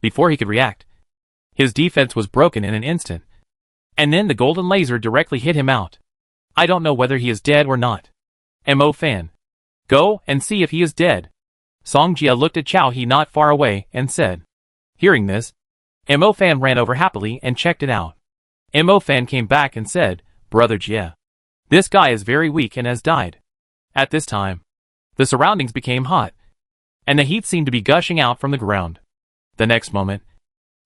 Before he could react, his defense was broken in an instant, and then the golden laser directly hit him out. I don't know whether he is dead or not. Mo Fan. Go and see if he is dead. Song Jia looked at Chao He not far away and said. Hearing this, Mo Fan ran over happily and checked it out. Mo Fan came back and said, Brother Jia, this guy is very weak and has died. At this time, the surroundings became hot, and the heat seemed to be gushing out from the ground. The next moment,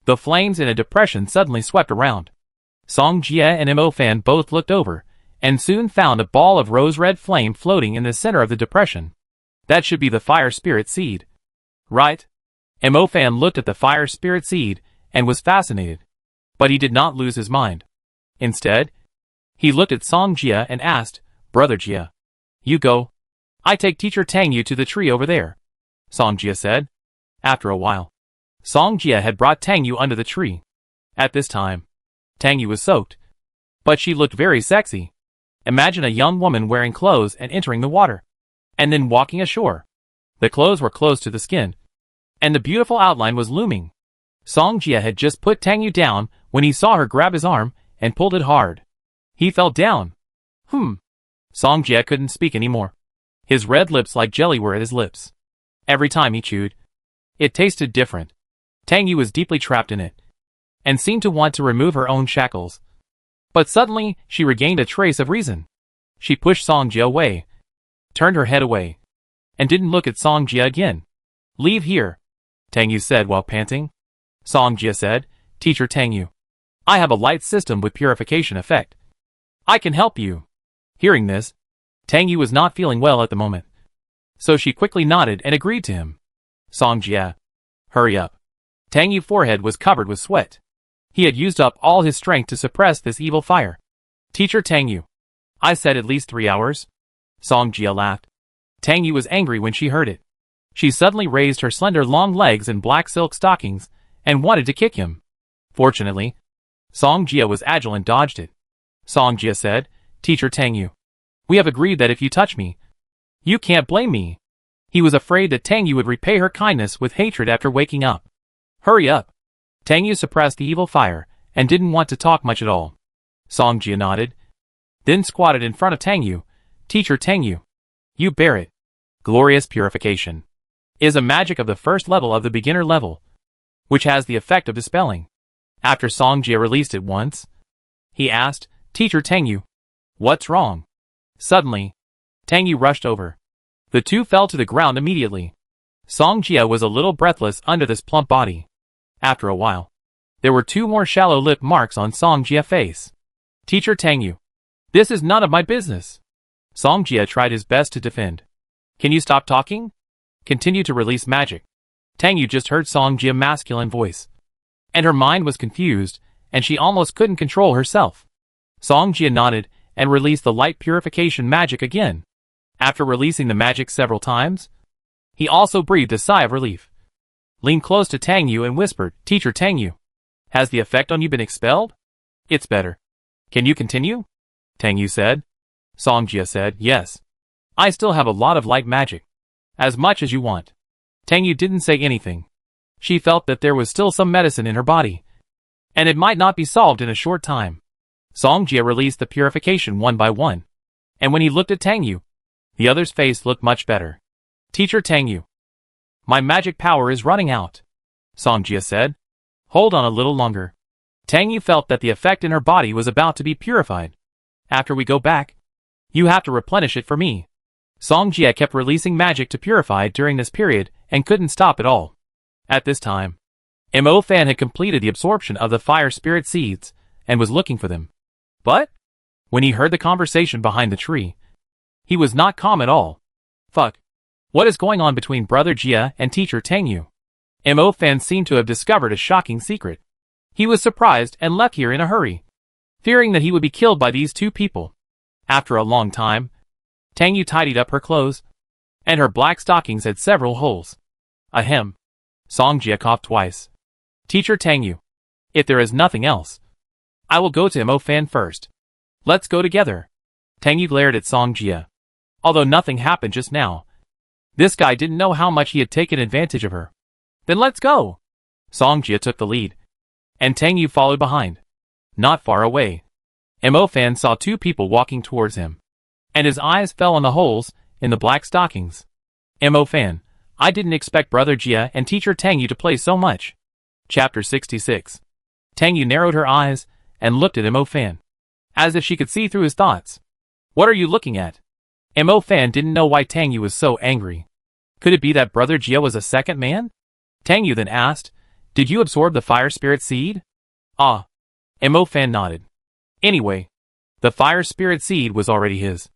the flames in a depression suddenly swept around. Song Jia and Mo Fan both looked over, and soon found a ball of rose-red flame floating in the center of the depression. That should be the fire spirit seed. Right? Mo Fan looked at the fire spirit seed, and was fascinated. But he did not lose his mind. Instead, he looked at Song Jia and asked, Brother Jia, you go. I take Teacher Tang Yu to the tree over there. Song Jia said. After a while, Song Jia had brought Tang Yu under the tree. At this time, Tang Yu was soaked, but she looked very sexy. Imagine a young woman wearing clothes and entering the water, and then walking ashore. The clothes were close to the skin, and the beautiful outline was looming. Song Jia had just put Tang Yu down when he saw her grab his arm and pulled it hard. He fell down. Song Jia couldn't speak anymore. His red lips like jelly were at his lips. Every time he chewed, it tasted different. Tang Yu was deeply trapped in it, and seemed to want to remove her own shackles. But suddenly, she regained a trace of reason. She pushed Song Jia away, turned her head away, and didn't look at Song Jia again. "Leave here," Tang Yu said while panting. Song Jia said, "Teacher Tang Yu, I have a light system with Purification Effect. I can help you." Hearing this, Tang Yu was not feeling well at the moment, so she quickly nodded and agreed to him. Song Jia, hurry up. Tang Yu's forehead was covered with sweat. He had used up all his strength to suppress this evil fire. "Teacher Tang Yu, I said at least 3 hours." Song Jia laughed. Tang Yu was angry when she heard it. She suddenly raised her slender long legs and black silk stockings and wanted to kick him. Fortunately, Song Jia was agile and dodged it. Song Jia said, "Teacher Tang Yu, we have agreed that if you touch me, you can't blame me." He was afraid that Tang Yu would repay her kindness with hatred after waking up. "Hurry up." Tang Yu suppressed the evil fire and didn't want to talk much at all. Song Jia nodded, then squatted in front of Tang Yu. "Teacher Tang Yu, you bear it." Glorious Purification is a magic of the first level of the beginner level, which has the effect of dispelling. After Song Jia released it once, he asked, "Teacher Tang Yu, what's wrong?" Suddenly, Tang Yu rushed over. The two fell to the ground immediately. Song Jia was a little breathless under this plump body. After a while, there were 2 more shallow lip marks on Song Jia's face. "Teacher Tang Yu, this is none of my business." Song Jia tried his best to defend. "Can you stop talking? Continue to release magic." Tang Yu just heard Song Jia's masculine voice, and her mind was confused, and she almost couldn't control herself. Song Jia nodded and released the light purification magic again. After releasing the magic several times, he also breathed a sigh of relief. Leaned close to Tang Yu and whispered, "Teacher Tang Yu, has the effect on you been expelled?" "It's better. Can you continue?" Tang Yu said. Song Jia said, "Yes. I still have a lot of light magic. As much as you want." Tang Yu didn't say anything. She felt that there was still some medicine in her body, and it might not be solved in a short time. Song Jia released the purification one by one, and when he looked at Tang Yu, the other's face looked much better. "Teacher Tang Yu, my magic power is running out," Song Jia said. "Hold on a little longer." Tang Yu felt that the effect in her body was about to be purified. "After we go back, you have to replenish it for me." Song Jia kept releasing magic to purify during this period and couldn't stop at all. At this time, Mo Fan had completed the absorption of the fire spirit seeds and was looking for them. But when he heard the conversation behind the tree, he was not calm at all. "Fuck. What is going on between Brother Jia and Teacher Tang Yu?" Mo Fan seemed to have discovered a shocking secret. He was surprised and left here in a hurry, fearing that he would be killed by these 2 people. After a long time, Tang Yu tidied up her clothes, and her black stockings had several holes. Ahem. Song Jia coughed twice. "Teacher Tang Yu, if there is nothing else, I will go to Mo Fan first. Let's go together." Tang Yu glared at Song Jia. Although nothing happened just now, this guy didn't know how much he had taken advantage of her. "Then let's go." Song Jia took the lead, and Tang Yu followed behind. Not far away, Mo Fan saw 2 people walking towards him, and his eyes fell on the holes in the black stockings. "Mo Fan, I didn't expect Brother Jia and Teacher Tang Yu to play so much." Chapter 66. Tang Yu narrowed her eyes and looked at Mo Fan, as if she could see through his thoughts. "What are you looking at?" Mo Fan didn't know why Tang Yu was so angry. Could it be that Brother Jia was a second man? Tang Yu then asked, "Did you absorb the fire spirit seed?" "Ah." Mo Fan nodded. Anyway, the fire spirit seed was already his,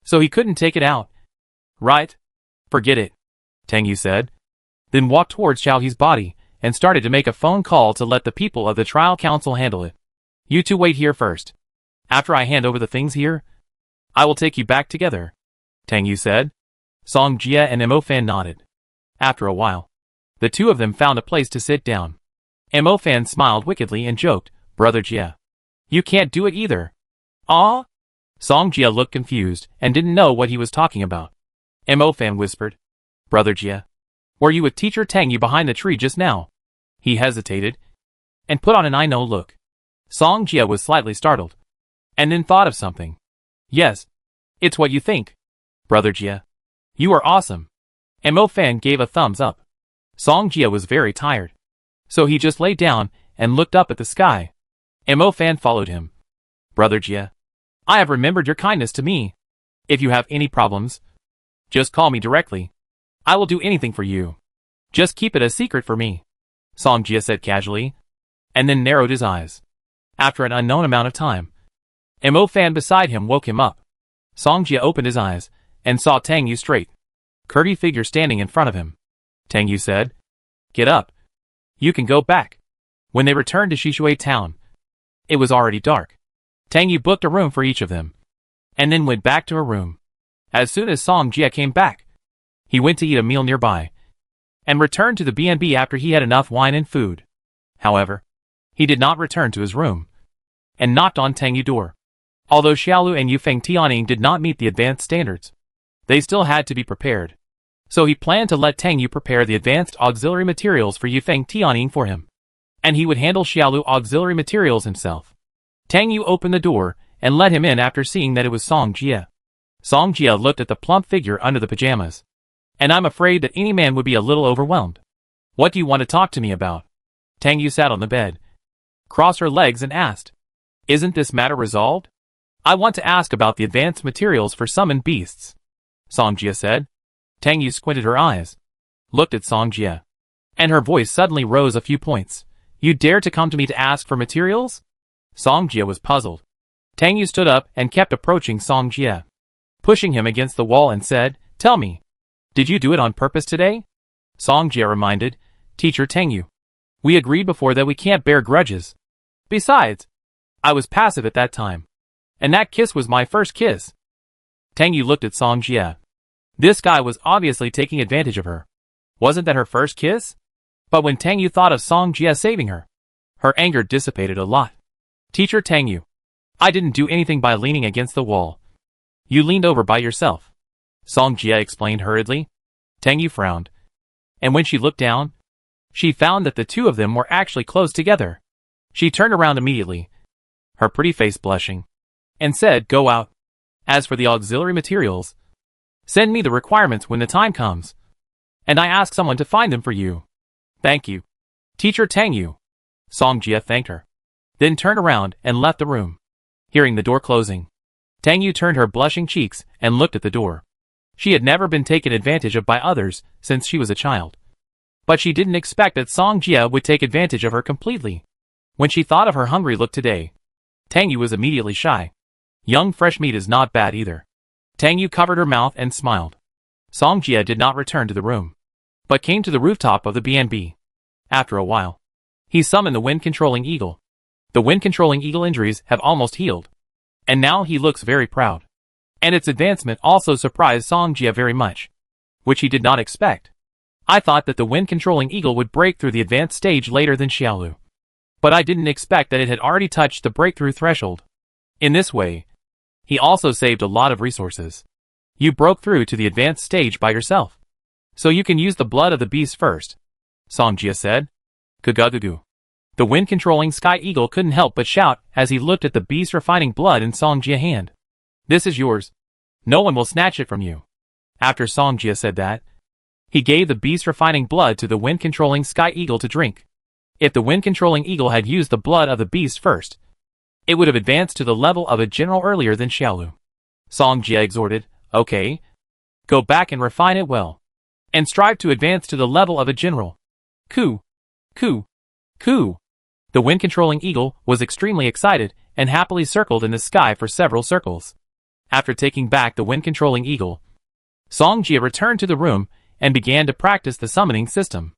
so he couldn't take it out. "Right? Forget it," Tang Yu said, then walked towards Xiao He's body and started to make a phone call to let the people of the trial council handle it. "You 2 wait here first. After I hand over the things here, I will take you back together," Tang Yu said. Song Jia and Mo Fan nodded. After a while, the 2 of them found a place to sit down. Mo Fan smiled wickedly and joked, "Brother Jia, you can't do it either." "Ah?" Song Jia looked confused and didn't know what he was talking about. Mo Fan whispered, "Brother Jia, were you with Teacher Tang Yu behind the tree just now?" He hesitated and put on an I know look. Song Jia was slightly startled and then thought of something. Yes, it's what you think, Brother Jia. You are awesome. Mo Fan gave a thumbs up. Song Jia was very tired, so he just lay down and looked up at the sky. Mo Fan followed him. Brother Jia, I have remembered your kindness to me. If you have any problems, just call me directly. I will do anything for you. Just keep it a secret for me, Song Jia said casually, and then narrowed his eyes. After an unknown amount of time, Mo Fan beside him woke him up. Song Jia opened his eyes and saw Tang Yu's straight, curvy figure standing in front of him. Tang Yu said, "Get up. You can go back." When they returned to Shishui town, it was already dark. Tang Yu booked a room for each of them, and then went back to her room. As soon as Song Jia came back, he went to eat a meal nearby, and returned to the B&B after he had enough wine and food. However, he did not return to his room, and knocked on Tang Yu's door. Although Xiaolu and Yufeng Tianying did not meet the advanced standards, they still had to be prepared. So he planned to let Tang Yu prepare the advanced auxiliary materials for Yufeng Tianying for him, and he would handle Xiaolu auxiliary materials himself. Tang Yu opened the door and let him in after seeing that it was Song Jia. Song Jia looked at the plump figure under the pajamas. "And I'm afraid that any man would be a little overwhelmed. What do you want to talk to me about?" Tang Yu sat on the bed, crossed her legs and asked, "Isn't this matter resolved?" "I want to ask about the advanced materials for summoned beasts," Song Jia said. Tang Yu squinted her eyes, looked at Song Jia, and her voice suddenly rose a few points. "You dare to come to me to ask for materials?" Song Jia was puzzled. Tang Yu stood up and kept approaching Song Jia, pushing him against the wall and said, "Tell me, did you do it on purpose today?" Song Jia reminded, "Teacher Tang Yu, we agreed before that we can't bear grudges. Besides, I was passive at that time, and that kiss was my first kiss." Tang Yu looked at Song Jia. This guy was obviously taking advantage of her. Wasn't that her first kiss? But when Tang Yu thought of Song Jia saving her, her anger dissipated a lot. "Teacher Tang Yu, I didn't do anything by leaning against the wall. You leaned over by yourself," Song Jia explained hurriedly. Tang Yu frowned, and when she looked down, she found that the two of them were actually close together. She turned around immediately, her pretty face blushing, and said, "Go out. As for the auxiliary materials, send me the requirements when the time comes, and I ask someone to find them for you." "Thank you, Teacher Tang Yu," Song Jia thanked her, then turned around and left the room. Hearing the door closing, Tang Yu turned her blushing cheeks and looked at the door. She had never been taken advantage of by others since she was a child, but she didn't expect that Song Jia would take advantage of her completely. When she thought of her hungry look today, Tang Yu was immediately shy. Young fresh meat is not bad either. Tang Yu covered her mouth and smiled. Song Jia did not return to the room, but came to the rooftop of the B&B. After a while, he summoned the wind-controlling eagle. The wind-controlling eagle injuries have almost healed, and now he looks very proud. And its advancement also surprised Song Jia very much, which he did not expect. "I thought that the wind-controlling eagle would break through the advanced stage later than Xiaolu, but I didn't expect that it had already touched the breakthrough threshold. In this way, he also saved a lot of resources. You broke through to the advanced stage by yourself, so you can use the blood of the beast first," Song Jia said. "Gugugugu." The wind-controlling sky eagle couldn't help but shout as he looked at the beast refining blood in Song Jia's hand. "This is yours. No one will snatch it from you." After Song Jia said that, he gave the beast refining blood to the wind-controlling sky eagle to drink. If the wind-controlling eagle had used the blood of the beast first, it would have advanced to the level of a general earlier than Xiaolu. Song Jia exhorted, "Okay, go back and refine it well, and strive to advance to the level of a general." Coo, coo, coo. The wind-controlling eagle was extremely excited and happily circled in the sky for several circles. After taking back the wind-controlling eagle, Song Jia returned to the room and began to practice the summoning system.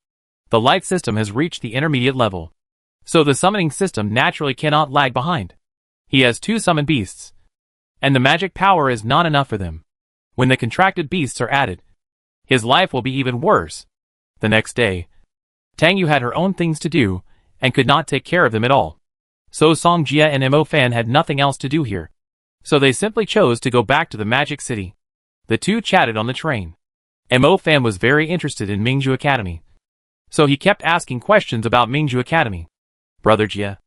The light system has reached the intermediate level, so the summoning system naturally cannot lag behind. He has 2 summoned beasts, and the magic power is not enough for them. When the contracted beasts are added, his life will be even worse. The next day, Tang Yu had her own things to do and could not take care of them at all. So Song Jia and Mo Fan had nothing else to do here, so they simply chose to go back to the Magic City. The two chatted on the train. Mo Fan was very interested in Ningxue Academy, So he kept asking questions about Ningxue Academy. Brother Jia,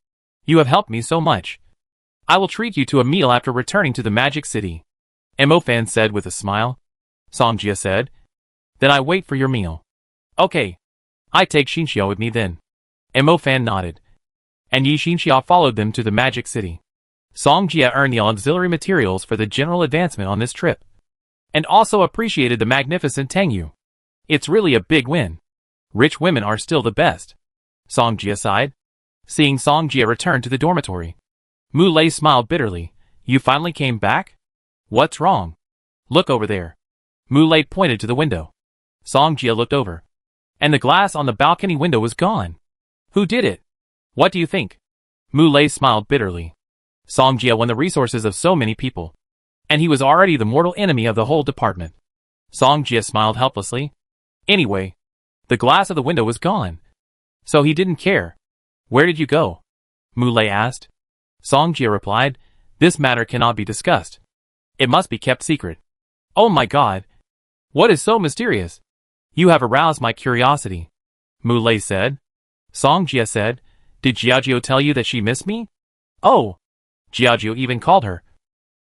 you have helped me so much. I will treat you to a meal after returning to the Magic City. Mo Fan said with a smile. Song Jia said. Then I wait for your meal. Okay. I take Xinxiao with me then. Mo Fan nodded. And Yi Xinxiao followed them to the Magic City. Song Jia earned the auxiliary materials for the general advancement on this trip. And also appreciated the magnificent Tangyu. It's really a big win. Rich women are still the best. Song Jia sighed. Seeing Song Jia return to the dormitory. Mu Lei smiled bitterly. You finally came back? What's wrong? Look over there. Mu Lei pointed to the window. Song Jia looked over. And the glass on the balcony window was gone. Who did it? What do you think? Mu Lei smiled bitterly. Song Jia won the resources of so many people. And he was already the mortal enemy of the whole department. Song Jia smiled helplessly. Anyway, the glass of the window was gone. So he didn't care. Where did you go? Mu Lei asked. Song Jia replied, this matter cannot be discussed. It must be kept secret. Oh my god. What is so mysterious? You have aroused my curiosity. Mu Lei said. Song Jia said, did Jiajiu tell you that she missed me? Oh. Jiajiu even called her.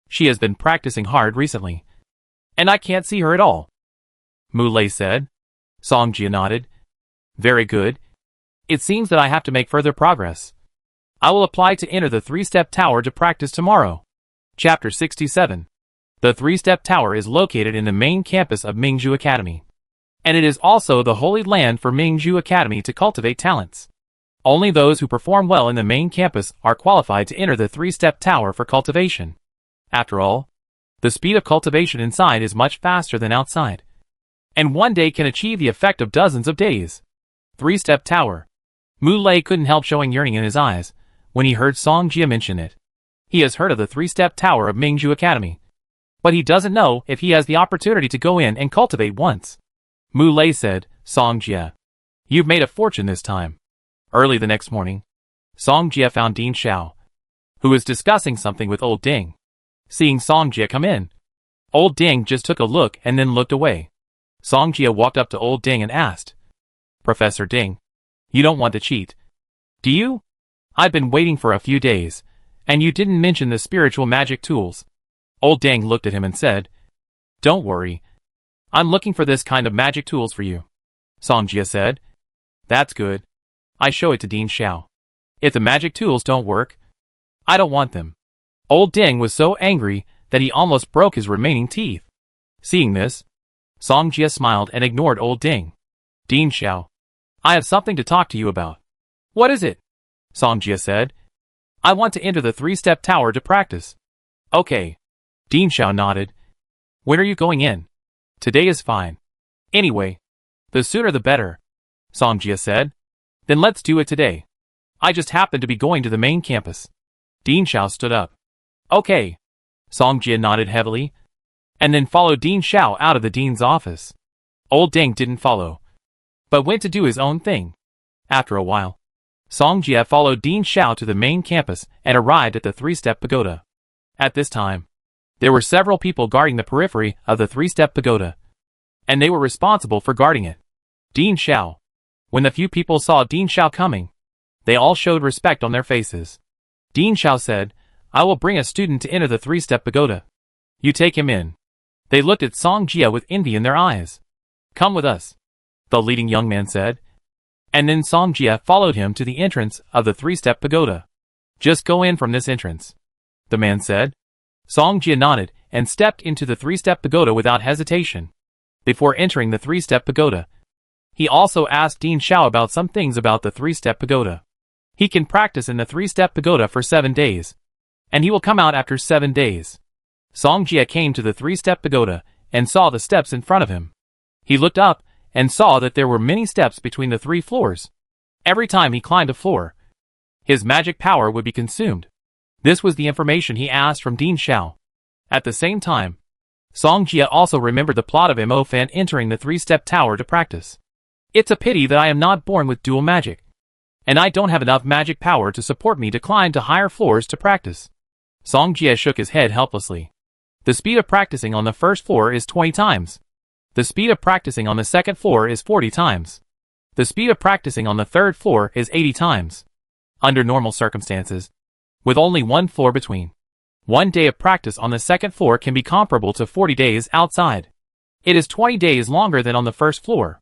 She has been practicing hard recently. And I can't see her at all. Mu Lei said. Song Jia nodded. Very good. It seems that I have to make further progress. I will apply to enter the 3-step tower to practice tomorrow. Chapter 67. The 3-step tower is located in the main campus of Ningxue Academy. And it is also the holy land for Ningxue Academy to cultivate talents. Only those who perform well in the main campus are qualified to enter the 3-step tower for cultivation. After all, the speed of cultivation inside is much faster than outside. And one day can achieve the effect of dozens of days. 3-step tower. Mu Lei couldn't help showing yearning in his eyes when he heard Song Jia mention it. He has heard of the 3-step tower of Ningxue Academy. But he doesn't know if he has the opportunity to go in and cultivate once. Mu Lei said, Song Jia, you've made a fortune this time. Early the next morning, Song Jia found Ding Xiao, who was discussing something with old Ding. Seeing Song Jia come in, old Ding just took a look and then looked away. Song Jia walked up to old Ding and asked, Professor Ding, you don't want to cheat, do you? I've been waiting for a few days, and you didn't mention the spiritual magic tools. Old Ding looked at him and said, Don't worry. I'm looking for this kind of magic tools for you. Song Jia said, That's good. I show it to Ding Xiao. If the magic tools don't work, I don't want them. Old Ding was so angry that he almost broke his remaining teeth. Seeing this, Song Jia smiled and ignored old Ding. Ding Xiao, I have something to talk to you about. What is it? Song Jia said. I want to enter the 3-step tower to practice. Okay. Ding Xiao nodded. When are you going in? Today is fine. Anyway, the sooner the better, Song Jia said. Then let's do it today. I just happen to be going to the main campus. Ding Xiao stood up. Okay. Song Jia nodded heavily, and then followed Ding Xiao out of the dean's office. Old Ding didn't follow, but went to do his own thing. After a while, Song Jia followed Ding Xiao to the main campus and arrived at the 3-step pagoda. At this time, there were several people guarding the periphery of the 3-step pagoda, and they were responsible for guarding it. Ding Xiao. When the few people saw Ding Xiao coming, they all showed respect on their faces. Ding Xiao said, I will bring a student to enter the 3-step pagoda. You take him in. They looked at Song Jia with envy in their eyes. Come with us, the leading young man said. And then Song Jia followed him to the entrance of the 3-step pagoda. Just go in from this entrance, the man said. Song Jia nodded and stepped into the 3-step pagoda without hesitation. Before entering the 3-step pagoda, he also asked Ding Xiao about some things about the 3-step pagoda. He can practice in the 3-step pagoda for 7 days, and he will come out after 7 days. Song Jia came to the 3-step pagoda and saw the steps in front of him. He looked up and saw that there were many steps between the 3 floors. Every time he climbed a floor, his magic power would be consumed. This was the information he asked from Ding Xiao. At the same time, Song Jia also remembered the plot of Mo Fan entering the 3-step tower to practice. It's a pity that I am not born with dual magic, and I don't have enough magic power to support me to climb to higher floors to practice. Song Jia shook his head helplessly. The speed of practicing on the first floor is 20 times. The speed of practicing on the second floor is 40 times. The speed of practicing on the 3rd floor is 80 times. Under normal circumstances, with only one floor between, 1 day of practice on the 2nd floor can be comparable to 40 days outside. It is 20 days longer than on the 1st floor.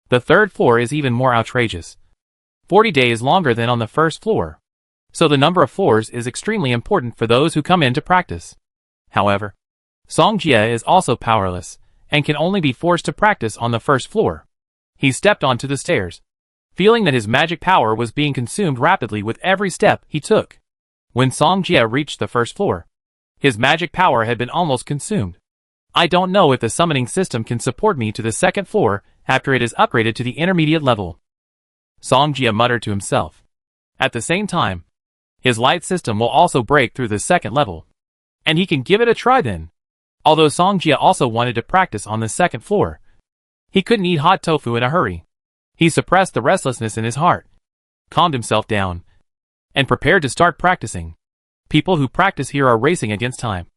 The 3rd floor is even more outrageous. 40 days longer than on the 1st floor. So the number of floors is extremely important for those who come in to practice. However, Song Jie is also powerless, and can only be forced to practice on the 1st floor. He stepped onto the stairs, feeling that his magic power was being consumed rapidly with every step he took. When Song Jie reached the 1st floor, his magic power had been almost consumed. I don't know if the summoning system can support me to the 2nd floor after it is upgraded to the intermediate level. Song Jie muttered to himself. At the same time, his light system will also break through the 2nd level, and he can give it a try then. Although Song Jie also wanted to practice on the 2nd floor, he couldn't eat hot tofu in a hurry. He suppressed the restlessness in his heart, calmed himself down, and prepared to start practicing. People who practice here are racing against time,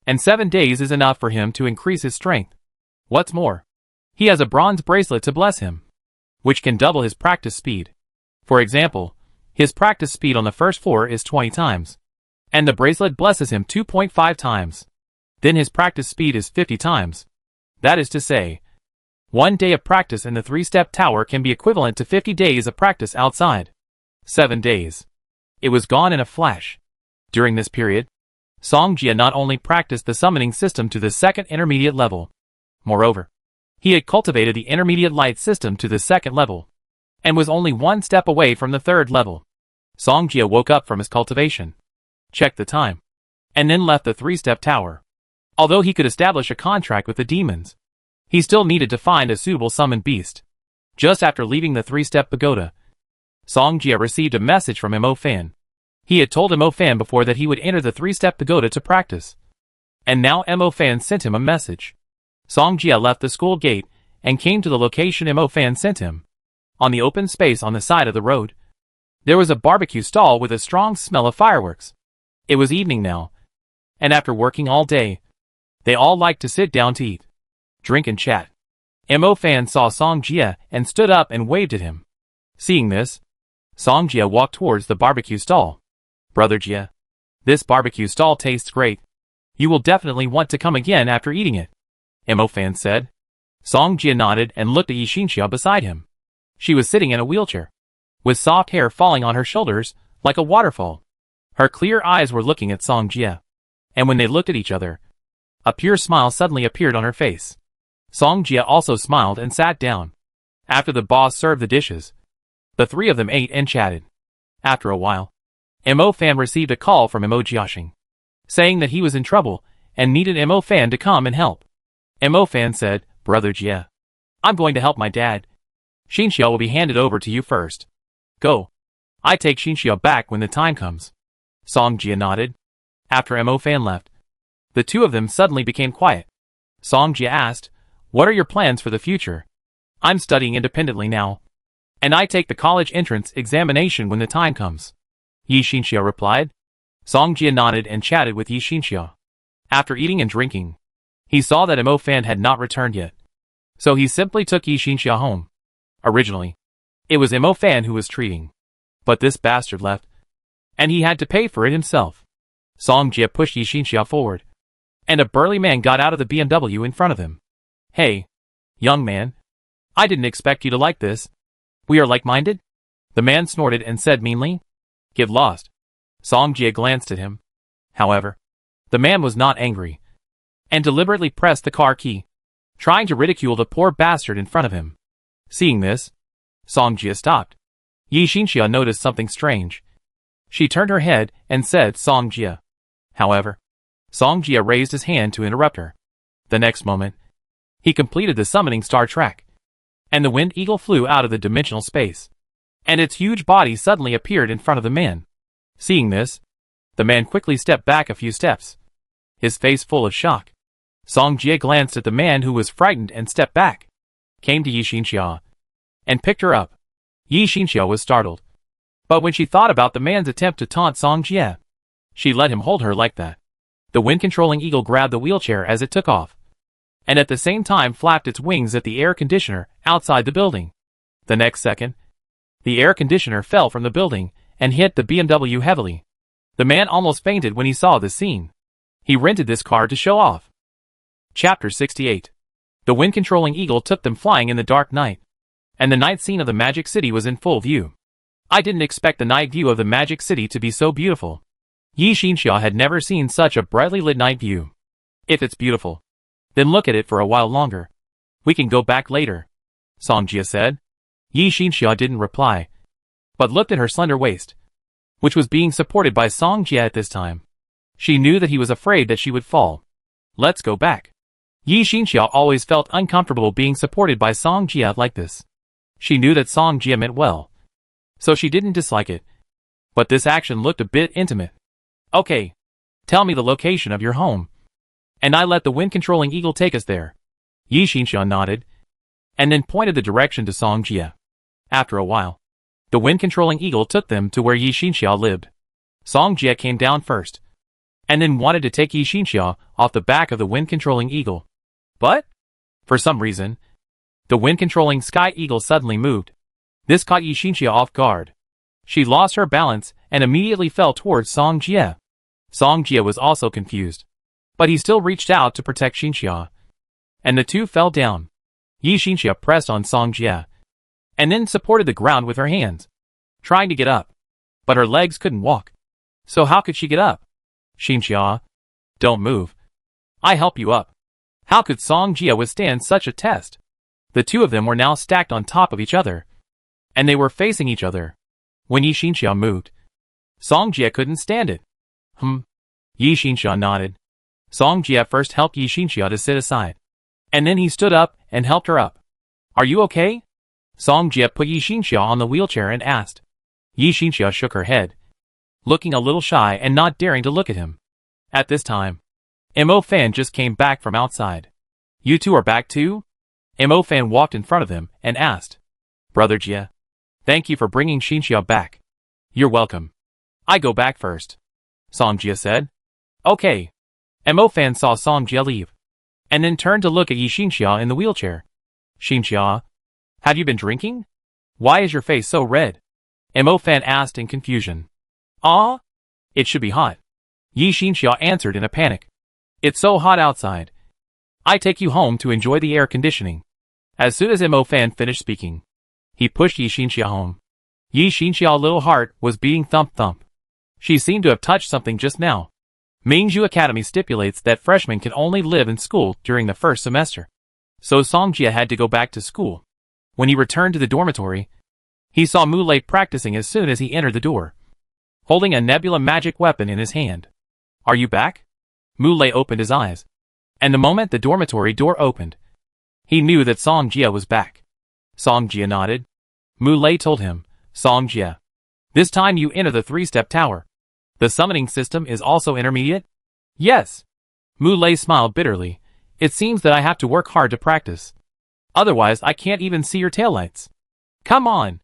and 7 days is enough for him to increase his strength. What's more, he has a bronze bracelet to bless him, which can double his practice speed. For example, his practice speed on the 1st floor is 20 times, and the bracelet blesses him 2.5 times. Then his practice speed is 50 times. That is to say, 1 day of practice in the 3-step tower can be equivalent to 50 days of practice outside. 7 days. It was gone in a flash. During this period, Song Jie not only practiced the summoning system to the 2nd intermediate level. Moreover, he had cultivated the intermediate light system to the 2nd level, and was only 1 step away from the 3rd level. Song Jie woke up from his cultivation, checked the time, and then left the 3-step tower. Although he could establish a contract with the demons, he still needed to find a suitable summoned beast. Just after leaving the 3-step pagoda, Song Jie received a message from Mo Fan. He had told Mo Fan before that he would enter the 3-step pagoda to practice, and now Mo Fan sent him a message. Song Jie left the school gate and came to the location Mo Fan sent him. On the open space on the side of the road, there was a barbecue stall with a strong smell of fireworks. It was evening now, and after working all day, they all liked to sit down to eat, drink and chat. Mo Fan saw Song Jie and stood up and waved at him. Seeing this, Song Jie walked towards the barbecue stall. Brother Jie, this barbecue stall tastes great. You will definitely want to come again after eating it, Mo Fan said. Song Jie nodded and looked at Yi Xinxia beside him. She was sitting in a wheelchair, with soft hair falling on her shoulders like a waterfall. Her clear eyes were looking at Song Jie, and when they looked at each other, a pure smile suddenly appeared on her face. Song Jie also smiled and sat down. After the boss served the dishes, the 3 of them ate and chatted. After a while, Mo Fan received a call from Mo Jiaxing, saying that he was in trouble and needed Mo Fan to come and help. Mo Fan said, Brother Jie, I'm going to help my dad. Xinxia will be handed over to you first. Go. I take Xinxia back when the time comes. Song Jie nodded. After Mo Fan left, the 2 of them suddenly became quiet. Song Jie asked, What are your plans for the future? I'm studying independently now, and I take the college entrance examination when the time comes. Yi Xinxia replied. Song Jie nodded and chatted with Yi Xinxia. After eating and drinking, he saw that Mo Fan had not returned yet, so he simply took Yi Xinxia home. Originally, it was Mo Fan who was treating, but this bastard left, and he had to pay for it himself. Song Jie pushed Yi Xinxia forward, and a burly man got out of the BMW in front of him. Hey, young man, I didn't expect you to like this. We are like-minded? The man snorted and said meanly. Get lost. Song Jie glanced at him. However, the man was not angry, and deliberately pressed the car key, trying to ridicule the poor bastard in front of him. Seeing this, Song Jie stopped. Yi Xinxia noticed something strange. She turned her head and said Song Jie. However, Song Jie raised his hand to interrupt her. The next moment, he completed the summoning star track, and the wind eagle flew out of the dimensional space, and its huge body suddenly appeared in front of the man. Seeing this, the man quickly stepped back a few steps, his face full of shock. Song Jie glanced at the man who was frightened and stepped back, came to Yi Xinxia, and picked her up. Yi Xinxia was startled, but when she thought about the man's attempt to taunt Song Jie, she let him hold her like that. The wind-controlling eagle grabbed the wheelchair as it took off, and at the same time flapped its wings at the air conditioner outside the building. The next second, the air conditioner fell from the building and hit the BMW heavily. The man almost fainted when he saw this scene. He rented this car to show off. Chapter 68. The wind-controlling eagle took them flying in the dark night, and the night scene of the Magic City was in full view. I didn't expect the night view of the Magic City to be so beautiful. Yi Xinxia had never seen such a brightly lit night view. If it's beautiful, then look at it for a while longer. We can go back later, Song Jia said. Yi Xinxia didn't reply, but looked at her slender waist, which was being supported by Song Jia at this time. She knew that he was afraid that she would fall. Let's go back. Yi Xinxia always felt uncomfortable being supported by Song Jia like this. She knew that Song Jia meant well, so she didn't dislike it. But this action looked a bit intimate. Okay, tell me the location of your home, and I let the wind-controlling eagle take us there. Yi Xinxia nodded, and then pointed the direction to Song Jia. After a while, the wind-controlling eagle took them to where Yi Xinxia lived. Song Jia came down first, and then wanted to take Yi Xinxia off the back of the wind-controlling eagle. But, for some reason, the wind-controlling sky eagle suddenly moved. This caught Yi Xinxia off guard. She lost her balance and immediately fell towards Song Jia. Song Jia was also confused, but he still reached out to protect Xinxia, and the two fell down. Yi Xinxia pressed on Song Jia, and then supported the ground with her hands, trying to get up, but her legs couldn't walk. So how could she get up? Xinxia, don't move. I help you up. How could Song Jia withstand such a test? The two of them were now stacked on top of each other, and they were facing each other. When Yi Xinxia moved, Song Jia couldn't stand it. Yi Xinxia nodded. Song Jia first helped Yi Xinxia to sit aside, and then he stood up and helped her up. Are you okay? Song Jia put Yi Xinxia on the wheelchair and asked. Yi Xinxia shook her head, looking a little shy and not daring to look at him. At this time, Mo Fan just came back from outside. You two are back too? Mo Fan walked in front of them and asked. Brother Jia, thank you for bringing Xinxia back. You're welcome. I go back first, Song Jia said. Okay. Mo Fan saw Song Jia leave, and then turned to look at Yi Xinxia in the wheelchair. Xinxia, have you been drinking? Why is your face so red? Mo Fan asked in confusion. Ah? It should be hot. Yi Xinxia answered in a panic. It's so hot outside. I take you home to enjoy the air conditioning. As soon as Mo Fan finished speaking, he pushed Yi Xinxia home. Yi Xinxia's little heart was beating thump-thump. She seemed to have touched something just now. Ningxue Academy stipulates that freshmen can only live in school during the first semester. So Song Jia had to go back to school. When he returned to the dormitory, he saw Mu Lei practicing as soon as he entered the door, holding a nebula magic weapon in his hand. Are you back? Mu Lei opened his eyes, and the moment the dormitory door opened, he knew that Song Jia was back. Song Jia nodded. Mu Lei told him, Song Jia, this time you enter the 3-step tower. The summoning system is also intermediate? Yes. Mu Lei smiled bitterly. It seems that I have to work hard to practice. Otherwise I can't even see your taillights. Come on.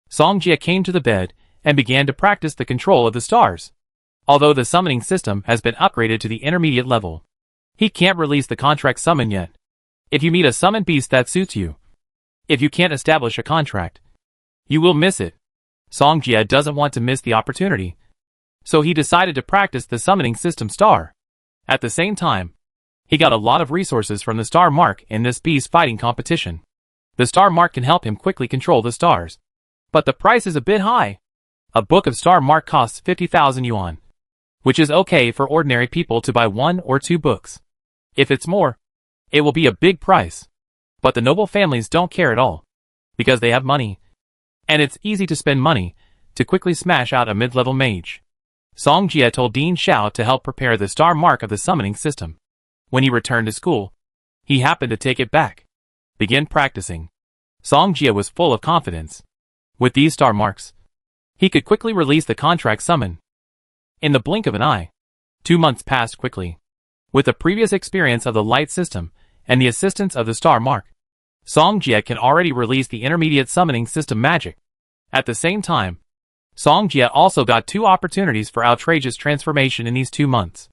Song Jia came to the bed and began to practice the control of the stars. Although the summoning system has been upgraded to the intermediate level, he can't release the contract summon yet. If you meet a summoned beast that suits you, if you can't establish a contract, you will miss it. Song Jia doesn't want to miss the opportunity, so he decided to practice the summoning system star. At the same time, he got a lot of resources from the star mark in this beast fighting competition. The star mark can help him quickly control the stars, but the price is a bit high. A book of star mark costs 50,000 yuan, which is okay for ordinary people to buy 1 or 2 books. If it's more, it will be a big price. But the noble families don't care at all, because they have money, and it's easy to spend money to quickly smash out a mid-level mage. Song Jia told Dean Xiao to help prepare the star mark of the summoning system. When he returned to school, he happened to take it back. Begin practicing. Song Jia was full of confidence. With these star marks, he could quickly release the contract summon. In the blink of an eye, 2 months passed quickly. With the previous experience of the light system and the assistance of the star mark, Song Jia can already release the intermediate summoning system magic. At the same time, Song Jia also got 2 opportunities for outrageous transformation in these 2 months.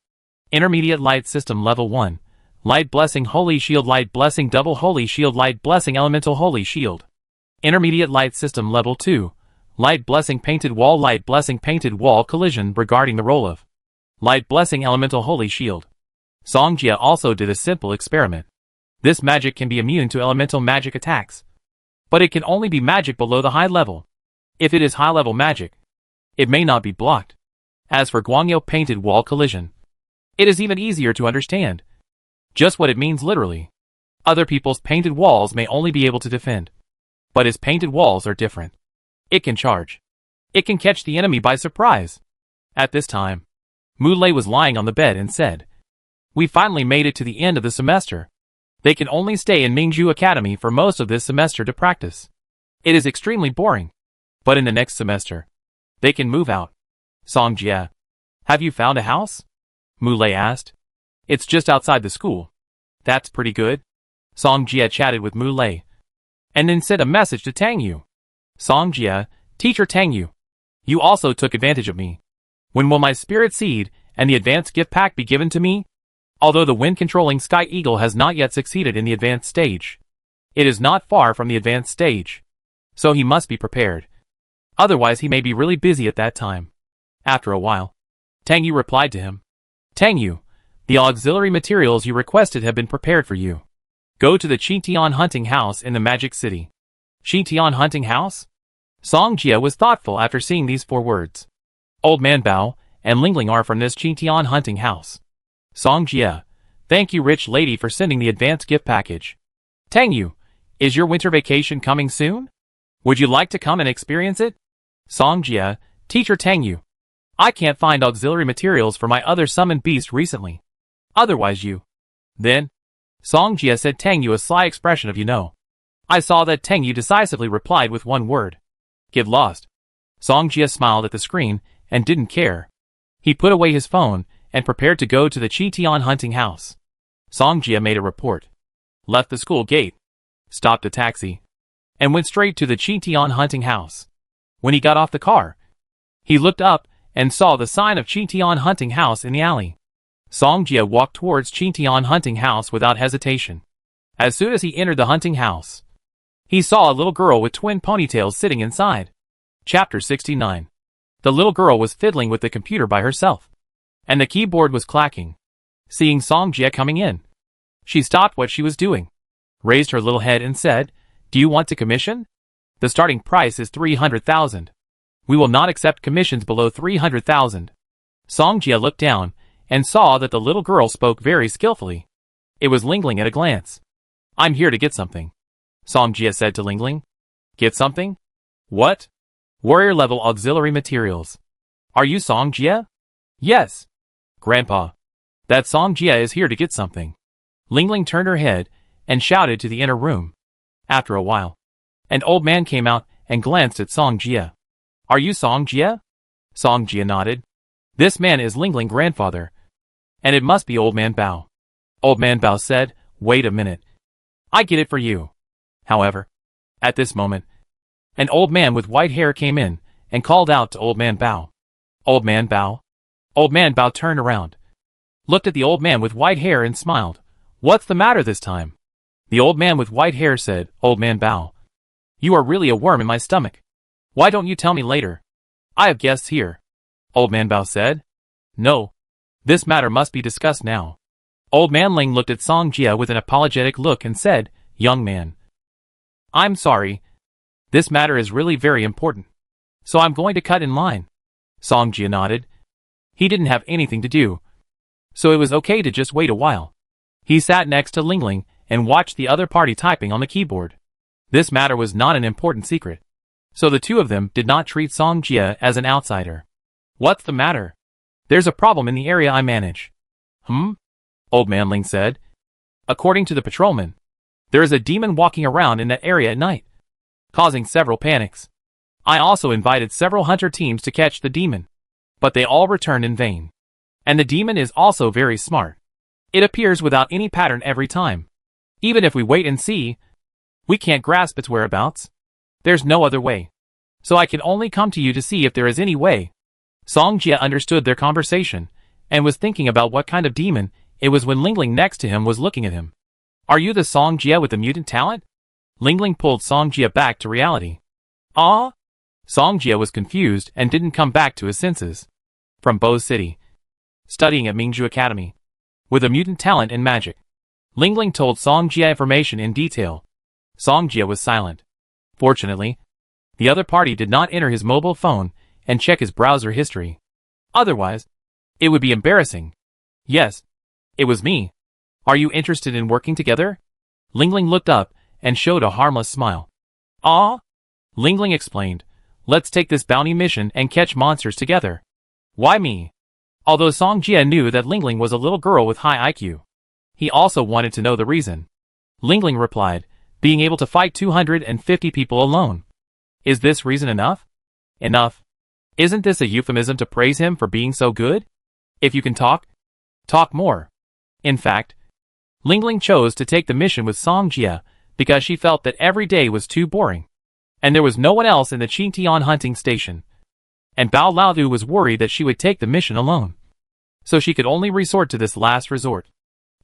Intermediate Light System Level 1, Light Blessing Holy Shield, Light Blessing Double Holy Shield, Light Blessing Elemental Holy Shield. Intermediate Light System Level 2. Light Blessing Painted Wall. Light Blessing Painted Wall collision regarding the role of Light Blessing Elemental Holy Shield. Songjia also did a simple experiment. This magic can be immune to elemental magic attacks. But it can only be magic below the high level. If it is high level magic, it may not be blocked. As for Guangyo Painted Wall collision, it is even easier to understand. Just what it means literally. Other people's painted walls may only be able to defend. But his painted walls are different. It can charge. It can catch the enemy by surprise. At this time, Mu Lei was lying on the bed and said, "We finally made it to the end of the semester. They can only stay in Ningxue Academy for most of this semester to practice. It is extremely boring. But in the next semester, they can move out." Songjia, have you found a house? Mu Lei asked. It's just outside the school. That's pretty good. Songjia chatted with Mu Lei, and then sent a message to Tang Yu. Songjia, Teacher Tang Yu, you also took advantage of me. When will my spirit seed and the advanced gift pack be given to me? Although the wind-controlling Sky Eagle has not yet succeeded in the advanced stage, it is not far from the advanced stage, so he must be prepared. Otherwise he may be really busy at that time. After a while, Tang Yu replied to him. Tang Yu, the auxiliary materials you requested have been prepared for you. Go to the Qitian hunting house in the Magic City. Qitian hunting house? Songjia was thoughtful after seeing these 4 words. Old Man Bao and Lingling are from this Qitian hunting house. Songjia, thank you rich lady for sending the advanced gift package. Tang Yu, is your winter vacation coming soon? Would you like to come and experience it? Songjia, Teacher Tang Yu, I can't find auxiliary materials for my other summoned beast recently. Otherwise you. Then, Songjia said Tang Yu a sly expression of you know. I saw that Tang Yu decisively replied with 1 word. Get lost. Songjia smiled at the screen and didn't care. He put away his phone and prepared to go to the Qitian hunting house. Songjia made a report. Left the school gate. Stopped a taxi. And went straight to the Qitian hunting house. When he got off the car, he looked up and saw the sign of Qitian hunting house in the alley. Songjia walked towards Qitian hunting house without hesitation. As soon as he entered the hunting house, he saw a little girl with twin ponytails sitting inside. Chapter 69. The little girl was fiddling with the computer by herself, and the keyboard was clacking. Seeing Songjia coming in, she stopped what she was doing, raised her little head and said, Do you want to commission? The starting price is 300,000. We will not accept commissions below 300,000. Songjia looked down and saw that the little girl spoke very skillfully. It was Lingling at a glance. I'm here to get something, Songjia said to Lingling. Get something? What? Warrior level auxiliary materials. Are you Songjia? Yes. Grandpa. That Songjia is here to get something. Lingling turned her head and shouted to the inner room. After a while, an old man came out and glanced at Songjia. Are you Songjia? Songjia nodded. This man is Lingling grandfather. And it must be Old Man Bao. Old Man Bao said, Wait a minute. I get it for you. However, at this moment, an old man with white hair came in and called out to Old Man Bao. Old Man Bao? Old Man Bao turned around, looked at the old man with white hair and smiled. What's the matter this time? The old man with white hair said, Old Man Bao, you are really a worm in my stomach. Why don't you tell me later? I have guests here. Old Man Bao said. No. This matter must be discussed now. Old Man Ling looked at Songjia with an apologetic look and said, Young man, I'm sorry. This matter is really very important. So I'm going to cut in line. Songjia nodded. He didn't have anything to do, so it was okay to just wait a while. He sat next to Lingling and watched the other party typing on the keyboard. This matter was not an important secret, so the two of them did not treat Songjia as an outsider. What's the matter? There's a problem in the area I manage. Old Man Ling said. According to the patrolman, there is a demon walking around in that area at night, causing several panics. I also invited several hunter teams to catch the demon, but they all returned in vain. And the demon is also very smart. It appears without any pattern every time. Even if we wait and see, we can't grasp its whereabouts. There's no other way. So I can only come to you to see if there is any way. Songjia understood their conversation, and was thinking about what kind of demon it was when Lingling next to him was looking at him. Are you the Songjia with the mutant talent? Lingling pulled Song Jia back to reality. Ah? Song Jia was confused and didn't come back to his senses. From Bo City. Studying at Ningxue Academy. With a mutant talent in magic. Lingling told Song Jia information in detail. Song Jia was silent. Fortunately, the other party did not enter his mobile phone and check his browser history. Otherwise, it would be embarrassing. Yes, it was me. Are you interested in working together? Lingling looked up and showed a harmless smile. Ah? Lingling explained, let's take this bounty mission and catch monsters together. Why me? Although Song Jia knew that Lingling was a little girl with high IQ, he also wanted to know the reason. Lingling replied, being able to fight 250 people alone. Is this reason enough? Enough. Isn't this a euphemism to praise him for being so good? If you can talk, talk more. In fact, Lingling chose to take the mission with Song Jia because she felt that every day was too boring, and there was no one else in the Qingtian hunting station. And Bao Laodu was worried that she would take the mission alone. So she could only resort to this last resort.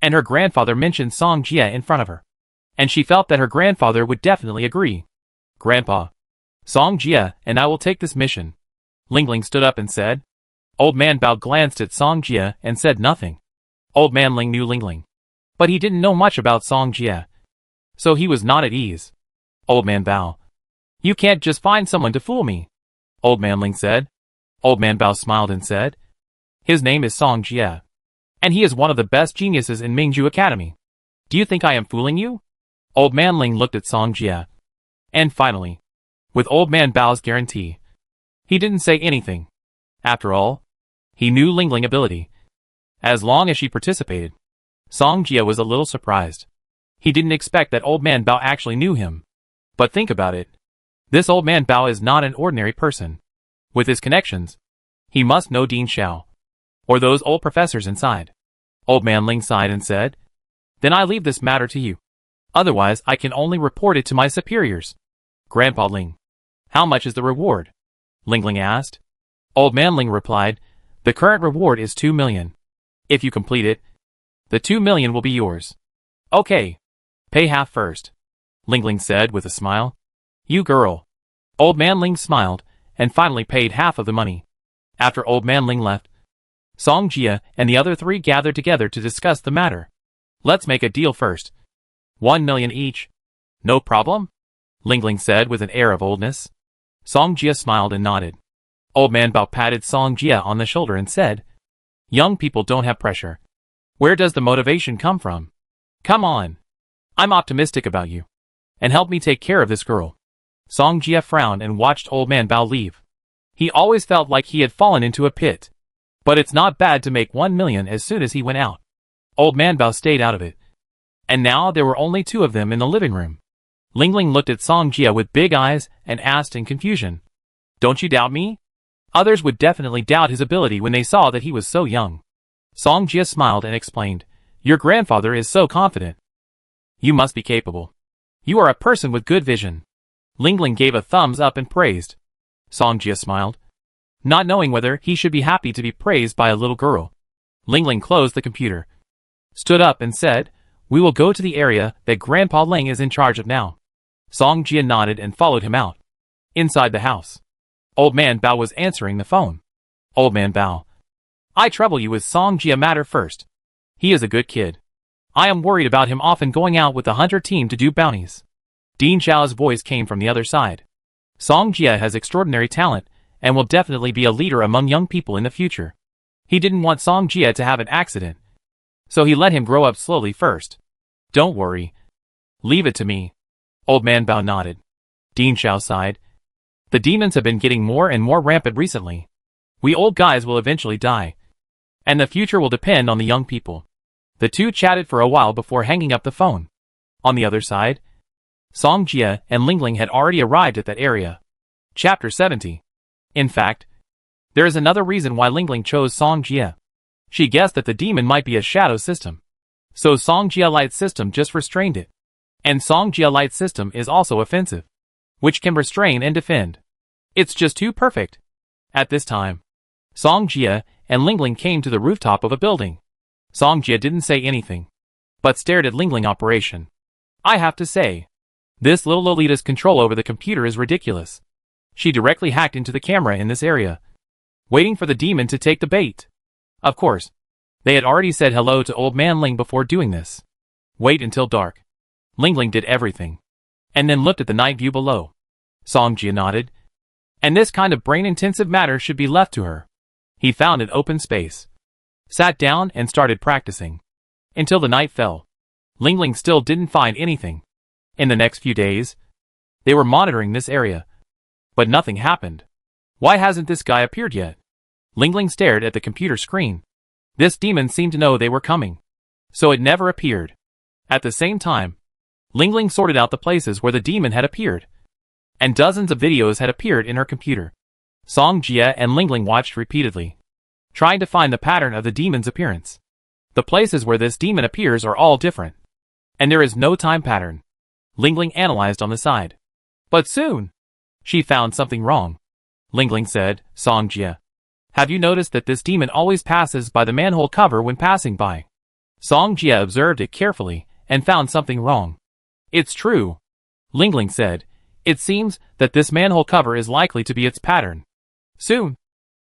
And her grandfather mentioned Song Jia in front of her. And she felt that her grandfather would definitely agree. Grandpa, Song Jia and I will take this mission. Lingling stood up and said. Old man Bao glanced at Song Jia and said nothing. Old man Ling knew Lingling, but he didn't know much about Song Jia, so he was not at ease. Old man Bao, you can't just find someone to fool me. Old man Ling said. Old man Bao smiled and said, his name is Song Jia, and he is one of the best geniuses in Ningxue Academy. Do you think I am fooling you? Old man Ling looked at Song Jia. And finally, with old man Bao's guarantee, he didn't say anything. After all, he knew Lingling ability. As long as she participated, Song Jia was a little surprised. He didn't expect that old man Bao actually knew him. But think about it. This old man Bao is not an ordinary person. With his connections, he must know Dean Xiao, or those old professors inside. Old man Ling sighed and said, then I leave this matter to you. Otherwise I can only report it to my superiors. Grandpa Ling, how much is the reward? Lingling asked. Old man Ling replied, the current reward is 2 million. If you complete it, the 2 million will be yours. Okay. Pay half first. Lingling said with a smile. You girl. Old man Ling smiled, and finally paid half of the money. After old man Ling left, Song Jia and the other three gathered together to discuss the matter. Let's make a deal first. 1 million each. No problem? Lingling said with an air of oldness. Song Jia smiled and nodded. Old man Bao patted Song Jia on the shoulder and said, young people don't have pressure. Where does the motivation come from? Come on. I'm optimistic about you. And help me take care of this girl. Song Jia frowned and watched old man Bao leave. He always felt like he had fallen into a pit. But it's not bad to make 1 million as soon as he went out. Old man Bao stayed out of it. And now there were only two of them in the living room. Lingling looked at Song Jia with big eyes and asked in confusion. Don't you doubt me? Others would definitely doubt his ability when they saw that he was so young. Song Jia smiled and explained, your grandfather is so confident. You must be capable. You are a person with good vision. Lingling gave a thumbs up and praised. Song Jia smiled, not knowing whether he should be happy to be praised by a little girl. Lingling closed the computer, stood up and said, we will go to the area that Grandpa Ling is in charge of now. Song Jia nodded and followed him out. Inside the house, old man Bao was answering the phone. Old man Bao, I trouble you with Song Jia matter first. He is a good kid. I am worried about him often going out with the hunter team to do bounties. Dean Xiao's voice came from the other side. Song Jia has extraordinary talent and will definitely be a leader among young people in the future. He didn't want Song Jia to have an accident, so he let him grow up slowly first. Don't worry. Leave it to me. Old man Bao nodded. Dean Xiao sighed. The demons have been getting more and more rampant recently. We old guys will eventually die. And the future will depend on the young people. The two chatted for a while before hanging up the phone. On the other side, Song Jia and Lingling had already arrived at that area. Chapter 70. In fact, there is another reason why Lingling chose Song Jia. She guessed that the demon might be a shadow system. So Song Jia Light system just restrained it. And Song Jia Light system is also offensive, which can restrain and defend. It's just too perfect. At this time, Song Jia and Lingling came to the rooftop of a building. Song Jia didn't say anything, but stared at Lingling operation. I have to say, This little Lolita's control over the computer is ridiculous. She directly hacked into the camera in this area, waiting for the demon to take the bait. Of course, they had already said hello to Old Man Ling before doing this. Wait until dark. Ling did everything, and then looked at the night view below. Song Jia nodded. And this kind of brain-intensive matter should be left to her. He found an open space, sat down and started practicing. Until the night fell. Ling still didn't find anything. In the next few days, they were monitoring this area. But nothing happened. Why hasn't this guy appeared yet? Ling stared at the computer screen. This demon seemed to know they were coming, so it never appeared. At the same time, Ling sorted out the places where the demon had appeared, and dozens of videos had appeared in her computer. Song Jia and Ling watched repeatedly, trying to find the pattern of the demon's appearance. The places where this demon appears are all different, and there is no time pattern. Ling analyzed on the side. But soon, she found something wrong. Ling said, Song Jia, have you noticed that this demon always passes by the manhole cover when passing by? Song Jia observed it carefully and found something wrong. It's true, Ling said. It seems that this manhole cover is likely to be its pattern. Soon,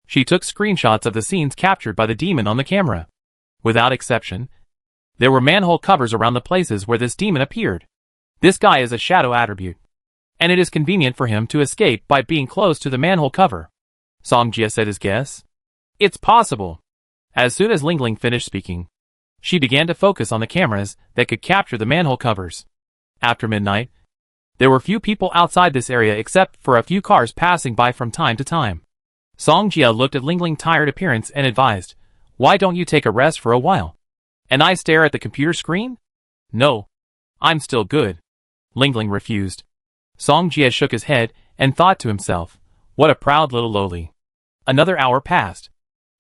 she took screenshots of the scenes captured by the demon on the camera. Without exception, there were manhole covers around the places where this demon appeared. This guy is a shadow attribute, and it is convenient for him to escape by being close to the manhole cover. Song Jia said his guess. It's possible. As soon as Ling finished speaking, she began to focus on the cameras that could capture the manhole covers. After midnight, there were few people outside this area except for a few cars passing by from time to time. Song Jia looked at Ling's tired appearance and advised, why don't you take a rest for a while? And I stare at the computer screen? No. I'm still good. Ling refused. Song Jia shook his head and thought to himself, what a proud little loli. Another hour passed.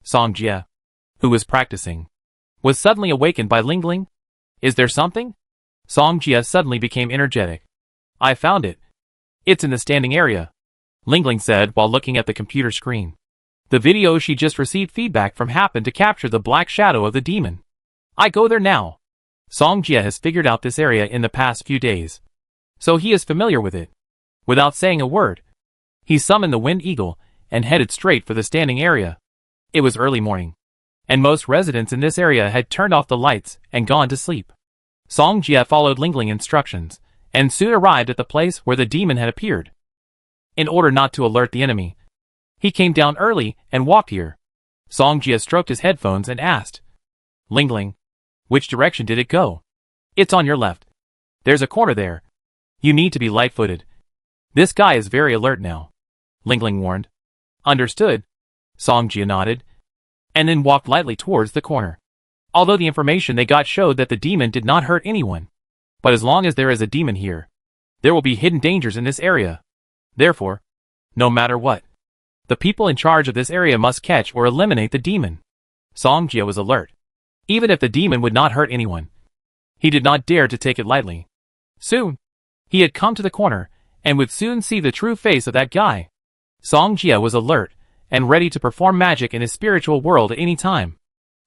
Song Jia, who was practicing, was suddenly awakened by Ling. Is there something? Song Jia suddenly became energetic. I found it. It's in the standing area, Ling said while looking at the computer screen. The video she just received feedback from happened to capture the black shadow of the demon. I go there now. Song Jia has figured out this area in the past few days, so he is familiar with it. Without saying a word, he summoned the Wind Eagle and headed straight for the standing area. It was early morning, and most residents in this area had turned off the lights and gone to sleep. Song Jia followed Ling instructions, and soon arrived at the place where the demon had appeared. In order not to alert the enemy, he came down early and walked here. Song Jia stroked his headphones and asked, Ling, which direction did it go? It's on your left. There's a corner there. You need to be light-footed. This guy is very alert now, Ling warned. Understood. Song Jia nodded, and then walked lightly towards the corner. Although the information they got showed that the demon did not hurt anyone. But as long as there is a demon here, there will be hidden dangers in this area. Therefore, no matter what, the people in charge of this area must catch or eliminate the demon. Song Jia was alert. Even if the demon would not hurt anyone, he did not dare to take it lightly. Soon, he had come to the corner, and would soon see the true face of that guy. Song Jia was alert, and ready to perform magic in his spiritual world at any time.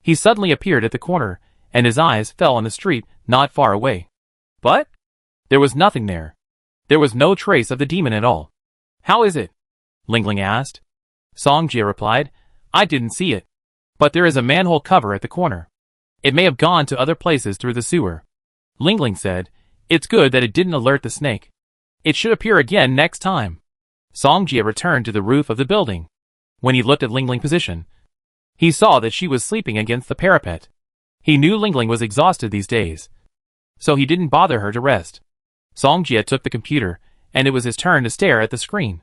He suddenly appeared at the corner, and his eyes fell on the street not far away. But there was nothing there. There was no trace of the demon at all. How is it? Ling asked. Song Jia replied, I didn't see it. But there is a manhole cover at the corner. It may have gone to other places through the sewer. Ling said, it's good that it didn't alert the snake. It should appear again next time. Song Jia returned to the roof of the building. When he looked at Ling's position, he saw that she was sleeping against the parapet. He knew Ling was exhausted these days, so he didn't bother her to rest. Song Jia took the computer, and it was his turn to stare at the screen.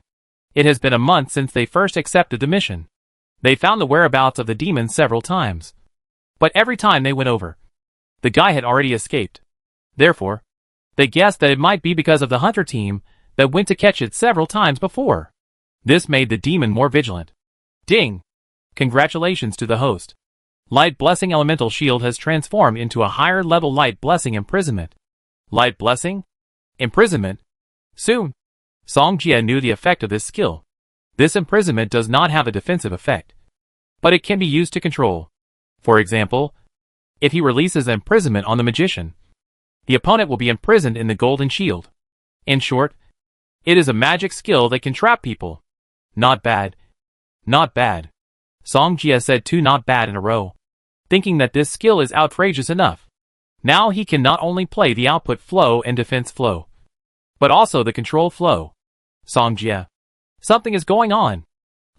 It has been a month since they first accepted the mission. They found the whereabouts of the demon several times, but every time they went over, the guy had already escaped. Therefore, they guessed that it might be because of the hunter team that went to catch it several times before. This made the demon more vigilant. Ding! Congratulations to the host. Light Blessing Elemental Shield has transformed into a higher level Light Blessing Imprisonment. Light Blessing? Imprisonment? Soon. Song Jia knew the effect of this skill. This imprisonment does not have a defensive effect, but it can be used to control. For example, if he releases imprisonment on the magician, the opponent will be imprisoned in the golden shield. In short, it is a magic skill that can trap people. Not bad. Not bad. Song Jia said 2 not bad in a row, thinking that this skill is outrageous enough. Now he can not only play the output flow and defense flow, but also the control flow. Song Jia. Something is going on.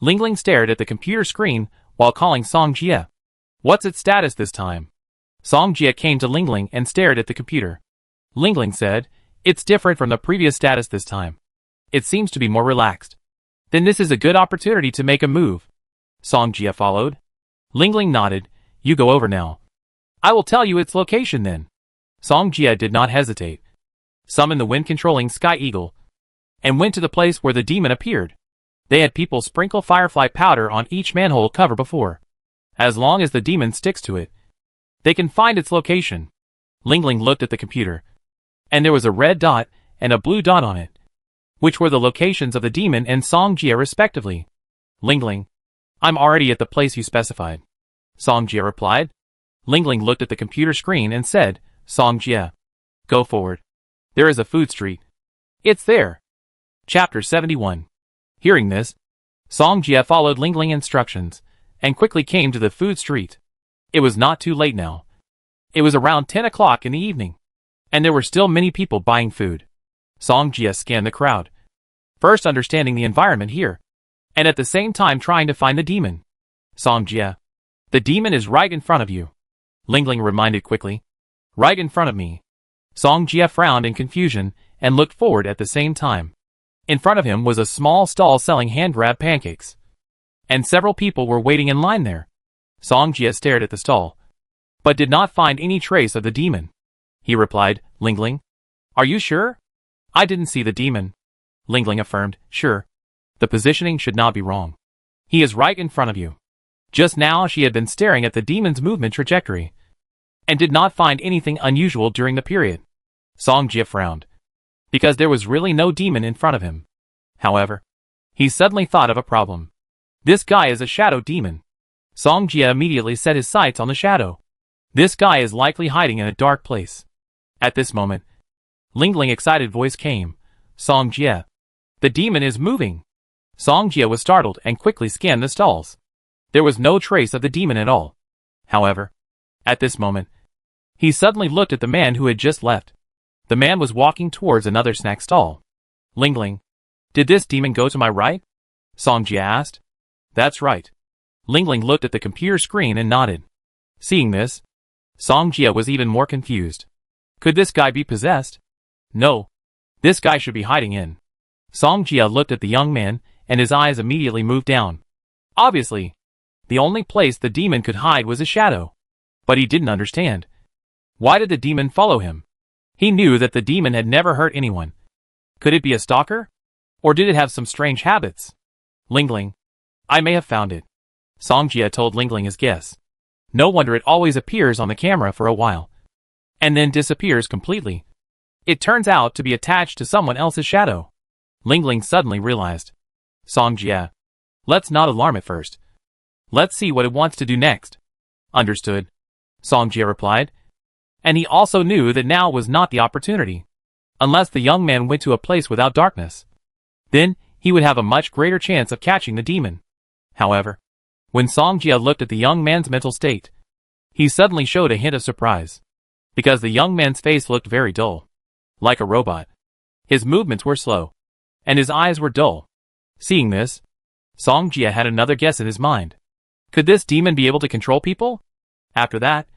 Lingling stared at the computer screen while calling Song Jia. What's its status this time? Song Jia came to Lingling and stared at the computer. Lingling said, it's different from the previous status this time. It seems to be more relaxed. Then this is a good opportunity to make a move. Song Jia followed. Lingling nodded. You go over now. I will tell you its location then. Song Jia did not hesitate. Summoned the wind-controlling Sky Eagle and went to the place where the demon appeared. They had people sprinkle firefly powder on each manhole cover before. As long as the demon sticks to it, they can find its location. Lingling looked at the computer, and there was a red dot and a blue dot on it, which were the locations of the demon and Song Jia respectively. Lingling, I'm already at the place you specified. Song Jia replied. Lingling looked at the computer screen and said, Song Jia, go forward. There is a food street. It's there. Chapter 71. Hearing this, Song Jia followed Lingling instructions and quickly came to the food street. It was not too late now. It was around 10 o'clock in the evening, and there were still many people buying food. Song Jia scanned the crowd, first understanding the environment here, and at the same time trying to find the demon. Song Jia, the demon is right in front of you. Lingling reminded quickly. Right in front of me. Song Jia frowned in confusion and looked forward at the same time. In front of him was a small stall selling hand-grab pancakes, and several people were waiting in line there. Song Jia stared at the stall, but did not find any trace of the demon. He replied, Lingling, are you sure? I didn't see the demon. Lingling affirmed, sure. The positioning should not be wrong. He is right in front of you. Just now she had been staring at the demon's movement trajectory, and did not find anything unusual during the period. Song Jia frowned, because there was really no demon in front of him. However, he suddenly thought of a problem. This guy is a shadow demon. Song Jia immediately set his sights on the shadow. This guy is likely hiding in a dark place. At this moment, Lingling's excited voice came. Song Jia, the demon is moving. Song Jia was startled and quickly scanned the stalls. There was no trace of the demon at all. However, at this moment, he suddenly looked at the man who had just left. The man was walking towards another snack stall. Lingling, did this demon go to my right? Song Jia asked. That's right. Lingling looked at the computer screen and nodded. Seeing this, Song Jia was even more confused. Could this guy be possessed? No. This guy should be hiding in. Song Jia looked at the young man, and his eyes immediately moved down. Obviously, the only place the demon could hide was a shadow. But he didn't understand. Why did the demon follow him? He knew that the demon had never hurt anyone. Could it be a stalker? Or did it have some strange habits? Lingling, I may have found it. Song Jia told Lingling his guess. No wonder it always appears on the camera for a while, and then disappears completely. It turns out to be attached to someone else's shadow. Lingling suddenly realized. Song Jia, let's not alarm it first. Let's see what it wants to do next. Understood. Song Jia replied. And he also knew that now was not the opportunity. Unless the young man went to a place without darkness, then he would have a much greater chance of catching the demon. However, when Song Jia looked at the young man's mental state, he suddenly showed a hint of surprise, because the young man's face looked very dull, like a robot. His movements were slow, and his eyes were dull. Seeing this, Song Jia had another guess in his mind. Could this demon be able to control people? After that,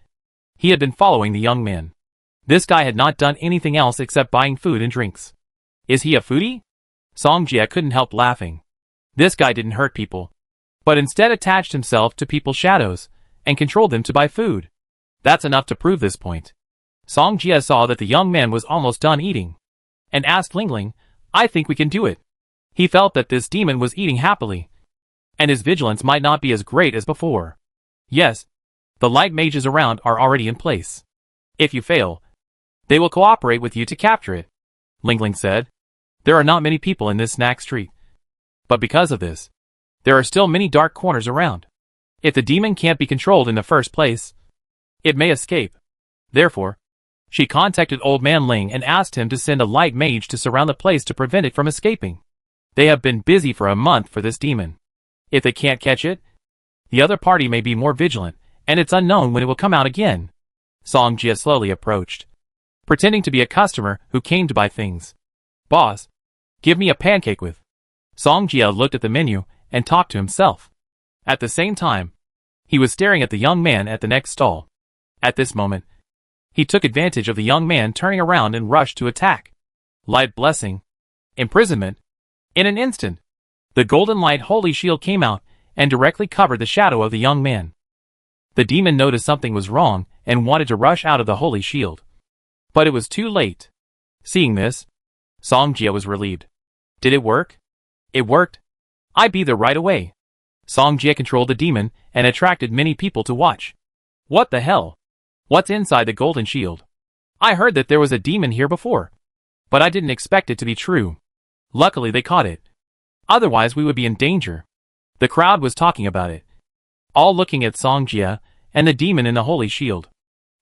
he had been following the young man. This guy had not done anything else except buying food and drinks. Is he a foodie? Song Jia couldn't help laughing. This guy didn't hurt people, but instead attached himself to people's shadows and controlled them to buy food. That's enough to prove this point. Song Jia saw that the young man was almost done eating, and asked Lingling, I think we can do it. He felt that this demon was eating happily, and his vigilance might not be as great as before. Yes, the light mages around are already in place. If you fail, they will cooperate with you to capture it, Lingling said. There are not many people in this snack street, but because of this, there are still many dark corners around. If the demon can't be controlled in the first place, it may escape. Therefore, She contacted Old Man Ling and asked him to send a light mage to surround the place to prevent it from escaping. They have been busy for a month for this demon. If they can't catch it, the other party may be more vigilant, and it's unknown when it will come out again. Song Jia slowly approached, pretending to be a customer who came to buy things. Boss, give me a pancake with. Song Jia looked at the menu and talked to himself. At the same time, he was staring at the young man at the next stall. At this moment, he took advantage of the young man turning around and rushed to attack. Light blessing. Imprisonment. In an instant, the golden light holy shield came out and directly covered the shadow of the young man. The demon noticed something was wrong and wanted to rush out of the holy shield. But it was too late. Seeing this, Song Jia was relieved. Did it work? It worked. I be there right away. Song Jia controlled the demon and attracted many people to watch. What the hell? What's inside the golden shield? I heard that there was a demon here before, but I didn't expect it to be true. Luckily they caught it. Otherwise we would be in danger. The crowd was talking about it, all looking at Song Jia and the demon in the holy shield.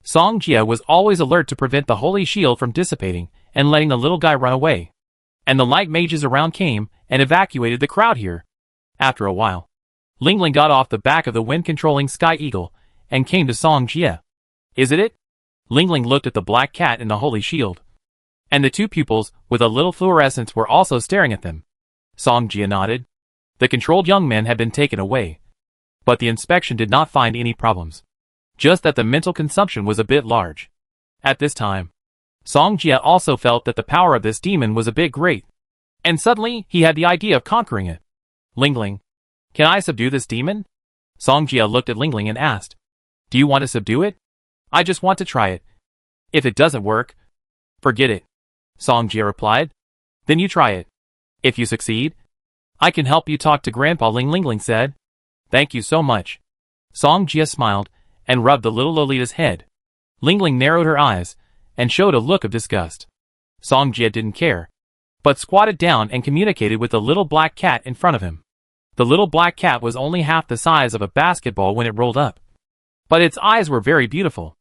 Song Jia was always alert to prevent the holy shield from dissipating and letting the little guy run away. And the light mages around came and evacuated the crowd here. After a while, Ling Ling got off the back of the wind-controlling Sky Eagle and came to Song Jia. Is it? Ling Ling looked at the black cat in the holy shield. And the two pupils with a little fluorescence were also staring at them. Song Jia nodded. The controlled young man had been taken away. But the inspection did not find any problems. Just that the mental consumption was a bit large. At this time, Song Jia also felt that the power of this demon was a bit great. And suddenly, he had the idea of conquering it. Ling Ling, can I subdue this demon? Song Jia looked at Ling Ling and asked. Do you want to subdue it? I just want to try it. If it doesn't work, forget it. Song Jia replied. Then you try it. If you succeed, I can help you talk to Grandpa, Ling Ling said. Thank you so much. Song Jia smiled and rubbed the little Lolita's head. Ling Ling narrowed her eyes and showed a look of disgust. Song Jia didn't care, but squatted down and communicated with the little black cat in front of him. The little black cat was only half the size of a basketball when it rolled up. But its eyes were very beautiful.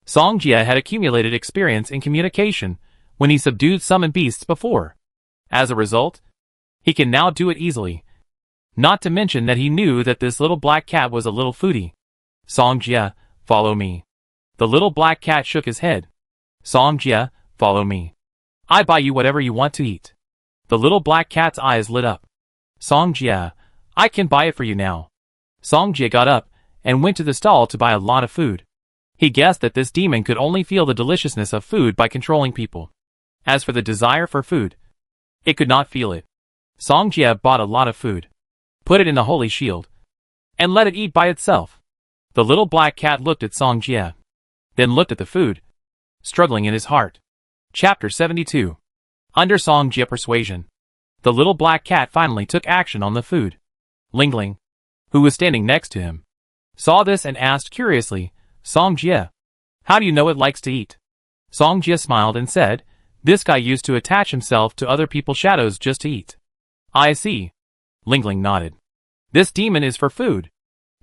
Song Jia had accumulated experience in communication when he subdued summon beasts before. As a result, he can now do it easily. Not to mention that he knew that this little black cat was a little foodie. Song Jia, follow me. The little black cat shook his head. Song Jia, follow me. I buy you whatever you want to eat. The little black cat's eyes lit up. Song Jia, I can buy it for you now. Song Jia got up and went to the stall to buy a lot of food. He guessed that this demon could only feel the deliciousness of food by controlling people. As for the desire for food, it could not feel it. Song Jia bought a lot of food, put it in the holy shield, and let it eat by itself. The little black cat looked at Song Jia, then looked at the food, struggling in his heart. Chapter 72. Under Song Jia persuasion, the little black cat finally took action on the food. Ling Ling, who was standing next to him, saw this and asked curiously, Song Jia, how do you know it likes to eat? Song Jia smiled and said, this guy used to attach himself to other people's shadows just to eat. I see. Ling Ling nodded. This demon is for food.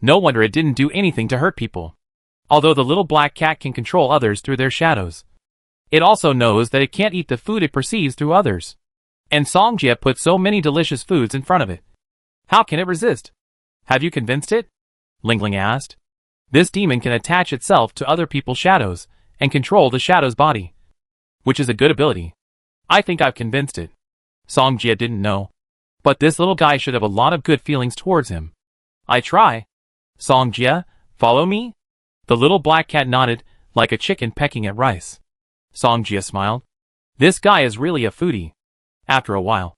No wonder it didn't do anything to hurt people. Although the little black cat can control others through their shadows, it also knows that it can't eat the food it perceives through others. And Song Jia put so many delicious foods in front of it. How can it resist? Have you convinced it? Ling Ling asked. This demon can attach itself to other people's shadows and control the shadow's body, which is a good ability. I think I've convinced it. Song Jia didn't know, but this little guy should have a lot of good feelings towards him. I try. Song Jia, follow me? The little black cat nodded, like a chicken pecking at rice. Song Jia smiled. This guy is really a foodie. After a while,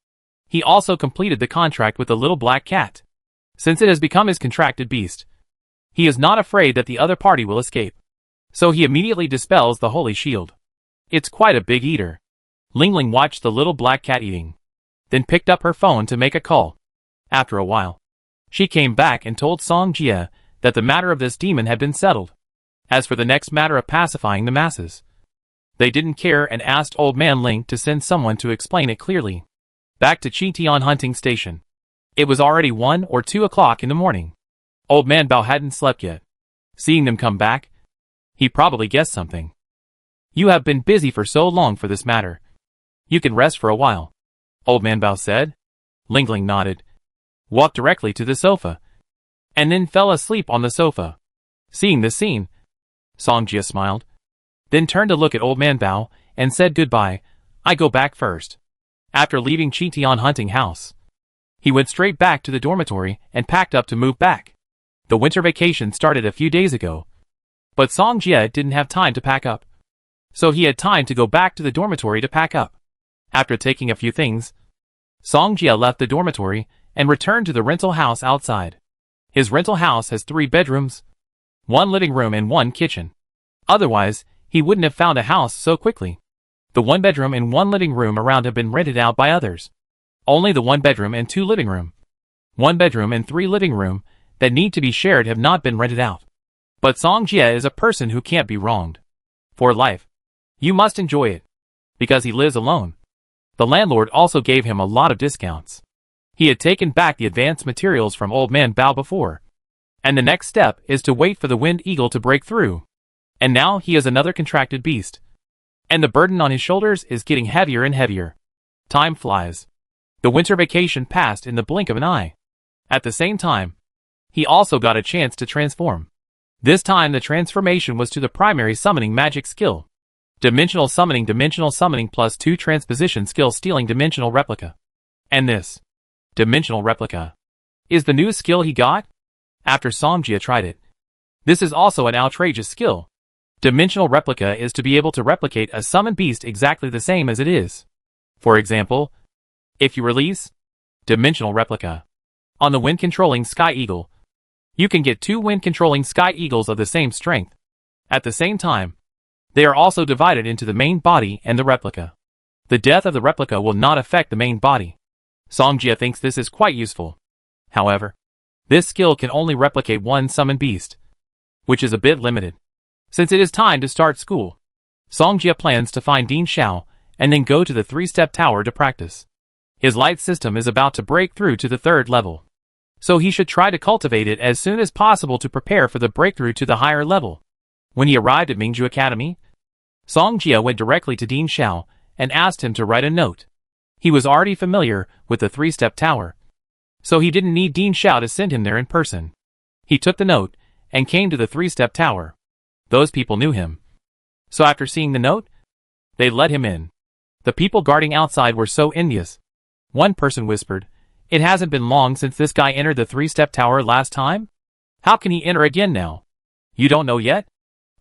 he also completed the contract with the little black cat. Since it has become his contracted beast, he is not afraid that the other party will escape. So he immediately dispels the holy shield. It's quite a big eater. Ling Ling watched the little black cat eating, then picked up her phone to make a call. After a while, she came back and told Song Jia that the matter of this demon had been settled. As for the next matter of pacifying the masses, they didn't care and asked Old Man Ling to send someone to explain it clearly. Back to Qitian hunting station. It was already 1 or 2 o'clock in the morning. Old Man Bao hadn't slept yet. Seeing them come back, he probably guessed something. You have been busy for so long for this matter. You can rest for a while. Old Man Bao said. Lingling nodded, walked directly to the sofa, and then fell asleep on the sofa. Seeing this scene, Songjia smiled, then turned to look at Old Man Bao and said goodbye. I go back first. After leaving Qitian hunting house, he went straight back to the dormitory and packed up to move back. The winter vacation started a few days ago, but Songjia didn't have time to pack up, so he had time to go back to the dormitory to pack up. After taking a few things, Songjia left the dormitory and returned to the rental house outside. His rental house has 3 bedrooms, 1 living room and 1 kitchen. Otherwise, he wouldn't have found a house so quickly. The 1 bedroom and 1 living room around have been rented out by others. Only the 1 bedroom and 2 living room, 1 bedroom and 3 living room that need to be shared have not been rented out. But Songjia is a person who can't be wronged. For life, you must enjoy it, because he lives alone. The landlord also gave him a lot of discounts. He had taken back the advanced materials from Old Man Bao before, and the next step is to wait for the wind eagle to break through. And now he is another contracted beast, and the burden on his shoulders is getting heavier and heavier. Time flies. The winter vacation passed in the blink of an eye. At the same time, he also got a chance to transform. This time the transformation was to the primary summoning magic skill. Dimensional summoning plus 2 transposition skill stealing dimensional replica. And this dimensional replica is the new skill he got after Songjia tried it. This is also an outrageous skill. Dimensional replica is to be able to replicate a summoned beast exactly the same as it is. For example, if you release dimensional replica on the wind controlling sky eagle, you can get 2 wind controlling sky eagles of the same strength. At the same time, they are also divided into the main body and the replica. The death of the replica will not affect the main body. Songjia thinks this is quite useful. However, this skill can only replicate 1 summoned beast, which is a bit limited. Since it is time to start school, Songjia plans to find Dean Xiao and then go to the 3-step tower to practice. His light system is about to break through to the 3rd level, so he should try to cultivate it as soon as possible to prepare for the breakthrough to the higher level. When he arrived at Mingzhu Academy, Songjia went directly to Dean Xiao and asked him to write a note. He was already familiar with the 3-step tower, so he didn't need Dean Xiao to send him there in person. He took the note and came to the 3-step tower. Those people knew him, so after seeing the note, they let him in. The people guarding outside were so envious. One person whispered, "It hasn't been long since this guy entered the 3-step tower last time? How can he enter again now? You don't know yet?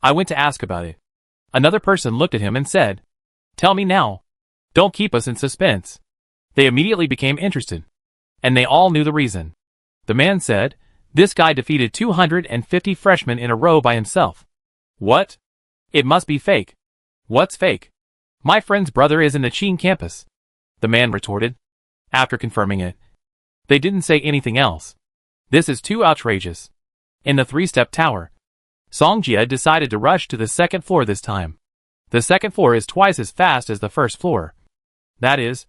I went to ask about it." Another person looked at him and said, "Tell me now. Don't keep us in suspense." They immediately became interested, and they all knew the reason. The man said, "This guy defeated 250 freshmen in a row by himself." "What? It must be fake." "What's fake?" "My friend's brother is in the Qing campus," the man retorted. After confirming it, they didn't say anything else. This is too outrageous. In the 3-step tower, Songjia decided to rush to the 2nd floor this time. The 2nd floor is twice as fast as the 1st floor. That is,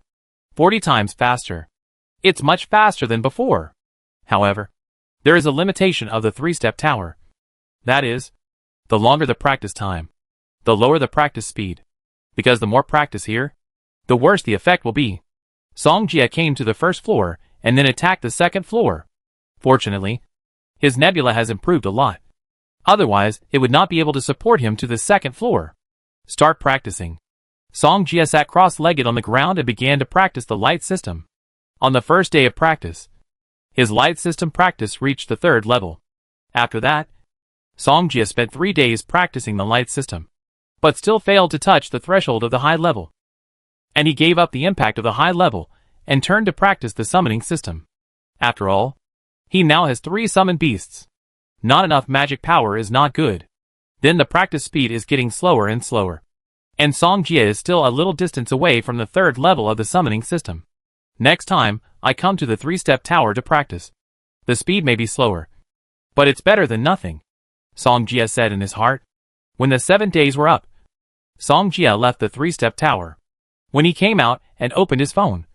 40 times faster. It's much faster than before. However, there is a limitation of the 3-step tower. That is, the longer the practice time, the lower the practice speed. Because the more practice here, the worse the effect will be. Songjia came to the 1st floor and then attacked the 2nd floor. Fortunately, his nebula has improved a lot. Otherwise, it would not be able to support him to the 2nd floor. Start practicing. Songjia sat cross-legged on the ground and began to practice the light system. On the first day of practice, his light system practice reached the 3rd level. After that, Songjia spent 3 days practicing the light system, but still failed to touch the threshold of the high level. And he gave up the impact of the high level and turned to practice the summoning system. After all, he now has 3 summoned beasts. Not enough magic power is not good. Then the practice speed is getting slower and slower. And Songjia is still a little distance away from the 3rd level of the summoning system. Next time, I come to the 3-step tower to practice. The speed may be slower, but it's better than nothing, Songjia said in his heart. When the 7 days were up, Songjia left the 3-step tower. When he came out and opened his phone,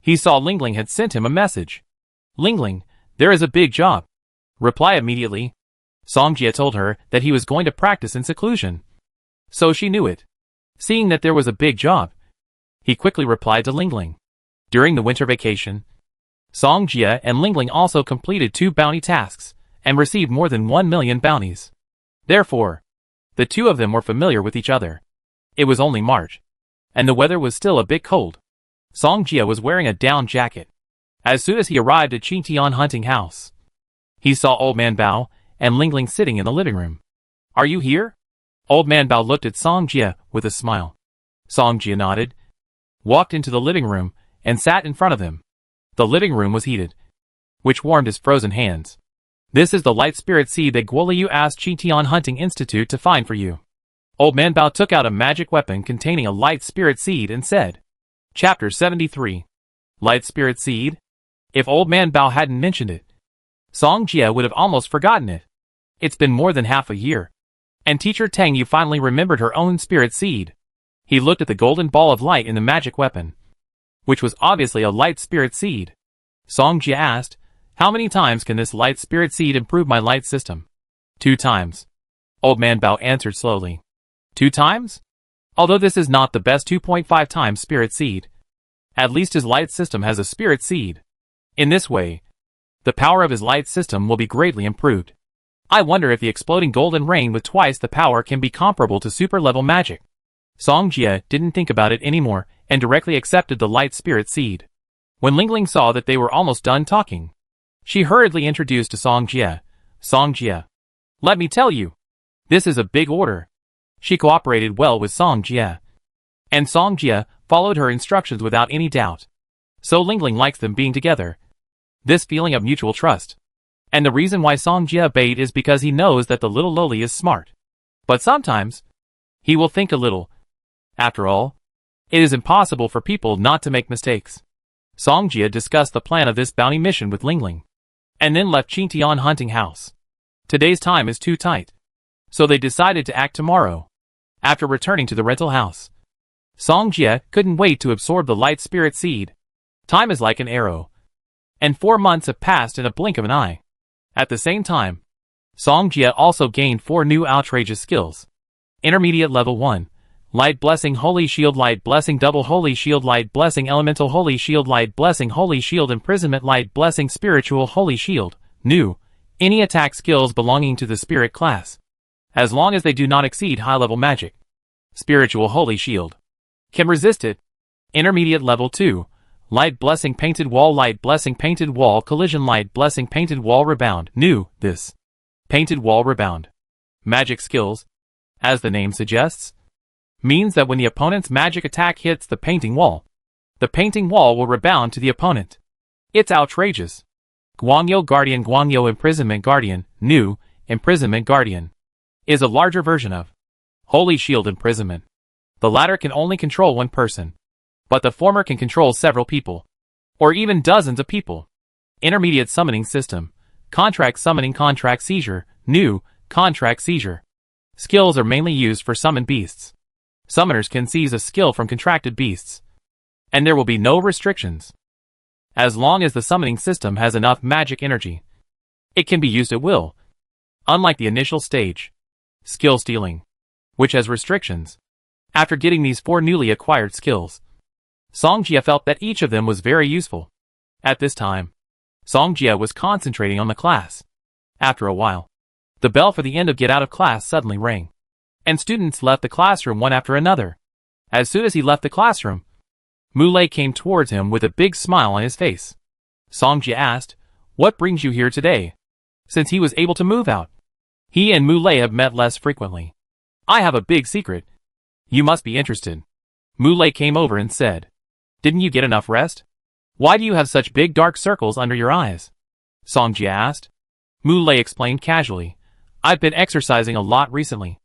he saw Lingling had sent him a message. "Lingling, there is a big job. Reply immediately." Songjia told her that he was going to practice in seclusion, so she knew it. Seeing that there was a big job, he quickly replied to Lingling. During the winter vacation, Song Jie and Lingling also completed 2 bounty tasks and received more than 1 million bounties. Therefore, the two of them were familiar with each other. It was only March, and the weather was still a bit cold. Song Jie was wearing a down jacket. As soon as he arrived at Qingtian hunting house, he saw Old Man Bao and Lingling sitting in the living room. "Are you here?" Old Man Bao looked at Song Jie with a smile. Song Jie nodded, walked into the living room, and sat in front of him. The living room was heated, which warmed his frozen hands. "This is the light spirit seed that Guoliu asked Qingtian Hunting Institute to find for you." Old Man Bao took out a magic weapon containing a light spirit seed and said, Chapter 73. Light Spirit Seed? If Old Man Bao hadn't mentioned it, Song Jie would have almost forgotten it. It's been more than half a year, and Teacher Tang Yu finally remembered her own spirit seed. He looked at the golden ball of light in the magic weapon, which was obviously a light spirit seed. Song Jie asked, "How many times can this light spirit seed improve my light system?" 2 times. Old Man Bao answered slowly. 2 times? Although this is not the best 2.5 times spirit seed, at least his light system has a spirit seed. In this way, the power of his light system will be greatly improved. I wonder if the exploding golden rain with twice the power can be comparable to super level magic. Song Jie didn't think about it anymore and directly accepted the light spirit seed. When Lingling saw that they were almost done talking, she hurriedly introduced to Song Jie. "Song Jie, let me tell you, this is a big order." She cooperated well with Song Jie, and Song Jie followed her instructions without any doubt. So Lingling likes them being together. This feeling of mutual trust. And the reason why Song Jie obeyed is because he knows that the little loli is smart. But sometimes, he will think a little. After all, it is impossible for people not to make mistakes. Song Jie discussed the plan of this bounty mission with Lingling, and then left Qingtian hunting house. Today's time is too tight, so they decided to act tomorrow. After returning to the rental house, Song Jie couldn't wait to absorb the light spirit seed. Time is like an arrow, and 4 months have passed in a blink of an eye. At the same time, Song Jie also gained 4 new outrageous skills. Intermediate level 1, Light Blessing Holy Shield, Light Blessing Double Holy Shield, Light Blessing Elemental Holy Shield, Light Blessing Holy Shield Imprisonment, Light Blessing Spiritual Holy Shield. New, any attack skills belonging to the spirit class, as long as they do not exceed high-level magic. Spiritual Holy Shield can resist it. Intermediate level 2, Light Blessing Painted Wall, Light Blessing Painted Wall Collision, Light Blessing Painted Wall Rebound. New, this Painted Wall Rebound magic skills, as the name suggests, means that when the opponent's magic attack hits the painting wall, the painting wall will rebound to the opponent. It's outrageous. Guangyo Guardian, Guangyo Imprisonment Guardian. New, Imprisonment Guardian is a larger version of Holy Shield Imprisonment. The latter can only control 1 person, but the former can control several people, or even dozens of people. Intermediate Summoning System. Contract Summoning, Contract Seizure. New, Contract Seizure. Skills are mainly used for summoned beasts. Summoners can seize a skill from contracted beasts, and there will be no restrictions. As long as the summoning system has enough magic energy, it can be used at will. Unlike the initial stage, Skill Stealing, which has restrictions. After getting these 4 newly acquired skills, Song Jie felt that each of them was very useful. At this time, Song Jie was concentrating on the class. After a while, the bell for the end of get out of class suddenly rang, and students left the classroom one after another. As soon as he left the classroom, Mu Lei came towards him with a big smile on his face. Song Jie asked, "What brings you here today?" Since he was able to move out, he and Mu Lei have met less frequently. "I have a big secret. You must be interested." Mu Lei came over and said, "Didn't you get enough rest? Why do you have such big dark circles under your eyes?" Song Jie asked. Mu Lei explained casually, "I've been exercising a lot recently.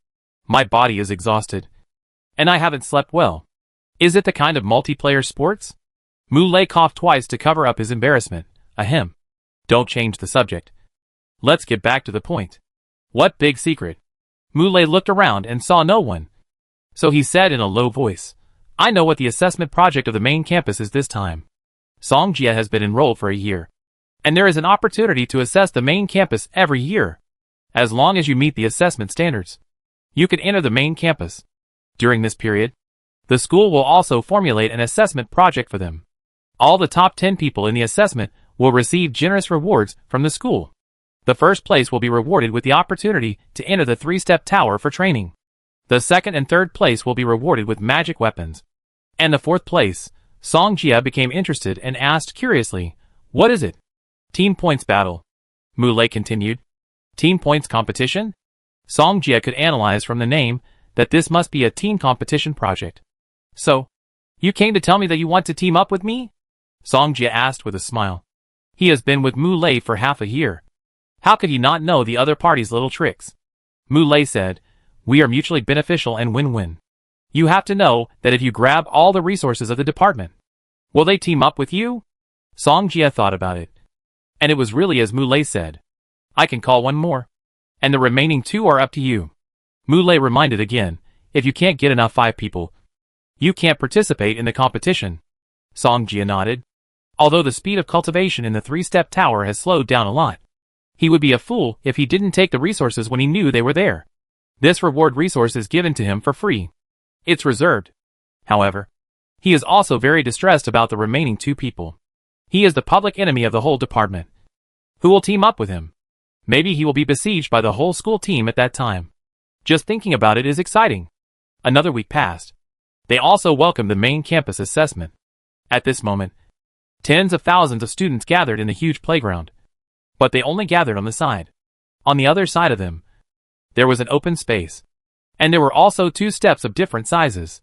My body is exhausted, and I haven't slept well." "Is it the kind of multiplayer sports?" Mu Lei coughed twice to cover up his embarrassment. Ahem. Don't change the subject. Let's get back to the point. What big secret? Mu Lei looked around and saw no one. So he said in a low voice, "I know what the assessment project of the main campus is this time. Song Jie has been enrolled for a year, and there is an opportunity to assess the main campus every year. As long as you meet the assessment standards, you can enter the main campus. During this period, the school will also formulate an assessment project for them. All the top 10 people in the assessment will receive generous rewards from the school. The first place will be rewarded with the opportunity to enter the 3-step tower for training. The second and third place will be rewarded with magic weapons. And the fourth place, Song Jia became interested and asked curiously, "What is it?" "Team points battle," Mu Lei continued. "Team points competition?" Song Jia could analyze from the name that this must be a team competition project. "So, you came to tell me that you want to team up with me?" Song Jia asked with a smile. He has been with Mu Lei for half a year. How could he not know the other party's little tricks? Mu Lei said, "We are mutually beneficial and win-win. You have to know that if you grab all the resources of the department, will they team up with you?" Song Jia thought about it. And it was really as Mu Lei said. "I can call one more. And the remaining 2 are up to you." Mu Lei reminded again, "If you can't get enough 5 people, you can't participate in the competition." Song Jia nodded. Although the speed of cultivation in the 3-step tower has slowed down a lot, he would be a fool if he didn't take the resources when he knew they were there. This reward resource is given to him for free. It's reserved. However, he is also very distressed about the remaining 2 people. He is the public enemy of the whole department. Who will team up with him? Maybe he will be besieged by the whole school team at that time. Just thinking about it is exciting. Another week passed. They also welcomed the main campus assessment. At this moment, tens of thousands of students gathered in the huge playground. But they only gathered on the side. On the other side of them, there was an open space. And there were also 2 steps of different sizes.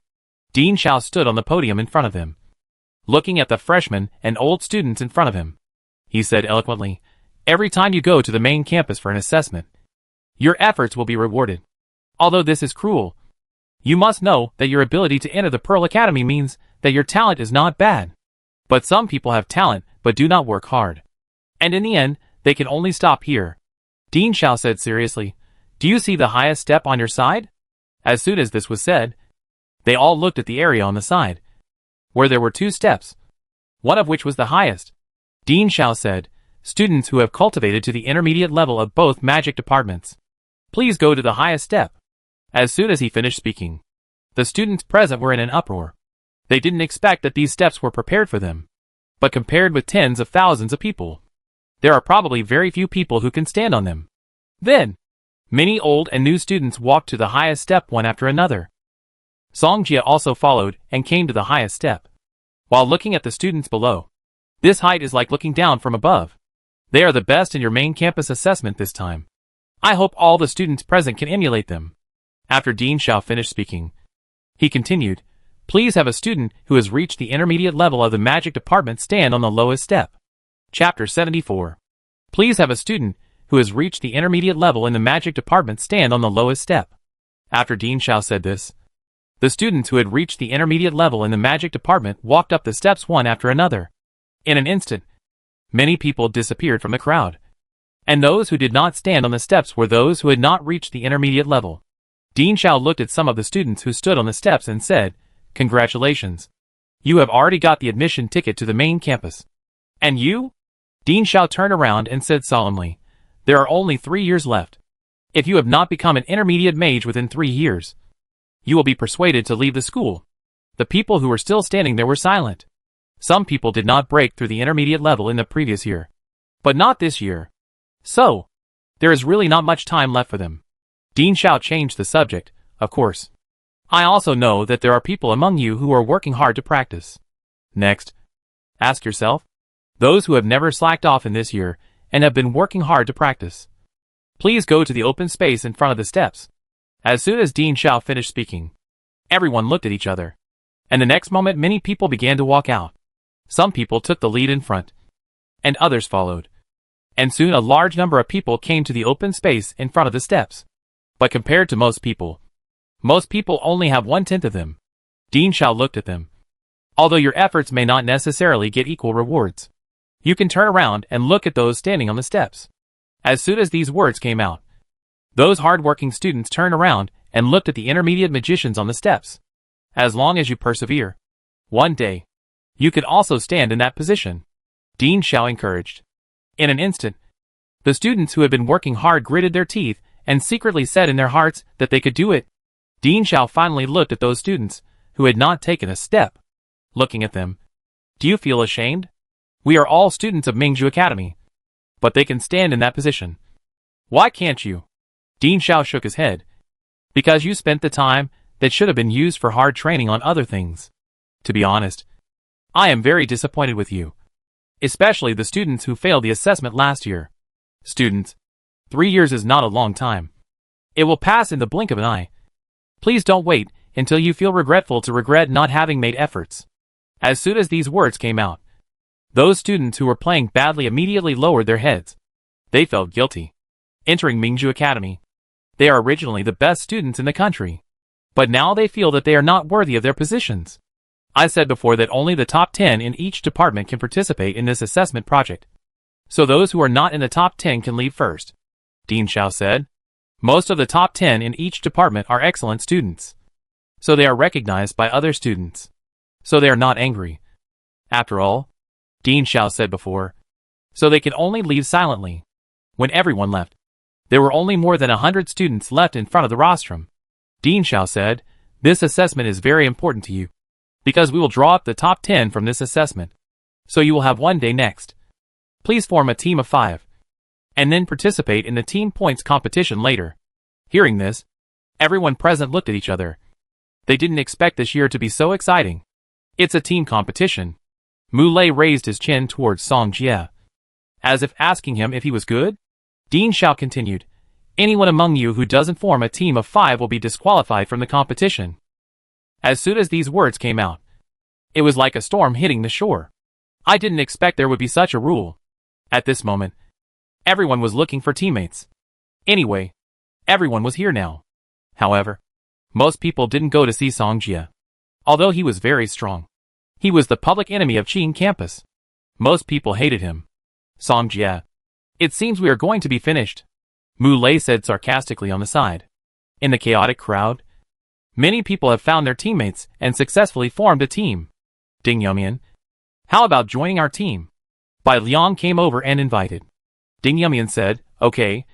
Dean Xiao stood on the podium in front of them, looking at the freshmen and old students in front of him. He said eloquently, "Every time you go to the main campus for an assessment, your efforts will be rewarded. Although this is cruel, you must know that your ability to enter the Pearl Academy means that your talent is not bad. But some people have talent but do not work hard. And in the end, they can only stop here." Dean Xiao said seriously, "Do you see the highest step on your side?" As soon as this was said, they all looked at the area on the side, where there were 2 steps, one of which was the highest. Dean Xiao said, "Students who have cultivated to the intermediate level of both magic departments, please go to the highest step." As soon as he finished speaking, the students present were in an uproar. They didn't expect that these steps were prepared for them. But compared with tens of thousands of people, there are probably very few people who can stand on them. Then, many old and new students walked to the highest step one after another. Song Jia also followed and came to the highest step, while looking at the students below. This height is like looking down from above. They are the best in your main campus assessment this time. I hope all the students present can emulate them. After Dean Xiao finished speaking, he continued, "Please have a student who has reached the intermediate level of the magic department stand on the lowest step." Chapter 74. Please have a student who has reached the intermediate level in the magic department stand on the lowest step. After Dean Xiao said this, the students who had reached the intermediate level in the magic department walked up the steps one after another. In an instant, many people disappeared from the crowd. And those who did not stand on the steps were those who had not reached the intermediate level. Dean Xiao looked at some of the students who stood on the steps and said, "Congratulations. You have already got the admission ticket to the main campus." "And you?" Dean Xiao turned around and said solemnly, "There are only 3 years left. If you have not become an intermediate mage within 3 years, you will be persuaded to leave the school." The people who were still standing there were silent. Some people did not break through the intermediate level in the previous year, but not this year. So, there is really not much time left for them. Dean Xiao changed the subject, "Of course. I also know that there are people among you who are working hard to practice. Next, ask yourself, those who have never slacked off in this year and have been working hard to practice. Please go to the open space in front of the steps." As soon as Dean Xiao finished speaking, everyone looked at each other. And the next moment many people began to walk out. Some people took the lead in front, and others followed. And soon a large number of people came to the open space in front of the steps. But compared to most people only have 1/10 of them. Dean Xiao looked at them. Although your efforts may not necessarily get equal rewards, you can turn around and look at those standing on the steps. As soon as these words came out, those hard-working students turned around and looked at the intermediate magicians on the steps. As long as you persevere, one day, you could also stand in that position. Dean Xiao encouraged. In an instant, the students who had been working hard gritted their teeth and secretly said in their hearts that they could do it. Dean Xiao finally looked at those students who had not taken a step. Looking at them. Do you feel ashamed? We are all students of Ningxue Academy. But they can stand in that position. Why can't you? Dean Xiao shook his head. Because you spent the time that should have been used for hard training on other things. To be honest, I am very disappointed with you. Especially the students who failed the assessment last year. Students, 3 years is not a long time. It will pass in the blink of an eye. Please don't wait until you feel regretful to regret not having made efforts. As soon as these words came out, those students who were playing badly immediately lowered their heads. They felt guilty. Entering Ningxue Academy, they are originally the best students in the country. But now they feel that they are not worthy of their positions. I said before that only the top 10 in each department can participate in this assessment project. So those who are not in the top 10 can leave first. Dean Xiao said. Most of the top 10 in each department are excellent students. So they are recognized by other students. So they are not angry. After all, Dean Xiao said before, so they can only leave silently. When everyone left, there were only more than 100 students left in front of the rostrum. Dean Xiao said, this assessment is very important to you. Because we will draw up the top 10 from this assessment. So you will have one day next. Please form a team of 5. And then participate in the team points competition later. Hearing this, everyone present looked at each other. They didn't expect this year to be so exciting. It's a team competition. Mu Lei raised his chin towards Song Jie. As if asking him if he was good? Dean Xiao continued. Anyone among you who doesn't form a team of 5 will be disqualified from the competition. As soon as these words came out, it was like a storm hitting the shore. I didn't expect there would be such a rule. At this moment, everyone was looking for teammates. Anyway, everyone was here now. However, most people didn't go to see Song Jie. Although he was very strong, he was the public enemy of Qing campus. Most people hated him. Song Jie. It seems we are going to be finished. Mu Lei said sarcastically on the side. In the chaotic crowd, many people have found their teammates and successfully formed a team. Ding Yumian, how about joining our team? Bai Liang came over and invited. Ding Yumian said, okay.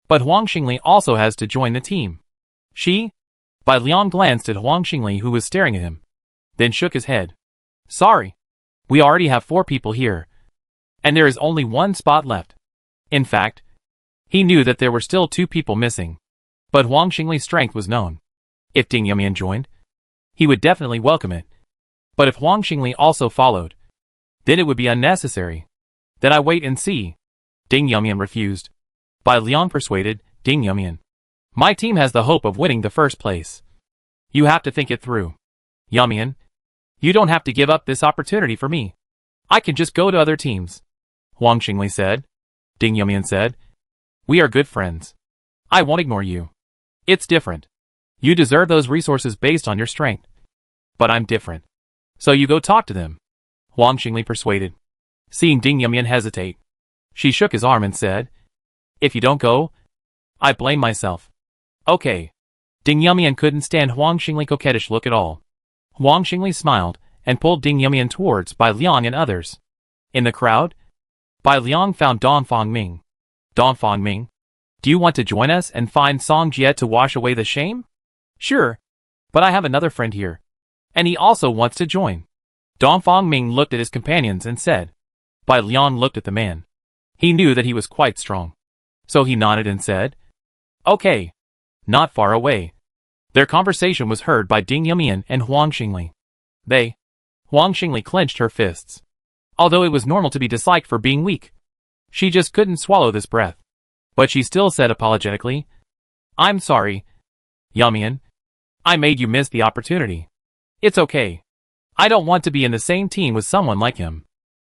But Huang Xingli also has to join the team. She? Bai Liang glanced at Huang Xingli who was staring at him. Then shook his head. Sorry. We already have 4 people here. And there is only 1 spot left. In fact, he knew that there were still 2 people missing. But Huang Xingli's strength was known. If Ding Yumian joined, he would definitely welcome it. But if Huang Xingli also followed, then it would be unnecessary. Then I wait and see. Ding Yumian refused. Bai Liang persuaded Ding Yumian. My team has the hope of winning the first place. You have to think it through. Yumian, you don't have to give up this opportunity for me. I can just go to other teams. Huang Xingli said. Ding Yumian said. We are good friends. I won't ignore you. It's different. You deserve those resources based on your strength. But I'm different. So you go talk to them. Huang Xingli persuaded. Seeing Ding Yumian hesitate, she shook his arm and said, if you don't go, I blame myself. Okay. Ding Yumian couldn't stand Huang Xingli's coquettish look at all. Huang Xingli smiled and pulled Ding Yumian towards Bai Liang and others. In the crowd, Bai Liang found Dong Fangming. Dong Fangming, do you want to join us and find Song Jie to wash away the shame? Sure. But I have another friend here. And he also wants to join. Dong Fangming looked at his companions and said. Bai Liang looked at the man. He knew that he was quite strong. So he nodded and said, okay. Not far away. Their conversation was heard by Ding Yumian and Huang Xingli. Huang Xingli clenched her fists. Although it was normal to be disliked for being weak, she just couldn't swallow this breath. But she still said apologetically, I'm sorry, Yumian. I made you miss the opportunity. It's okay. I don't want to be in the same team with someone like him.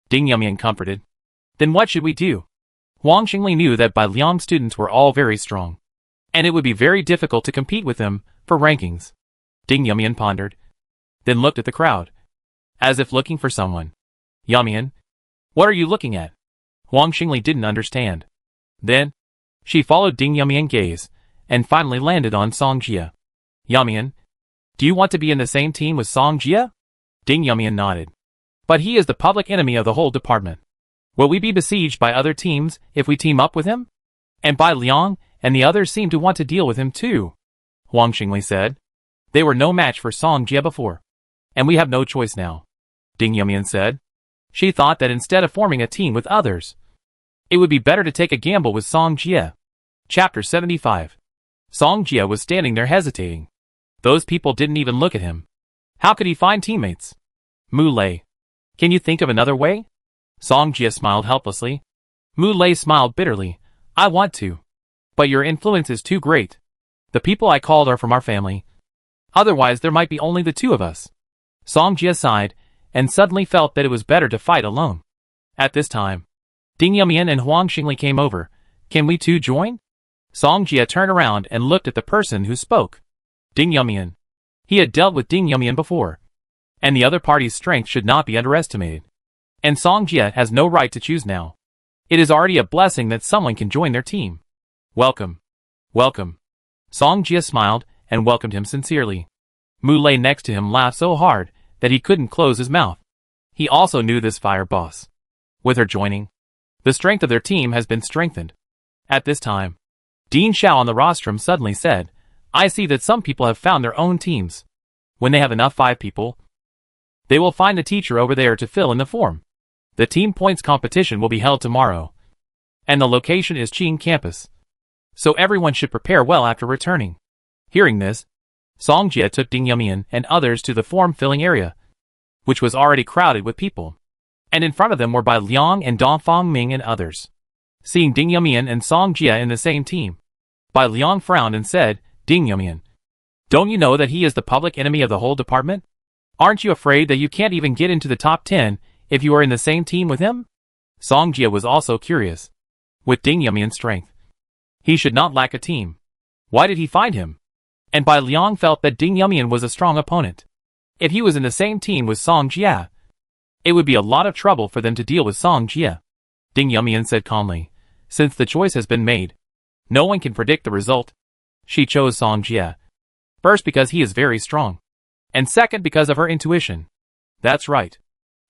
Ding Yumian comforted. Then what should we do? Huang Xingli knew that Bai Liang's students were all very strong, and it would be very difficult to compete with them for rankings. Ding Yumian pondered, then looked at the crowd, as if looking for someone. Yumian, what are you looking at? Huang Xingli didn't understand. Then, she followed Ding Yumian's gaze, and finally landed on Song Jie. Yumian, do you want to be in the same team with Song Jie? Ding Yumian nodded. But he is the public enemy of the whole department. Will we be besieged by other teams if we team up with him? And Bai Liang and the others seem to want to deal with him too, Huang Xingli said. They were no match for Song Jie before. And we have no choice now, Ding Yumian said. She thought that instead of forming a team with others, it would be better to take a gamble with Song Jie. Chapter 75. Song Jie was standing there hesitating. Those people didn't even look at him. How could he find teammates? Mu Lei. Can you think of another way? Song Jie smiled helplessly. Mu Lei smiled bitterly. I want to. But your influence is too great. The people I called are from our family. Otherwise there might be only the two of us. Song Jie sighed, and suddenly felt that it was better to fight alone. At this time, Ding Yumian and Huang Xingli came over. Can we too join? Song Jie turned around and looked at the person who spoke. Ding Yumian. He had dealt with Ding Yumian before. And the other party's strength should not be underestimated. And Song Jie has no right to choose now. It is already a blessing that someone can join their team. Welcome. Welcome. Song Jie smiled and welcomed him sincerely. Mu Lei next to him laughed so hard that he couldn't close his mouth. He also knew this fire boss. With her joining, the strength of their team has been strengthened. At this time, Dean Xiao on the rostrum suddenly said, I see that some people have found their own teams. When they have enough 5 people, they will find a teacher over there to fill in the form. The team points competition will be held tomorrow. And the location is Qing campus. So everyone should prepare well after returning. Hearing this, Song Jie took Ding Yumian and others to the form-filling area, which was already crowded with people. And in front of them were Bai Liang and Dongfang Ming and others. Seeing Ding Yumian and Song Jie in the same team, Bai Liang frowned and said, Ding Yumian, don't you know that he is the public enemy of the whole department? Aren't you afraid that you can't even get into the top 10 if you are in the same team with him? Song Jie was also curious. With Ding Yumian's strength, he should not lack a team. Why did he find him? And Bai Liang felt that Ding Yumian was a strong opponent. If he was in the same team with Song Jie, it would be a lot of trouble for them to deal with Song Jie. Ding Yumian said calmly, since the choice has been made, no one can predict the result. She chose Song Jie. First because he is very strong. And second because of her intuition. That's right.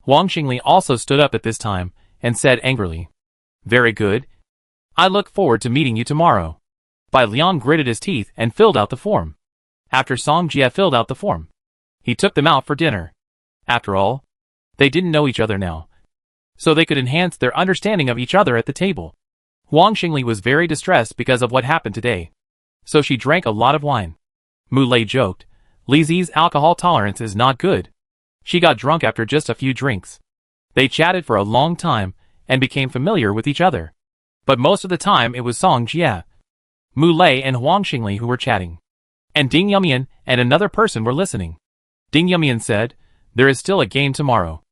Huang Xingli also stood up at this time, and said angrily, very good. I look forward to meeting you tomorrow. Bai Liang gritted his teeth and filled out the form. After Song Jie filled out the form, he took them out for dinner. After all, they didn't know each other now, so they could enhance their understanding of each other at the table. Huang Xingli was very distressed because of what happened today, so she drank a lot of wine. Mu Lei joked, Li Zi's alcohol tolerance is not good. She got drunk after just a few drinks. They chatted for a long time and became familiar with each other. But most of the time it was Song Jie, Mu Lei and Huang Xingli who were chatting. And Ding Yumian and another person were listening. Ding Yumian said, there is still a game tomorrow.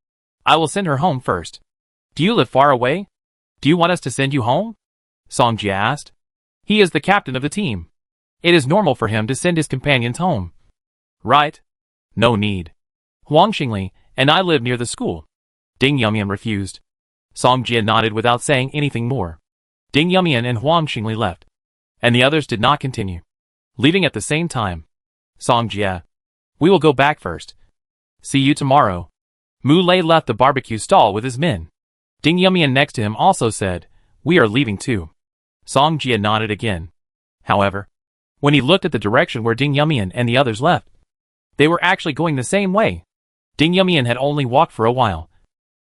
I will send her home first. Do you live far away? Do you want us to send you home? Song Jie asked. He is the captain of the team. It is normal for him to send his companions home. Right? No need. Huang Xingli and I live near the school. Ding Yumian refused. Song Jie nodded without saying anything more. Ding Yumian and Huang Xingli left, and the others did not continue, leaving at the same time. Song Jie, we will go back first. See you tomorrow. Mu Lei left the barbecue stall with his men. Ding Yumian next to him also said, we are leaving too. Song Jie nodded again. However, when he looked at the direction where Ding Yumian and the others left, they were actually going the same way. Ding Yumian had only walked for a while,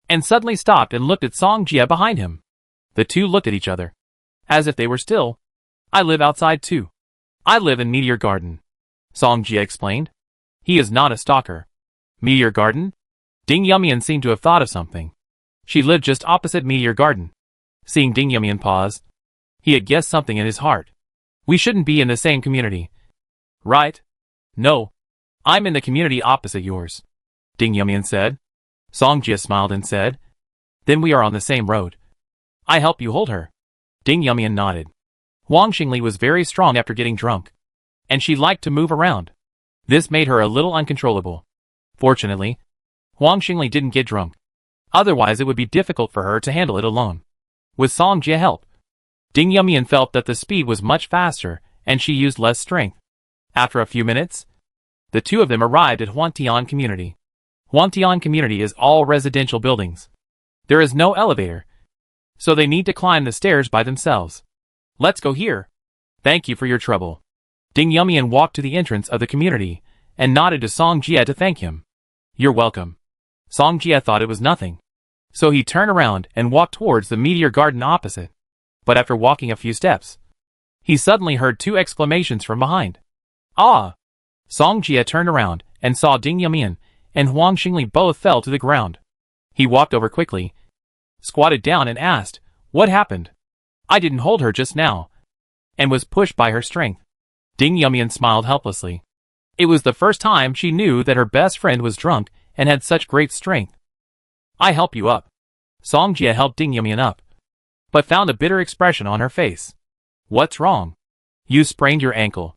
and suddenly stopped and looked at Song Jie behind him. The two looked at each other, as if they were still. I live outside too. I live in Meteor Garden. Song Jie explained. He is not a stalker. Meteor Garden? Ding Yumian seemed to have thought of something. She lived just opposite Meteor Garden. Seeing Ding Yumian pause, he had guessed something in his heart. We shouldn't be in the same community. Right? No. I'm in the community opposite yours. Ding Yumian said. Song Jie smiled and said, then we are on the same road. I help you hold her. Ding Yumian nodded. Huang Xingli was very strong after getting drunk, and she liked to move around. This made her a little uncontrollable. Fortunately, Huang Xingli didn't get drunk. Otherwise it would be difficult for her to handle it alone. With Song Jie's help, Ding Yumian felt that the speed was much faster, and she used less strength. After a few minutes, the two of them arrived at Huantian Community. Huantian Community is all residential buildings. There is no elevator, so they need to climb the stairs by themselves. Let's go here. Thank you for your trouble. Ding Yumian walked to the entrance of the community and nodded to Song Jie to thank him. "You're welcome." Song Jie thought it was nothing. So he turned around and walked towards the meteor garden opposite. But after walking a few steps, he suddenly heard two exclamations from behind. "Ah!" Song Jie turned around and saw Ding Yumian and Huang Xingli both fell to the ground. He walked over quickly, squatted down and asked, "What happened? I didn't hold her just now," and was pushed by her strength. Ding Yumian smiled helplessly. It was the first time she knew that her best friend was drunk and had such great strength. "I help you up." Song Jie helped Ding Yumian up, but found a bitter expression on her face. "What's wrong?" "You sprained your ankle,"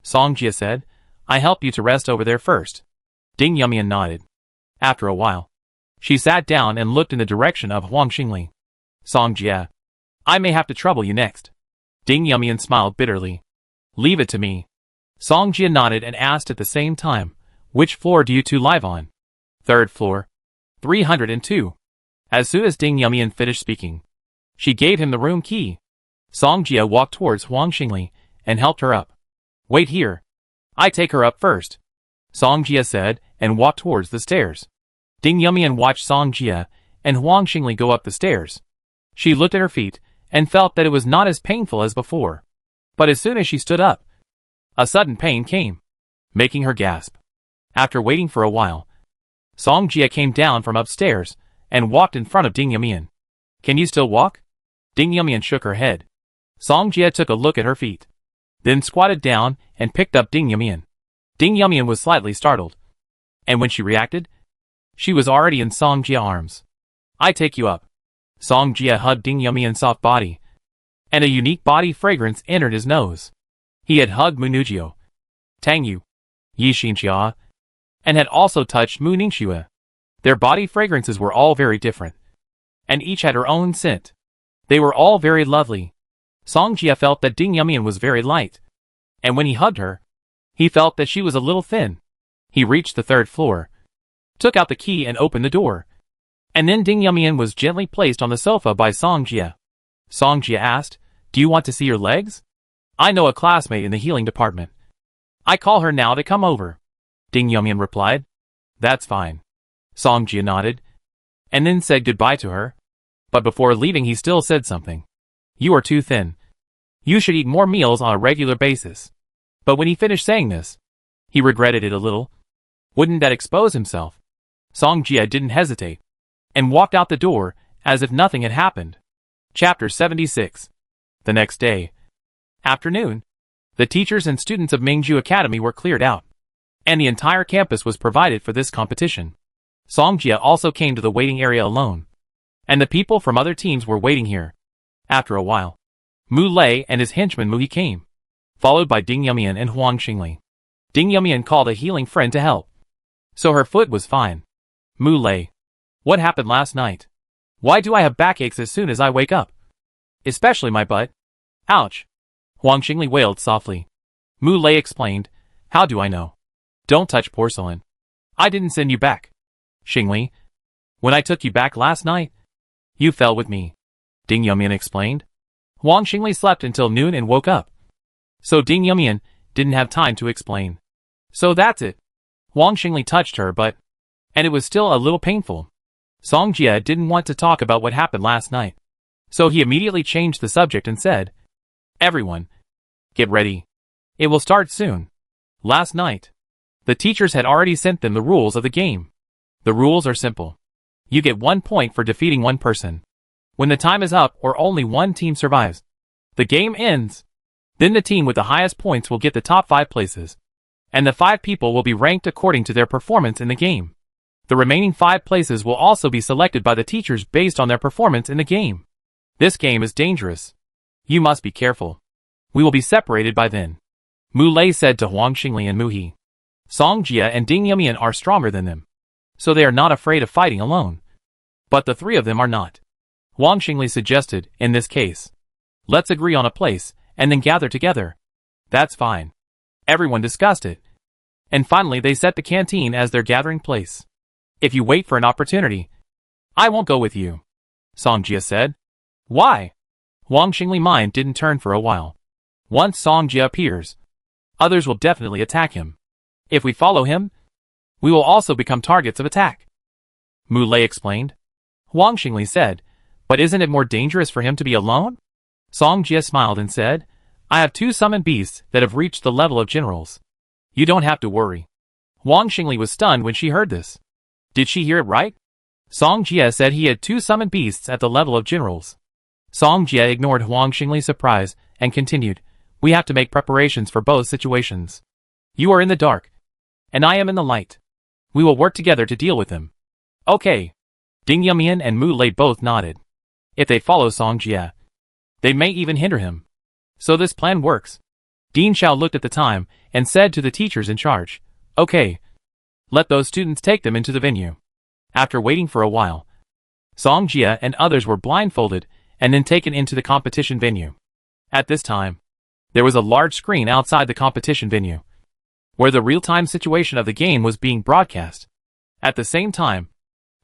Song Jie said. "I help you to rest over there first." Ding Yumian nodded. After a while, she sat down and looked in the direction of Huang Xingli. "Song Jie, I may have to trouble you next." Ding Yumian smiled bitterly. "Leave it to me." Song Jie nodded and asked at the same time, "Which floor do you two live on?" "Third floor. 302. As soon as Ding Yumian finished speaking, she gave him the room key. Song Jie walked towards Huang Xingli and helped her up. "Wait here. I take her up first," Song Jie said and walked towards the stairs. Ding Yumian watched Song Jie and Huang Xingli go up the stairs. She looked at her feet and felt that it was not as painful as before. But as soon as she stood up, a sudden pain came, making her gasp. After waiting for a while, Song Jie came down from upstairs and walked in front of Ding Yumian. "Can you still walk?" Ding Yumian shook her head. Song Jie took a look at her feet, then squatted down and picked up Ding Yumian. Ding Yumian was slightly startled, and when she reacted, she was already in Song Jie's arms. "I take you up." Song Jie hugged Ding Yumian's soft body, and a unique body fragrance entered his nose. He had hugged Mu Ningxue, Tang Yu, Yi Xinxia, and had also touched Mu Ningxue. Their body fragrances were all very different, and each had her own scent. They were all very lovely. Song Jie felt that Ding Yumian was very light, and when he hugged her, he felt that she was a little thin. He reached the third floor, took out the key and opened the door, and then Ding Yumian was gently placed on the sofa by Song Jie. Song Jie asked, "Do you want to see your legs? I know a classmate in the healing department. I call her now to come over." Ding Yumian replied, "That's fine." Song Jie nodded, and then said goodbye to her. But before leaving he still said something. "You are too thin. You should eat more meals on a regular basis." But when he finished saying this, he regretted it a little. Wouldn't that expose himself? Song Jie didn't hesitate, and walked out the door as if nothing had happened. Chapter 76. The next day, afternoon, the teachers and students of Mingju Academy were cleared out, and the entire campus was provided for this competition. Song Jie also came to the waiting area alone, and the people from other teams were waiting here. After a while, Mu Lei and his henchman Mu He came, followed by Ding Yumian and Huang Xingli. Ding Yumian called a healing friend to help, so her foot was fine. "Mu Lei, what happened last night? Why do I have backaches as soon as I wake up? Especially my butt. Ouch." Huang Xingli wailed softly. Mu Lei explained, "How do I know? Don't touch porcelain. I didn't send you back. Xingli, when I took you back last night, you fell with me," Ding Yumian explained. Huang Xingli slept until noon and woke up, so Ding Yumian didn't have time to explain. "So that's it." Huang Xingli touched her butt, and it was still a little painful. Song Jie didn't want to talk about what happened last night, so he immediately changed the subject and said, "Everyone, get ready. It will start soon." Last night, the teachers had already sent them the rules of the game. The rules are simple. You get 1 point for defeating one person. When the time is up or only one team survives, the game ends. Then the team with the highest points will get the top 5 places, and the 5 people will be ranked according to their performance in the game. The remaining 5 places will also be selected by the teachers based on their performance in the game. This game is dangerous. You must be careful. We will be separated by then, Mu Lei said to Huang Xingli and Mu He. Song Jie and Ding Yumian are stronger than them, so they are not afraid of fighting alone. But the 3 of them are not. Huang Xingli suggested, in this case, "Let's agree on a place, and then gather together." "That's fine." Everyone discussed it, and finally they set the canteen as their gathering place. "If you wait for an opportunity, I won't go with you," Song Jie said. "Why?" Huang Xingli mind didn't turn for a while. Once Song Jie appears, others will definitely attack him. If we follow him, we will also become targets of attack. Mu Lei explained. Huang Xingli said, but isn't it more dangerous for him to be alone? Song Jie smiled and said, I have 2 summoned beasts that have reached the level of generals. You don't have to worry. Huang Xingli was stunned when she heard this. Did she hear it right? Song Jie said he had 2 summoned beasts at the level of generals. Song Jie ignored Huang Xingli's surprise and continued, we have to make preparations for both situations. You are in the dark, and I am in the light. We will work together to deal with him. Okay. Ding Yumian and Mu Lei both nodded. If they follow Song Jie, they may even hinder him. So this plan works. Dean Xiao looked at the time and said to the teachers in charge, okay. Let those students take them into the venue. After waiting for a while, Song Jie and others were blindfolded and then taken into the competition venue. At this time, there was a large screen outside the competition venue, where the real-time situation of the game was being broadcast. At the same time,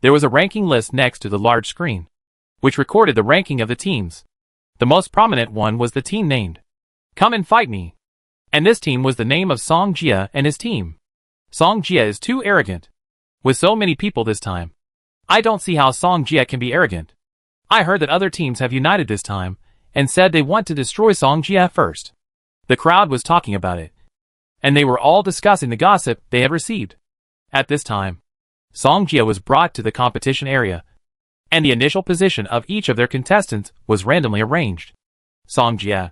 there was a ranking list next to the large screen, which recorded the ranking of the teams. The most prominent one was the team named Come and Fight Me. And this team was the name of Song Jie and his team. Song Jie is too arrogant. With so many people this time, I don't see how Song Jie can be arrogant. I heard that other teams have united this time, and said they want to destroy Song Jie first. The crowd was talking about it, and they were all discussing the gossip they had received. At this time, Song Jie was brought to the competition area, and the initial position of each of their contestants was randomly arranged. Song Jie,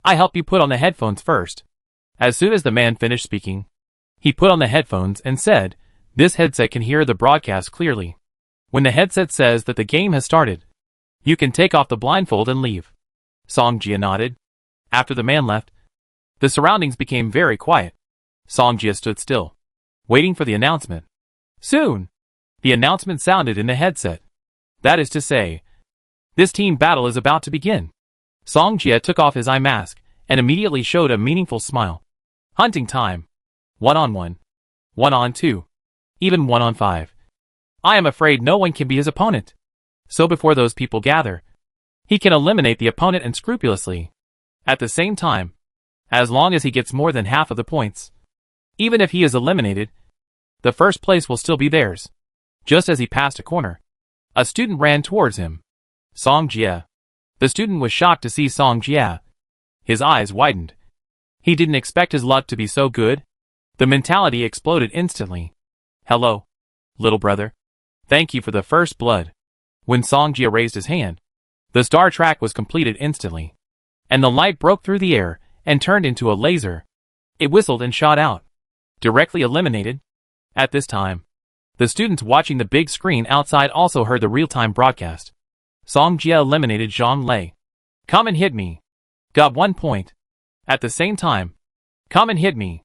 I help you put on the headphones first. As soon as the man finished speaking, he put on the headphones and said, this headset can hear the broadcast clearly. When the headset says that the game has started, you can take off the blindfold and leave. Song Jie nodded. After the man left, the surroundings became very quiet. Song Jie stood still, waiting for the announcement. Soon, the announcement sounded in the headset. That is to say, this team battle is about to begin. Song Jie took off his eye mask and immediately showed a meaningful smile. Hunting time. 1-on-1. 1-on-2. Even 1-on-5. I am afraid no one can be his opponent. So before those people gather, he can eliminate the opponent and scrupulously. At the same time, as long as he gets more than half of the points, even if he is eliminated, the first place will still be theirs. Just as he passed a corner, a student ran towards him. Song Jie. The student was shocked to see Song Jie. His eyes widened. He didn't expect his luck to be so good. The mentality exploded instantly. Hello, little brother. Thank you for the first blood. When Song Jie raised his hand, the star track was completed instantly, and the light broke through the air and turned into a laser. It whistled and shot out. Directly eliminated. At this time, the students watching the big screen outside also heard the real-time broadcast. Song Jie eliminated Zhang Lei. Come and hit me. Got 1 point. At the same time, Come and hit me.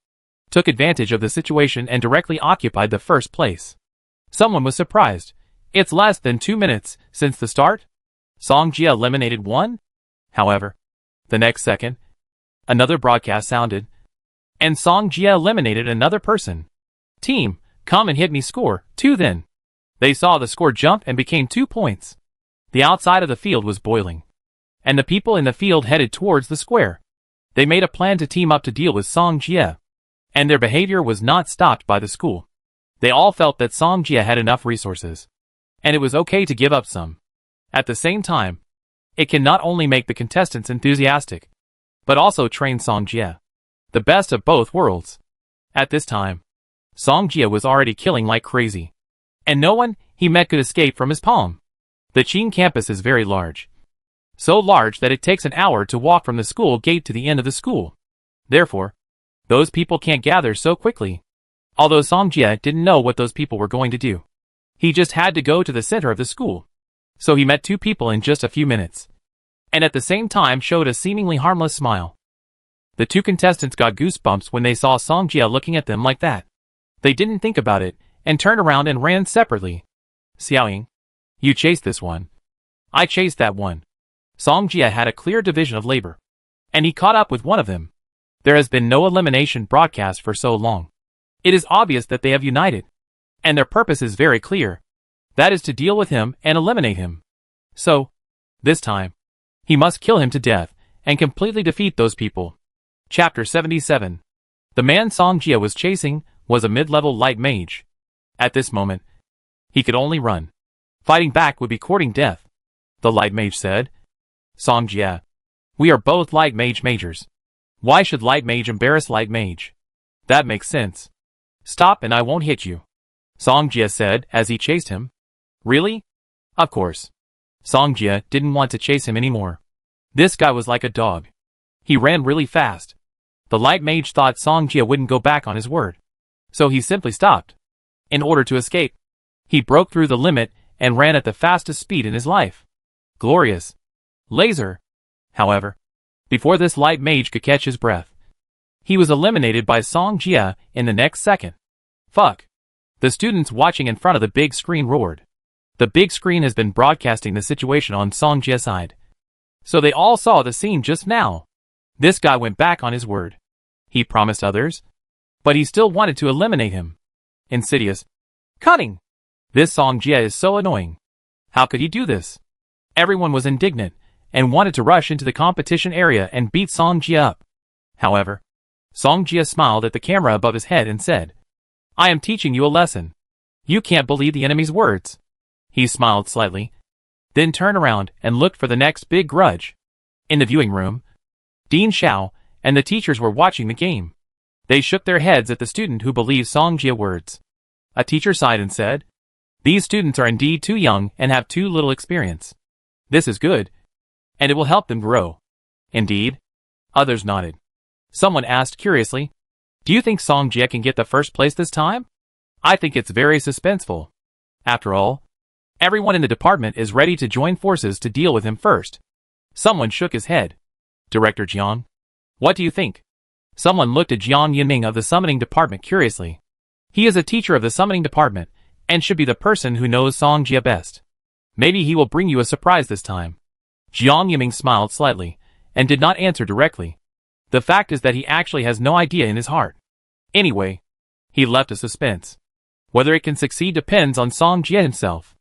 Took advantage of the situation and directly occupied the first place. Someone was surprised. It's less than 2 minutes since the start. Song Jie eliminated 1. However, the next second, another broadcast sounded, and Song Jie eliminated another person. Team, come and hit me score 2 then. They saw the score jump and became 2 points. The outside of the field was boiling, and the people in the field headed towards the square. They made a plan to team up to deal with Song Jie, and their behavior was not stopped by the school. They all felt that Song Jie had enough resources, and it was okay to give up some. At the same time, it can not only make the contestants enthusiastic, but also train Song Jie, the best of both worlds. At this time, Song Jie was already killing like crazy, and no one he met could escape from his palm. The Qing campus is very large. So large that it takes an hour to walk from the school gate to the end of the school. Therefore, those people can't gather so quickly. Although Song Jie didn't know what those people were going to do, he just had to go to the center of the school. So he met 2 people in just a few minutes, and at the same time showed a seemingly harmless smile. The 2 contestants got goosebumps when they saw Song Jie looking at them like that. They didn't think about it, and turned around and ran separately. Xiaoying, you chased this one. I chased that one. Song Jie had a clear division of labor, and he caught up with one of them. There has been no elimination broadcast for so long. It is obvious that they have united, and their purpose is very clear. That is to deal with him and eliminate him. So, this time, he must kill him to death and completely defeat those people. Chapter 77. The man Song Jie was chasing was a mid-level light mage. At this moment, he could only run. Fighting back would be courting death. The light mage said. Song Jie. We are both light mage majors. Why should light mage embarrass light mage? That makes sense. Stop and I won't hit you. Song Jie said as he chased him. Really? Of course. Song Jie didn't want to chase him anymore. This guy was like a dog. He ran really fast. The light mage thought Song Jie wouldn't go back on his word. So he simply stopped. In order to escape, he broke through the limit and ran at the fastest speed in his life. Glorious. Laser. However, before this light mage could catch his breath, he was eliminated by Song Jie in the next second. Fuck. The students watching in front of the big screen roared. The big screen has been broadcasting the situation on Song Jie's side. So they all saw the scene just now. This guy went back on his word. He promised others, but he still wanted to eliminate him. Insidious. Cunning. This Song Jie is so annoying. How could he do this? Everyone was indignant and wanted to rush into the competition area and beat Song Jie up. However, Song Jie smiled at the camera above his head and said, I am teaching you a lesson. You can't believe the enemy's words. He smiled slightly, then turned around and looked for the next big grudge. In the viewing room, Dean Xiao and the teachers were watching the game. They shook their heads at the student who believed Song Jie's words. A teacher sighed and said, These students are indeed too young and have too little experience. This is good, and it will help them grow. Indeed. Others nodded. Someone asked curiously, Do you think Song Jie can get the first place this time? I think it's very suspenseful. After all, everyone in the department is ready to join forces to deal with him first. Someone shook his head. Director Jiang, what do you think? Someone looked at Jiang Yinming of the summoning department curiously. He is a teacher of the summoning department and should be the person who knows Song Jie best. Maybe he will bring you a surprise this time. Jiang Yinming smiled slightly and did not answer directly. The fact is that he actually has no idea in his heart. Anyway, he left a suspense. Whether it can succeed depends on Song Jie himself.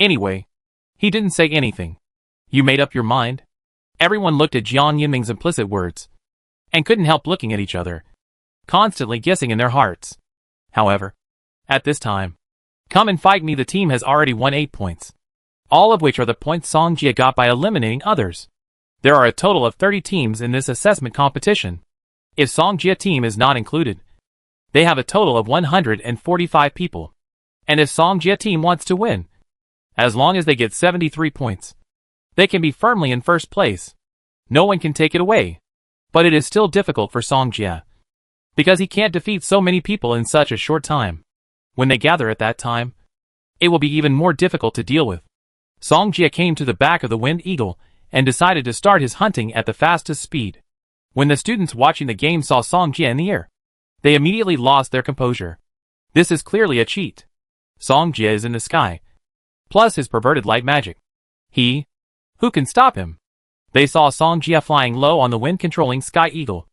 Anyway, he didn't say anything. You made up your mind? Everyone looked at Jiang Yinming's implicit words and couldn't help looking at each other, constantly guessing in their hearts. However, at this time, come and fight me. The team has already won 8 points, all of which are the points Song Jie got by eliminating others. There are a total of 30 teams in this assessment competition. If Song Jie team is not included, they have a total of 145 people. And if Song Jie team wants to win, as long as they get 73 points, they can be firmly in first place. No one can take it away. But it is still difficult for Song Jie, because he can't defeat so many people in such a short time. When they gather at that time, it will be even more difficult to deal with. Song Jie came to the back of the Wind Eagle and decided to start his hunting at the fastest speed. When the students watching the game saw Song Jie in the air, they immediately lost their composure. This is clearly a cheat. Song Jie is in the sky, plus his perverted light magic. Who can stop him? They saw Song Jie flying low on the wind-controlling Sky Eagle.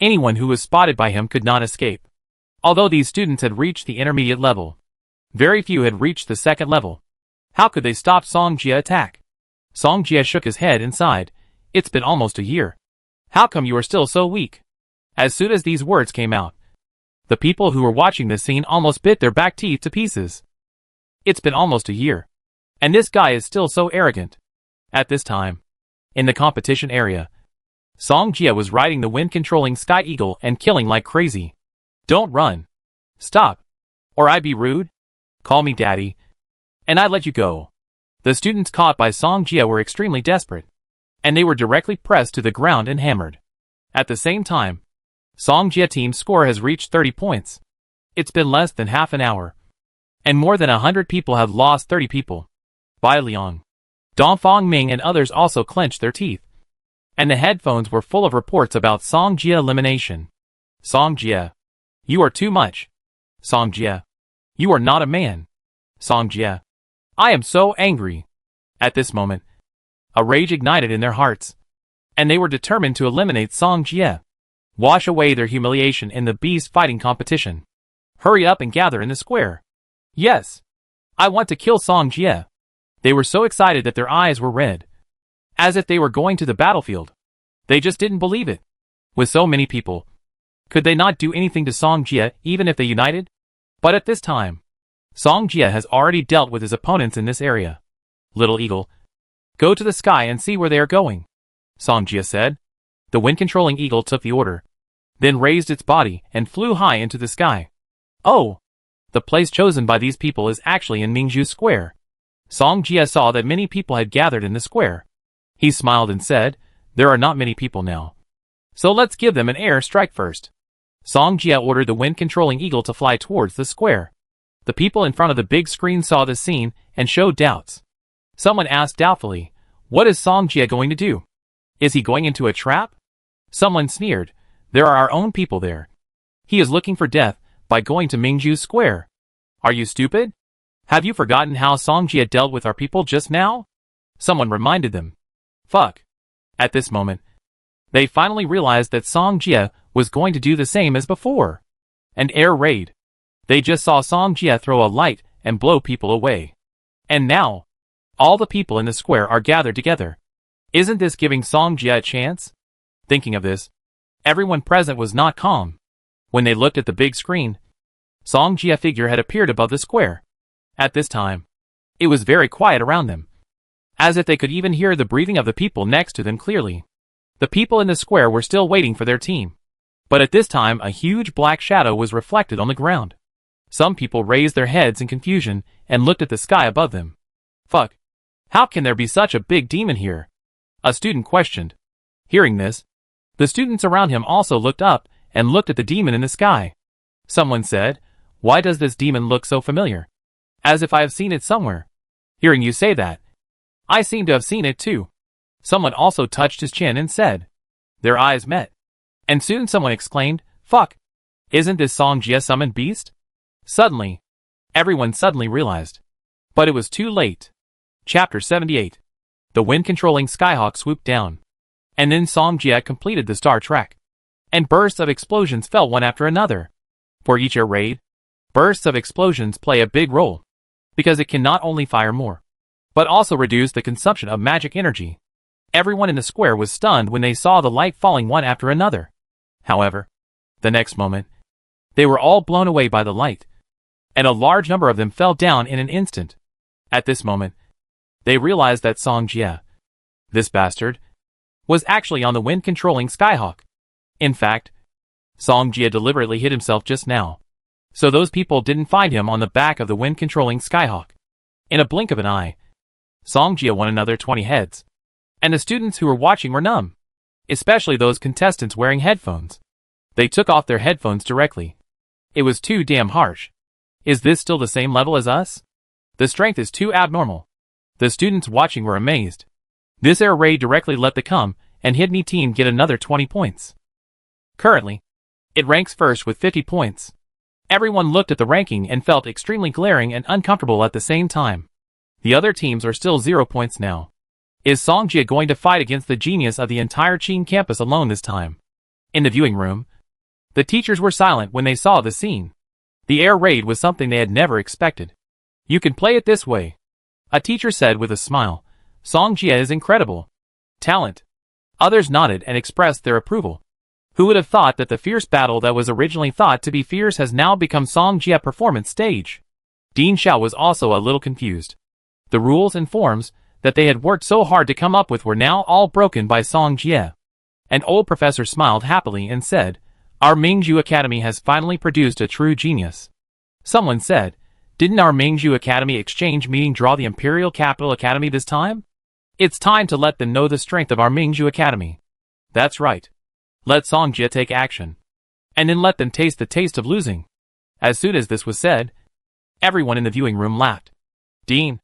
Anyone who was spotted by him could not escape. Although these students had reached the intermediate level, very few had reached the second level. How could they stop Song Jie's attack? Song Jie shook his head and sighed. It's been almost a year. How come you are still so weak? As soon as these words came out, the people who were watching this scene almost bit their back teeth to pieces. It's been almost a year, and this guy is still so arrogant. At this time, in the competition area, Song Jie was riding the wind-controlling Sky Eagle and killing like crazy. Don't run. Stop. Or I be rude. Call me daddy, and I let you go. The students caught by Song Jie were extremely desperate, and they were directly pressed to the ground and hammered. At the same time, Song Jie team's score has reached 30 points. It's been less than half an hour, and more than 100 people have lost 30 people. Bai Liang, Dongfang Ming and others also clenched their teeth, and the headphones were full of reports about Song Jie elimination. Song Jie, you are too much. Song Jie, you are not a man. Song Jie, I am so angry. At this moment, a rage ignited in their hearts, and they were determined to eliminate Song Jie, wash away their humiliation in the beast fighting competition. Hurry up and gather in the square. Yes, I want to kill Song Jie. They were so excited that their eyes were red, as if they were going to the battlefield. They just didn't believe it. With so many people, Could they not do anything to Song Jie even if they united? But at this time, Song Jie has already dealt with his opponents in this area. Little Eagle, go to the sky and see where they are going, Song Jie said. The wind-controlling eagle took the order, then raised its body and flew high into the sky. Oh! The place chosen by these people is actually in Ningxue Square. Song Jie saw that many people had gathered in the square. He smiled and said, there are not many people now. So let's give them an air strike first. Song Jie ordered the wind-controlling eagle to fly towards the square. The people in front of the big screen saw the scene and showed doubts. Someone asked doubtfully, what is Song Jie going to do? Is he going into a trap? Someone sneered, there are our own people there. He is looking for death by going to Ningxue Square. Are you stupid? Have you forgotten how Song Jie dealt with our people just now? Someone reminded them. Fuck. At this moment, they finally realized that Song Jie was going to do the same as before. An air raid. They just saw Song Jie throw a light and blow people away. And now, all the people in the square are gathered together. Isn't this giving Song Jie a chance? Thinking of this, everyone present was not calm. When they looked at the big screen, Song Jie figure had appeared above the square. At this time, it was very quiet around them, as if they could even hear the breathing of the people next to them clearly. The people in the square were still waiting for their team. But at this time a huge black shadow was reflected on the ground. Some people raised their heads in confusion and looked at the sky above them. Fuck. How can there be such a big demon here? A student questioned. Hearing this, the students around him also looked up and looked at the demon in the sky. Someone said, why does this demon look so familiar? As if I have seen it somewhere. Hearing you say that, I seem to have seen it too. Someone also touched his chin and said. Their eyes met. And soon someone exclaimed, fuck. Isn't this Song Jie summoned beast? Suddenly, everyone suddenly realized. But it was too late. Chapter 78. The wind-controlling Skyhawk swooped down. And then Song Jie completed the Star Trek. And bursts of explosions fell one after another. For each air raid, bursts of explosions play a big role. Because it can not only fire more, but also reduce the consumption of magic energy. Everyone in the square was stunned when they saw the light falling one after another. However, the next moment, they were all blown away by the light, and a large number of them fell down in an instant. At this moment, they realized that Song Jie, this bastard, was actually on the wind-controlling Skyhawk. In fact, Song Jie deliberately hid himself just now, so those people didn't find him on the back of the wind-controlling Skyhawk. In a blink of an eye, Song Jie won another 20 heads, and the students who were watching were numb, especially those contestants wearing headphones. They took off their headphones directly. It was too damn harsh. Is this still the same level as us? The strength is too abnormal. The students watching were amazed. This air raid directly let the Come and Hit Me team get another 20 points. Currently, it ranks first with 50 points. Everyone looked at the ranking and felt extremely glaring and uncomfortable at the same time. The other teams are still 0 points now. Is Song Jie going to fight against the genius of the entire Qin campus alone this time? In the viewing room, the teachers were silent when they saw the scene. The air raid was something they had never expected. You can play it this way, a teacher said with a smile. Song Jie is incredible. Talent. Others nodded and expressed their approval. Who would have thought that the fierce battle that was originally thought to be fierce has now become Song Jie performance stage? Dean Xiao was also a little confused. The rules and forms that they had worked so hard to come up with were now all broken by Song Jie. An old professor smiled happily and said, our Ningxue Academy has finally produced a true genius. Someone said, didn't our Ningxue Academy exchange meeting draw the Imperial Capital Academy this time? It's time to let them know the strength of our Ningxue Academy. That's right. Let Song Jie take action. And then let them taste the taste of losing. As soon as this was said, everyone in the viewing room laughed. Dean,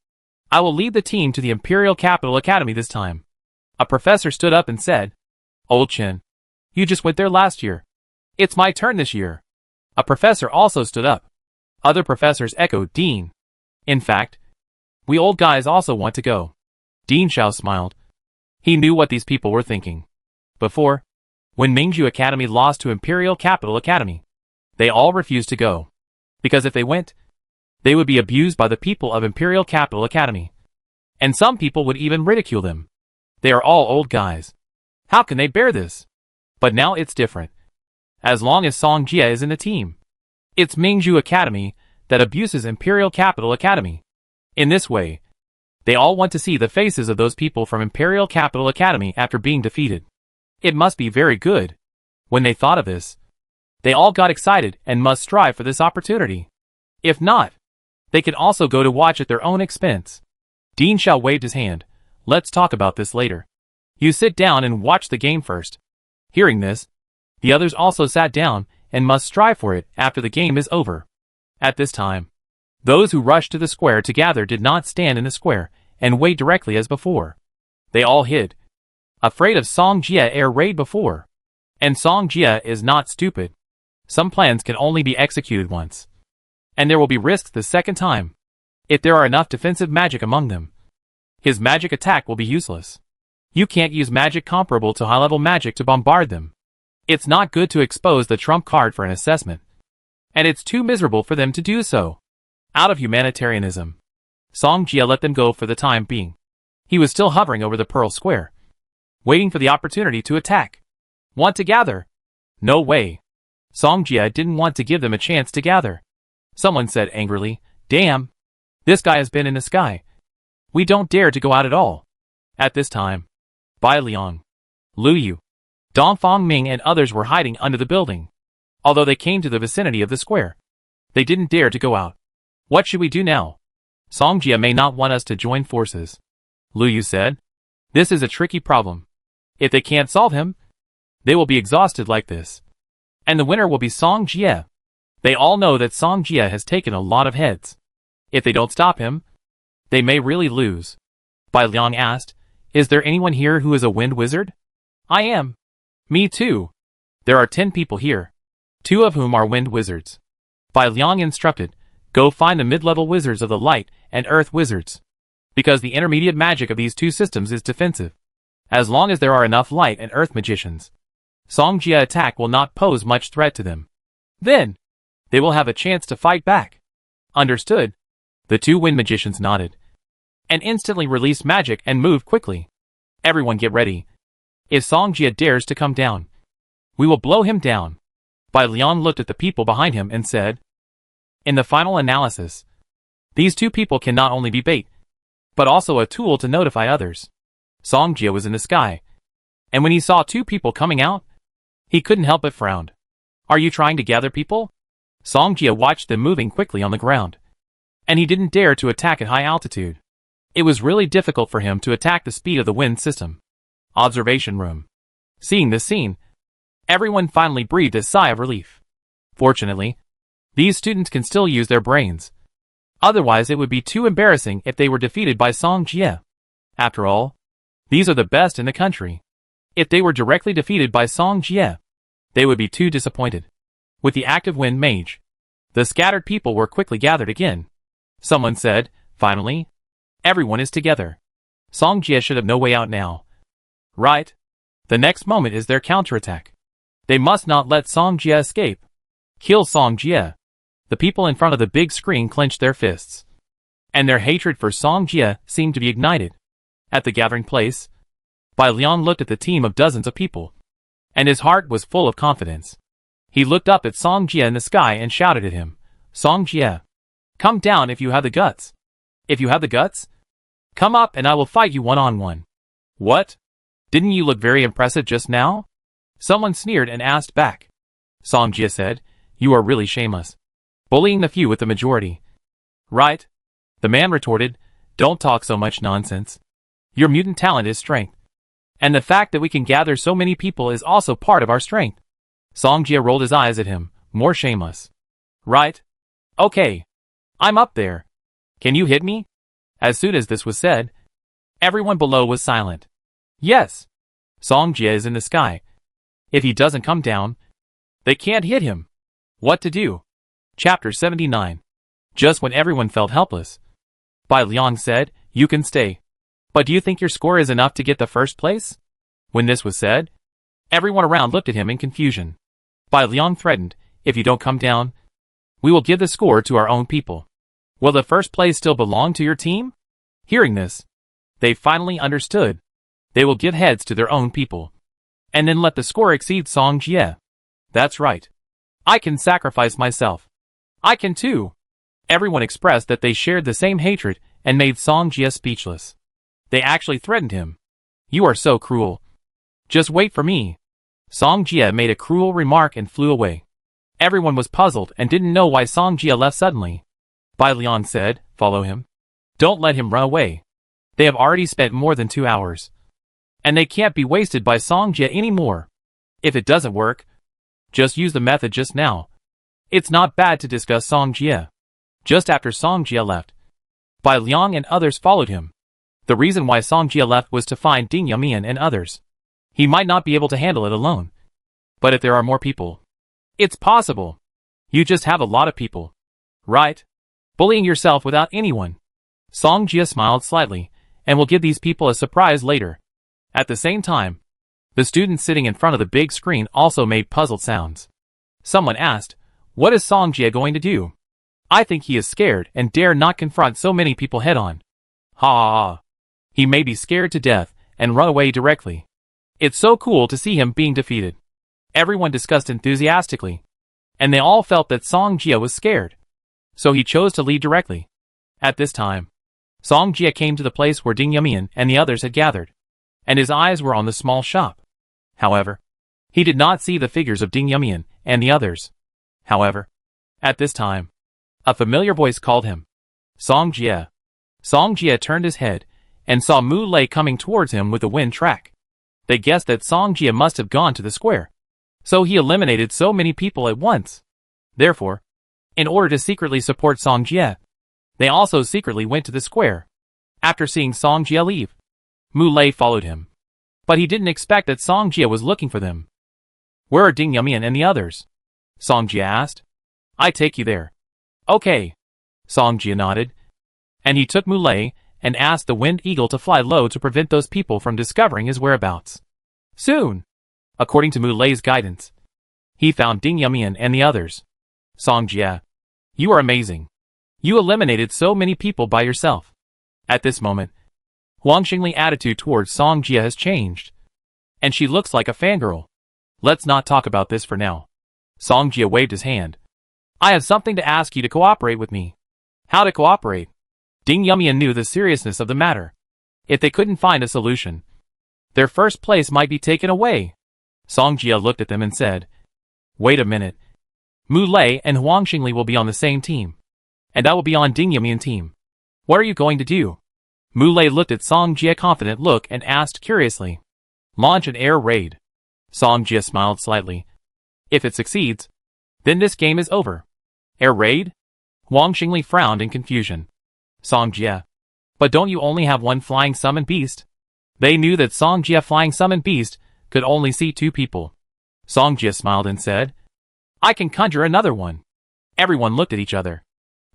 I will lead the team to the Imperial Capital Academy this time. A professor stood up and said, Old Chin, you just went there last year. It's my turn this year. A professor also stood up. Other professors echoed Dean. In fact, we old guys also want to go. Dean Xiao smiled. He knew what these people were thinking. Before, when Ningxue Academy lost to Imperial Capital Academy, they all refused to go. Because if they went, they would be abused by the people of Imperial Capital Academy. And some people would even ridicule them. They are all old guys. How can they bear this? But now it's different. as long as Song Jie is in the team. It's Ningxue Academy that abuses Imperial Capital Academy. In this way, they all want to see the faces of those people from Imperial Capital Academy after being defeated. It must be very good. When they thought of this, they all got excited and must strive for this opportunity. If not, they can also go to watch at their own expense. Dean Xiao waved his hand. Let's talk about this later. You sit down and watch the game first. Hearing this, the others also sat down and must strive for it after the game is over. At this time, those who rushed to the square to gather did not stand in the square and wait directly as before. They all hid, afraid of Song Jie air raid before. And Song Jie is not stupid. Some plans can only be executed once. And there will be risks the second time. If there are enough defensive magic among them, his magic attack will be useless. You can't use magic comparable to high-level magic to bombard them. It's not good to expose the trump card for an assessment. And it's too miserable for them to do so. Out of humanitarianism, Song Jie let them go for the time being. He was still hovering over the Pearl Square, waiting for the opportunity to attack. Want to gather? No way. Song Jie didn't want to give them a chance to gather. Someone said angrily, damn. This guy has been in the sky. We don't dare to go out at all. At this time, Bai Liang, Lu Yu, Dong Fangming and others were hiding under the building. Although they came to the vicinity of the square, they didn't dare to go out. What should we do now? Song Jie may not want us to join forces, Lu Yu said. This is a tricky problem. If they can't solve him, they will be exhausted like this. And the winner will be Song Jie. They all know that Song Jie has taken a lot of heads. If they don't stop him, they may really lose. Bai Liang asked, is there anyone here who is a wind wizard? I am. Me too. There are 10 people here, 2 of whom are wind wizards. Bai Liang instructed, go find the mid-level wizards of the light and earth wizards. Because the intermediate magic of these 2 systems is defensive. As long as there are enough light and earth magicians, Song Jie attack will not pose much threat to them. Then, they will have a chance to fight back. Understood. The 2 wind magicians nodded, and instantly released magic and moved quickly. Everyone get ready. If Song Jie dares to come down, we will blow him down. Bai Liang looked at the people behind him and said, in the final analysis, these 2 people can not only be bait, but also a tool to notify others. Song Jie was in the sky, and when he saw 2 people coming out, he couldn't help but frown. Are you trying to gather people? Song Jie watched them moving quickly on the ground, and he didn't dare to attack at high altitude. It was really difficult for him to attack the speed of the wind system. Observation room. Seeing this scene, everyone finally breathed a sigh of relief. Fortunately, these students can still use their brains. Otherwise it would be too embarrassing if they were defeated by Song Jie. After all, these are the best in the country. If they were directly defeated by Song Jie, they would be too disappointed. With the active wind mage, the scattered people were quickly gathered again. Someone said, finally, everyone is together. Song Jie should have no way out now. Right? The next moment is their counterattack. They must not let Song Jie escape. Kill Song Jie. The people in front of the big screen clenched their fists, and their hatred for Song Jie seemed to be ignited. At the gathering place, Bai Liang looked at the team of dozens of people, and his heart was full of confidence. He looked up at Song Jie in the sky and shouted at him, Song Jie, come down if you have the guts. If you have the guts, come up and I will fight you one-on-one. What? Didn't you look very impressive just now? Someone sneered and asked back. Song Jie said, you are really shameless, bullying the few with the majority. Right? The man retorted, don't talk so much nonsense. Your mutant talent is strength. And the fact that we can gather so many people is also part of our strength. Song Jie rolled his eyes at him, more shameless. Right? Okay. I'm up there. Can you hit me? As soon as this was said, everyone below was silent. Yes. Song Jie is in the sky. If he doesn't come down, they can't hit him. What to do? Chapter 79. Just when everyone felt helpless, Bai Liang said, you can stay. But do you think your score is enough to get the first place? When this was said, everyone around looked at him in confusion. Bai Liang threatened, if you don't come down, we will give the score to our own people. Will the first place still belong to your team? Hearing this, they finally understood. They will give heads to their own people, and then let the score exceed Song Jie. That's right. I can sacrifice myself. I can too. Everyone expressed that they shared the same hatred and made Song Jie speechless. They actually threatened him. You are so cruel. Just wait for me. Song Jie made a cruel remark and flew away. Everyone was puzzled and didn't know why Song Jie left suddenly. Bai Lian said, follow him. Don't let him run away. They have already spent more than 2 hours. And they can't be wasted by Song Jie anymore. If it doesn't work, just use the method just now. It's not bad to discuss Song Jie. Just after Song Jie left, Bai Liang and others followed him. The reason why Song Jie left was to find Ding Yamian and others. He might not be able to handle it alone. But if there are more people, it's possible. You just have a lot of people. Right? Bullying yourself without anyone. Song Jie smiled slightly, and will give these people a surprise later. At the same time, the students sitting in front of the big screen also made puzzled sounds. Someone asked, what is Song Jie going to do? I think he is scared and dare not confront so many people head on. Ha ha ha. He may be scared to death and run away directly. It's so cool to see him being defeated. Everyone discussed enthusiastically. And they all felt that Song Jie was scared. So he chose to lead directly. At this time, Song Jie came to the place where Ding Yamian and the others had gathered. And his eyes were on the small shop. However, he did not see the figures of Ding Yamian and the others. However, at this time, a familiar voice called him. Song Jie. Song Jie turned his head and saw Mu Lei coming towards him with a wind track. They guessed that Song Jie must have gone to the square. So he eliminated so many people at once. Therefore, in order to secretly support Song Jie, they also secretly went to the square. After seeing Song Jie leave, Mu Lei followed him. But he didn't expect that Song Jie was looking for them. Where are Ding Yamian and the others? Song Jie asked. I take you there. Okay. Song Jie nodded. And he took Mu Lei and asked the Wind Eagle to fly low to prevent those people from discovering his whereabouts. Soon, according to Mu Lei's guidance, he found Ding Yamian and the others. Song Jie, you are amazing. You eliminated so many people by yourself. At this moment, Huang Xingli's attitude towards Song Jie has changed. And she looks like a fangirl. Let's not talk about this for now. Song Jie waved his hand. I have something to ask you to cooperate with me. How to cooperate? Ding Yamian knew the seriousness of the matter. If they couldn't find a solution, their first place might be taken away. Song Jie looked at them and said, wait a minute. Mu Lei and Huang Xingli will be on the same team. And I will be on Ding Yamian's team. What are you going to do? Mu Lei looked at Song Jie's confident look and asked curiously. Launch an air raid. Song Jie smiled slightly. If it succeeds, then this game is over. Air raid? Huang Xingli frowned in confusion. Song Jie. But don't you only have one flying summon beast? They knew that Song Jie flying summon beast could only see 2 people. Song Jie smiled and said, I can conjure another one. Everyone looked at each other,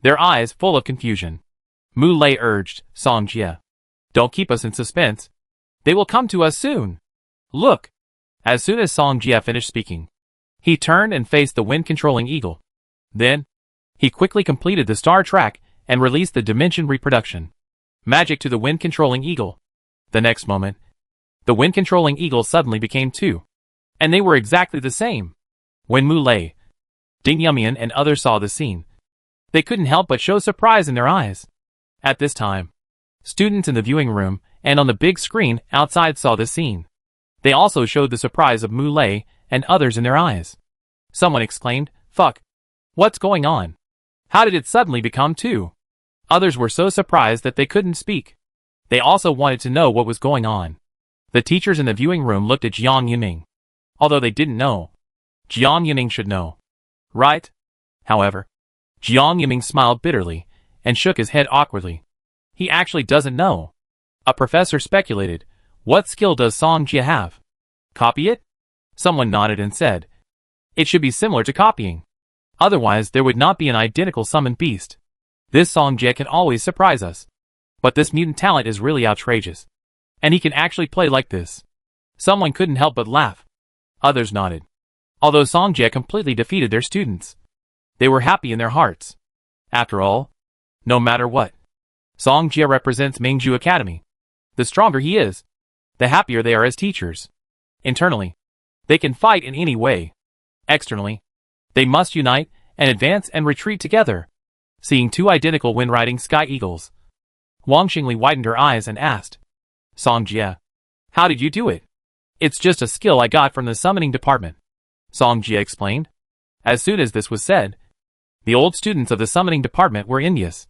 their eyes full of confusion. Mu Lei urged, Song Jie. Don't keep us in suspense. They will come to us soon. Look. As soon as Song Jie finished speaking, he turned and faced the wind-controlling eagle. Then, he quickly completed the star track and released the dimension reproduction. Magic to the wind-controlling eagle. The next moment, the wind-controlling eagle suddenly became 2. And they were exactly the same. When Mu Lei, Ding Yamian and others saw the scene, they couldn't help but show surprise in their eyes. At this time, students in the viewing room and on the big screen outside saw the scene. They also showed the surprise of Mu Lei and others in their eyes. Someone exclaimed, fuck. What's going on? How did it suddenly become 2? Others were so surprised that they couldn't speak. They also wanted to know what was going on. The teachers in the viewing room looked at Jiang Yuning. Although they didn't know, Jiang Yuning should know. Right? However, Jiang Yuning smiled bitterly and shook his head awkwardly. He actually doesn't know. A professor speculated, what skill does Song Jie have? Copy it? Someone nodded and said, it should be similar to copying. Otherwise there would not be an identical summoned beast. This Song Jie can always surprise us. But this mutant talent is really outrageous. And he can actually play like this. Someone couldn't help but laugh. Others nodded. Although Song Jie completely defeated their students, they were happy in their hearts. After all, no matter what, Song Jie represents Ningxue Academy. The stronger he is, the happier they are as teachers. Internally, they can fight in any way. Externally, they must unite and advance and retreat together. Seeing two identical wind-riding sky eagles, Wang Xingli widened her eyes and asked, Song Jie, how did you do it? It's just a skill I got from the summoning department, Song Jie explained. As soon as this was said, the old students of the summoning department were envious.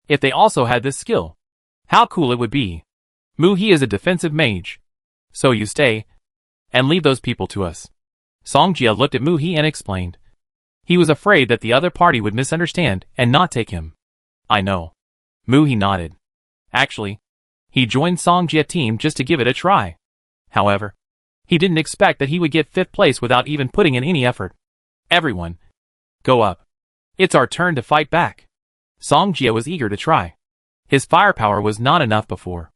If they also had this skill, how cool it would be. Mu He is a defensive mage. So you stay and leave those people to us. Song Jie looked at Mu He and explained. He was afraid that the other party would misunderstand and not take him. I know. Mu He nodded. Actually, he joined Song Jie's team just to give it a try. However, he didn't expect that he would get 5th place without even putting in any effort. Everyone, go up. It's our turn to fight back. Song Jie was eager to try. His firepower was not enough before.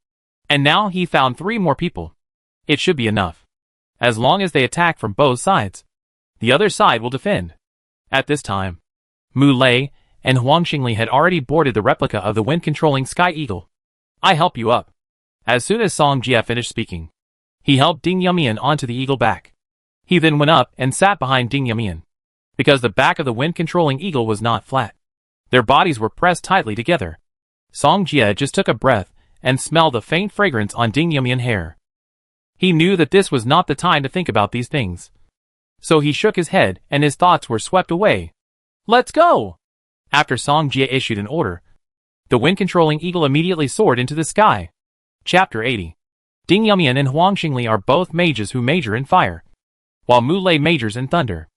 And now he found 3 more people. It should be enough. As long as they attack from both sides, the other side will defend. At this time, Mu Lei and Wang Xingli had already boarded the replica of the wind-controlling Sky Eagle. I help you up. As soon as Song Jie finished speaking, he helped Ding Yamian onto the eagle back. He then went up and sat behind Ding Yamian. Because the back of the wind-controlling eagle was not flat, their bodies were pressed tightly together. Song Jie just took a breath and smelled the faint fragrance on Ding Yamian's hair. He knew that this was not the time to think about these things. So he shook his head and his thoughts were swept away. Let's go! After Song Jie issued an order, the wind-controlling eagle immediately soared into the sky. Chapter 80. Ding Yamian and Wang Xingli are both mages who major in fire, while Mu Lei majors in thunder.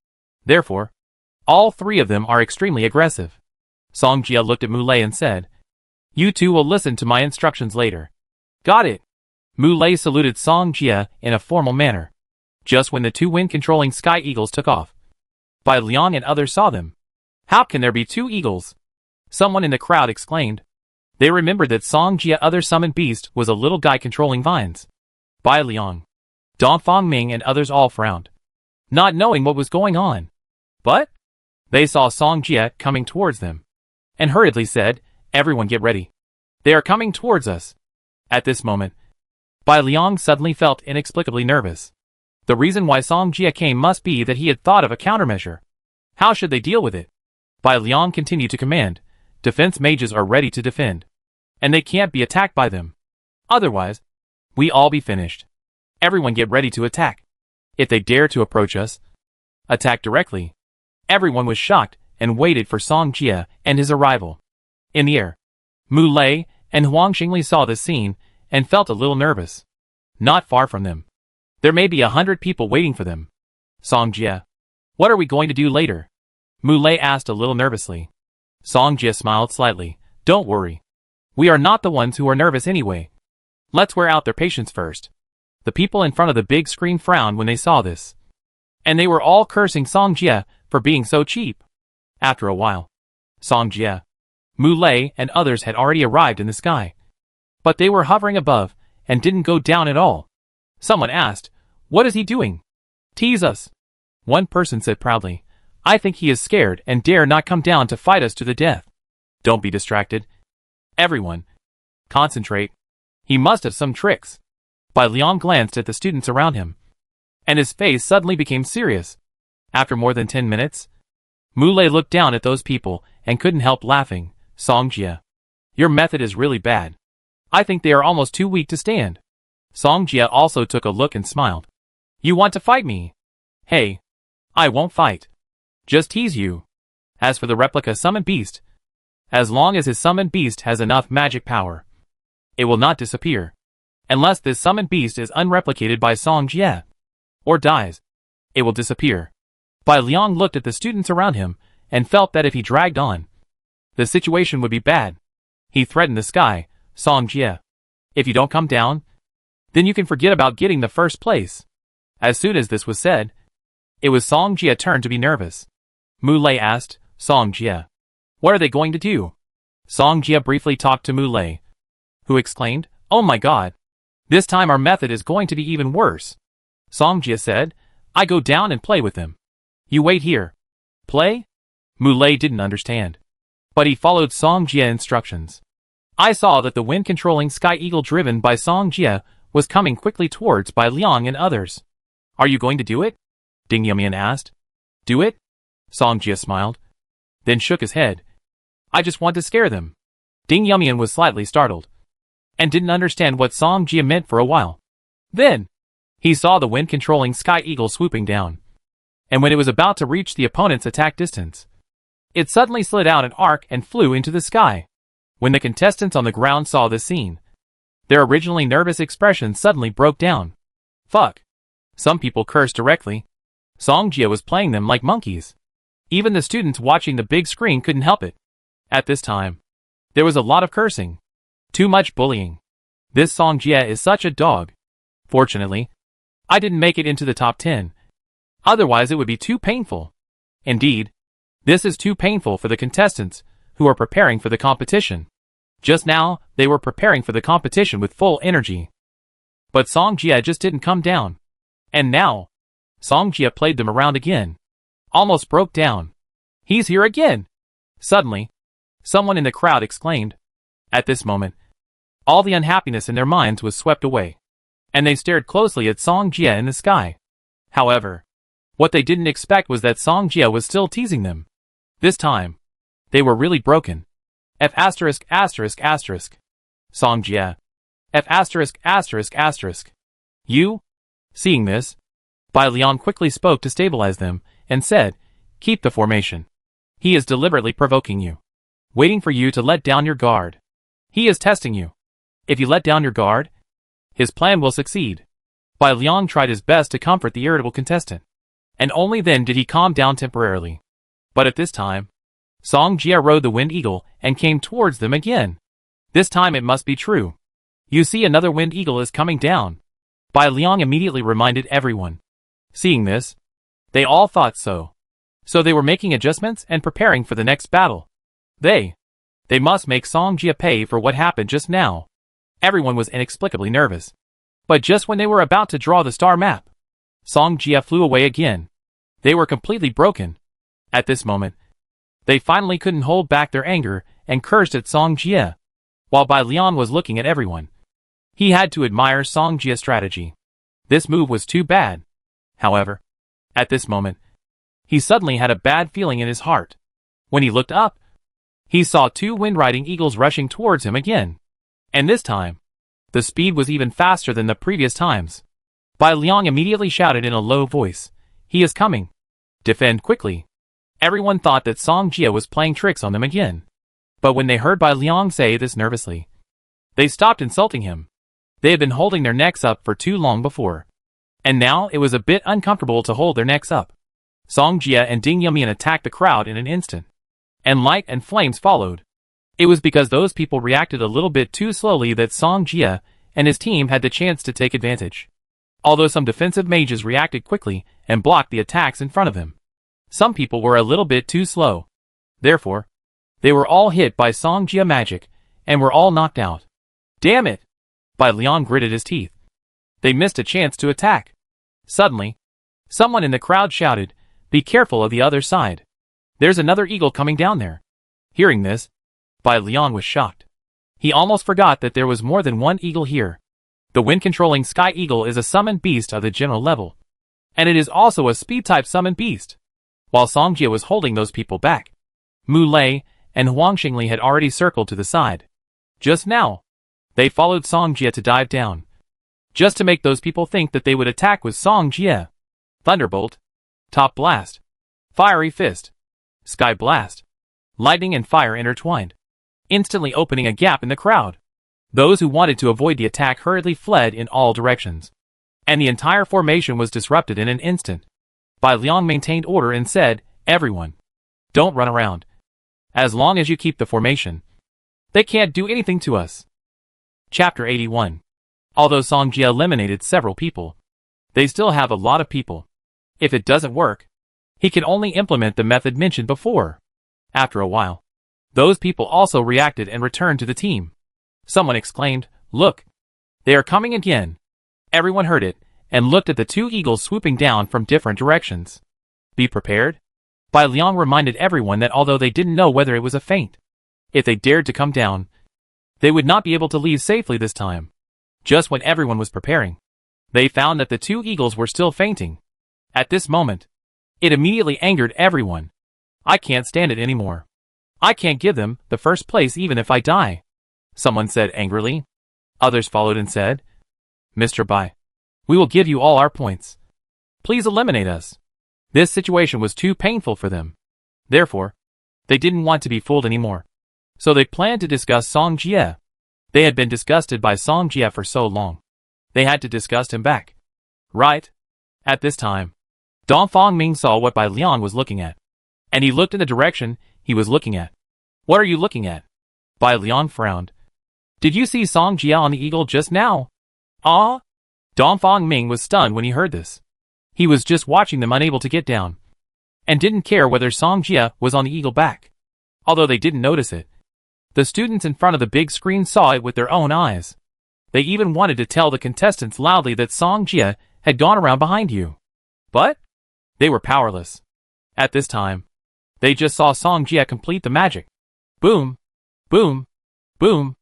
Therefore, all 3 of them are extremely aggressive. Song Jie looked at Mu Lei and said, You two will listen to my instructions later. Got it. Mu Lei saluted Song Jie in a formal manner. Just when the 2 wind-controlling sky eagles took off, Bai Liang and others saw them. How can there be 2 eagles? Someone in the crowd exclaimed. They remembered that Song Jie's other summoned beast was a little guy controlling vines. Bai Liang, Dongfang Ming and others all frowned, not knowing what was going on. But they saw Song Jie coming towards them, and hurriedly said, Everyone get ready. They are coming towards us. At this moment, Bai Liang suddenly felt inexplicably nervous. The reason why Song Jie came must be that he had thought of a countermeasure. How should they deal with it? Bai Liang continued to command, Defense mages are ready to defend, and they can't be attacked by them. Otherwise, we all be finished. Everyone get ready to attack. If they dare to approach us, attack directly. Everyone was shocked and waited for Song Jie and his arrival. In the air, Mu Lei and Wang Xingli saw this scene and felt a little nervous. Not far from them, there may be 100 people waiting for them. Song Jie, what are we going to do later? Mu Lei asked a little nervously. Song Jie smiled slightly. Don't worry. We are not the ones who are nervous anyway. Let's wear out their patience first. The people in front of the big screen frowned when they saw this. And they were all cursing Song Jie for being so cheap. After a while, Song Jie, Mu Lei and others had already arrived in the sky. But they were hovering above and didn't go down at all. Someone asked, What is he doing? Tease us. One person said proudly, I think he is scared and dare not come down to fight us to the death. Don't be distracted. Everyone, concentrate. He must have some tricks. Bai Liang glanced at the students around him, and his face suddenly became serious. After more than 10 minutes, Mu Lei looked down at those people and couldn't help laughing. Song Jie, your method is really bad. I think they are almost too weak to stand. Song Jie also took a look and smiled. You want to fight me? Hey, I won't fight. Just tease you. As for the replica summoned beast, as long as his summoned beast has enough magic power, it will not disappear. Unless this summoned beast is unreplicated by Song Jie, or dies, it will disappear. Bai Liang looked at the students around him and felt that if he dragged on, the situation would be bad. He threatened the sky, Song Jie. If you don't come down, then you can forget about getting the first place. As soon as this was said, it was Song Jie's turn to be nervous. Mu Lei asked, Song Jie, what are they going to do? Song Jie briefly talked to Mu Lei, who exclaimed, Oh my god. This time our method is going to be even worse. Song Jie said, I go down and play with them. You wait here. Play? Mu Lei didn't understand, but he followed Song Jie's instructions. I saw that the wind-controlling Sky Eagle driven by Song Jie was coming quickly towards Bai Liang and others. Are you going to do it? Ding Yamian asked. Do it? Song Jia smiled, then shook his head. I just want to scare them. Ding Yumian was slightly startled, and didn't understand what Song Jia meant for a while. Then, he saw the wind-controlling Sky Eagle swooping down, and when it was about to reach the opponent's attack distance, it suddenly slid out an arc and flew into the sky. When the contestants on the ground saw this scene, their originally nervous expressions suddenly broke down. Fuck. Some people cursed directly. Song Jia was playing them like monkeys. Even the students watching the big screen couldn't help it. At this time, there was a lot of cursing. Too much bullying. This Song Jia is such a dog. Fortunately, I didn't make it into the top 10. Otherwise it would be too painful. Indeed, this is too painful for the contestants who are preparing for the competition. Just now, they were preparing for the competition with full energy. But Song Jia just didn't come down. And now, Song Jia played them around again. Almost broke down. He's here again! Suddenly, someone in the crowd exclaimed. At this moment, all the unhappiness in their minds was swept away, and they stared closely at Song Jia in the sky. However, what they didn't expect was that Song Jia was still teasing them. This time, they were really broken. F*******. Song Jia. F******. You? Seeing this, Bai Liang quickly spoke to stabilize them, and said, keep the formation. He is deliberately provoking you, waiting for you to let down your guard. He is testing you. If you let down your guard, his plan will succeed. Bai Liang tried his best to comfort the irritable contestant, and only then did he calm down temporarily. But at this time, Song Jia rode the Wind Eagle and came towards them again. This time it must be true. You see, another Wind Eagle is coming down. Bai Liang immediately reminded everyone. Seeing this, they all thought so. So they were making adjustments and preparing for the next battle. They must make Song Jia pay for what happened just now. Everyone was inexplicably nervous. But just when they were about to draw the star map, Song Jia flew away again. They were completely broken. At this moment, they finally couldn't hold back their anger and cursed at Song Jia. While Bai Liang was looking at everyone, he had to admire Song Jia's strategy. This move was too bad. However, at this moment, he suddenly had a bad feeling in his heart. When he looked up, he saw two wind-riding eagles rushing towards him again. And this time, the speed was even faster than the previous times. Bai Liang immediately shouted in a low voice, he is coming. Defend quickly. Everyone thought that Song Jia was playing tricks on them again. But when they heard Bai Liang say this nervously, they stopped insulting him. They had been holding their necks up for too long before, and now it was a bit uncomfortable to hold their necks up. Song Jia and Ding Yumian attacked the crowd in an instant, and light and flames followed. It was because those people reacted a little bit too slowly that Song Jia and his team had the chance to take advantage. Although some defensive mages reacted quickly and blocked the attacks in front of him, some people were a little bit too slow. Therefore, they were all hit by Song Jia magic, and were all knocked out. Damn it! Bai Liang gritted his teeth. They missed a chance to attack. Suddenly, someone in the crowd shouted, be careful of the other side. There's another eagle coming down there. Hearing this, Bai Liang was shocked. He almost forgot that there was more than one eagle here. The wind-controlling Sky Eagle is a summoned beast of the general level, and it is also a speed-type summoned beast. While Song Jia was holding those people back, Mu Lei and Huang Xingli had already circled to the side. Just now, they followed Song Jia to dive down, just to make those people think that they would attack with Song Jia. Thunderbolt, Top Blast, Fiery Fist, Sky Blast, lightning and fire intertwined, instantly opening a gap in the crowd. Those who wanted to avoid the attack hurriedly fled in all directions, and the entire formation was disrupted in an instant. Bai Liang maintained order and said, everyone, don't run around. As long as you keep the formation, they can't do anything to us. Chapter 81. Although Song Jia eliminated several people, they still have a lot of people. If it doesn't work, he can only implement the method mentioned before. After a while, those people also reacted and returned to the team. Someone exclaimed, look, they are coming again. Everyone heard it, and looked at the two eagles swooping down from different directions. Be prepared. Bai Liang reminded everyone that although they didn't know whether it was a feint, if they dared to come down, they would not be able to leave safely this time. Just when everyone was preparing, they found that the two eagles were still fainting. At this moment, It immediately angered everyone. I can't stand it anymore. I can't give them the first place even if I die, someone said angrily. Others followed and said, Mr. Bai, we will give you all our points. Please eliminate us. This situation was too painful for them. Therefore, they didn't want to be fooled anymore. So they planned to discuss Song Jie. They had been disgusted by Song Jie for so long. They had to disgust him back. Right? At this time, Dongfang Ming saw what Bai Liang was looking at. And he looked in the direction he was looking at. What are you looking at? Bai Liang frowned. Did you see Song Jie on the eagle just now? Ah? Dongfang Ming was stunned when he heard this. He was just watching them unable to get down, and didn't care whether Song Jie was on the eagle back. Although they didn't notice it. The students in front of the big screen saw it with their own eyes. They even wanted to tell the contestants loudly that Song Jie had gone around behind you. But they were powerless. At this time, they just saw Song Jie complete the magic. Boom! Boom! Boom!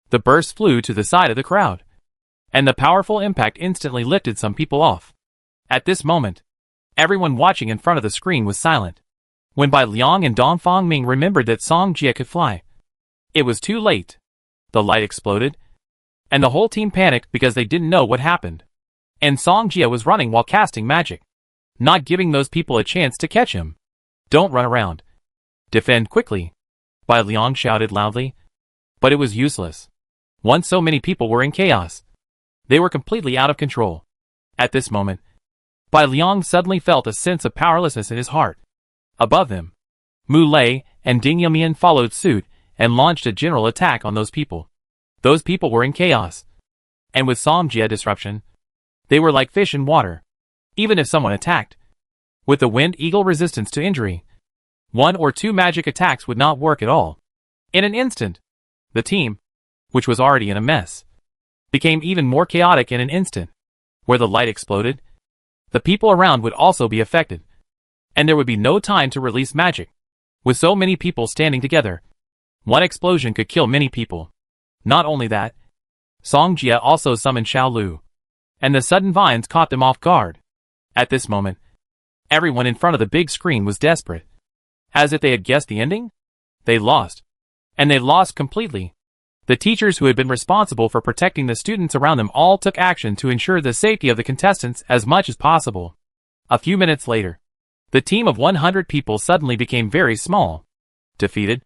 The burst flew to the side of the crowd. And the powerful impact instantly lifted some people off. At this moment, everyone watching in front of the screen was silent. When Bai Liang and Dongfang Ming remembered that Song Jie could fly, it was too late. The light exploded, and the whole team panicked because they didn't know what happened. And Song Jie was running while casting magic, not giving those people a chance to catch him. Don't run around. Defend quickly, Bai Liang shouted loudly. But it was useless. Once so many people were in chaos, they were completely out of control. At this moment, Bai Liang suddenly felt a sense of powerlessness in his heart. Above him, Mu Lei and Ding Yamian followed suit and launched a general attack on those people. Those people were in chaos. And with Song Jie disruption, they were like fish in water. Even if someone attacked, with the Wind Eagle resistance to injury, 1 or 2 magic attacks would not work at all. In an instant, the team, which was already in a mess, became even more chaotic in an instant. Where the light exploded, the people around would also be affected. And there would be no time to release magic. With so many people standing together, one explosion could kill many people. Not only that, Song Jie also summoned Xiao Lu. And the sudden vines caught them off guard. At this moment, everyone in front of the big screen was desperate. As if they had guessed the ending? They lost. And they lost completely. The teachers who had been responsible for protecting the students around them all took action to ensure the safety of the contestants as much as possible. A few minutes later, the team of 100 people suddenly became very small. Defeated,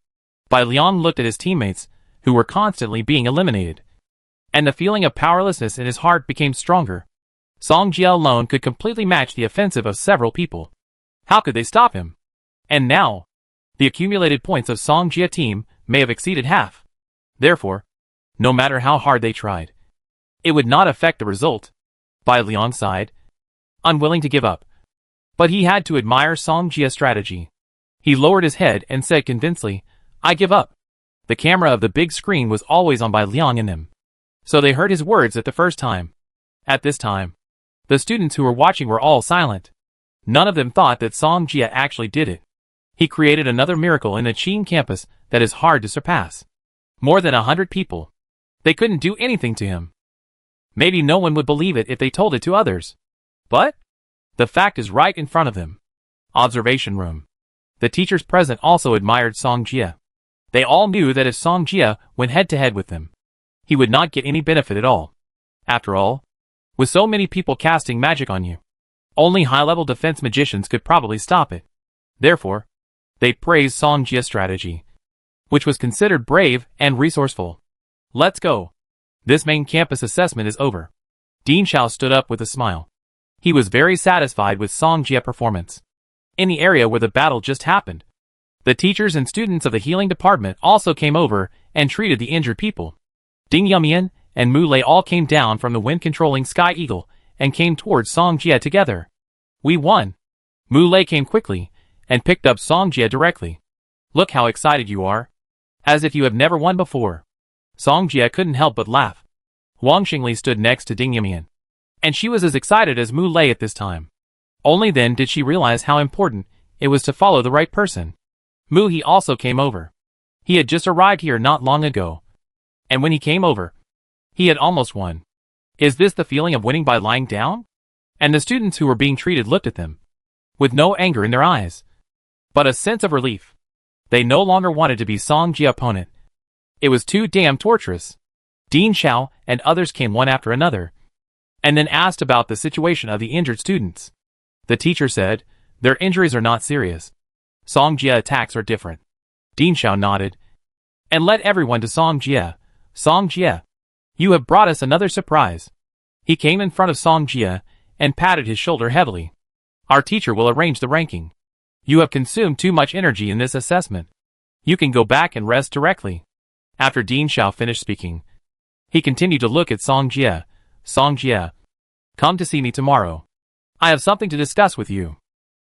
Bai Liang looked at his teammates, who were constantly being eliminated. And the feeling of powerlessness in his heart became stronger. Song Jie alone could completely match the offensive of several people. How could they stop him? And now, the accumulated points of Song Jie team may have exceeded half. Therefore, no matter how hard they tried, it would not affect the result. Bai Liang sighed, unwilling to give up. But he had to admire Song Jie's strategy. He lowered his head and said convincingly, I give up. The camera of the big screen was always on Bai Liang and them. So they heard his words at the first time. At this time, the students who were watching were all silent. None of them thought that Song Jie actually did it. He created another miracle in the Qin campus that is hard to surpass. More than 100 people. They couldn't do anything to him. Maybe no one would believe it if they told it to others. But the fact is right in front of them. Observation room. The teachers present also admired Song Jie. They all knew that if Song Jie went head-to-head with them, he would not get any benefit at all. After all, with so many people casting magic on you, only high-level defense magicians could probably stop it. Therefore, they praised Song Jie's strategy, which was considered brave and resourceful. Let's go. This main campus assessment is over. Dean Xiao stood up with a smile. He was very satisfied with Song Jie's performance. In the area where the battle just happened, the teachers and students of the healing department also came over and treated the injured people. Ding Yamian and Mu Lei all came down from the wind-controlling Sky Eagle and came towards Song Jie together. We won. Mu Lei came quickly and picked up Song Jie directly. Look how excited you are. As if you have never won before. Song Jie couldn't help but laugh. Wang Xingli stood next to Ding Yamian, and she was as excited as Mu Lei at this time. Only then did she realize how important it was to follow the right person. Mu He also came over. He had just arrived here not long ago. And when he came over, he had almost won. Is this the feeling of winning by lying down? And the students who were being treated looked at them. with no anger in their eyes, but a sense of relief. They no longer wanted to be Song Jie's opponent. It was too damn torturous. Dean Xiao and others came one after another, and then asked about the situation of the injured students. The teacher said, their injuries are not serious. Song Jie's attacks are different. Dean Xiao nodded, and led everyone to Song Jie. Song Jie, you have brought us another surprise. He came in front of Song Jie and patted his shoulder heavily. Our teacher will arrange the ranking. You have consumed too much energy in this assessment. You can go back and rest directly. After Dean Xiao finished speaking, he continued to look at Song Jie. Song Jie, come to see me tomorrow. I have something to discuss with you.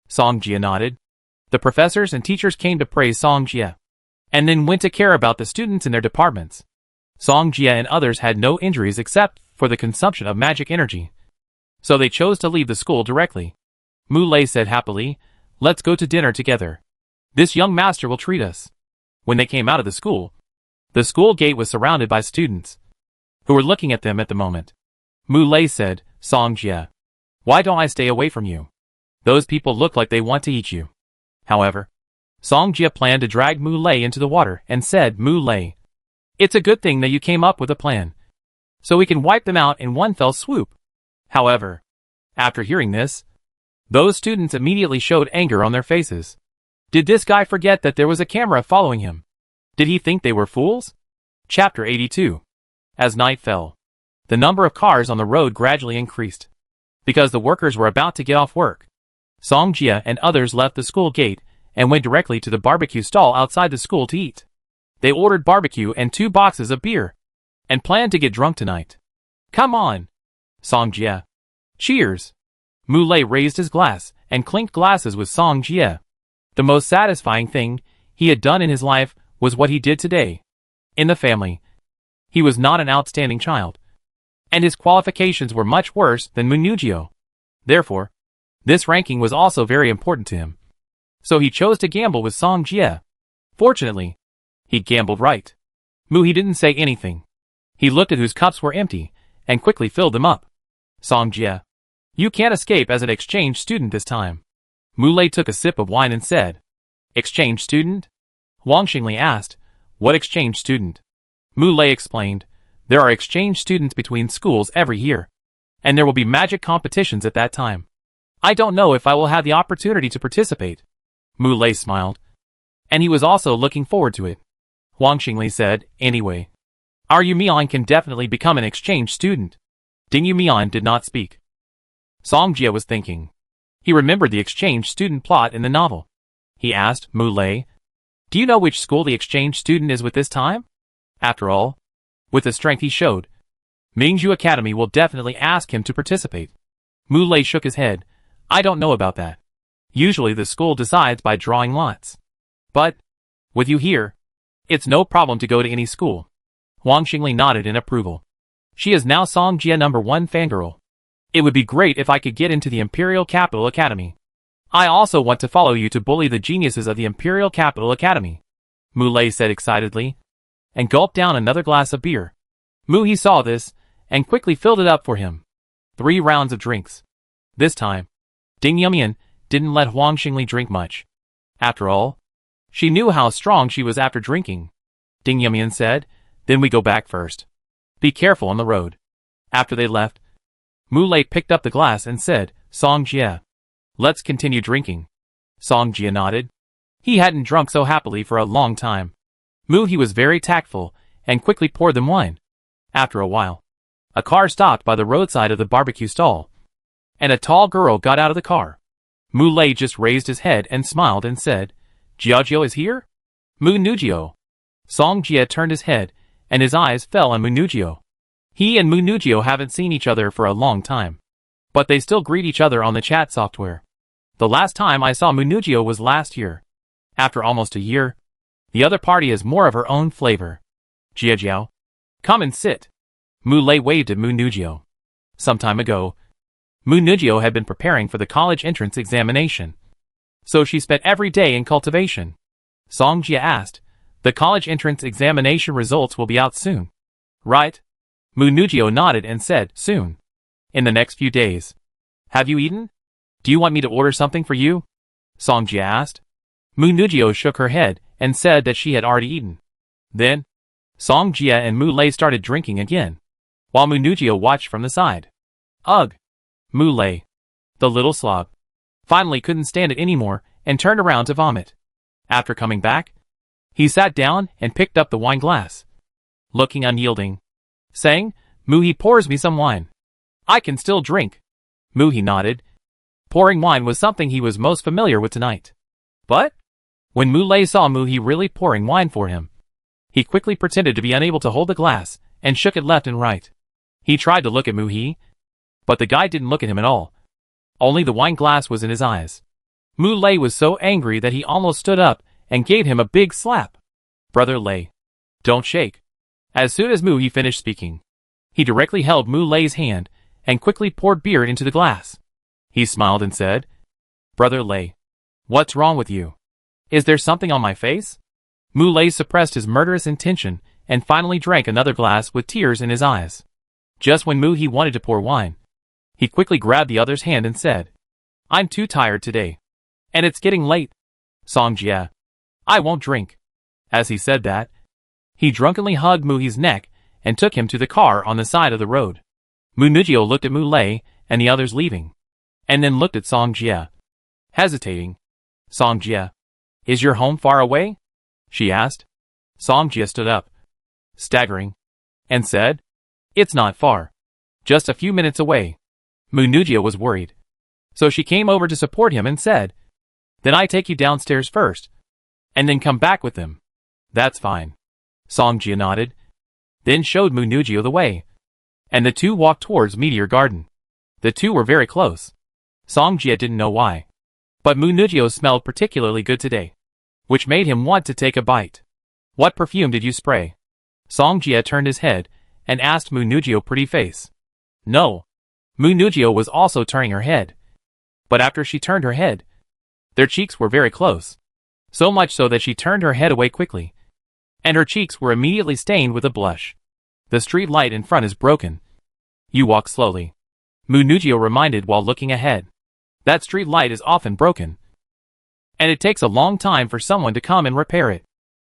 Song Jie nodded. The professors and teachers came to praise Song Jie, and then went to care about the students in their departments. Song Jie and others had no injuries except for the consumption of magic energy, so they chose to leave the school directly. Mu Lei said happily, let's go to dinner together. This young master will treat us. When they came out of the school gate was surrounded by students, who were looking at them at the moment. Mu Lei said, Song Jie, why don't I stay away from you? Those people look like they want to eat you. However, Song Jie planned to drag Mu Lei into the water and said, Mu Lei, it's a good thing that you came up with a plan, so we can wipe them out in one fell swoop. However, after hearing this, those students immediately showed anger on their faces. Did this guy forget that there was a camera following him? Did he think they were fools? Chapter 82. As night fell, the number of cars on the road gradually increased, because the workers were about to get off work. Song Jie and others left the school gate and went directly to the barbecue stall outside the school to eat. They ordered barbecue and 2 boxes of beer, and planned to get drunk tonight. Come on, Song Jie. Cheers. Mu Lei raised his glass and clinked glasses with Song Jie. The most satisfying thing he had done in his life was what he did today. In the family, he was not an outstanding child, and his qualifications were much worse than Mu Ningxue. Therefore, this ranking was also very important to him. So he chose to gamble with Song Jie. Fortunately, he gambled right. He didn't say anything. He looked at whose cups were empty and quickly filled them up. Song Jie, you can't escape as an exchange student this time. Mu Lei took a sip of wine and said, Exchange student? Wang Xingli asked, What exchange student? Mu Lei explained, There are exchange students between schools every year, and there will be magic competitions at that time. I don't know if I will have the opportunity to participate. Mu Lei smiled, and he was also looking forward to it. Wang Xingli said, Anyway, our Yu Mian can definitely become an exchange student. Ding Yu Mian did not speak. Song Jie was thinking. He remembered the exchange student plot in the novel. He asked Mu Lei, Do you know which school the exchange student is with this time? After all, with the strength he showed, Ningxue Academy will definitely ask him to participate. Mu Lei shook his head. I don't know about that. Usually the school decides by drawing lots. But, with you here, it's no problem to go to any school. Wang Xingli nodded in approval. She is now Song Jie #1 fangirl. It would be great if I could get into the Imperial Capital Academy. I also want to follow you to bully the geniuses of the Imperial Capital Academy. Mu Lei said excitedly, and gulped down another glass of beer. He saw this, and quickly filled it up for him. 3 rounds of drinks. This time, Ding Yumian didn't let Wang Xingli drink much. After all, she knew how strong she was after drinking. Ding Yumian said, Then we go back first. Be careful on the road. After they left, Mu Lei picked up the glass and said, Song Jie, let's continue drinking. Song Jie nodded. He hadn't drunk so happily for a long time. He was very tactful, and quickly poured them wine. After a while, a car stopped by the roadside of the barbecue stall, and a tall girl got out of the car. Mu Lei just raised his head and smiled and said, Jiajiu is here? Mu Ningxue. Song Jie turned his head, and his eyes fell on Mu Ningxue. He and Mu Ningxue haven't seen each other for a long time, but they still greet each other on the chat software. The last time I saw Mu Ningxue was last year. After almost a year, the other party has more of her own flavor. Jiajiao, come and sit. Mu Lei waved at Mu Ningxue. Some time ago, Mu Ningxue had been preparing for the college entrance examination, so she spent every day in cultivation. Song Jie asked, The college entrance examination results will be out soon, right? Mu Ningxue nodded and said, Soon. In the next few days. Have you eaten? Do you want me to order something for you? Song Jie asked. Mu Ningxue shook her head and said that she had already eaten. Then, Song Jie and Mu Lei started drinking again, while Mu Ningxue watched from the side. Ugh! Mu Lei, the little slob, finally couldn't stand it anymore and turned around to vomit. After coming back, he sat down and picked up the wine glass, looking unyielding, saying, Mu-He pours me some wine. I can still drink. Mu-He nodded. Pouring wine was something he was most familiar with tonight. But, when Mu Lei saw Mu-He really pouring wine for him, he quickly pretended to be unable to hold the glass and shook it left and right. He tried to look at Mu-He, but the guy didn't look at him at all. Only the wine glass was in his eyes. Mu Lei was so angry that he almost stood up and gave him a big slap. Brother Lei, don't shake. As soon as Mu-He finished speaking, he directly held Mu Lei's hand and quickly poured beer into the glass. He smiled and said, Brother Lei, what's wrong with you? Is there something on my face? Mu Lei suppressed his murderous intention and finally drank another glass with tears in his eyes. Just when Mu-He wanted to pour wine, he quickly grabbed the other's hand and said, I'm too tired today. And it's getting late. Song Jie, I won't drink. As he said that, he drunkenly hugged Mu-He's neck and took him to the car on the side of the road. Mu Ningxue looked at Mu Lei and the others leaving, and then looked at Song Jie, hesitating. Song Jie, is your home far away? She asked. Song Jie stood up, staggering, and said, It's not far. Just a few minutes away. Mu Ningxue was worried, so she came over to support him and said, Then I take you downstairs first, and then come back with them. That's fine. Song Jie nodded, then showed Mu Ningxue the way, and the two walked towards Meteor Garden. The two were very close. Song Jie didn't know why, but Mu Ningxue smelled particularly good today, which made him want to take a bite. What perfume did you spray? Song Jie turned his head and asked Mu Ningxue pretty face. No. Mu Ningxue was also turning her head, but after she turned her head, their cheeks were very close, so much so that she turned her head away quickly, and her cheeks were immediately stained with a blush. The street light in front is broken. You walk slowly. Mu Ningxue reminded while looking ahead. That street light is often broken, and it takes a long time for someone to come and repair it.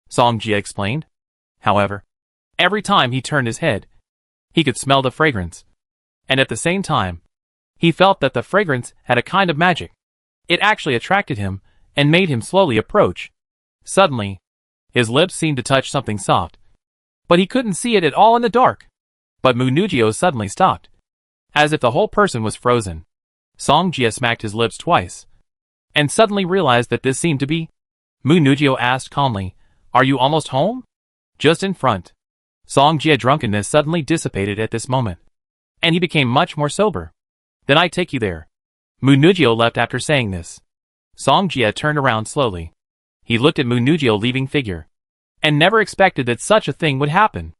Song Jie explained. However, every time he turned his head, he could smell the fragrance, and at the same time, he felt that the fragrance had a kind of magic. It actually attracted him and made him slowly approach. Suddenly, his lips seemed to touch something soft, but he couldn't see it at all in the dark. But Mu Ningxue suddenly stopped, as if the whole person was frozen. Song Jie smacked his lips twice, and suddenly realized that this seemed to be. Mu Ningxue asked calmly, Are you almost home? Just in front. Song Jie's drunkenness suddenly dissipated at this moment, and he became much more sober. Then I take you there. Mu Ningxue left after saying this. Song Jie turned around slowly. He looked at Mu Ningxue's leaving figure, and never expected that such a thing would happen.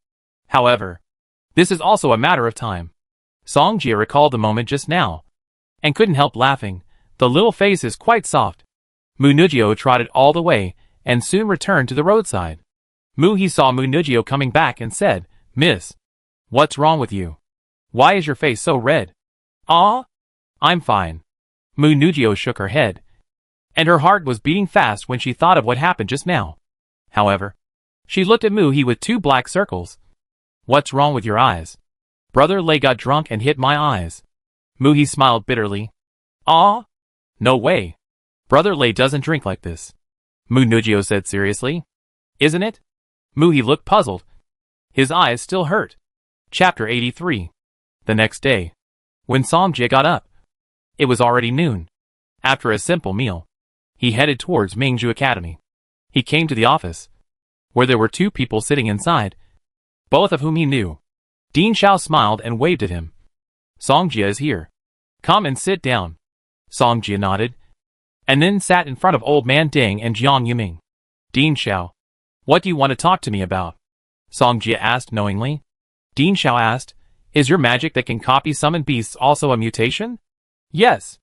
However, this is also a matter of time. Song Jie recalled the moment just now, and couldn't help laughing. The little face is quite soft. Mu Ningxue trotted all the way, and soon returned to the roadside. Mu-He saw Mu Ningxue coming back and said, Miss, what's wrong with you? Why is your face so red? Ah? I'm fine. Mu Ningxue shook her head, and her heart was beating fast when she thought of what happened just now. However, she looked at Mu-He with two black circles. What's wrong with your eyes? Brother Lei got drunk and hit my eyes. Mu-He smiled bitterly. Ah? No way. Brother Lei doesn't drink like this. Mu Ningxue said seriously. Isn't it? Mu-He looked puzzled. His eyes still hurt. Chapter 83. The next day, when Song Jie got up, it was already noon. After a simple meal, he headed towards Ningxue Academy. He came to the office, where there were two people sitting inside, both of whom he knew. Dean Xiao smiled and waved at him. Song Jie is here. Come and sit down. Song Jie nodded, and then sat in front of Old Man Ding and Jiang Yiming. Dean Xiao, what do you want to talk to me about? Song Jie asked knowingly. Dean Xiao asked, Is your magic that can copy summon beasts also a mutation? Yes.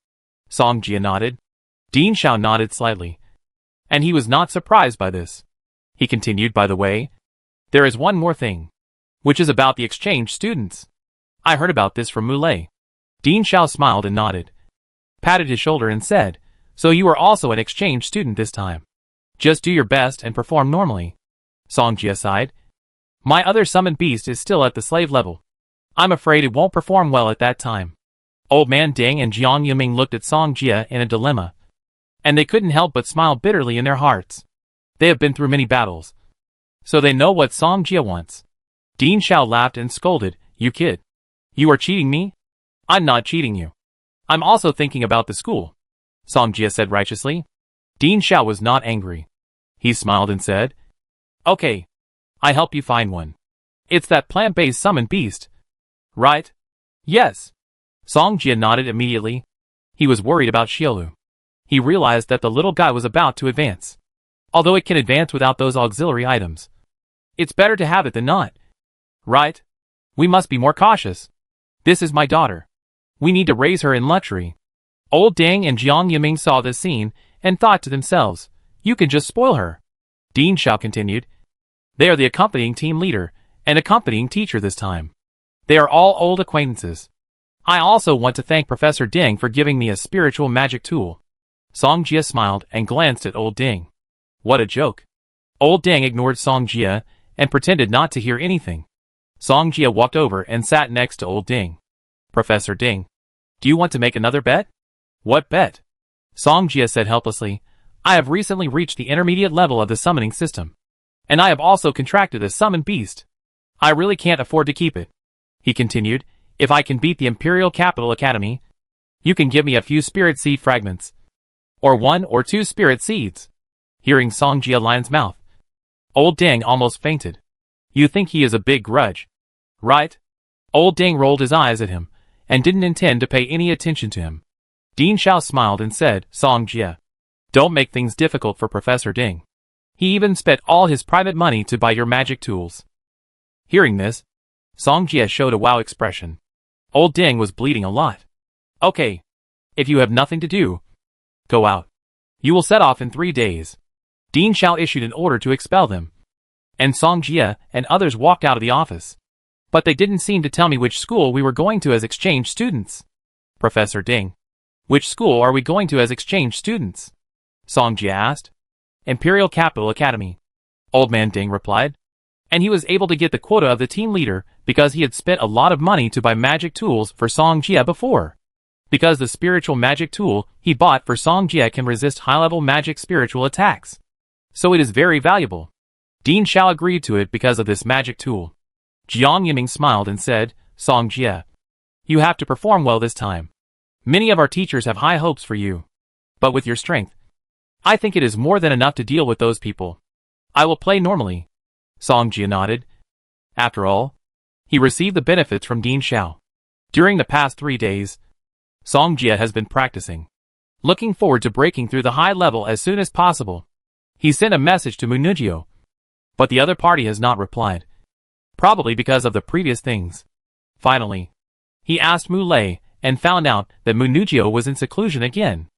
Song Jie nodded. Dean Xiao nodded slightly, and he was not surprised by this. He continued, by the way, there is one more thing, which is about the exchange students. I heard about this from Mu Lei. Dean Xiao smiled and nodded. patted his shoulder and said, "So you are also an exchange student this time. Just do your best and perform normally." Song Jie sighed. "My other summoned beast is still at the slave level. I'm afraid it won't perform well at that time." Old Man Ding and Jiang Yiming looked at Song Jie in a dilemma, and they couldn't help but smile bitterly in their hearts. They have been through many battles, so they know what Song Jie wants. Ding Xiao laughed and scolded, "You kid. You are cheating me?" "I'm not cheating you. I'm also thinking about the school," Song Jie said righteously. Ding Xiao was not angry. He smiled and said, "Okay. I help you find one. It's that plant-based summoned beast, right?" "Yes." Song Jie nodded immediately. He was worried about Xiaolu. He realized that the little guy was about to advance. Although it can advance without those auxiliary items, it's better to have it than not. Right? We must be more cautious. This is my daughter. We need to raise her in luxury. Old Ding and Jiang Yiming saw this scene and thought to themselves, "You can just spoil her." Ding Xiao continued, "They are the accompanying team leader and accompanying teacher this time. They are all old acquaintances. I also want to thank Professor Ding for giving me a spiritual magic tool." Song Jie smiled and glanced at Old Ding. What a joke. Old Ding ignored Song Jie and pretended not to hear anything. Song Jie walked over and sat next to Old Ding. "Professor Ding, do you want to make another bet?" "What bet?" Song Jie said helplessly. "I have recently reached the intermediate level of the summoning system, and I have also contracted a summoned beast. I really can't afford to keep it." He continued, "If I can beat the Imperial Capital Academy, you can give me a few spirit seed fragments, or 1 or 2 spirit seeds." Hearing Song Jie Lion's mouth, Old Ding almost fainted. "You think he is a big grudge, right?" Old Ding rolled his eyes at him, and didn't intend to pay any attention to him. Ding Xiao smiled and said, "Song Jie, don't make things difficult for Professor Ding. He even spent all his private money to buy your magic tools." Hearing this, Song Jie showed a wow expression. Old Ding was bleeding a lot. "Okay. If you have nothing to do, go out. You will set off in 3 days." Ding Xiao issued an order to expel them, and Song Jie and others walked out of the office. "But they didn't seem to tell me which school we were going to as exchange students." "Professor Ding, which school are we going to as exchange students?" Song Jie asked. "Imperial Capital Academy," Old Man Ding replied. And he was able to get the quota of the team leader because he had spent a lot of money to buy magic tools for Song Jie before. Because the spiritual magic tool he bought for Song Jie can resist high-level magic spiritual attacks, so it is very valuable. Ding Xiao agreed to it because of this magic tool. Jiang Yiming smiled and said, "Song Jie, you have to perform well this time. Many of our teachers have high hopes for you. But with your strength, I think it is more than enough to deal with those people. I will play normally." Song Jie nodded. After all, he received the benefits from Ding Xiao. During the past 3 days, Song Jie has been practicing, looking forward to breaking through the high level as soon as possible. He sent a message to Mu Ningxue, but the other party has not replied, probably because of the previous things. Finally, he asked Mu Lei and found out that Mu Ningxue was in seclusion again.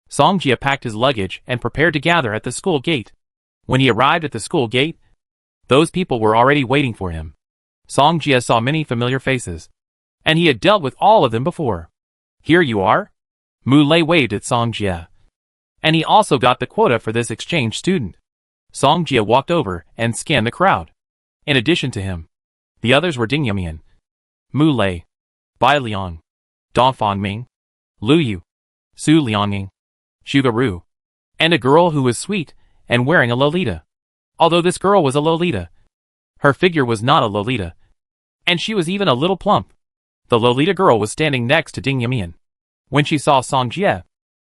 Song Jie packed his luggage and prepared to gather at the school gate. When he arrived at the school gate, those people were already waiting for him. Song Jie saw many familiar faces, and he had dealt with all of them before. "Here you are." Mu Lei waved at Song Jie. And he also got the quota for this exchange student. Song Jie walked over and scanned the crowd. In addition to him, the others were Ding Yimian, Mu Lei, Bai Liang, Dong Fangming, Lu Yu, Su Liangning, Shugaru, and a girl who was sweet and wearing a Lolita. Although this girl was a Lolita, her figure was not a Lolita, and she was even a little plump. The Lolita girl was standing next to Ding Yimian. When she saw Song Jie,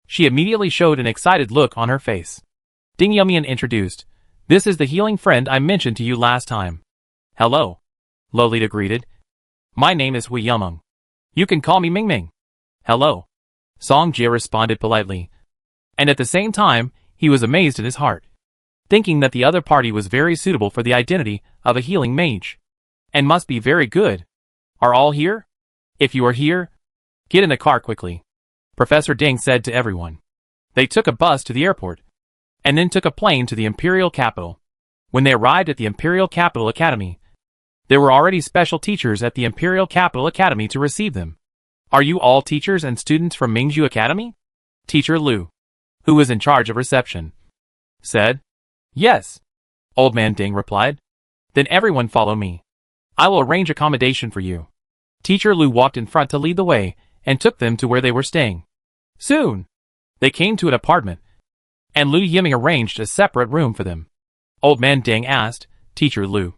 she immediately showed an excited look on her face. Ding Yimian introduced, "This is the healing friend I mentioned to you last time." "Hello," Lolita greeted. "My name is Hui Yumeng. You can call me Ming Ming." "Hello," Song Jie responded politely. And at the same time, he was amazed in his heart, thinking that the other party was very suitable for the identity of a healing mage, and must be very good. "Are all here? If you are here, get in the car quickly," Professor Ding said to everyone. They took a bus to the airport, and then took a plane to the Imperial capital. When they arrived at the Imperial Capital Academy, there were already special teachers at the Imperial Capital Academy to receive them. "Are you all teachers and students from Ningxue Academy?" Teacher Lu, who was in charge of reception, said. Yes. Old Man Ding replied. Then everyone follow me. I will arrange accommodation for you. Teacher Lu walked in front to lead the way and took them to where they were staying. Soon, they came to an apartment, and Lu Yiming arranged a separate room for them. Old Man Ding asked Teacher Lu,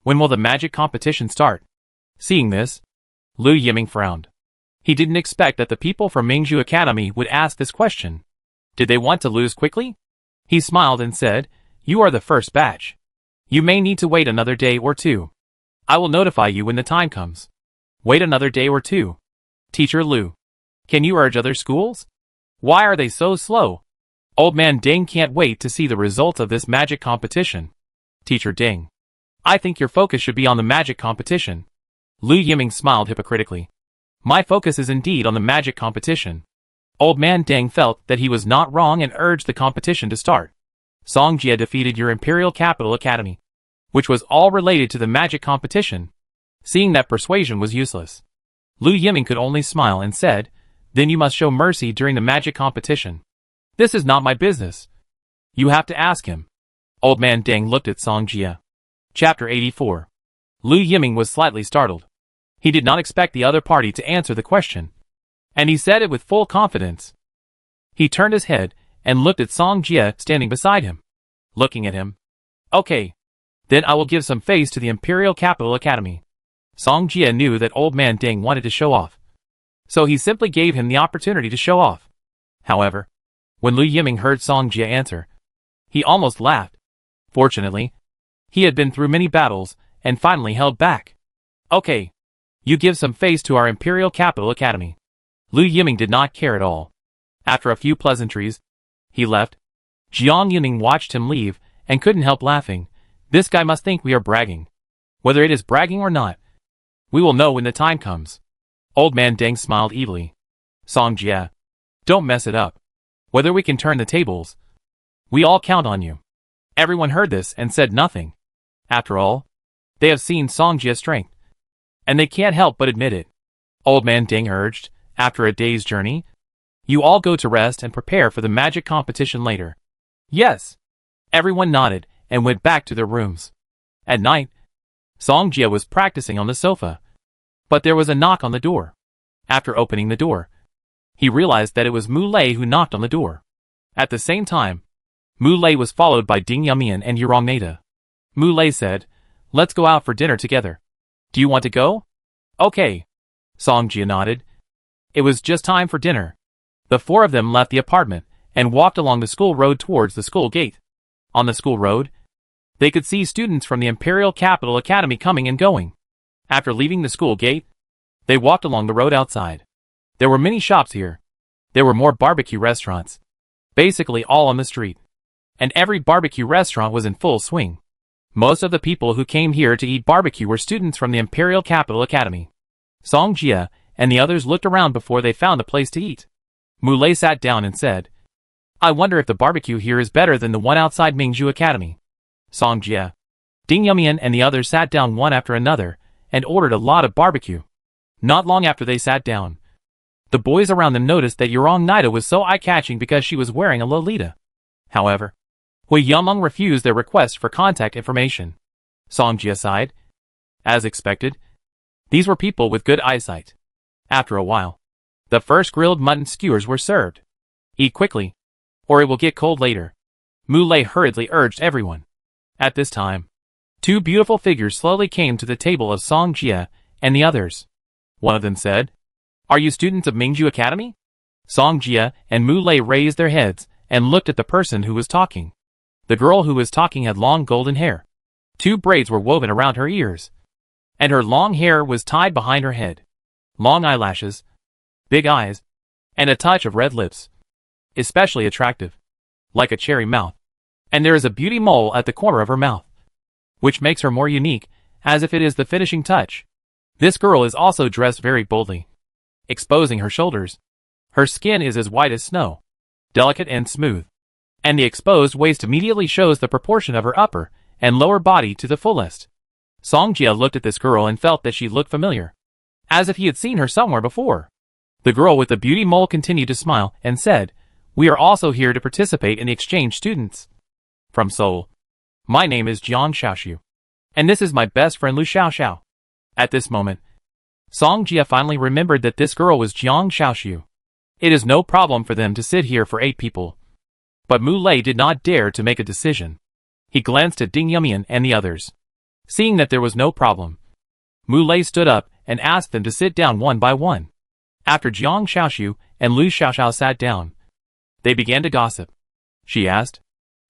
when will the magic competition start? Seeing this, Lu Yiming frowned. He didn't expect that the people from Ningxue Academy would ask this question. Did they want to lose quickly? He smiled and said, You are the first batch. You may need to wait another day or two. I will notify you when the time comes. Wait another day or two. Teacher Lu, can you urge other schools? Why are they so slow? Old Man Ding can't wait to see the results of this magic competition. Teacher Ding, I think your focus should be on the magic competition. Lu Yiming smiled hypocritically. My focus is indeed on the magic competition. Old Man Ding felt that he was not wrong and urged the competition to start. Song Jie defeated your Imperial Capital Academy, which was all related to the magic competition. Seeing that persuasion was useless, Lu Yiming could only smile and said, Then you must show mercy during the magic competition. This is not my business. You have to ask him. Old Man Ding looked at Song Jie. Chapter 84. Lu Yiming was slightly startled. He did not expect the other party to answer the question, and he said it with full confidence. He turned his head and looked at Song Jie standing beside him. Looking at him. Okay. Then I will give some face to the Imperial Capital Academy. Song Jie knew that Old Man Ding wanted to show off, so he simply gave him the opportunity to show off. However, when Lu Yiming heard Song Jie answer, he almost laughed. Fortunately, he had been through many battles and finally held back. Okay. You give some face to our Imperial Capital Academy. Lu Yiming did not care at all. After a few pleasantries, he left. Jiang Yiming watched him leave and couldn't help laughing. This guy must think we are bragging. Whether it is bragging or not, we will know when the time comes. Old Man Deng smiled evilly. Song Jie, don't mess it up. Whether we can turn the tables, we all count on you. Everyone heard this and said nothing. After all, they have seen Song Jie's strength, and they can't help but admit it. Old Man Ding urged, after a day's journey, you all go to rest and prepare for the magic competition later. Yes. Everyone nodded and went back to their rooms. At night, Song Jie was practicing on the sofa, but there was a knock on the door. After opening the door, he realized that it was Mu Lei who knocked on the door. At the same time, Mu Lei was followed by Ding Yamian and Yurong Nada. Mu Lei said, let's go out for dinner together. Do you want to go? Okay. Song Jie nodded. It was just time for dinner. The four of them left the apartment and walked along the school road towards the school gate. On the school road, they could see students from the Imperial Capital Academy coming and going. After leaving the school gate, they walked along the road outside. There were many shops here. There were more barbecue restaurants, basically all on the street, and every barbecue restaurant was in full swing. Most of the people who came here to eat barbecue were students from the Imperial Capital Academy. Song Jie and the others looked around before they found a place to eat. Mu Lei sat down and said, I wonder if the barbecue here is better than the one outside Ningxue Academy. Song Jie, Ding Yamian and the others sat down one after another and ordered a lot of barbecue. Not long after they sat down, the boys around them noticed that Yurong Nida was so eye-catching because she was wearing a lolita. However, Hui Yameng refused their request for contact information. Song Jie sighed. As expected, these were people with good eyesight. After a while, the first grilled mutton skewers were served. Eat quickly, or it will get cold later. Mu Lei hurriedly urged everyone. At this time, two beautiful figures slowly came to the table of Song Jie and the others. One of them said, Are you students of Ningxue Academy? Song Jie and Mu Lei raised their heads and looked at the person who was talking. The girl who was talking had long golden hair. 2 braids were woven around her ears, and her long hair was tied behind her head. Long eyelashes, big eyes, and a touch of red lips. Especially attractive, like a cherry mouth. And there is a beauty mole at the corner of her mouth, which makes her more unique, as if it is the finishing touch. This girl is also dressed very boldly, exposing her shoulders. Her skin is as white as snow, delicate and smooth, and the exposed waist immediately shows the proportion of her upper and lower body to the fullest. Song Jie looked at this girl and felt that she looked familiar, as if he had seen her somewhere before. The girl with the beauty mole continued to smile and said, We are also here to participate in the exchange students. From Seoul. My name is Jiang Xiaoxiu. And this is my best friend Lu Xiaoxiao. At this moment, Song Jia finally remembered that this girl was Jiang Xiaoxiu. It is no problem for them to sit here for 8 people. But Mu Lei did not dare to make a decision. He glanced at Ding Yumian and the others. Seeing that there was no problem, Mu Lei stood up and asked them to sit down one by one. After Jiang Xiaoxiu and Lu Xiaoxiao sat down, they began to gossip. She asked,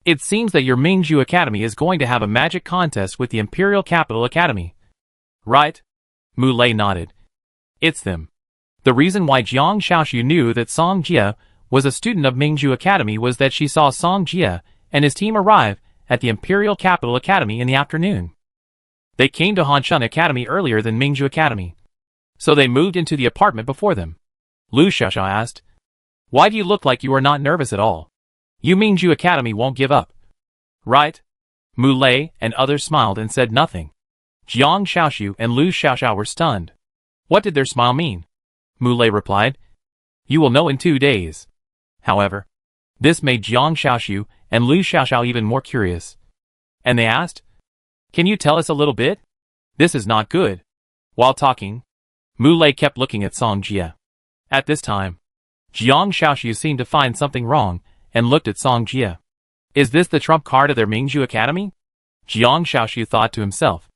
"It seems that your Ningxue Academy is going to have a magic contest with the Imperial Capital Academy. Right?" Mu Lei nodded. "It's them." The reason why Jiang Xiaoxiu knew that Song Jia was a student of Ningxue Academy was that she saw Song Jia and his team arrive at the Imperial Capital Academy in the afternoon. They came to Hanshun Academy earlier than Ningxue Academy, so they moved into the apartment before them. Lu Xiaoxiao asked, "Why do you look like you are not nervous at all? You Ningxue Academy won't give up, right?" Mu Lei and others smiled and said nothing. Jiang Xiaoxiu and Lu Xiaoxiao were stunned. What did their smile mean? Mu Lei replied, "You will know in 2 days." However, this made Jiang Xiaoxiu and Lu Xiaoxiao even more curious. And they asked, "Can you tell us a little bit? This is not good." While talking, Mu Lei kept looking at Song Jia. At this time, Jiang Xiaoxiu seemed to find something wrong and looked at Song Jia. Is this the trump card of their Ningxue Academy? Jiang Xiaoxiu thought to himself.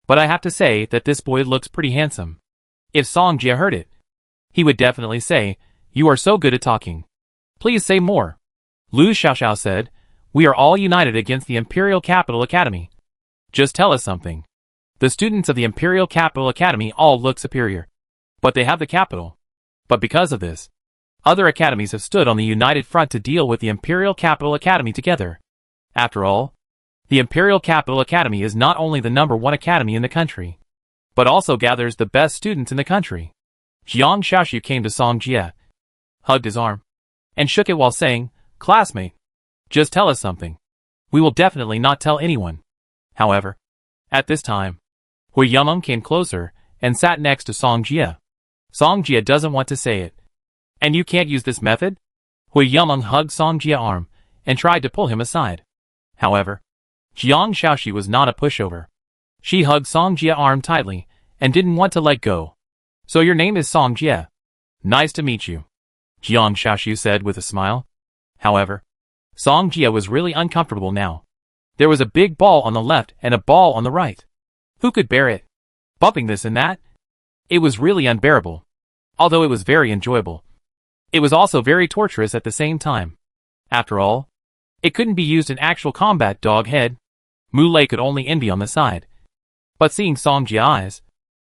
But I have to say that this boy looks pretty handsome. If Song Jia heard it, he would definitely say, "You are so good at talking. Please say more." Lu Xiaoxiao said, "We are all united against the Imperial Capital Academy. Just tell us something." The students of the Imperial Capital Academy all look superior. But they have the capital. But because of this, other academies have stood on the united front to deal with the Imperial Capital Academy together. After all, the Imperial Capital Academy is not only the #1 academy in the country, but also gathers the best students in the country. Jiang Xiaoxiu came to Song Jia, hugged his arm, and shook it while saying, "Classmate, just tell us something. We will definitely not tell anyone." However, at this time, Hui Yumeng came closer and sat next to Song Jia. Song Jia doesn't want to say it. "And you can't use this method?" Hui Yumeng hugged Song Jia's arm and tried to pull him aside. However, Jiang Xiaoxiu was not a pushover. She hugged Song Jia's arm tightly and didn't want to let go. "So your name is Song Jia. Nice to meet you," Jiang Xiaoxiu said with a smile. However, Song Jia was really uncomfortable now. There was a big ball on the left and a ball on the right. Who could bear it? Bumping this and that? It was really unbearable. Although it was very enjoyable, it was also very torturous at the same time. After all, it couldn't be used in actual combat. Dog head. Mu Lei could only envy on the side. But seeing Song Jia's eyes,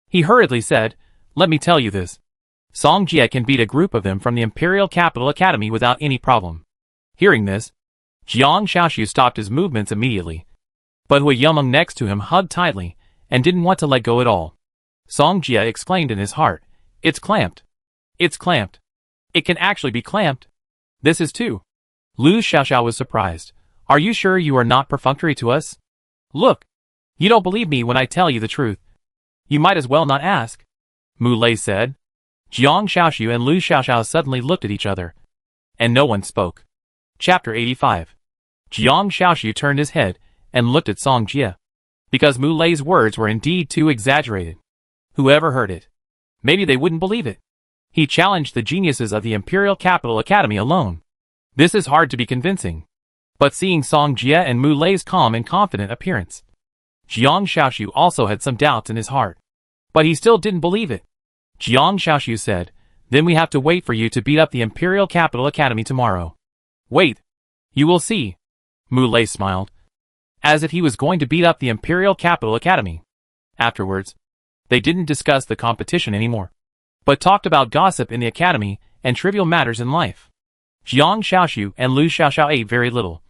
he hurriedly said, "Let me tell you this. Song Jia can beat a group of them from the Imperial Capital Academy without any problem." Hearing this, Jiang Xiaoxiu stopped his movements immediately. But Hui Yumeng next to him hugged tightly and didn't want to let go at all. Song Jia exclaimed in his heart, "It's clamped. It's clamped. It can actually be clamped. This is too." Lu Xiaoxiao was surprised. "Are you sure you are not perfunctory to us? Look, you don't believe me when I tell you the truth. You might as well not ask," Mu Lei said. Jiang Xiaoxiu and Lu Xiaoxiao suddenly looked at each other, and no one spoke. Chapter 85. Jiang Xiaoxiu turned his head and looked at Song Jia. Because Mu Lei's words were indeed too exaggerated. Whoever heard it, maybe they wouldn't believe it. He challenged the geniuses of the Imperial Capital Academy alone. This is hard to be convincing. But seeing Song Jia and Mu Lei's calm and confident appearance, Jiang Xiaoxiu also had some doubts in his heart. But he still didn't believe it. Jiang Xiaoxiu said, "Then we have to wait for you to beat up the Imperial Capital Academy tomorrow." "Wait. You will see." Mu Lei smiled, as if he was going to beat up the Imperial Capital Academy. Afterwards, they didn't discuss the competition anymore, but talked about gossip in the academy and trivial matters in life. Jiang Xiaoxiu and Lu Xiaoxiao ate very little,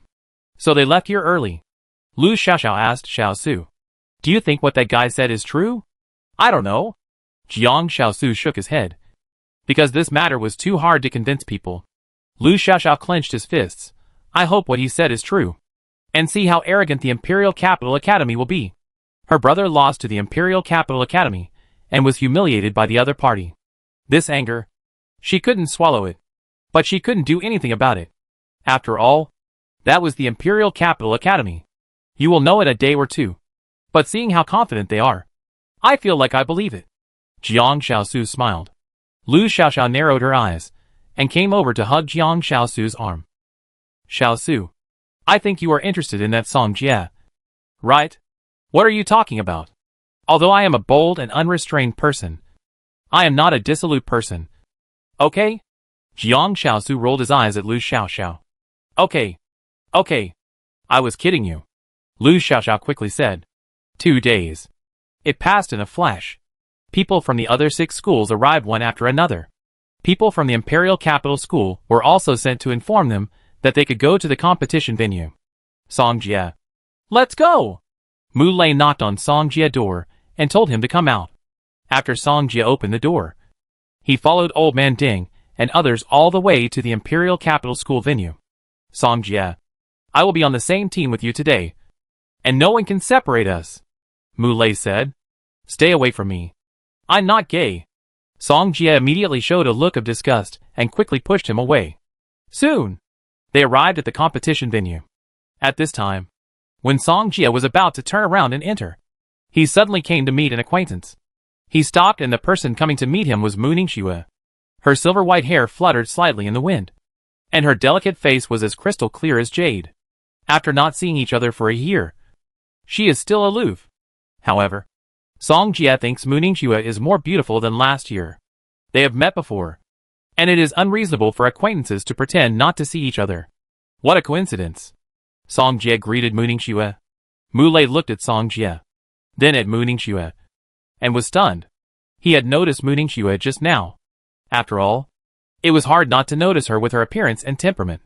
so they left here early. Lu Xiaoxiao asked Xiaosu, "Do you think what that guy said is true?" "I don't know." Jiang Xiaosu shook his head. Because this matter was too hard to convince people. Lu Xiaoxiao clenched his fists. "I hope what he said is true. And see how arrogant the Imperial Capital Academy will be." Her brother lost to the Imperial Capital Academy and was humiliated by the other party. This anger, she couldn't swallow it. But she couldn't do anything about it. After all, that was the Imperial Capital Academy. You will know in a day or two. But seeing how confident they are, I feel like I believe it. Jiang Xiaosu smiled. Lu Xiaoxiao narrowed her eyes, and came over to hug Jiang Xiaosu's arm. Xiaosu, I think you are interested in that Song Jie. Right? What are you talking about? Although I am a bold and unrestrained person, I am not a dissolute person. Okay? Jiang Xiaosu rolled his eyes at Lu Xiaoxiao. Okay. I was kidding you. Lu Xiaoxiao quickly said. 2 days. It passed in a flash. People from the other 6 schools arrived one after another. People from the Imperial Capital School were also sent to inform them that they could go to the competition venue. Song Jie. Let's go! Mu Lei knocked on Song Jie's door and told him to come out. After Song Jie opened the door, he followed Old Man Ding and others all the way to the Imperial Capital School venue. Song Jie, I will be on the same team with you today, and no one can separate us, Mu Lei said. Stay away from me. I'm not gay. Song Jie immediately showed a look of disgust and quickly pushed him away. Soon, they arrived at the competition venue. At this time, when Song Jie was about to turn around and enter, he suddenly came to meet an acquaintance. He stopped and the person coming to meet him was Mu Ningxue. Her silver-white hair fluttered slightly in the wind, and her delicate face was as crystal clear as jade. After not seeing each other for a year, she is still aloof. However, Song Jie thinks Mu Ningxue is more beautiful than last year. They have met before, and it is unreasonable for acquaintances to pretend not to see each other. What a coincidence. Song Jie greeted Mu Ningxue. Mu Lei looked at Song Jie, then at Mu Ningxue, and was stunned. He had noticed Mu Ningxue just now. After all, it was hard not to notice her with her appearance and temperament.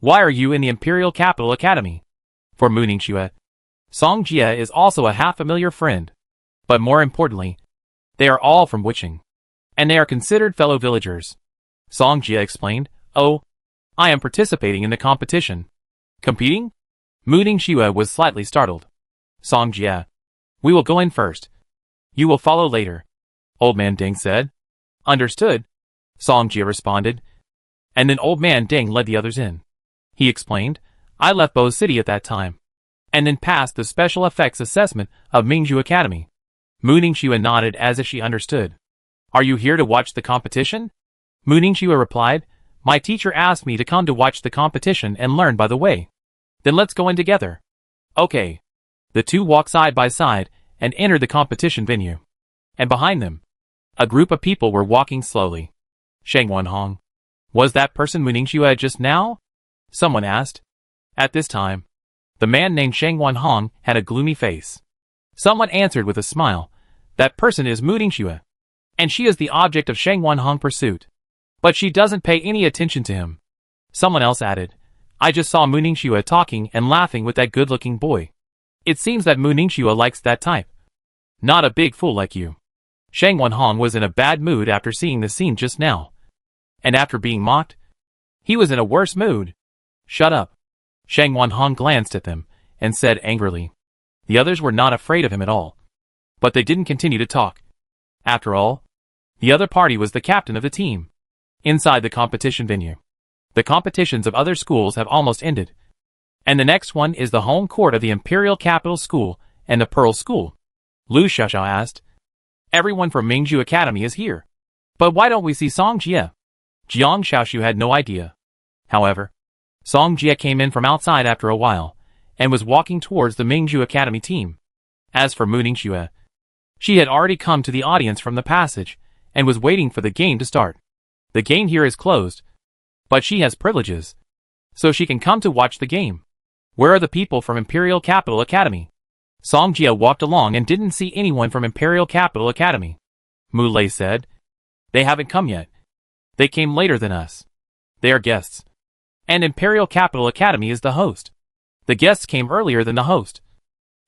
Why are you in the Imperial Capital Academy? For Mu Ningxue, Song Jie is also a half-familiar friend. But more importantly, they are all from Wucheng, and they are considered fellow villagers. Song Jie explained, Oh, I am participating in the competition. Competing? Mu Ningxue was slightly startled. Song Jie, we will go in first. You will follow later, Old Man Ding said. Understood, Song Jie responded. And then Old Man Ding led the others in. He explained, I left Bo City at that time, and then passed the special effects assessment of Ningxue Academy. Mu Ningxue nodded as if she understood. Are you here to watch the competition? Mu Ningxue replied, My teacher asked me to come to watch the competition and learn by the way. Then let's go in together. Okay. The two walked side by side and entered the competition venue. And behind them, a group of people were walking slowly. Sheng Wanhong. Was that person Mu Ningxue just now? Someone asked. At this time, the man named Sheng Wanhong had a gloomy face. Someone answered with a smile, That person is Mu Ningxue, and she is the object of Sheng Wanhong's pursuit. But she doesn't pay any attention to him. Someone else added, I just saw Mu Ningxue talking and laughing with that good-looking boy. It seems that Mu Ningxue likes that type. Not a big fool like you. Sheng Wanhong was in a bad mood after seeing the scene just now. And after being mocked, he was in a worse mood. Shut up. Sheng Wanhong glanced at them and said angrily. The others were not afraid of him at all. But they didn't continue to talk. After all, the other party was the captain of the team. Inside the competition venue, the competitions of other schools have almost ended. And the next one is the home court of the Imperial Capital School and the Pearl School. Lu Xiaoxiao asked. Everyone from Ningxue Academy is here. But why don't we see Song Jie? Jiang Xiaoxiu had no idea. However, Song Jie came in from outside after a while, and was walking towards the Ningxue Academy team. As for Mu Ningxue, she had already come to the audience from the passage, and was waiting for the game to start. The game here is closed, but she has privileges, so she can come to watch the game. Where are the people from Imperial Capital Academy? Song Jie walked along and didn't see anyone from Imperial Capital Academy. Mu Lei said, They haven't come yet. They came later than us. They are guests. And Imperial Capital Academy is the host. The guests came earlier than the host.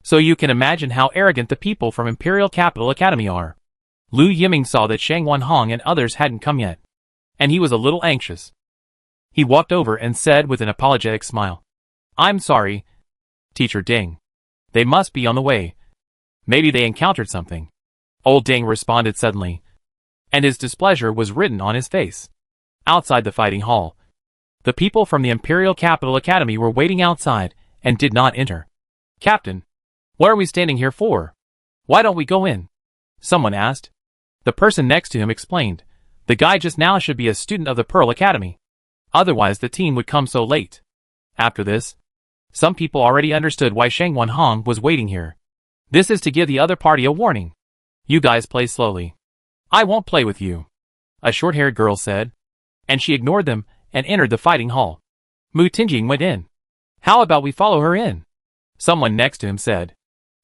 So you can imagine how arrogant the people from Imperial Capital Academy are. Lu Yiming saw that Sheng Wanhong and others hadn't come yet, and he was a little anxious. He walked over and said with an apologetic smile, I'm sorry, Teacher Ding. They must be on the way. Maybe they encountered something. Old Ding responded suddenly, and his displeasure was written on his face. Outside the fighting hall, The people from the Imperial Capital Academy were waiting outside and did not enter. "Captain, what are we standing here for? Why don't we go in?" someone asked. The person next to him explained, "The guy just now should be a student of the Pearl Academy. Otherwise the team would come so late." After this, some people already understood why Shang Wanhong was waiting here. This is to give the other party a warning. "You guys play slowly. I won't play with you," a short-haired girl said, and she ignored them and entered the fighting hall. Mu Ningxue went in. "How about we follow her in?" someone next to him said.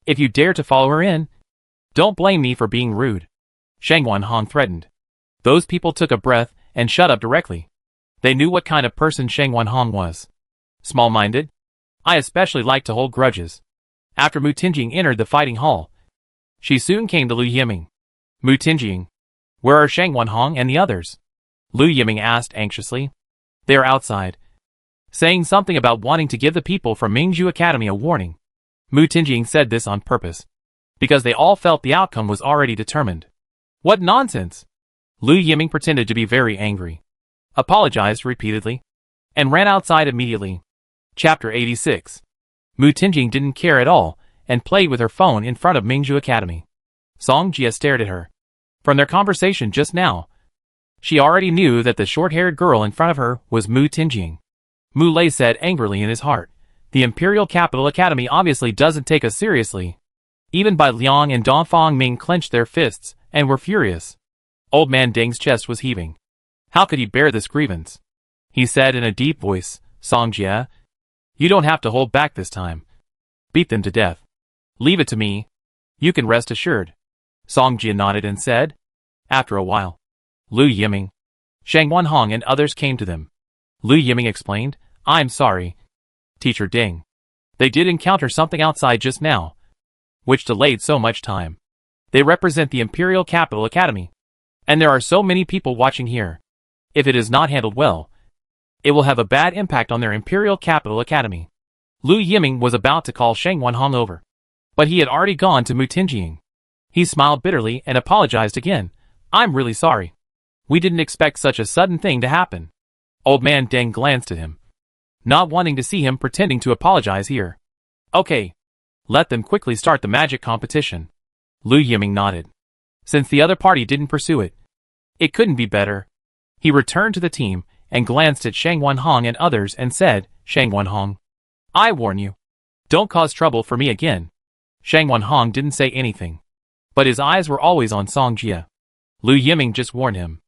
"If you dare to follow her in, don't blame me for being rude," Shang Wanhong threatened. Those people took a breath and shut up directly. They knew what kind of person Shang Wanhong was. Small-minded. I especially like to hold grudges. After Mu Ningxue entered the fighting hall, she soon came to Lu Yiming. "Mu Ningxue, where are Shang Wanhong and the others?" Lu Yiming asked anxiously. "They are outside, saying something about wanting to give the people from Ningxue Academy a warning." Mu Ningxue said this on purpose, because they all felt the outcome was already determined. "What nonsense!" Lu Yiming pretended to be very angry, apologized repeatedly, and ran outside immediately. Chapter 86. Mu Ningxue didn't care at all and played with her phone in front of Ningxue Academy. Song Jia stared at her. From their conversation just now, she already knew that the short-haired girl in front of her was Mu Ningxue. Mu Lei said angrily in his heart, "The Imperial Capital Academy obviously doesn't take us seriously." Even Bai Liang and Dongfang Ming clenched their fists and were furious. Old man Deng's chest was heaving. How could he bear this grievance? He said in a deep voice, "Song Jia, you don't have to hold back this time. Beat them to death. Leave it to me. You can rest assured." Song Jia nodded and said. After a while, Lu Yiming, Shang Wanhong and others came to them. Lu Yiming explained, "I'm sorry, Teacher Ding. They did encounter something outside just now, which delayed so much time. They represent the Imperial Capital Academy, and there are so many people watching here. If it is not handled well, it will have a bad impact on their Imperial Capital Academy." Lu Yiming was about to call Shang Wanhong over, but he had already gone to Mu Ningxue. He smiled bitterly and apologized again. "I'm really sorry. We didn't expect such a sudden thing to happen." Old man Deng glanced at him, not wanting to see him pretending to apologize here. "Okay. Let them quickly start the magic competition." Lu Yiming nodded. Since the other party didn't pursue it, it couldn't be better. He returned to the team and glanced at Shang Wanhong and others and said, "Shang Wanhong, I warn you. Don't cause trouble for me again." Shang Wanhong didn't say anything, but his eyes were always on Song Jia. Lu Yiming just warned him.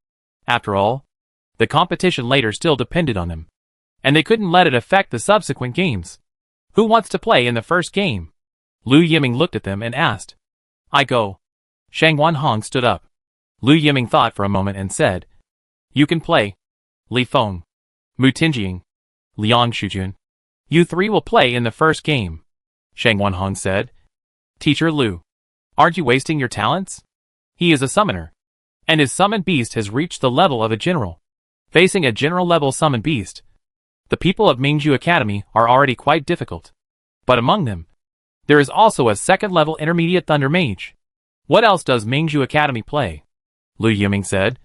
After all, the competition later still depended on him, and they couldn't let it affect the subsequent games. "Who wants to play in the first game?" Lu Yiming looked at them and asked. "I go." Shang Wanhong stood up. Lu Yiming thought for a moment and said, "You can play. Li Feng, Mu Ningxue, Liang Shujun. You three will play in the first game." Shang Wanhong said. "Teacher Lu, aren't you wasting your talents? He is a summoner, and his summoned beast has reached the level of a general. Facing a general-level summoned beast, the people of Ningxue Academy are already quite difficult. But among them, there is also a second-level intermediate Thunder Mage. What else does Ningxue Academy play?" Lu Yiming said.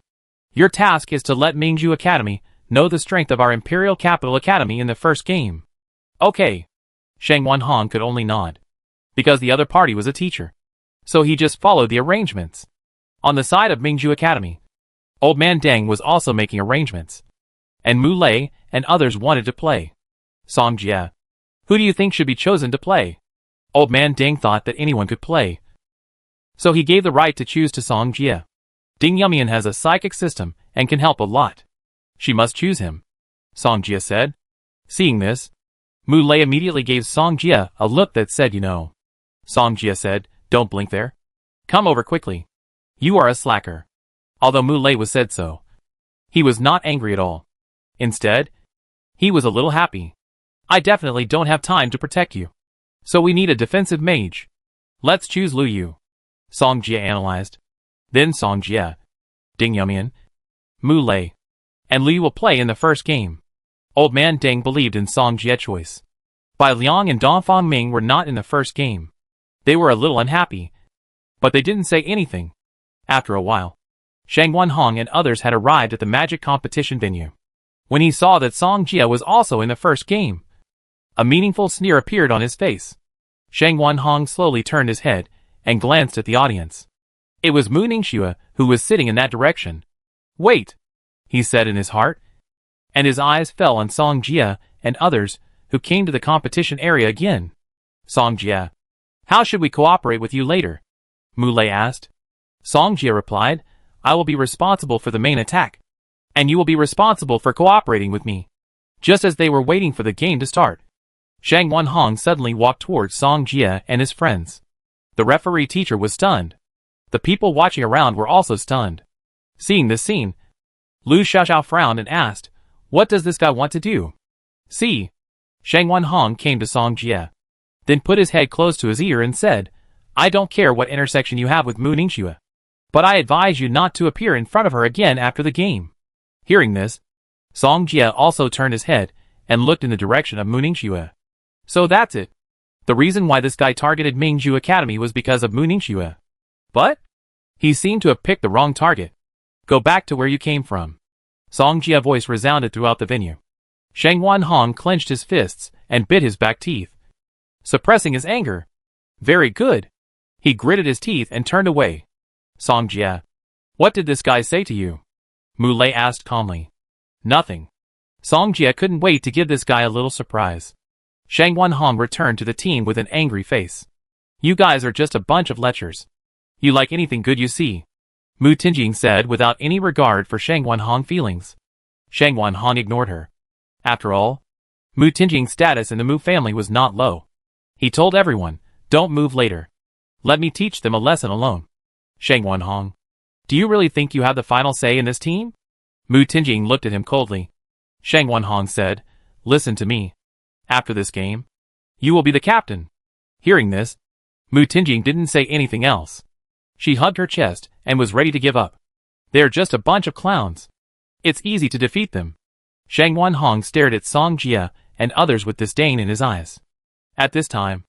"Your task is to let Ningxue Academy know the strength of our Imperial Capital Academy in the first game." "Okay." Shang Wanhong could only nod, because the other party was a teacher, so he just followed the arrangements. On the side of Ningxue Academy, Old Man Deng was also making arrangements, and Mu Lei and others wanted to play. Song Jia, who do you think should be chosen to play? Old Man Deng thought that anyone could play, so he gave the right to choose to Song Jia. Ding Yumian has a psychic system and can help a lot. She must choose him, Song Jia said. Seeing this, Mu Lei immediately gave Song Jia a look that said, "You know." Song Jia said, "Don't blink there. Come over quickly. You are a slacker." Although Mu Lei was said so, he was not angry at all. Instead, he was a little happy. "I definitely don't have time to protect you, so we need a defensive mage. Let's choose Lu Yu," Song Jia analyzed. Then Song Jia, Ding Yumian, Mu Lei, and Li will play in the first game. Old Man Deng believed in Song Jia's choice. Bai Liang and Dongfang Ming were not in the first game. They were a little unhappy, but they didn't say anything. After a while, Shang Wanhong and others had arrived at the magic competition venue. when he saw that Song Jia was also in the first game. A meaningful sneer appeared on his face. Shang Wanhong slowly turned his head and glanced at the audience. It was Mu Ningxue who was sitting in that direction. "Wait," he said in his heart, and his eyes fell on Song Jia and others who came to the competition area again. "Song Jia, how should we cooperate with you later?" Mu Lei asked. Song Jia replied, "I will be responsible for the main attack, and you will be responsible for cooperating with me." Just as they were waiting for the game to start, Shang Wanhong suddenly walked towards Song Jia and his friends. The referee teacher was stunned. The people watching around were also stunned. Seeing this scene, Lu Xiaoxiao frowned and asked, "What does this guy want to do?" "See." Shang Wanhong came to Song Jia, then put his head close to his ear and said, "I don't care what intersection you have with Mu Ningxue, but I advise you not to appear in front of her again after the game." Hearing this, Song Jia also turned his head and looked in the direction of Mu Ningxue. So that's it. The reason why this guy targeted Mingzhu Academy was because of Mu Ningxue. But he seemed to have picked the wrong target. "Go back to where you came from." Song Jia's voice resounded throughout the venue. Shang Wanhong clenched his fists and bit his back teeth, suppressing his anger. "Very good." He gritted his teeth and turned away. "Song Jia, what did this guy say to you?" Mu Lei asked calmly. "Nothing." Song Jia couldn't wait to give this guy a little surprise. Shang Wanhong returned to the team with an angry face. "You guys are just a bunch of lechers. You like anything good you see," Mu Tingjing said without any regard for Shang Wanhong's feelings. Shang Wanhong ignored her. After all, Mu Tingjing's status in the Mu family was not low. He told everyone, "Don't move later. Let me teach them a lesson alone." "Shang Wanhong, do you really think you have the final say in this team?" Mu Tingjing looked at him coldly. Shang Wanhong said, "Listen to me. After this game, you will be the captain." Hearing this, Mu Tingjing didn't say anything else. She hugged her chest and was ready to give up. "They're just a bunch of clowns. It's easy to defeat them." Shang Wanhong stared at Song Jia and others with disdain in his eyes. At this time,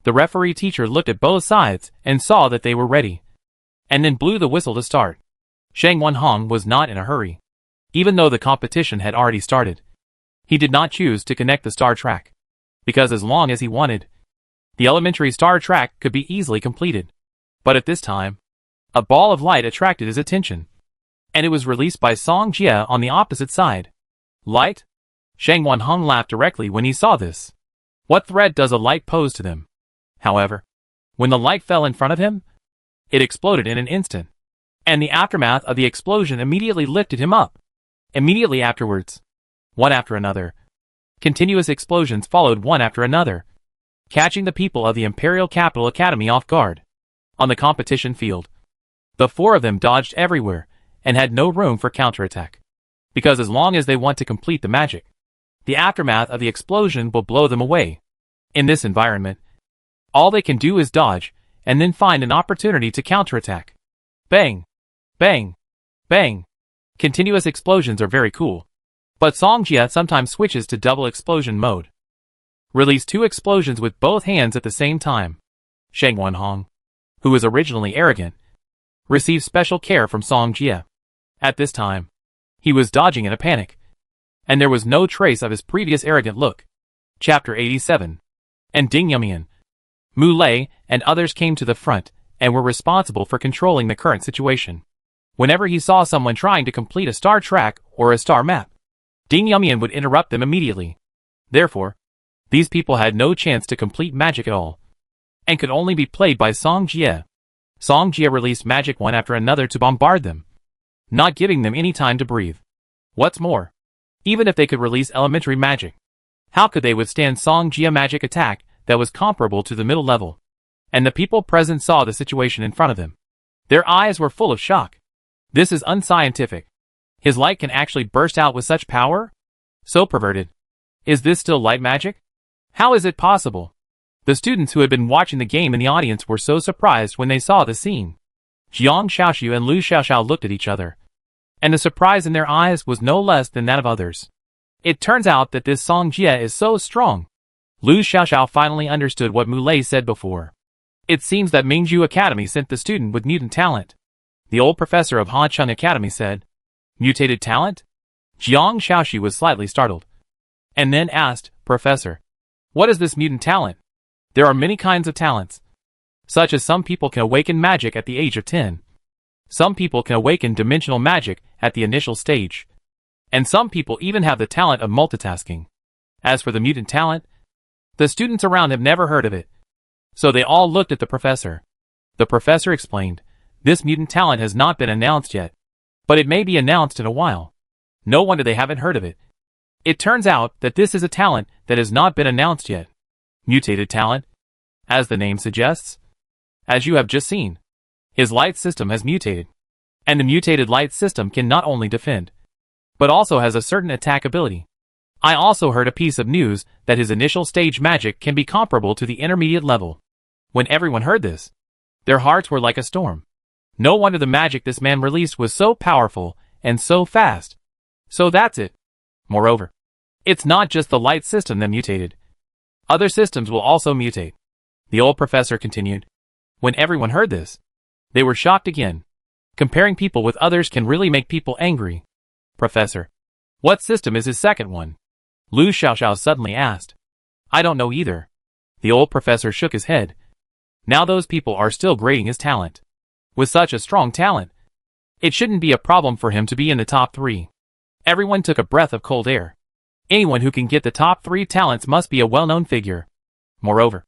the referee teacher looked at both sides and saw that they were ready, and then blew the whistle to start. Shang Wanhong was not in a hurry. Even though the competition had already started, he did not choose to connect the star track, because as long as he wanted, the elementary star track could be easily completed. But at this time, a ball of light attracted his attention, and it was released by Song Jia on the opposite side. "Light?" Shang Wanhong laughed directly when he saw this. What threat does a light pose to them? However, when the light fell in front of him, it exploded in an instant, and the aftermath of the explosion immediately lifted him up. Immediately afterwards, one after another, continuous explosions followed one after another, catching the people of the Imperial Capital Academy off guard. On the competition field, the four of them dodged everywhere and had no room for counterattack, because as long as they want to complete the magic, the aftermath of the explosion will blow them away. In this environment, all they can do is dodge and then find an opportunity to counterattack. Bang! Bang! Bang! Continuous explosions are very cool, but Song Jia sometimes switches to double explosion mode. Release 2 explosions with both hands at the same time. Shang Wanhong, who was originally arrogant, received special care from Song Jia. At this time, he was dodging in a panic, and there was no trace of his previous arrogant look. Chapter 87. And Ding Yumian, Mu Lei, and others came to the front and were responsible for controlling the current situation. Whenever he saw someone trying to complete a star track or a star map, Ding Yumian would interrupt them immediately. Therefore, these people had no chance to complete magic at all, and could only be played by Song Jia. Song Jia released magic one after another to bombard them, not giving them any time to breathe. What's more, even if they could release elementary magic, how could they withstand Song Jia magic attack that was comparable to the middle level? And the people present saw the situation in front of them. Their eyes were full of shock. This is unscientific. His light can actually burst out with such power? So perverted. Is this still light magic? How is it possible? The students who had been watching the game in the audience were so surprised when they saw the scene. Jiang Xiaoxiu and Lu Xiaoxiao looked at each other, and the surprise in their eyes was no less than that of others. It turns out that this Song Jia is so strong. Lu Xiaoxiao finally understood what Mu Lei said before. It seems that Mingzhu Academy sent the student with mutant talent. The old professor of Hancheng Academy said, "Mutated talent?" Jiang Shaoxu was slightly startled, and then asked, Professor, what is this mutant talent? There are many kinds of talents, such as some people can awaken magic at the age of 10. Some people can awaken dimensional magic at the initial stage, and some people even have the talent of multitasking. As for the mutant talent, the students around have never heard of it, so they all looked at the professor. The professor explained, this mutant talent has not been announced yet, but it may be announced in a while. No wonder they haven't heard of it. It turns out that this is a talent that has not been announced yet. Mutated talent, as the name suggests. As you have just seen, his light system has mutated, and the mutated light system can not only defend, but also has a certain attack ability. I also heard a piece of news that his initial stage magic can be comparable to the intermediate level. When everyone heard this, their hearts were like a storm. No wonder the magic this man released was so powerful and so fast. So that's it. Moreover, it's not just the light system that mutated. Other systems will also mutate. The old professor continued. When everyone heard this, they were shocked again. Comparing people with others can really make people angry. Professor, what system is his second one? Lu Xiaoxiao suddenly asked. I don't know either. The old professor shook his head. Now those people are still grading his talent. With such a strong talent, it shouldn't be a problem for him to be in the top 3. Everyone took a breath of cold air. Anyone who can get the top 3 talents must be a well-known figure. Moreover,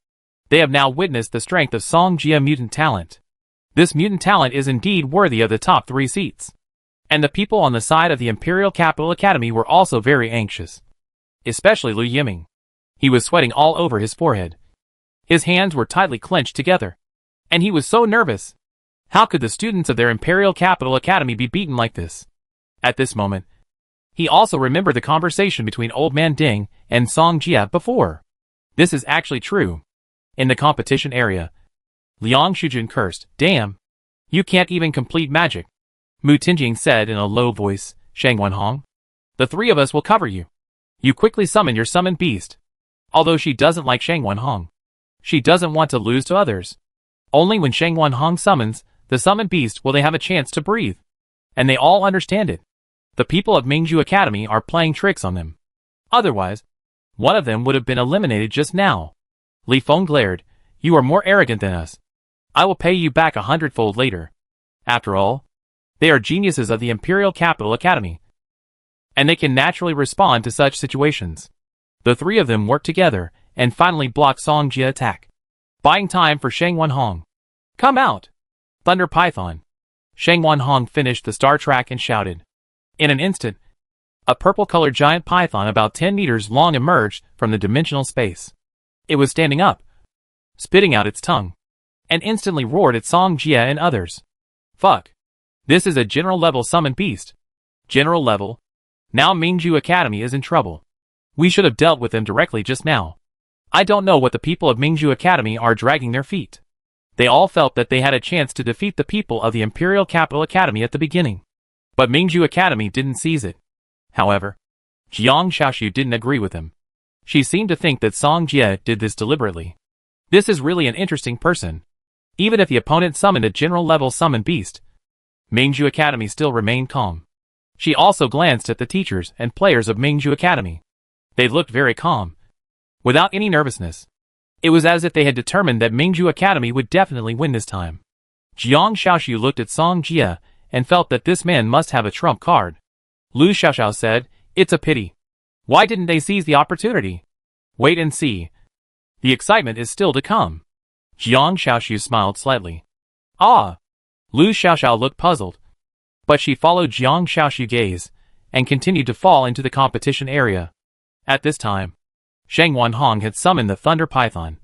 they have now witnessed the strength of Song Jia mutant talent. This mutant talent is indeed worthy of the top 3 seats. And the people on the side of the Imperial Capital Academy were also very anxious. Especially Lu Yiming. He was sweating all over his forehead. His hands were tightly clenched together. And he was so nervous. How could the students of their Imperial Capital Academy be beaten like this? At this moment, he also remembered the conversation between Old Man Ding and Song Jia before. This is actually true. In the competition area, Liang Shujun cursed, Damn! You can't even complete magic. Mu Tingjing said in a low voice, Shang Wenhong, the 3 of us will cover you. You quickly summon your summoned beast. Although she doesn't like Shang Wenhong, she doesn't want to lose to others. Only when Shang Wenhong summons the summoned beast will they have a chance to breathe. And they all understand it. The people of Ningxue Academy are playing tricks on them. Otherwise, one of them would have been eliminated just now. Li Feng glared, You are more arrogant than us. I will pay you back 100-fold later. After all, they are geniuses of the Imperial Capital Academy, and they can naturally respond to such situations. The 3 of them worked together and finally blocked Song Jia attack, buying time for Shang Wenhong. Come out! Thunder Python. Shang Wenhong finished the star track and shouted. In an instant, a purple-colored giant python about 10 meters long emerged from the dimensional space. It was standing up, spitting out its tongue, and instantly roared at Song Jia and others. Fuck. This is a general-level summoned beast. General level? Now Ningxue Academy is in trouble. We should have dealt with them directly just now. I don't know what the people of Ningxue Academy are dragging their feet. They all felt that they had a chance to defeat the people of the Imperial Capital Academy at the beginning. But Ningxue Academy didn't seize it. However, Jiang Shaoxu didn't agree with him. She seemed to think that Song Jia did this deliberately. This is really an interesting person. Even if the opponent summoned a general-level summoned beast, Ningxue Academy still remained calm. She also glanced at the teachers and players of Ningxue Academy. They looked very calm, without any nervousness. It was as if they had determined that Ningxue Academy would definitely win this time. Jiang Shaoxu looked at Song Jia and felt that this man must have a trump card. Lu Xiaoxiao said, It's a pity. Why didn't they seize the opportunity? Wait and see. The excitement is still to come. Jiang Shaoxu smiled slightly. Ah! Lu Xiaoxiao looked puzzled. But she followed Jiang Shaoxu's gaze and continued to fall into the competition area. At this time, Shang Wenhong had summoned the Thunder Python,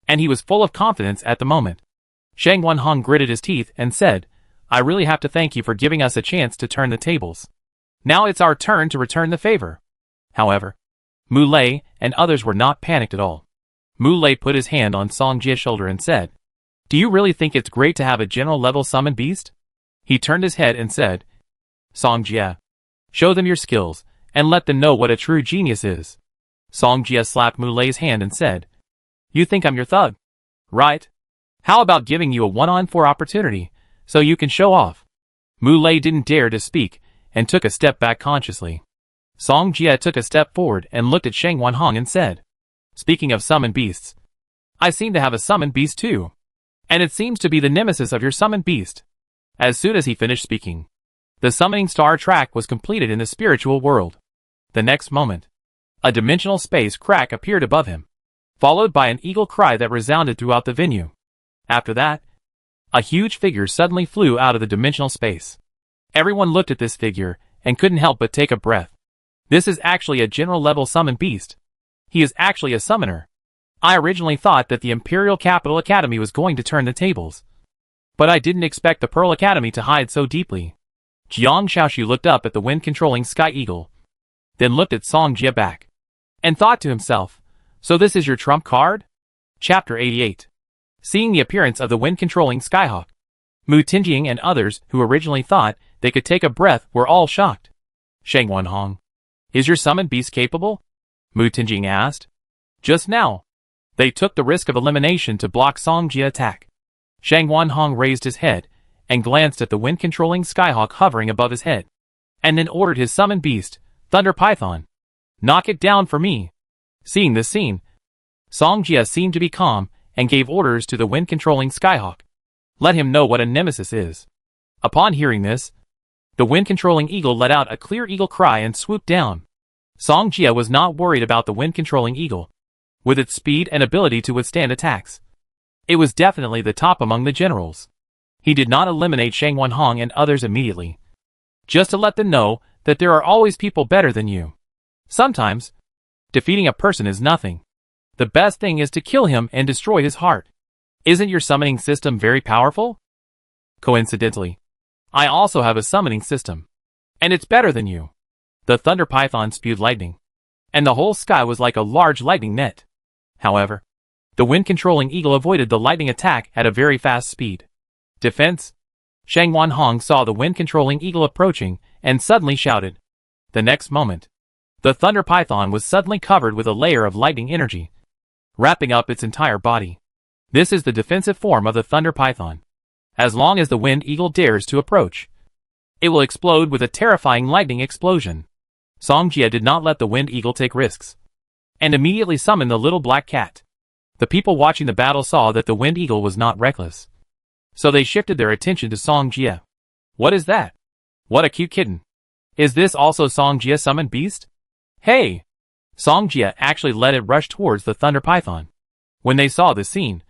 and he was full of confidence at the moment. Shang Wenhong gritted his teeth and said, I really have to thank you for giving us a chance to turn the tables. Now it's our turn to return the favor. However, Mu Lei and others were not panicked at all. Mu Lei put his hand on Song Jia's shoulder and said, Do you really think it's great to have a general-level summoned beast? He turned his head and said, Song Jia, show them your skills, and let them know what a true genius is. Song Jia slapped Mu Lei's hand and said, You think I'm your thug, right? How about giving you a 1-on-4 opportunity, so you can show off? Mu Lei didn't dare to speak, and took a step back consciously. Song Jie took a step forward and looked at Shang Wanhong and said, "Speaking of summoned beasts, I seem to have a summoned beast too. And it seems to be the nemesis of your summoned beast." As soon as he finished speaking, the summoning star track was completed in the spiritual world. The next moment, a dimensional space crack appeared above him, followed by an eagle cry that resounded throughout the venue. After that, a huge figure suddenly flew out of the dimensional space. Everyone looked at this figure and couldn't help but take a breath. This is actually a general level summoned beast. He is actually a summoner. I originally thought that the Imperial Capital Academy was going to turn the tables, but I didn't expect the Pearl Academy to hide so deeply. Jiang Shaoxu looked up at the wind-controlling Sky Eagle, then looked at Song Jie back, and thought to himself, "So this is your trump card?" Chapter 88. Seeing the appearance of the wind-controlling Skyhawk, Mu Ningxue and others who originally thought they could take a breath were all shocked. "Shang Wanhong, is your summoned beast capable?" Mu Ningxue asked. Just now, they took the risk of elimination to block Song Jie's attack. Shang Wanhong raised his head and glanced at the wind-controlling Skyhawk hovering above his head, and then ordered his summoned beast, Thunder Python, "Knock it down for me." Seeing this scene, Song Jie seemed to be calm and gave orders to the wind-controlling Skyhawk. Let him know what a nemesis is. Upon hearing this, the wind-controlling eagle let out a clear eagle cry and swooped down. Song Jie was not worried about the wind-controlling eagle. With its speed and ability to withstand attacks, it was definitely the top among the generals. He did not eliminate Shang Wanhong and others immediately, just to let them know that there are always people better than you. Sometimes, defeating a person is nothing. The best thing is to kill him and destroy his heart. Isn't your summoning system very powerful? Coincidentally, I also have a summoning system, and it's better than you. The Thunder Python spewed lightning, and the whole sky was like a large lightning net. However, the wind-controlling eagle avoided the lightning attack at a very fast speed. Defense? Shang Wanhong saw the wind-controlling eagle approaching and suddenly shouted. The next moment, the Thunder Python was suddenly covered with a layer of lightning energy, wrapping up its entire body. This is the defensive form of the Thunder Python. As long as the Wind Eagle dares to approach, it will explode with a terrifying lightning explosion. Song Jie did not let the Wind Eagle take risks, and immediately summoned the little black cat. The people watching the battle saw that the Wind Eagle was not reckless, so they shifted their attention to Song Jie. What is that? What a cute kitten. Is this also Song Jie's summoned beast? Hey! Song Jie actually let it rush towards the Thunder Python. When they saw this scene,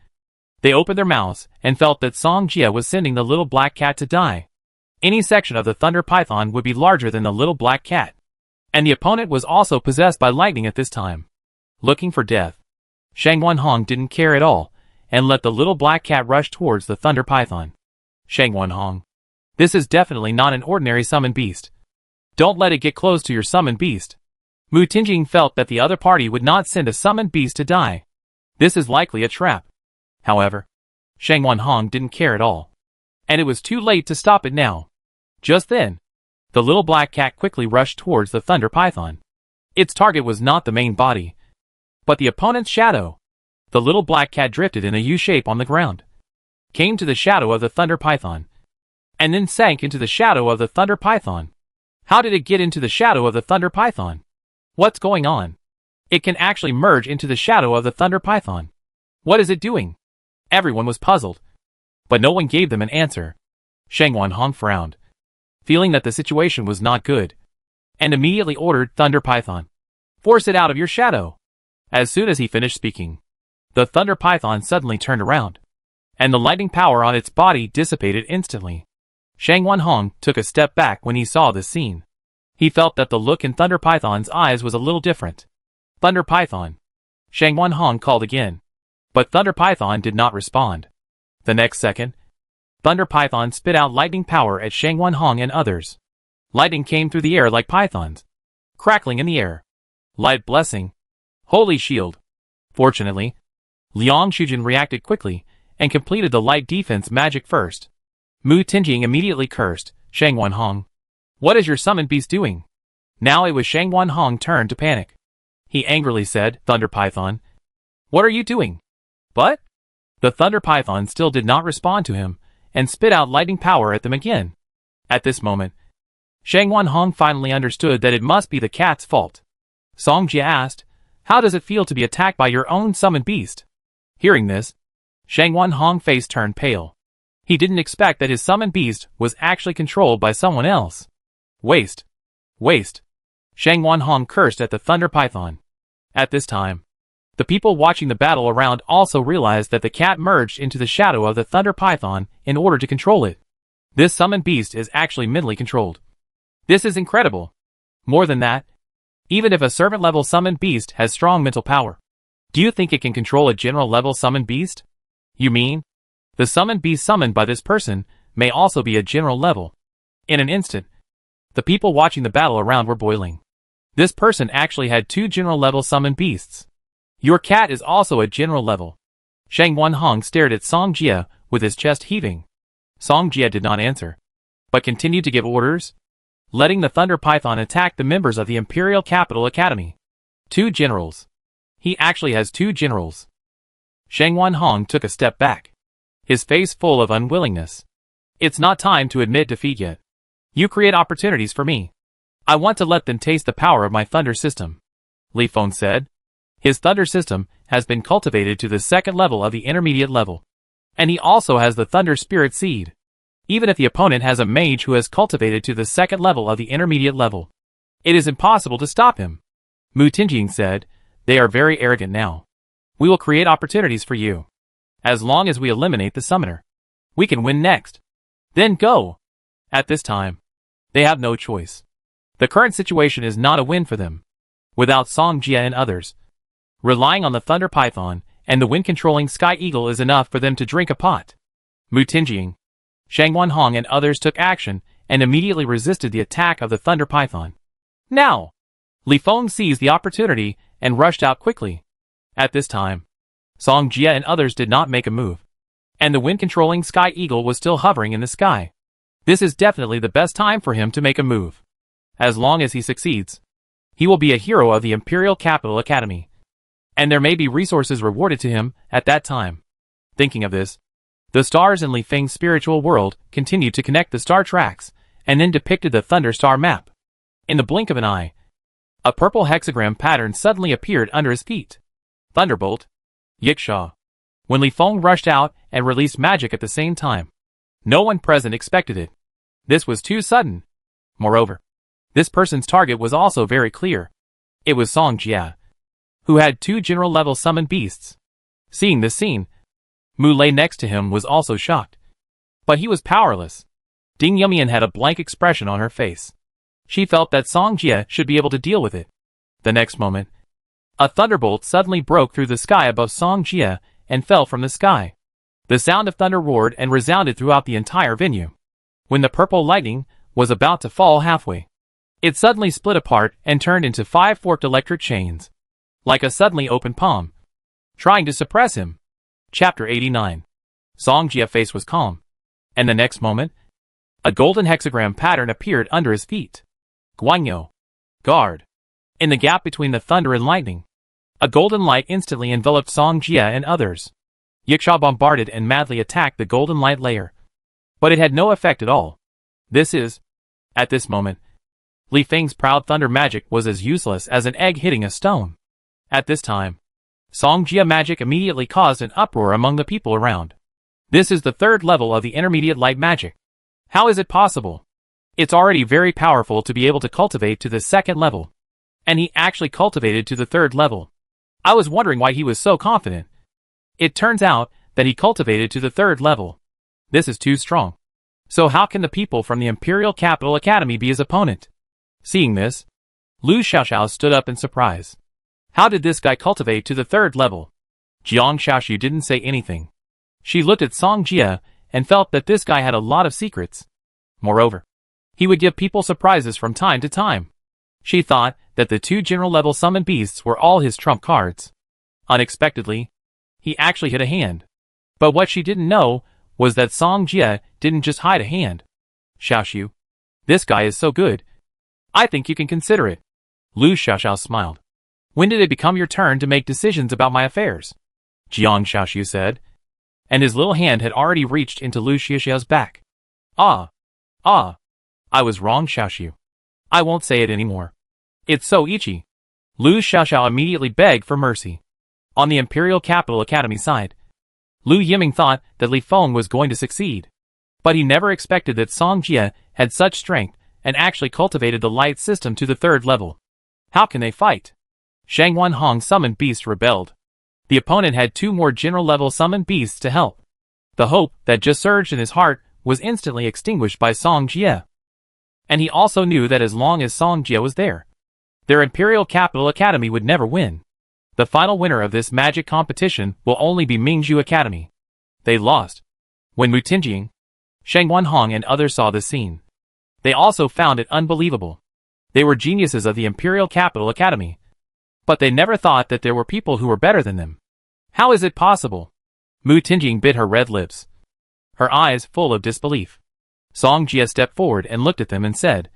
they opened their mouths and felt that Song Jie was sending the little black cat to die. Any section of the Thunder Python would be larger than the little black cat, and the opponent was also possessed by lightning at this time. Looking for death, Shang Wanhong didn't care at all and let the little black cat rush towards the Thunder Python. Shang Wanhong, this is definitely not an ordinary summoned beast. Don't let it get close to your summoned beast. Mu Ningxue felt that the other party would not send a summoned beast to die. This is likely a trap. However, Shang Wanhong didn't care at all, and it was too late to stop it now. Just then, the little black cat quickly rushed towards the Thunder Python. Its target was not the main body, but the opponent's shadow. The little black cat drifted in a U-shape on the ground, came to the shadow of the Thunder Python, and then sank into the shadow of the Thunder Python. How did it get into the shadow of the Thunder Python? What's going on? It can actually merge into the shadow of the Thunder Python. What is it doing? Everyone was puzzled, but no one gave them an answer. Shang Wanhong frowned, feeling that the situation was not good, and immediately ordered Thunder Python, "Force it out of your shadow." As soon as he finished speaking, the Thunder Python suddenly turned around, and the lightning power on its body dissipated instantly. Shang Wanhong took a step back when he saw this scene. He felt that the look in Thunder Python's eyes was a little different. "Thunder Python!" Shang Wanhong called again, but Thunder Python did not respond. The next second, Thunder Python spit out lightning power at Shang Wanhong and others. Lightning came through the air like pythons, crackling in the air. Light blessing. Holy shield. Fortunately, Liang Shujin reacted quickly and completed the light defense magic first. Mu Ningxue immediately cursed Shang Wanhong. "What is your summoned beast doing?" Now it was Shang Wanhong's turn to panic. He angrily said, "Thunder Python, what are you doing?" But the Thunder Python still did not respond to him and spit out lightning power at them again. At this moment, Shang Wanhong finally understood that it must be the cat's fault. Song Jia asked, "How does it feel to be attacked by your own summoned beast?" Hearing this, Shang Wanhong's face turned pale. He didn't expect that his summoned beast was actually controlled by someone else. Waste. Waste. Shang Wanhong cursed at the Thunder Python. At this time, the people watching the battle around also realized that the cat merged into the shadow of the Thunder Python in order to control it. This summoned beast is actually mentally controlled. This is incredible. More than that, even if a servant-level summoned beast has strong mental power, do you think it can control a general-level summoned beast? You mean, the summoned beast summoned by this person may also be a general level? In an instant, the people watching the battle around were boiling. This person actually had 2 general-level summoned beasts. Your cat is also a general level. Shang Wanhong stared at Song Jia with his chest heaving. Song Jia did not answer, but continued to give orders, letting the Thunder Python attack the members of the Imperial Capital Academy. 2 generals. He actually has 2 generals. Shang Wanhong took a step back, his face full of unwillingness. It's not time to admit defeat yet. You create opportunities for me. I want to let them taste the power of my thunder system, Li Feng said. His thunder system has been cultivated to the 2nd level of the intermediate level. And he also has the thunder spirit seed. Even if the opponent has a mage who has cultivated to the 2nd level of the intermediate level, it is impossible to stop him. Mu Ningxue said, "They are very arrogant now. We will create opportunities for you. As long as we eliminate the summoner, we can win next. Then go." At this time, they have no choice. The current situation is not a win for them. Without Song Jia and others, relying on the Thunder Python and the wind-controlling Sky Eagle is enough for them to drink a pot. Mu Ningxue, Shang Wanhong and others took action and immediately resisted the attack of the Thunder Python. Now! Li Feng seized the opportunity and rushed out quickly. At this time, Song Jia and others did not make a move, and the wind-controlling Sky Eagle was still hovering in the sky. This is definitely the best time for him to make a move. As long as he succeeds, he will be a hero of the Imperial Capital Academy, and there may be resources rewarded to him at that time. Thinking of this, the stars in Li Feng's spiritual world continued to connect the star tracks, and then depicted the Thunder Star map. In the blink of an eye, a purple hexagram pattern suddenly appeared under his feet. Thunderbolt. Yiksha. When Li Feng rushed out and released magic at the same time, no one present expected it. This was too sudden. Moreover, this person's target was also very clear. It was Song Jia, who had 2 general-level summoned beasts. Seeing this scene, Mu Lei next to him was also shocked. But he was powerless. Ding Yumian had a blank expression on her face. She felt that Song Jia should be able to deal with it. The next moment, a thunderbolt suddenly broke through the sky above Song Jia and fell from the sky. The sound of thunder roared and resounded throughout the entire venue. When the purple lightning was about to fall halfway, it suddenly split apart and turned into 5 forked electric chains, like a suddenly opened palm, trying to suppress him. Chapter 89. Song Jia's face was calm, and the next moment, a golden hexagram pattern appeared under his feet. Guanyo. Guard. In the gap between the thunder and lightning, a golden light instantly enveloped Song Jia and others. Yiksha bombarded and madly attacked the golden light layer, but it had no effect at all. At this moment, Li Feng's proud thunder magic was as useless as an egg hitting a stone. At this time, Song Jia magic immediately caused an uproar among the people around. This is the 3rd level of the intermediate light magic. How is it possible? It's already very powerful to be able to cultivate to the 2nd level. And he actually cultivated to the 3rd level. I was wondering why he was so confident. It turns out that he cultivated to the 3rd level. This is too strong. So how can the people from the Imperial Capital Academy be his opponent? Seeing this, Lu Xiaoxiao stood up in surprise. How did this guy cultivate to the 3rd level? Jiang Xiaoxiu didn't say anything. She looked at Song Jia and felt that this guy had a lot of secrets. Moreover, he would give people surprises from time to time. She thought that the 2 general-level summoned beasts were all his trump cards. Unexpectedly, he actually hid a hand. But what she didn't know was that Song Jia didn't just hide a hand. Xiaoxiu, this guy is so good. I think you can consider it. Lu Xiaoxiao smiled. When did it become your turn to make decisions about my affairs? Jiang Xiaoxiu said, and his little hand had already reached into Lu Xiaoxiao's back. Ah! I was wrong, Xiaoxiu. I won't say it anymore. It's so itchy. Lu Xiaoxiao immediately begged for mercy. On the Imperial Capital Academy side, Lu Yiming thought that Li Feng was going to succeed. But he never expected that Song Jie had such strength and actually cultivated the light system to the 3rd level. How can they fight? Shang Wanhong summoned beasts rebelled. The opponent had 2 more general-level summoned beasts to help. The hope that just surged in his heart was instantly extinguished by Song Jie. And he also knew that as long as Song Jie was there, their Imperial Capital Academy would never win. The final winner of this magic competition will only be Ningxue Academy. They lost. When Mu Ningxue, Shang Wanhong and others saw this scene, they also found it unbelievable. They were geniuses of the Imperial Capital Academy, but they never thought that there were people who were better than them. How is it possible? Mu Ningxue bit her red lips, her eyes full of disbelief. Song Jie stepped forward and looked at them and said,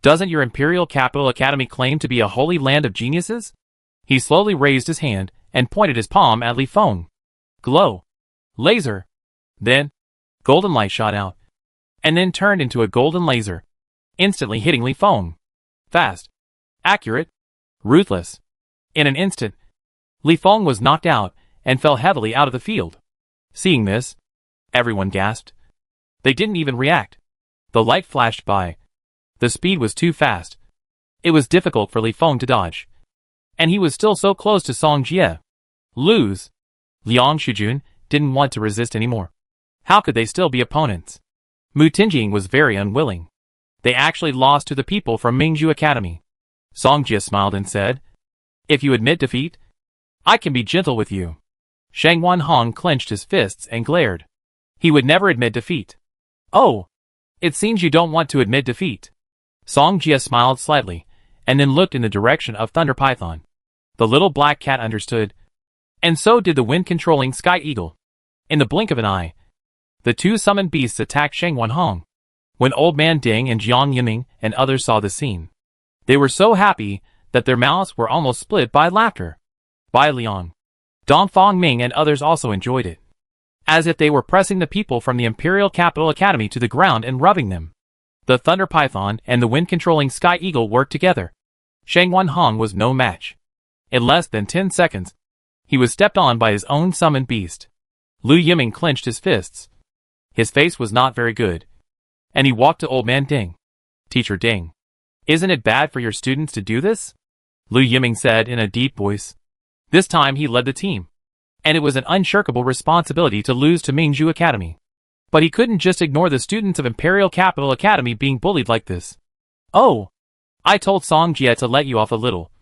"Doesn't your Imperial Capital Academy claim to be a holy land of geniuses?" He slowly raised his hand and pointed his palm at Li Feng. Glow. Laser. Then, golden light shot out, and then turned into a golden laser, instantly hitting Li Feng. Fast. Accurate. Ruthless. In an instant, Li Feng was knocked out and fell heavily out of the field. Seeing this, everyone gasped. They didn't even react. The light flashed by. The speed was too fast. It was difficult for Li Feng to dodge. And he was still so close to Song Jie. Lose. Liang Shujun didn't want to resist anymore. How could they still be opponents? Mu Ningxue was very unwilling. They actually lost to the people from Ningxue Academy. Song Jie smiled and said, "If you admit defeat, I can be gentle with you." Shang Wanhong clenched his fists and glared. He would never admit defeat. "Oh, it seems you don't want to admit defeat." Song Jie smiled slightly, and then looked in the direction of Thunder Python. The little black cat understood, and so did the wind-controlling Sky Eagle. In the blink of an eye, the 2 summoned beasts attacked Shang Wanhong. When Old Man Ding and Jiang Yiming and others saw the scene, they were so happy that their mouths were almost split by laughter. Bai Liang, Dongfang Ming and others also enjoyed it, as if they were pressing the people from the Imperial Capital Academy to the ground and rubbing them. The Thunder Python and the wind-controlling Sky Eagle worked together. Shang Wanhong was no match. In less than 10 seconds, he was stepped on by his own summoned beast. Lu Yiming clenched his fists. His face was not very good, and he walked to Old Man Ding. "Teacher Ding, isn't it bad for your students to do this?" Lu Yiming said in a deep voice. This time he led the team, and it was an unshirkable responsibility to lose to Ningxue Academy. But he couldn't just ignore the students of Imperial Capital Academy being bullied like this. "Oh, I told Song Jie to let you off a little,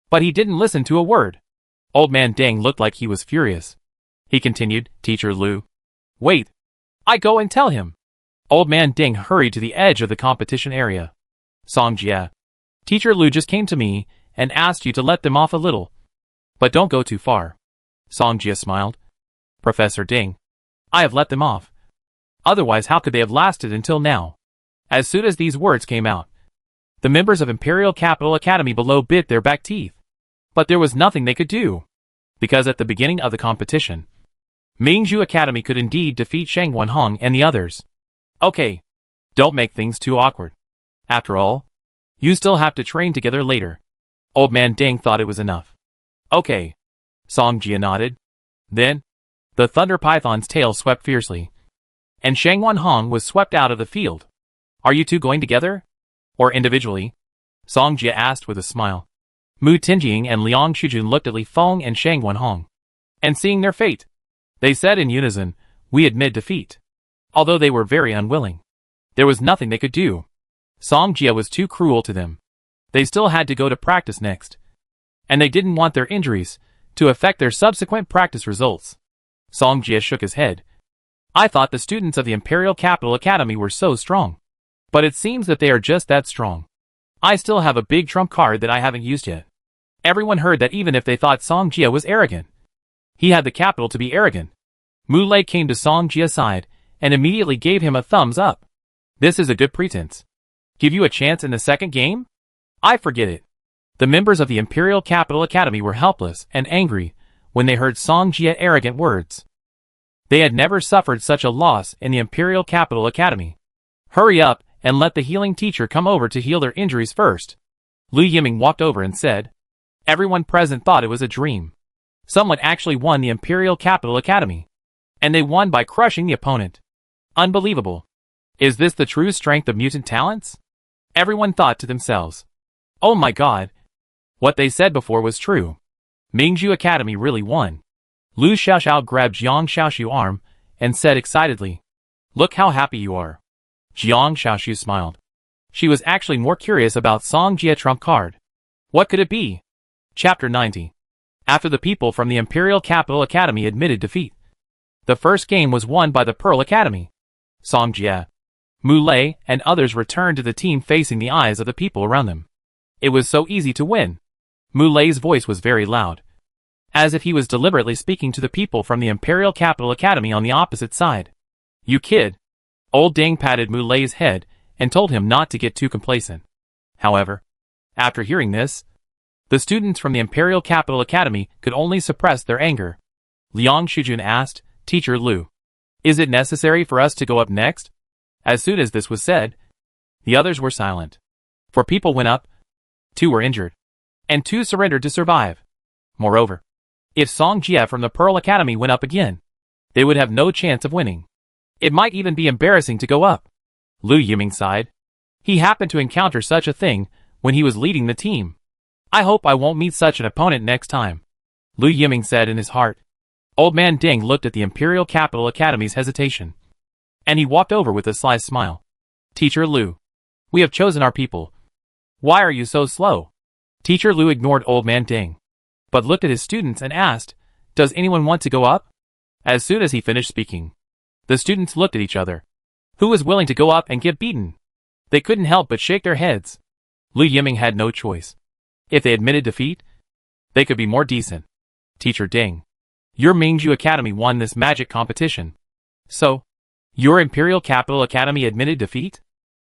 but he didn't listen to a word." Old Man Ding looked like he was furious. He continued, "Teacher Lu, wait. I go and tell him." Old Man Ding hurried to the edge of the competition area. "Song Jie, Teacher Lu just came to me and asked you to let them off a little, but don't go too far." Song Jie smiled. "Professor Ding, I have let them off. Otherwise how could they have lasted until now?" As soon as these words came out, the members of Imperial Capital Academy below bit their back teeth. But there was nothing they could do, because at the beginning of the competition, Ningxue Academy could indeed defeat Shang Wanhong and the others. "Okay, don't make things too awkward. After all, you still have to train together later." Old Man Ding thought it was enough. "Okay." Song Jie nodded. Then, the Thunder Python's tail swept fiercely, and Shang Wanhong was swept out of the field. "Are you two going together? Or individually?" Song Jie asked with a smile. Mu Ningxue and Liang Shujun looked at Li Feng and Shang Wanhong, and seeing their fate, they said in unison, "We admit defeat." Although they were very unwilling, there was nothing they could do. Song Jie was too cruel to them. They still had to go to practice next, and they didn't want their injuries to affect their subsequent practice results. Song Jie shook his head. "I thought the students of the Imperial Capital Academy were so strong, but it seems that they are just that strong. I still have a big trump card that I haven't used yet." Everyone heard that even if they thought Song Jie was arrogant, he had the capital to be arrogant. Mu Lei came to Song Jie's side and immediately gave him a thumbs up. "This is a good pretense. Give you a chance in the second game? I forget it." The members of the Imperial Capital Academy were helpless and angry when they heard Song Jie's arrogant words. They had never suffered such a loss in the Imperial Capital Academy. "Hurry up and let the healing teacher come over to heal their injuries first. Lu Yiming walked over and said. Everyone present thought it was a dream. Someone actually won the Imperial Capital Academy. And they won by crushing the opponent. Unbelievable. Is this the true strength of mutant talents? Everyone thought to themselves. Oh my god. What they said before was true. Ningxue Academy really won. Lu Xiaoxiao grabbed Jiang Xiaoxiu's arm and said excitedly. Look how happy you are. Jiang Xiaoxiu smiled. She was actually more curious about Song Jie's trump card. What could it be? Chapter 90. After the people from the Imperial Capital Academy admitted defeat. The first game was won by the Pearl Academy. Song Jie, Mu Lei, and others returned to the team facing the eyes of the people around them. It was so easy to win. Mu Lei's voice was very loud, as if he was deliberately speaking to the people from the Imperial Capital Academy on the opposite side. You kid. Old Ding patted Mu Lei's head and told him not to get too complacent. However, after hearing this, the students from the Imperial Capital Academy could only suppress their anger. Liang Shujun asked, Teacher Lu, is it necessary for us to go up next? As soon as this was said, the others were silent. 4 people went up, 2 were injured, and 2 surrendered to survive. Moreover, if Song Jie from the Pearl Academy went up again, they would have no chance of winning. It might even be embarrassing to go up. Lu Yiming sighed. He happened to encounter such a thing when he was leading the team. I hope I won't meet such an opponent next time. Lu Yiming said in his heart. Old Man Ding looked at the Imperial Capital Academy's hesitation, and he walked over with a sly smile. Teacher Lu, we have chosen our people. Why are you so slow? Teacher Lu ignored Old Man Ding, but looked at his students and asked, Does anyone want to go up? As soon as he finished speaking, the students looked at each other. Who was willing to go up and get beaten? They couldn't help but shake their heads. Lu Yiming had no choice. If they admitted defeat, they could be more decent. Teacher Ding, your Ningxue Academy won this magic competition. So, your Imperial Capital Academy admitted defeat?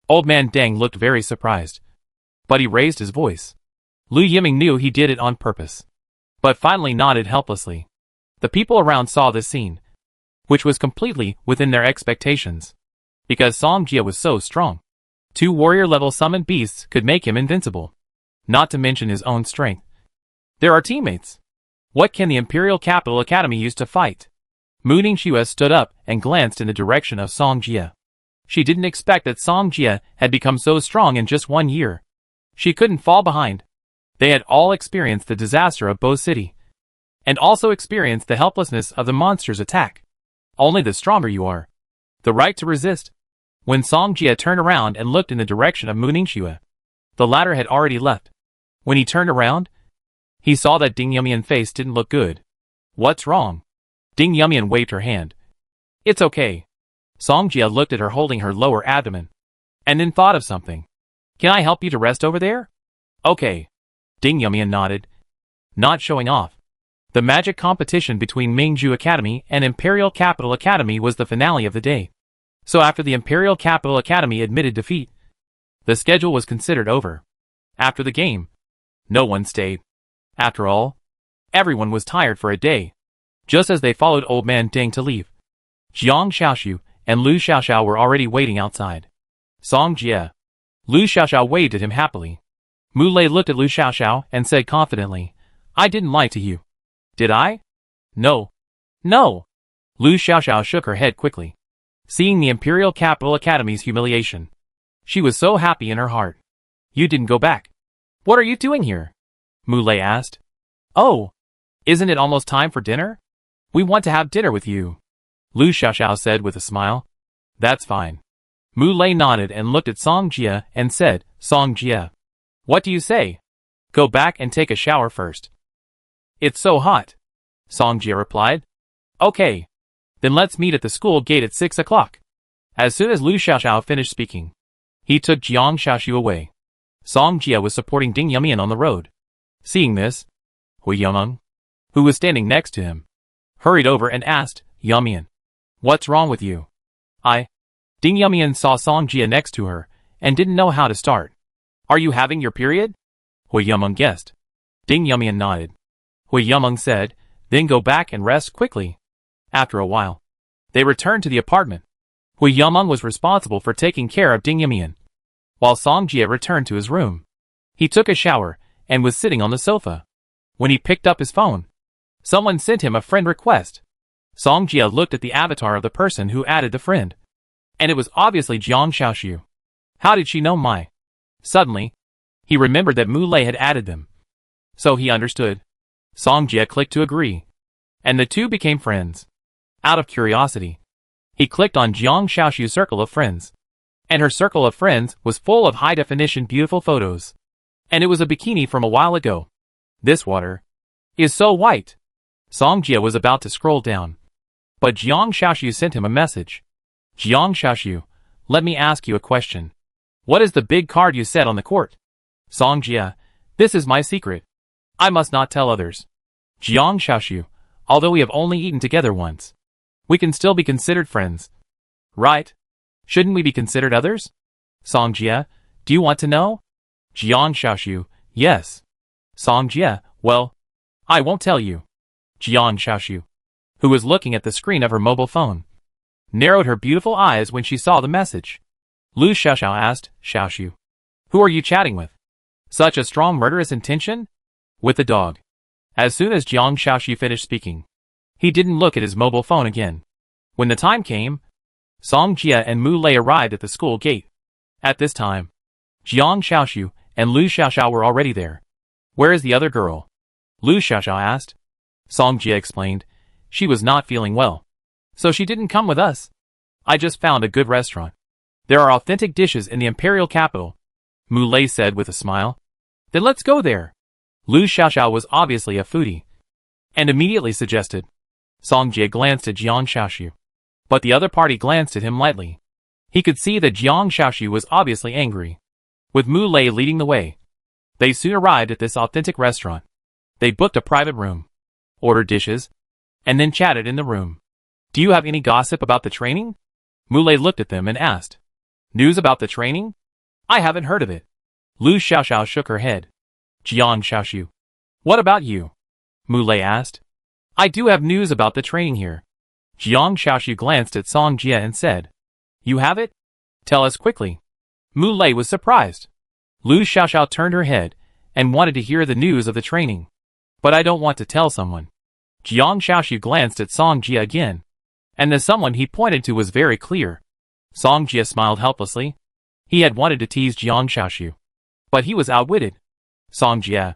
Old Man Deng looked very surprised, but he raised his voice. Lu Yiming knew he did it on purpose, but finally nodded helplessly. The people around saw this scene, which was completely within their expectations, because Song Jie was so strong. 2 warrior-level summoned beasts could make him invincible, not to mention his own strength. There are teammates. What can the Imperial Capital Academy use to fight? Mu Ningxue stood up and glanced in the direction of Song Jie. She didn't expect that Song Jie had become so strong in just 1 year. She couldn't fall behind. They had all experienced the disaster of Bo City, and also experienced the helplessness of the monster's attack. Only the stronger you are, the right to resist. When Song Jie turned around and looked in the direction of Mu Ningxue, the latter had already left. When he turned around, he saw that Ding Yumian's face didn't look good. What's wrong? Ding Yumian waved her hand. It's okay. Song Jie looked at her holding her lower abdomen, and then thought of something. Can I help you to rest over there? Okay. Ding Yumian nodded, not showing off. The magic competition between Ningxue Academy and Imperial Capital Academy was the finale of the day. So after the Imperial Capital Academy admitted defeat, the schedule was considered over. After the game, no one stayed. After all, everyone was tired for a day. Just as they followed Old Man Ding to leave, Jiang Xiaoxiu and Lu Xiaoxiao were already waiting outside. Song Jie. Lu Xiaoxiao waved at him happily. Mu Lei looked at Lu Xiaoxiao and said confidently, I didn't lie to you. Did I? No. No. Lu Xiaoxiao shook her head quickly, seeing the Imperial Capital Academy's humiliation. She was so happy in her heart. You didn't go back. What are you doing here? Mu Lei asked. Oh, isn't it almost time for dinner? We want to have dinner with you, Lu Xiaoxiao said with a smile. That's fine. Mu Lei nodded and looked at Song Jie and said, Song Jie, what do you say? Go back and take a shower first. It's so hot, Song Jie replied. Okay. Then let's meet at the school gate at 6 o'clock. As soon as Lu Xiaoxiao finished speaking, he took Jiang Xiaoxiu away. Song Jie was supporting Ding Yumian on the road. Seeing this, Hui Yameng, who was standing next to him, hurried over and asked, Yumian, what's wrong with you? Ding Yumian saw Song Jie next to her and didn't know how to start. Are you having your period? Hui Yameng guessed. Ding Yumian nodded. Hui Yameng said, then go back and rest quickly. After a while, they returned to the apartment. Hui Yameng was responsible for taking care of Ding Yumian, while Song Jie returned to his room. He took a shower and was sitting on the sofa. When he picked up his phone, someone sent him a friend request. Song Jie looked at the avatar of the person who added the friend, and it was obviously Jiang Xiaoxiu. How did she know my? Suddenly, he remembered that Mu Lei had added them. So he understood. Song Jie clicked to agree, and the two became friends. Out of curiosity, he clicked on Jiang Xiaoxiu's circle of friends, and her circle of friends was full of high-definition beautiful photos. And it was a bikini from a while ago. This water is so white. Song Jie was about to scroll down, but Jiang Xiaoxiu sent him a message. Jiang Xiaoxiu, let me ask you a question. What is the big card you said on the court? Song Jie, this is my secret. I must not tell others. Jiang Xiaoxiu, although we have only eaten together once, we can still be considered friends. Right? Shouldn't we be considered others? Song Jie, do you want to know? Jiang Xiaoxiu, yes. Song Jie, well, I won't tell you. Jiang Xiaoxiu, who was looking at the screen of her mobile phone, narrowed her beautiful eyes when she saw the message. Lu Xiaoxiao asked, Xiaoxiu, who are you chatting with? Such a strong murderous intention? With the dog. As soon as Jiang Xiaoxiu finished speaking, he didn't look at his mobile phone again. When the time came, Song Jie and Mu Lei arrived at the school gate. At this time, Jiang Xiaoxiu and Lu Xiaoxiao were already there. Where is the other girl? Lu Xiaoxiao asked. Song Jie explained, she was not feeling well, so she didn't come with us. I just found a good restaurant. There are authentic dishes in the Imperial capital, Mu Lei said with a smile. Then let's go there. Lu Xiaoxiao was obviously a foodie, and immediately suggested. Song Jie glanced at Jiang Xiaoxiu, but the other party glanced at him lightly. He could see that Jiang Xiaoxiu was obviously angry. With Mu Lei leading the way, they soon arrived at this authentic restaurant. They booked a private room, ordered dishes, and then chatted in the room. Do you have any gossip about the training? Mu Lei looked at them and asked. News about the training? I haven't heard of it. Lu Xiaoxiao shook her head. Jiang Xiaoxiu, what about you? Mu Lei asked. I do have news about the training here. Jiang Xiaoxiu glanced at Song Jie and said. You have it? Tell us quickly. Mu Lei was surprised. Lu Xiaoxiao turned her head and wanted to hear the news of the training. But I don't want to tell someone. Jiang Xiaoxiu glanced at Song Jie again, and the someone he pointed to was very clear. Song Jie smiled helplessly. He had wanted to tease Jiang Xiaoxiu, but he was outwitted. Song Jie,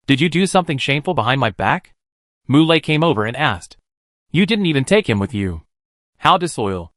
did you do something shameful behind my back? Mu Lei came over and asked. You didn't even take him with you. How disloyal.